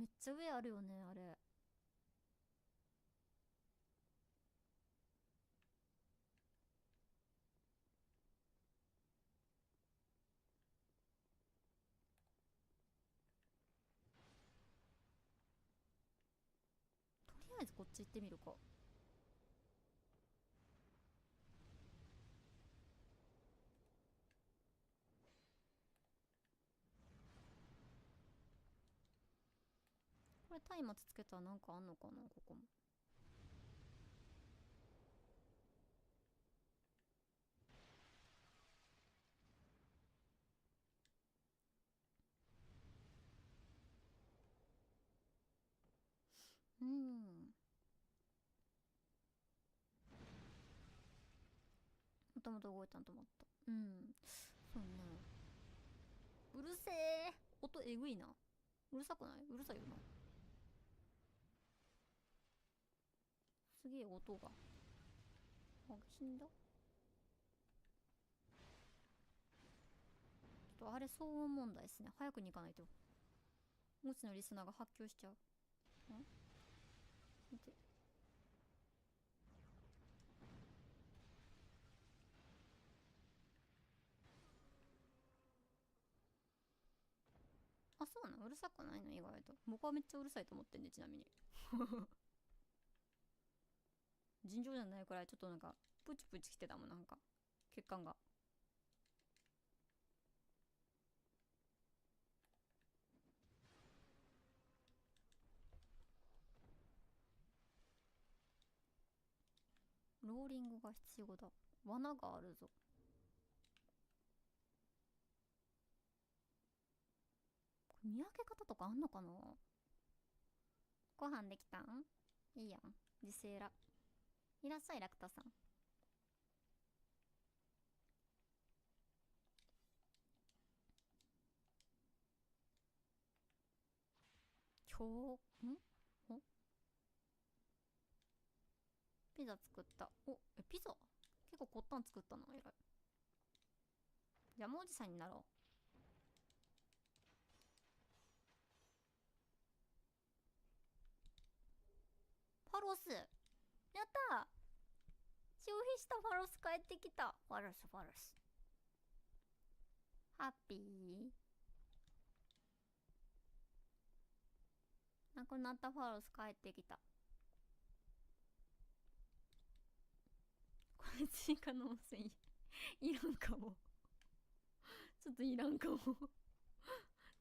めっちゃ上あるよねあれ。とりあえずこっち行ってみるか。これ松明つけたらなんかあんのかな、ここも。うん。もともと動いたん止まった。うん。そうね。うるせえ。音えぐいな。うるさくない？うるさいよな。すげえ音が。あ、死んだ。ちょっとあれ騒音問題ですね。早くに行かないと。もちのリスナーが発狂しちゃう。見て。あ、そうなの？うるさくないの？意外と。僕はめっちゃうるさいと思ってんで、ちなみに。尋常じゃないくらいちょっとなんか、プチプチきてたもん、なんか。血管が。ローリングが必要だ。罠があるぞ。これ見分け方とかあんのかな？ご飯できたん？いいやん。自生ら。いらっしゃい、ラクタさん。おピザ作った。ピザ結構こったん作ったな、偉い。ジャムおじさんになろう。ファロスやったー。消費したファロス帰ってきた。ファロス。ハッピー。なくなったファロス帰ってきた。これ追加の温泉いらんかも。ちょっといらんかも。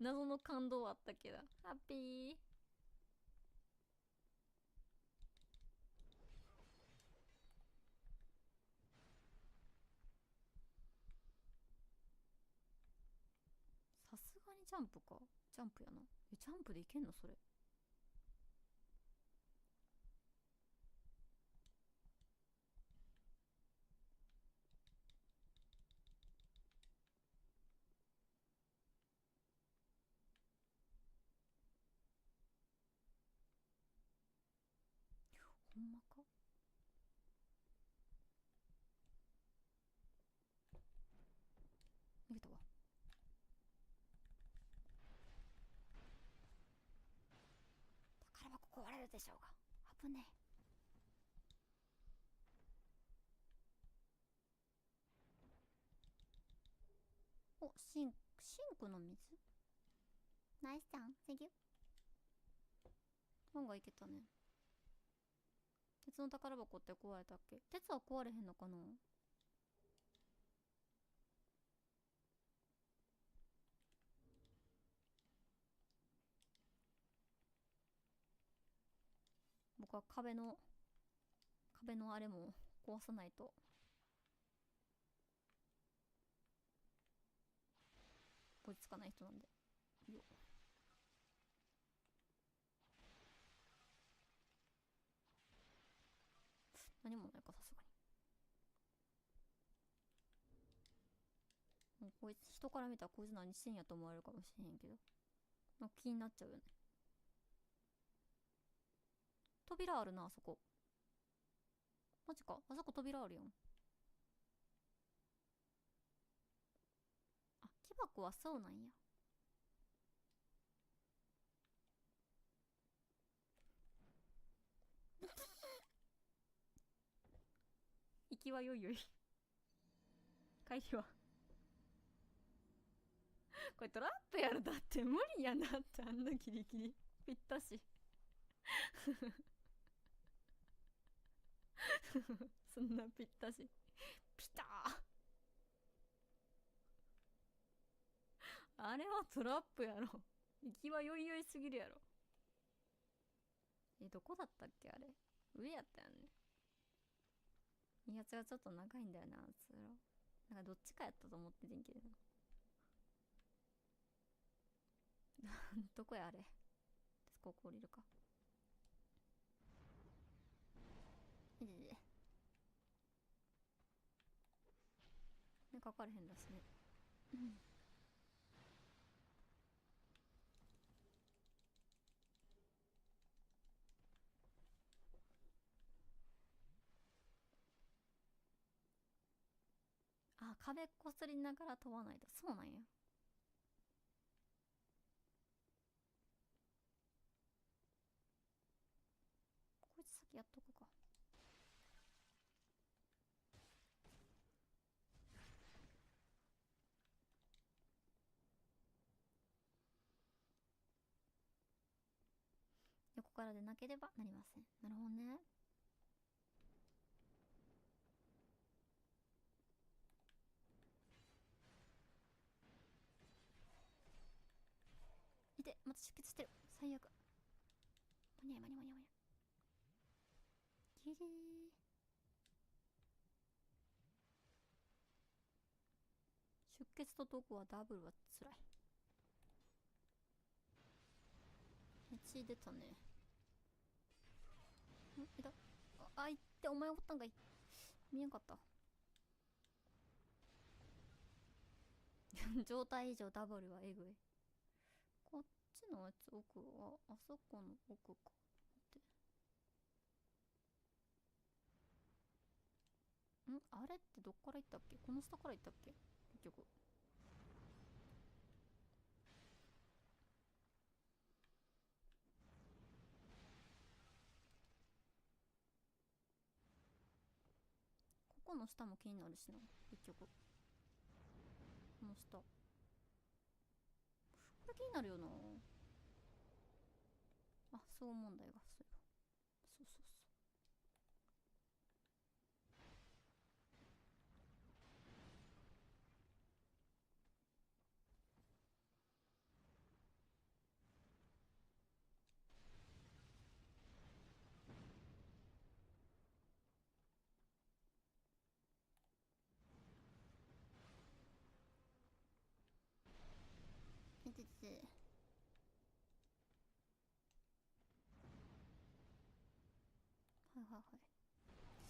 謎の感動あったけど。ハッピー。さすがにジャンプか。ジャンプやな。ジャンプでいけんのそれ。ほんまか？逃げたわ。宝箱壊れるでしょうが。危ねえ。シンクの水？ナイスちゃん、セギュ。本がいけたね。鉄の宝箱って壊れたっけ？鉄は壊れへんのかな？僕は壁のあれも壊さないと。落ち着かない人なんで。よっ。何もないか、さすがに。もうこいつ、人から見たらこいつ何してんやと思われるかもしれへんけど。なんか気になっちゃうよね。扉あるな、あそこ。マジか、あそこ扉あるやん。あ、木箱はそうなんや。きはよいよい。帰りはこれトラップやろ。だって無理やなって、あんなギリギリぴったし。そんなぴったし。ピター。あれはトラップやろ。行きはよいよいすぎるやろ。どこだったっけあれ。上やったよね。いやつがちょっと長いんだよな、通路。なんかどっちかやったと思っててんけどな。どこやあれ。ここ降りるか。いでで。ね、かかれへんだしね。うん。あ、壁こすりながら飛ばないと。そうなんや。こいつ先やっとくか。横からでなければなりません。なるほどね。いて、また出血してる。最悪。間に合い間に合い間に合い。ギリー。出血と毒はダブルはつらい。血出たね。いた。あ、いって、お前おったんかい。見えんかった。状態以上ダブルはえぐい。こっちのやつ奥は、あそこの奥か。あれってどっから行ったっけ。この下から行ったっけ結局。ここの下も気になるしな、結局。この下。これ気になるよな。あ、そう問題が、そういえば。そうそうそう。いてて。はいはいは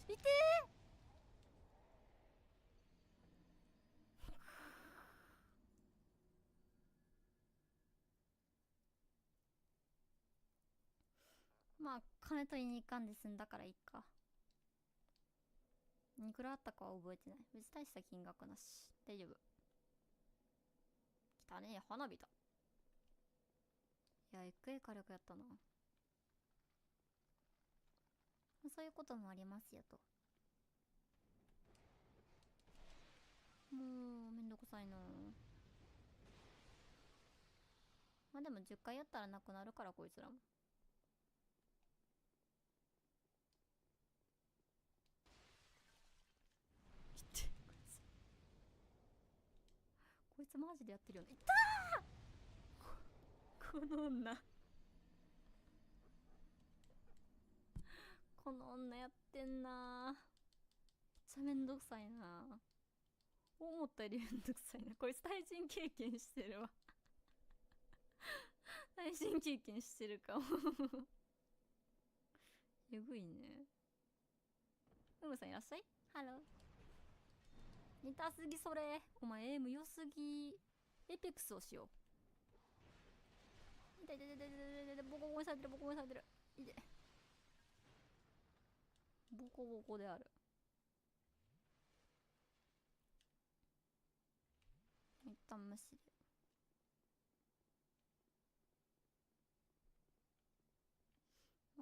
い。いてー。まあ、金取りに行かんで済んだからいいか。いくらあったかは覚えてない。別に大した金額なし。大丈夫。来たね、花火だ。いや、エクエ火力やったな。そういうこともありますよと。もう、めんどくさいな。まあでも10回やったらなくなるから、こいつらも。こいつマジでやってるよね。いったーこの女。この女やってんな。めっちゃめんどくさいな。思ったよりめんどくさいな。こいつ対人経験してるわ。対人経験してるかも。えぐいね。うむさんいらっしゃい。ハロー。似たすぎそれ。お前エイム良すぎ。エペックスをしよう。痛い痛い痛い痛い痛い痛い。ボコボコにされてる、ボコボコにされてる。いて。ボコボコである。一旦無視で。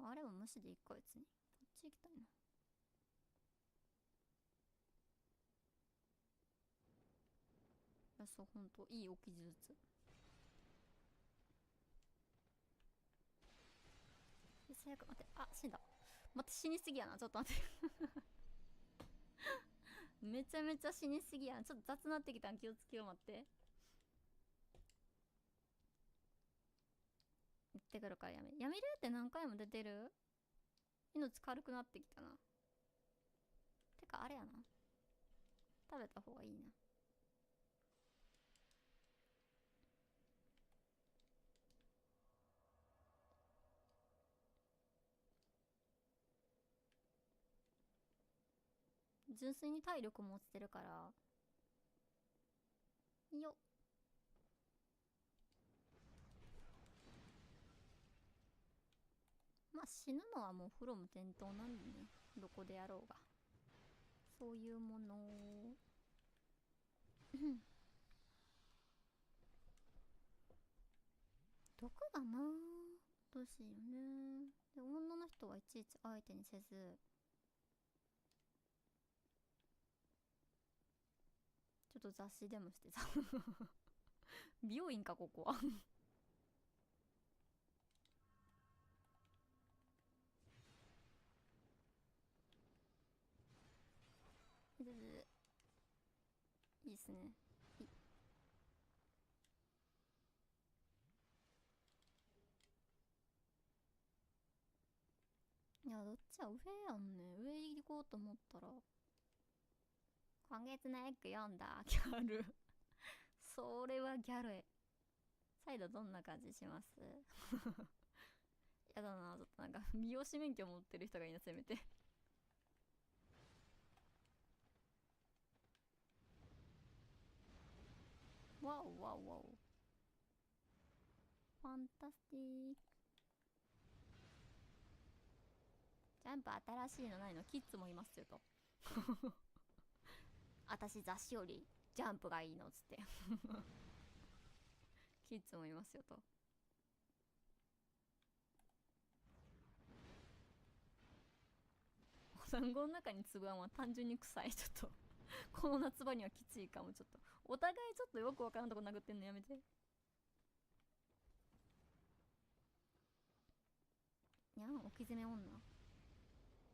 あれも無視でいいか別に。こっち行きたいな。や、そう、ほんといいお記述。最悪、待って、あ、死んだ。待って、死にすぎやな、ちょっと待ってめちゃめちゃ死にすぎやん。ちょっと雑なってきたん、気をつけよう。待って、行ってくるから。やめるって何回も出てる。命軽くなってきたな。てかあれやな、食べた方がいいな。純粋に体力も落ちてるからよっ。まあ死ぬのはもうフロム転倒なんでね、どこでやろうがそういうもの毒がな欲しいよね。で女の人はいちいち相手にせず、ちょっと雑誌でもしてさ美容院かここはいいっすね。いや、どっちや、上やんね。上行こうと思ったら、今月のエッグ読んだギャルそれはギャルへ。再度どんな感じしますやだな、ちょっとなんか美容師免許持ってる人がいいな、せめてわおわおわお、ファンタスティック。ジャンプ新しいのないの？キッズもいますよと私雑誌よりジャンプがいいのっつってキッズもいますよと。お団子の中につぶあんは単純に臭い。ちょっとこの夏場にはきついかも。ちょっとお互いちょっとよくわからんとこ殴ってんのやめて。にゃん、置き攻め女。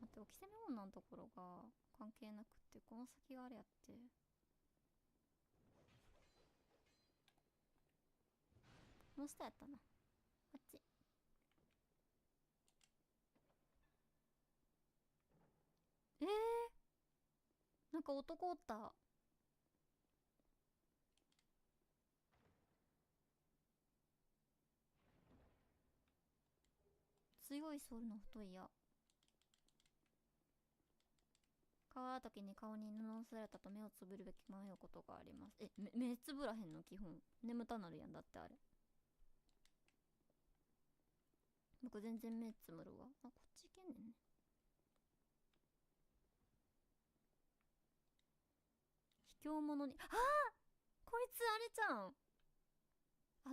待って、置き攻め女のところが関係なくってこの先があれやって、この下やったな。あっち。なんか男おった。強いソウルの太い矢。川た時に顔に布をすられたと目をつぶるべき迷うことがあります。目つぶらへんの基本。眠たなるやんだってあれ。僕全然目つむるわ。あ、こっち行けんねんね。卑怯者に、ああこいつあれじゃん。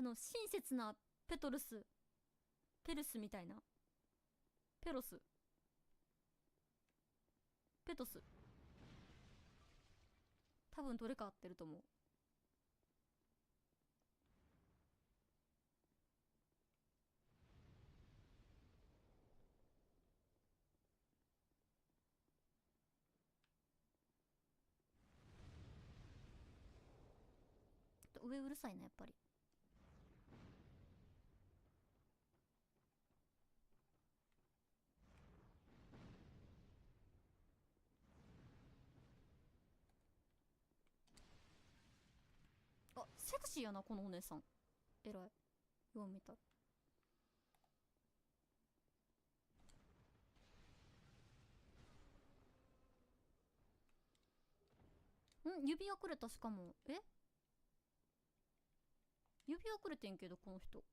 親切なペトルス。ペルスみたいな。ペロス。ペトス。多分どれか合ってると思う。上うるさいなやっぱり。あ、セクシーやなこのお姉さん。えらい。よう見た。指輪くれた。しかも指輪くれてんけどこの人。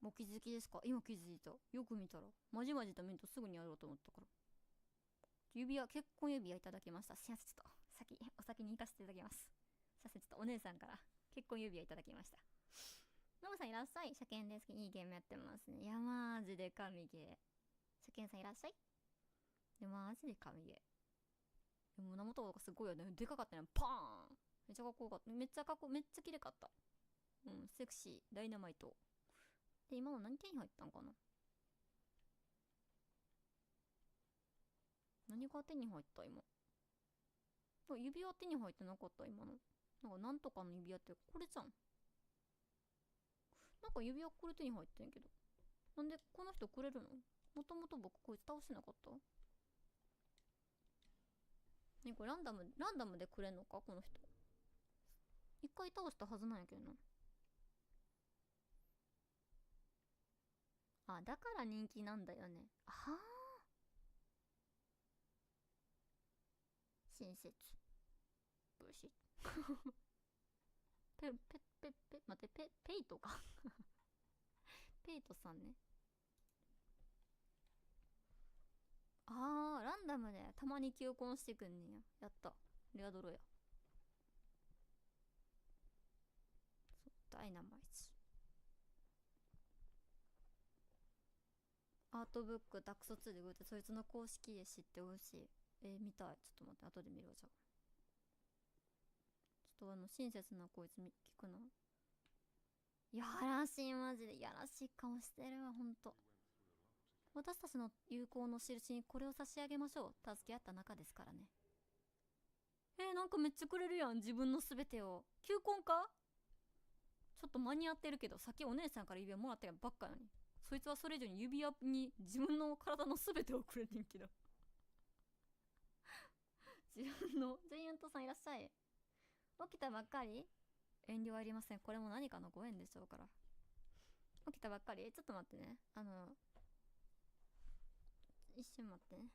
お気づきですか？今気づいた。よく見たらまじまじと見るとすぐにやろうと思ったから。指輪、結婚指輪いただきました。すいません、ちょっとお先に行かせていただきます。すいません、ちょっとお姉さんから結婚指輪いただきました。ノムさんいらっしゃい。車検です。いいゲームやってますね。いやマジで神ゲー。車検さんいらっしゃい。でマジで神ゲー。胸元とかすごいよね。でかかったね。パーン。めっちゃかっこよかった。めっちゃ綺麗かった。うん、セクシー。ダイナマイト。で、今の何手に入ったんかな。何が手に入った今。指輪手に入ってなかった今の。なんとかの指輪って、これじゃん。なんか指輪これ手に入ってんけど。なんでこの人くれるの？もともと僕こいつ倒してなかった？ね、これランダムでくれんのかこの人。一回倒したはずなんやけどな。あ、だから人気なんだよね。はあ。親切。ブシッ。待って、ペイトか。ペイトさんね。あー、ランダムでたまに求婚してくんねや。やった。レアドロや。ダイナマイツ。アートブックダクソ2で売って、そいつの公式で知ってほしい。見たい。ちょっと待って、後で見るわ、じゃあ。ちょっと親切なこいつ聞くな。やらしい、マジで。やらしい顔してるわ、ほんと。私たちの友好の印にこれを差し上げましょう。助け合った仲ですからね。なんかめっちゃくれるやん、自分のすべてを。求婚か？ちょっと間に合ってるけど、さっきお姉さんから指輪もらったやんばっかやのに。そいつはそれ以上に指輪に自分の体のすべてをくれてんけど。自分の、ジェイアントさんいらっしゃい。起きたばっかり？遠慮ありません。これも何かのご縁でしょうから。起きたばっかり？ちょっと待ってね。一瞬待ってね。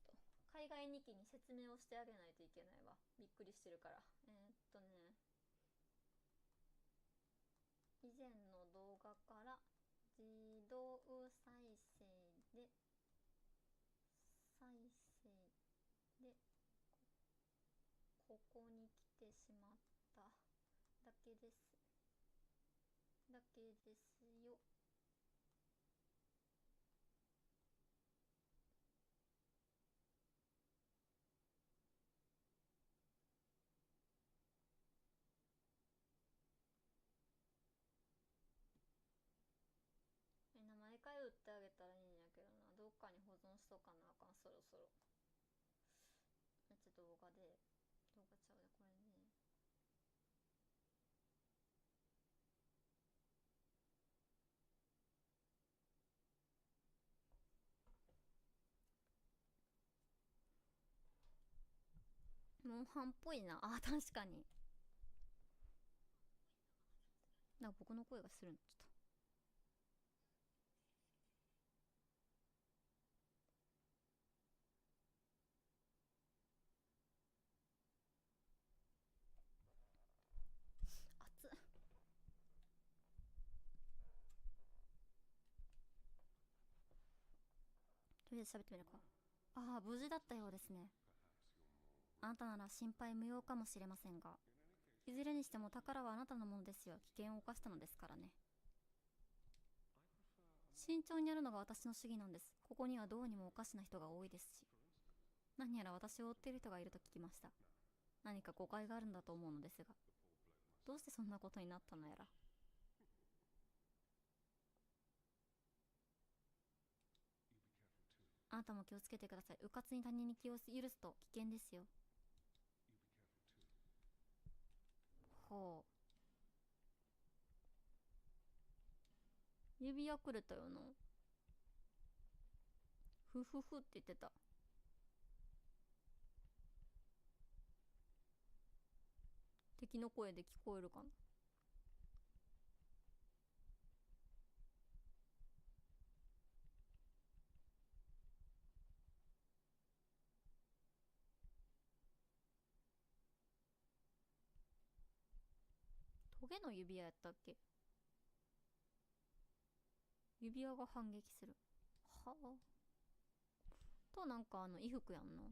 ちょっと海外日記に説明をしてあげないといけないわ。びっくりしてるから。以前の動画から自動再生でここに来てしまっただけですよ。みんな毎回打ってあげたらいいんやけどな。どっかに保存しとかなあかん、そろそろ。めっちゃ動画ちゃうね、これね。モンハンっぽいな。あ、確かに。なんか僕の声がするんちょっと。熱っ。とりあえず喋ってみるか。ああ、無事だったようですね。あなたなら心配無用かもしれませんが、いずれにしても宝はあなたのものですよ。危険を冒したのですからね。慎重にやるのが私の主義なんです。ここにはどうにもおかしな人が多いですし。何やら私を追っている人がいると聞きました。何か誤解があるんだと思うのですが。どうしてそんなことになったのやら。あなたも気をつけてください。うかつに他人に気を許すと危険ですよ。ほう。指輪くれたよな。ふふふって言ってた。敵の声で聞こえるかな。トゲの指輪やったっけ？指輪が反撃する。はあ。となんか衣服やんな。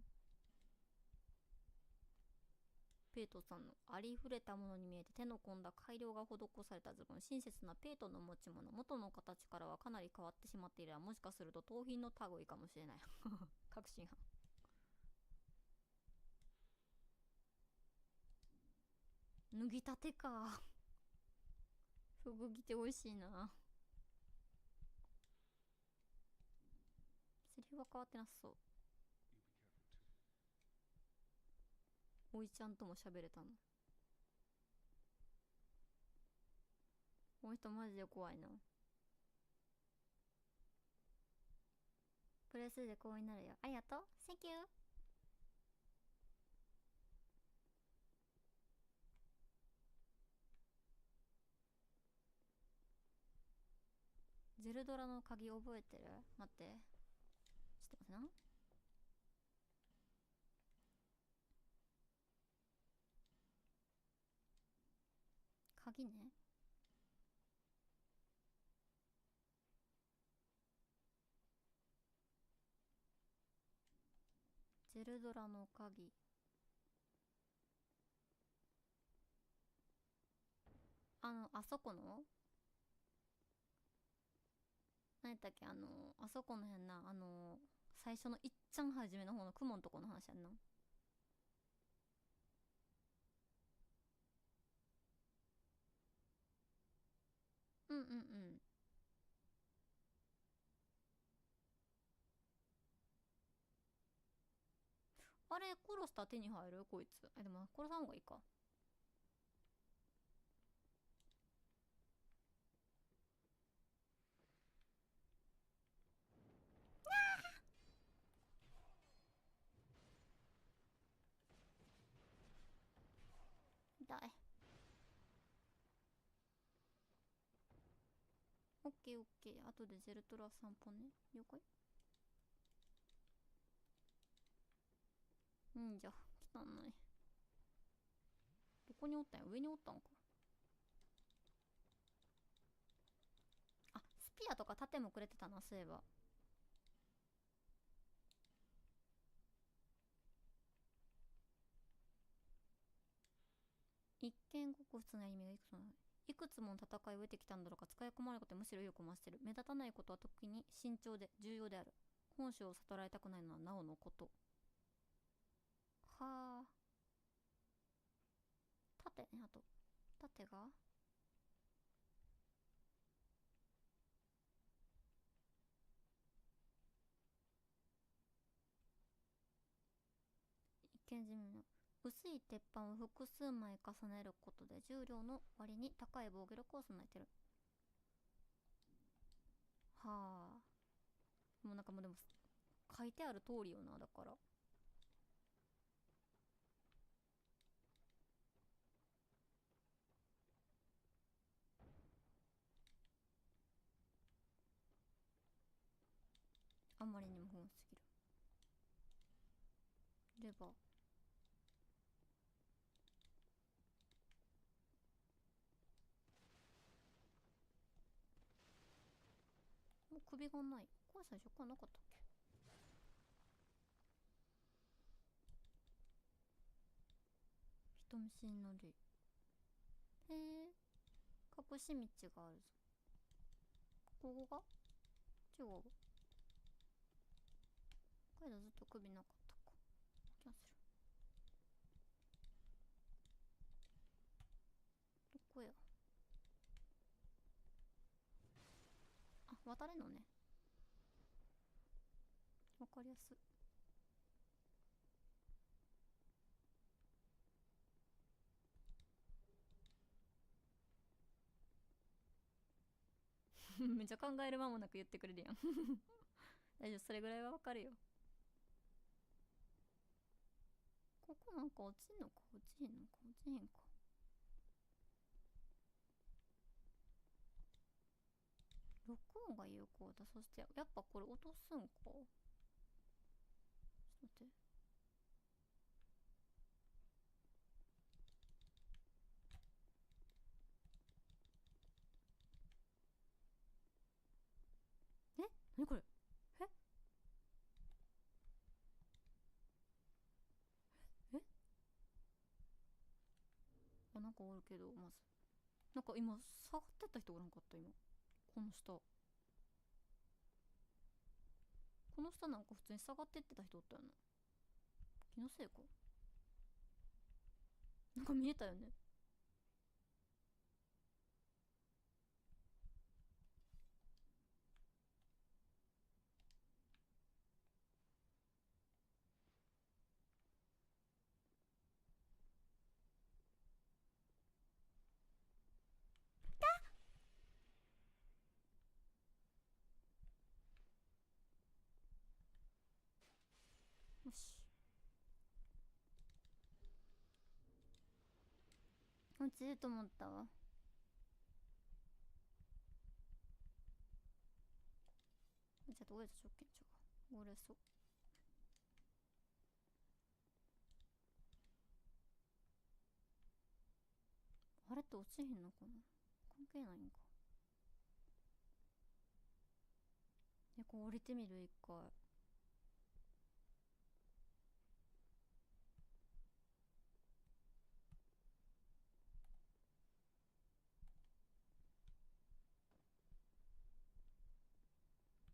ペイトさんのありふれたものに見えて手の込んだ改良が施されたズボン、親切なペイトの持ち物、元の形からはかなり変わってしまっているが、もしかすると盗品の類かもしれない。確信犯。脱ぎたてか。服着て美味しいな。セリフは変わってなさそう。おいちゃんとも喋れたの。この人マジで怖いな。プレスでこうになるよ。ありがとう。Thank you。ゼルドラの鍵覚えてる？待って。ちょっと待ってな。鍵ね。ゼルドラの鍵。あそこの何やったっけ、あそこのやんな。最初のいっちゃん初めの方の雲のとこの話やんな。うんうんうん。あれ殺したら手に入る？こいつ。でも殺さん方がいいか。痛い。オッケーオッケー。後でゼルトラ散歩ね。了解。じゃ汚い。どこにおったんや？上におったんか。あ、スピアとか盾もくれてたな、そういえば。一見ごく普通のアニメがいくつもの戦いを得てきたんだろうか。使い込まれることでむしろ意欲を増してる。目立たないことは時に慎重で重要である。本性を悟られたくないのはなおのこと。はあ。盾ね。あと盾が一見地味な薄い鉄板を複数枚重ねることで重量の割に高い防御力を備えてる。はあ。もうなんかもうでも書いてある通りよな。だからあんまりにも不穏すぎる。レバー。もう首がない。これ最初からなかったっけ？人見知りの類。へえ。隠し道があるぞ。ここが違うわ。カイドずっと首なかったか。キャンセル。どこや。あ、渡れんのね。わかりやすい。めっちゃ考える間もなく言ってくれるやん。大丈夫、それぐらいはわかるよ。ここなんか落ちんのか落ちへんのか落ちへんか。録音が有効だ。そしてやっぱこれ落とすんか。ちょっと待って。え、なにこれ。ええなんかおるけど、まずなんか今下がってった人おらんかった？今この下、この下なんか普通に下がってってた人おったよな。気のせいか。なんか見えたよね。よし、落ちると思ったわ。じゃあどうやって条件違う、折れそう。あれって落ちへんのかな、関係ないんか。こう降りてみる一回。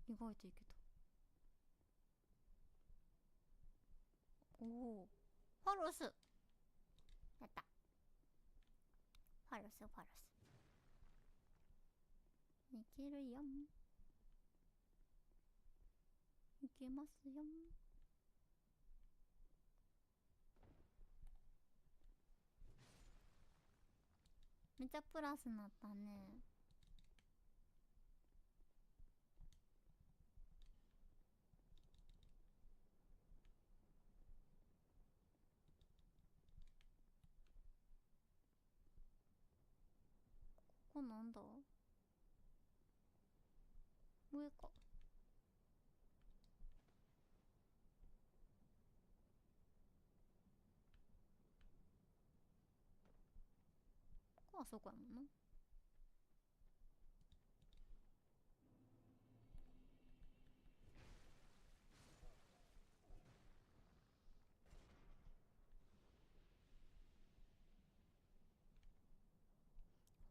意外といけた。おお、ファロスやった。ファロスファロスいけるよん、いけますよん。めっちゃプラスなったね。ここなんだ、上か。ここはそこやもんな。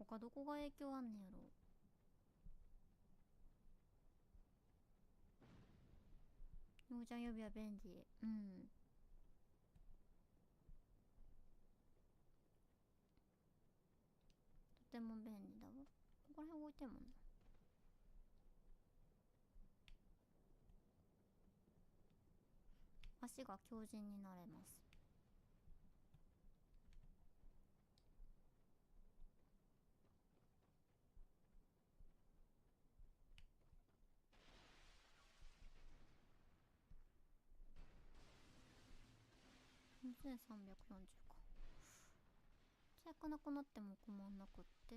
他どこが影響あんねやろ。ようちゃん指輪便利。うん、とても便利だわ。ここら辺置いてんもんな。足が強靭になれます。2340か。早くなくなっても困んなくって、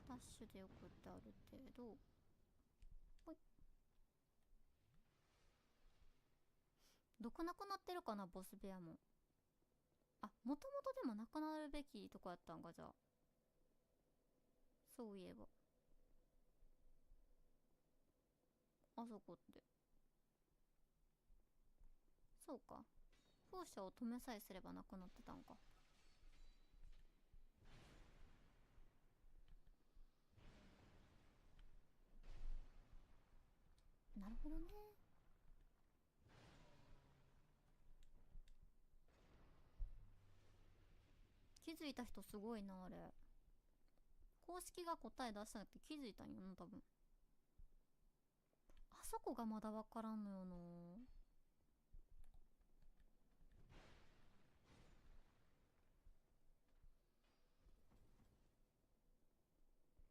ダッシュでよくってある程度。ほい、どこなくなってるかな、ボス部屋も。あ、もともとでもなくなるべきとこやったんか、じゃあ。そういえばあそこってそうか、風車を止めさえすればなくなってたんか。なるほどね。気づいた人すごいな。あれ公式が答え出したなくて気づいたんよな、多分。あそこがまだ分からんのよな。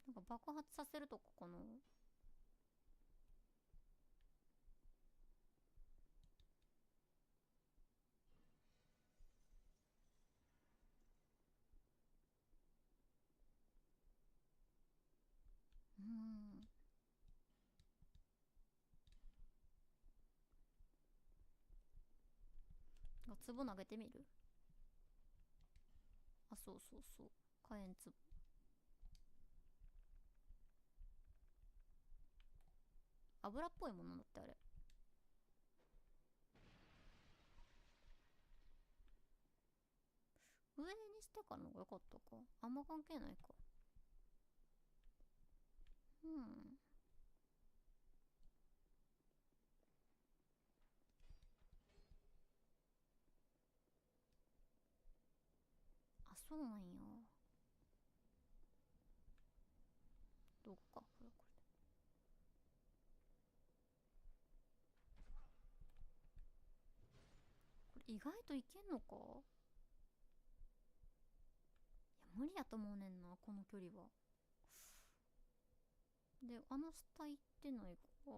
なんか爆発させるとこかな。うん、壺投げてみる。あ、そうそうそう、火炎壺。油っぽいものだってあれ。上にしてからの方が良かったか。あんま関係ないか。うん。あ、そうなんや。どうか、これこれ。これ意外といけんのか。いや、無理やと思うねんな、この距離は。で、あの下行ってないか。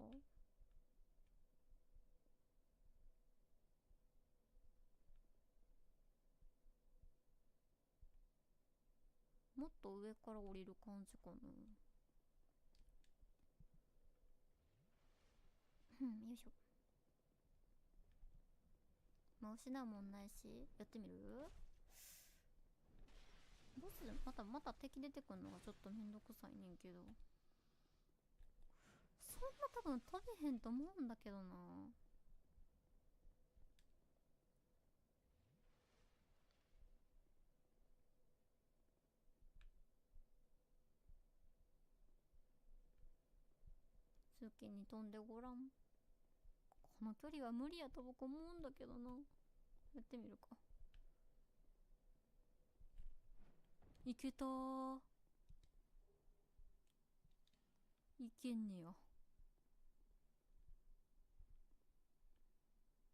もっと上から降りる感じかな。うん、よいしょ。まあ失うもんないし、やってみる？ボスでまた敵出てくんのがちょっとめんどくさいねんけど。そんな多分飛べへんと思うんだけどな。通勤に飛んでごらん。この距離は無理やと僕思うんだけどな。やってみるか。いけたー。いけんねや。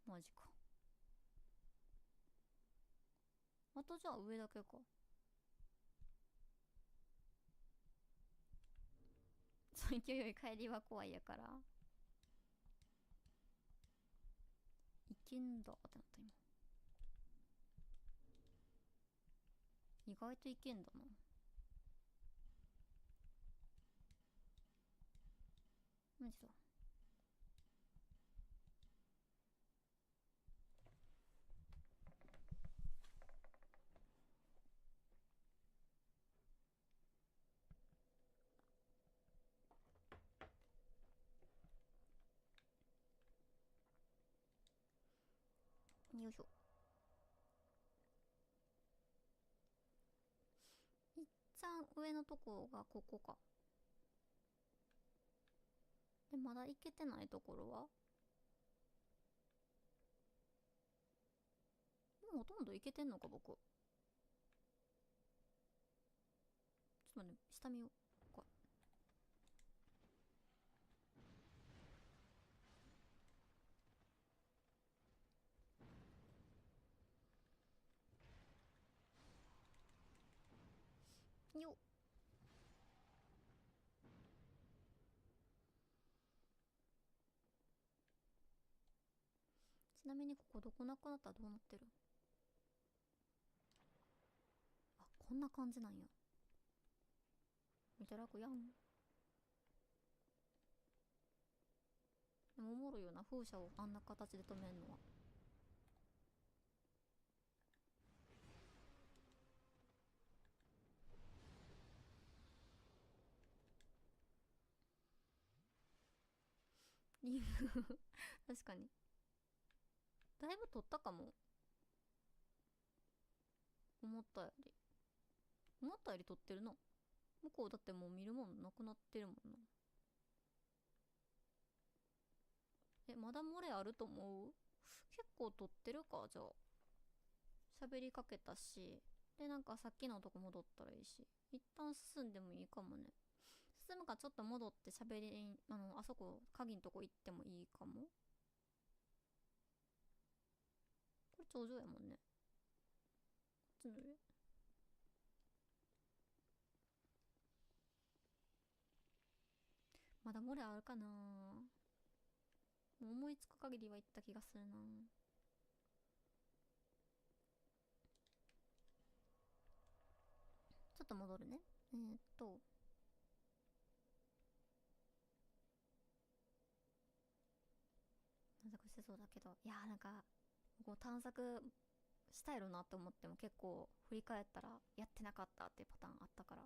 マジか。あとじゃあ上だけか。そう、勢いより帰りは怖いやから。いけんだってなった今。意外といけんだな。マジだ。よいしょ。いっちゃん上のとこがここか。で、まだ行けてないところはもうほとんど行けてんのか僕。ちょっと待って、下見よう。これ。よっ。ちなみにここどこなくなったらどうなってる？あ、こんな感じなんや。めちゃ楽やん。でもおもろいよな、風車をあんな形で止めんのは。リング確かに。だいぶ取ったかも。思ったより。思ったより取ってるな。向こうだってもう見るもんなくなってるもんな。え、まだ漏れあると思う？結構取ってるか、じゃあ。喋りかけたし。で、なんかさっきのとこ戻ったらいいし。一旦進んでもいいかもね。進むかちょっと戻って喋り、あそこ、鍵のとこ行ってもいいかも。これ頂上やもんね。こっちの上。まだ漏れあるかな。もう思いつく限りは行った気がするな。ちょっと戻るね。探索してそうだけど、いやーなんか、こう探索したいろなって思っても結構振り返ったらやってなかったっていうパターンあったから、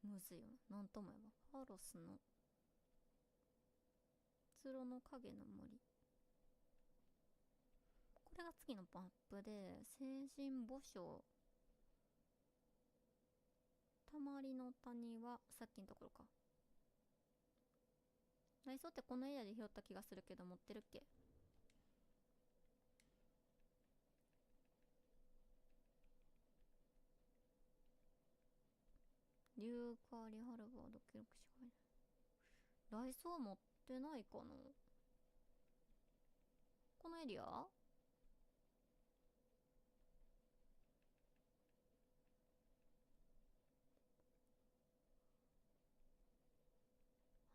むずいよな。なんともやば。ファロスの通路の影の森。これが次のマップで、聖人墓所たまりの谷はさっきのところか。ダイソーってこのエリアで拾った気がするけど、持ってるっけ？硫化リハルバード記録しかいない。ダイソー持ってないかな。このエリア？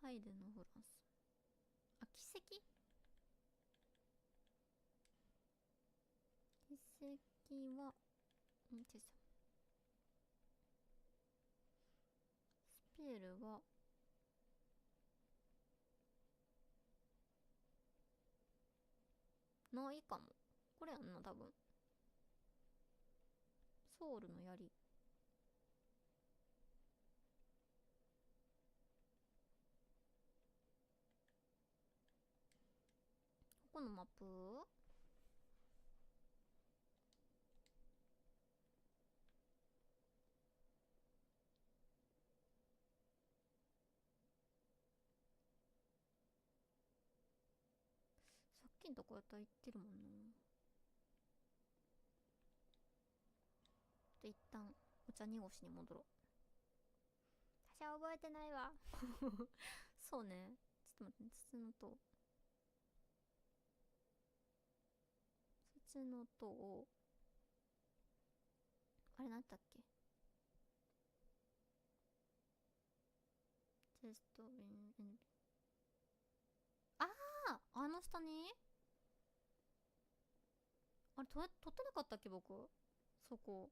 ハイデのフランス。あ、奇跡？奇跡は、違う。スピエルは、ないかも。これやんな、多分。ソウルの槍。ここのマップ？さっきのとこやったら行ってるもんな。一旦お茶濁しに戻ろう。私は覚えてないわ。そうね。ちょっと待って、筒の塔。筒の塔。あれなんだっけ？テストウィン、ああ、あの下にあれ撮ってなかったっけ僕。そこ。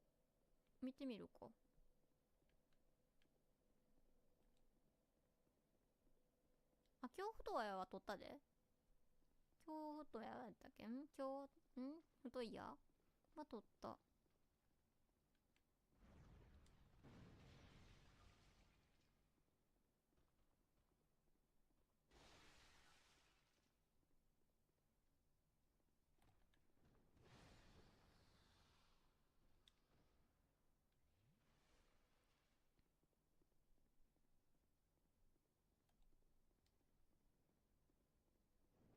見てみるか。あ、恐怖ドアは撮ったで。恐怖ドアやったっけ？太いやは撮った。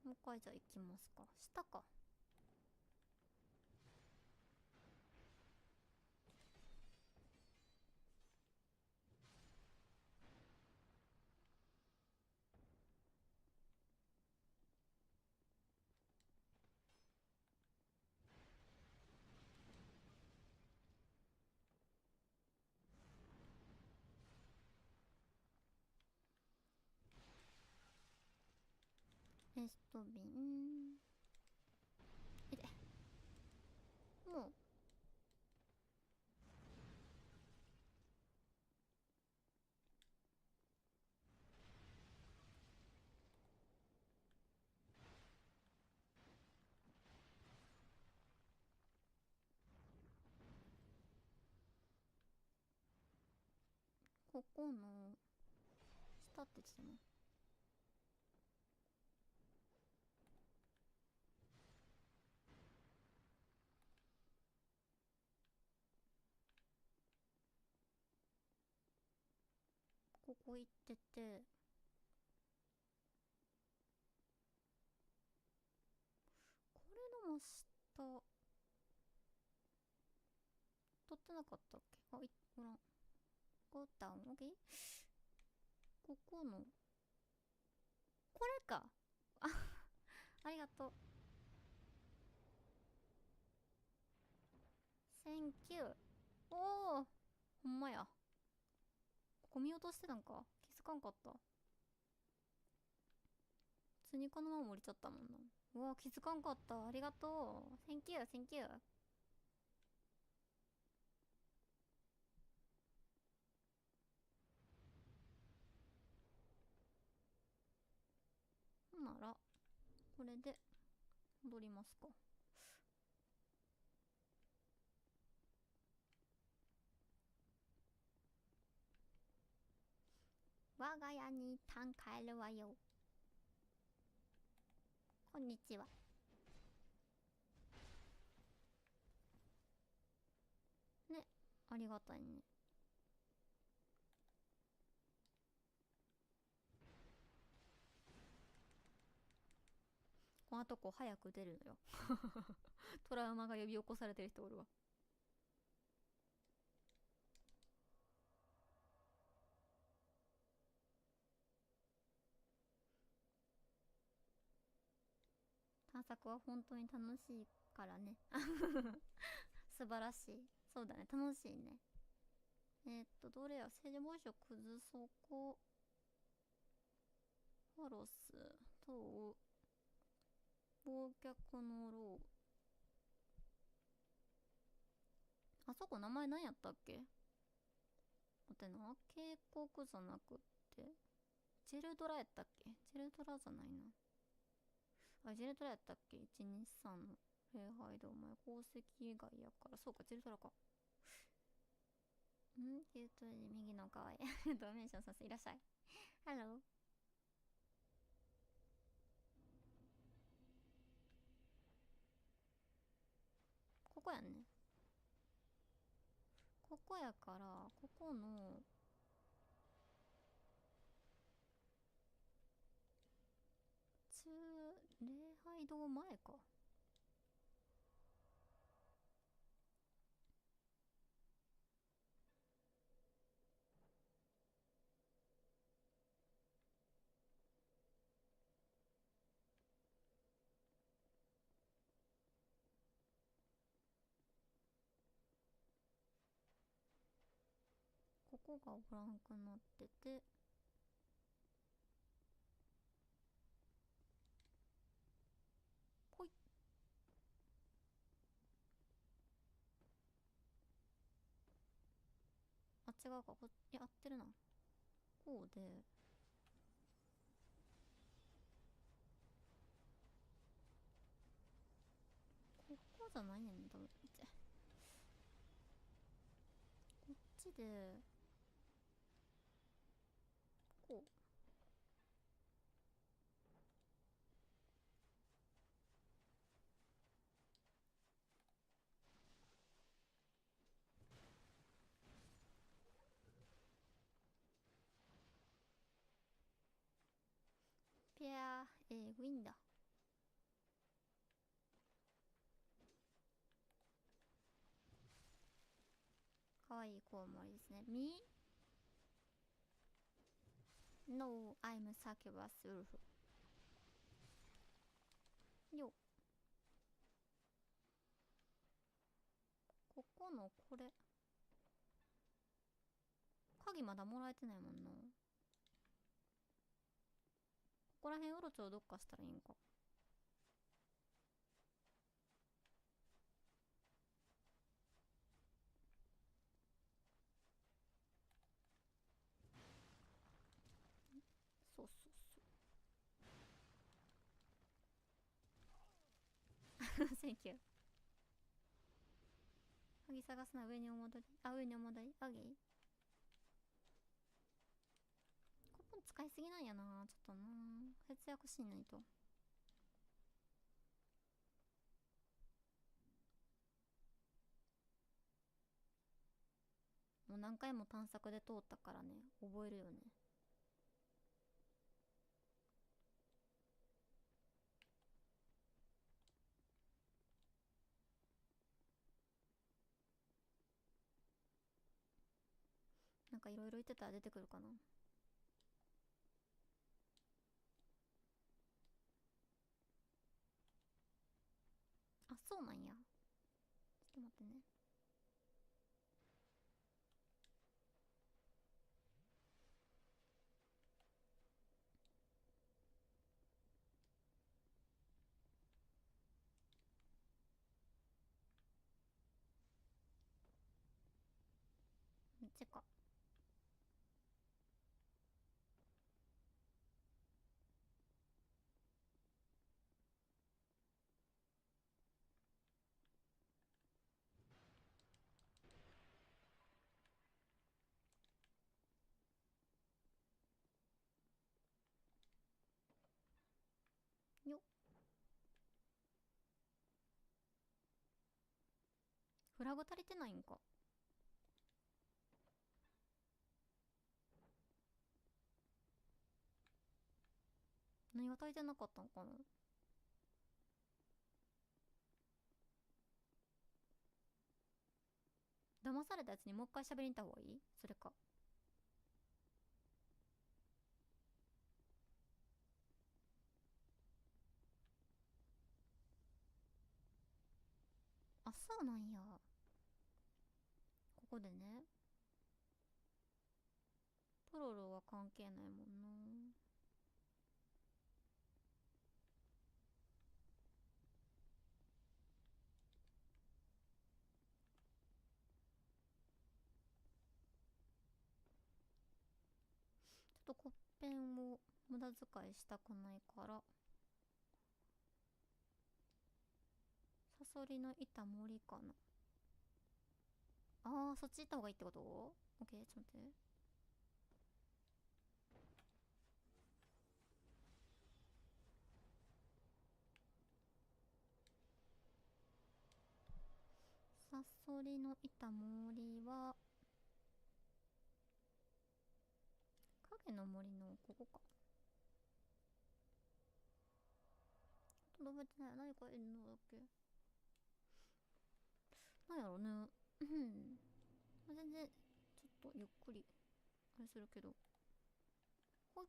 もう一回じゃあ行きますか。下か。テスト瓶。いて。もう。ここの下って言ってたの？ここ行ってて、これの真下取ってなかったっけ？あ、ほらゴータン、オッケー。ここのこれか。あ、ありがとう。センキュー。おお、ほんまや。ここ見落としてたんか。気づかんかった。普通にこのまま降りちゃったもんな。うわ、気づかんかった。ありがとう。センキュー、センキュー。ほんなら、これで戻りますか。我が家に一旦帰るわよ。こんにちは。ね、ありがたいね。あとこ早く出るのよ。トラウマが呼び起こされてる人おるわ。探索は本当に楽しいからね。素晴らしい。そうだね、楽しいね。どれや、政治防止を崩そうこ。ファロス、等、忘却のロー。あそこ名前何やったっけ？待ってな、渓谷じゃなくって、ジェルドラやったっけ？ジェルドラじゃないな。あ、ジェルドラやったっけ？ 123 の礼拝堂前、鉱石以外やから、そうか、ジェルドラか。ゲートで右の側へ。ドメンションさんいらっしゃい。ハロー。ここやんね。ここやから、ここの、礼拝堂前か。ここがおらんくなってて、ほい。あ、違うか、いや、合ってるな。こうで、ここじゃないねん、多分。こっちで、こう。ペア、ウィンだ。かわいいコウモリですね。No, I'm succubus wolf. よ。ここのこれ。鍵まだもらえてないもんな。ここら辺うろちょろどっかしたらいいんか。そうそうそう。センキュー。鍵探すな、上にお戻り。あ、上にお戻り。アギー。コップン使いすぎなんやな。ちょっとな。節約しんないと。もう何回も探索で通ったからね、覚えるよね。なんかいろいろ言ってたら出てくるかな。あ、そうなんや。ちょっと待ってね。めっちゃか。よっ。フラグ足りてないんか。何が足りてなかったんかな。騙されたやつにもう一回喋りに行った方がいい？それか。あ、そうなんや。ここでね。プロロは関係ないもんな。ちょっとコッペンを無駄遣いしたくないから、サソリの板森かな。あー、そっち行った方がいいってこと？オッケー、ちょっと待って。サソリの板森は影の森のここか。覚えてない。何かいるのだっけ。なんやろね。うん。全然ちょっとゆっくりあれするけど。ほい。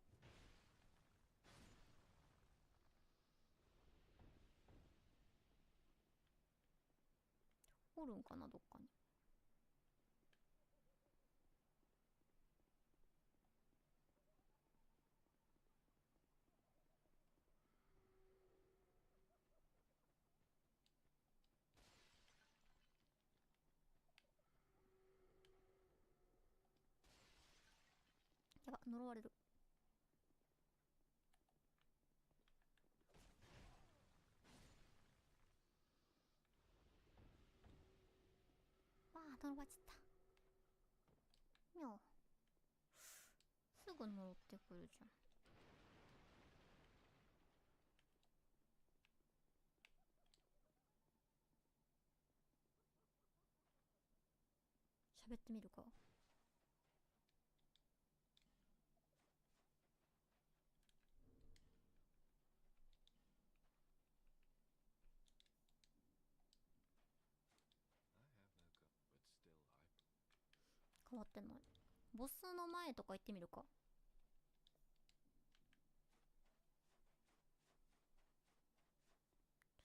おるんかな、どっかに。やば、呪われる。ああ、呪われちゃった。みょう。すぐ呪ってくるじゃん。喋ってみるか。変わってない。ボスの前とか行ってみるか。ち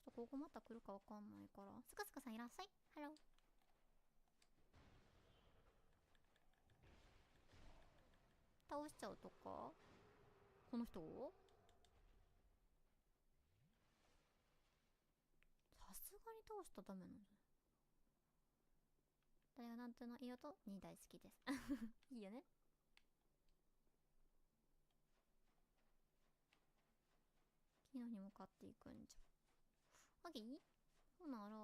ょっとここまた来るかわかんないから。スカスカさんいらっしゃい。ハロー。倒しちゃうとか。この人をさすがに倒したらダメなんじゃない？誰がなんとの言おうと2大好きです。いいよね。昨日に向かっていくんじゃ。あげい？ほなら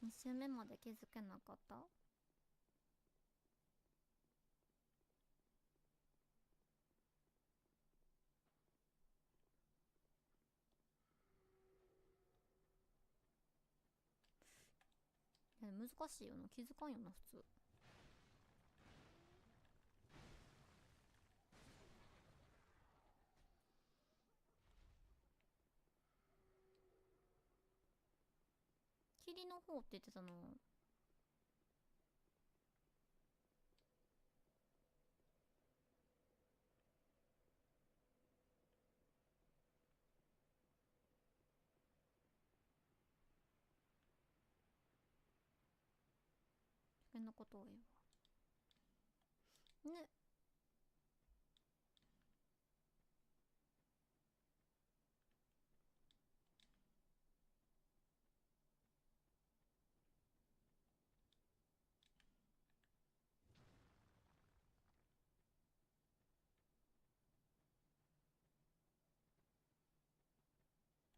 2周目まで気づけなかった？いや難しいよな。気づかんよな普通。霧の方って言ってたの。そんなことを言うわね。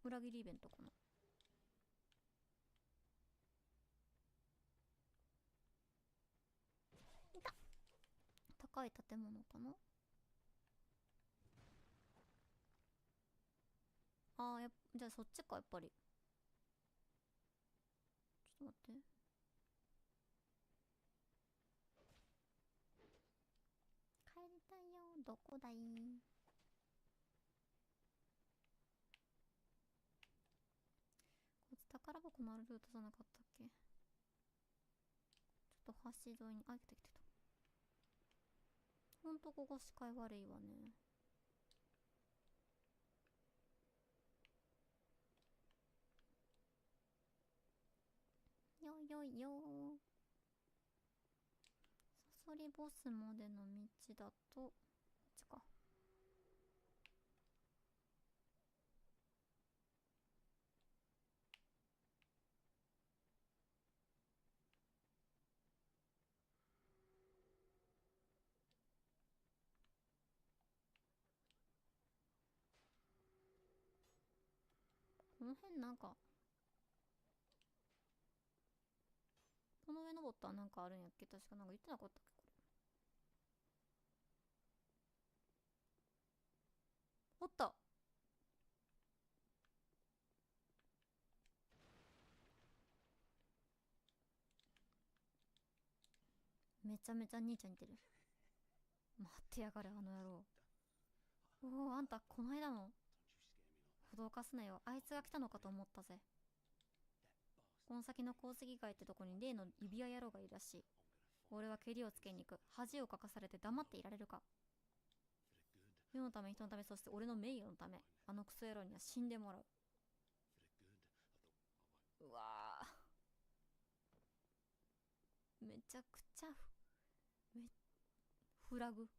裏切りイベントかな。いた。高い建物かな。あー、じゃあそっちかやっぱり。ちょっと待って。帰りたいよ。どこだい？このあるルートじゃなかったっけ。ちょっと橋沿いに、あ、来た来た来た。ほんとここ視界悪いわね。よいよいよー。サソリボスまでの道だとこっちか。この辺なんかこの上登ったらなんかあるんやっけ。確かなんか言ってなかったっけこれ。おった。めちゃめちゃ兄ちゃん似てる。待ってやがれあの野郎。おお、あんたこの間の。脅かすなよ、あいつが来たのかと思ったぜ。この先の鉱石街ってとこに例の指輪野郎がいるらしい。俺は蹴りをつけに行く。恥をかかされて黙っていられるか。世のため人のため、そして俺の名誉のため、あのクソ野郎には死んでもらう。うわー、めちゃくちゃフラグ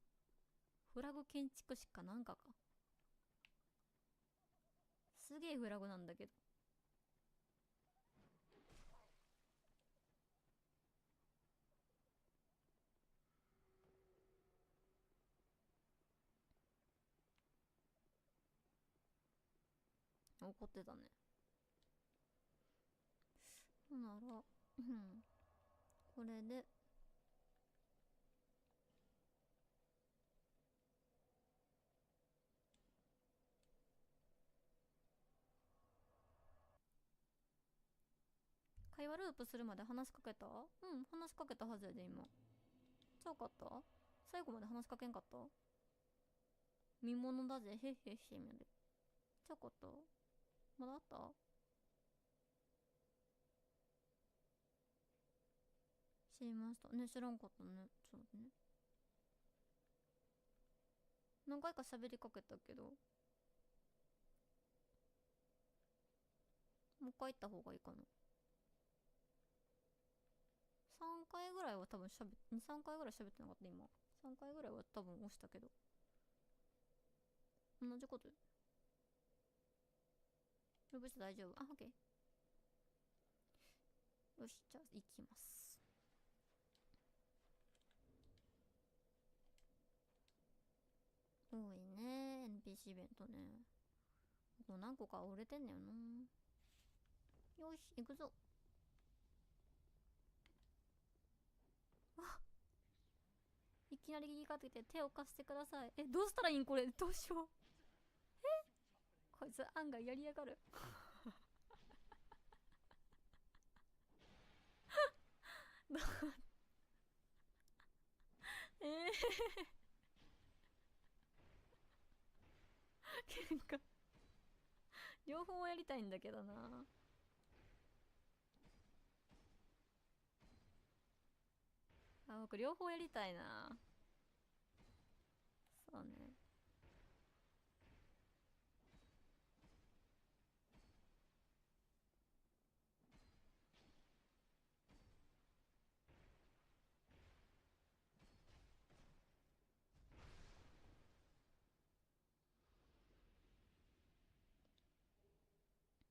建築士かなんかか。すげえフラグなんだけど。怒ってたね。ほなら、うん、これで会話ループするまで話しかけた？うん、話しかけたはずやで今。ちゃうかった？最後まで話しかけんかった？見物だぜ、へっへっへみたいな。ちゃうかった？まだあった？知りましたね。知らんかったね。ちょっとね、何回か喋りかけたけど、もう一回行った方がいいかな。3回ぐらいは多分2、3回ぐらい喋ってなかった。今3回ぐらいは多分押したけど、同じこと呼ぶして大丈夫。あ、オッケー。よし、じゃあ行きます。多いね NPC イベントね。もう何個か折れてんねよな。よし、行くぞ。あ、いきなり言いかけて手を貸してください。どうしたらいいんこれ。どうしよう。こいつ案外やりやがる。喧嘩両方やりたいんだけどな。あ、僕両方やりたいな。そうね。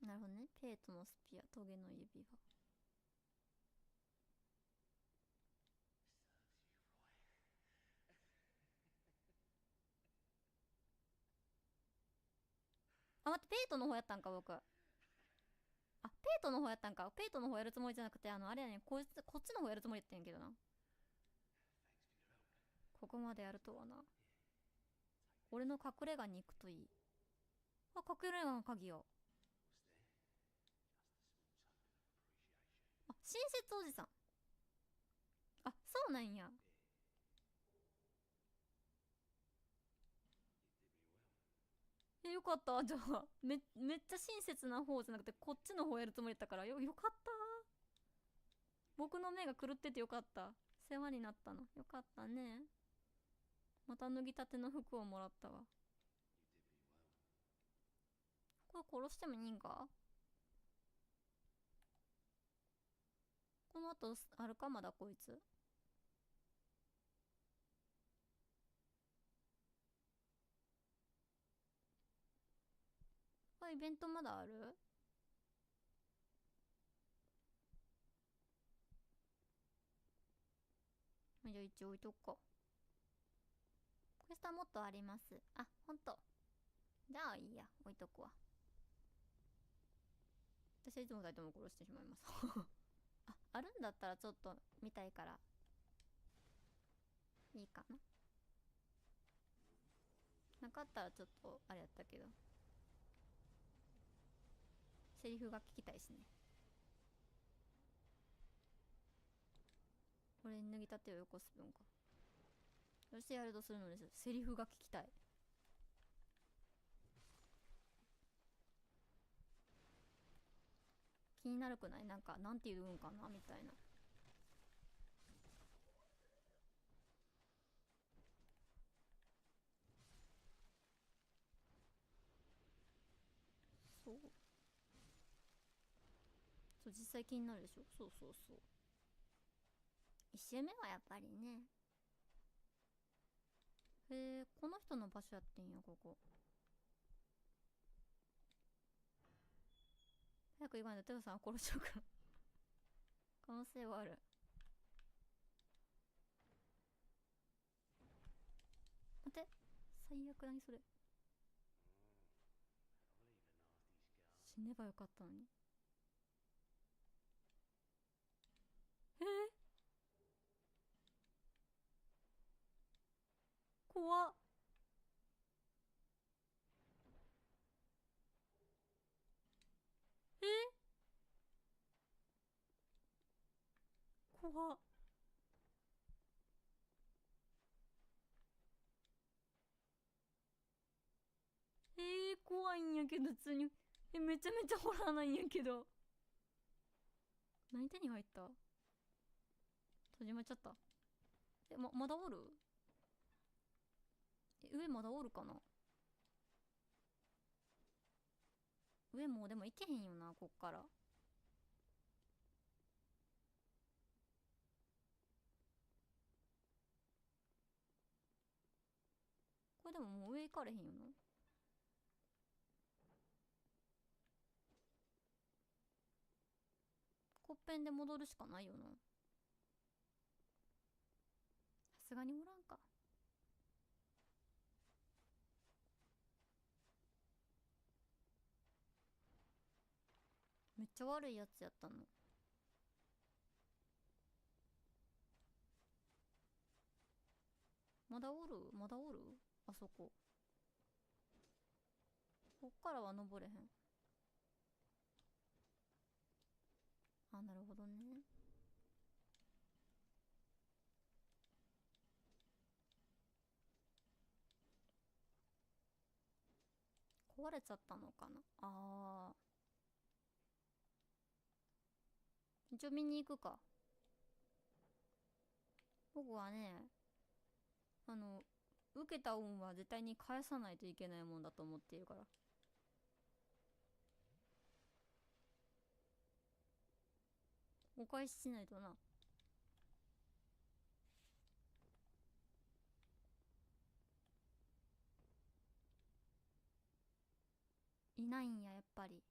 なるほどね。ペイトのスピア、トゲの指輪。あ、待って、ペイトの方やったんか、僕。あ、ペイトの方やったんか。ペイトの方やるつもりじゃなくて、あれやねん、こっちの方やるつもりやったんやけどな。ここまでやるとはな。俺の隠れ家に行くといい。あ、隠れ家の鍵よ。あ、親切おじさん。あ、そうなんや。よかった。じゃあめっちゃ親切な方じゃなくてこっちの方やるつもりだったからよかった。僕の目が狂っててよかった。世話になったのよかったね。また脱ぎたての服をもらったわ。これ殺してもいいんか。この後あるかまだこいつ。これイベントまだある。じゃあ一応置いとくか。クエストはもっとあります。あ、ほんと。じゃあいいや、置いとくわ。私はいつも2人とも殺してしまいますあるんだったらちょっと見たいからいいかな。なかったらちょっとあれやったけど、セリフが聞きたいしね。これ脱ぎたてをよこす分か。そしてやるとするのです。セリフが聞きたい。気になるくない？なんかなんて言うんかなみたいな。そう実際気になるでしょ。そう1周目はやっぱりね。この人の場所やってんやここ。早く言わないとテロさんは殺しちゃうから可能性はある。待って、最悪。何それ。死ねばよかったのに。怖っ。怖っ。怖いんやけど普通に。めちゃめちゃホラーなんやけど。何手に入った。閉じまっちゃった。まだおる。上まだおるかな。上もうでも行けへんよなこっから。これでももう上行かれへんよな。コッペンで戻るしかないよな。さすがにおらんか。めっちゃ悪いやつやったの。まだおるあそこ。こっからは登れへん。あ、なるほどね。壊れちゃったのかな。一応見に行くか。僕はね、受けた恩は絶対に返さないといけないもんだと思っているから。お返ししないとな。いないんややっぱり。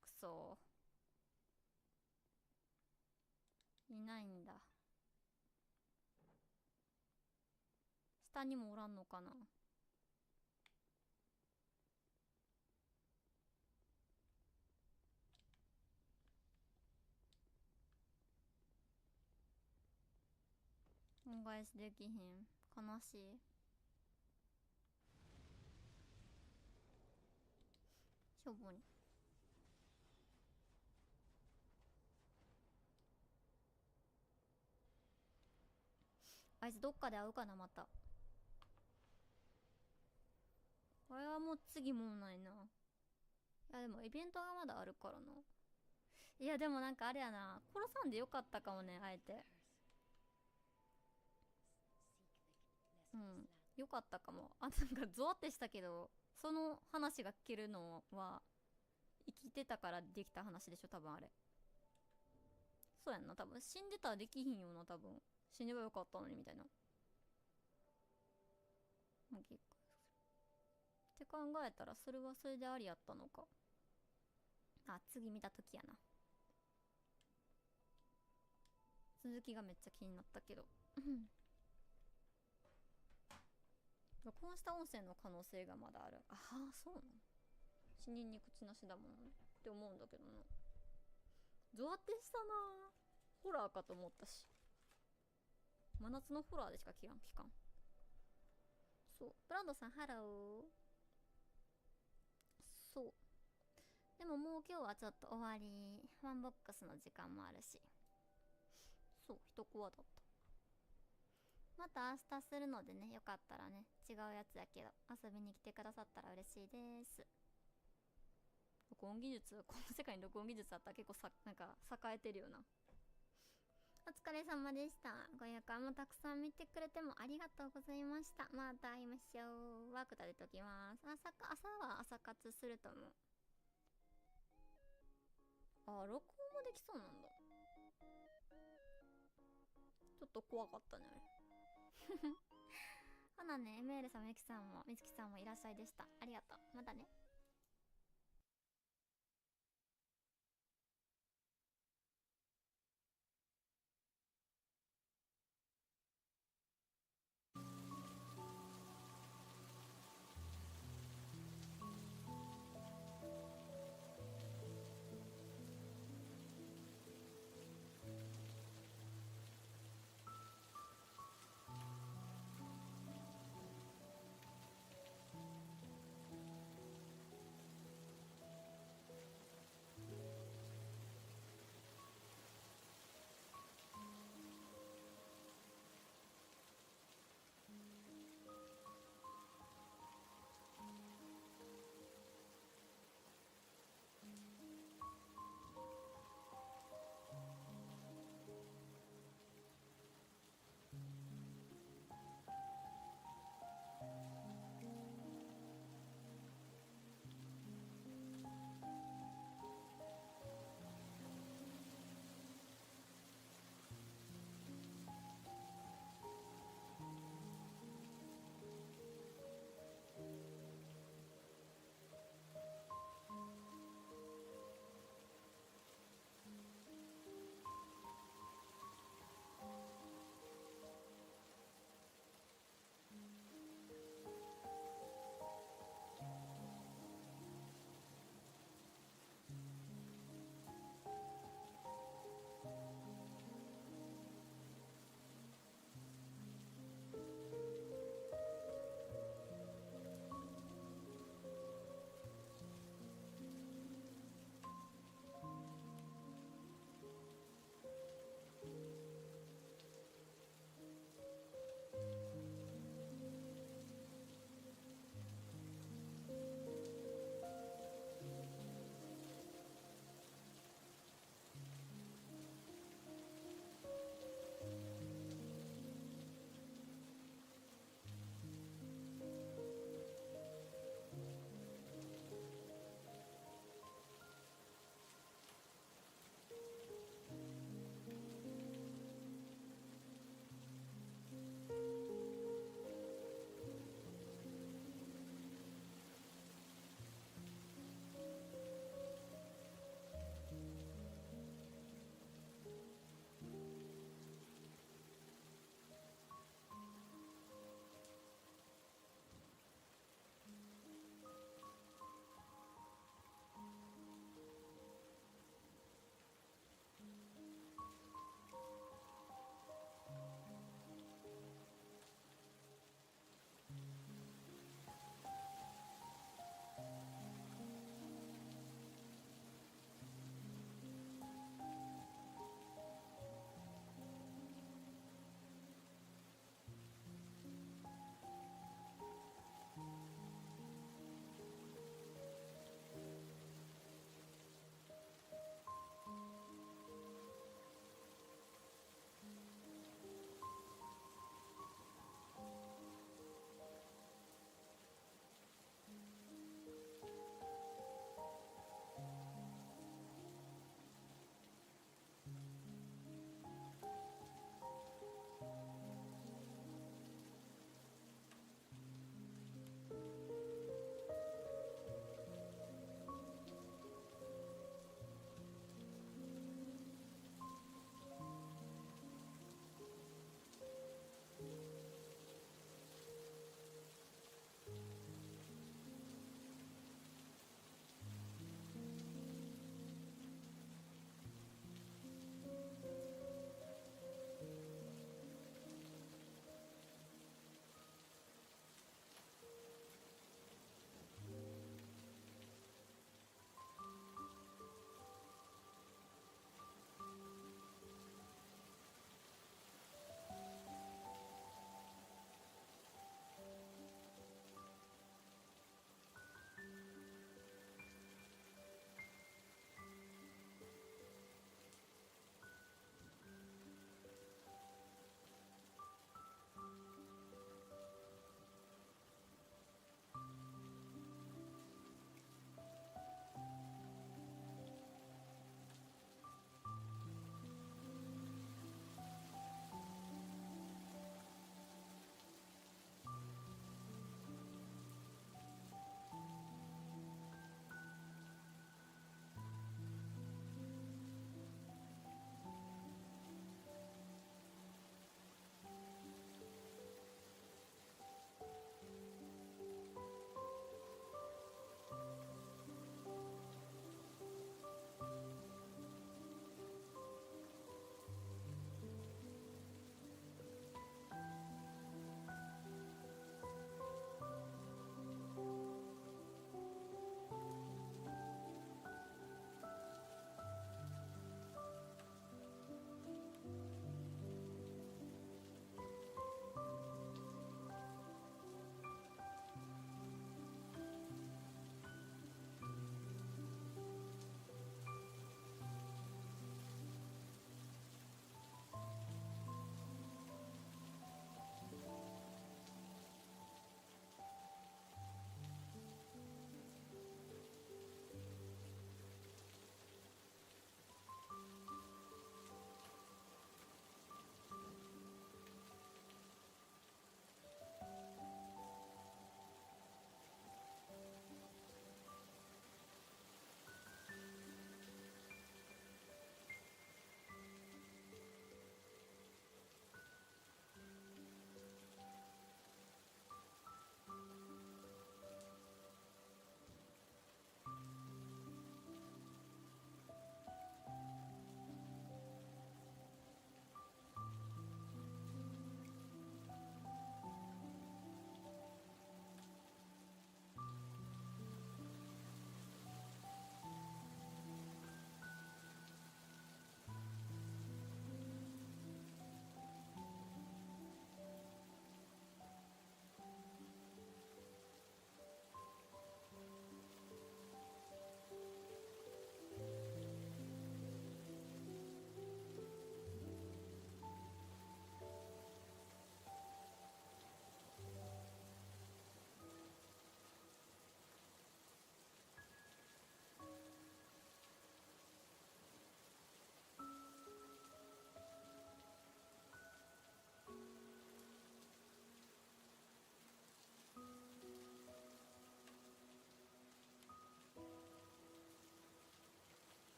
くそー、いないんだ。下にもおらんのかな。恩返しできひん。悲しい。しょぼに。あいつどっかで会うかなまた。これはもう次もうないな。いやでもイベントがまだあるからな。いやでもなんかあれやな、殺さんでよかったかもね、あえて。うん、よかったかも。あ、なんかゾワってしたけど、その話が聞けるのは生きてたからできた話でしょ、多分あれ。そうやんな、多分死んでたらできひんよな、多分。死ねばよかったのにみたいな。もう結構って考えたらそれはそれでありやったのか。あ、次見た時やな。続きがめっちゃ気になったけど録音した音声の可能性がまだある。ああ、そうなの。死人に口なしだもんって思うんだけどな。ゾワってしたな。ホラーかと思ったし。真夏のホラーでしか聞かん。そう。ブランドさん、ハロー。そう。でももう今日はちょっと終わり。ワンボックスの時間もあるし。そう、一コアだった。また明日するのでね、よかったらね、違うやつやけど、遊びに来てくださったら嬉しいです。録音技術、この世界に録音技術あったら結構なんか栄えてるよな。お疲れ様でした。ご予感もたくさん見てくれてもありがとうございました。また会いましょう。ワーク立てときます。朝は朝活すると思う。あ、録音もできそうなんだ。ちょっと怖かったね。ほなね、ML さんもゆきさんもみつきさんもいらっしゃいでした。ありがとう。またね。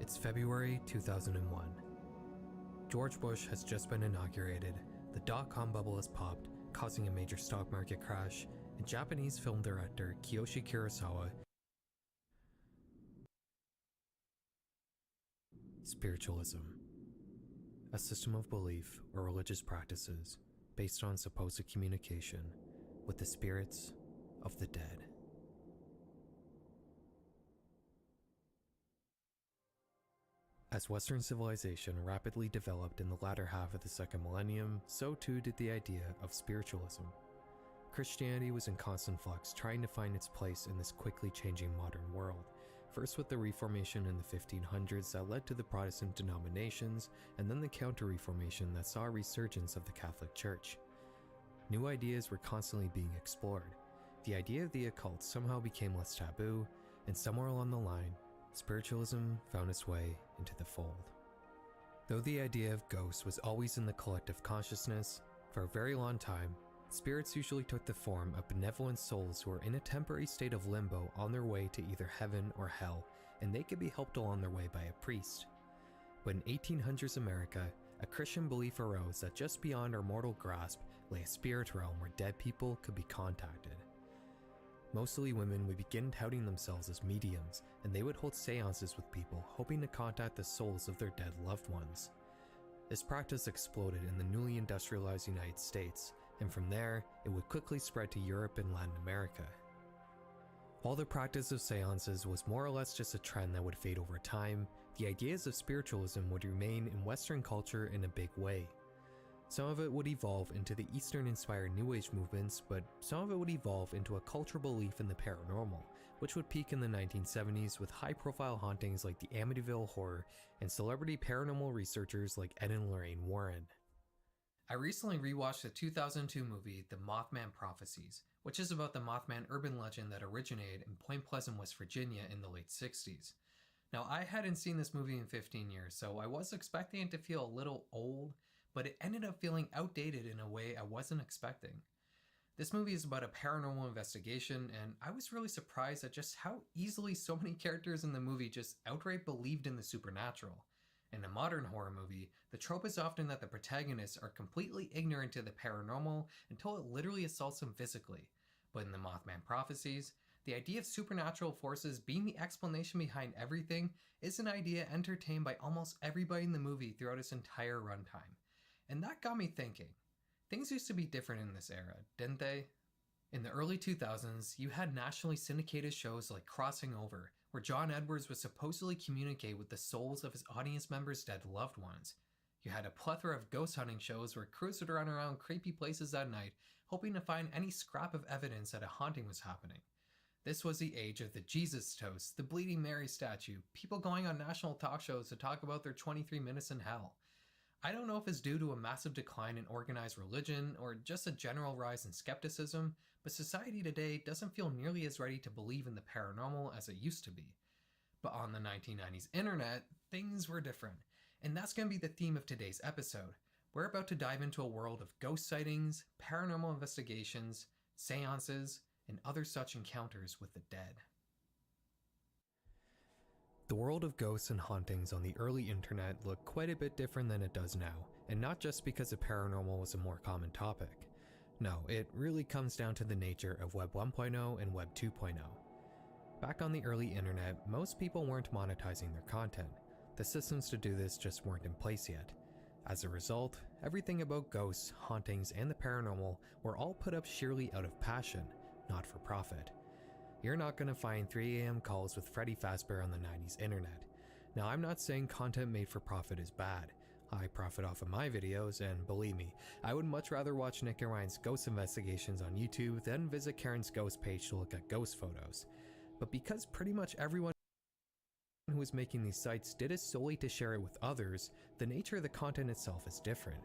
It's February 2001. George Bush has just been inaugurated, the dot-com bubble has popped, causing a major stock market crash, and Japanese film director Kiyoshi Kurosawa. Spiritualism. A system of belief or religious practices based on supposed communication with the spirits of the dead. As Western civilization rapidly developed in the latter half of the second millennium, so too did the idea of spiritualism. Christianity was in constant flux, trying to find its place in this quickly changing modern world. First with the Reformation in the 1500s that led to the Protestant denominations, and then the Counter-Reformation that saw a resurgence of the Catholic Church. New ideas were constantly being explored. The idea of the occult somehow became less taboo, and somewhere along the line, spiritualism found its way into the fold. Though the idea of ghosts was always in the collective consciousness, for a very long time, spirits usually took the form of benevolent souls who were in a temporary state of limbo on their way to either heaven or hell, and they could be helped along their way by a priest. But in 1800s America, a Christian belief arose that just beyond our mortal grasp lay a spirit realm where dead people could be contacted. Mostly women would begin touting themselves as mediums, and they would hold seances with people hoping to contact the souls of their dead loved ones. This practice exploded in the newly industrialized United States, and from there, it would quickly spread to Europe and Latin America. While the practice of seances was more or less just a trend that would fade over time, the ideas of spiritualism would remain in Western culture in a big way. Some of it would evolve into the Eastern-inspired New Age movements, but some of it would evolve into a cultural belief in the paranormal, which would peak in the 1970s with high-profile hauntings like the Amityville Horror and celebrity paranormal researchers like Ed and Lorraine Warren. I recently rewatched the 2002 movie The Mothman Prophecies, which is about the Mothman urban legend that originated in Point Pleasant, West Virginia in the late 60s. Now, I hadn't seen this movie in 15 years, so I was expecting it to feel a little old, but it ended up feeling outdated in a way I wasn't expecting. This movie is about a paranormal investigation, and I was really surprised at just how easily so many characters in the movie just outright believed in the supernatural. In a modern horror movie, the trope is often that the protagonists are completely ignorant to the paranormal until it literally assaults them physically. But in the Mothman Prophecies, the idea of supernatural forces being the explanation behind everything is an idea entertained by almost everybody in the movie throughout its entire runtime. And that got me thinking. Things used to be different in this era, didn't they? In the early 2000s, you had nationally syndicated shows like Crossing Over, where John Edwards would supposedly communicate with the souls of his audience members' dead loved ones. You had a plethora of ghost hunting shows where crews would run around creepy places at night, hoping to find any scrap of evidence that a haunting was happening. This was the age of the Jesus toast, the Bleeding Mary statue, people going on national talk shows to talk about their 23 minutes in hell. I don't know if it's due to a massive decline in organized religion or just a general rise in skepticism, but society today doesn't feel nearly as ready to believe in the paranormal as it used to be. But on the 1990s internet, things were different, and that's going to be the theme of today's episode. We're about to dive into a world of ghost sightings, paranormal investigations, seances, and other such encounters with the dead. The world of ghosts and hauntings on the early internet looked quite a bit different than it does now, and not just because the paranormal was a more common topic. No, it really comes down to the nature of Web 1.0 and Web 2.0. Back on the early internet, most people weren't monetizing their content. The systems to do this just weren't in place yet. As a result, everything about ghosts, hauntings, and the paranormal were all put up sheerly out of passion, not for profit. You're not going to find 3 a.m. calls with Freddy Fazbear on the 90s internet. Now, I'm not saying content made for profit is bad. I profit off of my videos, and believe me, I would much rather watch Nick and Ryan's ghost investigations on YouTube than visit Karen's ghost page to look at ghost photos. But because pretty much everyone who is making these sites did it solely to share it with others, the nature of the content itself is different.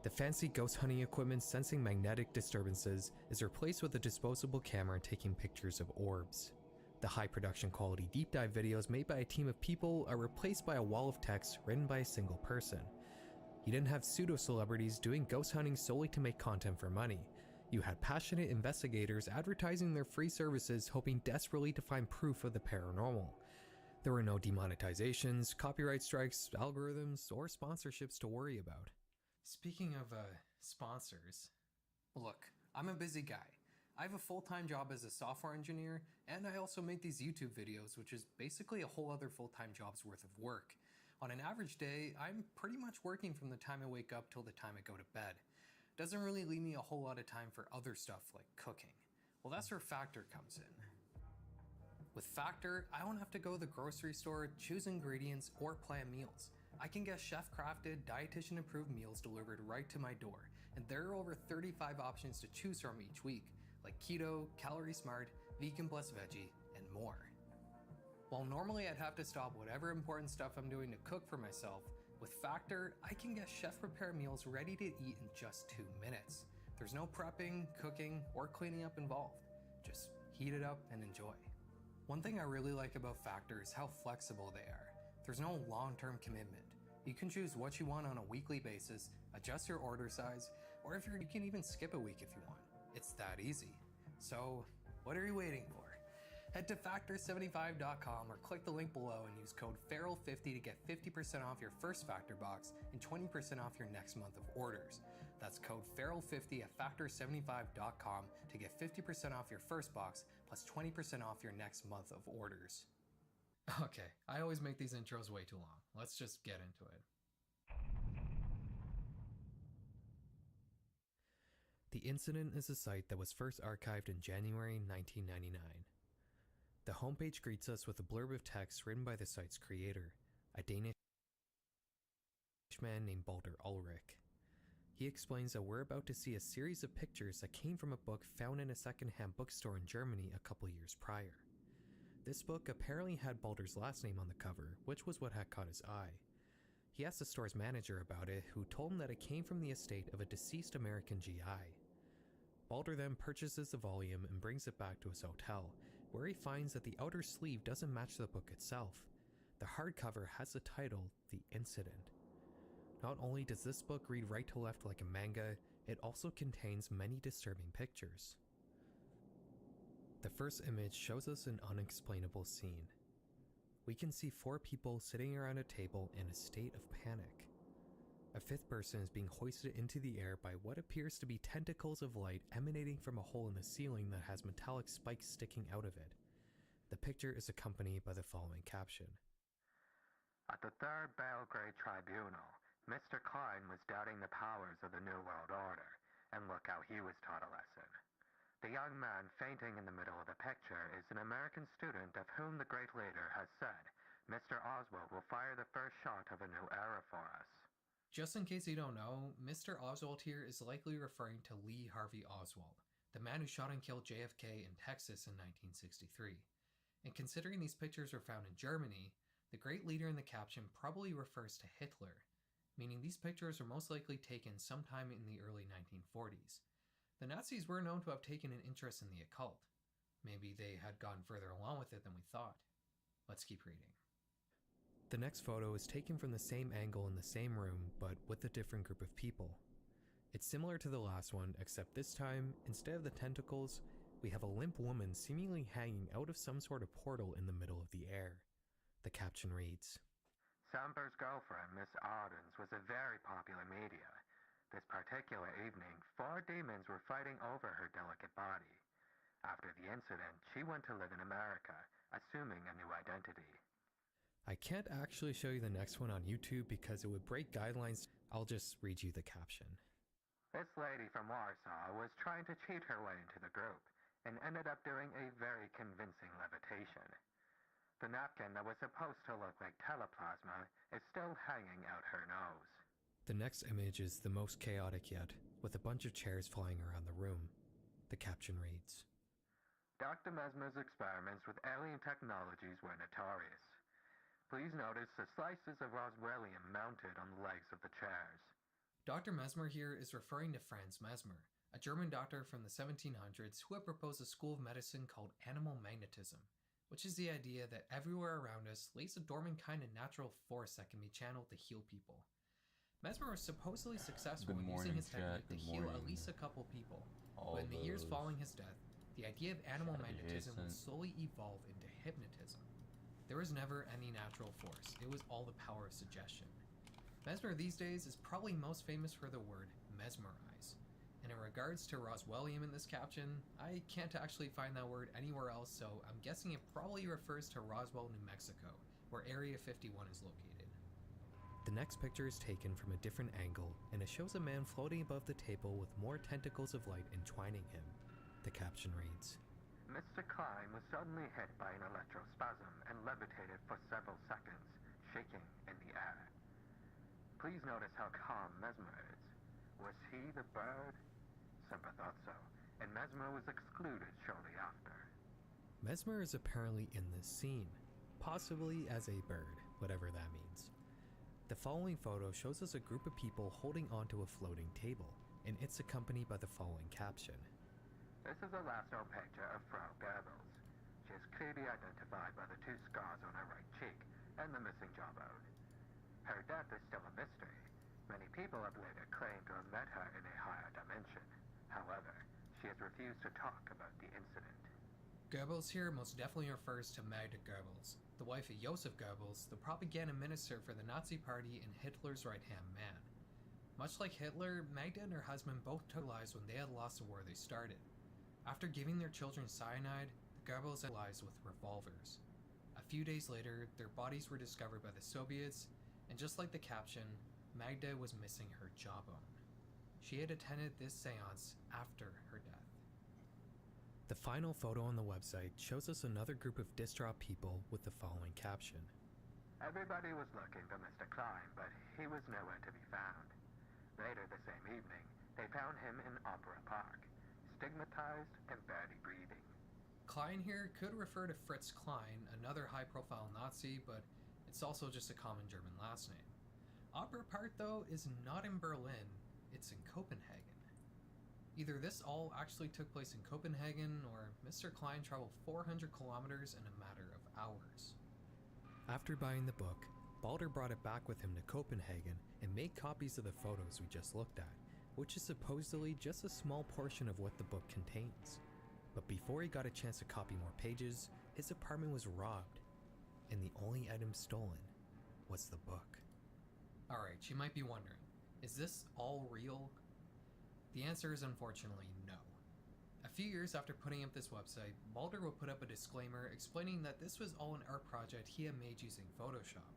The fancy ghost hunting equipment sensing magnetic disturbances is replaced with a disposable camera taking pictures of orbs. The high production quality deep dive videos made by a team of people are replaced by a wall of text written by a single person. You didn't have pseudo-celebrities doing ghost hunting solely to make content for money. You had passionate investigators advertising their free services hoping desperately to find proof of the paranormal. There were no demonetizations, copyright strikes, algorithms, or sponsorships to worry about. Speaking of sponsors, look, I'm a busy guy. I have a full-time job as a software engineer, and I also make these YouTube videos, which is basically a whole other full-time job's worth of work. On an average day, I'm pretty much working from the time I wake up till the time I go to bed. Doesn't really leave me a whole lot of time for other stuff like cooking. Well, that's where Factor comes in. With Factor, I don't have to go to the grocery store, choose ingredients, or plan meals. I can get chef-crafted, dietitian-approved meals delivered right to my door, and there are over 35 options to choose from each week, like keto, calorie smart, vegan plus veggie, and more. While normally I'd have to stop whatever important stuff I'm doing to cook for myself, with Factor, I can get chef-prepared meals ready to eat in just 2 minutes. There's no prepping, cooking, or cleaning up involved. Just heat it up and enjoy. One thing I really like about Factor is how flexible they are. There's no long-term commitment. You can choose what you want on a weekly basis, adjust your order size, or you can even skip a week if you want. It's that easy. So, what are you waiting for? Head to Factor75.com or click the link below and use code FERAL50 to get 50% off your first Factor box and 20% off your next month of orders. That's code FERAL50 at Factor75.com to get 50% off your first box plus 20% off your next month of orders. Okay, I always make these intros way too long. Let's just get into it. The incident is a site that was first archived in January 1999. The homepage greets us with a blurb of text written by the site's creator, a Danish man named Baldur Ulrich. He explains that we're about to see a series of pictures that came from a book found in a secondhand bookstore in Germany a couple years prior. This book apparently had Baldur's last name on the cover, which was what had caught his eye. He asked the store's manager about it, who told him that it came from the estate of a deceased American GI. Baldur then purchases the volume and brings it back to his hotel, where he finds that the outer sleeve doesn't match the book itself. The hardcover has the title, The Incident. Not only does this book read right to left like a manga, it also contains many disturbing pictures. The first image shows us an unexplainable scene. We can see 4 people sitting around a table in a state of panic. A 5th person is being hoisted into the air by what appears to be tentacles of light emanating from a hole in the ceiling that has metallic spikes sticking out of it. The picture is accompanied by the following caption. At the Third Belgrade Tribunal, Mr. Klein was doubting the powers of the New World Order, and look how he was taught a lesson. The young man fainting in the middle of the picture is an American student of whom the great leader has said, Mr. Oswald will fire the first shot of a new era for us. Just in case you don't know, Mr. Oswald here is likely referring to Lee Harvey Oswald, the man who shot and killed JFK in Texas in 1963. And considering these pictures were found in Germany, the great leader in the caption probably refers to Hitler, meaning these pictures were most likely taken sometime in the early 1940s. The Nazis were known to have taken an interest in the occult. Maybe they had gone further along with it than we thought. Let's keep reading. The next photo is taken from the same angle in the same room, but with a different group of people. It's similar to the last one, except this time, instead of the tentacles, we have a limp woman seemingly hanging out of some sort of portal in the middle of the air. The caption reads, Samper's girlfriend, Miss Ardens, was a very popular media. This particular evening, 4 demons were fighting over her delicate body. After the incident, she went to live in America, assuming a new identity. I can't actually show you the next one on YouTube because it would break guidelines. I'll just read you the caption. This lady from Warsaw was trying to cheat her way into the group and ended up doing a very convincing levitation. The napkin that was supposed to look like teleplasma is still hanging out her nose. The next image is the most chaotic yet, with a bunch of chairs flying around the room. The caption reads, Dr. Mesmer's experiments with alien technologies were notorious. Please notice the slices of roswellium mounted on the legs of the chairs. Dr. Mesmer here is referring to Franz Mesmer, a German doctor from the 1700s who had proposed a school of medicine called animal magnetism, which is the idea that everywhere around us lays a dormant kind of natural force that can be channeled to heal people. Mesmer was supposedly successful in using his technique to heal at least a couple people, but in the years following his death, the idea of animal magnetism would slowly evolve into hypnotism. There was never any natural force, it was all the power of suggestion. Mesmer these days is probably most famous for the word mesmerize. And in regards to Roswellium in this caption, I can't actually find that word anywhere else, so I'm guessing it probably refers to Roswell, New Mexico, where Area 51 is located. The next picture is taken from a different angle, and it shows a man floating above the table with more tentacles of light entwining him. The caption reads, Mr. Klein was suddenly hit by an electrospasm and levitated for several seconds, shaking in the air. Please notice how calm Mesmer is. Was he the bird? Semper thought so, and Mesmer was excluded shortly after. Mesmer is apparently in this scene, possibly as a bird, whatever that means. The following photo shows us a group of people holding onto a floating table, and it's accompanied by the following caption. This is a last known picture of Frau Goebbels. She is clearly identified by the 2 scars on her right cheek and the missing jawbone. Her death is still a mystery. Many people have later claimed to have met her in a higher dimension. However, she has refused to talk about the incident. Goebbels here most definitely refers to Magda Goebbels, the wife of Joseph Goebbels, the propaganda minister for the Nazi Party and Hitler's right-hand man. Much like Hitler, Magda and her husband both took lives when they had lost the war they started. After giving their children cyanide, the Goebbels had lives with revolvers. A few days later, their bodies were discovered by the Soviets, and just like the caption, Magda was missing her jawbone. She had attended this seance after her death. The final photo on the website shows us another group of distraught people with the following caption. Everybody was looking for Mr. Klein, but he was nowhere to be found. Later the same evening, they found him in Opera Park, stigmatized and barely breathing. Klein here could refer to Fritz Klein, another high-profile Nazi, but it's also just a common German last name. Opera Park, though, is not in Berlin, it's in Copenhagen. Either this all actually took place in Copenhagen, or Mr. Klein traveled 400 kilometers in a matter of hours. After buying the book, Balder brought it back with him to Copenhagen and made copies of the photos we just looked at, which is supposedly just a small portion of what the book contains. But before he got a chance to copy more pages, his apartment was robbed, and the only item stolen was the book. Alright, you might be wondering, is this all real? The answer is unfortunately no. A few years after putting up this website, Balder would put up a disclaimer explaining that this was all an art project he had made using Photoshop.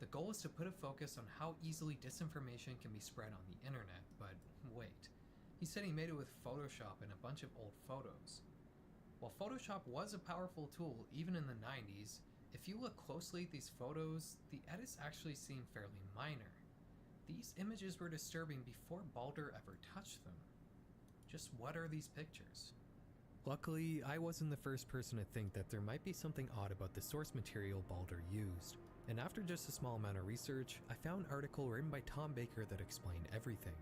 The goal was to put a focus on how easily disinformation can be spread on the internet, but wait. He said he made it with Photoshop and a bunch of old photos. While Photoshop was a powerful tool even in the 90s, if you look closely at these photos, the edits actually seem fairly minor. These images were disturbing before Balder ever touched them. Just what are these pictures? Luckily, I wasn't the first person to think that there might be something odd about the source material Balder used, and after just a small amount of research, I found an article written by Tom Baker that explained everything.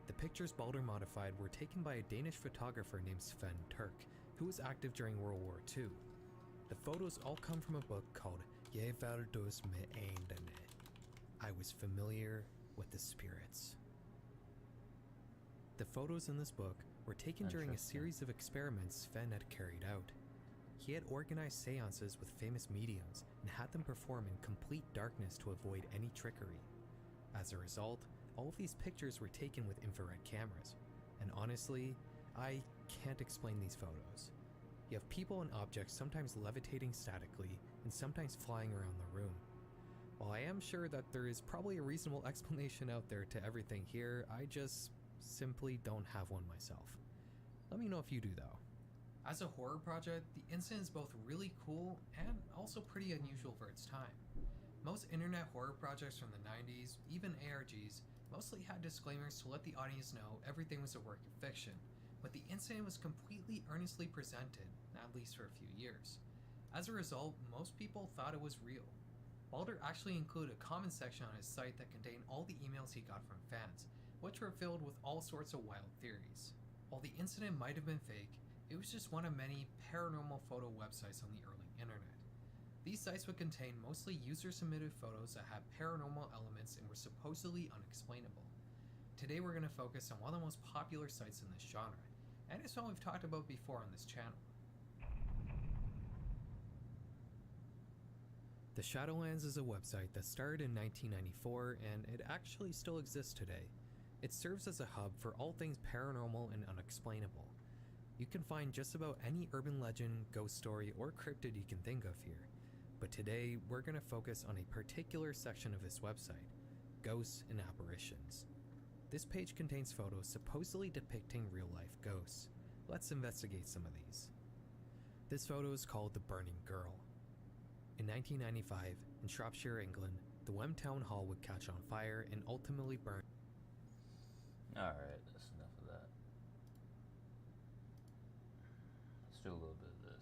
The pictures Balder modified were taken by a Danish photographer named Sven Turk, who was active during World War II. The photos all come from a book called Je Verdus med Eindene. I was familiar with the spirits. The photos in this book were taken during a series of experiments Sven had carried out. He had organized seances with famous mediums and had them perform in complete darkness to avoid any trickery. As a result, all of these pictures were taken with infrared cameras, and honestly, I can't explain these photos. You have people and objects sometimes levitating statically and sometimes flying around the room. While I am sure that there is probably a reasonable explanation out there to everything here, I just simply don't have one myself. Let me know if you do though. As a horror project, the incident is both really cool and also pretty unusual for its time. Most internet horror projects from the 90s, even ARGs, mostly had disclaimers to let the audience know everything was a work of fiction, but the incident was completely earnestly presented, at least for a few years. As a result, most people thought it was real. Balder actually included a comment section on his site that contained all the emails he got from fans, which were filled with all sorts of wild theories. While the incident might have been fake, it was just one of many paranormal photo websites on the early internet. These sites would contain mostly user-submitted photos that had paranormal elements and were supposedly unexplainable. Today we're going to focus on one of the most popular sites in this genre, and it's one we've talked about before on this channel. The Shadowlands is a website that started in 1994 and it actually still exists today. It serves as a hub for all things paranormal and unexplainable. You can find just about any urban legend, ghost story, or cryptid you can think of here. But today, we're going to focus on a particular section of this website, ghosts and apparitions. This page contains photos supposedly depicting real-life ghosts. Let's investigate some of these. This photo is called The Burning Girl. In 1995, in Shropshire, England, the Wem Town Hall would catch on fire and ultimately burn. Alright, that's enough of that. Let's do a little bit of this.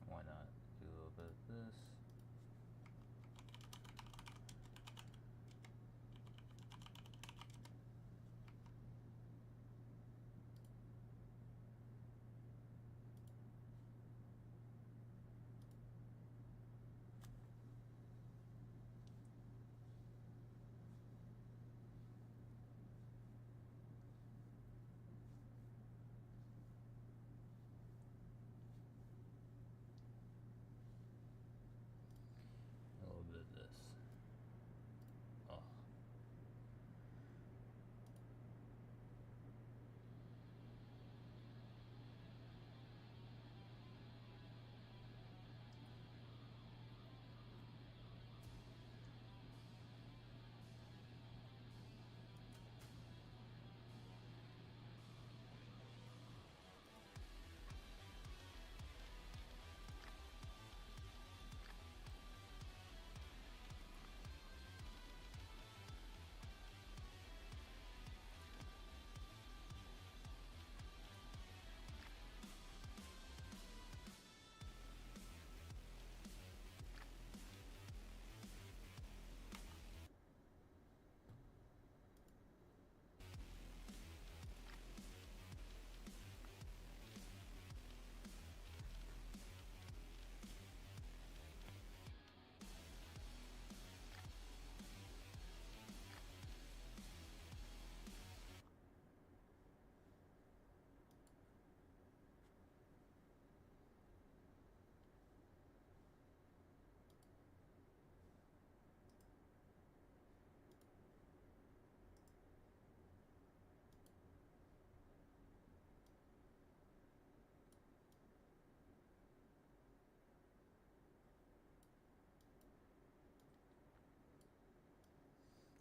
Why not do a little bit of this? A little bit of this. Oh.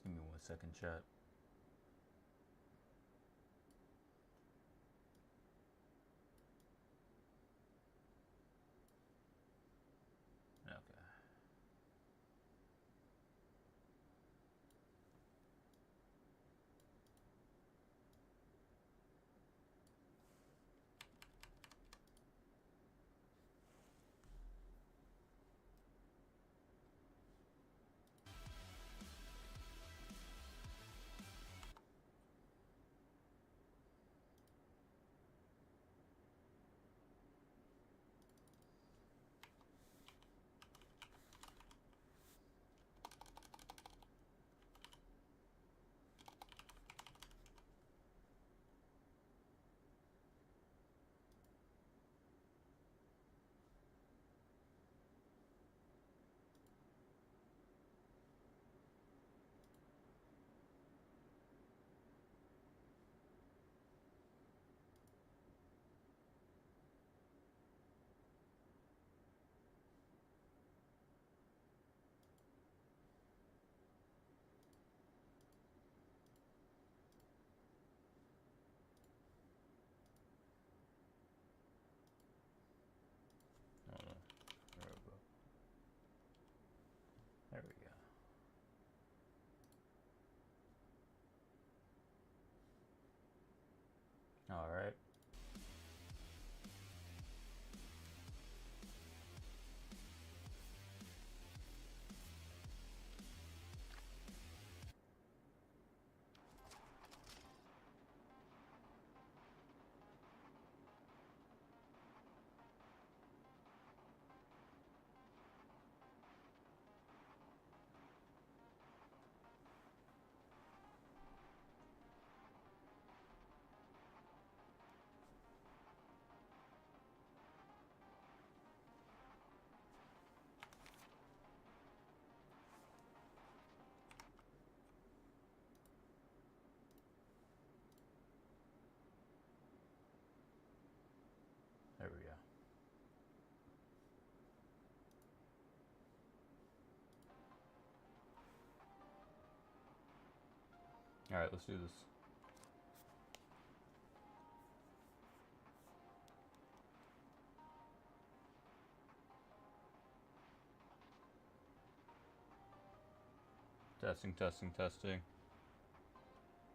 Give me 1 second, chat. Okay. All right. There we go. All right, let's do this. Testing, testing, testing.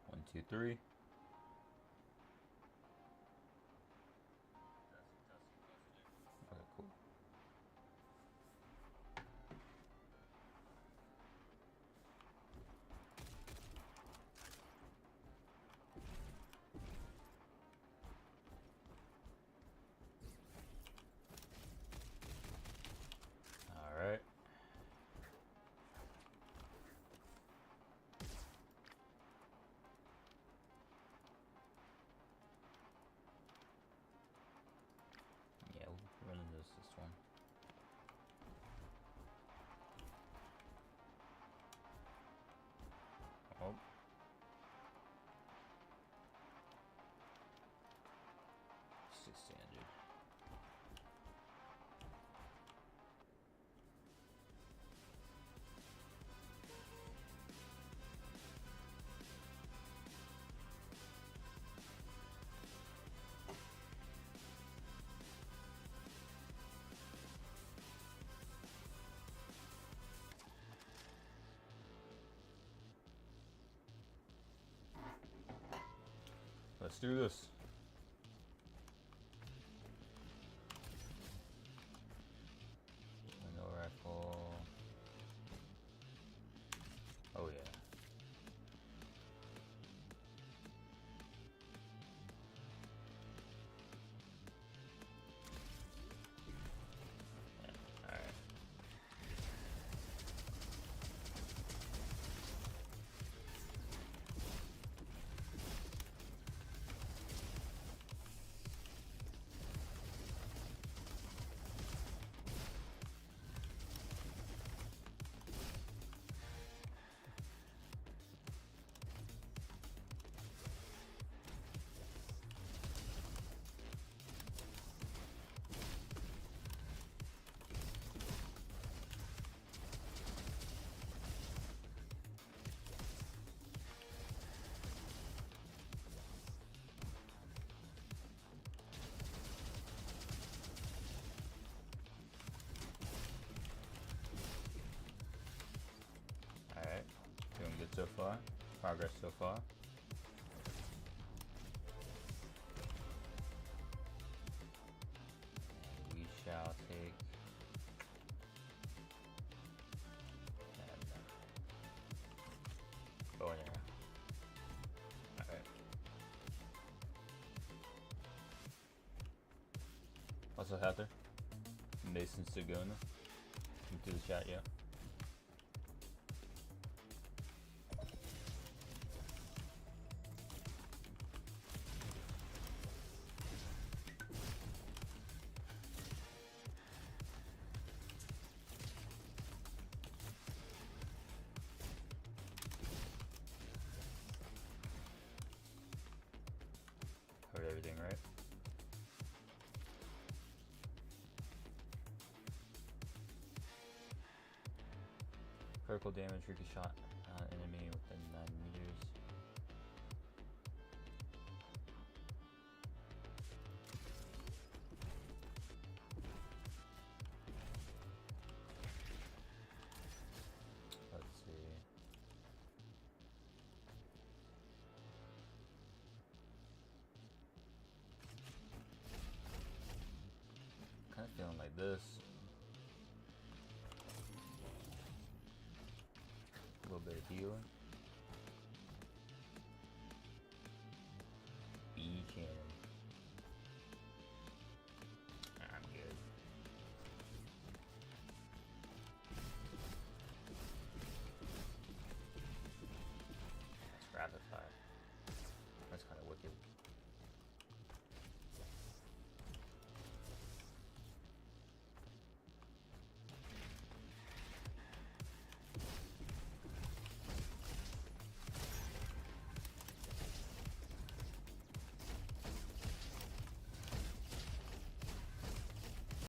1, 2, 3. Okay, cool. All right. Yeah, we're running this one. Oh. Stay standard. Let's do this. No rifle. Oh yeah. All right. Alright, doing good so far. Progress so far. And we shall take bow and arrow. Alright. Also, Heather, Mason Sagona, into the chat, yeah. Heard everything, right? Critical damage, ricochet enemy within 9 meters. Let's see. this. A little bit of healing.